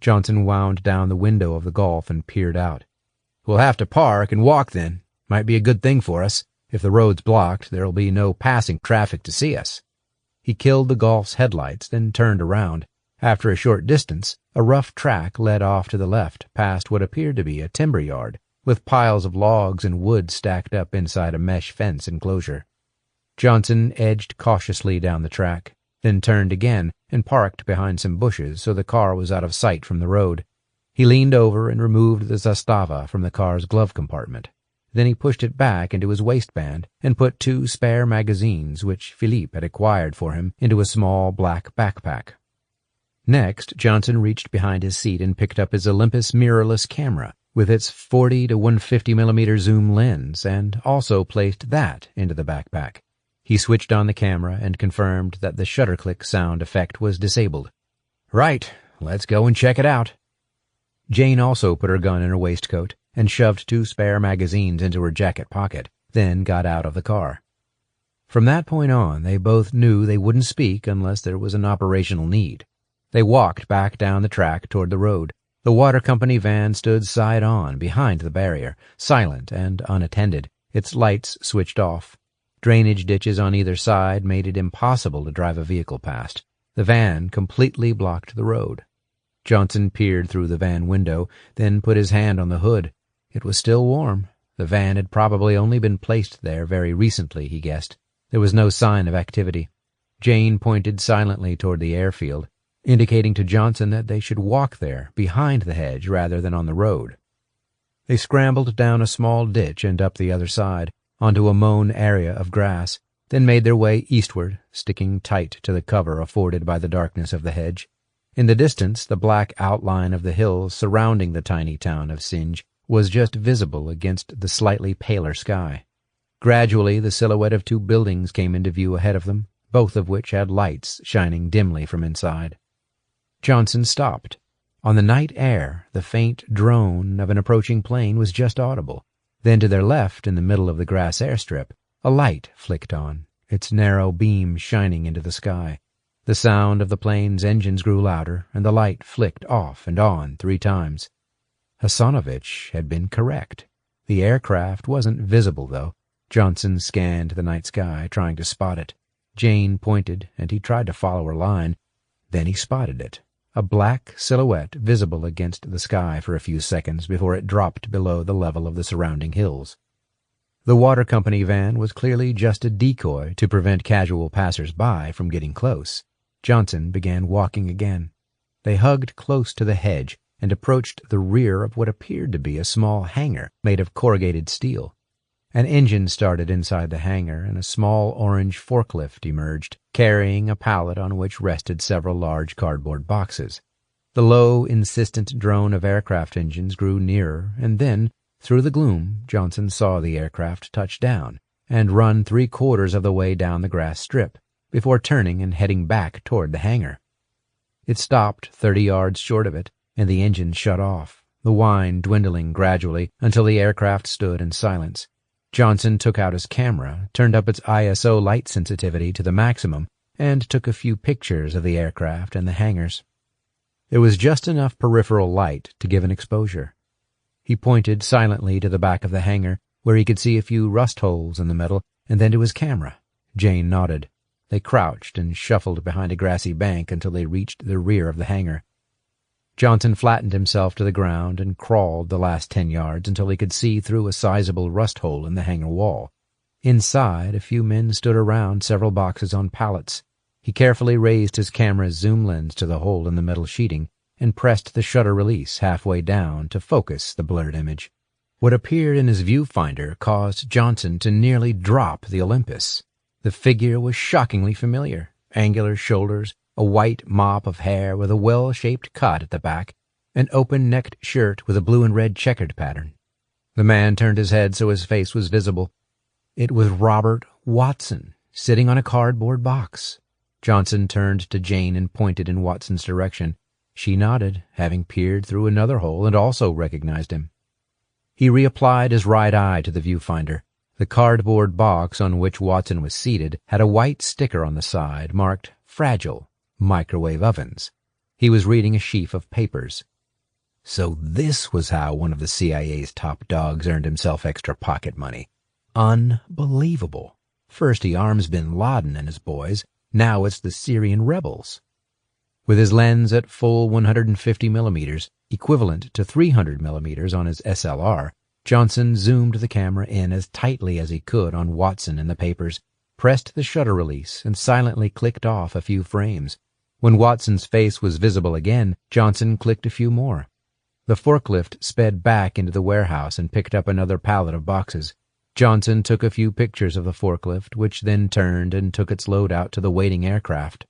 Johnson wound down the window of the Golf and peered out. "We'll have to park and walk then. Might be a good thing for us. If the road's blocked, there'll be no passing traffic to see us." He killed the Golf's headlights, then turned around. After a short distance, a rough track led off to the left, past what appeared to be a timber yard, with piles of logs and wood stacked up inside a mesh fence enclosure. Johnson edged cautiously down the track, then turned again and parked behind some bushes so the car was out of sight from the road. He leaned over and removed the Zastava from the car's glove compartment. Then he pushed it back into his waistband and put 2 spare magazines which Philippe had acquired for him into a small black backpack. Next, Johnson reached behind his seat and picked up his Olympus mirrorless camera with its 40 to 150mm zoom lens and also placed that into the backpack. He switched on the camera and confirmed that the shutter click sound effect was disabled. "Right, let's go and check it out." Jane also put her gun in her waistcoat and shoved 2 spare magazines into her jacket pocket, then got out of the car. From that point on, they both knew they wouldn't speak unless there was an operational need. They walked back down the track toward the road. The water company van stood side-on behind the barrier, silent and unattended, its lights switched off. Drainage ditches on either side made it impossible to drive a vehicle past. The van completely blocked the road. Johnson peered through the van window, then put his hand on the hood. It was still warm. The van had probably only been placed there very recently, he guessed. There was no sign of activity. Jane pointed silently toward the airfield, indicating to Johnson that they should walk there, behind the hedge rather than on the road. They scrambled down a small ditch and up the other side, onto a mown area of grass, then made their way eastward, sticking tight to the cover afforded by the darkness of the hedge. In the distance, the black outline of the hills surrounding the tiny town of Sinj was just visible against the slightly paler sky. Gradually, the silhouette of 2 buildings came into view ahead of them, both of which had lights shining dimly from inside. Johnson stopped. On the night air, the faint drone of an approaching plane was just audible. Then to their left, in the middle of the grass airstrip, a light flicked on, its narrow beam shining into the sky. The sound of the plane's engines grew louder, and the light flicked off and on 3 times. Hasanovich had been correct. The aircraft wasn't visible, though. Johnson scanned the night sky, trying to spot it. Jane pointed, and he tried to follow her line. Then he spotted it, a black silhouette visible against the sky for a few seconds before it dropped below the level of the surrounding hills. The water company van was clearly just a decoy to prevent casual passers-by from getting close. Johnson began walking again. They hugged close to the hedge and approached the rear of what appeared to be a small hangar made of corrugated steel. An engine started inside the hangar, and a small orange forklift emerged, carrying a pallet on which rested several large cardboard boxes. The low, insistent drone of aircraft engines grew nearer, and then, through the gloom, Johnson saw the aircraft touch down and run 3/4 of the way down the grass strip, before turning and heading back toward the hangar. It stopped 30 yards short of it, and the engine shut off, the whine dwindling gradually until the aircraft stood in silence. Johnson took out his camera, turned up its ISO light sensitivity to the maximum, and took a few pictures of the aircraft and the hangars. There was just enough peripheral light to give an exposure. He pointed silently to the back of the hangar, where he could see a few rust holes in the metal, and then to his camera. Jane nodded. They crouched and shuffled behind a grassy bank until they reached the rear of the hangar. Johnson flattened himself to the ground and crawled the last 10 yards until he could see through a sizable rust hole in the hangar wall. Inside, a few men stood around several boxes on pallets. He carefully raised his camera's zoom lens to the hole in the metal sheeting and pressed the shutter release halfway down to focus the blurred image. What appeared in his viewfinder caused Johnson to nearly drop the Olympus. The figure was shockingly familiar. Angular shoulders, a white mop of hair with a well-shaped cut at the back, an open-necked shirt with a blue and red checkered pattern. The man turned his head so his face was visible. It was Robert Watson, sitting on a cardboard box. Johnson turned to Jane and pointed in Watson's direction. She nodded, having peered through another hole, and also recognized him. He reapplied his right eye to the viewfinder. The cardboard box on which Watson was seated had a white sticker on the side marked Fragile Microwave Ovens. He was reading a sheaf of papers. So this was how one of the CIA's top dogs earned himself extra pocket money. Unbelievable. First he arms bin Laden and his boys, now it's the Syrian rebels. With his lens at full 150 millimeters, equivalent to 300 millimeters on his SLR, Johnson zoomed the camera in as tightly as he could on Watson and the papers, pressed the shutter release, and silently clicked off a few frames. When Watson's face was visible again, Johnson clicked a few more. The forklift sped back into the warehouse and picked up another pallet of boxes. Johnson took a few pictures of the forklift, which then turned and took its load out to the waiting aircraft.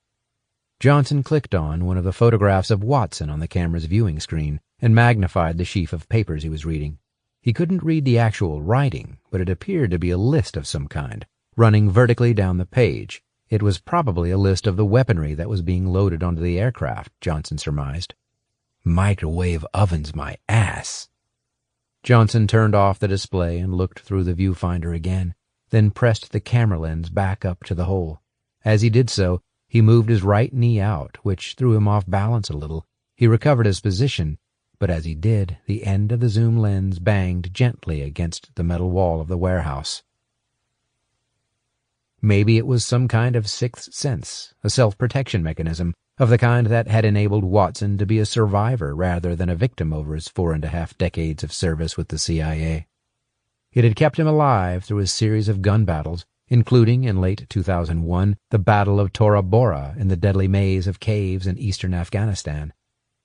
Johnson clicked on one of the photographs of Watson on the camera's viewing screen and magnified the sheaf of papers he was reading. He couldn't read the actual writing, but it appeared to be a list of some kind, running vertically down the page. It was probably a list of the weaponry that was being loaded onto the aircraft, Johnson surmised. Microwave ovens, my ass. Johnson turned off the display and looked through the viewfinder again, then pressed the camera lens back up to the hole. As he did so, he moved his right knee out, which threw him off balance a little. He recovered his position, but as he did, the end of the zoom lens banged gently against the metal wall of the warehouse. Maybe it was some kind of sixth sense, a self-protection mechanism, of the kind that had enabled Watson to be a survivor rather than a victim over his 4.5 decades of service with the CIA. It had kept him alive through a series of gun battles, including, in late 2001, the Battle of Tora Bora in the deadly maze of caves in eastern Afghanistan.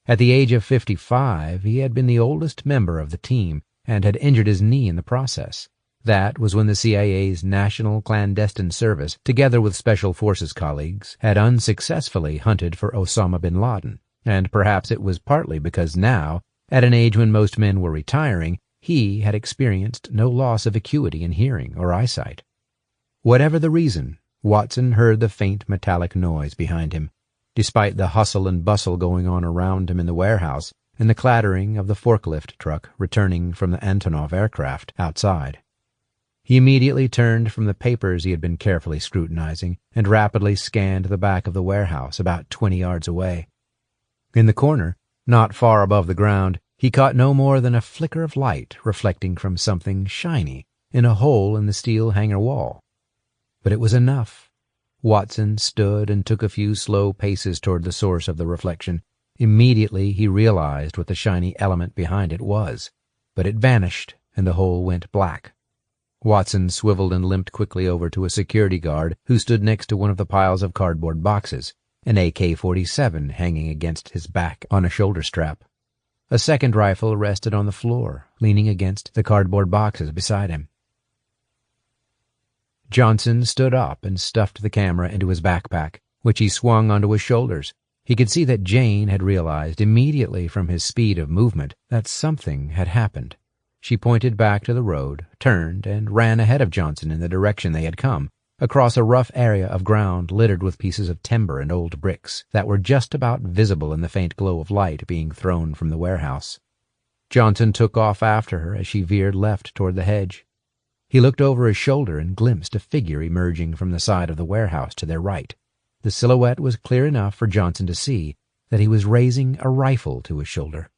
At the age of 55, he had been the oldest member of the team and had injured his knee in the process. That was when the CIA's National Clandestine Service, together with Special Forces colleagues, had unsuccessfully hunted for Osama bin Laden, and perhaps it was partly because now, at an age when most men were retiring, he had experienced no loss of acuity in hearing or eyesight. Whatever the reason, Watson heard the faint metallic noise behind him, despite the hustle and bustle going on around him in the warehouse and the clattering of the forklift truck returning from the Antonov aircraft outside. He immediately turned from the papers he had been carefully scrutinizing and rapidly scanned the back of the warehouse about 20 yards away. In the corner, not far above the ground, he caught no more than a flicker of light reflecting from something shiny in a hole in the steel hangar wall. But it was enough. Watson stood and took a few slow paces toward the source of the reflection. Immediately he realized what the shiny element behind it was, but it vanished and the hole went black. Watson swiveled and limped quickly over to a security guard who stood next to one of the piles of cardboard boxes, an AK-47 hanging against his back on a shoulder strap. A second rifle rested on the floor, leaning against the cardboard boxes beside him. Johnson stood up and stuffed the camera into his backpack, which he swung onto his shoulders. He could see that Jane had realized immediately from his speed of movement that something had happened. She pointed back to the road, turned, and ran ahead of Johnson in the direction they had come, across a rough area of ground littered with pieces of timber and old bricks that were just about visible in the faint glow of light being thrown from the warehouse. Johnson took off after her as she veered left toward the hedge. He looked over his shoulder and glimpsed a figure emerging from the side of the warehouse to their right. The silhouette was clear enough for Johnson to see that he was raising a rifle to his shoulder.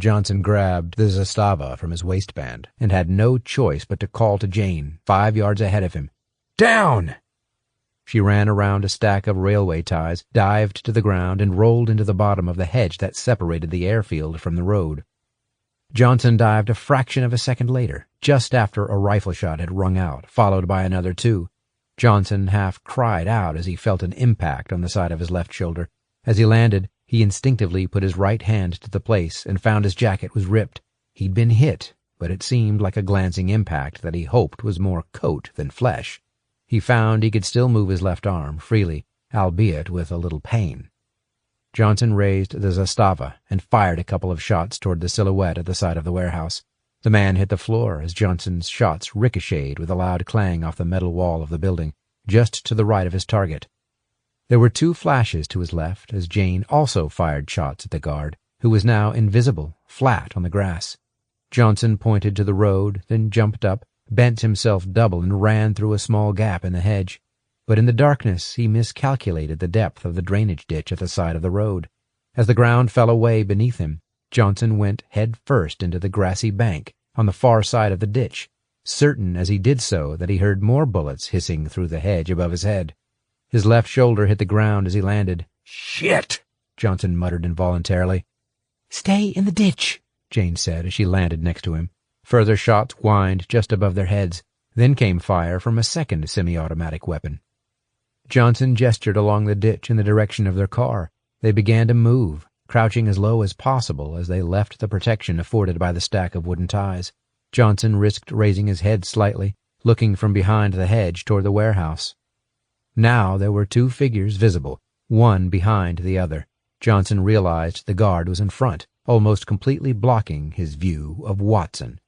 Johnson grabbed the zastava from his waistband and had no choice but to call to Jane, 5 yards ahead of him. "Down!" She ran around a stack of railway ties, dived to the ground, and rolled into the bottom of the hedge that separated the airfield from the road. Johnson dived a fraction of a second later, just after a rifle shot had rung out, followed by another 2. Johnson half cried out as he felt an impact on the side of his left shoulder. As he landed, he instinctively put his right hand to the place and found his jacket was ripped. He'd been hit, but it seemed like a glancing impact that he hoped was more coat than flesh. He found he could still move his left arm freely, albeit with a little pain. Johnson raised the zastava and fired a couple of shots toward the silhouette at the side of the warehouse. The man hit the floor as Johnson's shots ricocheted with a loud clang off the metal wall of the building, just to the right of his target. There were 2 flashes to his left as Jane also fired shots at the guard, who was now invisible, flat on the grass. Johnson pointed to the road, then jumped up, bent himself double, and ran through a small gap in the hedge. But in the darkness he miscalculated the depth of the drainage ditch at the side of the road. As the ground fell away beneath him, Johnson went head first into the grassy bank on the far side of the ditch, certain as he did so that he heard more bullets hissing through the hedge above his head. His left shoulder hit the ground as he landed. "Shit!" Johnson muttered involuntarily. "Stay in the ditch," Jane said as she landed next to him. Further shots whined just above their heads. Then came fire from a second semi-automatic weapon. Johnson gestured along the ditch in the direction of their car. They began to move, crouching as low as possible as they left the protection afforded by the stack of wooden ties. Johnson risked raising his head slightly, looking from behind the hedge toward the warehouse. Now there were 2 figures visible, one behind the other. Johnson realized the guard was in front, almost completely blocking his view of Watson.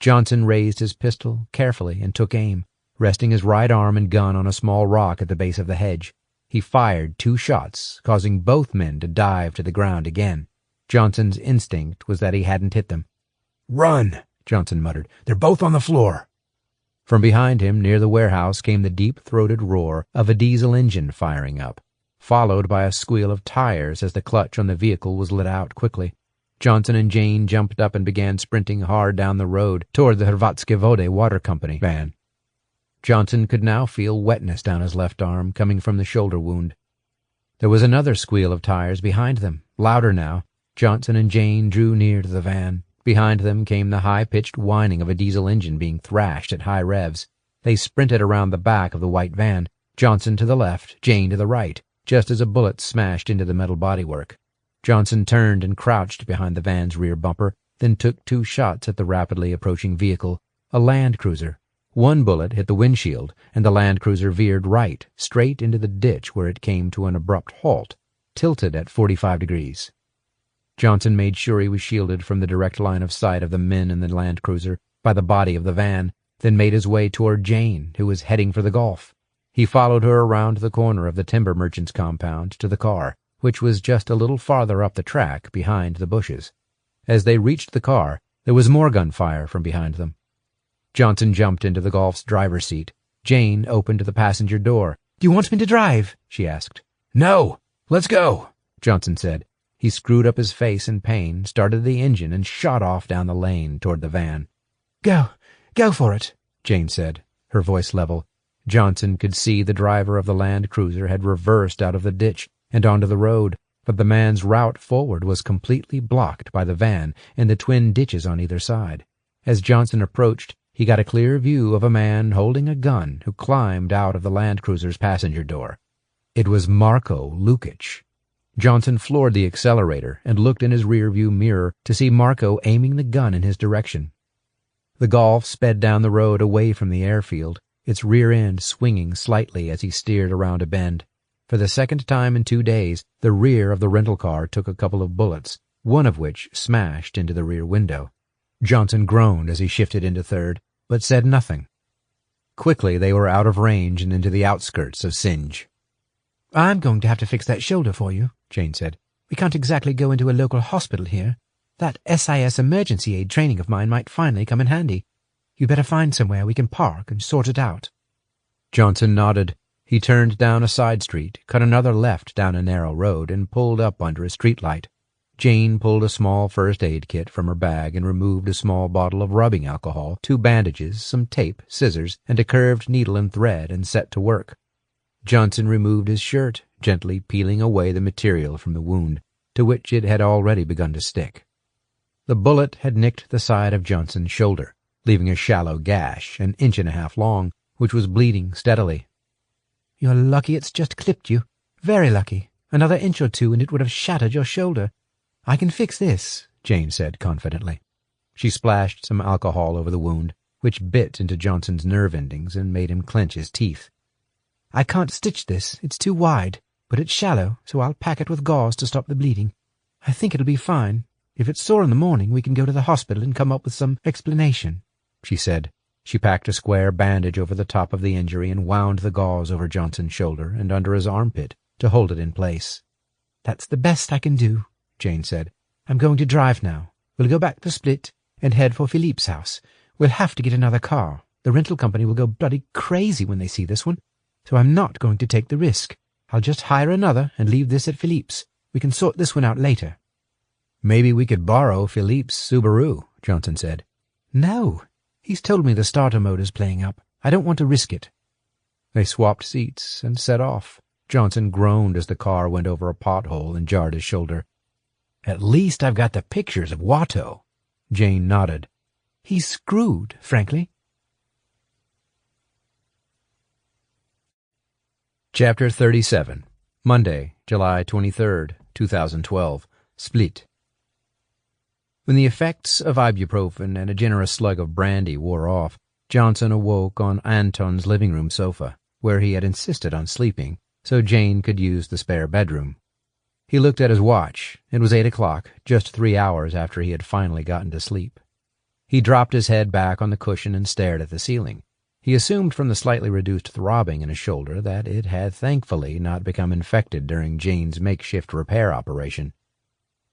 Johnson raised his pistol carefully and took aim, resting his right arm and gun on a small rock at the base of the hedge. He fired 2 shots, causing both men to dive to the ground again. Johnson's instinct was that he hadn't hit them. "Run!" Johnson muttered. "They're both on the floor." From behind him, near the warehouse, came the deep-throated roar of a diesel engine firing up, followed by a squeal of tires as the clutch on the vehicle was let out quickly. Johnson and Jane jumped up and began sprinting hard down the road toward the Hrvatske Vode Water Company van. Johnson could now feel wetness down his left arm coming from the shoulder wound. There was another squeal of tires behind them, louder now. Johnson and Jane drew near to the van. Behind them came the high-pitched whining of a diesel engine being thrashed at high revs. They sprinted around the back of the white van, Johnson to the left, Jane to the right, just as a bullet smashed into the metal bodywork. Johnson turned and crouched behind the van's rear bumper, then took 2 shots at the rapidly approaching vehicle, a Land Cruiser. One bullet hit the windshield, and the Land Cruiser veered right, straight into the ditch where it came to an abrupt halt, tilted at 45 degrees. Johnson made sure he was shielded from the direct line of sight of the men in the Land Cruiser by the body of the van, then made his way toward Jane, who was heading for the Gulf. He followed her around the corner of the timber merchant's compound to the car, which was just a little farther up the track behind the bushes. As they reached the car, there was more gunfire from behind them. Johnson jumped into the Golf's driver's seat. Jane opened the passenger door. "Do you want me to drive?" she asked. "No, let's go," Johnson said. He screwed up his face in pain, started the engine, and shot off down the lane toward the van. Go for it," Jane said, her voice level. Johnson could see the driver of the Land Cruiser had reversed out of the ditch and onto the road, but the man's route forward was completely blocked by the van and the twin ditches on either side. As Johnson approached, he got a clear view of a man holding a gun who climbed out of the Land Cruiser's passenger door. It was Marko Lukic. Johnson floored the accelerator and looked in his rear-view mirror to see Marko aiming the gun in his direction. The Golf sped down the road away from the airfield. its rear end swinging slightly as he steered around a bend. For the second time in 2 days, the rear of the rental car took a couple of bullets, one of which smashed into the rear window. Johnson groaned as he shifted into third, but said nothing. Quickly they were out of range and into the outskirts of Singe. "I'm going to have to fix that shoulder for you," Jane said. "We can't exactly go into a local hospital here. That SIS emergency aid training of mine might finally come in handy. You'd better find somewhere we can park and sort it out." Johnson nodded. He turned down a side street, cut another left down a narrow road, and pulled up under a streetlight. Jane pulled a small first aid kit from her bag and removed a small bottle of rubbing alcohol, 2 bandages, some tape, scissors, and a curved needle and thread, and set to work. Johnson removed his shirt, gently peeling away the material from the wound, to which it had already begun to stick. The bullet had nicked the side of Johnson's shoulder, leaving a shallow gash 1.5 inches long, which was bleeding steadily. "You're lucky it's just clipped you. Very lucky. Another inch or 2 and it would have shattered your shoulder. I can fix this," Jane said confidently. She splashed some alcohol over the wound, which bit into Johnson's nerve endings and made him clench his teeth. "I can't stitch this. It's too wide, but it's shallow, so I'll pack it with gauze to stop the bleeding. I think it'll be fine. If it's sore in the morning, we can go to the hospital and come up with some explanation," she said. She packed a square bandage over the top of the injury and wound the gauze over Johnson's shoulder and under his armpit to hold it in place. "That's the best I can do," Jane said. "I'm going to drive now. We'll go back to Split and head for Philippe's house. We'll have to get another car. The rental company will go bloody crazy when they see this one, so I'm not going to take the risk. I'll just hire another and leave this at Philippe's. We can sort this one out later." "Maybe we could borrow Philippe's Subaru," Johnson said. "No. He's told me the starter motor's playing up. I don't want to risk it." They swapped seats and set off. Johnson groaned as the car went over a pothole and jarred his shoulder. "At least I've got the pictures of Watto." Jane nodded. "He's screwed, frankly." Chapter 37. Monday, July 23rd, 2012. Split. When the effects of ibuprofen and a generous slug of brandy wore off, Johnson awoke on Anton's living room sofa, where he had insisted on sleeping, so Jane could use the spare bedroom. He looked at his watch. It was 8 o'clock, just 3 hours after he had finally gotten to sleep. He dropped his head back on the cushion and stared at the ceiling. He assumed from the slightly reduced throbbing in his shoulder that it had thankfully not become infected during Jane's makeshift repair operation.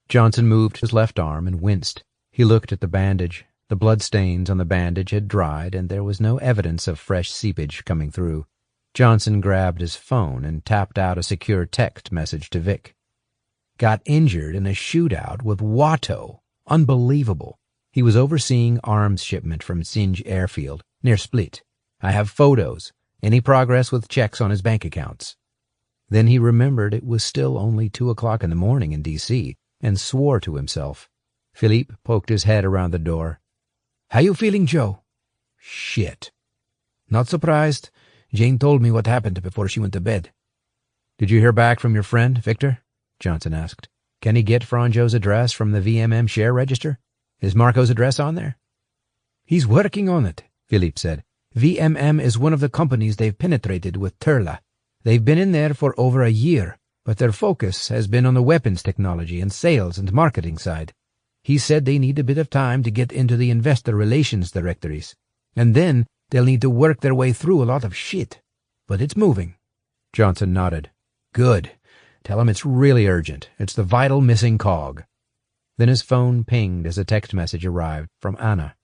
Johnson moved his left arm and winced. He looked at the bandage. The bloodstains on the bandage had dried, and there was no evidence of fresh seepage coming through. Johnson grabbed his phone and tapped out a secure text message to Vic. "Got injured in a shootout with Watto. Unbelievable. He was overseeing arms shipment from Singe Airfield, near Split. I have photos. Any progress with checks on his bank accounts?" Then he remembered it was still only 2 o'clock in the morning in D.C., and swore to himself. Philippe poked his head around the door. "How you feeling, Joe?" "Shit." "Not surprised. Jane told me what happened before she went to bed." "Did you hear back from your friend, Victor?" Johnson asked. "Can he get Franjo's address from the VMM share register? Is Marco's address on there?" "He's working on it," Philippe said. "VMM is one of the companies they've penetrated with Turla. They've been in there for over a year, but their focus has been on the weapons technology and sales and marketing side. He said they need a bit of time to get into the investor relations directories, and then they'll need to work their way through a lot of shit. But it's moving." Johnson nodded. "Good. Tell him it's really urgent. It's the vital missing cog." Then his phone pinged as a text message arrived from Anna.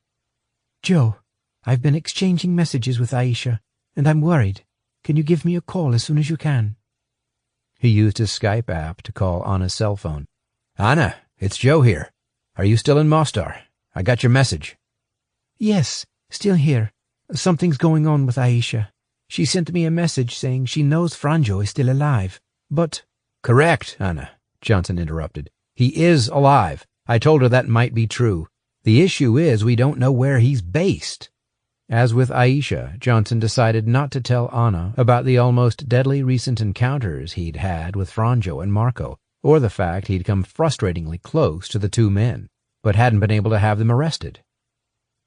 "Joe, I've been exchanging messages with Aisha, and I'm worried. Can you give me a call as soon as you can?" He used his Skype app to call Anna's cell phone. "Anna, it's Joe here. Are you still in Mostar? I got your message." "Yes, still here. Something's going on with Aisha. She sent me a message saying she knows Franjo is still alive, but—" "Correct, Anna," Johnson interrupted. "He is alive. I told her that might be true. The issue is we don't know where he's based." As with Aisha, Johnson decided not to tell Anna about the almost deadly recent encounters he'd had with Franjo and Marco, or the fact he'd come frustratingly close to the 2 men, but hadn't been able to have them arrested.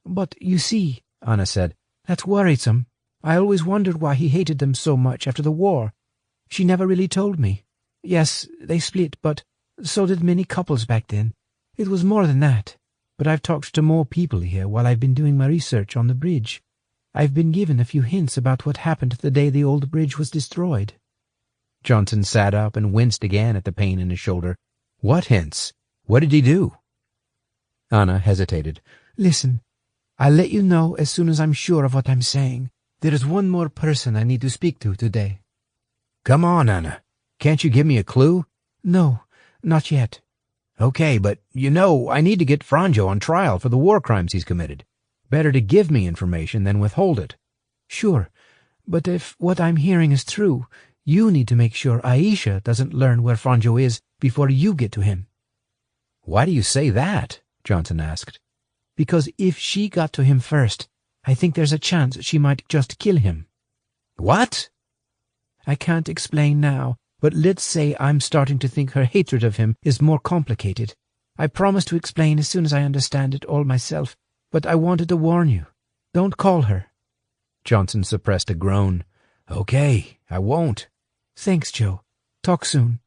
"But you see," Anna said, "that's worrisome. I always wondered why he hated them so much after the war. She never really told me. Yes, they split, but so did many couples back then. It was more than that. But I've talked to more people here while I've been doing my research on the bridge. I've been given a few hints about what happened the day the old bridge was destroyed. Johnson sat up and winced again at the pain in his shoulder. What hints? What did he do? Anna hesitated. Listen, I'll let you know as soon as I'm sure of what I'm saying. There's one more person I need to speak to today. Come on, Anna. Can't you give me a clue? No, not yet. Okay, but I need to get Franjo on trial for the war crimes he's committed. Better to give me information than withhold it. Sure, but if what I'm hearing is true, you need to make sure Aisha doesn't learn where Franjo is before you get to him. Why do you say that? Johnson asked. Because if she got to him first, I think there's a chance she might just kill him. What? I can't explain now, but let's say I'm starting to think her hatred of him is more complicated. I promise to explain as soon as I understand it all myself, but I wanted to warn you. Don't call her. Johnson suppressed a groan. Okay, I won't. Thanks, Joe. Talk soon.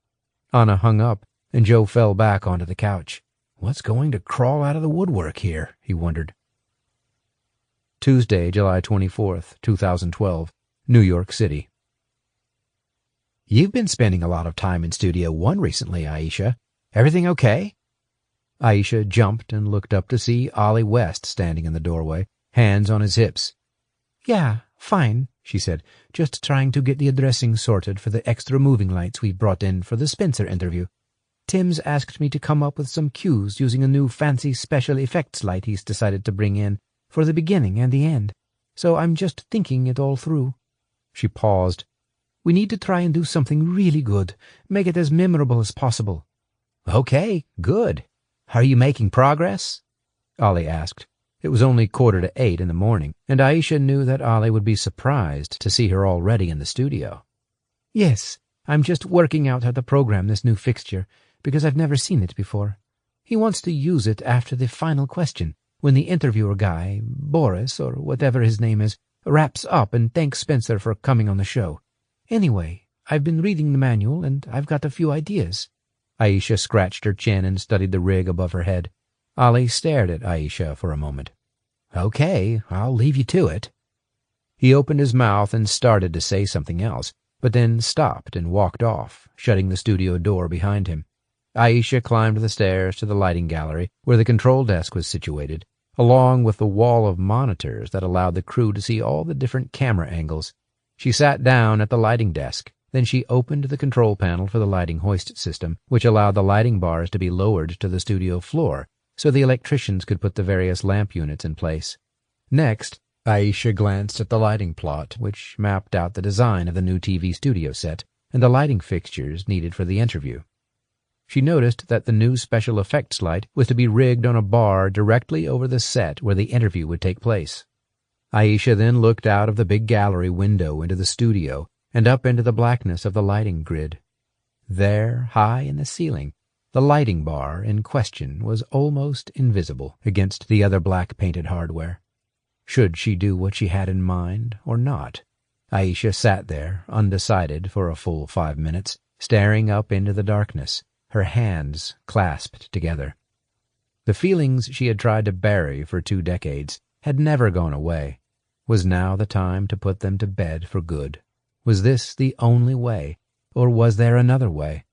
Anna hung up, and Joe fell back onto the couch. What's going to crawl out of the woodwork here? He wondered. Tuesday, July 24th, 2012, New York City. You've been spending a lot of time in Studio 1 recently, Aisha. Everything okay? Aisha jumped and looked up to see Ollie West standing in the doorway, hands on his hips. Yeah, fine, she said, just trying to get the addressing sorted for the extra moving lights we brought in for the Spencer interview. Tim's asked me to come up with some cues using a new fancy special effects light he's decided to bring in for the beginning and the end. So I'm just thinking it all through. She paused. We need to try and do something really good, make it as memorable as possible. Okay, good. Are you making progress? Ollie asked. It was only 7:45 in the morning, and Aisha knew that Ollie would be surprised to see her already in the studio. Yes, I'm just working out how to program this new fixture, because I've never seen it before. He wants to use it after the final question, when the interviewer guy, Boris, or whatever his name is, wraps up and thanks Spencer for coming on the show. Anyway, I've been reading the manual, and I've got a few ideas. Aisha scratched her chin and studied the rig above her head. Ollie stared at Aisha for a moment. Okay, I'll leave you to it. He opened his mouth and started to say something else, but then stopped and walked off, shutting the studio door behind him. Aisha climbed the stairs to the lighting gallery, where the control desk was situated, along with the wall of monitors that allowed the crew to see all the different camera angles. She sat down at the lighting desk. Then she opened the control panel for the lighting hoist system, which allowed the lighting bars to be lowered to the studio floor, so the electricians could put the various lamp units in place. Next, Aisha glanced at the lighting plot, which mapped out the design of the new TV studio set and the lighting fixtures needed for the interview. She noticed that the new special effects light was to be rigged on a bar directly over the set where the interview would take place. Aisha then looked out of the big gallery window into the studio and up into the blackness of the lighting grid. There, high in the ceiling, the lighting bar in question was almost invisible against the other black-painted hardware. Should she do what she had in mind or not? Aisha sat there, undecided, for a full 5 minutes, staring up into the darkness, her hands clasped together. The feelings she had tried to bury for 2 decades had never gone away. Was now the time to put them to bed for good? Was this the only way, or was there another way?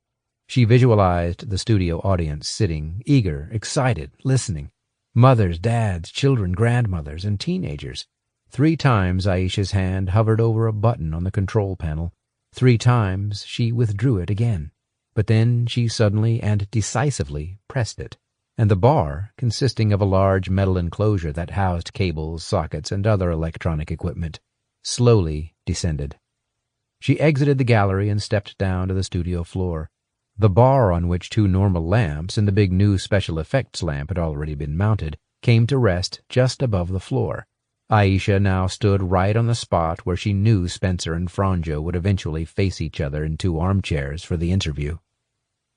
She visualized the studio audience sitting, eager, excited, listening. Mothers, dads, children, grandmothers, and teenagers. 3 times Aisha's hand hovered over a button on the control panel. 3 times she withdrew it again. But then she suddenly and decisively pressed it, and the bar, consisting of a large metal enclosure that housed cables, sockets, and other electronic equipment, slowly descended. She exited the gallery and stepped down to the studio floor. The bar on which 2 normal lamps and the big new special effects lamp had already been mounted came to rest just above the floor. Aisha now stood right on the spot where she knew Spencer and Franjo would eventually face each other in 2 armchairs for the interview.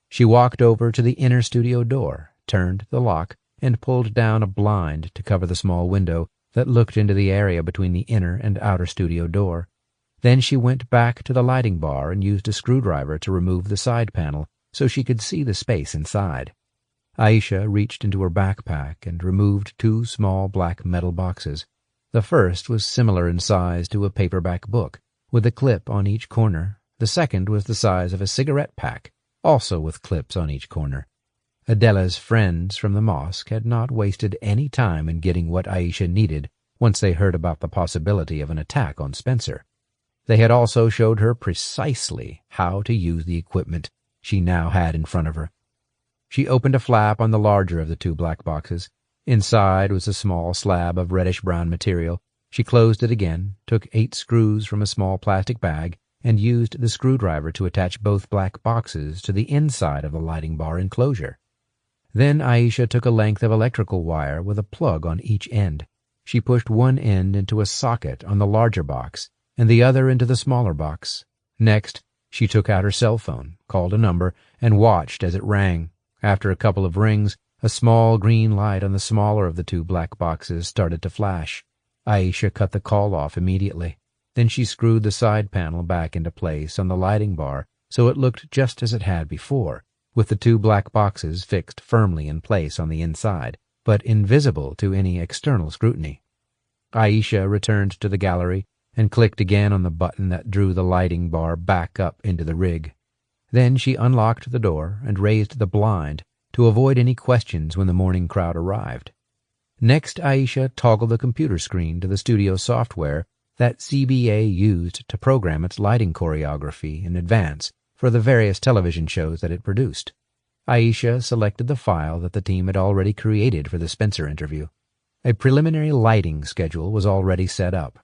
She walked over to the inner studio door, turned the lock, and pulled down a blind to cover the small window, that looked into the area between the inner and outer studio door. Then she went back to the lighting bar and used a screwdriver to remove the side panel so she could see the space inside. Aisha reached into her backpack and removed 2 small black metal boxes. The first was similar in size to a paperback book, with a clip on each corner. The second was the size of a cigarette pack, also with clips on each corner. Adela's friends from the mosque had not wasted any time in getting what Aisha needed once they heard about the possibility of an attack on Spencer. They had also showed her precisely how to use the equipment she now had in front of her. She opened a flap on the larger of the 2 black boxes. Inside was a small slab of reddish-brown material. She closed it again, took 8 screws from a small plastic bag, and used the screwdriver to attach both black boxes to the inside of the lighting bar enclosure. Then Aisha took a length of electrical wire with a plug on each end. She pushed one end into a socket on the larger box and the other into the smaller box. Next, she took out her cell phone, called a number, and watched as it rang. After a couple of rings, a small green light on the smaller of the 2 black boxes started to flash. Aisha cut the call off immediately. Then she screwed the side panel back into place on the lighting bar so it looked just as it had before, with the 2 black boxes fixed firmly in place on the inside, but invisible to any external scrutiny. Aisha returned to the gallery and clicked again on the button that drew the lighting bar back up into the rig. Then she unlocked the door and raised the blind to avoid any questions when the morning crowd arrived. Next, Aisha toggled the computer screen to the studio software that CBA used to program its lighting choreography in advance for the various television shows that it produced. Aisha selected the file that the team had already created for the Spencer interview. A preliminary lighting schedule was already set up.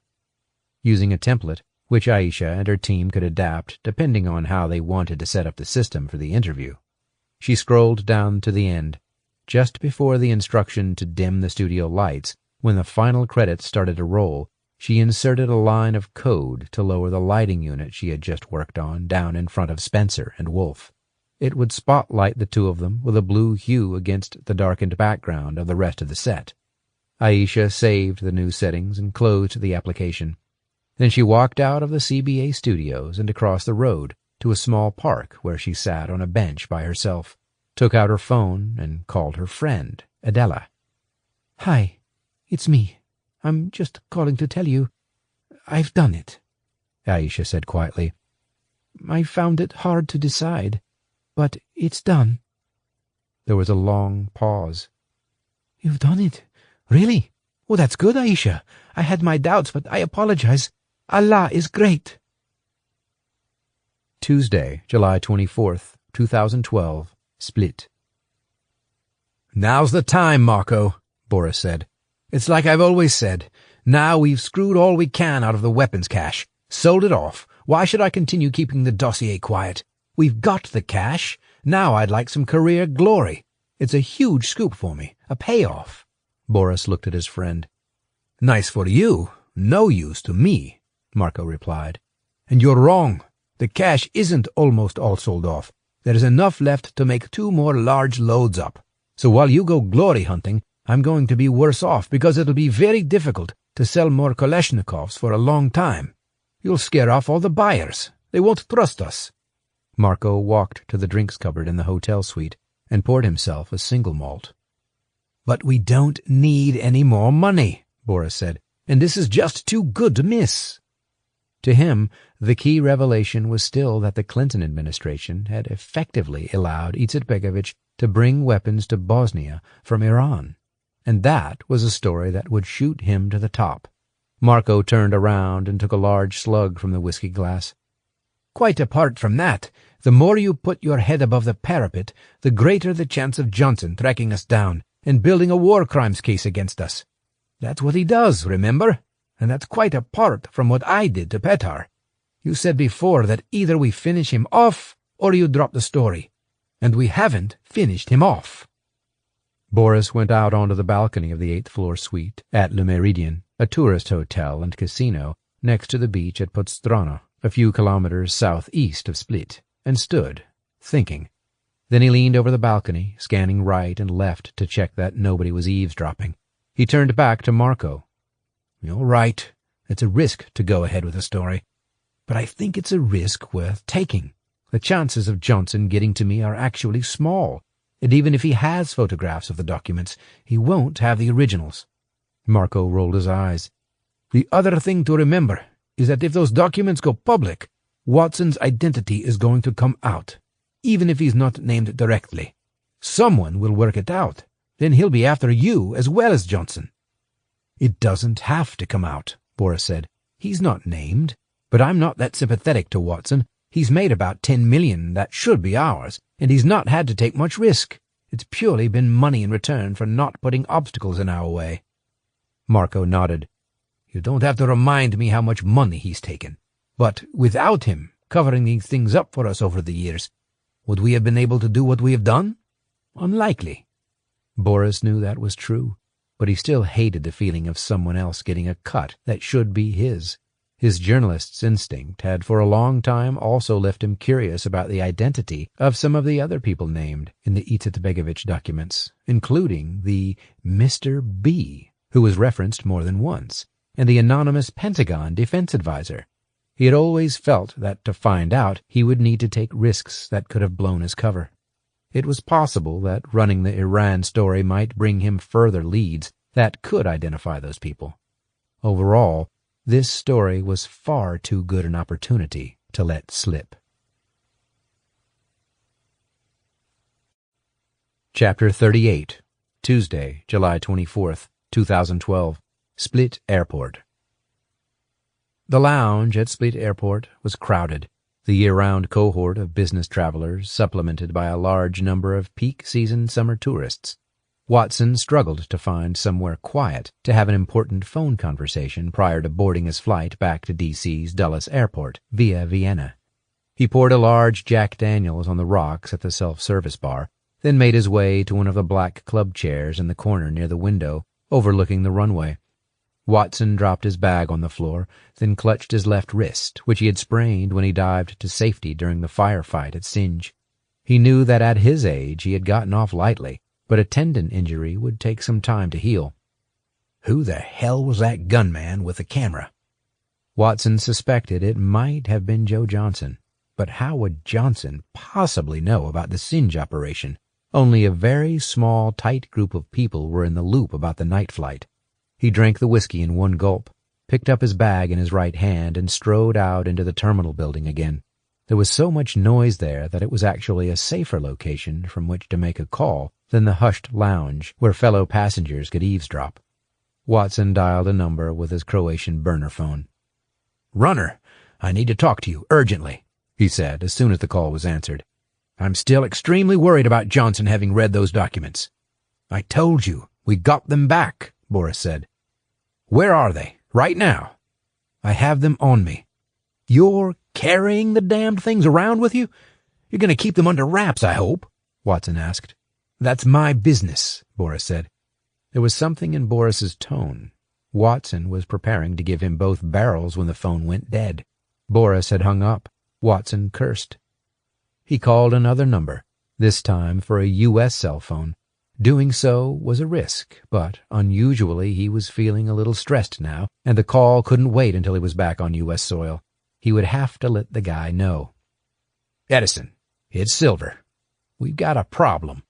Using a template, which Aisha and her team could adapt depending on how they wanted to set up the system for the interview, she scrolled down to the end, just before the instruction to dim the studio lights. When the final credits started to roll, she inserted a line of code to lower the lighting unit she had just worked on down in front of Spencer and Wolf. It would spotlight the 2 of them with a blue hue against the darkened background of the rest of the set. Aisha saved the new settings and closed the application. Then she walked out of the CBA studios and across the road to a small park where she sat on a bench by herself, took out her phone, and called her friend, Adela. "Hi, it's me. I'm just calling to tell you I've done it," Aisha said quietly. "I found it hard to decide, but it's done." There was a long pause. "You've done it? Really? Oh, that's good, Aisha. I had my doubts, but I apologize. Allah is great." Tuesday, July 24th, 2012, Split. "Now's the time, Marco," Boris said. "It's like I've always said. Now we've screwed all we can out of the weapons cache, sold it off. Why should I continue keeping the dossier quiet? We've got the cash. Now I'd like some career glory. It's a huge scoop for me, a payoff." Boris looked at his friend. "Nice for you, no use to me," Marco replied. "And you're wrong. The cash isn't almost all sold off. There's enough left to make 2 more large loads up. So while you go glory hunting, I'm going to be worse off because it'll be very difficult to sell more Kalashnikovs for a long time. You'll scare off all the buyers. They won't trust us." Marco walked to the drinks cupboard in the hotel suite and poured himself a single malt. "But we don't need any more money," Boris said, "and this is just too good to miss." To him, the key revelation was still that the Clinton administration had effectively allowed Izetbegovic to bring weapons to Bosnia from Iran, and that was a story that would shoot him to the top. Marco turned around and took a large slug from the whiskey glass. "Quite apart from that, the more you put your head above the parapet, the greater the chance of Johnson tracking us down and building a war crimes case against us. That's what he does, remember? And that's quite apart from what I did to Petar. You said before that either we finish him off or you drop the story. And we haven't finished him off." Boris went out onto the balcony of the 8th-floor suite at Le Méridien, a tourist hotel and casino next to the beach at Podstrana, a few kilometers southeast of Split, and stood, thinking. Then he leaned over the balcony, scanning right and left to check that nobody was eavesdropping. He turned back to Marco. You're right. It's a risk to go ahead with the story. But I think it's a risk worth taking. The chances of Johnson getting to me are actually small, and even if he has photographs of the documents, he won't have the originals. Marco rolled his eyes. The other thing to remember is that if those documents go public, Watson's identity is going to come out, even if he's not named directly. Someone will work it out. Then he'll be after you as well as Johnson. It doesn't have to come out, Boris said. He's not named. But I'm not that sympathetic to Watson. He's made about 10 million that should be ours, and he's not had to take much risk. It's purely been money in return for not putting obstacles in our way. Marco nodded. You don't have to remind me how much money he's taken. But without him covering these things up for us over the years, would we have been able to do what we have done? Unlikely. Boris knew that was true, but he still hated the feeling of someone else getting a cut that should be his. His journalist's instinct had for a long time also left him curious about the identity of some of the other people named in the Izetbegovic documents, including the Mr. B, who was referenced more than once, and the anonymous Pentagon defense advisor. He had always felt that to find out he would need to take risks that could have blown his cover. It was possible that running the Iran story might bring him further leads that could identify those people. Overall, this story was far too good an opportunity to let slip. Chapter 38, Tuesday, July 24th, 2012, Split Airport. The lounge at Split Airport was crowded, the year-round cohort of business travelers supplemented by a large number of peak-season summer tourists. Watson struggled to find somewhere quiet to have an important phone conversation prior to boarding his flight back to D.C.'s Dulles Airport via Vienna. He poured a large Jack Daniels on the rocks at the self-service bar, then made his way to one of the black club chairs in the corner near the window, overlooking the runway. Watson dropped his bag on the floor, then clutched his left wrist, which he had sprained when he dived to safety during the firefight at Sinj. He knew that at his age he had gotten off lightly, but a tendon injury would take some time to heal. Who the hell was that gunman with the camera? Watson suspected it might have been Joe Johnson, but how would Johnson possibly know about the Sinj operation? Only a very small, tight group of people were in the loop about the night flight. He drank the whiskey in one gulp, picked up his bag in his right hand, and strode out into the terminal building again. There was so much noise there that it was actually a safer location from which to make a call than the hushed lounge where fellow passengers could eavesdrop. Watson dialed a number with his Croatian burner phone. "Runner, I need to talk to you urgently," he said as soon as the call was answered. "I'm still extremely worried about Johnson having read those documents." "I told you, we got them back," Boris said. "Where are they, right now?" "I have them on me." "You're carrying the damned things around with you? You're going to keep them under wraps, I hope?" Watson asked. "That's my business," Boris said. There was something in Boris's tone. Watson was preparing to give him both barrels when the phone went dead. Boris had hung up. Watson cursed. He called another number, this time for a U.S. cell phone. Doing so was a risk, but unusually he was feeling a little stressed now, and the call couldn't wait until he was back on U.S. soil. He would have to let the guy know. "Edison, it's Silver. We've got a problem."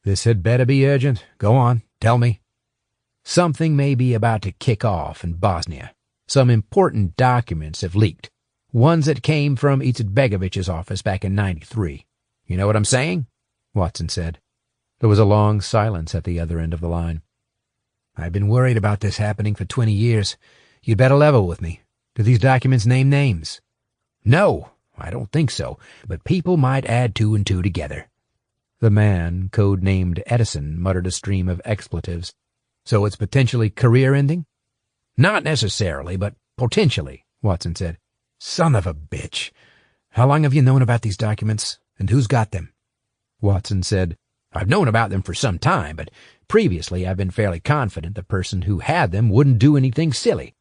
"This had better be urgent. Go on, tell me." "Something may be about to kick off in Bosnia. Some important documents have leaked. Ones that came from Izetbegovic's office back in '93. You know what I'm saying?" Watson said. There was a long silence at the other end of the line. "I've been worried about this happening for 20 years. You'd better level with me. Do these documents name names?" "No, I don't think so, but people might add 2 and 2 together." The man, code-named Edison, muttered a stream of expletives. "So it's potentially career-ending?" "Not necessarily, but potentially," Watson said. "Son of a bitch. How long have you known about these documents, and who's got them?" Watson said, "I've known about them for some time, but previously I've been fairly confident the person who had them wouldn't do anything silly.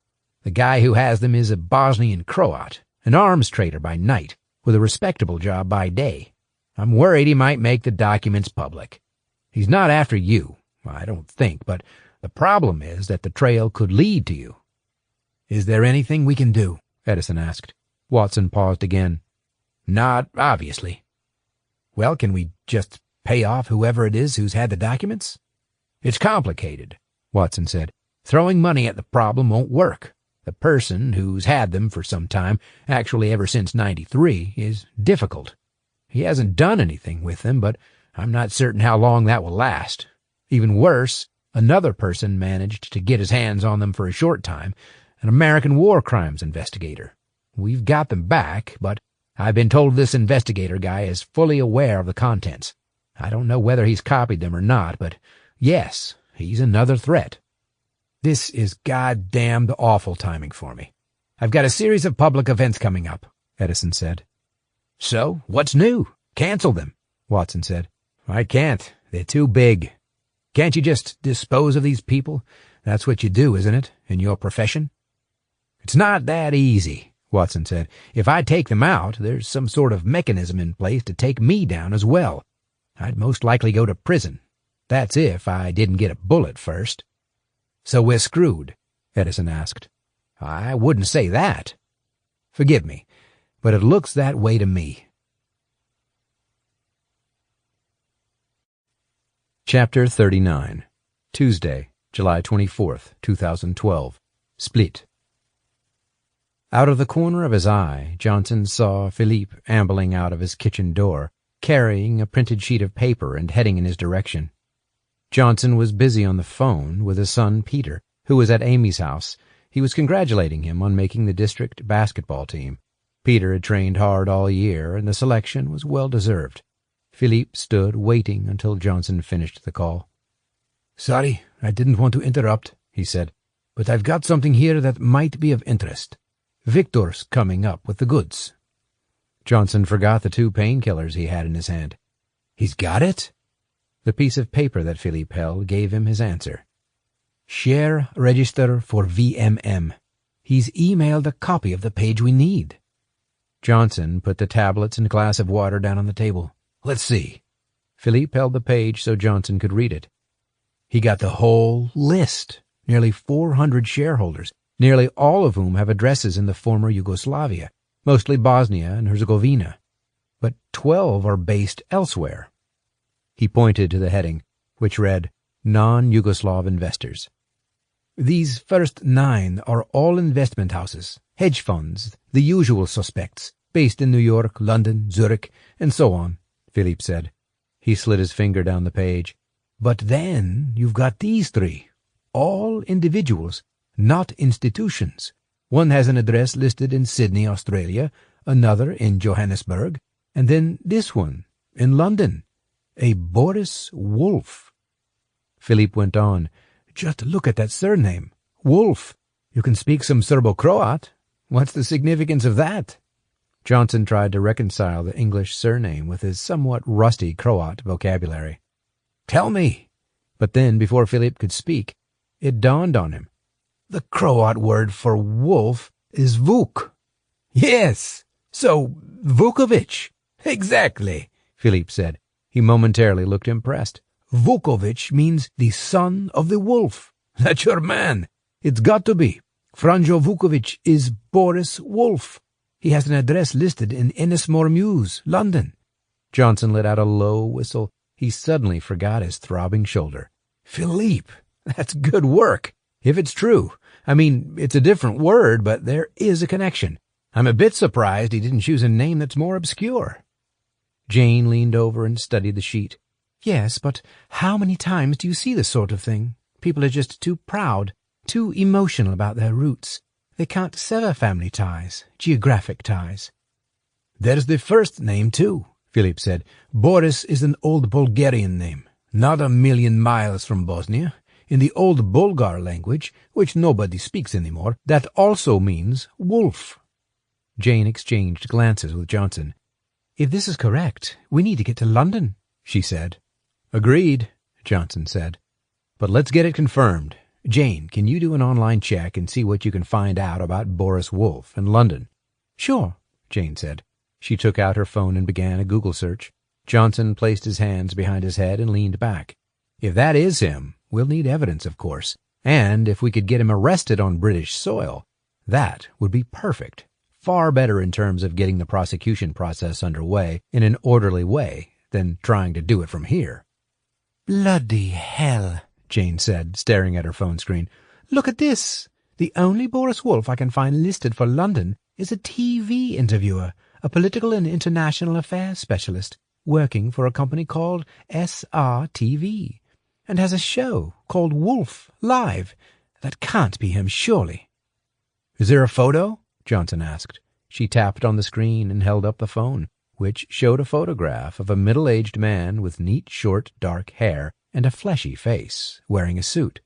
The guy who has them is a Bosnian Croat, an arms trader by night, with a respectable job by day. I'm worried he might make the documents public. He's not after you, I don't think, but the problem is that the trail could lead to you, Is there anything we can do? Edison asked. Watson paused again. Not obviously. Well, can we just pay off whoever it is who's had the documents? It's complicated, Watson said. Throwing money at the problem won't work. The person who's had them for some time, actually ever since '93, is difficult. He hasn't done anything with them, but I'm not certain how long that will last. Even worse, another person managed to get his hands on them for a short time, an American war crimes investigator. We've got them back, but I've been told this investigator guy is fully aware of the contents. I don't know whether he's copied them or not, but yes, he's another threat. This is goddamned awful timing for me. I've got a series of public events coming up, Edison said. So, what's new? Cancel them, Watson said. I can't. They're too big. Can't you just dispose of these people? That's what you do, isn't it, in your profession? It's not that easy, Watson said. If I take them out, there's some sort of mechanism in place to take me down as well. I'd most likely go to prison. That's if I didn't get a bullet first. So we're screwed? Edison asked. I wouldn't say that. Forgive me, but it looks that way to me. Chapter 39. Tuesday, July 24th, 2012. Split. Out of the corner of his eye, Johnson saw Philippe ambling out of his kitchen door, carrying a printed sheet of paper and heading in his direction. Johnson was busy on the phone with his son Peter, who was at Amy's house. He was congratulating him on making the district basketball team. Peter had trained hard all year, and the selection was well-deserved. Philippe stood waiting until Johnson finished the call. Sorry, I didn't want to interrupt, he said, but I've got something here that might be of interest. Victor's coming up with the goods. Johnson forgot the 2 painkillers he had in his hand. He's got it? The piece of paper that Philippe held gave him his answer. Share register for VMM. He's emailed a copy of the page we need. Johnson put the tablets and glass of water down on the table. Let's see. Philippe held the page so Johnson could read it. He got the whole list, nearly 400 shareholders, nearly all of whom have addresses in the former Yugoslavia, mostly Bosnia and Herzegovina. But 12 are based elsewhere. He pointed to the heading, which read, Non-Yugoslav Investors. These first 9 are all investment houses, hedge funds, the usual suspects, based in New York, London, Zurich, and so on, Philippe said. He slid his finger down the page. But then you've got these 3, all individuals, not institutions. One has an address listed in Sydney, Australia, another in Johannesburg, and then this one, in London. A Boris Wolf. Philippe went on. Just look at that surname. Wolf. You can speak some Serbo-Croat. What's the significance of that? Johnson tried to reconcile the English surname with his somewhat rusty Croat vocabulary. Tell me. But then, before Philippe could speak, it dawned on him. The Croat word for wolf is Vuk. Yes. So, Vukovic. Exactly, Philippe said. He momentarily looked impressed. Vukovic means the son of the wolf. That's your man. It's got to be. Franjo Vukovic is Boris Wolf. He has an address listed in Ennismore Mews, London. Johnson let out a low whistle. He suddenly forgot his throbbing shoulder. Philippe, that's good work. If it's true. I mean, it's a different word, but there is a connection. I'm a bit surprised he didn't choose a name that's more obscure. Jane leaned over and studied the sheet. Yes, but how many times do you see this sort of thing? People are just too proud, too emotional about their roots. They can't sever family ties, geographic ties. There's the first name, too, Philippe said. Boris is an old Bulgarian name, not a million miles from Bosnia. In the old Bulgar language, which nobody speaks anymore, that also means wolf. Jane exchanged glances with Johnson. If this is correct, we need to get to London, she said. Agreed, Johnson said. But let's get it confirmed. Jane, can you do an online check and see what you can find out about Boris Wolf in London? Sure, Jane said. She took out her phone and began a Google search. Johnson placed his hands behind his head and leaned back. If that is him, we'll need evidence, of course. And if we could get him arrested on British soil, That would be perfect. Far better in terms of getting the prosecution process underway in an orderly way than trying to do it from here. Bloody hell, Jane said, staring at her phone screen. Look at this. The only Boris Wolff I can find listed for London is a TV interviewer, a political and international affairs specialist, working for a company called SRTV, and has a show called Wolf Live. That can't be him, surely. Is there a photo? Johnson asked. She tapped on the screen and held up the phone, which showed a photograph of a middle-aged man with neat, short, dark hair and a fleshy face, wearing a suit.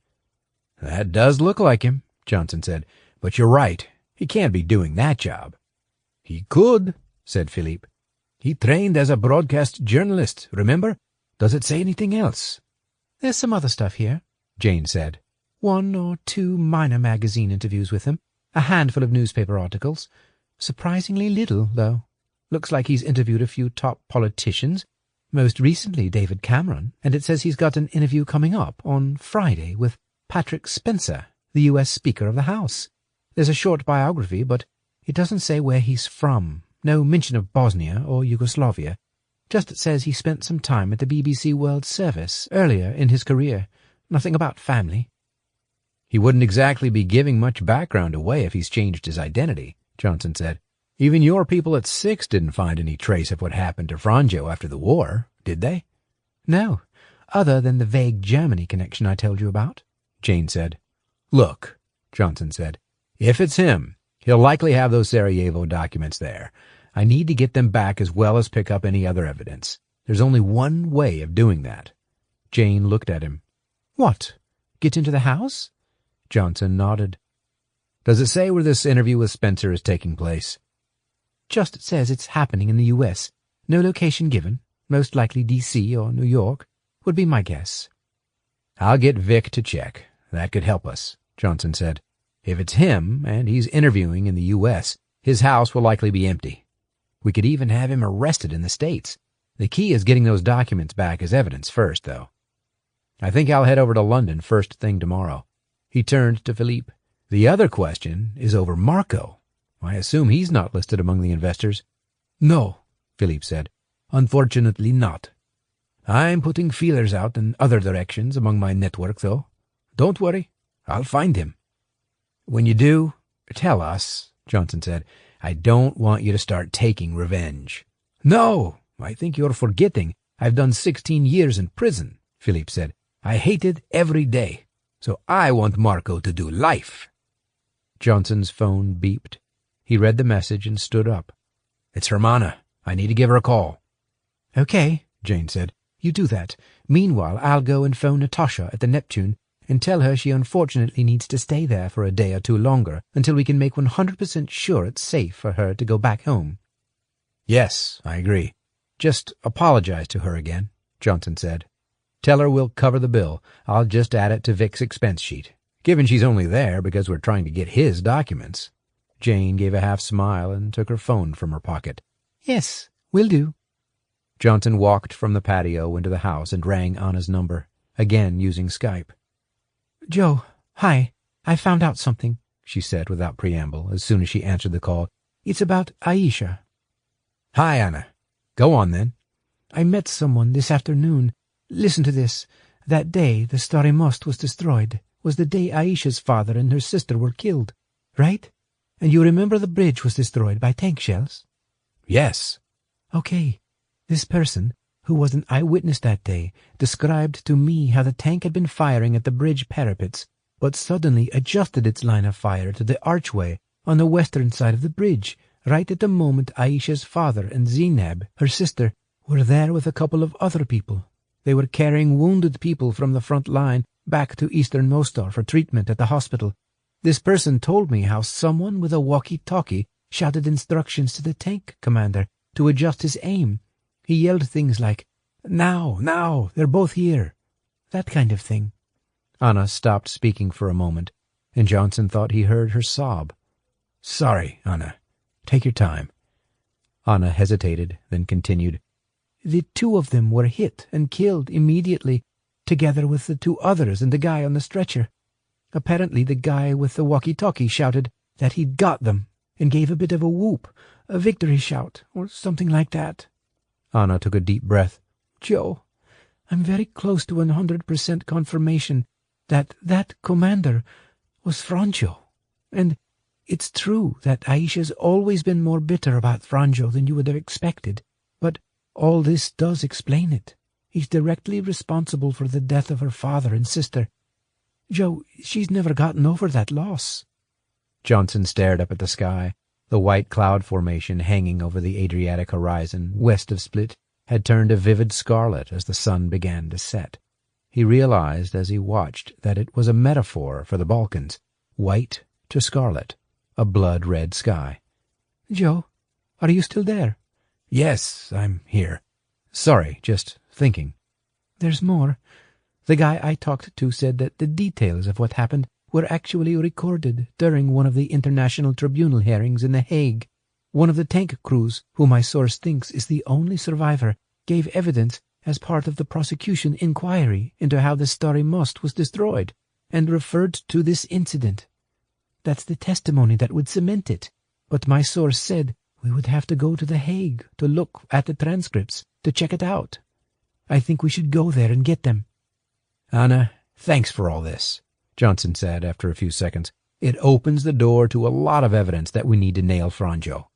That does look like him, Johnson said, but you're right. He can't be doing that job. He could, said Philippe. He trained as a broadcast journalist, remember? Does it say anything else? There's some other stuff here, Jane said. 1 or 2 minor magazine interviews with him, a handful of newspaper articles. Surprisingly little, though. Looks like he's interviewed a few top politicians, most recently David Cameron, and it says he's got an interview coming up on Friday with Patrick Spencer, the U.S. Speaker of the House. There's a short biography, but it doesn't say where he's from. No mention of Bosnia or Yugoslavia. Just it says he spent some time at the BBC World Service earlier in his career. Nothing about family. He wouldn't exactly be giving much background away if he's changed his identity, Johnson said. Even your people at 6 didn't find any trace of what happened to Franjo after the war, did they? No, other than the vague Germany connection I told you about, Jane said. Look, Johnson said, if it's him, he'll likely have those Sarajevo documents there. I need to get them back as well as pick up any other evidence. There's only one way of doing that. Jane looked at him. What? Get into the house? Johnson nodded. Does it say where this interview with Spencer is taking place? Just says it's happening in the U.S. No location given. Most likely D.C. or New York, would be my guess. I'll get Vic to check. That could help us, Johnson said. If it's him, and he's interviewing in the U.S., his house will likely be empty. We could even have him arrested in the States. The key is getting those documents back as evidence first, though. I think I'll head over to London first thing tomorrow. He turned to Philippe. The other question is over Marco. I assume he's not listed among the investors. No, Philippe said. Unfortunately not. I'm putting feelers out in other directions among my network, though. Don't worry, I'll find him. When you do, tell us, Johnson said. I don't want you to start taking revenge. No, I think you're forgetting. I've done 16 years in prison, Philippe said. I hated every day, so I want Marco to do life. Johnson's phone beeped. He read the message and stood up. It's Hermana. I need to give her a call. Okay, Jane said. You do that. Meanwhile, I'll go and phone Natasha at the Neptune and tell her she unfortunately needs to stay there for a day or 2 longer until we can make 100% sure it's safe for her to go back home. Yes, I agree. Just apologize to her again, Johnson said. Tell her we'll cover the bill. I'll just add it to Vic's expense sheet, given she's only there because we're trying to get his documents. Jane gave a half smile and took her phone from her pocket. Yes, will do. Johnson walked from the patio into the house and rang Anna's number, again using Skype. Joe, hi. I found out something, she said without preamble as soon as she answered the call. It's about Aisha. Hi, Anna. Go on, then. I met someone this afternoon. Listen to this. That day the Stary Most was destroyed was the day Aisha's father and her sister were killed, right? And you remember the bridge was destroyed by tank shells? Yes. Okay. This person, who was an eyewitness that day, described to me how the tank had been firing at the bridge parapets, but suddenly adjusted its line of fire to the archway on the western side of the bridge, right at the moment Aisha's father and Zainab, her sister, were there with a couple of other people. They were carrying wounded people from the front line back to Eastern Mostar for treatment at the hospital. This person told me how someone with a walkie-talkie shouted instructions to the tank commander to adjust his aim. He yelled things like, Now, they're both here. That kind of thing. Anna stopped speaking for a moment, and Johnson thought he heard her sob. Sorry, Anna. Take your time. Anna hesitated, then continued. The 2 of them were hit and killed immediately, together with the 2 others and the guy on the stretcher. Apparently the guy with the walkie-talkie shouted, that he'd got them and gave a bit of a whoop, a victory shout, or something like that. Anna took a deep breath. Joe, I'm very close to 100% confirmation that that commander was Franjo. And it's true that Aisha's always been more bitter about Franjo than you would have expected, but all this does explain it. He's directly responsible for the death of her father and sister. Joe, she's never gotten over that loss. Johnson stared up at the sky. The white cloud formation hanging over the Adriatic horizon west of Split had turned a vivid scarlet as the sun began to set. He realized as he watched that it was a metaphor for the Balkans, white to scarlet, a blood-red sky. Joe, are you still there? Yes, I'm here. Sorry, just thinking. There's more. The guy I talked to said that the details of what happened were actually recorded during one of the International Tribunal hearings in The Hague. One of the tank crews, whom my source thinks is the only survivor, gave evidence as part of the prosecution inquiry into how the Starry Most was destroyed, and referred to this incident. That's the testimony that would cement it, but my source said we would have to go to The Hague to look at the transcripts, to check it out. I think we should go there and get them. Anna, thanks for all this, Johnson said after a few seconds. It opens the door to a lot of evidence that we need to nail Franjo.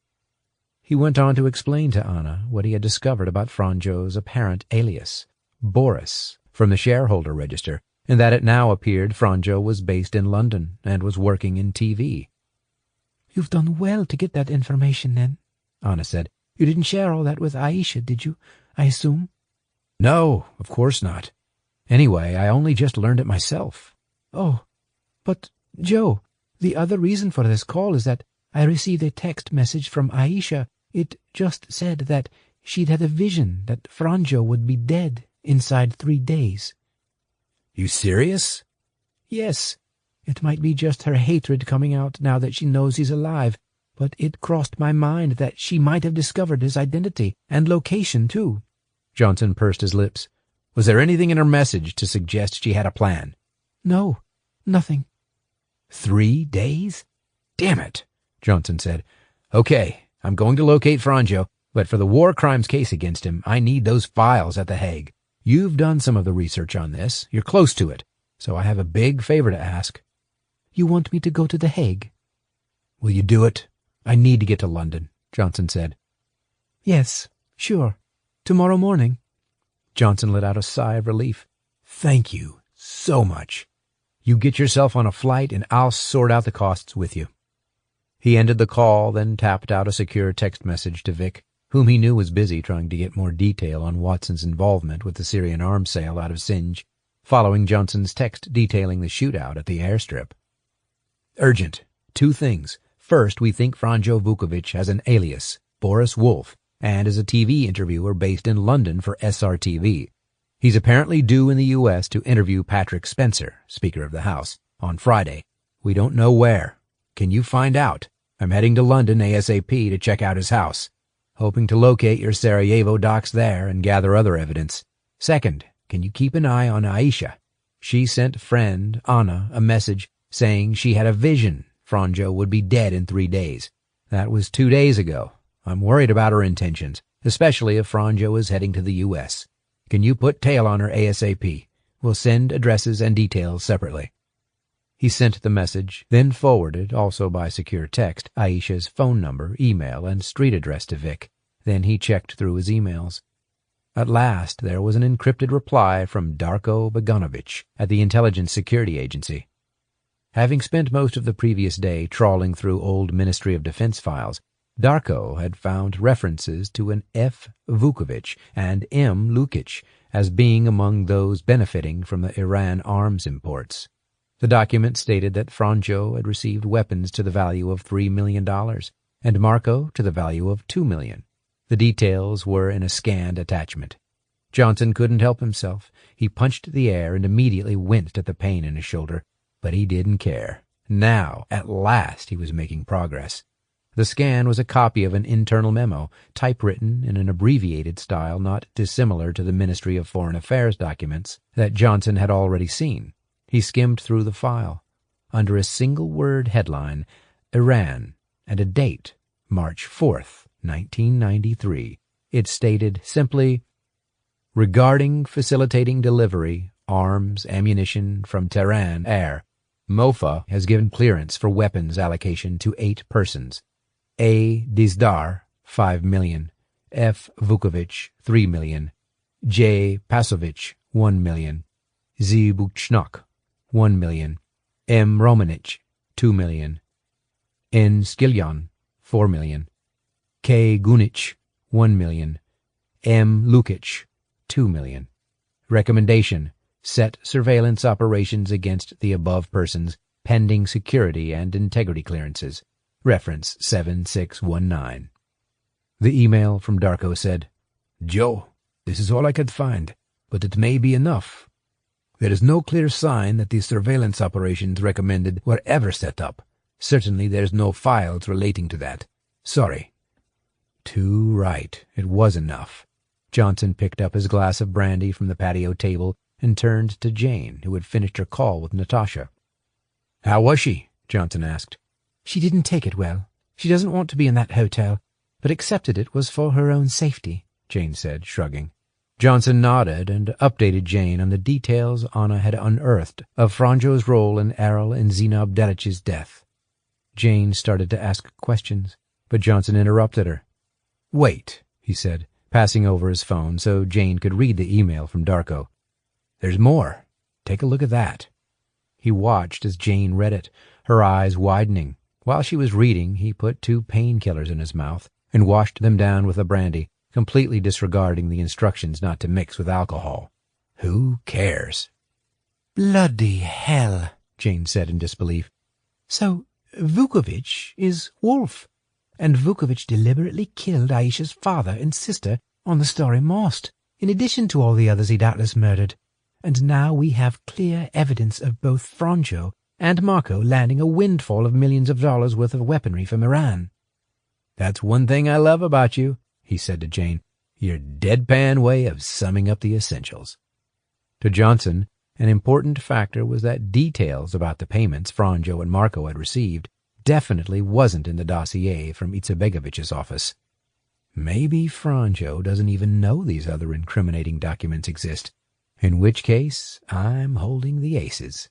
He went on to explain to Anna what he had discovered about Franjo's apparent alias, Boris, from the shareholder register, and that it now appeared Franjo was based in London and was working in TV. You've done well to get that information, then, Anna said. You didn't share all that with Aisha, did you, I assume? No, of course not. Anyway, I only just learned it myself. Oh, but, Joe, the other reason for this call is that I received a text message from Aisha. It just said that she'd had a vision that Franjo would be dead inside 3 days. You serious? Yes. It might be just her hatred coming out now that she knows he's alive, but it crossed my mind that she might have discovered his identity and location, too. Johnson pursed his lips. Was there anything in her message to suggest she had a plan? No, nothing. 3 days? Damn it, Johnson said. Okay, I'm going to locate Franjo, but for the war crimes case against him, I need those files at The Hague. You've done some of the research on this. You're close to it, so I have a big favor to ask. You want me to go to The Hague? Will you do it? I need to get to London, Johnson said. Yes, sure. Tomorrow morning. Johnson let out a sigh of relief. Thank you so much. You get yourself on a flight and I'll sort out the costs with you. He ended the call, then tapped out a secure text message to Vic, whom he knew was busy trying to get more detail on Watson's involvement with the Syrian arms sale out of Sinj, following Johnson's text detailing the shootout at the airstrip. Urgent. 2 things. First, we think Franjo Vukovic has an alias, Boris Wolf, and is a TV interviewer based in London for SRTV. He's apparently due in the U.S. to interview Patrick Spencer, Speaker of the House, on Friday. We don't know where. Can you find out? I'm heading to London ASAP to check out his house, hoping to locate your Sarajevo docs there and gather other evidence. Second, can you keep an eye on Aisha? She sent friend Anna a message saying she had a vision Franjo would be dead in 3 days. That was 2 days ago. I'm worried about her intentions, especially if Franjo is heading to the U.S. Can you put tail on her ASAP? We'll send addresses and details separately. He sent the message, then forwarded, also by secure text, Aisha's phone number, email, and street address to Vic. Then he checked through his emails. At last there was an encrypted reply from Darko Begonovich at the Intelligence Security Agency. Having spent most of the previous day trawling through old Ministry of Defense files, Darko had found references to an F. Vukovic and M. Lukic as being among those benefiting from the Iran arms imports. The document stated that Franjo had received weapons to the value of $3 million and Marco to the value of $2 million. The details were in a scanned attachment. Johnson couldn't help himself. He punched the air and immediately winced at the pain in his shoulder, but he didn't care. Now, at last, he was making progress. The scan was a copy of an internal memo, typewritten in an abbreviated style not dissimilar to the Ministry of Foreign Affairs documents that Johnson had already seen. He skimmed through the file. Under a single-word headline, Iran, and a date, March 4th, 1993. It stated simply, regarding facilitating delivery, arms, ammunition from Tehran Air, MOFA has given clearance for weapons allocation to 8 persons. A. Dizdar, 5 million. F. Vukovic, 3 million. J. Pasovich, 1 million. Z. Buchnok, 1 million. M. Romanich, 2 million. N. Skilyan, 4 million. K. Gunich, 1 million. M. Lukic, 2 million. Recommendation: set surveillance operations against the above persons pending security and integrity clearances. Reference 7619. The email from Darko said, Joe, this is all I could find, but it may be enough. There is no clear sign that the surveillance operations recommended were ever set up. Certainly there's no files relating to that. Sorry. Too right. It was enough. Johnson picked up his glass of brandy from the patio table and turned to Jane, who had finished her call with Natasha. How was she? Johnson asked. She didn't take it well. She doesn't want to be in that hotel, but accepted it was for her own safety, Jane said, shrugging. Johnson nodded and updated Jane on the details Anna had unearthed of Franjo's role in Errol and Zenob Delich's death. Jane started to ask questions, but Johnson interrupted her. Wait, he said, passing over his phone so Jane could read the email from Darko. There's more. Take a look at that. He watched as Jane read it, her eyes widening. While she was reading, he put 2 painkillers in his mouth and washed them down with the brandy, completely disregarding the instructions not to mix with alcohol. Who cares? Bloody hell, Jane said in disbelief. So Vukovic is Wolf, and Vukovic deliberately killed Aisha's father and sister on the Starry Mast, in addition to all the others he doubtless murdered. And now we have clear evidence of both Franjo and Marco landing a windfall of millions of dollars worth of weaponry from Iran. That's one thing I love about you, he said to Jane, your deadpan way of summing up the essentials. To Johnson, an important factor was that details about the payments Franjo and Marco had received definitely wasn't in the dossier from Izetbegovich's office. Maybe Franjo doesn't even know these other incriminating documents exist, in which case I'm holding the aces.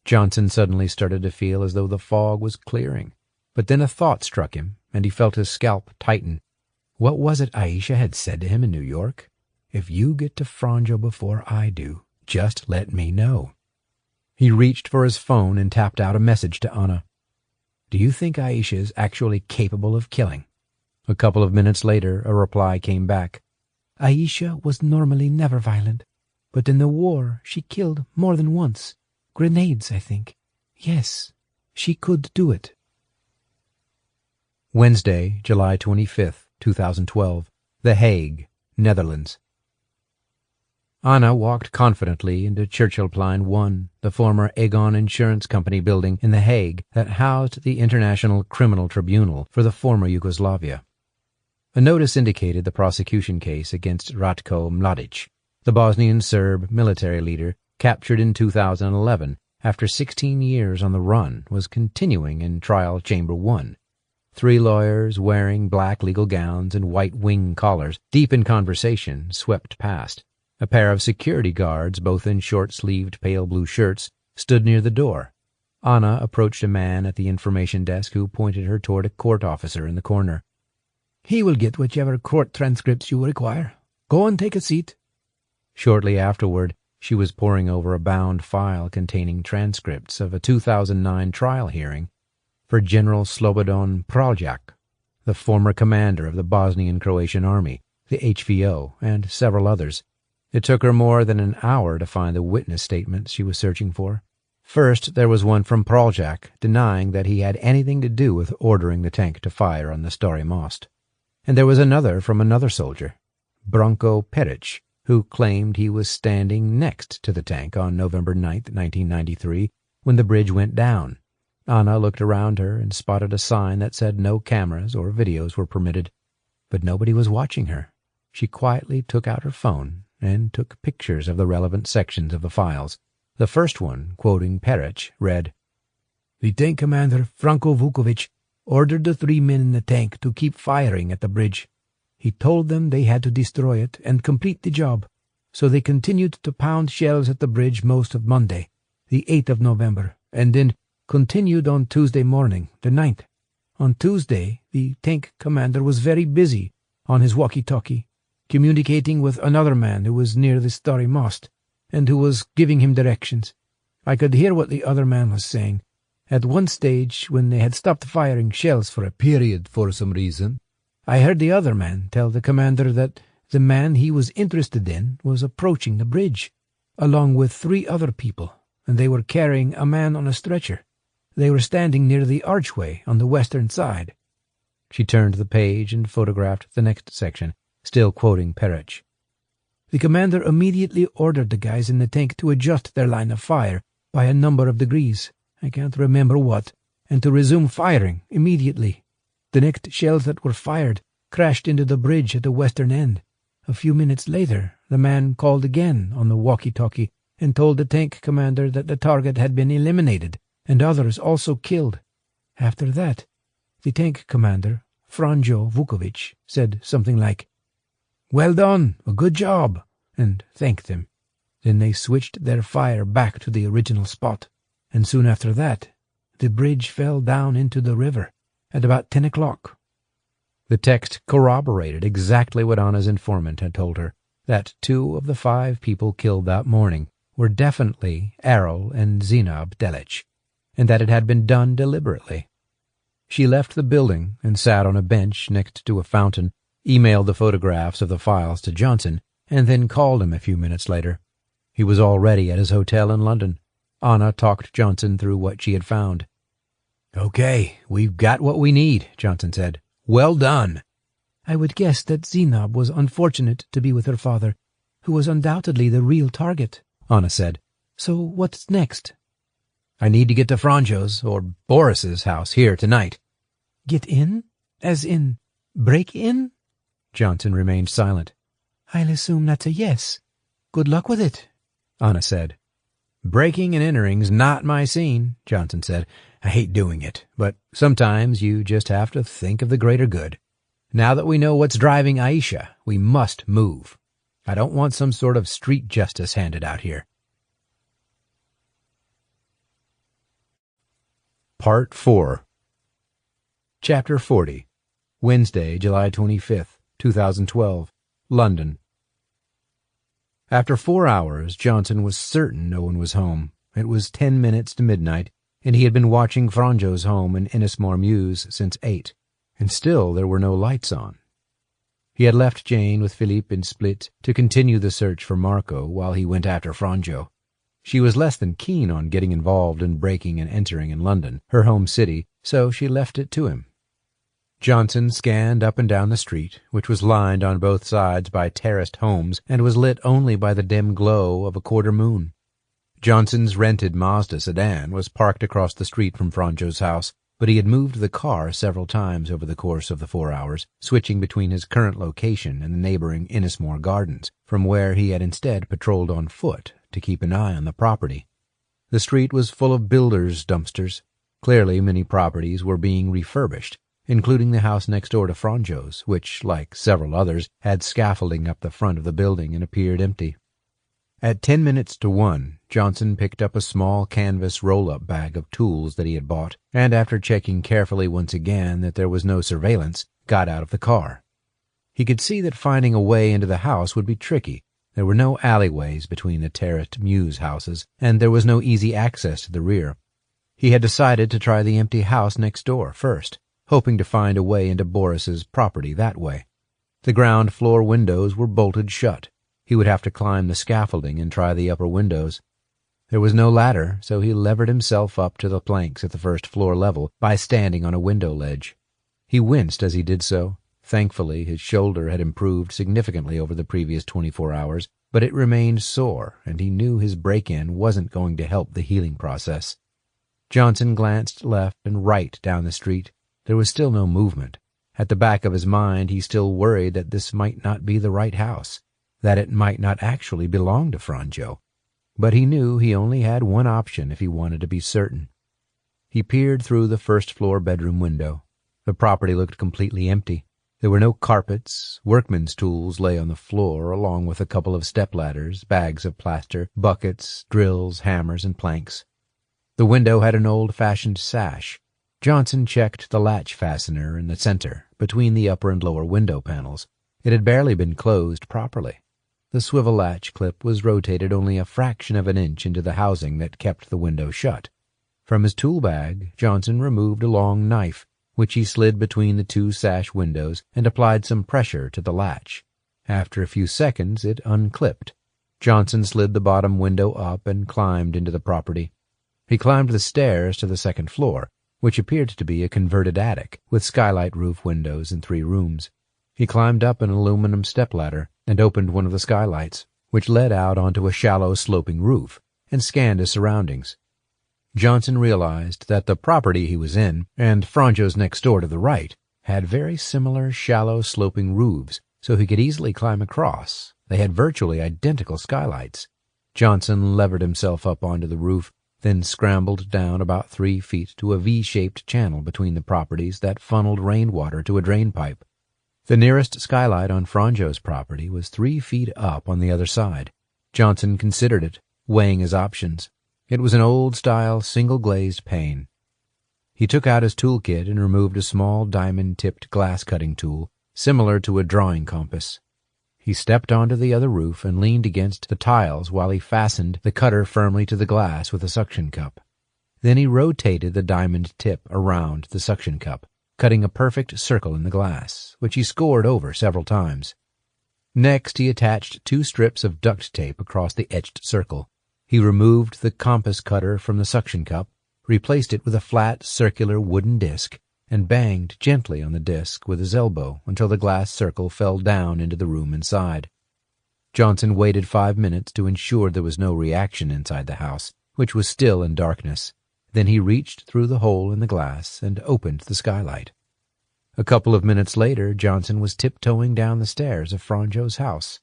Johnson suddenly started to feel as though the fog was clearing, but then a thought struck him, and he felt his scalp tighten. What was it Aisha had said to him in New York? If you get to Franjo before I do, just let me know. He reached for his phone and tapped out a message to Anna. Do you think Aisha is actually capable of killing? A couple of minutes later, a reply came back. Aisha was normally never violent, but in the war she killed more than once. Grenades, I think. Yes, she could do it. Wednesday, July 25th, 2012. The Hague, Netherlands. Anna walked confidently into Churchillplein 1, the former Aegon Insurance Company building in The Hague that housed the International Criminal Tribunal for the former Yugoslavia. A notice indicated the prosecution case against Ratko Mladic, the Bosnian Serb military leader captured in 2011 after 16 years on the run, was continuing in Trial Chamber 1. 3 lawyers wearing black legal gowns and white wing collars, deep in conversation, swept past. A pair of security guards, both in short-sleeved pale blue shirts, stood near the door. Anna approached a man at the information desk who pointed her toward a court officer in the corner. He will get whichever court transcripts you require. Go and take a seat. Shortly afterward, she was poring over a bound file containing transcripts of a 2009 trial hearing for General Slobodan Praljak, the former commander of the Bosnian-Croatian Army, the HVO, and several others. It took her more than an hour to find the witness statements she was searching for. First, there was one from Praljak denying that he had anything to do with ordering the tank to fire on the Starry Most. And there was another from another soldier, Branko Peric, who claimed he was standing next to the tank on November 9, 1993, when the bridge went down. Anna looked around her and spotted a sign that said no cameras or videos were permitted, but nobody was watching her. She quietly took out her phone and took pictures of the relevant sections of the files. The first one, quoting Peric, read, The tank commander, Franko Vukovic, ordered the 3 men in the tank to keep firing at the bridge. He told them they had to destroy it and complete the job, so they continued to pound shells at the bridge most of Monday, the 8th of November, and then continued on Tuesday morning, the 9th. On Tuesday, the tank commander was very busy on his walkie-talkie, communicating with another man who was near the Starry Mast, and who was giving him directions. I could hear what the other man was saying. At one stage, when they had stopped firing shells for a period for some reason, I heard the other man tell the commander that the man he was interested in was approaching the bridge, along with 3 other people, and they were carrying a man on a stretcher. They were standing near the archway on the western side. She turned the page and photographed the next section, still quoting Perich. The commander immediately ordered the guys in the tank to adjust their line of fire by a number of degrees, I can't remember what, and to resume firing immediately. The next shells that were fired crashed into the bridge at the western end. A few minutes later, the man called again on the walkie-talkie and told the tank commander that the target had been eliminated and others also killed. After that, the tank commander, Franjo Vukovic, said something like, "Well done, a good job," and thanked them. Then they switched their fire back to the original spot, and soon after that, the bridge fell down into the river at about 10 o'clock. The text corroborated exactly what Anna's informant had told her, that 2 of the 5 people killed that morning were definitely Errol and Zinab Delic, and that it had been done deliberately. She left the building and sat on a bench next to a fountain, emailed the photographs of the files to Johnson, and then called him a few minutes later. He was already at his hotel in London. Anna talked Johnson through what she had found. "Okay, we've got what we need," Johnson said. "Well done." "I would guess that Zinab was unfortunate to be with her father, who was undoubtedly the real target," Anna said. "So what's next?" "I need to get to Franjo's, or Boris's house here tonight." "Get in? As in, break in?" Johnson remained silent. "I'll assume that's a yes. Good luck with it," Anna said. "Breaking and entering's not my scene," Johnson said. "I hate doing it, but sometimes you just have to think of the greater good. Now that we know what's driving Aisha, we must move. I don't want some sort of street justice handed out here." Part 4. Chapter 40. Wednesday, July 25th, 2012. London. After 4 hours, Johnson was certain no one was home. It was 10 minutes to midnight, and he had been watching Franjo's home in Ennismore Mews since 8, and still there were no lights on. He had left Jane with Philippe in Split to continue the search for Marco while he went after Franjo. She was less than keen on getting involved in breaking and entering in London, her home city, so she left it to him. Johnson scanned up and down the street, which was lined on both sides by terraced homes and was lit only by the dim glow of a quarter moon. Johnson's rented Mazda sedan was parked across the street from Franjo's house, but he had moved the car several times over the course of the 4 hours, switching between his current location and the neighboring Ennismore Gardens, from where he had instead patrolled on foot to keep an eye on the property. The street was full of builders' dumpsters. Clearly many properties were being refurbished, including the house next door to Franjo's, which, like several others, had scaffolding up the front of the building and appeared empty. At 10 minutes to 1, Johnson picked up a small canvas roll-up bag of tools that he had bought, and after checking carefully once again that there was no surveillance, got out of the car. He could see that finding a way into the house would be tricky. There were no alleyways between the terraced Mews houses, and there was no easy access to the rear. He had decided to try the empty house next door first, hoping to find a way into Boris's property that way. The ground floor windows were bolted shut. He would have to climb the scaffolding and try the upper windows. There was no ladder, so he levered himself up to the planks at the first floor level by standing on a window ledge. He winced as he did so. Thankfully, his shoulder had improved significantly over the previous 24 hours, but it remained sore, and he knew his break-in wasn't going to help the healing process. Johnson glanced left and right down the street. There was still no movement. At the back of his mind, he still worried that this might not be the right house, that it might not actually belong to Franjo. But he knew he only had one option if he wanted to be certain. He peered through the first-floor bedroom window. The property looked completely empty. There were no carpets. Workmen's tools lay on the floor, along with a couple of stepladders, bags of plaster, buckets, drills, hammers, and planks. The window had an old-fashioned sash. Johnson checked the latch fastener in the center, between the upper and lower window panels. It had barely been closed properly. The swivel latch clip was rotated only a fraction of an inch into the housing that kept the window shut. From his tool bag, Johnson removed a long knife, which he slid between the two sash windows and applied some pressure to the latch. After a few seconds, it unclipped. Johnson slid the bottom window up and climbed into the property. He climbed the stairs to the second floor, which appeared to be a converted attic, with skylight roof windows in 3 rooms. He climbed up an aluminum stepladder and opened one of the skylights, which led out onto a shallow sloping roof, and scanned his surroundings. Johnson realized that the property he was in, and Franjo's next door to the right, had very similar shallow sloping roofs, so he could easily climb across. They had virtually identical skylights. Johnson levered himself up onto the roof, then scrambled down about 3 feet to a V-shaped channel between the properties that funneled rainwater to a drain pipe. The nearest skylight on Franjo's property was 3 feet up on the other side. Johnson considered it, weighing his options. It was an old-style, single-glazed pane. He took out his toolkit and removed a small diamond-tipped glass-cutting tool, similar to a drawing compass. He stepped onto the other roof and leaned against the tiles while he fastened the cutter firmly to the glass with a suction cup. Then he rotated the diamond tip around the suction cup, cutting a perfect circle in the glass, which he scored over several times. Next, he attached 2 strips of duct tape across the etched circle. He removed the compass cutter from the suction cup, replaced it with a flat, circular wooden disc, and banged gently on the disc with his elbow until the glass circle fell down into the room inside. Johnson waited 5 minutes to ensure there was no reaction inside the house, which was still in darkness. Then he reached through the hole in the glass and opened the skylight. A couple of minutes later, Johnson was tiptoeing down the stairs of Franjo's house.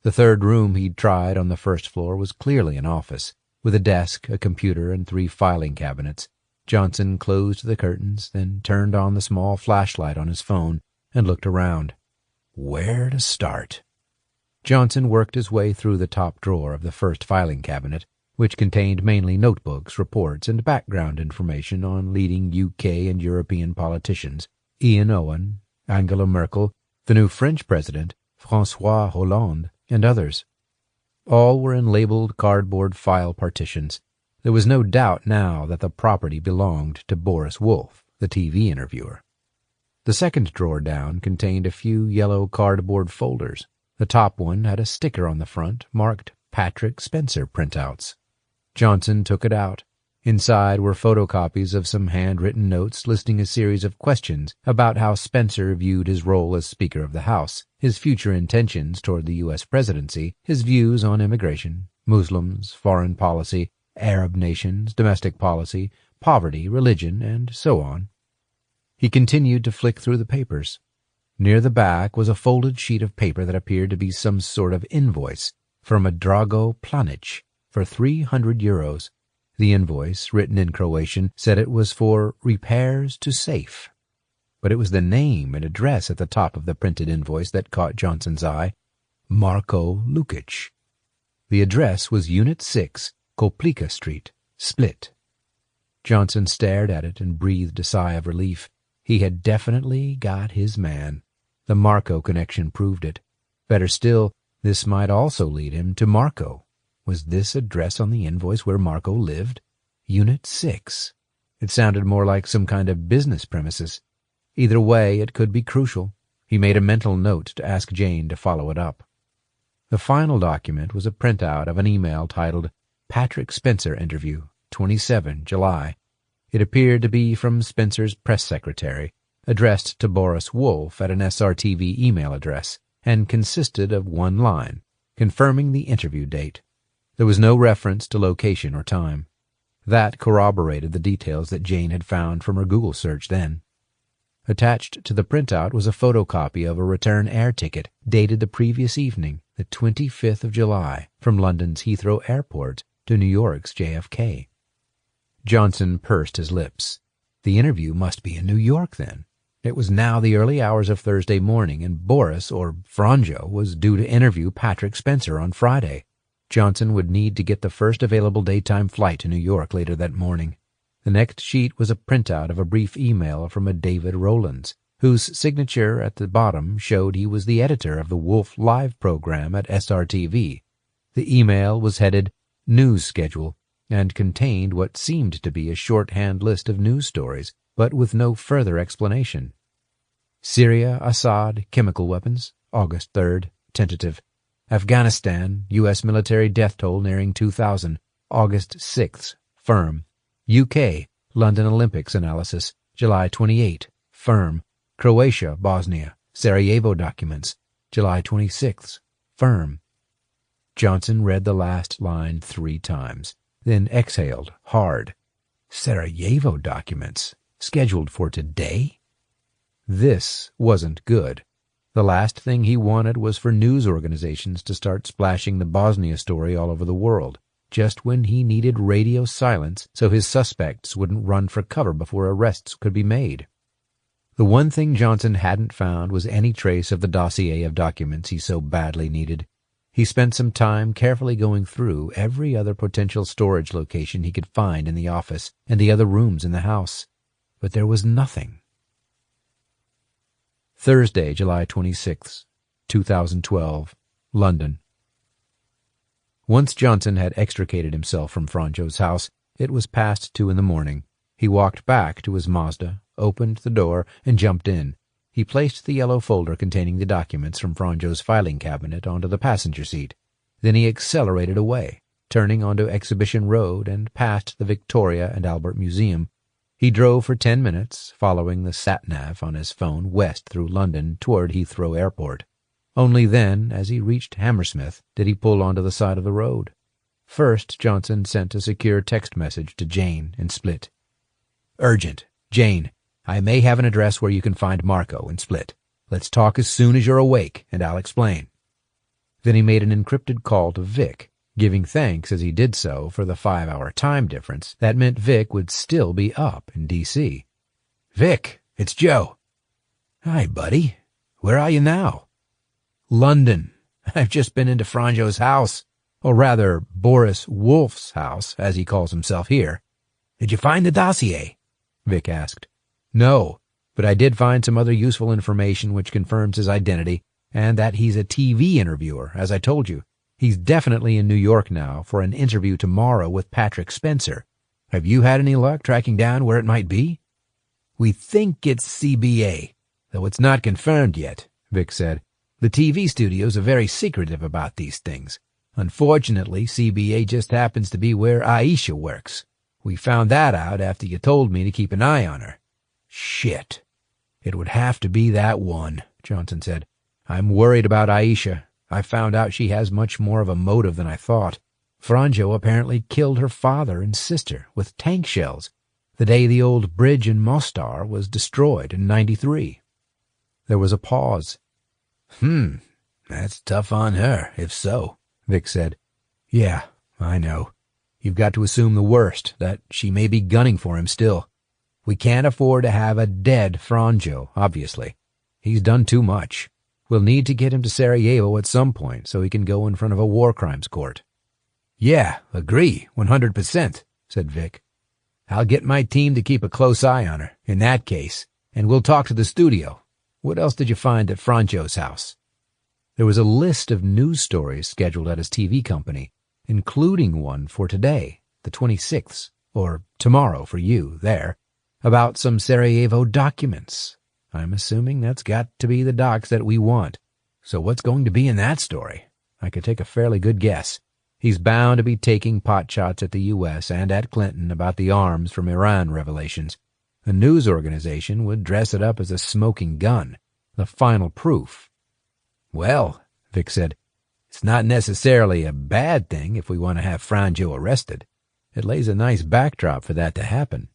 The third room he'd tried on the first floor was clearly an office, with a desk, a computer, and 3 filing cabinets. Johnson closed the curtains, then turned on the small flashlight on his phone and looked around. Where to start? Johnson worked his way through the top drawer of the first filing cabinet, which contained mainly notebooks, reports, and background information on leading UK and European politicians, Ian Owen, Angela Merkel, the new French president, François Hollande, and others. All were in labeled cardboard file partitions. There was no doubt now that the property belonged to Boris Wolff, the TV interviewer. The second drawer down contained a few yellow cardboard folders. The top one had a sticker on the front marked Patrick Spencer printouts. Johnson took it out. Inside were photocopies of some handwritten notes listing a series of questions about how Spencer viewed his role as Speaker of the House, his future intentions toward the U.S. presidency, his views on immigration, Muslims, foreign policy, Arab nations, domestic policy, poverty, religion, and so on. He continued to flick through the papers. Near the back was a folded sheet of paper that appeared to be some sort of invoice from a Drago Planic for 300 euros. The invoice, written in Croatian, said it was for repairs to safe. But it was the name and address at the top of the printed invoice that caught Johnson's eye. Marko Lukic. The address was Unit 6, Koplika Street, Split. Johnson stared at it and breathed a sigh of relief. He had definitely got his man. The Marko connection proved it. Better still, this might also lead him to Marko. Was this address on the invoice where Marko lived? Unit 6. It sounded more like some kind of business premises. Either way, it could be crucial. He made a mental note to ask Jane to follow it up. The final document was a printout of an email titled Patrick Spencer Interview, 27 July. It appeared to be from Spencer's press secretary, addressed to Boris Wolff at an SRTV email address, and consisted of one line, confirming the interview date. There was no reference to location or time. That corroborated the details that Jane had found from her Google search then. Attached to the printout was a photocopy of a return air ticket dated the previous evening, the 25th of July, from London's Heathrow Airport to New York's JFK. Johnson pursed his lips. The interview must be in New York, then. It was now the early hours of Thursday morning, and Boris, or Franjo, was due to interview Patrick Spencer on Friday. Johnson would need to get the first available daytime flight to New York later that morning. The next sheet was a printout of a brief email from a David Rowlands, whose signature at the bottom showed he was the editor of the Wolf Live program at SRTV. The email was headed News Schedule and contained what seemed to be a shorthand list of news stories, but with no further explanation. Syria, Assad, chemical weapons, August 3rd, tentative. Afghanistan, U.S. military death toll nearing 2,000, August 6th, firm. UK, London Olympics analysis, July 28, firm. Croatia, Bosnia, Sarajevo documents, July 26th, firm. Johnson read the last line 3 times, then exhaled hard. Sarajevo documents, scheduled for today? This wasn't good. The last thing he wanted was for news organizations to start splashing the Bosnia story all over the world, just when he needed radio silence so his suspects wouldn't run for cover before arrests could be made. The one thing Johnson hadn't found was any trace of the dossier of documents he so badly needed. He spent some time carefully going through every other potential storage location he could find in the office and the other rooms in the house, but there was nothing. Thursday, July 26, 2012, London. Once Johnson had extricated himself from Franjo's house, it was past 2 in the morning. He walked back to his Mazda, opened the door, and jumped in. He placed the yellow folder containing the documents from Franjo's filing cabinet onto the passenger seat. Then he accelerated away, turning onto Exhibition Road and past the Victoria and Albert Museum. He drove for 10 minutes, following the sat-nav on his phone west through London toward Heathrow Airport. Only then, as he reached Hammersmith, did he pull onto the side of the road. First, Johnson sent a secure text message to Jane in Split. Urgent. Jane, I may have an address where you can find Marco in Split. Let's talk as soon as you're awake, and I'll explain. Then he made an encrypted call to Vic, giving thanks as he did so for the 5-hour time difference. That meant Vic would still be up in D.C. Vic, it's Joe. Hi, buddy. Where are you now? London. I've just been into Franjo's house, or rather, Boris Wolf's house, as he calls himself here. Did you find the dossier? Vic asked. No, but I did find some other useful information which confirms his identity, and that he's a TV interviewer, as I told you. He's definitely in New York now for an interview tomorrow with Patrick Spencer. Have you had any luck tracking down where it might be? We think it's CBA, though it's not confirmed yet, Vic said. The TV studios are very secretive about these things. Unfortunately, CBA just happens to be where Aisha works. We found that out after you told me to keep an eye on her. Shit. It would have to be that one, Johnson said. I'm worried about Aisha. I found out she has much more of a motive than I thought. Franjo apparently killed her father and sister with tank shells the day the old bridge in Mostar was destroyed in '93. There was a pause. That's tough on her, if so, Vic said. Yeah, I know. You've got to assume the worst, that she may be gunning for him still. We can't afford to have a dead Franjo, obviously. He's done too much. We'll need to get him to Sarajevo at some point so he can go in front of a war crimes court. Yeah, agree, 100%, said Vic. I'll get my team to keep a close eye on her, in that case, and we'll talk to the studio. What else did you find at Franjo's house? There was a list of news stories scheduled at his TV company, including one for today, the 26th, or tomorrow for you, there, about some Sarajevo documents. I'm assuming that's got to be the docs that we want. So what's going to be in that story? I could take a fairly good guess. He's bound to be taking potshots at the U.S. and at Clinton about the arms from Iran revelations. A news organization would dress it up as a smoking gun, the final proof. Well, Vic said, it's not necessarily a bad thing if we want to have Franjo arrested. It lays a nice backdrop for that to happen.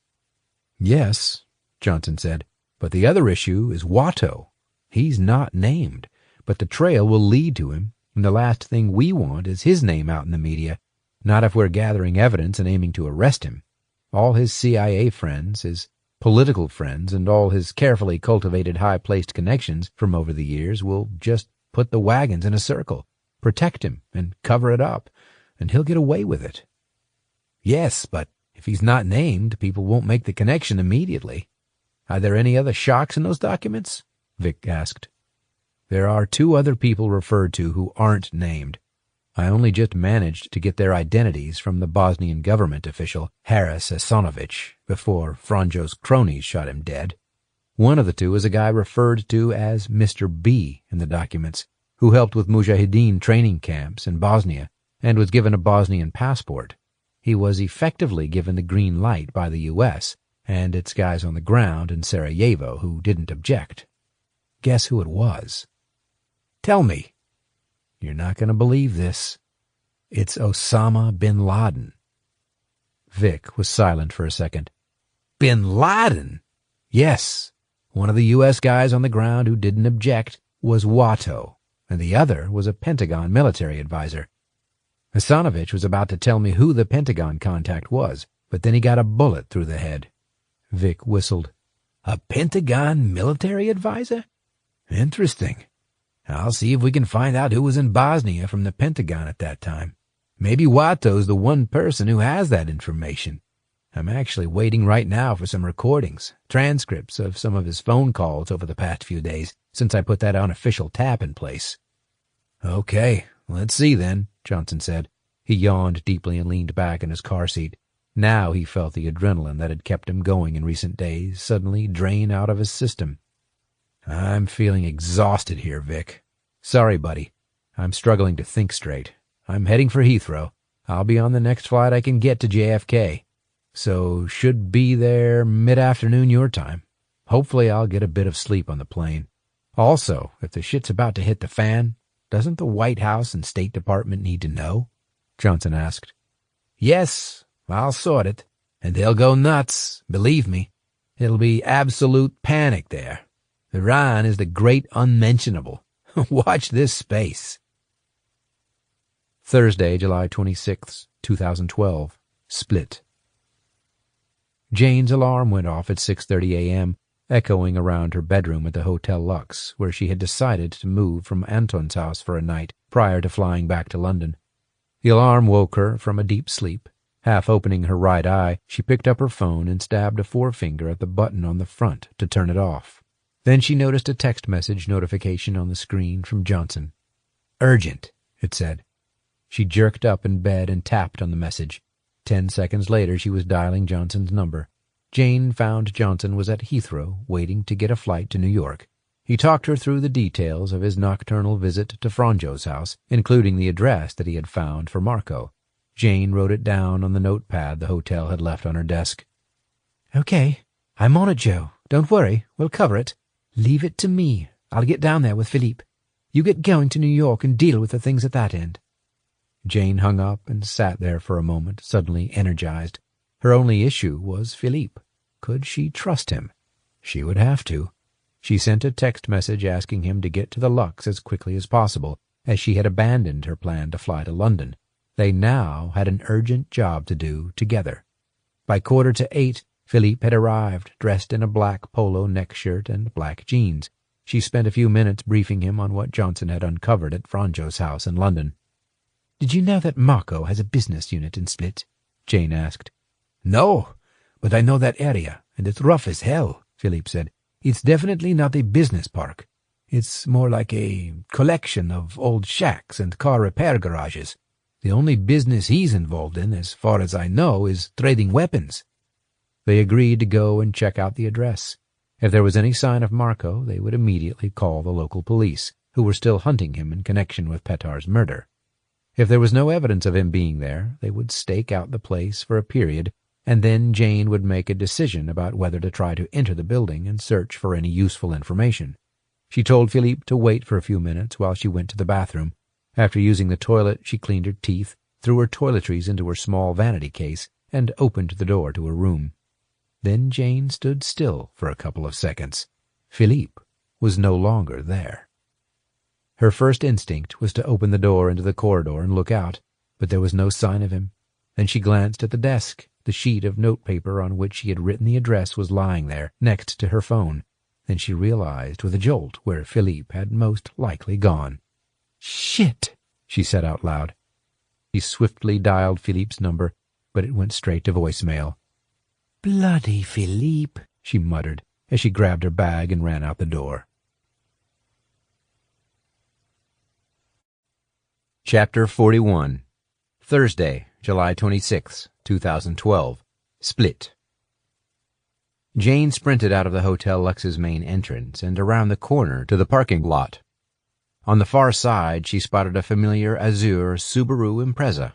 Yes, Johnson said, but the other issue is Watto. He's not named, but the trail will lead to him, and the last thing we want is his name out in the media, not if we're gathering evidence and aiming to arrest him. All his CIA friends, his political friends, and all his carefully cultivated high-placed connections from over the years will just put the wagons in a circle, protect him, and cover it up, and he'll get away with it. Yes, but if he's not named, people won't make the connection immediately. Are there any other shocks in those documents? Vic asked. There are 2 other people referred to who aren't named. I only just managed to get their identities from the Bosnian government official Haris Hasanovich before Franjo's cronies shot him dead. One of the 2 is a guy referred to as Mr. B in the documents, who helped with Mujahideen training camps in Bosnia and was given a Bosnian passport. He was effectively given the green light by the U.S. and its guys on the ground in Sarajevo who didn't object. Guess who it was? Tell me. You're not going to believe this. It's Osama bin Laden. Vic was silent for a second. Bin Laden? Yes. One of the U.S. guys on the ground who didn't object was Watto, and the other was a Pentagon military advisor. Hasanovich was about to tell me who the Pentagon contact was, but then he got a bullet through the head. Vic whistled. A Pentagon military advisor? Interesting. I'll see if we can find out who was in Bosnia from the Pentagon at that time. Maybe Watto's the one person who has that information. I'm actually waiting right now for some recordings, transcripts of some of his phone calls over the past few days, since I put that unofficial tap in place. Okay, let's see then, Johnson said. He yawned deeply and leaned back in his car seat. Now he felt the adrenaline that had kept him going in recent days suddenly drain out of his system. I'm feeling exhausted here, Vic. Sorry, buddy. I'm struggling to think straight. I'm heading for Heathrow. I'll be on the next flight I can get to JFK. So should be there mid-afternoon your time. Hopefully I'll get a bit of sleep on the plane. Also, if the shit's about to hit the fan, doesn't the White House and State Department need to know? Johnson asked. Yes, I'll sort it. And they'll go nuts, believe me. It'll be absolute panic there. Iran is the great unmentionable. Watch this space. Thursday, July 26, 2012. Split. Jane's alarm went off at 6:30 a.m., echoing around her bedroom at the Hotel Lux, where she had decided to move from Anton's house for a night prior to flying back to London. The alarm woke her from a deep sleep. Half opening her right eye, she picked up her phone and stabbed a forefinger at the button on the front to turn it off. Then she noticed a text message notification on the screen from Johnson. Urgent, it said. She jerked up in bed and tapped on the message. 10 seconds later, she was dialing Johnson's number. Jane found Johnson was at Heathrow, waiting to get a flight to New York. He talked her through the details of his nocturnal visit to Franjo's house, including the address that he had found for Marco. Jane wrote it down on the notepad the hotel had left on her desk. Okay, I'm on it, Joe. Don't worry, we'll cover it. Leave it to me. I'll get down there with Philippe. You get going to New York and deal with the things at that end. Jane hung up and sat there for a moment, suddenly energized. Her only issue was Philippe. Could she trust him? She would have to. She sent a text message asking him to get to the Lux as quickly as possible, as she had abandoned her plan to fly to London. They now had an urgent job to do together. By 7:45, Philippe had arrived, dressed in a black polo neck shirt and black jeans. She spent a few minutes briefing him on what Johnson had uncovered at Franjo's house in London. Did you know that Marco has a business unit in Split? Jane asked. No, but I know that area, and it's rough as hell, Philippe said. It's definitely not a business park. It's more like a collection of old shacks and car repair garages. The only business he's involved in, as far as I know, is trading weapons. They agreed to go and check out the address. If there was any sign of Marco, they would immediately call the local police, who were still hunting him in connection with Petar's murder. If there was no evidence of him being there, they would stake out the place for a period, and then Jane would make a decision about whether to try to enter the building and search for any useful information. She told Philippe to wait for a few minutes while she went to the bathroom. After using the toilet, she cleaned her teeth, threw her toiletries into her small vanity case, and opened the door to her room. Then Jane stood still for a couple of seconds. Philippe was no longer there. Her first instinct was to open the door into the corridor and look out, but there was no sign of him. Then she glanced at the desk, The sheet of notepaper on which she had written the address was lying there, next to her phone. Then she realized with a jolt where Philippe had most likely gone. "Shit!" she said out loud. She swiftly dialed Philippe's number, but it went straight to voicemail. "Bloody Philippe," she muttered as she grabbed her bag and ran out the door. Chapter 41. Thursday, July 26, 2012. Split. Jane sprinted out of the Hotel Lux's main entrance and around the corner to the parking lot. On the far side, she spotted a familiar azure Subaru Impreza.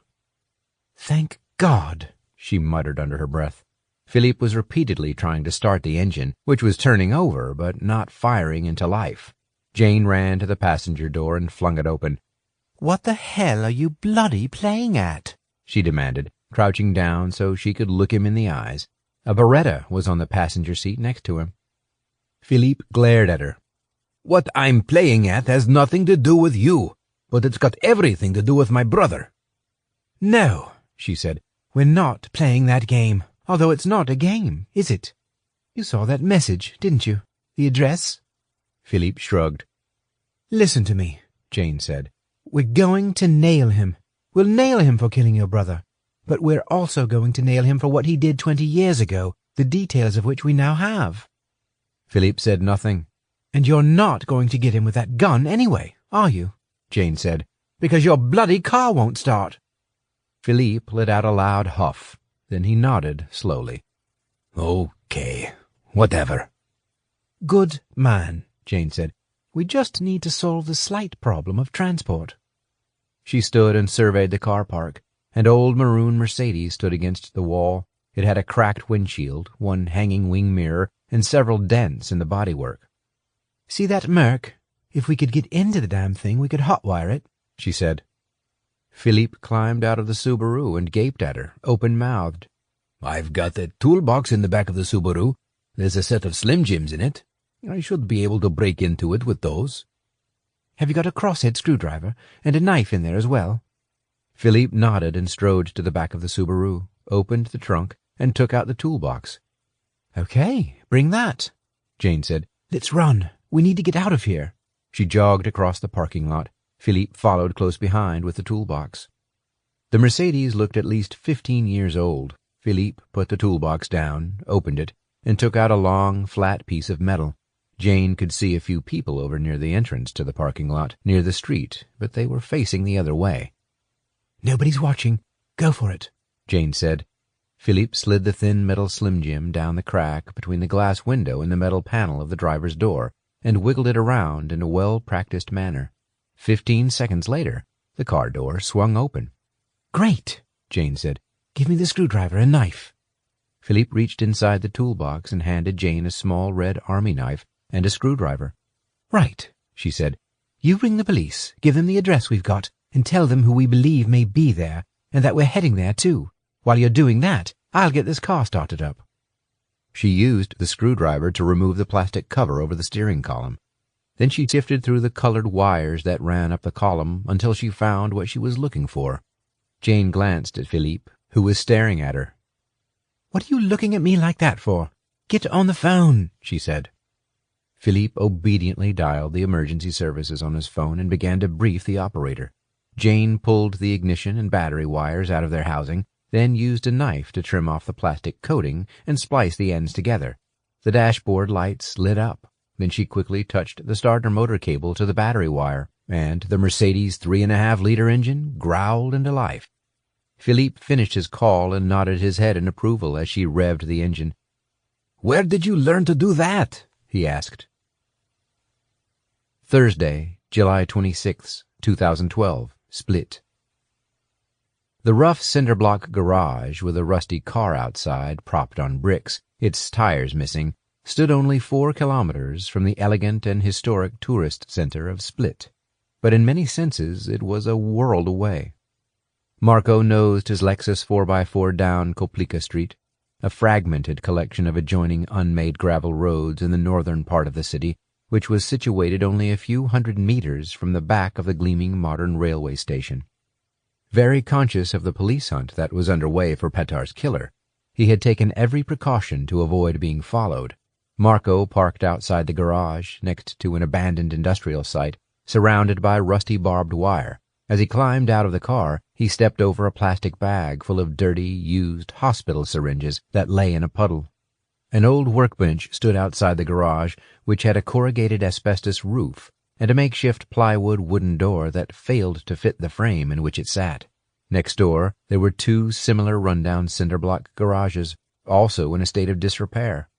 "Thank God," she muttered under her breath. Philippe was repeatedly trying to start the engine, which was turning over but not firing into life. Jane ran to the passenger door and flung it open. "What the hell are you bloody playing at?" she demanded, crouching down so she could look him in the eyes. A Beretta was on the passenger seat next to him. Philippe glared at her. "What I'm playing at has nothing to do with you, but it's got everything to do with my brother." "No," she said, "we're not playing that game. Although it's not a game, is it? You saw that message, didn't you? The address?" Philippe shrugged. "Listen to me," Jane said. "We're going to nail him. We'll nail him for killing your brother. But we're also going to nail him for what he did 20 years ago, the details of which we now have." Philippe said nothing. "And you're not going to get him with that gun anyway, are you?" Jane said. "Because your bloody car won't start." Philippe let out a loud huff. Then he nodded slowly. "Okay, whatever." "Good man," Jane said. "We just need to solve the slight problem of transport." She stood and surveyed the car park. An old maroon Mercedes stood against the wall. It had a cracked windshield, one hanging wing mirror, and several dents in the bodywork. "See that Merc? If we could get into the damn thing, we could hotwire it," she said. Philippe climbed out of the Subaru and gaped at her, open-mouthed. "I've got a toolbox in the back of the Subaru. There's a set of Slim Jims in it. I should be able to break into it with those." "Have you got a crosshead screwdriver and a knife in there as well?" Philippe nodded and strode to the back of the Subaru, opened the trunk, and took out the toolbox. "Okay, bring that," Jane said. "Let's run. We need to get out of here." She jogged across the parking lot. Philippe followed close behind with the toolbox. The Mercedes looked at least 15 years old. Philippe put the toolbox down, opened it, and took out a long, flat piece of metal. Jane could see a few people over near the entrance to the parking lot, near the street, but they were facing the other way. "Nobody's watching. Go for it," Jane said. Philippe slid the thin metal Slim Jim down the crack between the glass window and the metal panel of the driver's door and wiggled it around in a well-practiced manner. 15 seconds later, the car door swung open. "Great," Jane said. "Give me the screwdriver and knife." Philippe reached inside the toolbox and handed Jane a small red army knife and a screwdriver. "Right," she said. "You ring the police, give them the address we've got, and tell them who we believe may be there, and that we're heading there too. While you're doing that, I'll get this car started up." She used the screwdriver to remove the plastic cover over the steering column. Then she sifted through the colored wires that ran up the column until she found what she was looking for. Jane glanced at Philippe, who was staring at her. "What are you looking at me like that for? Get on the phone," she said. Philippe obediently dialed the emergency services on his phone and began to brief the operator. Jane pulled the ignition and battery wires out of their housing, then used a knife to trim off the plastic coating and splice the ends together. The dashboard lights lit up. Then she quickly touched the starter motor cable to the battery wire, and the Mercedes 3.5-liter engine growled into life. Philippe finished his call and nodded his head in approval as she revved the engine. "Where did you learn to do that?" he asked. Thursday, July 26, 2012. Split. The rough cinder-block garage with a rusty car outside propped on bricks, its tires missing, stood only 4 kilometers from the elegant and historic tourist center of Split. But in many senses it was a world away. Marco nosed his Lexus 4x4 down Koplika Street, a fragmented collection of adjoining unmade gravel roads in the northern part of the city, which was situated only a few hundred meters from the back of the gleaming modern railway station. Very conscious of the police hunt that was underway for Petar's killer, He had taken every precaution to avoid being followed. Marco parked outside the garage next to an abandoned industrial site, surrounded by rusty barbed wire. As he climbed out of the car, he stepped over a plastic bag full of dirty, used hospital syringes that lay in a puddle. An old workbench stood outside the garage, which had a corrugated asbestos roof and a makeshift plywood wooden door that failed to fit the frame in which it sat. Next door, there were two similar rundown cinder-block garages, also in a state of disrepair.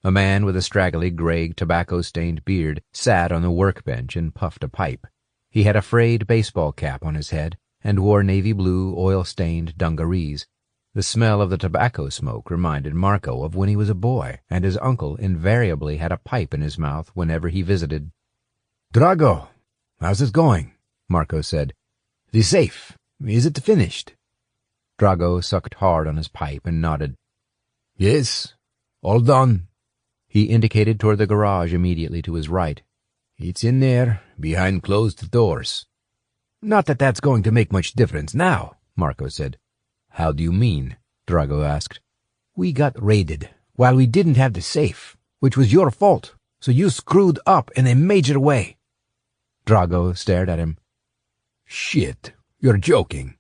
A man with a straggly gray tobacco-stained beard sat on the workbench and puffed a pipe. He had a frayed baseball cap on his head and wore navy blue, oil-stained dungarees. The smell of the tobacco smoke reminded Marco of when he was a boy, and his uncle invariably had a pipe in his mouth whenever he visited. "Drago, how's it going?" Marco said. "The safe, is it finished?" Drago sucked hard on his pipe and nodded. "Yes, all done." He indicated toward the garage immediately to his right. "It's in there, behind closed doors." "Not that that's going to make much difference now," Marco said. "How do you mean?" Drago asked. "We got raided while we didn't have the safe, which was your fault, so you screwed up in a major way." Drago stared at him. "Shit, you're joking."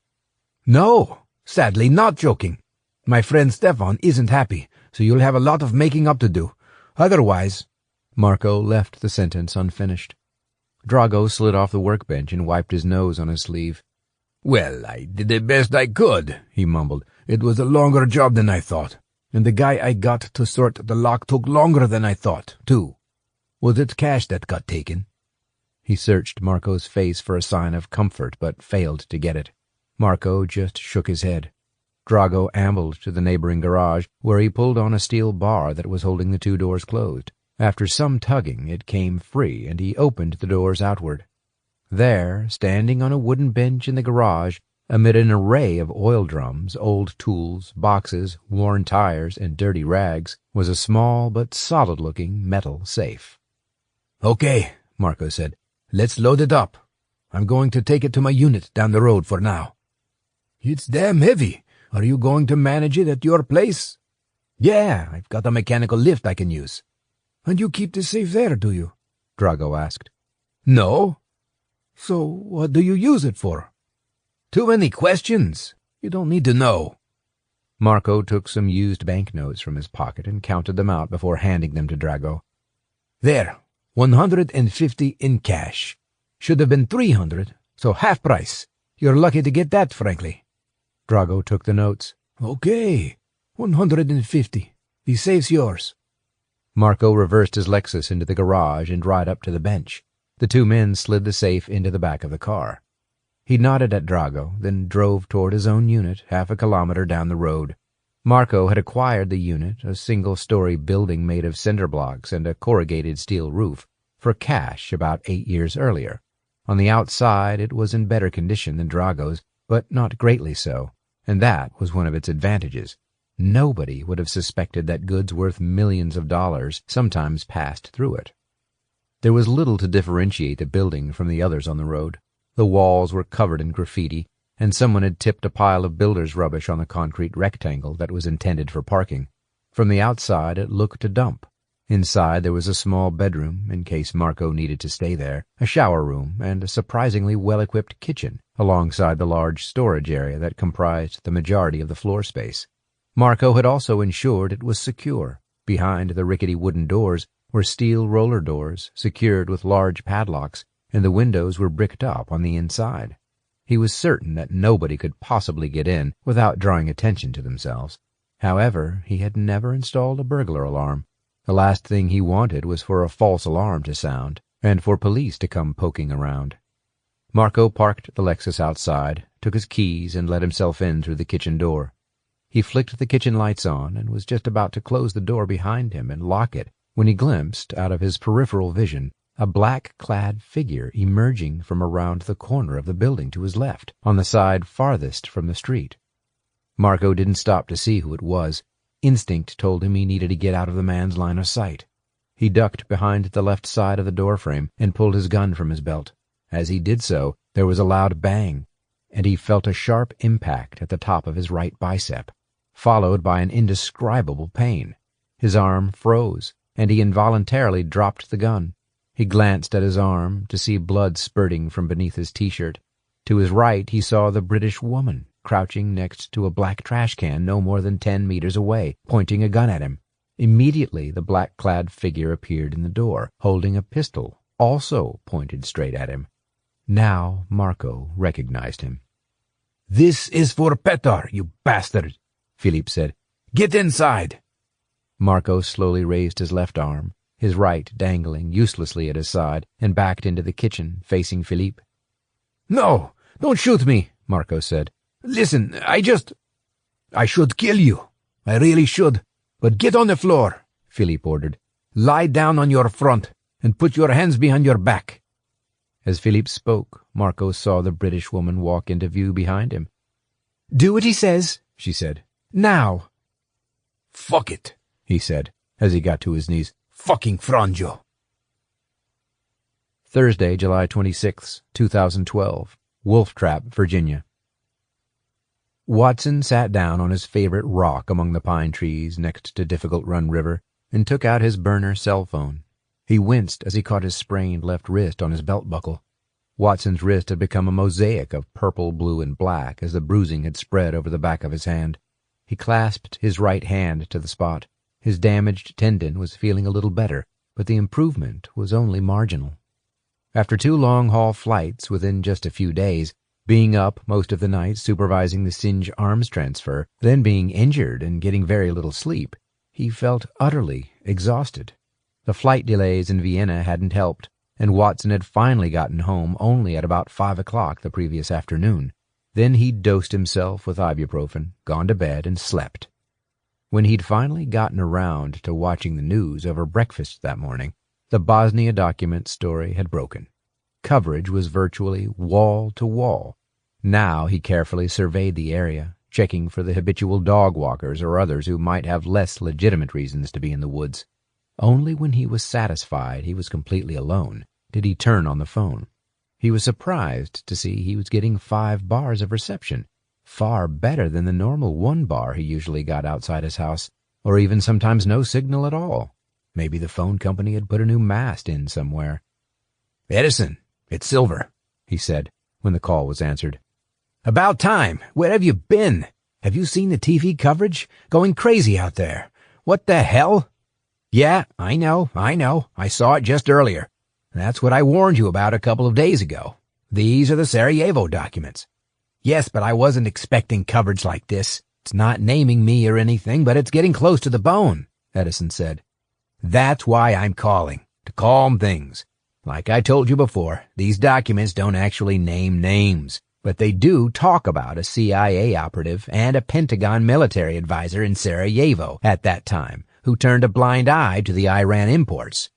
"No, sadly not joking. My friend Stefan isn't happy, so you'll have a lot of making up to do. Otherwise—" Marco left the sentence unfinished. Drago slid off the workbench and wiped his nose on his sleeve. "Well, I did the best I could," he mumbled. "It was a longer job than I thought, and the guy I got to sort the lock took longer than I thought, too. Was it cash that got taken?" He searched Marco's face for a sign of comfort, but failed to get it. Marco just shook his head. Drago ambled to the neighboring garage, where he pulled on a steel bar that was holding the two doors closed. After some tugging, it came free, and he opened the doors outward. There, standing on a wooden bench in the garage, amid an array of oil drums, old tools, boxes, worn tires, and dirty rags, was a small but solid-looking metal safe. "Okay," Marco said. "Let's load it up. I'm going to take it to my unit down the road for now." "It's damn heavy. Are you going to manage it at your place?" "Yeah, I've got a mechanical lift I can use." "And you keep the safe there, do you?" Drago asked. "No." "So what do you use it for?" "Too many questions. You don't need to know." Marco took some used banknotes from his pocket and counted them out before handing them to Drago. "There, 150 in cash. Should have been 300, so half price. You're lucky to get that, frankly." Drago took the notes. "Okay, 150. The safe's yours." Marco reversed his Lexus into the garage and right up to the bench. The two men slid the safe into the back of the car. He nodded at Drago, then drove toward his own unit 1/2 kilometer down the road. Marco had acquired the unit, a single-story building made of cinder blocks and a corrugated steel roof, for cash about 8 years earlier. On the outside, it was in better condition than Drago's, but not greatly so, and that was one of its advantages. Nobody would have suspected that goods worth millions of dollars sometimes passed through it. There was little to differentiate the building from the others on the road. The walls were covered in graffiti, and someone had tipped a pile of builder's rubbish on the concrete rectangle that was intended for parking. From the outside, it looked a dump. Inside, there was a small bedroom, in case Marco needed to stay there, a shower room, and a surprisingly well-equipped kitchen, alongside the large storage area that comprised the majority of the floor space. Marco had also ensured it was secure. Behind the rickety wooden doors were steel roller doors, secured with large padlocks, and the windows were bricked up on the inside. He was certain that nobody could possibly get in without drawing attention to themselves. However, he had never installed a burglar alarm. The last thing he wanted was for a false alarm to sound, and for police to come poking around. Marco parked the Lexus outside, took his keys, and let himself in through the kitchen door. He flicked the kitchen lights on and was just about to close the door behind him and lock it when he glimpsed, out of his peripheral vision, a black-clad figure emerging from around the corner of the building to his left, on the side farthest from the street. Marco didn't stop to see who it was. Instinct told him he needed to get out of the man's line of sight. He ducked behind the left side of the doorframe and pulled his gun from his belt. As he did so, there was a loud bang, and he felt a sharp impact at the top of his right bicep. followed by an indescribable pain. His arm froze, and he involuntarily dropped the gun. He glanced at his arm to see blood spurting from beneath his T-shirt. To his right he saw the British woman, crouching next to a black trash can no more than 10 meters away, pointing a gun at him. Immediately the black-clad figure appeared in the door, holding a pistol, also pointed straight at him. Now Marco recognized him. "This is for Petar, you bastard," Philippe said. "Get inside." Marco slowly raised his left arm, his right dangling uselessly at his side, and backed into the kitchen, facing Philippe. "No, don't shoot me," Marco said. "Listen, I should kill you. I really should. But get on the floor," Philippe ordered. "Lie down on your front, and put your hands behind your back." As Philippe spoke, Marco saw the British woman walk into view behind him. "Do what he says," she said. "Now." "Fuck it," he said, as he got to his knees. "Fucking Franjo." Thursday, July 26, 2012, Wolf Trap, Virginia. Watson sat down on his favorite rock among the pine trees next to Difficult Run River and took out his burner cell phone. He winced as he caught his sprained left wrist on his belt buckle. Watson's wrist had become a mosaic of purple, blue, and black as the bruising had spread over the back of his hand. He clasped his right hand to the spot. His damaged tendon was feeling a little better, but the improvement was only marginal. After 2 long-haul flights within just a few days, being up most of the night supervising the Singe arms transfer, then being injured and getting very little sleep, he felt utterly exhausted. The flight delays in Vienna hadn't helped, and Watson had finally gotten home only at about 5 o'clock the previous afternoon. Then he'd dosed himself with ibuprofen, gone to bed, and slept. When he'd finally gotten around to watching the news over breakfast that morning, the Bosnia document story had broken. Coverage was virtually wall to wall. Now he carefully surveyed the area, checking for the habitual dog walkers or others who might have less legitimate reasons to be in the woods. Only when he was satisfied he was completely alone did he turn on the phone. He was surprised to see he was getting 5 bars of reception, far better than the normal 1 bar he usually got outside his house, or even sometimes no signal at all. Maybe the phone company had put a new mast in somewhere. "Edison, it's Silver," he said when the call was answered. "About time. Where have you been? Have you seen the TV coverage? Going crazy out there. What the hell?" "Yeah, I know. I saw it just earlier. That's what I warned you about a couple of days ago. These are the Sarajevo documents." "Yes, but I wasn't expecting coverage like this. It's not naming me or anything, but it's getting close to the bone," Edison said. "That's why I'm calling, to calm things. Like I told you before, these documents don't actually name names, but they do talk about a CIA operative and a Pentagon military advisor in Sarajevo at that time who turned a blind eye to the Iran imports.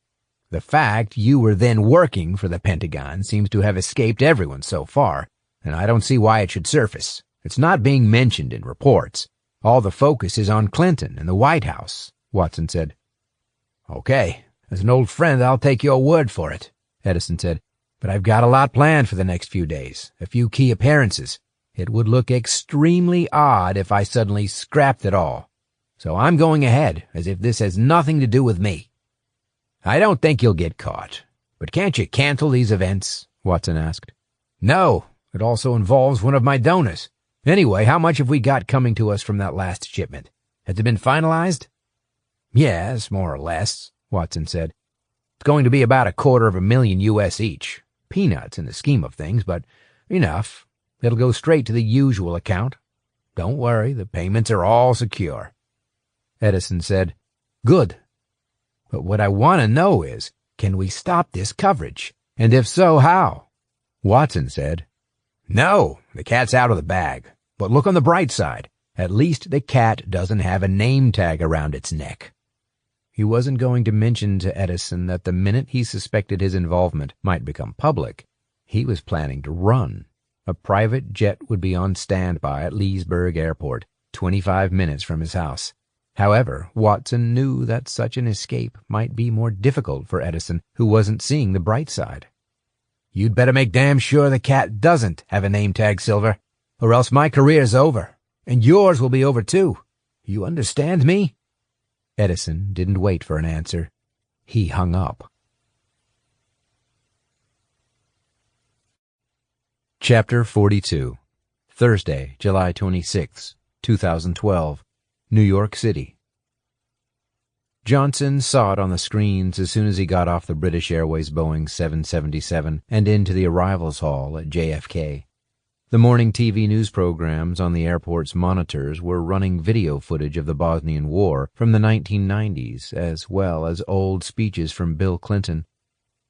The fact you were then working for the Pentagon seems to have escaped everyone so far, and I don't see why it should surface. It's not being mentioned in reports. All the focus is on Clinton and the White House," Watson said. "Okay, as an old friend, I'll take your word for it," Edison said. "But I've got a lot planned for the next few days, a few key appearances. It would look extremely odd if I suddenly scrapped it all. So I'm going ahead, as if this has nothing to do with me." "I don't think you'll get caught. But can't you cancel these events?" Watson asked. "No, it also involves one of my donors. Anyway, how much have we got coming to us from that last shipment? Has it been finalized?" "Yes, more or less," Watson said. "It's going to be about $250,000 US each. Peanuts in the scheme of things, but enough. It'll go straight to the usual account. Don't worry, the payments are all secure." Edison said, "Good. But what I want to know is, can we stop this coverage? And if so, how?" Watson said, "No, the cat's out of the bag. But look on the bright side. At least the cat doesn't have a name tag around its neck." He wasn't going to mention to Edison that the minute he suspected his involvement might become public, he was planning to run. A private jet would be on standby at Leesburg Airport, 25 minutes from his house. However, Watson knew that such an escape might be more difficult for Edison, who wasn't seeing the bright side. "You'd better make damn sure the cat doesn't have a name tag, Silver, or else my career's over, and yours will be over too. You understand me?" Edison didn't wait for an answer. He hung up. Chapter 42. Thursday, July 26, 2012. New York City. Johnson saw it on the screens as soon as he got off the British Airways Boeing 777 and into the arrivals hall at JFK. The morning TV news programs on the airport's monitors were running video footage of the Bosnian War from the 1990s, as well as old speeches from Bill Clinton.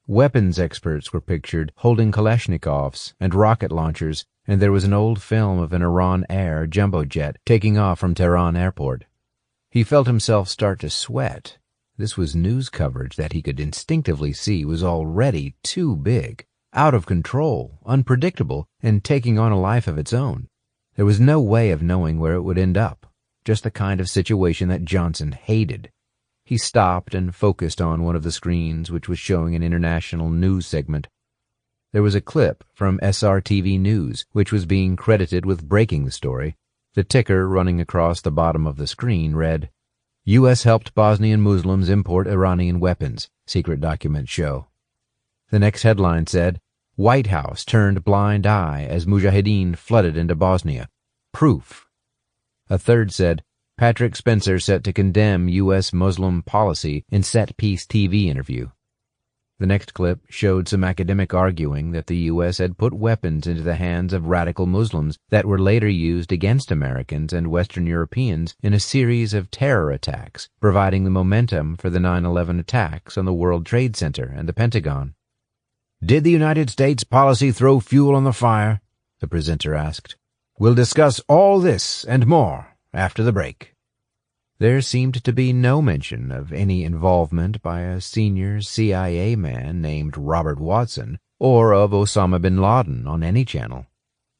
Weapons experts were pictured holding Kalashnikovs and rocket launchers, and there was an old film of an Iran Air jumbo jet taking off from Tehran airport. He felt himself start to sweat. This was news coverage that he could instinctively see was already too big, out of control, unpredictable, and taking on a life of its own. There was no way of knowing where it would end up, just the kind of situation that Johnson hated. He stopped and focused on one of the screens, which was showing an international news segment. There was a clip from SRTV News, which was being credited with breaking the story. The ticker running across the bottom of the screen read, "U.S. helped Bosnian Muslims import Iranian weapons, secret documents show." The next headline said, "White House turned blind eye as Mujahideen flooded into Bosnia. Proof." A third said, "Patrick Spencer set to condemn U.S. Muslim policy in set-piece TV interview." The next clip showed some academic arguing that the U.S. had put weapons into the hands of radical Muslims that were later used against Americans and Western Europeans in a series of terror attacks, providing the momentum for the 9/11 attacks on the World Trade Center and the Pentagon. "Did the United States policy throw fuel on the fire?" the presenter asked. "We'll discuss all this and more after the break." There seemed to be no mention of any involvement by a senior CIA man named Robert Watson or of Osama bin Laden on any channel.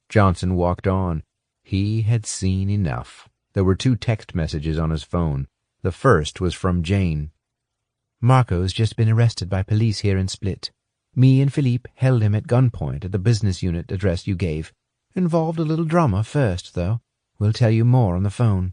Johnson walked on. He had seen enough. There were 2 text messages on his phone. The first was from Jane. "Marco's just been arrested by police here in Split. Me and Philippe held him at gunpoint at the business unit address you gave. Involved a little drama first, though. We'll tell you more on the phone."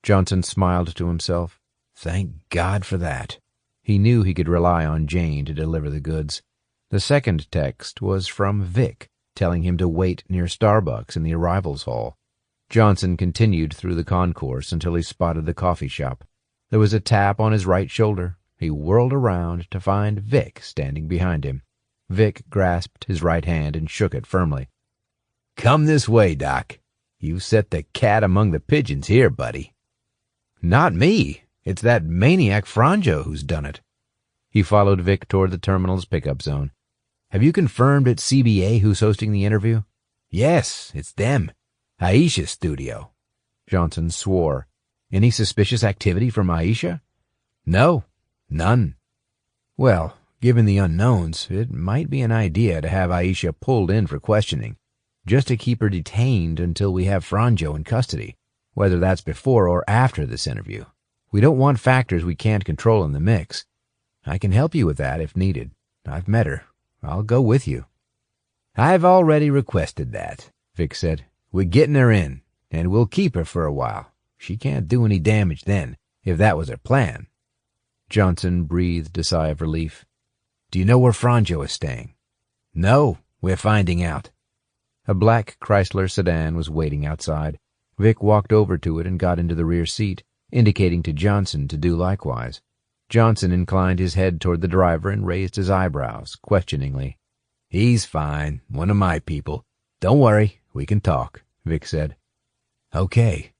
Johnson smiled to himself. Thank God for that. He knew he could rely on Jane to deliver the goods. The second text was from Vic, telling him to wait near Starbucks in the arrivals hall. Johnson continued through the concourse until he spotted the coffee shop. There was a tap on his right shoulder. He whirled around to find Vic standing behind him. Vic grasped his right hand and shook it firmly. "Come this way, Doc. You set the cat among the pigeons here, buddy." "Not me. It's that maniac Franjo who's done it." He followed Vic toward the terminal's pickup zone. "Have you confirmed it's CBA who's hosting the interview?" "Yes, it's them. Aisha's studio." Johnson swore. "Any suspicious activity from Aisha?" "No, none." "Well, given the unknowns, it might be an idea to have Aisha pulled in for questioning, just to keep her detained until we have Franjo in custody, whether that's before or after this interview. We don't want factors we can't control in the mix. I can help you with that if needed. I've met her. I'll go with you." "I've already requested that," Vic said. "We're getting her in, and we'll keep her for a while. She can't do any damage then, if that was her plan." Johnson breathed a sigh of relief. "Do you know where Franjo is staying?" "No, we're finding out." A black Chrysler sedan was waiting outside. Vic walked over to it and got into the rear seat, indicating to Johnson to do likewise. Johnson inclined his head toward the driver and raised his eyebrows questioningly. "He's fine, one of my people. Don't worry, we can talk," Vic said. "Okay.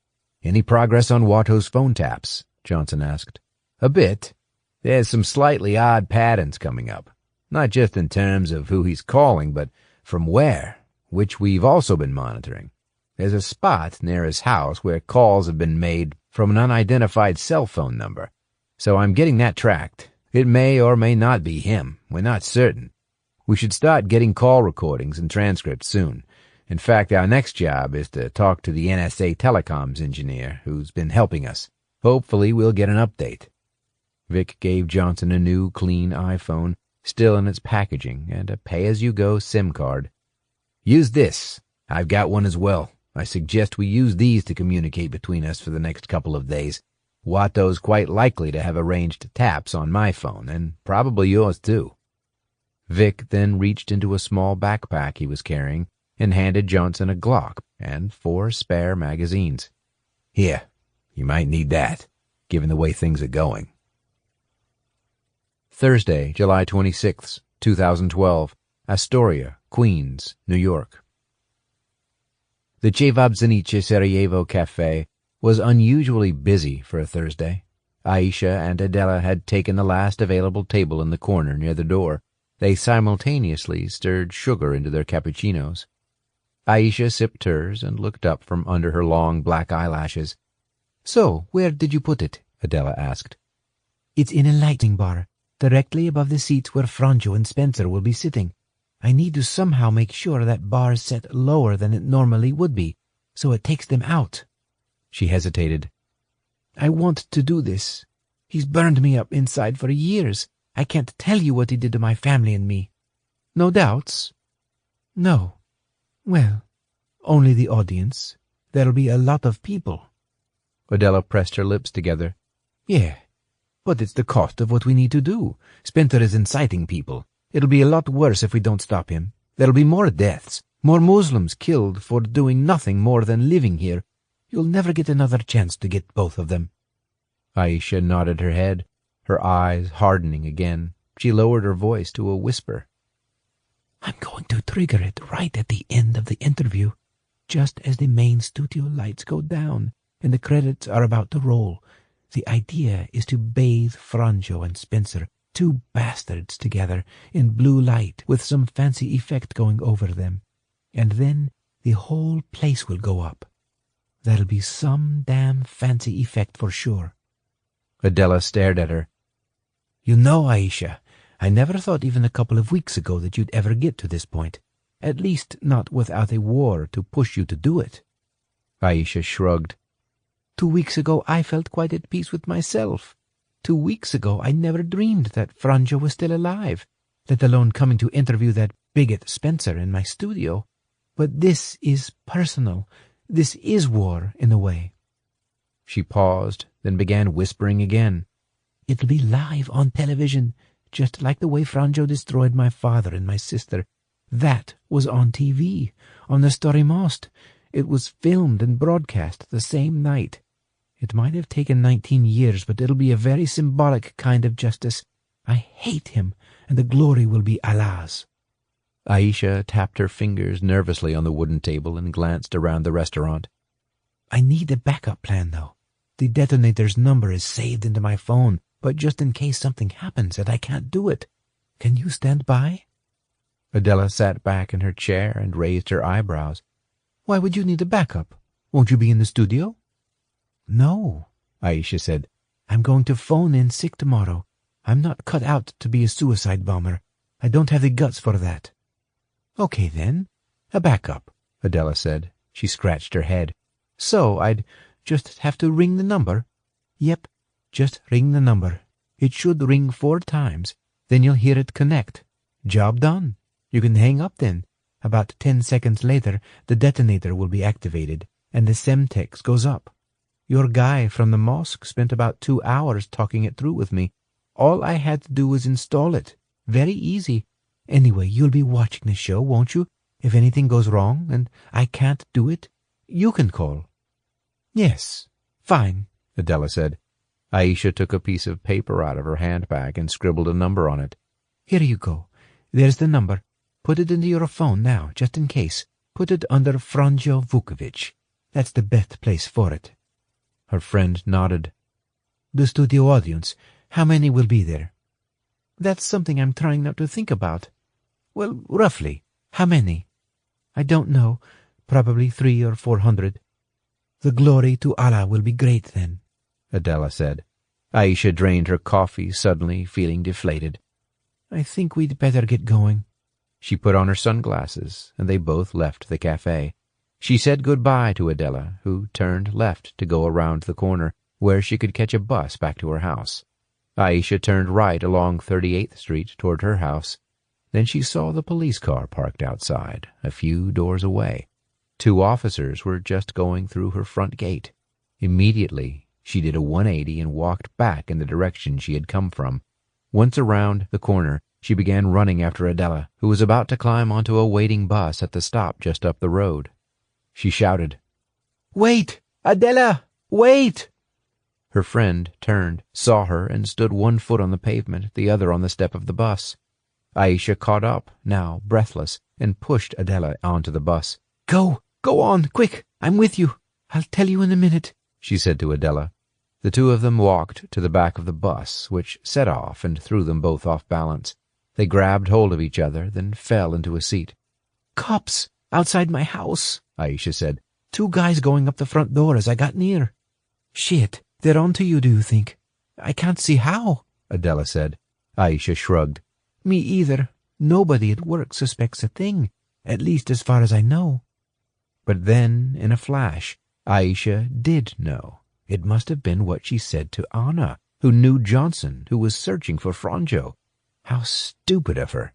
Any progress on Watto's phone taps?" Johnson asked. "A bit. There's some slightly odd patterns coming up, not just in terms of who he's calling, but from where, which we've also been monitoring. There's a spot near his house where calls have been made from an unidentified cell phone number, so I'm getting that tracked. It may or may not be him. We're not certain. We should start getting call recordings and transcripts soon. In fact, our next job is to talk to the NSA telecoms engineer who's been helping us. Hopefully we'll get an update." Vic gave Johnson a new, clean iPhone, still in its packaging, and a pay-as-you-go SIM card. "Use this. I've got one as well. I suggest we use these to communicate between us for the next couple of days. Watto's quite likely to have arranged taps on my phone, and probably yours too." Vic then reached into a small backpack he was carrying and handed Johnson a Glock and 4 spare magazines. "Here, you might need that, given the way things are going." Thursday, July 26, 2012, Astoria, Queens, New York. The Cevapzhenice Sarajevo Cafe was unusually busy for a Thursday. Aisha and Adela had taken the last available table in the corner near the door. They simultaneously stirred sugar into their cappuccinos. Aisha sipped hers and looked up from under her long black eyelashes. "So, where did you put it?" Adela asked. "It's in a lighting bar, directly above the seats where Franjo and Spencer will be sitting. I need to somehow make sure that bar is set lower than it normally would be, so it takes them out." She hesitated. "I want to do this. He's burned me up inside for years. I can't tell you what he did to my family and me." "No doubts?" "No. Well, only the audience. There'll be a lot of people." Adela pressed her lips together. "Yeah, but it's the cost of what we need to do. Spencer is inciting people. It'll be a lot worse if we don't stop him. There'll be more deaths, more Muslims killed for doing nothing more than living here. You'll never get another chance to get both of them." Aisha nodded her head, her eyes hardening again. She lowered her voice to a whisper. "I'm going to trigger it right at the end of the interview, just as the main studio lights go down and the credits are about to roll. The idea is to bathe Franjo and Spencer, 2 bastards together, in blue light with some fancy effect going over them. And then the whole place will go up. That'll be some damn fancy effect for sure." Adela stared at her. "You know, Aisha, I never thought even a couple of weeks ago that you'd ever get to this point. At least not without a war to push you to do it." Aisha shrugged. 2 weeks ago I felt quite at peace with myself. 2 weeks ago I never dreamed that Franjo was still alive, let alone coming to interview that bigot Spencer in my studio. But this is personal. This is war, in a way." She paused, then began whispering again. "It'll be live on television, just like the way Franjo destroyed my father and my sister. That was on TV, on the Story Most. It was filmed and broadcast the same night. It might have taken 19 years, but it'll be a very symbolic kind of justice. I hate him, and the glory will be Allah's." Aisha tapped her fingers nervously on the wooden table and glanced around the restaurant. "I need a backup plan, though. The detonator's number is saved into my phone, but just in case something happens and I can't do it. Can you stand by?" Adela sat back in her chair and raised her eyebrows. "Why would you need a backup? Won't you be in the studio?" "No," Aisha said. "I'm going to phone in sick tomorrow. I'm not cut out to be a suicide bomber. I don't have the guts for that." "Okay, then. A backup," Adela said. She scratched her head. "So I'd just have to ring the number?" "Yep, just ring the number. It should ring 4 times. Then you'll hear it connect. Job done. You can hang up then. About 10 seconds later, the detonator will be activated, and the Semtex goes up. Your guy from the mosque spent about 2 hours talking it through with me. All I had to do was install it. Very easy. Anyway, you'll be watching the show, won't you? If anything goes wrong and I can't do it, you can call." "Yes, fine," Adela said. Aisha took a piece of paper out of her handbag and scribbled a number on it. "Here you go. There's the number. Put it into your phone now, just in case. Put it under Franjo Vukovic. That's the best place for it." Her friend nodded. "The studio audience, how many will be there?" "That's something I'm trying not to think about." "Well, roughly, how many?" "I don't know. Probably 300 or 400. "The glory to Allah will be great then," Adela said. Aisha drained her coffee, suddenly feeling deflated. "I think we'd better get going." She put on her sunglasses, and they both left the cafe. She said goodbye to Adela, who turned left to go around the corner, where she could catch a bus back to her house. Aisha turned right along 38th Street toward her house. Then she saw the police car parked outside, a few doors away. 2 officers were just going through her front gate. Immediately, she did a 180 and walked back in the direction she had come from. Once around the corner, she began running after Adela, who was about to climb onto a waiting bus at the stop just up the road. She shouted, "Wait! Adela! Wait!" Her friend turned, saw her, and stood 1 foot on the pavement, the other on the step of the bus. Aisha caught up, now breathless, and pushed Adela onto the bus. "Go on, quick! I'm with you! I'll tell you in a minute," she said to Adela. The 2 of them walked to the back of the bus, which set off and threw them both off balance. They grabbed hold of each other, then fell into a seat. "Cops! Outside my house," Aisha said. "2 guys going up the front door as I got near." "Shit, they're on to you, do you think?" "I can't see how," Adela said. Aisha shrugged. "Me either. Nobody at work suspects a thing, at least as far as I know." But then, in a flash, Aisha did know. It must have been what she said to Anna, who knew Johnson, who was searching for Franjo. How stupid of her.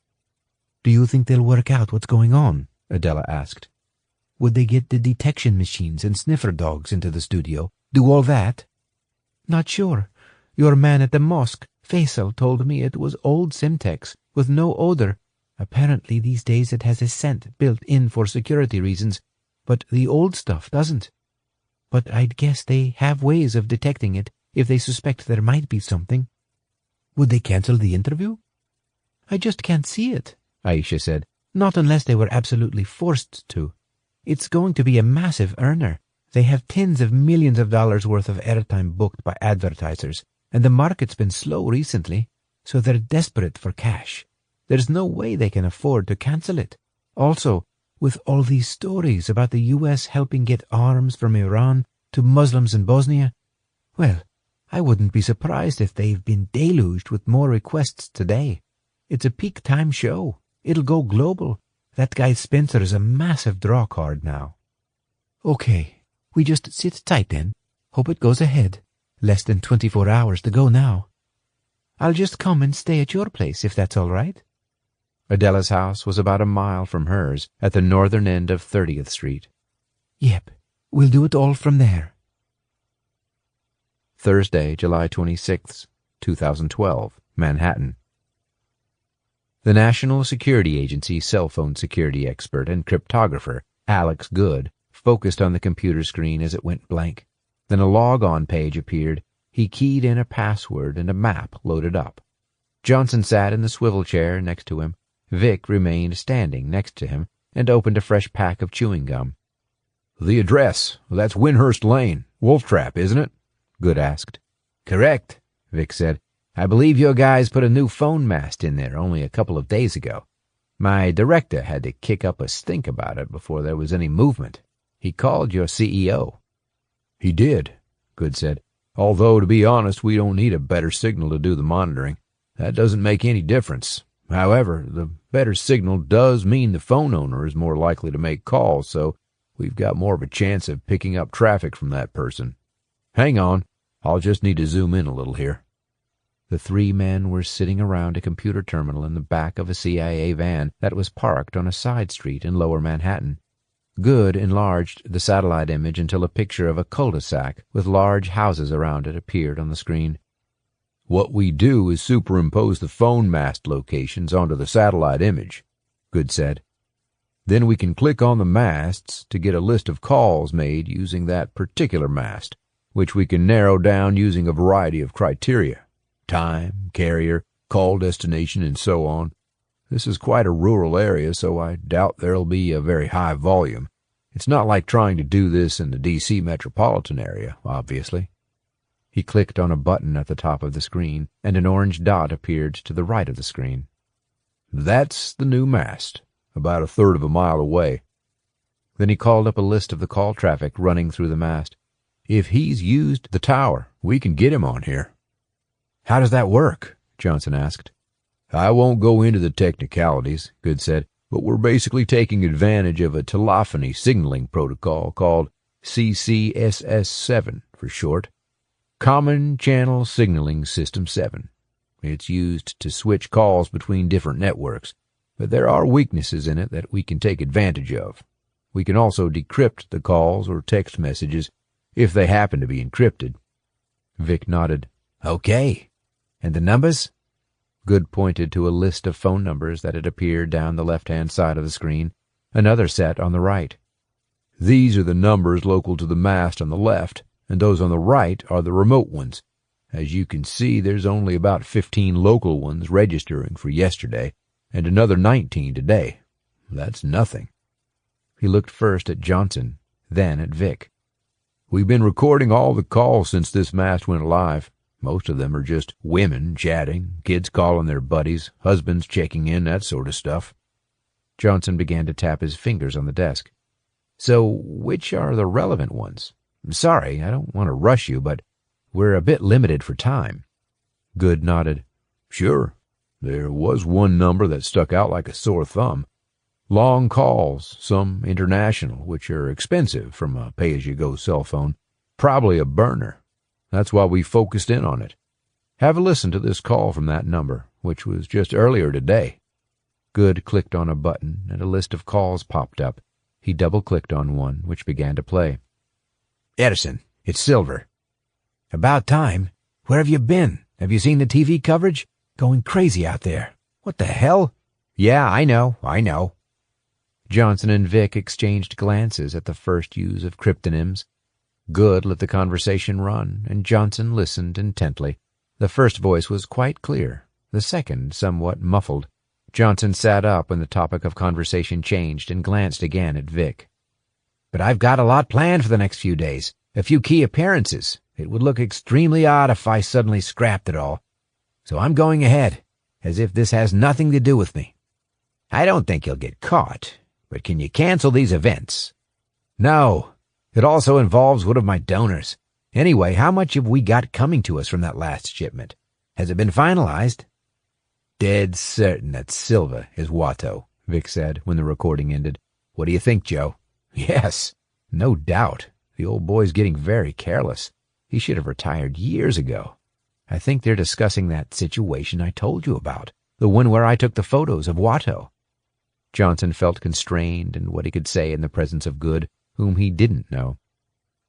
"Do you think they'll work out what's going on?" Adela asked. "Would they get the detection machines and sniffer dogs into the studio? Do all that?" "Not sure. Your man at the mosque, Faisal, told me it was old Simtex with no odor. Apparently these days it has a scent built in for security reasons, but the old stuff doesn't. But I'd guess they have ways of detecting it if they suspect there might be something." "Would they cancel the interview?" "I just can't see it," Aisha said. "Not unless they were absolutely forced to. It's going to be a massive earner. They have tens of millions of dollars worth of airtime booked by advertisers, and the market's been slow recently, so they're desperate for cash. There's no way they can afford to cancel it. Also, with all these stories about the U.S. helping get arms from Iran to Muslims in Bosnia, well, I wouldn't be surprised if they've been deluged with more requests today. It's a peak time show. It'll go global. That guy Spencer is a massive draw card now." "Okay, we just sit tight then. Hope it goes ahead. Less than 24 hours to go now. I'll just come and stay at your place if that's all right." Adela's house was about a mile from hers, at the northern end of 30th Street. "Yep, we'll do it all from there." Thursday, July 26th, 2012, Manhattan. The National Security Agency cell phone security expert and cryptographer, Alex Good, focused on the computer screen as it went blank. Then a log-on page appeared. He keyed in a password and a map loaded up. Johnson sat in the swivel chair next to him. Vic remained standing next to him and opened a fresh pack of chewing gum. "The address, that's Windhurst Lane, Wolf Trap, isn't it?" Good asked. "Correct," Vic said. "I believe your guys put a new phone mast in there only a couple of days ago. My director had to kick up a stink about it before there was any movement. He called your CEO. "He did," Good said. "Although, to be honest, we don't need a better signal to do the monitoring. That doesn't make any difference. However, the better signal does mean the phone owner is more likely to make calls, so we've got more of a chance of picking up traffic from that person. Hang on, I'll just need to zoom in a little here." The 3 men were sitting around a computer terminal in the back of a CIA van that was parked on a side street in lower Manhattan. Good enlarged the satellite image until a picture of a cul-de-sac with large houses around it appeared on the screen. "What we do is superimpose the phone mast locations onto the satellite image," Good said. "Then we can click on the masts to get a list of calls made using that particular mast, which we can narrow down using a variety of criteria. Time, carrier, call destination, and so on. This is quite a rural area, so I doubt there'll be a very high volume. It's not like trying to do this in the D.C. metropolitan area, obviously." He clicked on a button at the top of the screen, and an orange dot appeared to the right of the screen. "That's the new mast, about a third of a mile away." Then he called up a list of the call traffic running through the mast. "If he's used the tower, we can get him on here." "How does that work?" Johnson asked. "I won't go into the technicalities," Good said, "but we're basically taking advantage of a telephony signaling protocol called CCSS7 for short. Common Channel Signaling System 7. It's used to switch calls between different networks, but there are weaknesses in it that we can take advantage of. We can also decrypt the calls or text messages if they happen to be encrypted. Vic nodded. Okay. And the numbers? Good pointed to a list of phone numbers that had appeared down the left-hand side of the screen, another set on the right. These are the numbers local to the mast on the left, and those on the right are the remote ones. As you can see, there's only about 15 local ones registering for yesterday, and another 19 today. That's nothing. He looked first at Johnson, then at Vic. We've been recording all the calls since this mast went live. Most of them are just women chatting, kids calling their buddies, husbands checking in, that sort of stuff. Johnson began to tap his fingers on the desk. So, which are the relevant ones? Sorry, I don't want to rush you, but we're a bit limited for time. Good nodded. Sure. There was one number that stuck out like a sore thumb. Long calls, some international, which are expensive from a pay-as-you-go cell phone. Probably a burner. That's why we focused in on it. Have a listen to this call from that number, which was just earlier today. Good clicked on a button, and a list of calls popped up. He double-clicked on one, which began to play. Edison, it's Silver. About time. Where have you been? Have you seen the TV coverage? Going crazy out there. What the hell? Yeah, I know. Johnson and Vic exchanged glances at the first use of cryptonyms. Good let the conversation run, and Johnson listened intently. The first voice was quite clear, the second somewhat muffled. Johnson sat up when the topic of conversation changed and glanced again at Vic. But I've got a lot planned for the next few days. A few key appearances. It would look extremely odd if I suddenly scrapped it all. So I'm going ahead, as if this has nothing to do with me. I don't think you'll get caught, but can you cancel these events? No. It also involves one of my donors. Anyway, how much have we got coming to us from that last shipment? Has it been finalized? Dead certain that Silva is Watto, Vic said when the recording ended. What do you think, Joe? Yes, no doubt. The old boy's getting very careless. He should have retired years ago. I think they're discussing that situation I told you about, the one where I took the photos of Watto. Johnson felt constrained in what he could say in the presence of Good, whom he didn't know.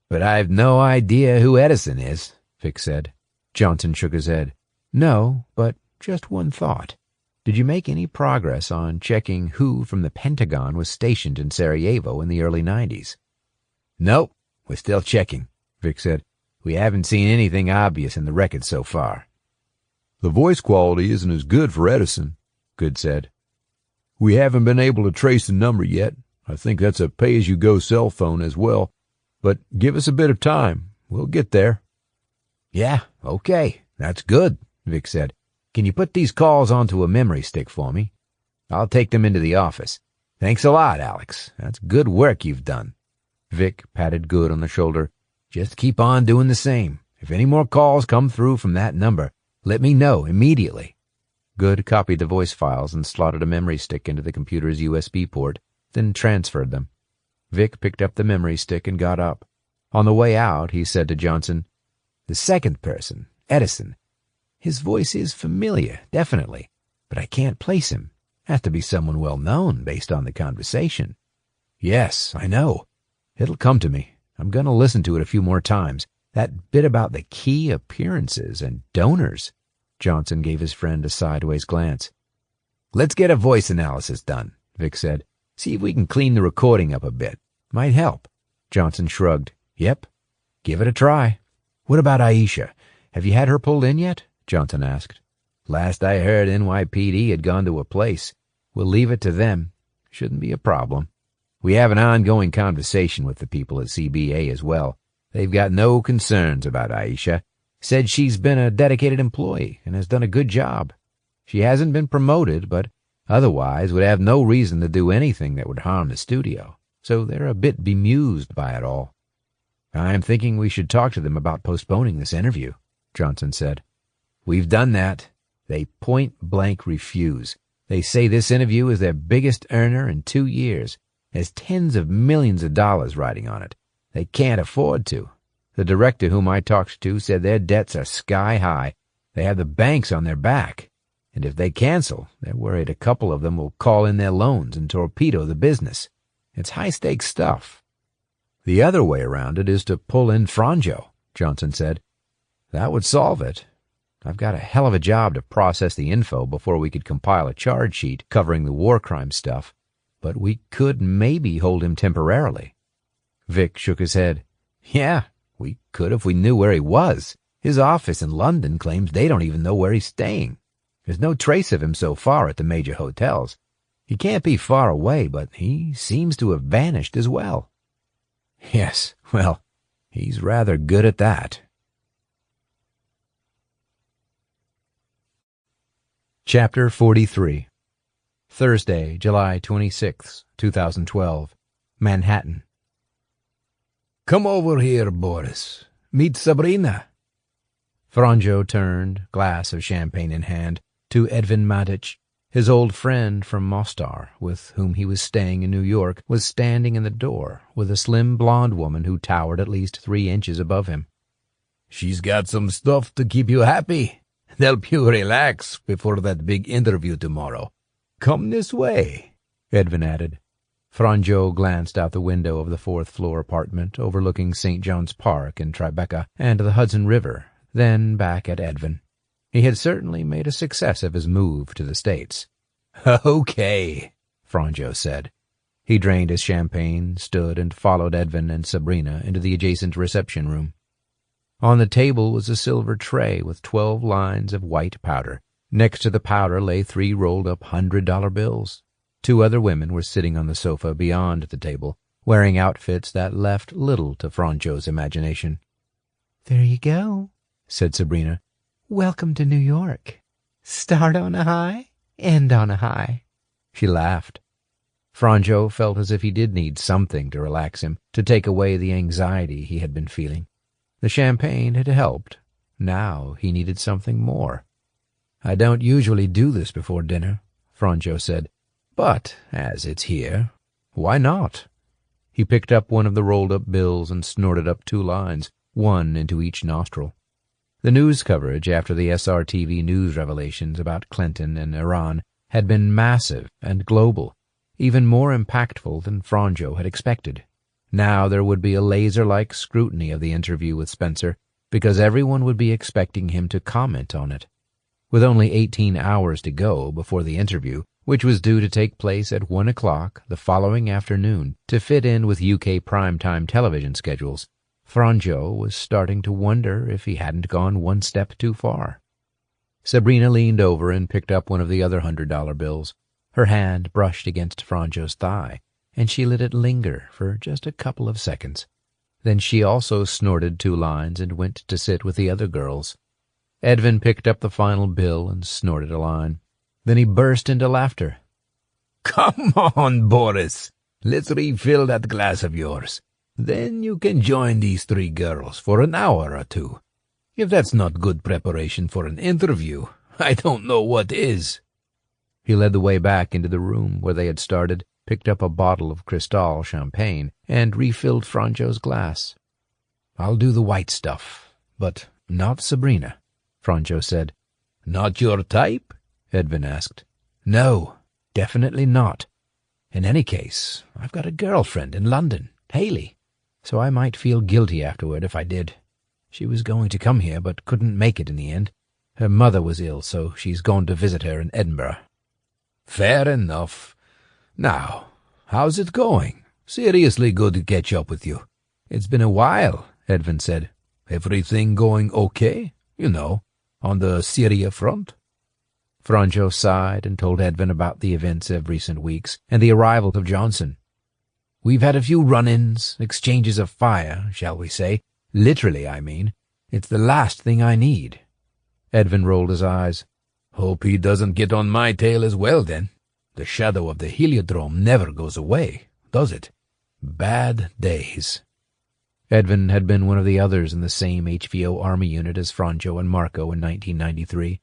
But I've no idea who Edison is, Vic said. Johnson shook his head. No, but just one thought. Did you make any progress on checking who from the Pentagon was stationed in Sarajevo in the early 90s? Nope, we're still checking, Vic said. We haven't seen anything obvious in the records so far. The voice quality isn't as good for Edison, Good said. We haven't been able to trace the number yet. I think that's a pay-as-you-go cell phone as well. But give us a bit of time. We'll get there. Yeah, okay. That's good, Vic said. Can you put these calls onto a memory stick for me? I'll take them into the office. Thanks a lot, Alex. That's good work you've done. Vic patted Good on the shoulder. Just keep on doing the same. If any more calls come through from that number, let me know immediately. Good copied the voice files and slotted a memory stick into the computer's USB port, then transferred them. Vic picked up the memory stick and got up. On the way out, he said to Johnson, The second person, Edison. His voice is familiar, definitely, but I can't place him. Has to be someone well-known based on the conversation. Yes, I know. It'll come to me. I'm going to listen to it a few more times. That bit about the key appearances and donors. Johnson gave his friend a sideways glance. Let's get a voice analysis done, Vic said. See if we can clean the recording up a bit. Might help. Johnson shrugged. Yep. Give it a try. What about Aisha? Have you had her pulled in yet? Johnson asked. Last I heard, NYPD had gone to her place. We'll leave it to them. Shouldn't be a problem. We have an ongoing conversation with the people at CBA as well. They've got no concerns about Aisha. Said she's been a dedicated employee and has done a good job. She hasn't been promoted, but otherwise would have no reason to do anything that would harm the studio. So they're a bit bemused by it all. I'm thinking we should talk to them about postponing this interview, Johnson said. We've done that. They point-blank refuse. They say this interview is their biggest earner in 2 years. There's tens of millions of dollars riding on it. They can't afford to. The director whom I talked to said their debts are sky high. They have the banks on their back. And if they cancel, they're worried a couple of them will call in their loans and torpedo the business. It's high-stakes stuff. The other way around it is to pull in Franjo, Johnson said. That would solve it. I've got a hell of a job to process the info before we could compile a charge sheet covering the war crime stuff, but we could maybe hold him temporarily. Vic shook his head. Yeah, we could if we knew where he was. His office in London claims they don't even know where he's staying. There's no trace of him so far at the major hotels. He can't be far away, but he seems to have vanished as well. Yes, well, he's rather good at that. Chapter 43. Thursday, July 26, 2012. Manhattan. Come over here, Boris. Meet Sabrina. Franjo turned, glass of champagne in hand, to Edvin Madic. His old friend from Mostar, with whom he was staying in New York, was standing in the door with a slim blonde woman who towered at least 3 inches above him. She's got some stuff to keep you happy, help you relax before that big interview tomorrow. Come this way, Edvin added. Franjo glanced out the window of the 4th-floor apartment overlooking St. John's Park in Tribeca and the Hudson River, then back at Edvin. He had certainly made a success of his move to the States. Okay, Franjo said. He drained his champagne, stood, and followed Edvin and Sabrina into the adjacent reception room. On the table was a silver tray with 12 lines of white powder. Next to the powder lay 3 rolled-up $100 bills. 2 other women were sitting on the sofa beyond the table, wearing outfits that left little to Franjo's imagination. "There you go," said Sabrina. "Welcome to New York. Start on a high, end on a high." She laughed. Franjo felt as if he did need something to relax him, to take away the anxiety he had been feeling. The champagne had helped. Now he needed something more. "I don't usually do this before dinner," Franjo said, "but as it's here, why not?" He picked up one of the rolled-up bills and snorted up 2 lines, one into each nostril. The news coverage after the SRTV news revelations about Clinton and Iran had been massive and global, even more impactful than Franjo had expected. Now there would be a laser-like scrutiny of the interview with Spencer, because everyone would be expecting him to comment on it. With only 18 hours to go before the interview, which was due to take place at 1 o'clock the following afternoon to fit in with UK primetime television schedules, Franjo was starting to wonder if he hadn't gone one step too far. Sabrina leaned over and picked up one of the other $100 bills. Her hand brushed against Franjo's thigh, and she let it linger for just a couple of seconds. Then she also snorted 2 lines and went to sit with the other girls. Edvin picked up the final bill and snorted a line. Then he burst into laughter. "Come on, Boris. Let's refill that glass of yours. Then you can join these 3 girls for an hour or 2. If that's not good preparation for an interview, I don't know what is." He led the way back into the room where they had started, picked up a bottle of Cristal champagne, and refilled Franjo's glass. "I'll do the white stuff, but not Sabrina," Franjo said. "Not your type?" Edvin asked. "No, definitely not. In any case, I've got a girlfriend in London, Haley, so I might feel guilty afterward if I did. She was going to come here but couldn't make it in the end. Her mother was ill, so she's gone to visit her in Edinburgh." "Fair enough. Now, how's it going? Seriously good to catch up with you. It's been a while," Edvin said. "Everything going okay? You know, on the Syria front?" Franjo sighed and told Edvin about the events of recent weeks and the arrival of Johnson. "We've had a few run-ins, exchanges of fire, shall we say. Literally, I mean. It's the last thing I need." Edvin rolled his eyes. "Hope he doesn't get on my tail as well, then. The shadow of the Heliodrome never goes away, does it? Bad days." Edvin had been one of the others in the same HVO Army unit as Franjo and Marco in 1993.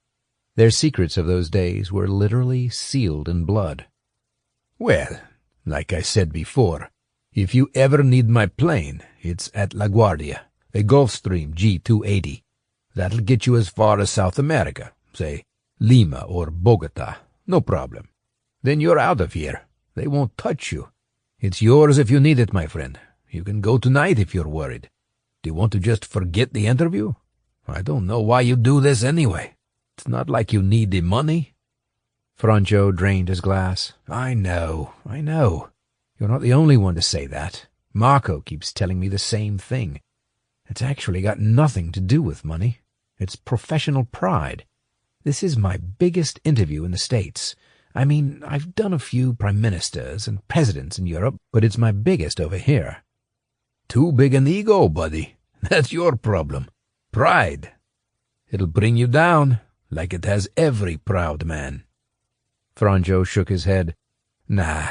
Their secrets of those days were literally sealed in blood. "Well, like I said before, if you ever need my plane, it's at LaGuardia, a Gulfstream G280. That'll get you as far as South America, say Lima or Bogota, no problem. Then you're out of here. They won't touch you. It's yours if you need it, my friend. You can go tonight if you're worried. Do you want to just forget the interview? I don't know why you do this anyway. It's not like you need the money. Franjo drained his glass. I know. You're not the only one to say that. Marco keeps telling me the same thing. It's actually got nothing to do with money. It's professional pride. This is my biggest interview in the States. I mean, I've done a few prime ministers and presidents in Europe, but it's my biggest over here. Too big an ego, buddy. That's your problem. Pride. It'll bring you down, like it has every proud man. Franjo shook his head. Nah,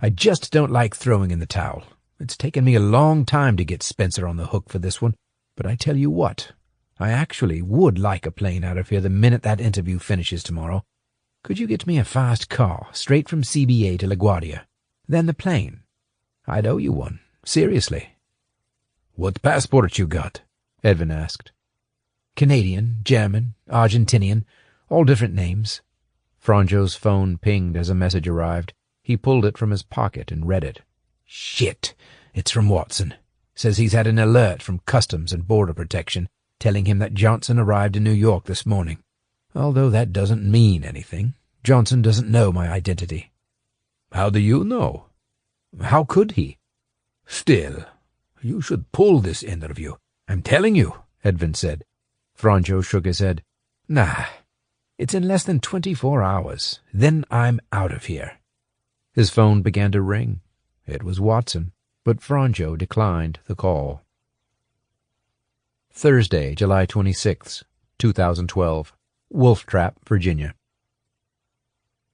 I just don't like throwing in the towel. It's taken me a long time to get Spencer on the hook for this one, but I tell you what, I actually would like a plane out of here the minute that interview finishes tomorrow. Could you get me a fast car, straight from CBA to LaGuardia? Then the plane. I'd owe you one, seriously. What passport you got? Edvin asked. Canadian, German, Argentinian, all different names. Franjo's phone pinged as a message arrived. He pulled it from his pocket and read it. Shit! It's from Watson. Says he's had an alert from Customs and Border Protection telling him that Johnson arrived in New York this morning. Although that doesn't mean anything. Johnson doesn't know my identity. How do you know? How could he? Still, you should pull this interview. I'm telling you, Edvin said. Franjo shook his head. Nah, it's in less than 24 hours. Then I'm out of here. His phone began to ring. It was Watson, but Franjo declined the call. Thursday, July 26, 2012. Wolf Trap, Virginia.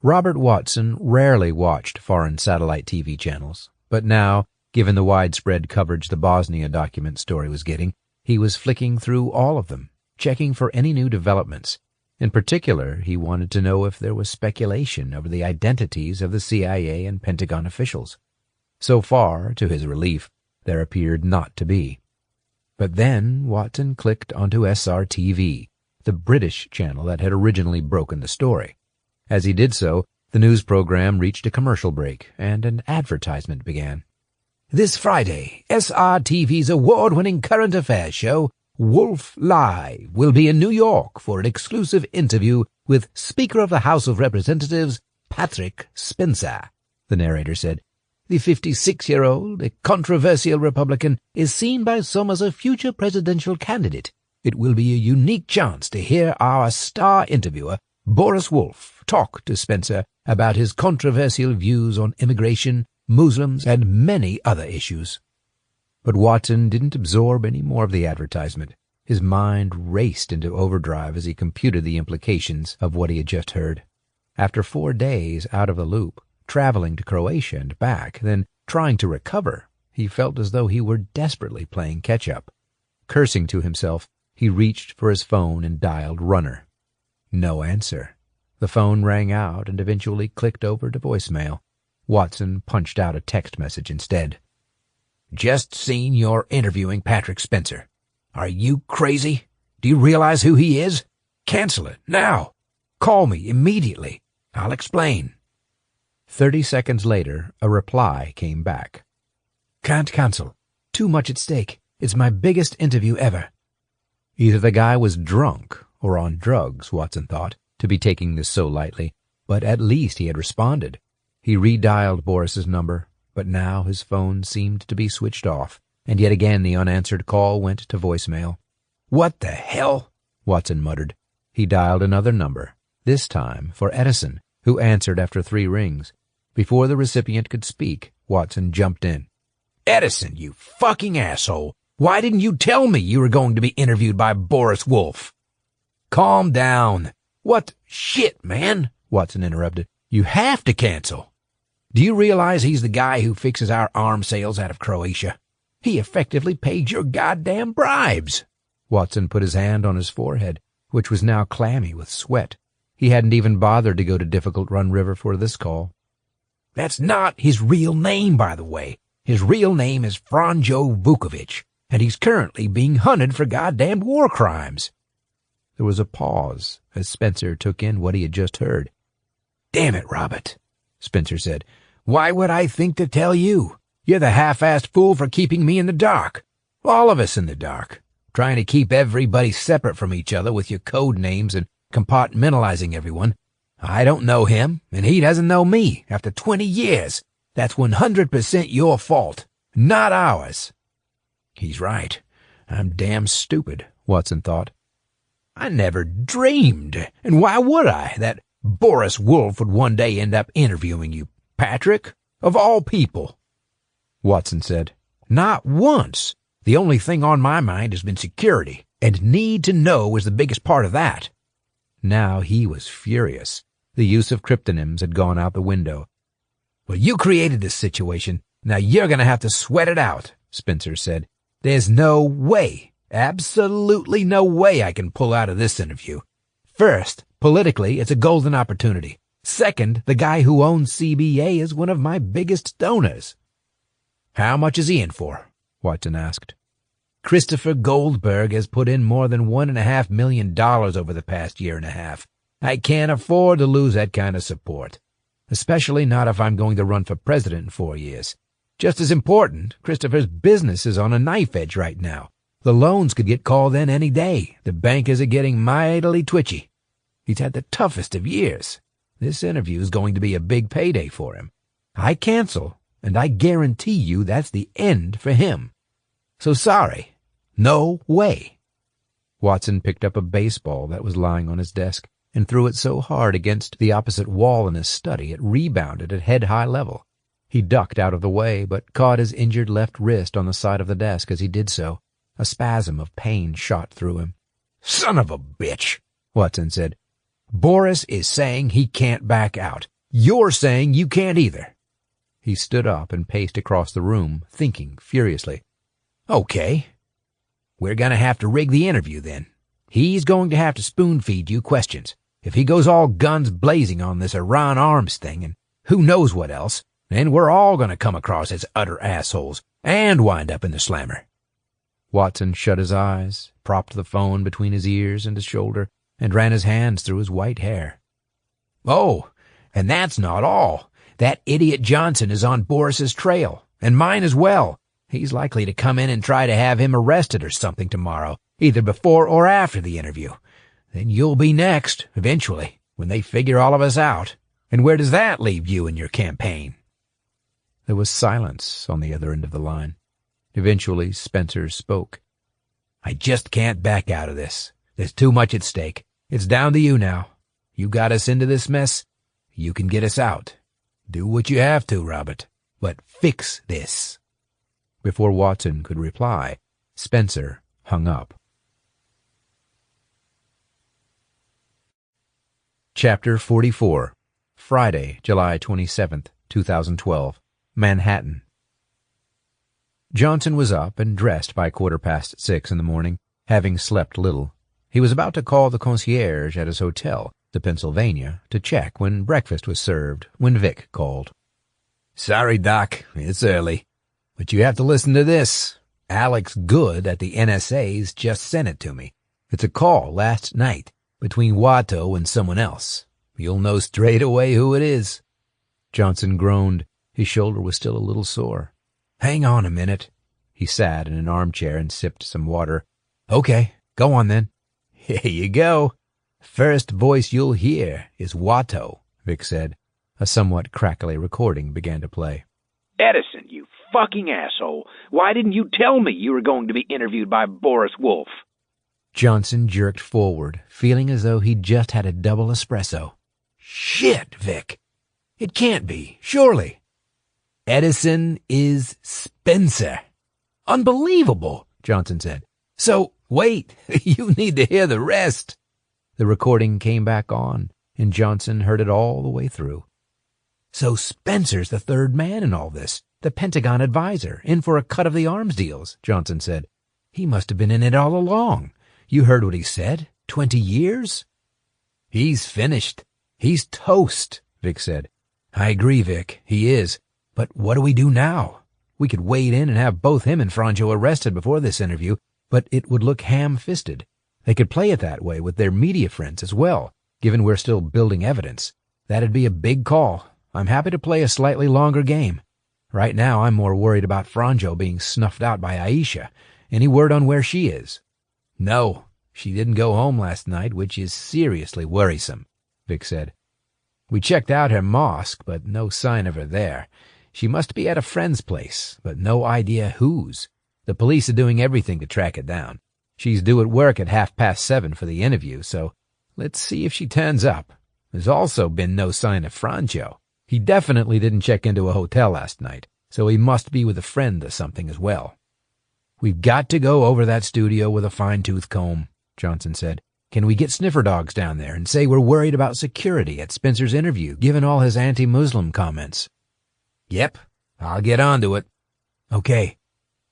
Robert Watson rarely watched foreign satellite TV channels, but now, given the widespread coverage the Bosnia document story was getting, he was flicking through all of them, checking for any new developments. In particular, he wanted to know if there was speculation over the identities of the CIA and Pentagon officials. So far, to his relief, there appeared not to be. But then Watson clicked onto SRTV, the British channel that had originally broken the story. As he did so, the news program reached a commercial break, and an advertisement began. This Friday, SRTV's award-winning current affairs show, Wolf Live, will be in New York for an exclusive interview with Speaker of the House of Representatives, Patrick Spencer, the narrator said. The 56-year-old, a controversial Republican, is seen by some as a future presidential candidate. It will be a unique chance to hear our star interviewer, Boris Wolff, talk to Spencer about his controversial views on immigration, Muslims, and many other issues. But Watson didn't absorb any more of the advertisement. His mind raced into overdrive as he computed the implications of what he had just heard. After 4 days out of the loop, traveling to Croatia and back, then trying to recover, he felt as though he were desperately playing catch-up. Cursing to himself, he reached for his phone and dialed Runner. No answer. The phone rang out and eventually clicked over to voicemail. Watson punched out a text message instead. Just seen you're interviewing Patrick Spencer. Are you crazy? Do you realize who he is? Cancel it, now. Call me immediately. I'll explain. 30 seconds later, a reply came back. Can't cancel. Too much at stake. It's my biggest interview ever. Either the guy was drunk or on drugs, Watson thought, to be taking this so lightly, but at least he had responded. He redialed Boris's number, but now his phone seemed to be switched off, and yet again the unanswered call went to voicemail. What the hell? Watson muttered. He dialed another number, this time for Edison, who answered after 3 rings. Before the recipient could speak, Watson jumped in. Edison, you fucking asshole! Why didn't you tell me you were going to be interviewed by Boris Wolff? Calm down. What shit, man? Watson interrupted. You have to cancel. Do you realize he's the guy who fixes our arms sales out of Croatia? He effectively paid your goddamn bribes. Watson put his hand on his forehead, which was now clammy with sweat. He hadn't even bothered to go to Difficult Run River for this call. That's not his real name, by the way. His real name is Franjo Vukovic, and he's currently being hunted for goddamn war crimes. There was a pause as Spencer took in what he had just heard. Damn it, Robert, Spencer said. Why would I think to tell you? You're the half-assed fool for keeping me in the dark. All of us in the dark. Trying to keep everybody separate from each other with your code names and compartmentalizing everyone. I don't know him, and he doesn't know me after 20 years. That's 100% your fault, not ours. He's right. I'm damn stupid, Watson thought. I never dreamed, and why would I, that Boris Wolf would one day end up interviewing you, Patrick, of all people? Watson said, Not once. The only thing on my mind has been security, and need to know was the biggest part of that. Now he was furious. The use of cryptonyms had gone out the window. Well, you created this situation. Now you're going to have to sweat it out, Spencer said. There's no way, absolutely no way I can pull out of this interview. First, politically, it's a golden opportunity. Second, the guy who owns CBA is one of my biggest donors. How much is he in for? Watson asked. Christopher Goldberg has put in more than $1.5 million over the past year and a half. I can't afford to lose that kind of support, especially not if I'm going to run for president in 4 years. Just as important, Christopher's business is on a knife edge right now. The loans could get called in any day. The bankers are getting mightily twitchy. He's had the toughest of years. This interview is going to be a big payday for him. I cancel, and I guarantee you that's the end for him. So sorry. No way. Watson picked up a baseball that was lying on his desk and threw it so hard against the opposite wall in his study it rebounded at head-high level. He ducked out of the way, but caught his injured left wrist on the side of the desk as he did so. A spasm of pain shot through him. Son of a bitch, Watson said. Boris is saying he can't back out. You're saying you can't either. He stood up and paced across the room, thinking furiously. Okay. We're going to have to rig the interview then. He's going to have to spoon-feed you questions. If he goes all guns blazing on this Iran arms thing and who knows what else, then we're all going to come across as utter assholes and wind up in the slammer. Watson shut his eyes, propped the phone between his ears and his shoulder, and ran his hands through his white hair. Oh, and that's not all. That idiot Johnson is on Boris's trail, and mine as well. He's likely to come in and try to have him arrested or something tomorrow, either before or after the interview. Then you'll be next, eventually, when they figure all of us out. And where does that leave you in your campaign? There was silence on the other end of the line. Eventually, Spencer spoke. I just can't back out of this. There's too much at stake. It's down to you now. You got us into this mess. You can get us out. Do what you have to, Robert, but fix this. Before Watson could reply, Spencer hung up. Chapter 44. Friday, July 27th, 2012. Manhattan. Johnson was up and dressed by 6:15 in the morning, having slept little. He was about to call the concierge at his hotel, the Pennsylvania, to check when breakfast was served when Vic called. Sorry, Doc, it's early, but you have to listen to this. Alex Good at the NSA's just sent it to me. It's a call last night between Watto and someone else. You'll know straight away who it is. Johnson groaned. His shoulder was still a little sore. Hang on a minute. He sat in an armchair and sipped some water. Okay, go on then. Here you go. First voice you'll hear is Watto, Vic said. A somewhat crackly recording began to play. Edison, you fucking asshole. Why didn't you tell me you were going to be interviewed by Boris Wolf? Johnson jerked forward, feeling as though he'd just had a double espresso. Shit, Vic. It can't be, surely. Edison is Spencer. Unbelievable, Johnson said. So, wait, you need to hear the rest. The recording came back on, and Johnson heard it all the way through. So Spencer's the third man in all this, the Pentagon advisor, in for a cut of the arms deals, Johnson said. He must have been in it all along. You heard what he said? 20 years? He's finished. He's toast, Vic said. I agree, Vic, he is. But what do we do now? We could wade in and have both him and Franjo arrested before this interview, but it would look ham-fisted. They could play it that way with their media friends as well, given we're still building evidence. That'd be a big call. I'm happy to play a slightly longer game. Right now, I'm more worried about Franjo being snuffed out by Aisha. Any word on where she is? No, she didn't go home last night, which is seriously worrisome, Vic said. We checked out her mosque, but no sign of her there. She must be at a friend's place, but no idea whose. The police are doing everything to track her down. She's due at work at 7:30 for the interview, so let's see if she turns up. There's also been no sign of Franjo. He definitely didn't check into a hotel last night, so he must be with a friend or something as well. We've got to go over that studio with a fine-tooth comb, Johnson said. Can we get sniffer dogs down there and say we're worried about security at Spencer's interview, given all his anti-Muslim comments? Yep, I'll get on to it. Okay,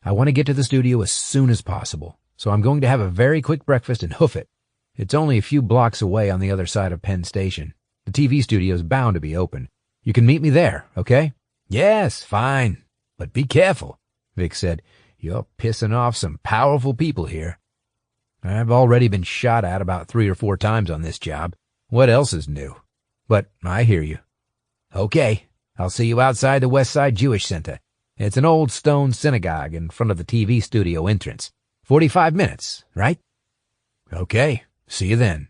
I want to get to the studio as soon as possible, so I'm going to have a very quick breakfast and hoof it. It's only a few blocks away on the other side of Penn Station. The TV studio's bound to be open. You can meet me there, okay? Yes, fine. But be careful, Vic said. You're pissing off some powerful people here. I've already been shot at about 3 or 4 times on this job. What else is new? But I hear you. Okay, I'll see you outside the West Side Jewish Center. It's an old stone synagogue in front of the TV studio entrance. 45 minutes, right? Okay, see you then.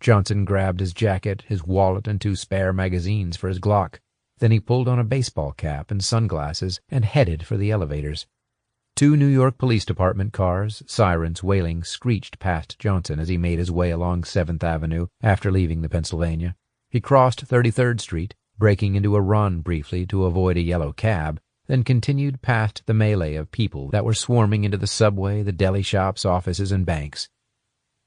Johnson grabbed his jacket, his wallet, and 2 spare magazines for his Glock. Then he pulled on a baseball cap and sunglasses and headed for the elevators. 2 New York Police Department cars, sirens wailing, screeched past Johnson as he made his way along 7th Avenue after leaving the Pennsylvania. He crossed 33rd Street, breaking into a run briefly to avoid a yellow cab, then continued past the melee of people that were swarming into the subway, the deli shops, offices, and banks.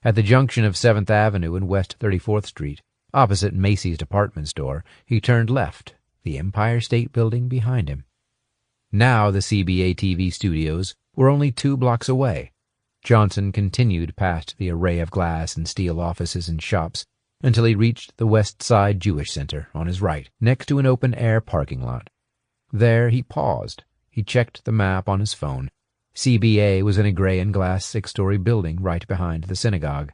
At the junction of 7th Avenue and West 34th Street, opposite Macy's department store, he turned left, the Empire State Building behind him. Now the CBA TV studios were only 2 blocks away. Johnson continued past the array of glass and steel offices and shops until he reached the West Side Jewish Center on his right, next to an open-air parking lot. There he paused. He checked the map on his phone. CBA was in a gray and glass 6-story building right behind the synagogue.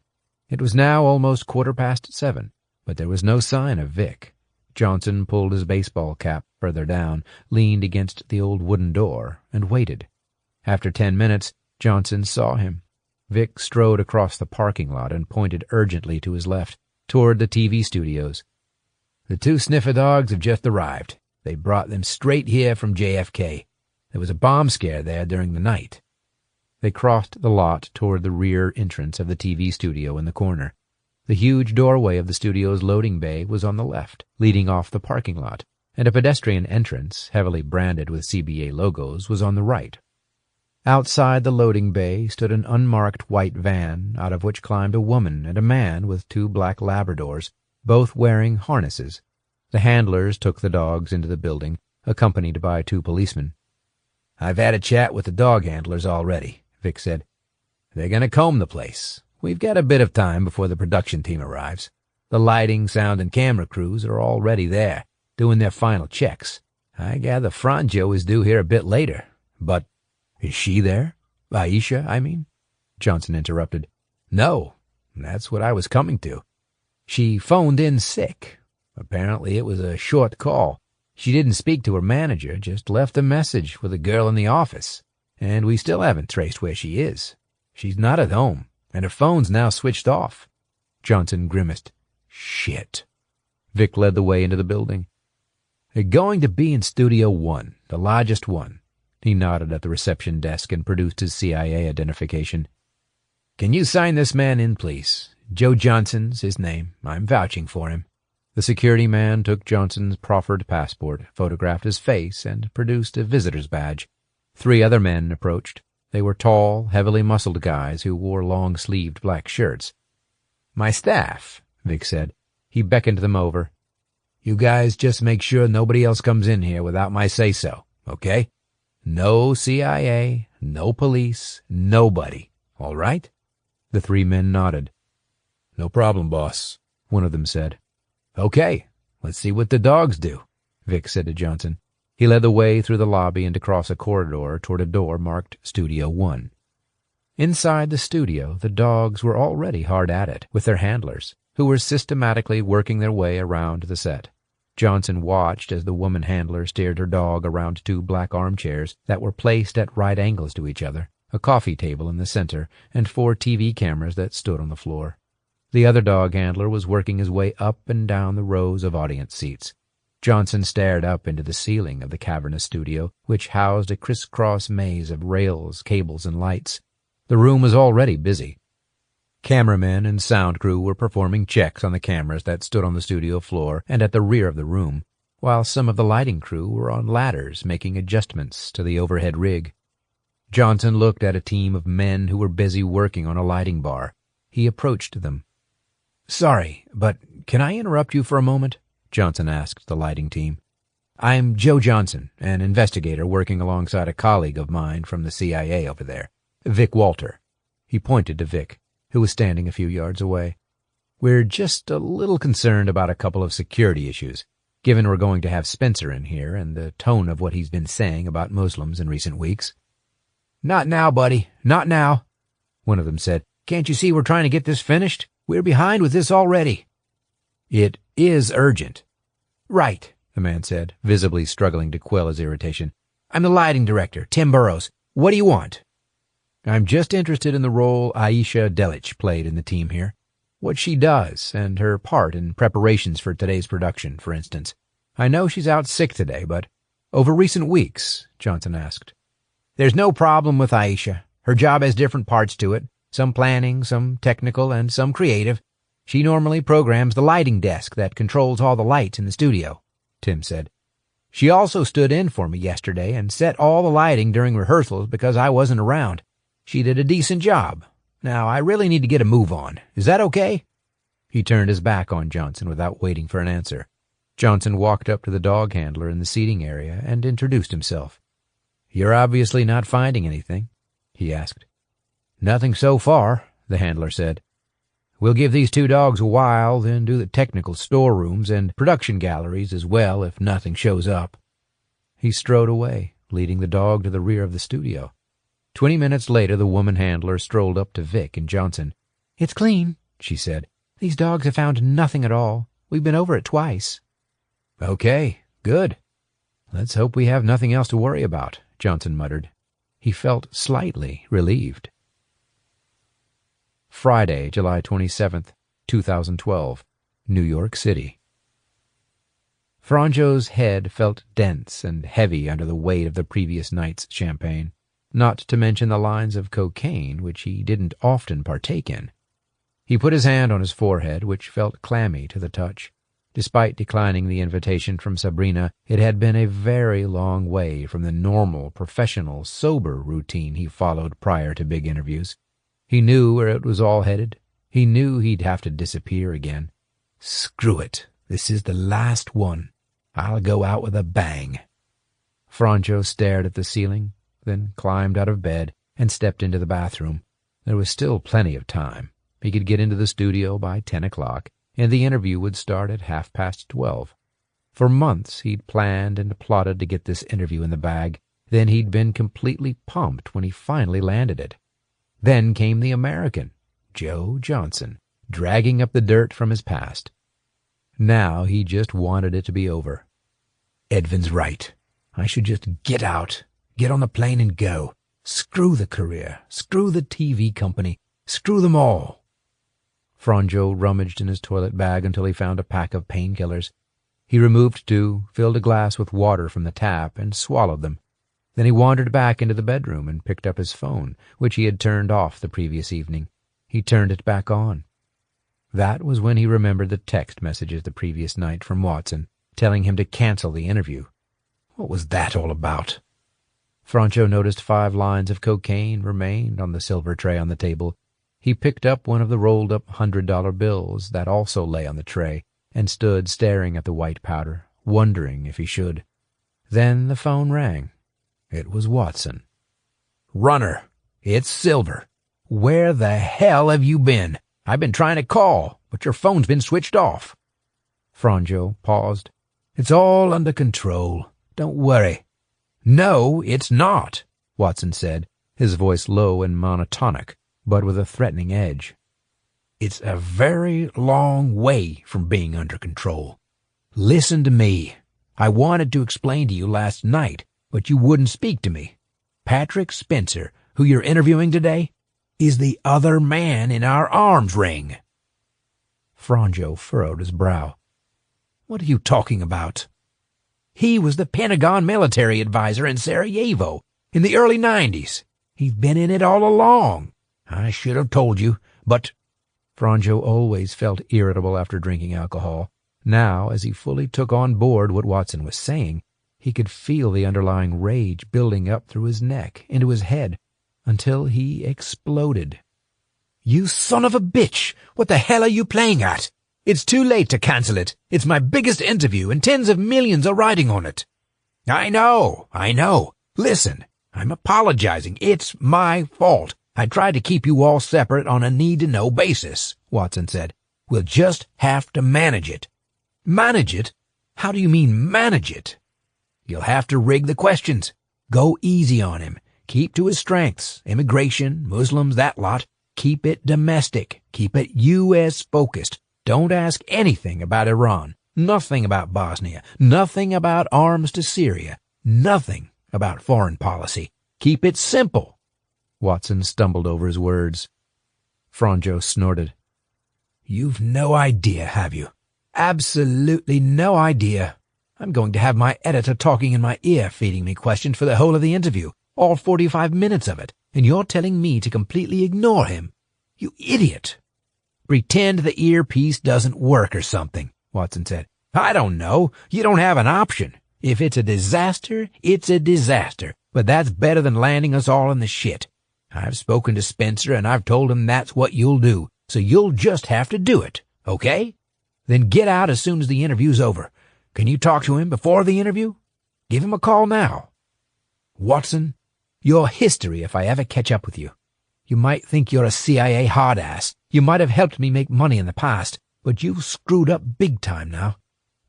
It was now almost 7:15, but there was no sign of Vic. Johnson pulled his baseball cap further down, leaned against the old wooden door, and waited. After 10 minutes, Johnson saw him. Vic strode across the parking lot and pointed urgently to his left, toward the TV studios. The 2 sniffer dogs have just arrived. They brought them straight here from JFK. There was a bomb scare there during the night. They crossed the lot toward the rear entrance of the TV studio in the corner. The huge doorway of the studio's loading bay was on the left, leading off the parking lot, and a pedestrian entrance, heavily branded with CBA logos, was on the right. Outside the loading bay stood an unmarked white van, out of which climbed a woman and a man with 2 black Labradors, both wearing harnesses. The handlers took the dogs into the building, accompanied by 2 policemen. I've had a chat with the dog handlers already, Vic said. They're going to comb the place. We've got a bit of time before the production team arrives. The lighting, sound, and camera crews are already there, doing their final checks. I gather Franjo is due here a bit later. But is she there? Aisha, I mean? Johnson interrupted. No, that's what I was coming to. She phoned in sick. Apparently it was a short call. She didn't speak to her manager, just left a message with a girl in the office. And we still haven't traced where she is. She's not at home, and her phone's now switched off. Johnson grimaced. Shit. Vic led the way into the building. They're going to be in Studio 1, the largest one. He nodded at the reception desk and produced his CIA identification. Can you sign this man in, please? Joe Johnson's his name. I'm vouching for him. The security man took Johnson's proffered passport, photographed his face, and produced a visitor's badge. 3 other men approached. They were tall, heavily muscled guys who wore long-sleeved black shirts. My staff, Vic said. He beckoned them over. You guys just make sure nobody else comes in here without my say-so, okay? No CIA, no police, nobody, all right? The 3 men nodded. No problem, boss, one of them said. Okay, let's see what the dogs do, Vic said to Johnson. He led the way through the lobby and across a corridor toward a door marked Studio 1. Inside the studio, the dogs were already hard at it with their handlers, who were systematically working their way around the set. Johnson watched as the woman handler steered her dog around two black armchairs that were placed at right angles to each other, a coffee table in the center, and 4 TV cameras that stood on the floor. The other dog handler was working his way up and down the rows of audience seats. Johnson stared up into the ceiling of the cavernous studio, which housed a crisscross maze of rails, cables, and lights. The room was already busy. Cameramen and sound crew were performing checks on the cameras that stood on the studio floor and at the rear of the room, while some of the lighting crew were on ladders making adjustments to the overhead rig. Johnson looked at a team of men who were busy working on a lighting bar. He approached them. "Sorry, but can I interrupt you for a moment?" Johnson asked the lighting team. "I'm Joe Johnson, an investigator working alongside a colleague of mine from the CIA over there, Vic Walter." He pointed to Vic, who was standing a few yards away. "We're just a little concerned about a couple of security issues, given we're going to have Spencer in here and the tone of what he's been saying about Muslims in recent weeks." "Not now, buddy, not now," one of them said. "Can't you see we're trying to get this finished? We're behind with this already." "It is urgent." "Right," the man said, visibly struggling to quell his irritation. "I'm the lighting director, Tim Burrows. What do you want?" "I'm just interested in the role Aisha Delich played in the team here. What she does, and her part in preparations for today's production, for instance. I know she's out sick today, but over recent weeks," Johnson asked. "There's no problem with Aisha. Her job has different parts to it, some planning, some technical, and some creative. She normally programs the lighting desk that controls all the lights in the studio," Tim said. "She also stood in for me yesterday and set all the lighting during rehearsals because I wasn't around. She did a decent job. Now, I really need to get a move on. Is that okay?" He turned his back on Johnson without waiting for an answer. Johnson walked up to the dog handler in the seating area and introduced himself. "You're obviously not finding anything?" he asked. "Nothing so far," the handler said. "We'll give these 2 dogs a while, then do the technical storerooms and production galleries as well if nothing shows up." He strode away, leading the dog to the rear of the studio. 20 minutes later, the woman handler strolled up to Vic and Johnson. "It's clean," she said. "These dogs have found nothing at all. We've been over it twice." "Okay, good. Let's hope we have nothing else to worry about," Johnson muttered. He felt slightly relieved. Friday, July 27th, 2012, New York City. Franjo's head felt dense and heavy under the weight of the previous night's champagne, not to mention the lines of cocaine which he didn't often partake in. He put his hand on his forehead, which felt clammy to the touch. Despite declining the invitation from Sabrina, it had been a very long way from the normal, professional, sober routine he followed prior to big interviews. He knew where it was all headed. He knew he'd have to disappear again. Screw it. This is the last one. I'll go out with a bang. Franjo stared at the ceiling, then climbed out of bed and stepped into the bathroom. There was still plenty of time. He could get into the studio by 10 o'clock, and the interview would start at 12:30. For months he'd planned and plotted to get this interview in the bag. Then he'd been completely pumped when he finally landed it. Then came the American, Joe Johnson, dragging up the dirt from his past. Now he just wanted it to be over. Edvin's right. I should just get out, get on the plane and go. Screw the career, screw the TV company, screw them all. Franjo rummaged in his toilet bag until he found a pack of painkillers. He removed 2, filled a glass with water from the tap, and swallowed them. Then he wandered back into the bedroom and picked up his phone, which he had turned off the previous evening. He turned it back on. That was when he remembered the text messages the previous night from Watson, telling him to cancel the interview. What was that all about? Franjo noticed 5 lines of cocaine remained on the silver tray on the table. He picked up one of the rolled-up $100 bills that also lay on the tray and stood staring at the white powder, wondering if he should. Then the phone rang. It was Watson. "Runner, it's Silver. Where the hell have you been? I've been trying to call, but your phone's been switched off." Franjo paused. "It's all under control. Don't worry." "No, it's not," Watson said, his voice low and monotonic, but with a threatening edge. "It's a very long way from being under control. Listen to me. I wanted to explain to you last night, but you wouldn't speak to me. Patrick Spencer, who you're interviewing today, is the other man in our arms ring." Franjo furrowed his brow. "What are you talking about?" "He was the Pentagon military advisor in Sarajevo in the early 90s. He's been in it all along. I should have told you, but—" Franjo always felt irritable after drinking alcohol. Now, as he fully took on board what Watson was saying, he could feel the underlying rage building up through his neck, into his head, until he exploded. "You son of a bitch! What the hell are you playing at? It's too late to cancel it. It's my biggest interview, and tens of millions are riding on it." I know. Listen, I'm apologizing. It's my fault. I tried to keep you all separate on a need-to-know basis," Watson said. "We'll just have to manage it." "Manage it? How do you mean manage it?" "You'll have to rig the questions. Go easy on him. Keep to his strengths. Immigration, Muslims, that lot. Keep it domestic. Keep it U.S. focused. Don't ask anything about Iran. Nothing about Bosnia. Nothing about arms to Syria. Nothing about foreign policy. Keep it simple." Watson stumbled over his words. Franjo snorted. "You've no idea, have you? Absolutely no idea. I'm going to have my editor talking in my ear, feeding me questions for the whole of the interview, all 45 minutes of it, and you're telling me to completely ignore him. You idiot." "Pretend the earpiece doesn't work or something," Watson said. "I don't know. You don't have an option. If it's a disaster, it's a disaster, but that's better than landing us all in the shit. I've spoken to Spencer, and I've told him that's what you'll do, so you'll just have to do it, okay? Then get out as soon as the interview's over. Can you talk to him before the interview? Give him a call now. Watson, you're history if I ever catch up with you. You might think you're a CIA hard-ass. You might have helped me make money in the past, but you've screwed up big time now.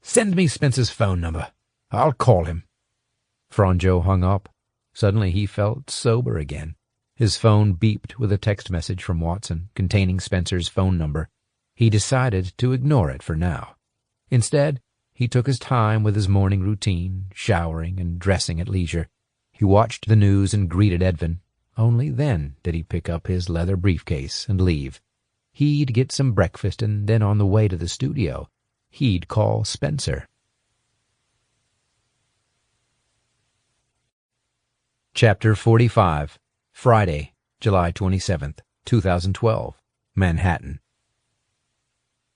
Send me Spencer's phone number. I'll call him." Franjo hung up. Suddenly he felt sober again. His phone beeped with a text message from Watson containing Spencer's phone number. He decided to ignore it for now. Instead, he took his time with his morning routine, showering and dressing at leisure. He watched the news and greeted Edvin. Only then did he pick up his leather briefcase and leave. He'd get some breakfast, and then on the way to the studio, he'd call Spencer. Chapter 45. Friday, July 27th, 2012, Manhattan.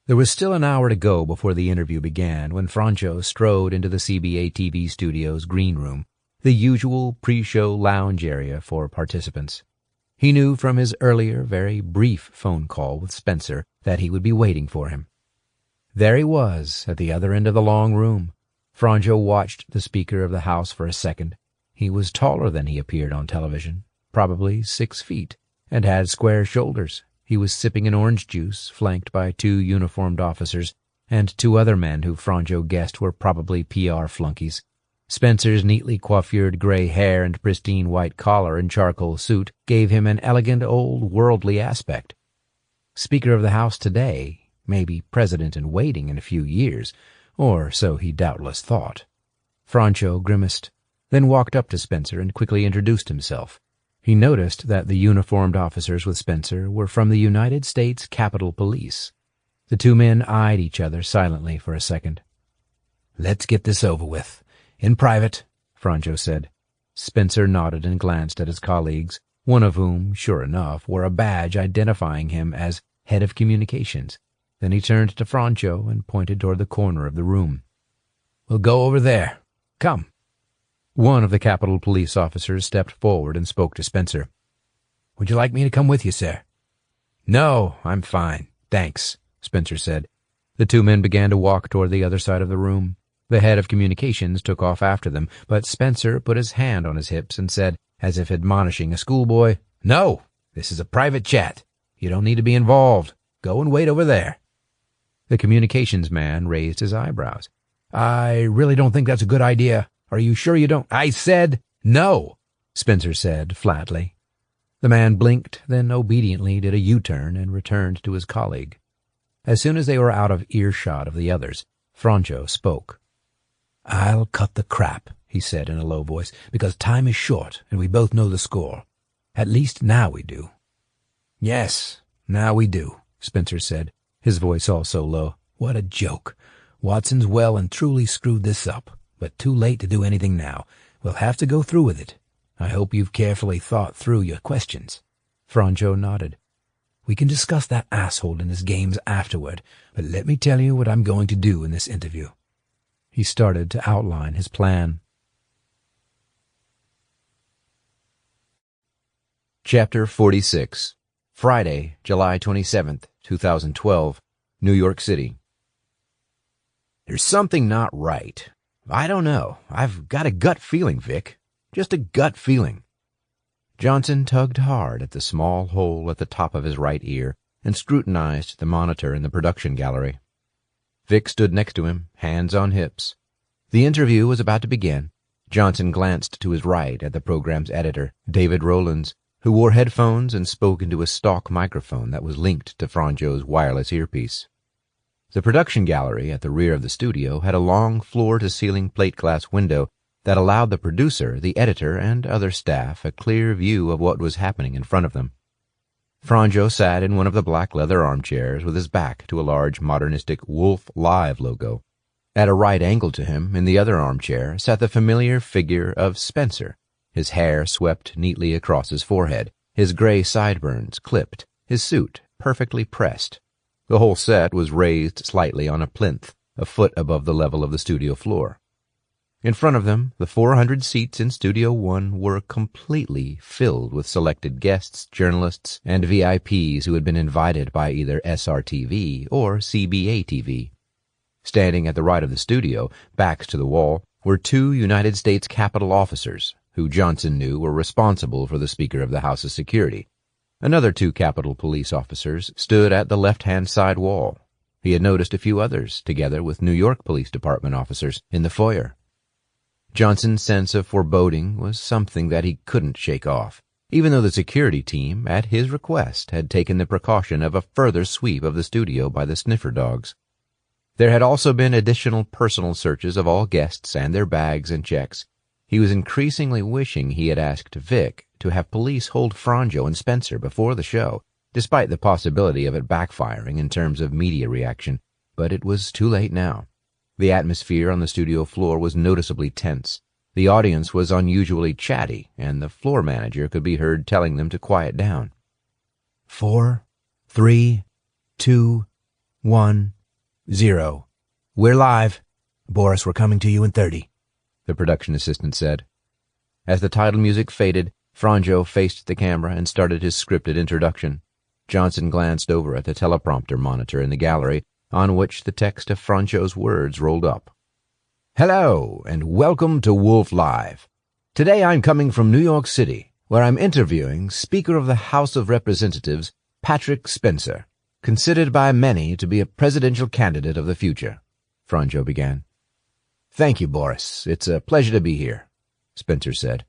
There was still an hour to go before the interview began when Franjo strode into the CBA-TV studio's green room, the usual pre-show lounge area for participants. He knew from his earlier, very brief phone call with Spencer that he would be waiting for him. There he was, at the other end of the long room. Franjo watched the Speaker of the House for a second. He was taller than he appeared on television, probably 6 feet, and had square shoulders. He was sipping an orange juice, flanked by 2 uniformed officers, and 2 other men who Franjo guessed were probably PR flunkies. Spencer's neatly coiffured gray hair and pristine white collar and charcoal suit gave him an elegant old worldly aspect. Speaker of the House today, maybe president-in-waiting in a few years, or so he doubtless thought. Franjo grimaced, then walked up to Spencer and quickly introduced himself. He noticed that the uniformed officers with Spencer were from the United States Capitol Police. The 2 men eyed each other silently for a second. "Let's get this over with. In private," Franjo said. Spencer nodded and glanced at his colleagues, one of whom, sure enough, wore a badge identifying him as head of communications. Then he turned to Franjo and pointed toward the corner of the room. "We'll go over there. Come." One of the Capitol Police officers stepped forward and spoke to Spencer. "Would you like me to come with you, sir?" "No, I'm fine, thanks," Spencer said. The 2 men began to walk toward the other side of the room. The head of communications took off after them, but Spencer put his hand on his hips and said, as if admonishing a schoolboy, "No, this is a private chat. You don't need to be involved. Go and wait over there." The communications man raised his eyebrows. "I really don't think that's a good idea. Are you sure you don't—" "I said no," Spencer said flatly. The man blinked, then obediently did a U-turn and returned to his colleague. As soon as they were out of earshot of the others, Franjo spoke. "I'll cut the crap," he said in a low voice, "because time is short and we both know the score. At least now we do." "Yes, now we do," Spencer said, his voice also low. "What a joke. Watson's well and truly screwed this up, but too late to do anything now. We'll have to go through with it. I hope you've carefully thought through your questions." Franjo nodded. "We can discuss that asshole in his games afterward, but let me tell you what I'm going to do in this interview." He started to outline his plan. Chapter 46. Friday, July 27th, 2012, New York City. "There's something not right. I don't know. I've got a gut feeling, Vic. Just a gut feeling." Johnson tugged hard at the small hole at the top of his right ear and scrutinized the monitor in the production gallery. Vic stood next to him, hands on hips. The interview was about to begin. Johnson glanced to his right at the program's editor, David Rowlands, who wore headphones and spoke into a stock microphone that was linked to Franjo's wireless earpiece. The production gallery at the rear of the studio had a long floor-to-ceiling plate glass window that allowed the producer, the editor, and other staff a clear view of what was happening in front of them. Franjo sat in one of the black leather armchairs with his back to a large modernistic Wolf Live logo. At a right angle to him, in the other armchair, sat the familiar figure of Spencer, his hair swept neatly across his forehead, his gray sideburns clipped, his suit perfectly pressed. The whole set was raised slightly on a plinth, a foot above the level of the studio floor. In front of them, the 400 seats in Studio 1 were completely filled with selected guests, journalists, and VIPs who had been invited by either SRTV or CBA-TV. Standing at the right of the studio, backs to the wall, were 2 United States Capitol officers, who Johnson knew were responsible for the Speaker of the House's security. Another 2 Capitol police officers stood at the left-hand side wall. He had noticed a few others, together with New York Police Department officers, in the foyer. Johnson's sense of foreboding was something that he couldn't shake off, even though the security team, at his request, had taken the precaution of a further sweep of the studio by the sniffer dogs. There had also been additional personal searches of all guests and their bags and checks. He was increasingly wishing he had asked Vic to have police hold Franjo and Spencer before the show, despite the possibility of it backfiring in terms of media reaction, but it was too late now. The atmosphere on the studio floor was noticeably tense. The audience was unusually chatty, and the floor manager could be heard telling them to quiet down. 4, 3, 2, 1, 0. We're live. Boris, we're coming to you in 30. The production assistant said. As the title music faded, Franjo faced the camera and started his scripted introduction. Johnson glanced over at the teleprompter monitor in the gallery, on which the text of Franjo's words rolled up. "Hello, and welcome to Wolf Live. Today I'm coming from New York City, where I'm interviewing Speaker of the House of Representatives, Patrick Spencer, considered by many to be a presidential candidate of the future," Franjo began. "Thank you, Boris. It's a pleasure to be here," Spencer said.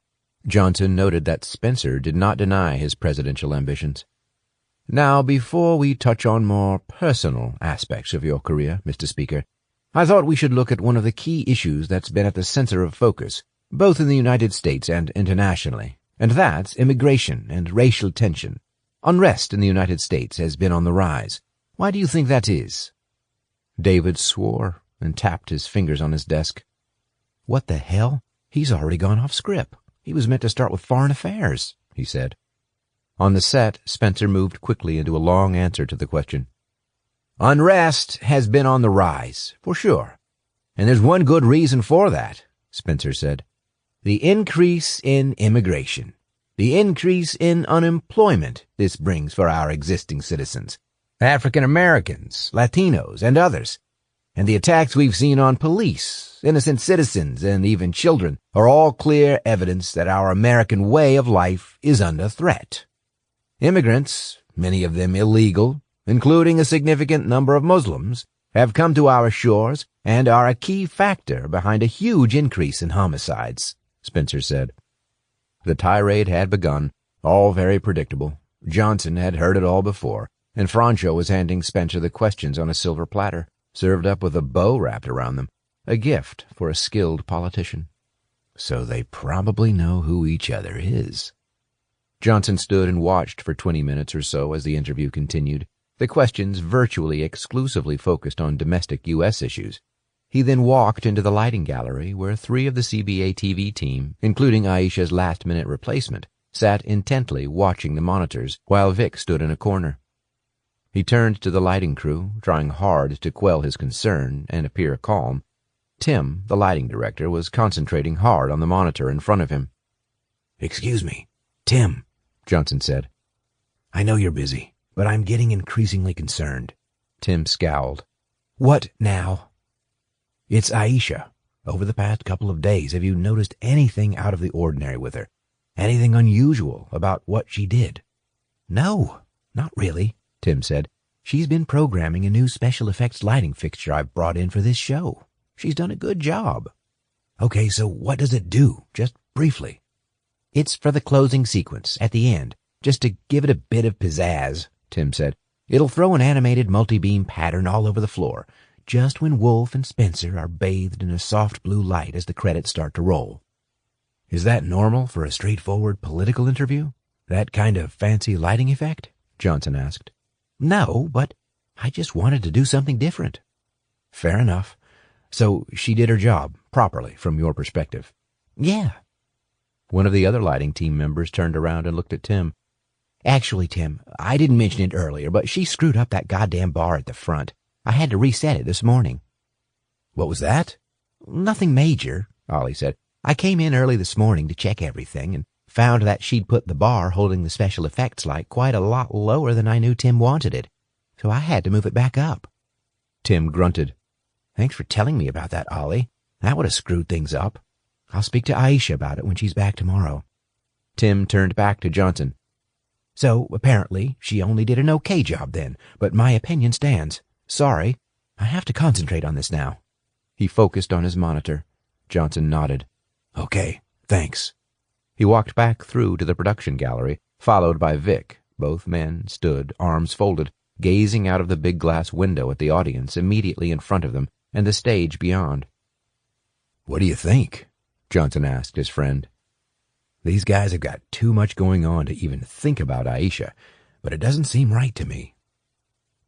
Johnson noted that Spencer did not deny his presidential ambitions. "Now, before we touch on more personal aspects of your career, Mr. Speaker, I thought we should look at one of the key issues that's been at the center of focus, both in the United States and internationally, and that's immigration and racial tension. Unrest in the United States has been on the rise. Why do you think that is?" David swore and tapped his fingers on his desk. "What the hell? He's already gone off script. He was meant to start with foreign affairs," he said. On the set, Spencer moved quickly into a long answer to the question. "Unrest has been on the rise, for sure. And there's one good reason for that," Spencer said. "The increase in immigration. The increase in unemployment this brings for our existing citizens, African Americans, Latinos, and others. And the attacks we've seen on police, innocent citizens, and even children are all clear evidence that our American way of life is under threat. Immigrants, many of them illegal, including a significant number of Muslims, have come to our shores and are a key factor behind a huge increase in homicides," Spencer said. The tirade had begun, all very predictable. Johnson had heard it all before, and Franjo was handing Spencer the questions on a silver platter. served up with a bow wrapped around them, a gift for a skilled politician. So they probably know who each other is. Johnson stood and watched for 20 minutes or so as the interview continued, the questions virtually exclusively focused on domestic U.S. issues. He then walked into the lighting gallery where 3 of the CBA TV team, including Aisha's last-minute replacement, sat intently watching the monitors while Vic stood in a corner. He turned to the lighting crew, trying hard to quell his concern and appear calm. Tim, the lighting director, was concentrating hard on the monitor in front of him. "Excuse me, Tim," Johnson said. "I know you're busy, but I'm getting increasingly concerned." Tim scowled. "What now?" "It's Aisha. Over the past couple of days, have you noticed anything out of the ordinary with her? Anything unusual about what she did?" "No, not really," Tim said. "She's been programming a new special effects lighting fixture I've brought in for this show. She's done a good job." "Okay, so what does it do? Just briefly." "It's for the closing sequence at the end, just to give it a bit of pizzazz," Tim said. "It'll throw an animated multi-beam pattern all over the floor, just when Wolf and Spencer are bathed in a soft blue light as the credits start to roll." "Is that normal for a straightforward political interview? That kind of fancy lighting effect?" Johnson asked. "No, but I just wanted to do something different." "Fair enough. So she did her job properly from your perspective?" "Yeah." One of the other lighting team members turned around and looked at Tim. "Actually, Tim, I didn't mention it earlier, but she screwed up that goddamn bar at the front. I had to reset it this morning." "What was that?" "Nothing major," Ollie said. "I came in early this morning to check everything and found that she'd put the bar holding the special effects light quite a lot lower than I knew Tim wanted it, so I had to move it back up." Tim grunted. "Thanks for telling me about that, Ollie. That would have screwed things up. I'll speak to Aisha about it when she's back tomorrow." Tim turned back to Johnson. "So, apparently, she only did an okay job then, but my opinion stands. Sorry, I have to concentrate on this now." He focused on his monitor. Johnson nodded. "Okay, thanks." He walked back through to the production gallery, followed by Vic. Both men stood, arms folded, gazing out of the big glass window at the audience immediately in front of them and the stage beyond. "What do you think?" Johnson asked his friend. "These guys have got too much going on to even think about Aisha, but it doesn't seem right to me."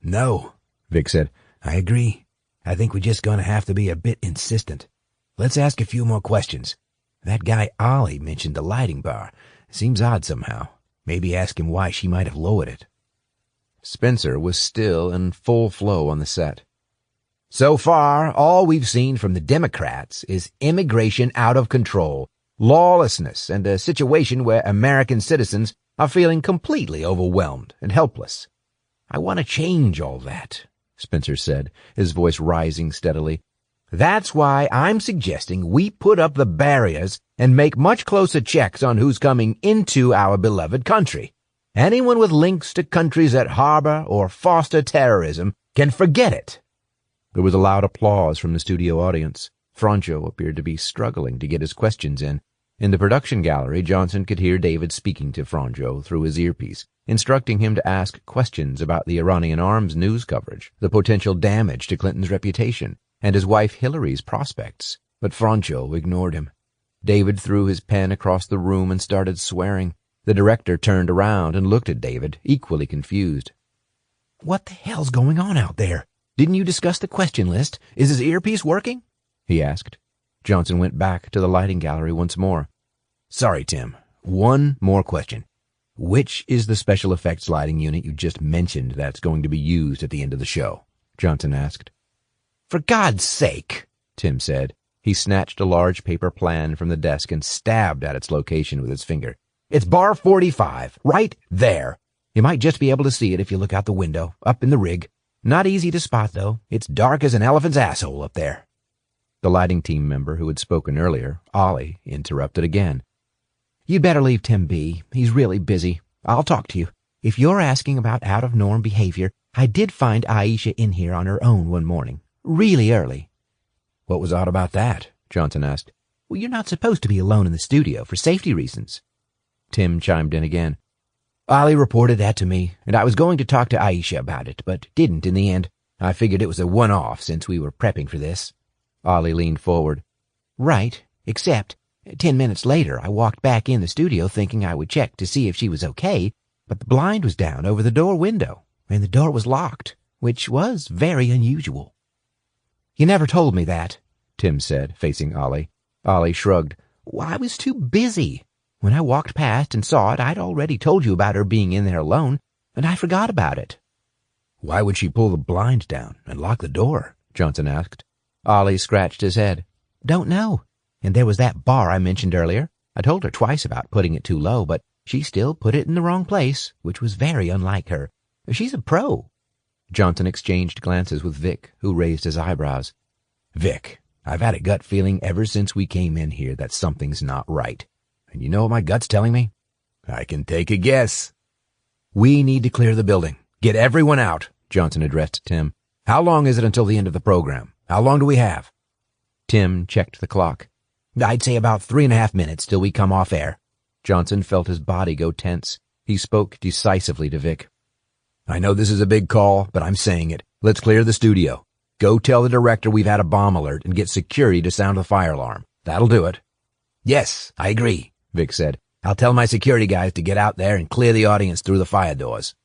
"No," Vic said. "I agree. I think we're just going to have to be a bit insistent. Let's ask a few more questions. That guy Ollie mentioned the lighting bar. Seems odd somehow. Maybe ask him why she might have lowered it." Spencer was still in full flow on the set. "So far, all we've seen from the Democrats is immigration out of control, lawlessness, and a situation where American citizens are feeling completely overwhelmed and helpless. I want to change all that," Spencer said, his voice rising steadily. "That's why I'm suggesting we put up the barriers and make much closer checks on who's coming into our beloved country. Anyone with links to countries that harbor or foster terrorism can forget it." There was a loud applause from the studio audience. Franjo appeared to be struggling to get his questions in. In the production gallery, Johnson could hear David speaking to Franjo through his earpiece, instructing him to ask questions about the Iranian arms news coverage, the potential damage to Clinton's reputation, and his wife Hillary's prospects. But Franjo ignored him. David threw his pen across the room and started swearing. The director turned around and looked at David, equally confused. "What the hell's going on out there? Didn't you discuss the question list? Is his earpiece working?" he asked. Johnson went back to the lighting gallery once more. "Sorry, Tim. One more question. Which is the special effects lighting unit you just mentioned that's going to be used at the end of the show?" Johnson asked. "For God's sake," Tim said. He snatched a large paper plan from the desk and stabbed at its location with his finger. "It's bar 45, right there. You might just be able to see it if you look out the window, up in the rig. Not easy to spot, though. It's dark as an elephant's asshole up there." The lighting team member who had spoken earlier, Ollie, interrupted again. "You'd better leave Tim be. He's really busy. I'll talk to you. If you're asking about out-of-norm behavior, I did find Aisha in here on her own one morning, really early." "What was odd about that?" Johnson asked. "Well, you're not supposed to be alone in the studio for safety reasons." Tim chimed in again. "Ollie reported that to me, and I was going to talk to Aisha about it, but didn't in the end. I figured it was a one-off since we were prepping for this. Ollie leaned forward. Right, except 10 minutes later I walked back in the studio thinking I would check to see if she was okay, but the blind was down over the door window, and the door was locked, which was very unusual. You never told me that, Tim said, facing Ollie. Ollie shrugged. Well, I was too busy. When I walked past and saw it, I'd already told you about her being in there alone, and I forgot about it. Why would she pull the blind down and lock the door? Johnson asked. Ollie scratched his head. Don't know. And there was that bar I mentioned earlier. I told her twice about putting it too low, but she still put it in the wrong place, which was very unlike her. She's a pro. Johnson exchanged glances with Vic, who raised his eyebrows. Vic, I've had a gut feeling ever since we came in here that something's not right. And you know what my gut's telling me? I can take a guess. We need to clear the building. Get everyone out, Johnson addressed Tim. How long is it until the end of the program? How long do we have? Tim checked the clock. I'd say about 3.5 minutes till we come off air. Johnson felt his body go tense. He spoke decisively to Vic. I know this is a big call, but I'm saying it. Let's clear the studio. Go tell the director we've had a bomb alert and get security to sound the fire alarm. That'll do it. Yes, I agree, Vic said. I'll tell my security guys to get out there and clear the audience through the fire doors.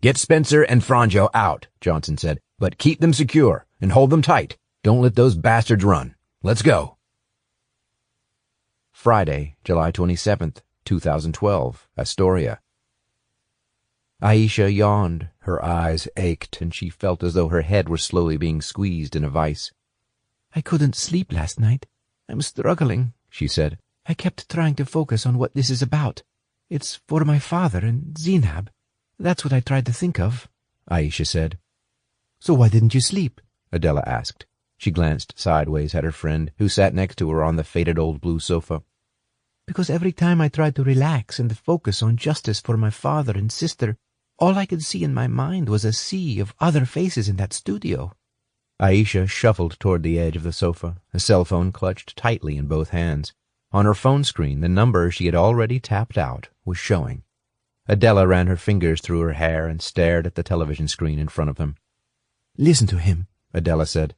Get Spencer and Franjo out, Johnson said, but keep them secure and hold them tight. Don't let those bastards run. Let's go. Friday, July 27th, 2012, Astoria. Aisha yawned. Her eyes ached, and she felt as though her head were slowly being squeezed in a vice. I couldn't sleep last night. I'm struggling, she said. I kept trying to focus on what this is about. It's for my father and Zinab. That's what I tried to think of, Aisha said. So why didn't you sleep? Adela asked. She glanced sideways at her friend, who sat next to her on the faded old blue sofa. Because every time I tried to relax and focus on justice for my father and sister, all I could see in my mind was a sea of other faces in that studio. Aisha shuffled toward the edge of the sofa, a cell phone clutched tightly in both hands. On her phone screen, the number she had already tapped out was showing. Adela ran her fingers through her hair and stared at the television screen in front of them. Listen to him, Adela said.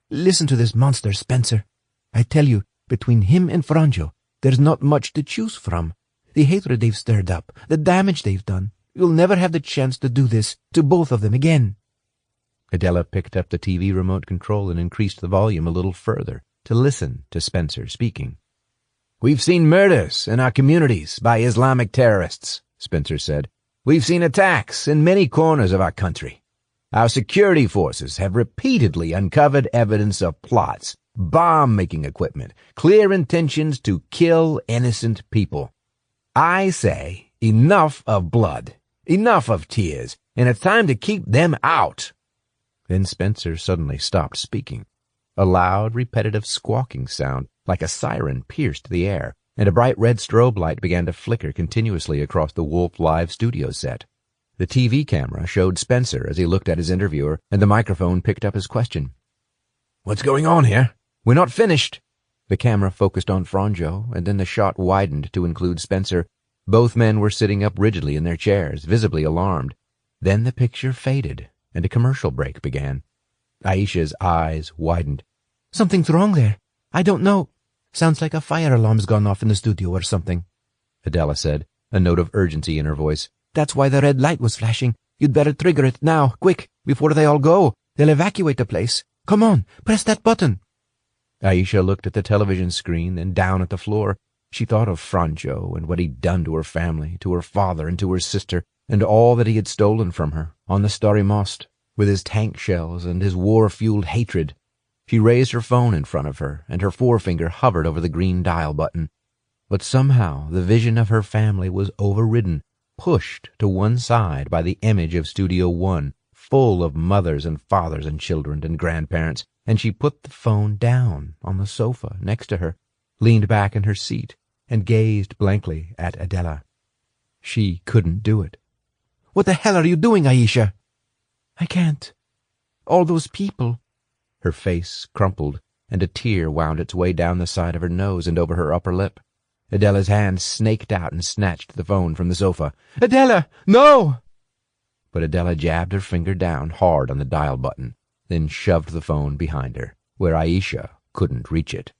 Listen to this monster, Spencer. I tell you, between him and Franjo, there's not much to choose from. The hatred they've stirred up, the damage they've done. You'll never have the chance to do this to both of them again. Adela picked up the TV remote control and increased the volume a little further to listen to Spencer speaking. We've seen murders in our communities by Islamic terrorists, Spencer said. We've seen attacks in many corners of our country. Our security forces have repeatedly uncovered evidence of plots, bomb-making equipment, clear intentions to kill innocent people. I say, enough of blood, enough of tears, and it's time to keep them out. Then Spencer suddenly stopped speaking. A loud, repetitive squawking sound, like a siren, pierced the air, and a bright red strobe light began to flicker continuously across the Wolf Live studio set. The TV camera showed Spencer as he looked at his interviewer, and the microphone picked up his question. What's going on here? We're not finished. The camera focused on Franjo, and then the shot widened to include Spencer. Both men were sitting up rigidly in their chairs, visibly alarmed. Then the picture faded, and a commercial break began. Aisha's eyes widened. Something's wrong there. I don't know. Sounds like a fire alarm's gone off in the studio or something, Adela said, a note of urgency in her voice. That's why the red light was flashing. You'd better trigger it now, quick, before they all go. They'll evacuate the place. Come on, press that button. Aisha looked at the television screen, then down at the floor. She thought of Franjo and what he'd done to her family, to her father and to her sister, and all that he had stolen from her on the Starry Most, with his tank shells and his war-fueled hatred. She raised her phone in front of her, and her forefinger hovered over the green dial button. But somehow the vision of her family was overridden, pushed to one side by the image of Studio One, full of mothers and fathers and children and grandparents, and she put the phone down on the sofa next to her, leaned back in her seat, and gazed blankly at Adela. She couldn't do it. What the hell are you doing, Aisha? I can't. All those people. Her face crumpled, and a tear wound its way down the side of her nose and over her upper lip. Adela's hand snaked out and snatched the phone from the sofa. Adela, no! but Adela jabbed her finger down hard on the dial button, then shoved the phone behind her, where Aisha couldn't reach it.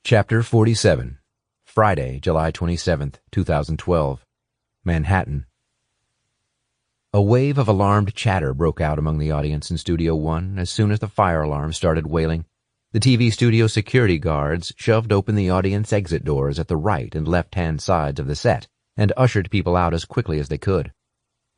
Chapter 47. Friday, July 27th, 2012. Manhattan. A wave of alarmed chatter broke out among the audience in Studio One as soon as the fire alarm started wailing. The TV studio security guards shoved open the audience exit doors at the right and left-hand sides of the set and ushered people out as quickly as they could.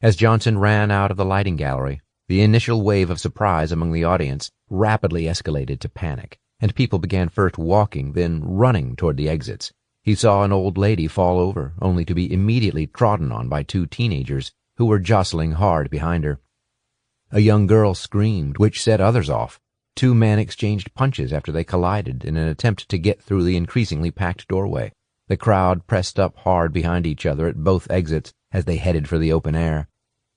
As Johnson ran out of the lighting gallery, the initial wave of surprise among the audience rapidly escalated to panic, and people began first walking, then running toward the exits. He saw an old lady fall over, only to be immediately trodden on by two teenagers who were jostling hard behind her. A young girl screamed, which set others off. Two men exchanged punches after they collided in an attempt to get through the increasingly packed doorway. The crowd pressed up hard behind each other at both exits as they headed for the open air.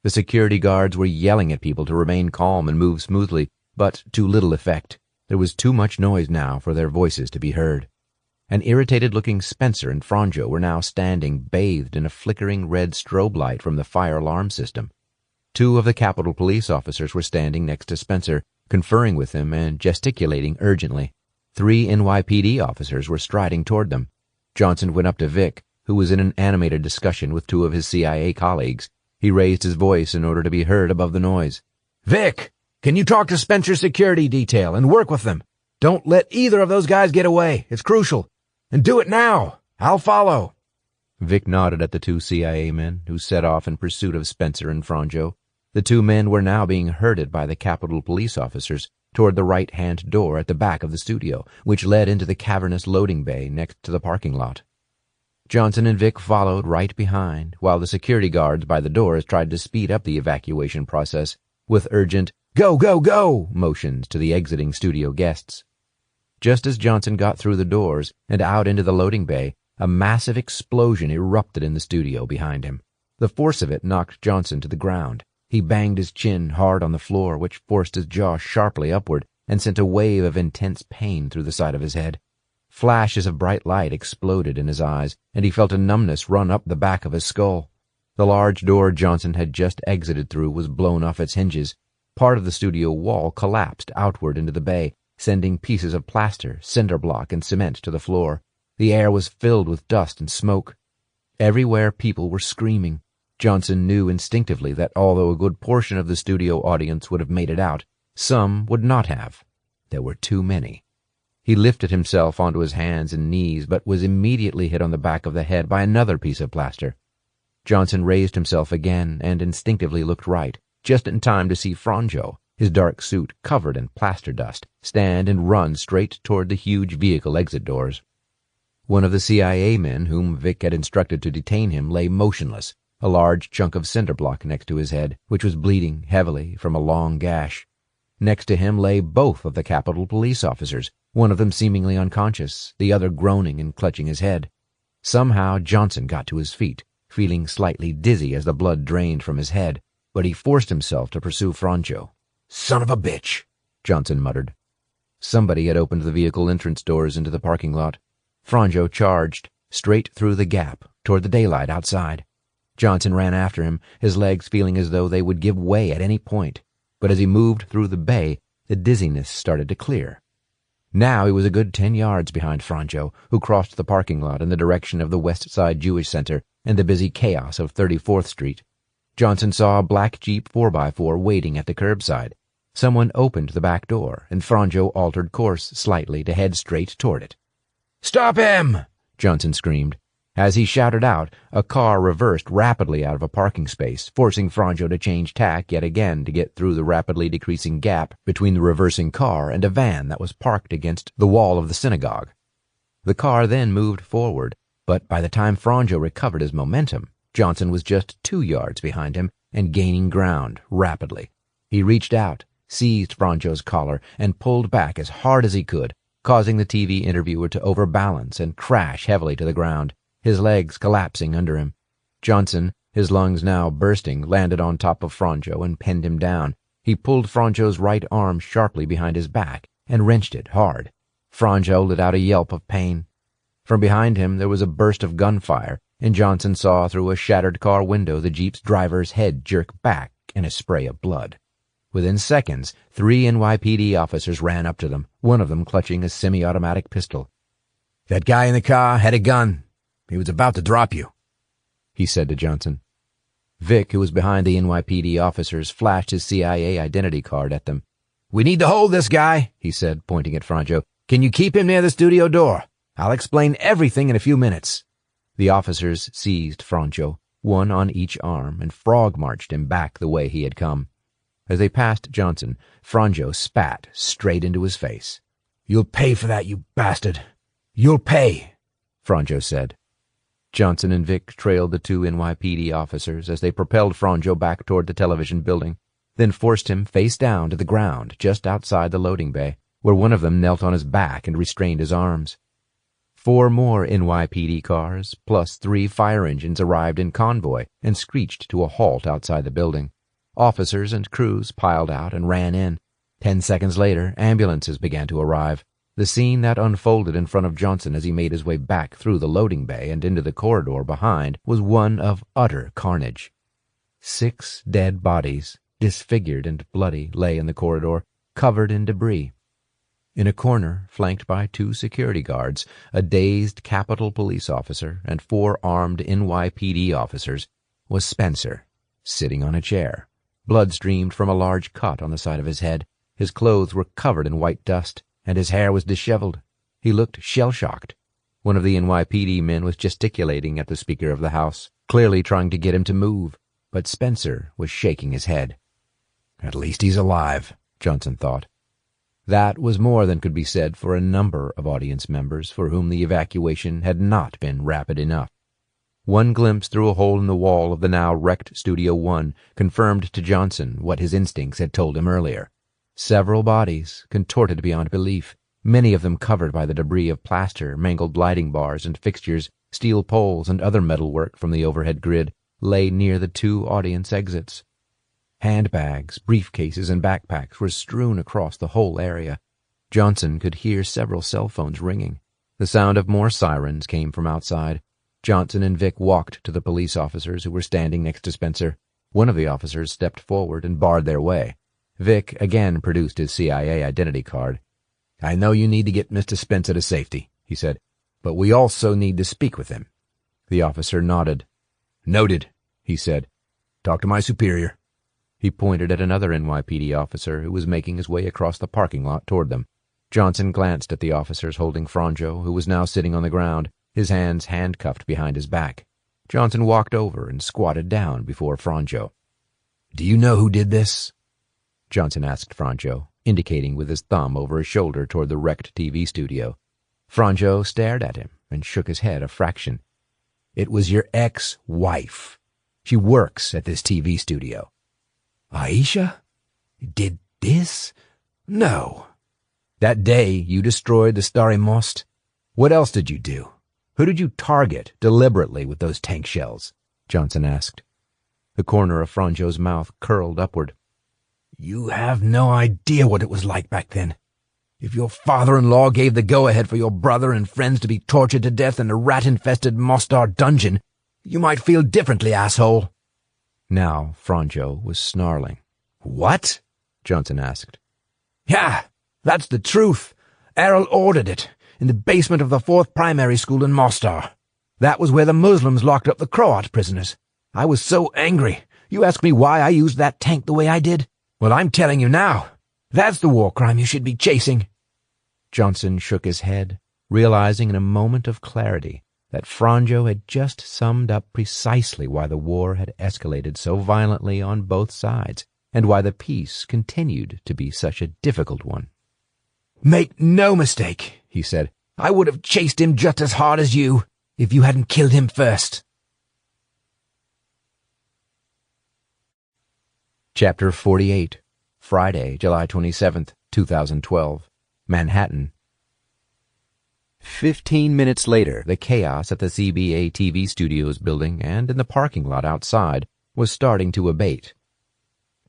The security guards were yelling at people to remain calm and move smoothly, but to little effect. There was too much noise now for their voices to be heard. An irritated-looking Spencer and Franjo were now standing bathed in a flickering red strobe light from the fire alarm system. Two of the Capitol police officers were standing next to Spencer, conferring with him and gesticulating urgently. 3 NYPD officers were striding toward them. Johnson went up to Vic, who was in an animated discussion with 2 of his CIA colleagues. He raised his voice in order to be heard above the noise. "Vic, can you talk to Spencer's security detail and work with them? Don't let either of those guys get away. It's crucial. And do it now. I'll follow." Vic nodded at the 2 CIA men, who set off in pursuit of Spencer and Franjo. The 2 men were now being herded by the Capitol police officers toward the right-hand door at the back of the studio, which led into the cavernous loading bay next to the parking lot. Johnson and Vic followed right behind, while the security guards by the doors tried to speed up the evacuation process with urgent, "Go, go, go!" motions to the exiting studio guests. Just as Johnson got through the doors and out into the loading bay, a massive explosion erupted in the studio behind him. The force of it knocked Johnson to the ground. He banged his chin hard on the floor, which forced his jaw sharply upward and sent a wave of intense pain through the side of his head. Flashes of bright light exploded in his eyes, and he felt a numbness run up the back of his skull. The large door Johnson had just exited through was blown off its hinges. Part of the studio wall collapsed outward into the bay, sending pieces of plaster, cinder block, and cement to the floor. The air was filled with dust and smoke. Everywhere people were screaming. Johnson knew instinctively that although a good portion of the studio audience would have made it out, some would not have. There were too many. He lifted himself onto his hands and knees, but was immediately hit on the back of the head by another piece of plaster. Johnson raised himself again and instinctively looked right, just in time to see Franjo, his dark suit covered in plaster dust, stand and run straight toward the huge vehicle exit doors. One of the CIA men whom Vic had instructed to detain him lay motionless, a large chunk of cinder block next to his head, which was bleeding heavily from a long gash. Next to him lay both of the Capitol police officers, one of them seemingly unconscious, the other groaning and clutching his head. Somehow Johnson got to his feet, feeling slightly dizzy as the blood drained from his head, but he forced himself to pursue Franjo. "Son of a bitch," Johnson muttered. Somebody had opened the vehicle entrance doors into the parking lot. Franjo charged, straight through the gap, toward the daylight outside. Johnson ran after him, his legs feeling as though they would give way at any point. But as he moved through the bay, the dizziness started to clear. Now he was a good 10 yards behind Franjo, who crossed the parking lot in the direction of the West Side Jewish Center and the busy chaos of 34th Street. Johnson saw a black Jeep 4x4 waiting at the curbside. Someone opened the back door, and Franjo altered course slightly to head straight toward it. "Stop him!" Johnson screamed. As he shouted out, a car reversed rapidly out of a parking space, forcing Franjo to change tack yet again to get through the rapidly decreasing gap between the reversing car and a van that was parked against the wall of the synagogue. The car then moved forward, but by the time Franjo recovered his momentum, Johnson was just 2 yards behind him and gaining ground rapidly. He reached out, seized Franjo's collar, and pulled back as hard as he could, causing the TV interviewer to overbalance and crash heavily to the ground, his legs collapsing under him. Johnson, his lungs now bursting, landed on top of Franjo and pinned him down. He pulled Franjo's right arm sharply behind his back and wrenched it hard. Franjo let out a yelp of pain. From behind him there was a burst of gunfire, and Johnson saw through a shattered car window the Jeep's driver's head jerk back and a spray of blood. Within seconds, 3 NYPD officers ran up to them, one of them clutching a semi-automatic pistol. "That guy in the car had a gun. He was about to drop you," he said to Johnson. Vic, who was behind the NYPD officers, flashed his CIA identity card at them. "We need to hold this guy," he said, pointing at Franjo. "Can you keep him near the studio door? I'll explain everything in a few minutes." The officers seized Franjo, one on each arm, and frog-marched him back the way he had come. As they passed Johnson, Franjo spat straight into his face. "You'll pay for that, you bastard. You'll pay," Franjo said. Johnson and Vic trailed the 2 NYPD officers as they propelled Franjo back toward the television building, then forced him face down to the ground just outside the loading bay, where one of them knelt on his back and restrained his arms. 4 more NYPD cars, plus 3 fire engines arrived in convoy and screeched to a halt outside the building. Officers and crews piled out and ran in. 10 seconds later, ambulances began to arrive. The scene that unfolded in front of Johnson as he made his way back through the loading bay and into the corridor behind was one of utter carnage. 6 dead bodies, disfigured and bloody, lay in the corridor, covered in debris. In a corner, flanked by 2 security guards, a dazed Capitol Police officer, and 4 armed NYPD officers, was Spencer, sitting on a chair. Blood streamed from a large cut on the side of his head. His clothes were covered in white dust, and his hair was disheveled. He looked shell-shocked. One of the NYPD men was gesticulating at the Speaker of the House, clearly trying to get him to move, but Spencer was shaking his head. "At least he's alive," Johnson thought. That was more than could be said for a number of audience members for whom the evacuation had not been rapid enough. One glimpse through a hole in the wall of the now wrecked Studio 1 confirmed to Johnson what his instincts had told him earlier. Several bodies, contorted beyond belief, many of them covered by the debris of plaster, mangled lighting bars and fixtures, steel poles, and other metalwork from the overhead grid, lay near the 2 audience exits. Handbags, briefcases, and backpacks were strewn across the whole area. Johnson could hear several cell phones ringing. The sound of more sirens came from outside. Johnson and Vic walked to the police officers who were standing next to Spencer. One of the officers stepped forward and barred their way. Vic again produced his CIA identity card. "I know you need to get Mr. Spencer to safety," he said, "but we also need to speak with him." The officer nodded. "Noted," he said. "Talk to my superior." He pointed at another NYPD officer who was making his way across the parking lot toward them. Johnson glanced at the officers holding Franjo, who was now sitting on the ground, his hands handcuffed behind his back. Johnson walked over and squatted down before Franjo. "Do you know who did this?" Johnson asked Franjo, indicating with his thumb over his shoulder toward the wrecked TV studio. Franjo stared at him and shook his head a fraction. "It was your ex-wife. She works at this TV studio." "Aisha? Did this? No. That day you destroyed the Starry Most? What else did you do? Who did you target deliberately with those tank shells?" Johnson asked. The corner of Franjo's mouth curled upward. "You have no idea what it was like back then. If your father-in-law gave the go-ahead for your brother and friends to be tortured to death in a rat-infested Mostar dungeon, you might feel differently, asshole." Now Franjo was snarling. "What?" Johnson asked. "Yeah, that's the truth. Errol ordered it, in the basement of the 4th primary school in Mostar. That was where the Muslims locked up the Croat prisoners. I was so angry. You ask me why I used that tank the way I did? Well, I'm telling you now. That's the war crime you should be chasing." Johnson shook his head, realizing in a moment of clarity that Franjo had just summed up precisely why the war had escalated so violently on both sides, and why the peace continued to be such a difficult one. "Make no mistake," he said. "I would have chased him just as hard as you, if you hadn't killed him first." Chapter 48, Friday, July 27th, 2012, Manhattan. 15 minutes later, the chaos at the CBA TV studios building and in the parking lot outside was starting to abate.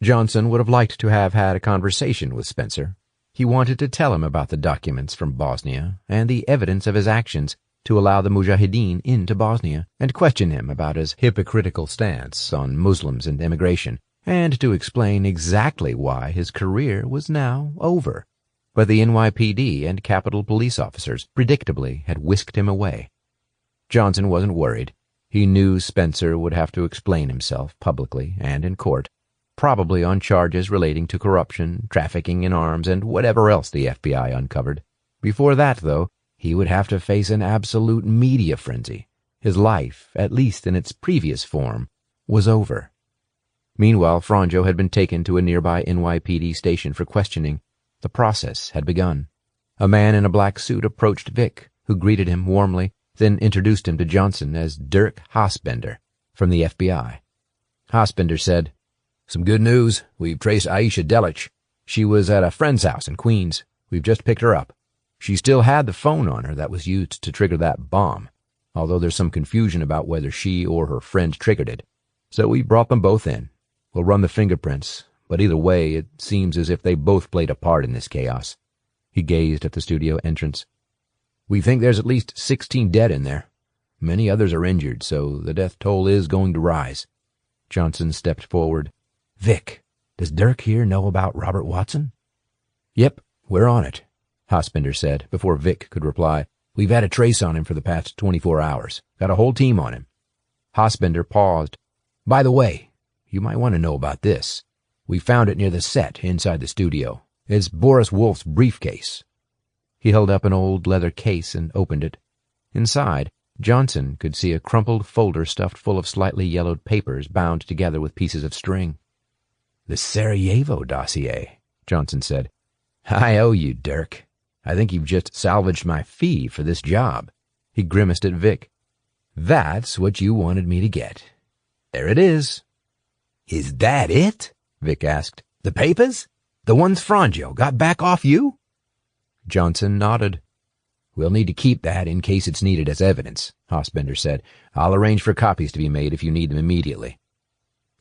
Johnson would have liked to have had a conversation with Spencer. He wanted to tell him about the documents from Bosnia and the evidence of his actions, to allow the Mujahideen into Bosnia and question him about his hypocritical stance on Muslims and immigration, and to explain exactly why his career was now over. But the NYPD and Capitol police officers predictably had whisked him away. Johnson wasn't worried. He knew Spencer would have to explain himself publicly and in court, probably on charges relating to corruption, trafficking in arms, and whatever else the FBI uncovered. Before that, though, he would have to face an absolute media frenzy. His life, at least in its previous form, was over. Meanwhile, Franjo had been taken to a nearby NYPD station for questioning. The process had begun. A man in a black suit approached Vic, who greeted him warmly, then introduced him to Johnson as Dirk Haasbender from the FBI. Haasbender said, "Some good news. We've traced Aisha Delich. She was at a friend's house in Queens. We've just picked her up. She still had the phone on her that was used to trigger that bomb, although there's some confusion about whether she or her friend triggered it. So we brought them both in. We'll run the fingerprints, but either way, it seems as if they both played a part in this chaos." He gazed at the studio entrance. "We think there's at least 16 dead in there. Many others are injured, so the death toll is going to rise." Johnson stepped forward. "Vic, does Dirk here know about Robert Watson?" "Yep, we're on it," Haasbender said, before Vic could reply. "We've had a trace on him for the past 24 hours. Got a whole team on him." Haasbender paused. "By the way, you might want to know about this. We found it near the set inside the studio. It's Boris Wolf's briefcase." He held up an old leather case and opened it. Inside, Johnson could see a crumpled folder stuffed full of slightly yellowed papers bound together with pieces of string. "The Sarajevo dossier," Johnson said. "I owe you, Dirk. I think you've just salvaged my fee for this job." He grimaced at Vic. "That's what you wanted me to get. There it is." "Is that it?" Vic asked. "The papers? The ones Franjo got back off you?" Johnson nodded. "We'll need to keep that in case it's needed as evidence," Haasbender said. "I'll arrange for copies to be made if you need them immediately."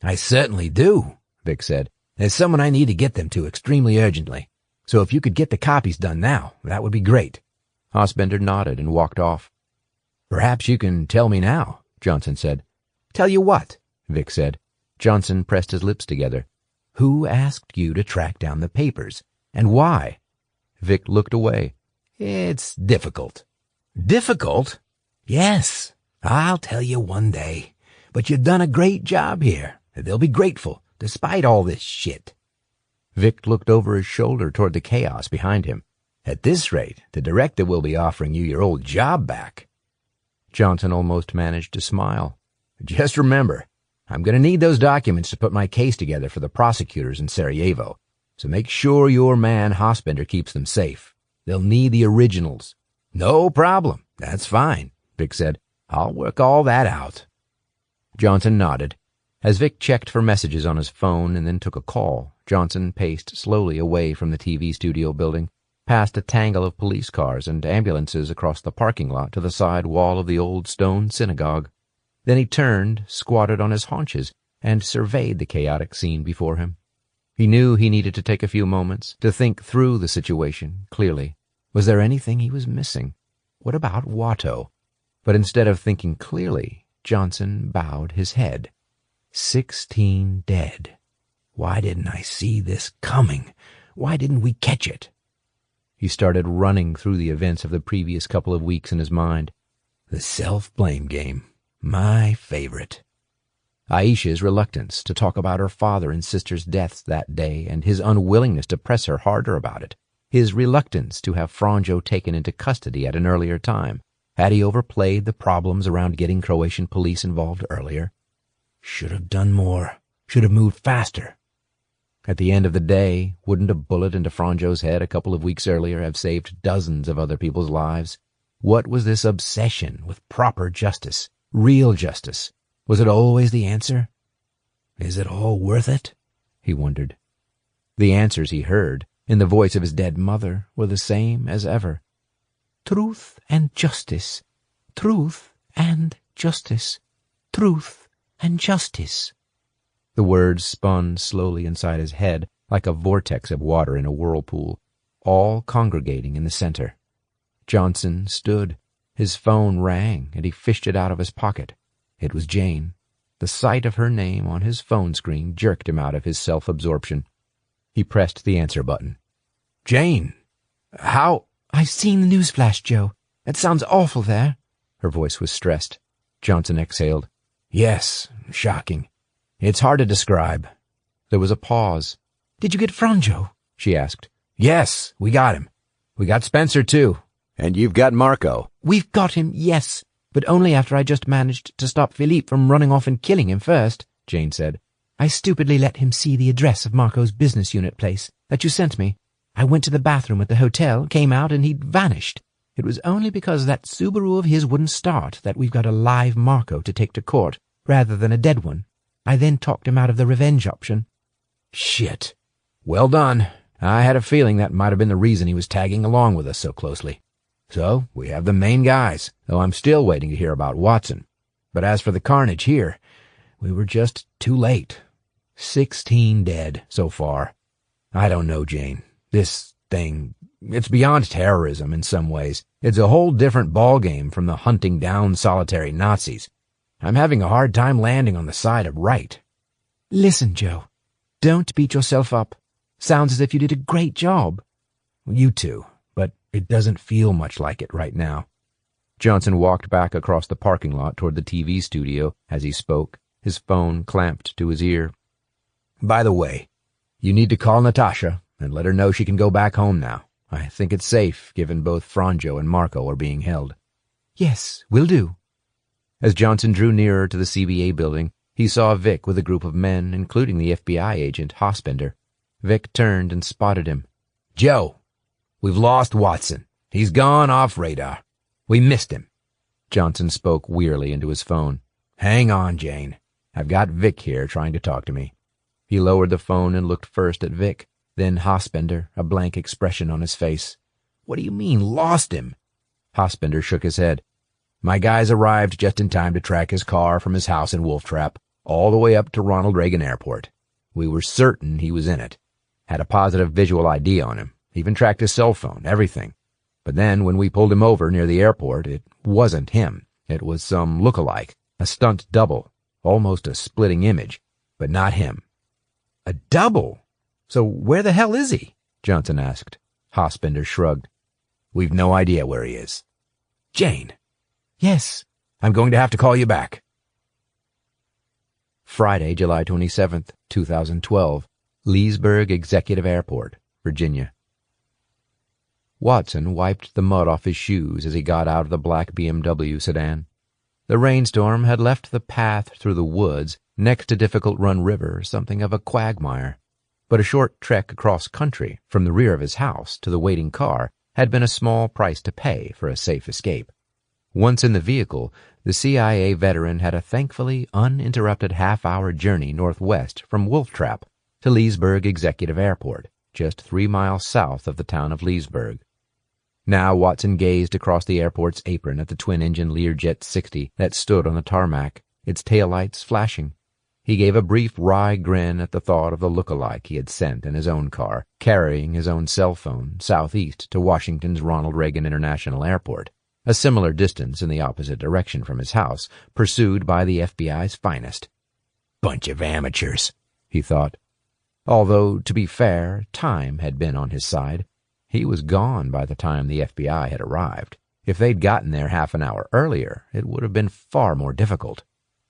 "I certainly do," Vic said. "There's someone I need to get them to extremely urgently. So if you could get the copies done now, that would be great." Haasbender nodded and walked off. "Perhaps you can tell me now," Johnson said. "Tell you what?" Vic said. Johnson pressed his lips together. "Who asked you to track down the papers, and why?" Vic looked away. "It's difficult." "Difficult?" "Yes. I'll tell you one day. But you've done a great job here. They'll be grateful, despite all this shit." Vic looked over his shoulder toward the chaos behind him. "At this rate, the director will be offering you your old job back." Johnson almost managed to smile. "Just remember, I'm going to need those documents to put my case together for the prosecutors in Sarajevo. So make sure your man Haasbender keeps them safe. They'll need the originals." "No problem. That's fine," Vic said. "I'll work all that out." Johnson nodded. As Vic checked for messages on his phone and then took a call, Johnson paced slowly away from the TV studio building, past a tangle of police cars and ambulances across the parking lot to the side wall of the old stone synagogue. Then he turned, squatted on his haunches, and surveyed the chaotic scene before him. He knew he needed to take a few moments to think through the situation clearly. Was there anything he was missing? What about Watto? But instead of thinking clearly, Johnson bowed his head. 16 dead. Why didn't I see this coming? Why didn't we catch it? He started running through the events of the previous couple of weeks in his mind. The self-blame game. My favorite. Aisha's reluctance to talk about her father and sister's deaths that day and his unwillingness to press her harder about it. His reluctance to have Franjo taken into custody at an earlier time. Had he overplayed the problems around getting Croatian police involved earlier? Should have done more. Should have moved faster. At the end of the day, wouldn't a bullet into Franjo's head a couple of weeks earlier have saved dozens of other people's lives? What was this obsession with proper justice, real justice? Was it always the answer? Is it all worth it? He wondered. The answers he heard, in the voice of his dead mother, were the same as ever. Truth and justice. Truth and justice. Truth and justice. The words spun slowly inside his head like a vortex of water in a whirlpool, all congregating in the center. Johnson stood, His phone rang, and he fished it out of his pocket. It was Jane. The sight of her name on his phone screen jerked him out of his self-absorption. He pressed the answer button. Jane, how— I've seen the news flash, Joe. It sounds awful there. Her voice was stressed. Johnson exhaled. Yes, shocking. It's hard to describe. There was a pause. Did you get Franjo? She asked. Yes, we got him. We got Spencer, too. And you've got Marco. We've got him, yes, but only after I just managed to stop Philippe from running off and killing him first, Jane said. I stupidly let him see the address of Marco's business unit place that you sent me. I went to the bathroom at the hotel, came out, and he'd vanished. It was only because that Subaru of his wouldn't start that we've got a live Marco to take to court, rather than a dead one. I then talked him out of the revenge option. Shit. Well done. I had a feeling that might have been the reason he was tagging along with us so closely. So, we have the main guys, though I'm still waiting to hear about Watson. But as for the carnage here, we were just too late. 16 dead so far. I don't know, Jane. This thing, it's beyond terrorism in some ways. It's a whole different ballgame from the hunting down solitary Nazis. I'm having a hard time landing on the side of right. Listen, Joe. Don't beat yourself up. Sounds as if you did a great job. You too, but it doesn't feel much like it right now. Johnson walked back across the parking lot toward the TV studio as he spoke, his phone clamped to his ear. By the way, you need to call Natasha and let her know she can go back home now. I think it's safe, given both Franjo and Marco are being held. Yes, will do. As Johnson drew nearer to the CBA building, he saw Vic with a group of men, including the FBI agent, Hospender. Vic turned and spotted him. Joe, we've lost Watson. He's gone off radar. We missed him. Johnson spoke wearily into his phone. Hang on, Jane. I've got Vic here trying to talk to me. He lowered the phone and looked first at Vic, then Hospender, a blank expression on his face. What do you mean, lost him? Hospender shook his head. My guys arrived just in time to track his car from his house in Wolf Trap all the way up to Ronald Reagan Airport. We were certain he was in it. Had a positive visual ID on him. Even tracked his cell phone, everything. But then when we pulled him over near the airport, it wasn't him. It was some look-alike, a stunt double, almost a splitting image, but not him. A double? So where the hell is he? Johnson asked. Hospender shrugged. We've no idea where he is. Jane. Yes. I'm going to have to call you back. Friday, July 27th, 2012. Leesburg Executive Airport, Virginia. Watson wiped the mud off his shoes as he got out of the black BMW sedan. The rainstorm had left the path through the woods next to Difficult Run River something of a quagmire, but a short trek across country from the rear of his house to the waiting car had been a small price to pay for a safe escape. Once in the vehicle, the CIA veteran had a thankfully uninterrupted half-hour journey northwest from Wolf Trap to Leesburg Executive Airport, just 3 miles south of the town of Leesburg. Now Watson gazed across the airport's apron at the twin-engine Learjet 60 that stood on the tarmac, its taillights flashing. He gave a brief wry grin at the thought of the look-alike he had sent in his own car, carrying his own cell phone southeast to Washington's Ronald Reagan International Airport, a similar distance in the opposite direction from his house, pursued by the FBI's finest. Bunch of amateurs, he thought. Although, to be fair, time had been on his side. He was gone by the time the FBI had arrived. If they'd gotten there half an hour earlier, it would have been far more difficult.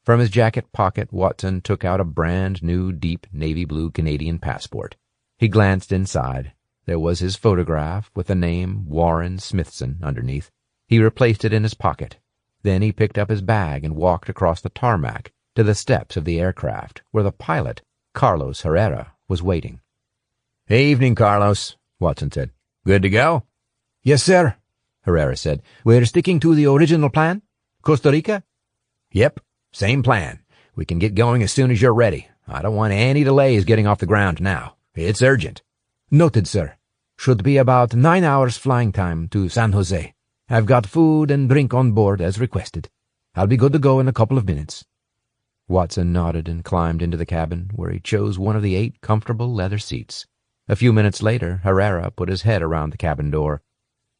From his jacket pocket, Watson took out a brand-new deep navy blue Canadian passport. He glanced inside. There was his photograph with the name Warren Smithson underneath. He replaced it in his pocket. Then he picked up his bag and walked across the tarmac to the steps of the aircraft, where the pilot, Carlos Herrera, was waiting. Evening, Carlos, Watson said. Good to go? Yes, sir, Herrera said. We're sticking to the original plan? Costa Rica? Yep, same plan. We can get going as soon as you're ready. I don't want any delays getting off the ground now. It's urgent. Noted, sir. Should be about 9 hours flying time to San Jose. I've got food and drink on board as requested. I'll be good to go in a couple of minutes. Watson nodded and climbed into the cabin, where he chose one of the 8 comfortable leather seats. A few minutes later, Herrera put his head around the cabin door.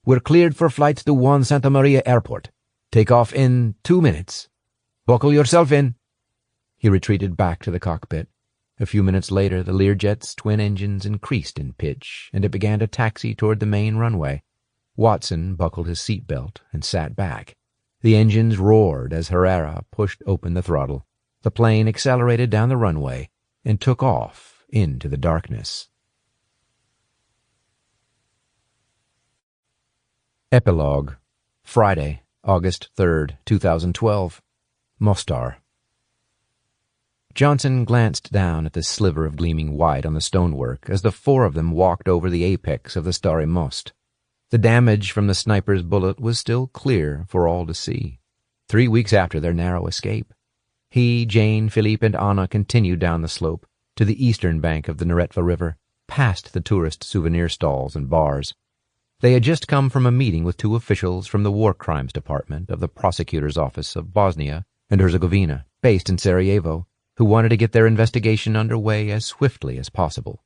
We're cleared for flights to Juan Santa Maria Airport. Take off in 2 minutes. Buckle yourself in." He retreated back to the cockpit. A few minutes later, the Learjet's twin engines increased in pitch, and it began to taxi toward the main runway. Watson buckled his seatbelt and sat back. The engines roared as Herrera pushed open the throttle. The plane accelerated down the runway and took off into the darkness. Epilogue. Friday, August 3rd, 2012. Mostar. Johnson glanced down at the sliver of gleaming white on the stonework as the four of them walked over the apex of the starry most. The damage from the sniper's bullet was still clear for all to see. 3 weeks after their narrow escape, he, Jane, Philippe, and Anna continued down the slope to the eastern bank of the Neretva River, past the tourist souvenir stalls and bars. They had just come from a meeting with 2 officials from the War Crimes Department of the Prosecutor's Office of Bosnia and Herzegovina, based in Sarajevo, who wanted to get their investigation underway as swiftly as possible.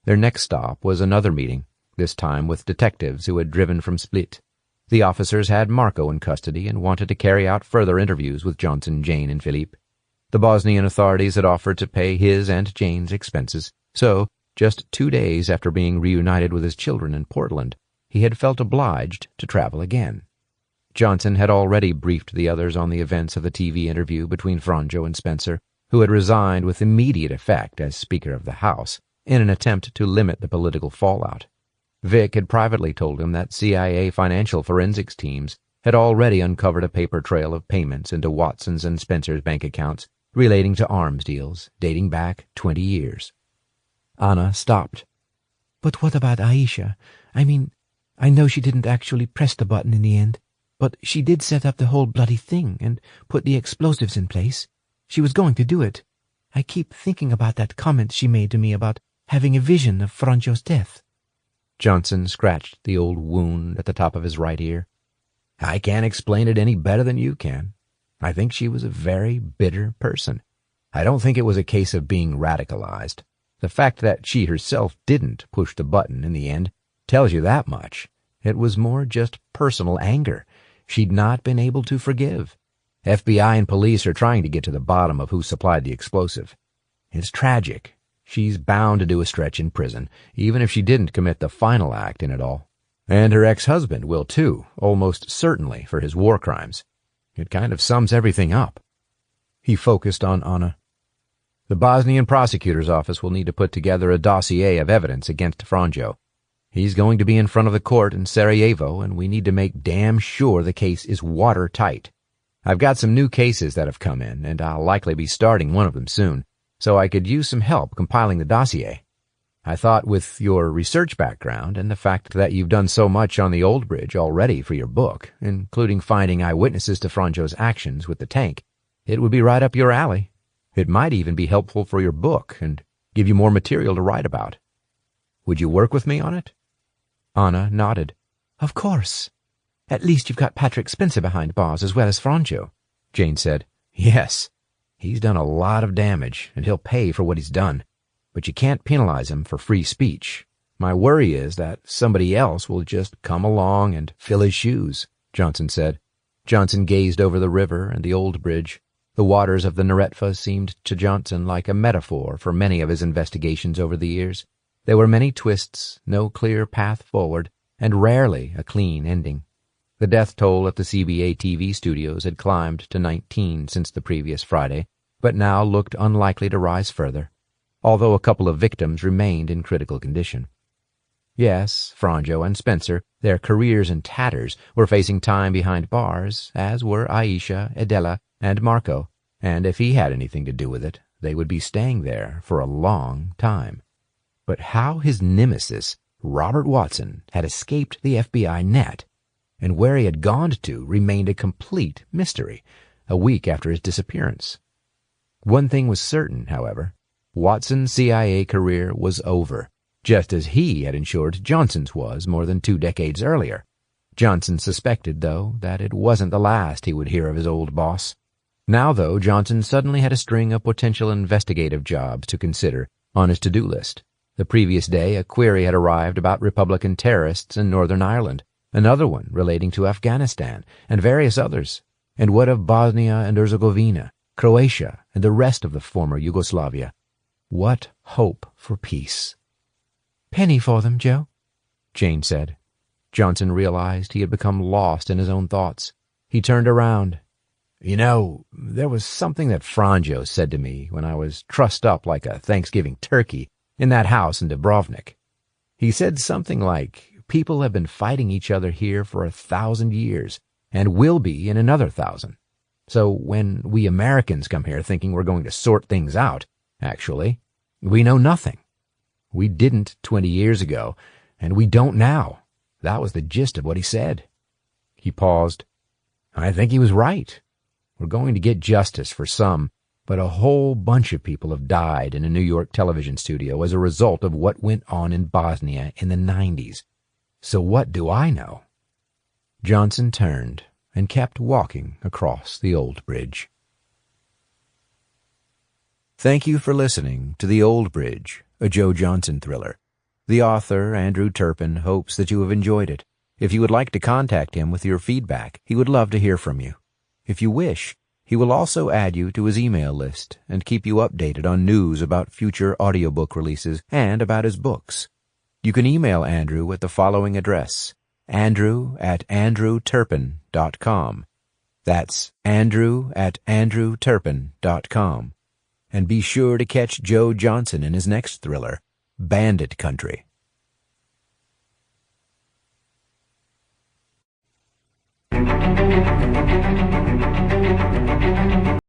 Their next stop was another meeting, this time with detectives who had driven from Split. The officers had Marco in custody and wanted to carry out further interviews with Johnson, Jane, and Philippe. The Bosnian authorities had offered to pay his and Jane's expenses, so, just 2 days after being reunited with his children in Portland, he had felt obliged to travel again. Johnson had already briefed the others on the events of the TV interview between Franjo and Spencer, who had resigned with immediate effect as Speaker of the House in an attempt to limit the political fallout. Vic had privately told him that CIA financial forensics teams had already uncovered a paper trail of payments into Watson's and Spencer's bank accounts relating to arms deals dating back 20 years. Anna stopped. "But what about Aisha? I mean, I know she didn't actually press the button in the end, but she did set up the whole bloody thing and put the explosives in place. She was going to do it. I keep thinking about that comment she made to me about having a vision of Franjo's death." Johnson scratched the old wound at the top of his right ear. "I can't explain it any better than you can. I think she was a very bitter person. I don't think it was a case of being radicalized. The fact that she herself didn't push the button in the end tells you that much. It was more just personal anger. She'd not been able to forgive. FBI and police are trying to get to the bottom of who supplied the explosive. It's tragic. She's bound to do a stretch in prison, even if she didn't commit the final act in it all. And her ex-husband will too, almost certainly for his war crimes. It kind of sums everything up." He focused on Anna. "The Bosnian prosecutor's office will need to put together a dossier of evidence against Franjo. He's going to be in front of the court in Sarajevo, and we need to make damn sure the case is watertight. I've got some new cases that have come in, and I'll likely be starting one of them soon, so I could use some help compiling the dossier. I thought with your research background and the fact that you've done so much on the Old Bridge already for your book, including finding eyewitnesses to Franjo's actions with the tank, it would be right up your alley. It might even be helpful for your book and give you more material to write about. Would you work with me on it?" Anna nodded. "Of course. At least you've got Patrick Spencer behind bars as well as Franjo," Jane said. "Yes. He's done a lot of damage, and he'll pay for what he's done. But you can't penalize him for free speech. My worry is that somebody else will just come along and fill his shoes," Johnson said. Johnson gazed over the river and the Old Bridge. The waters of the Neretva seemed to Johnson like a metaphor for many of his investigations over the years. There were many twists, no clear path forward, and rarely a clean ending. The death toll at the CBA TV studios had climbed to 19 since the previous Friday, but now looked unlikely to rise further, although a couple of victims remained in critical condition. Yes, Franjo and Spencer, their careers in tatters, were facing time behind bars, as were Aisha, Adela, and Marco, and if he had anything to do with it, they would be staying there for a long time. But how his nemesis, Robert Watson, had escaped the FBI net, and where he had gone to remained a complete mystery, a week after his disappearance. One thing was certain, however. Watson's CIA career was over, just as he had ensured Johnson's was more than 2 decades earlier. Johnson suspected, though, that it wasn't the last he would hear of his old boss. Now, though, Johnson suddenly had a string of potential investigative jobs to consider on his to-do list. The previous day, a query had arrived about Republican terrorists in Northern Ireland. another one relating to Afghanistan, and various others. And what of Bosnia and Herzegovina, Croatia, and the rest of the former Yugoslavia? What hope for peace? "Penny for them, Joe," Jane said. Johnson realized he had become lost in his own thoughts. He turned around. "You know, there was something that Franjo said to me when I was trussed up like a Thanksgiving turkey in that house in Dubrovnik. He said something like, people have been fighting each other here for 1,000 years, and will be in another 1,000. So when we Americans come here thinking we're going to sort things out, actually, we know nothing. We didn't 20 years ago, and we don't now." That was the gist of what he said. He paused. "I think he was right. We're going to get justice for some, but a whole bunch of people have died in a New York television studio as a result of what went on in Bosnia in the 90s. So what do I know?" Johnson turned and kept walking across the old bridge. Thank you for listening to The Old Bridge, a Joe Johnson thriller. The author, Andrew Turpin, hopes that you have enjoyed it. If you would like to contact him with your feedback, he would love to hear from you. If you wish, he will also add you to his email list and keep you updated on news about future audiobook releases and about his books. You can email Andrew at the following address, andrew@andrewturpin.com. That's andrew@andrewturpin.com. And be sure to catch Joe Johnson in his next thriller, Bandit Country.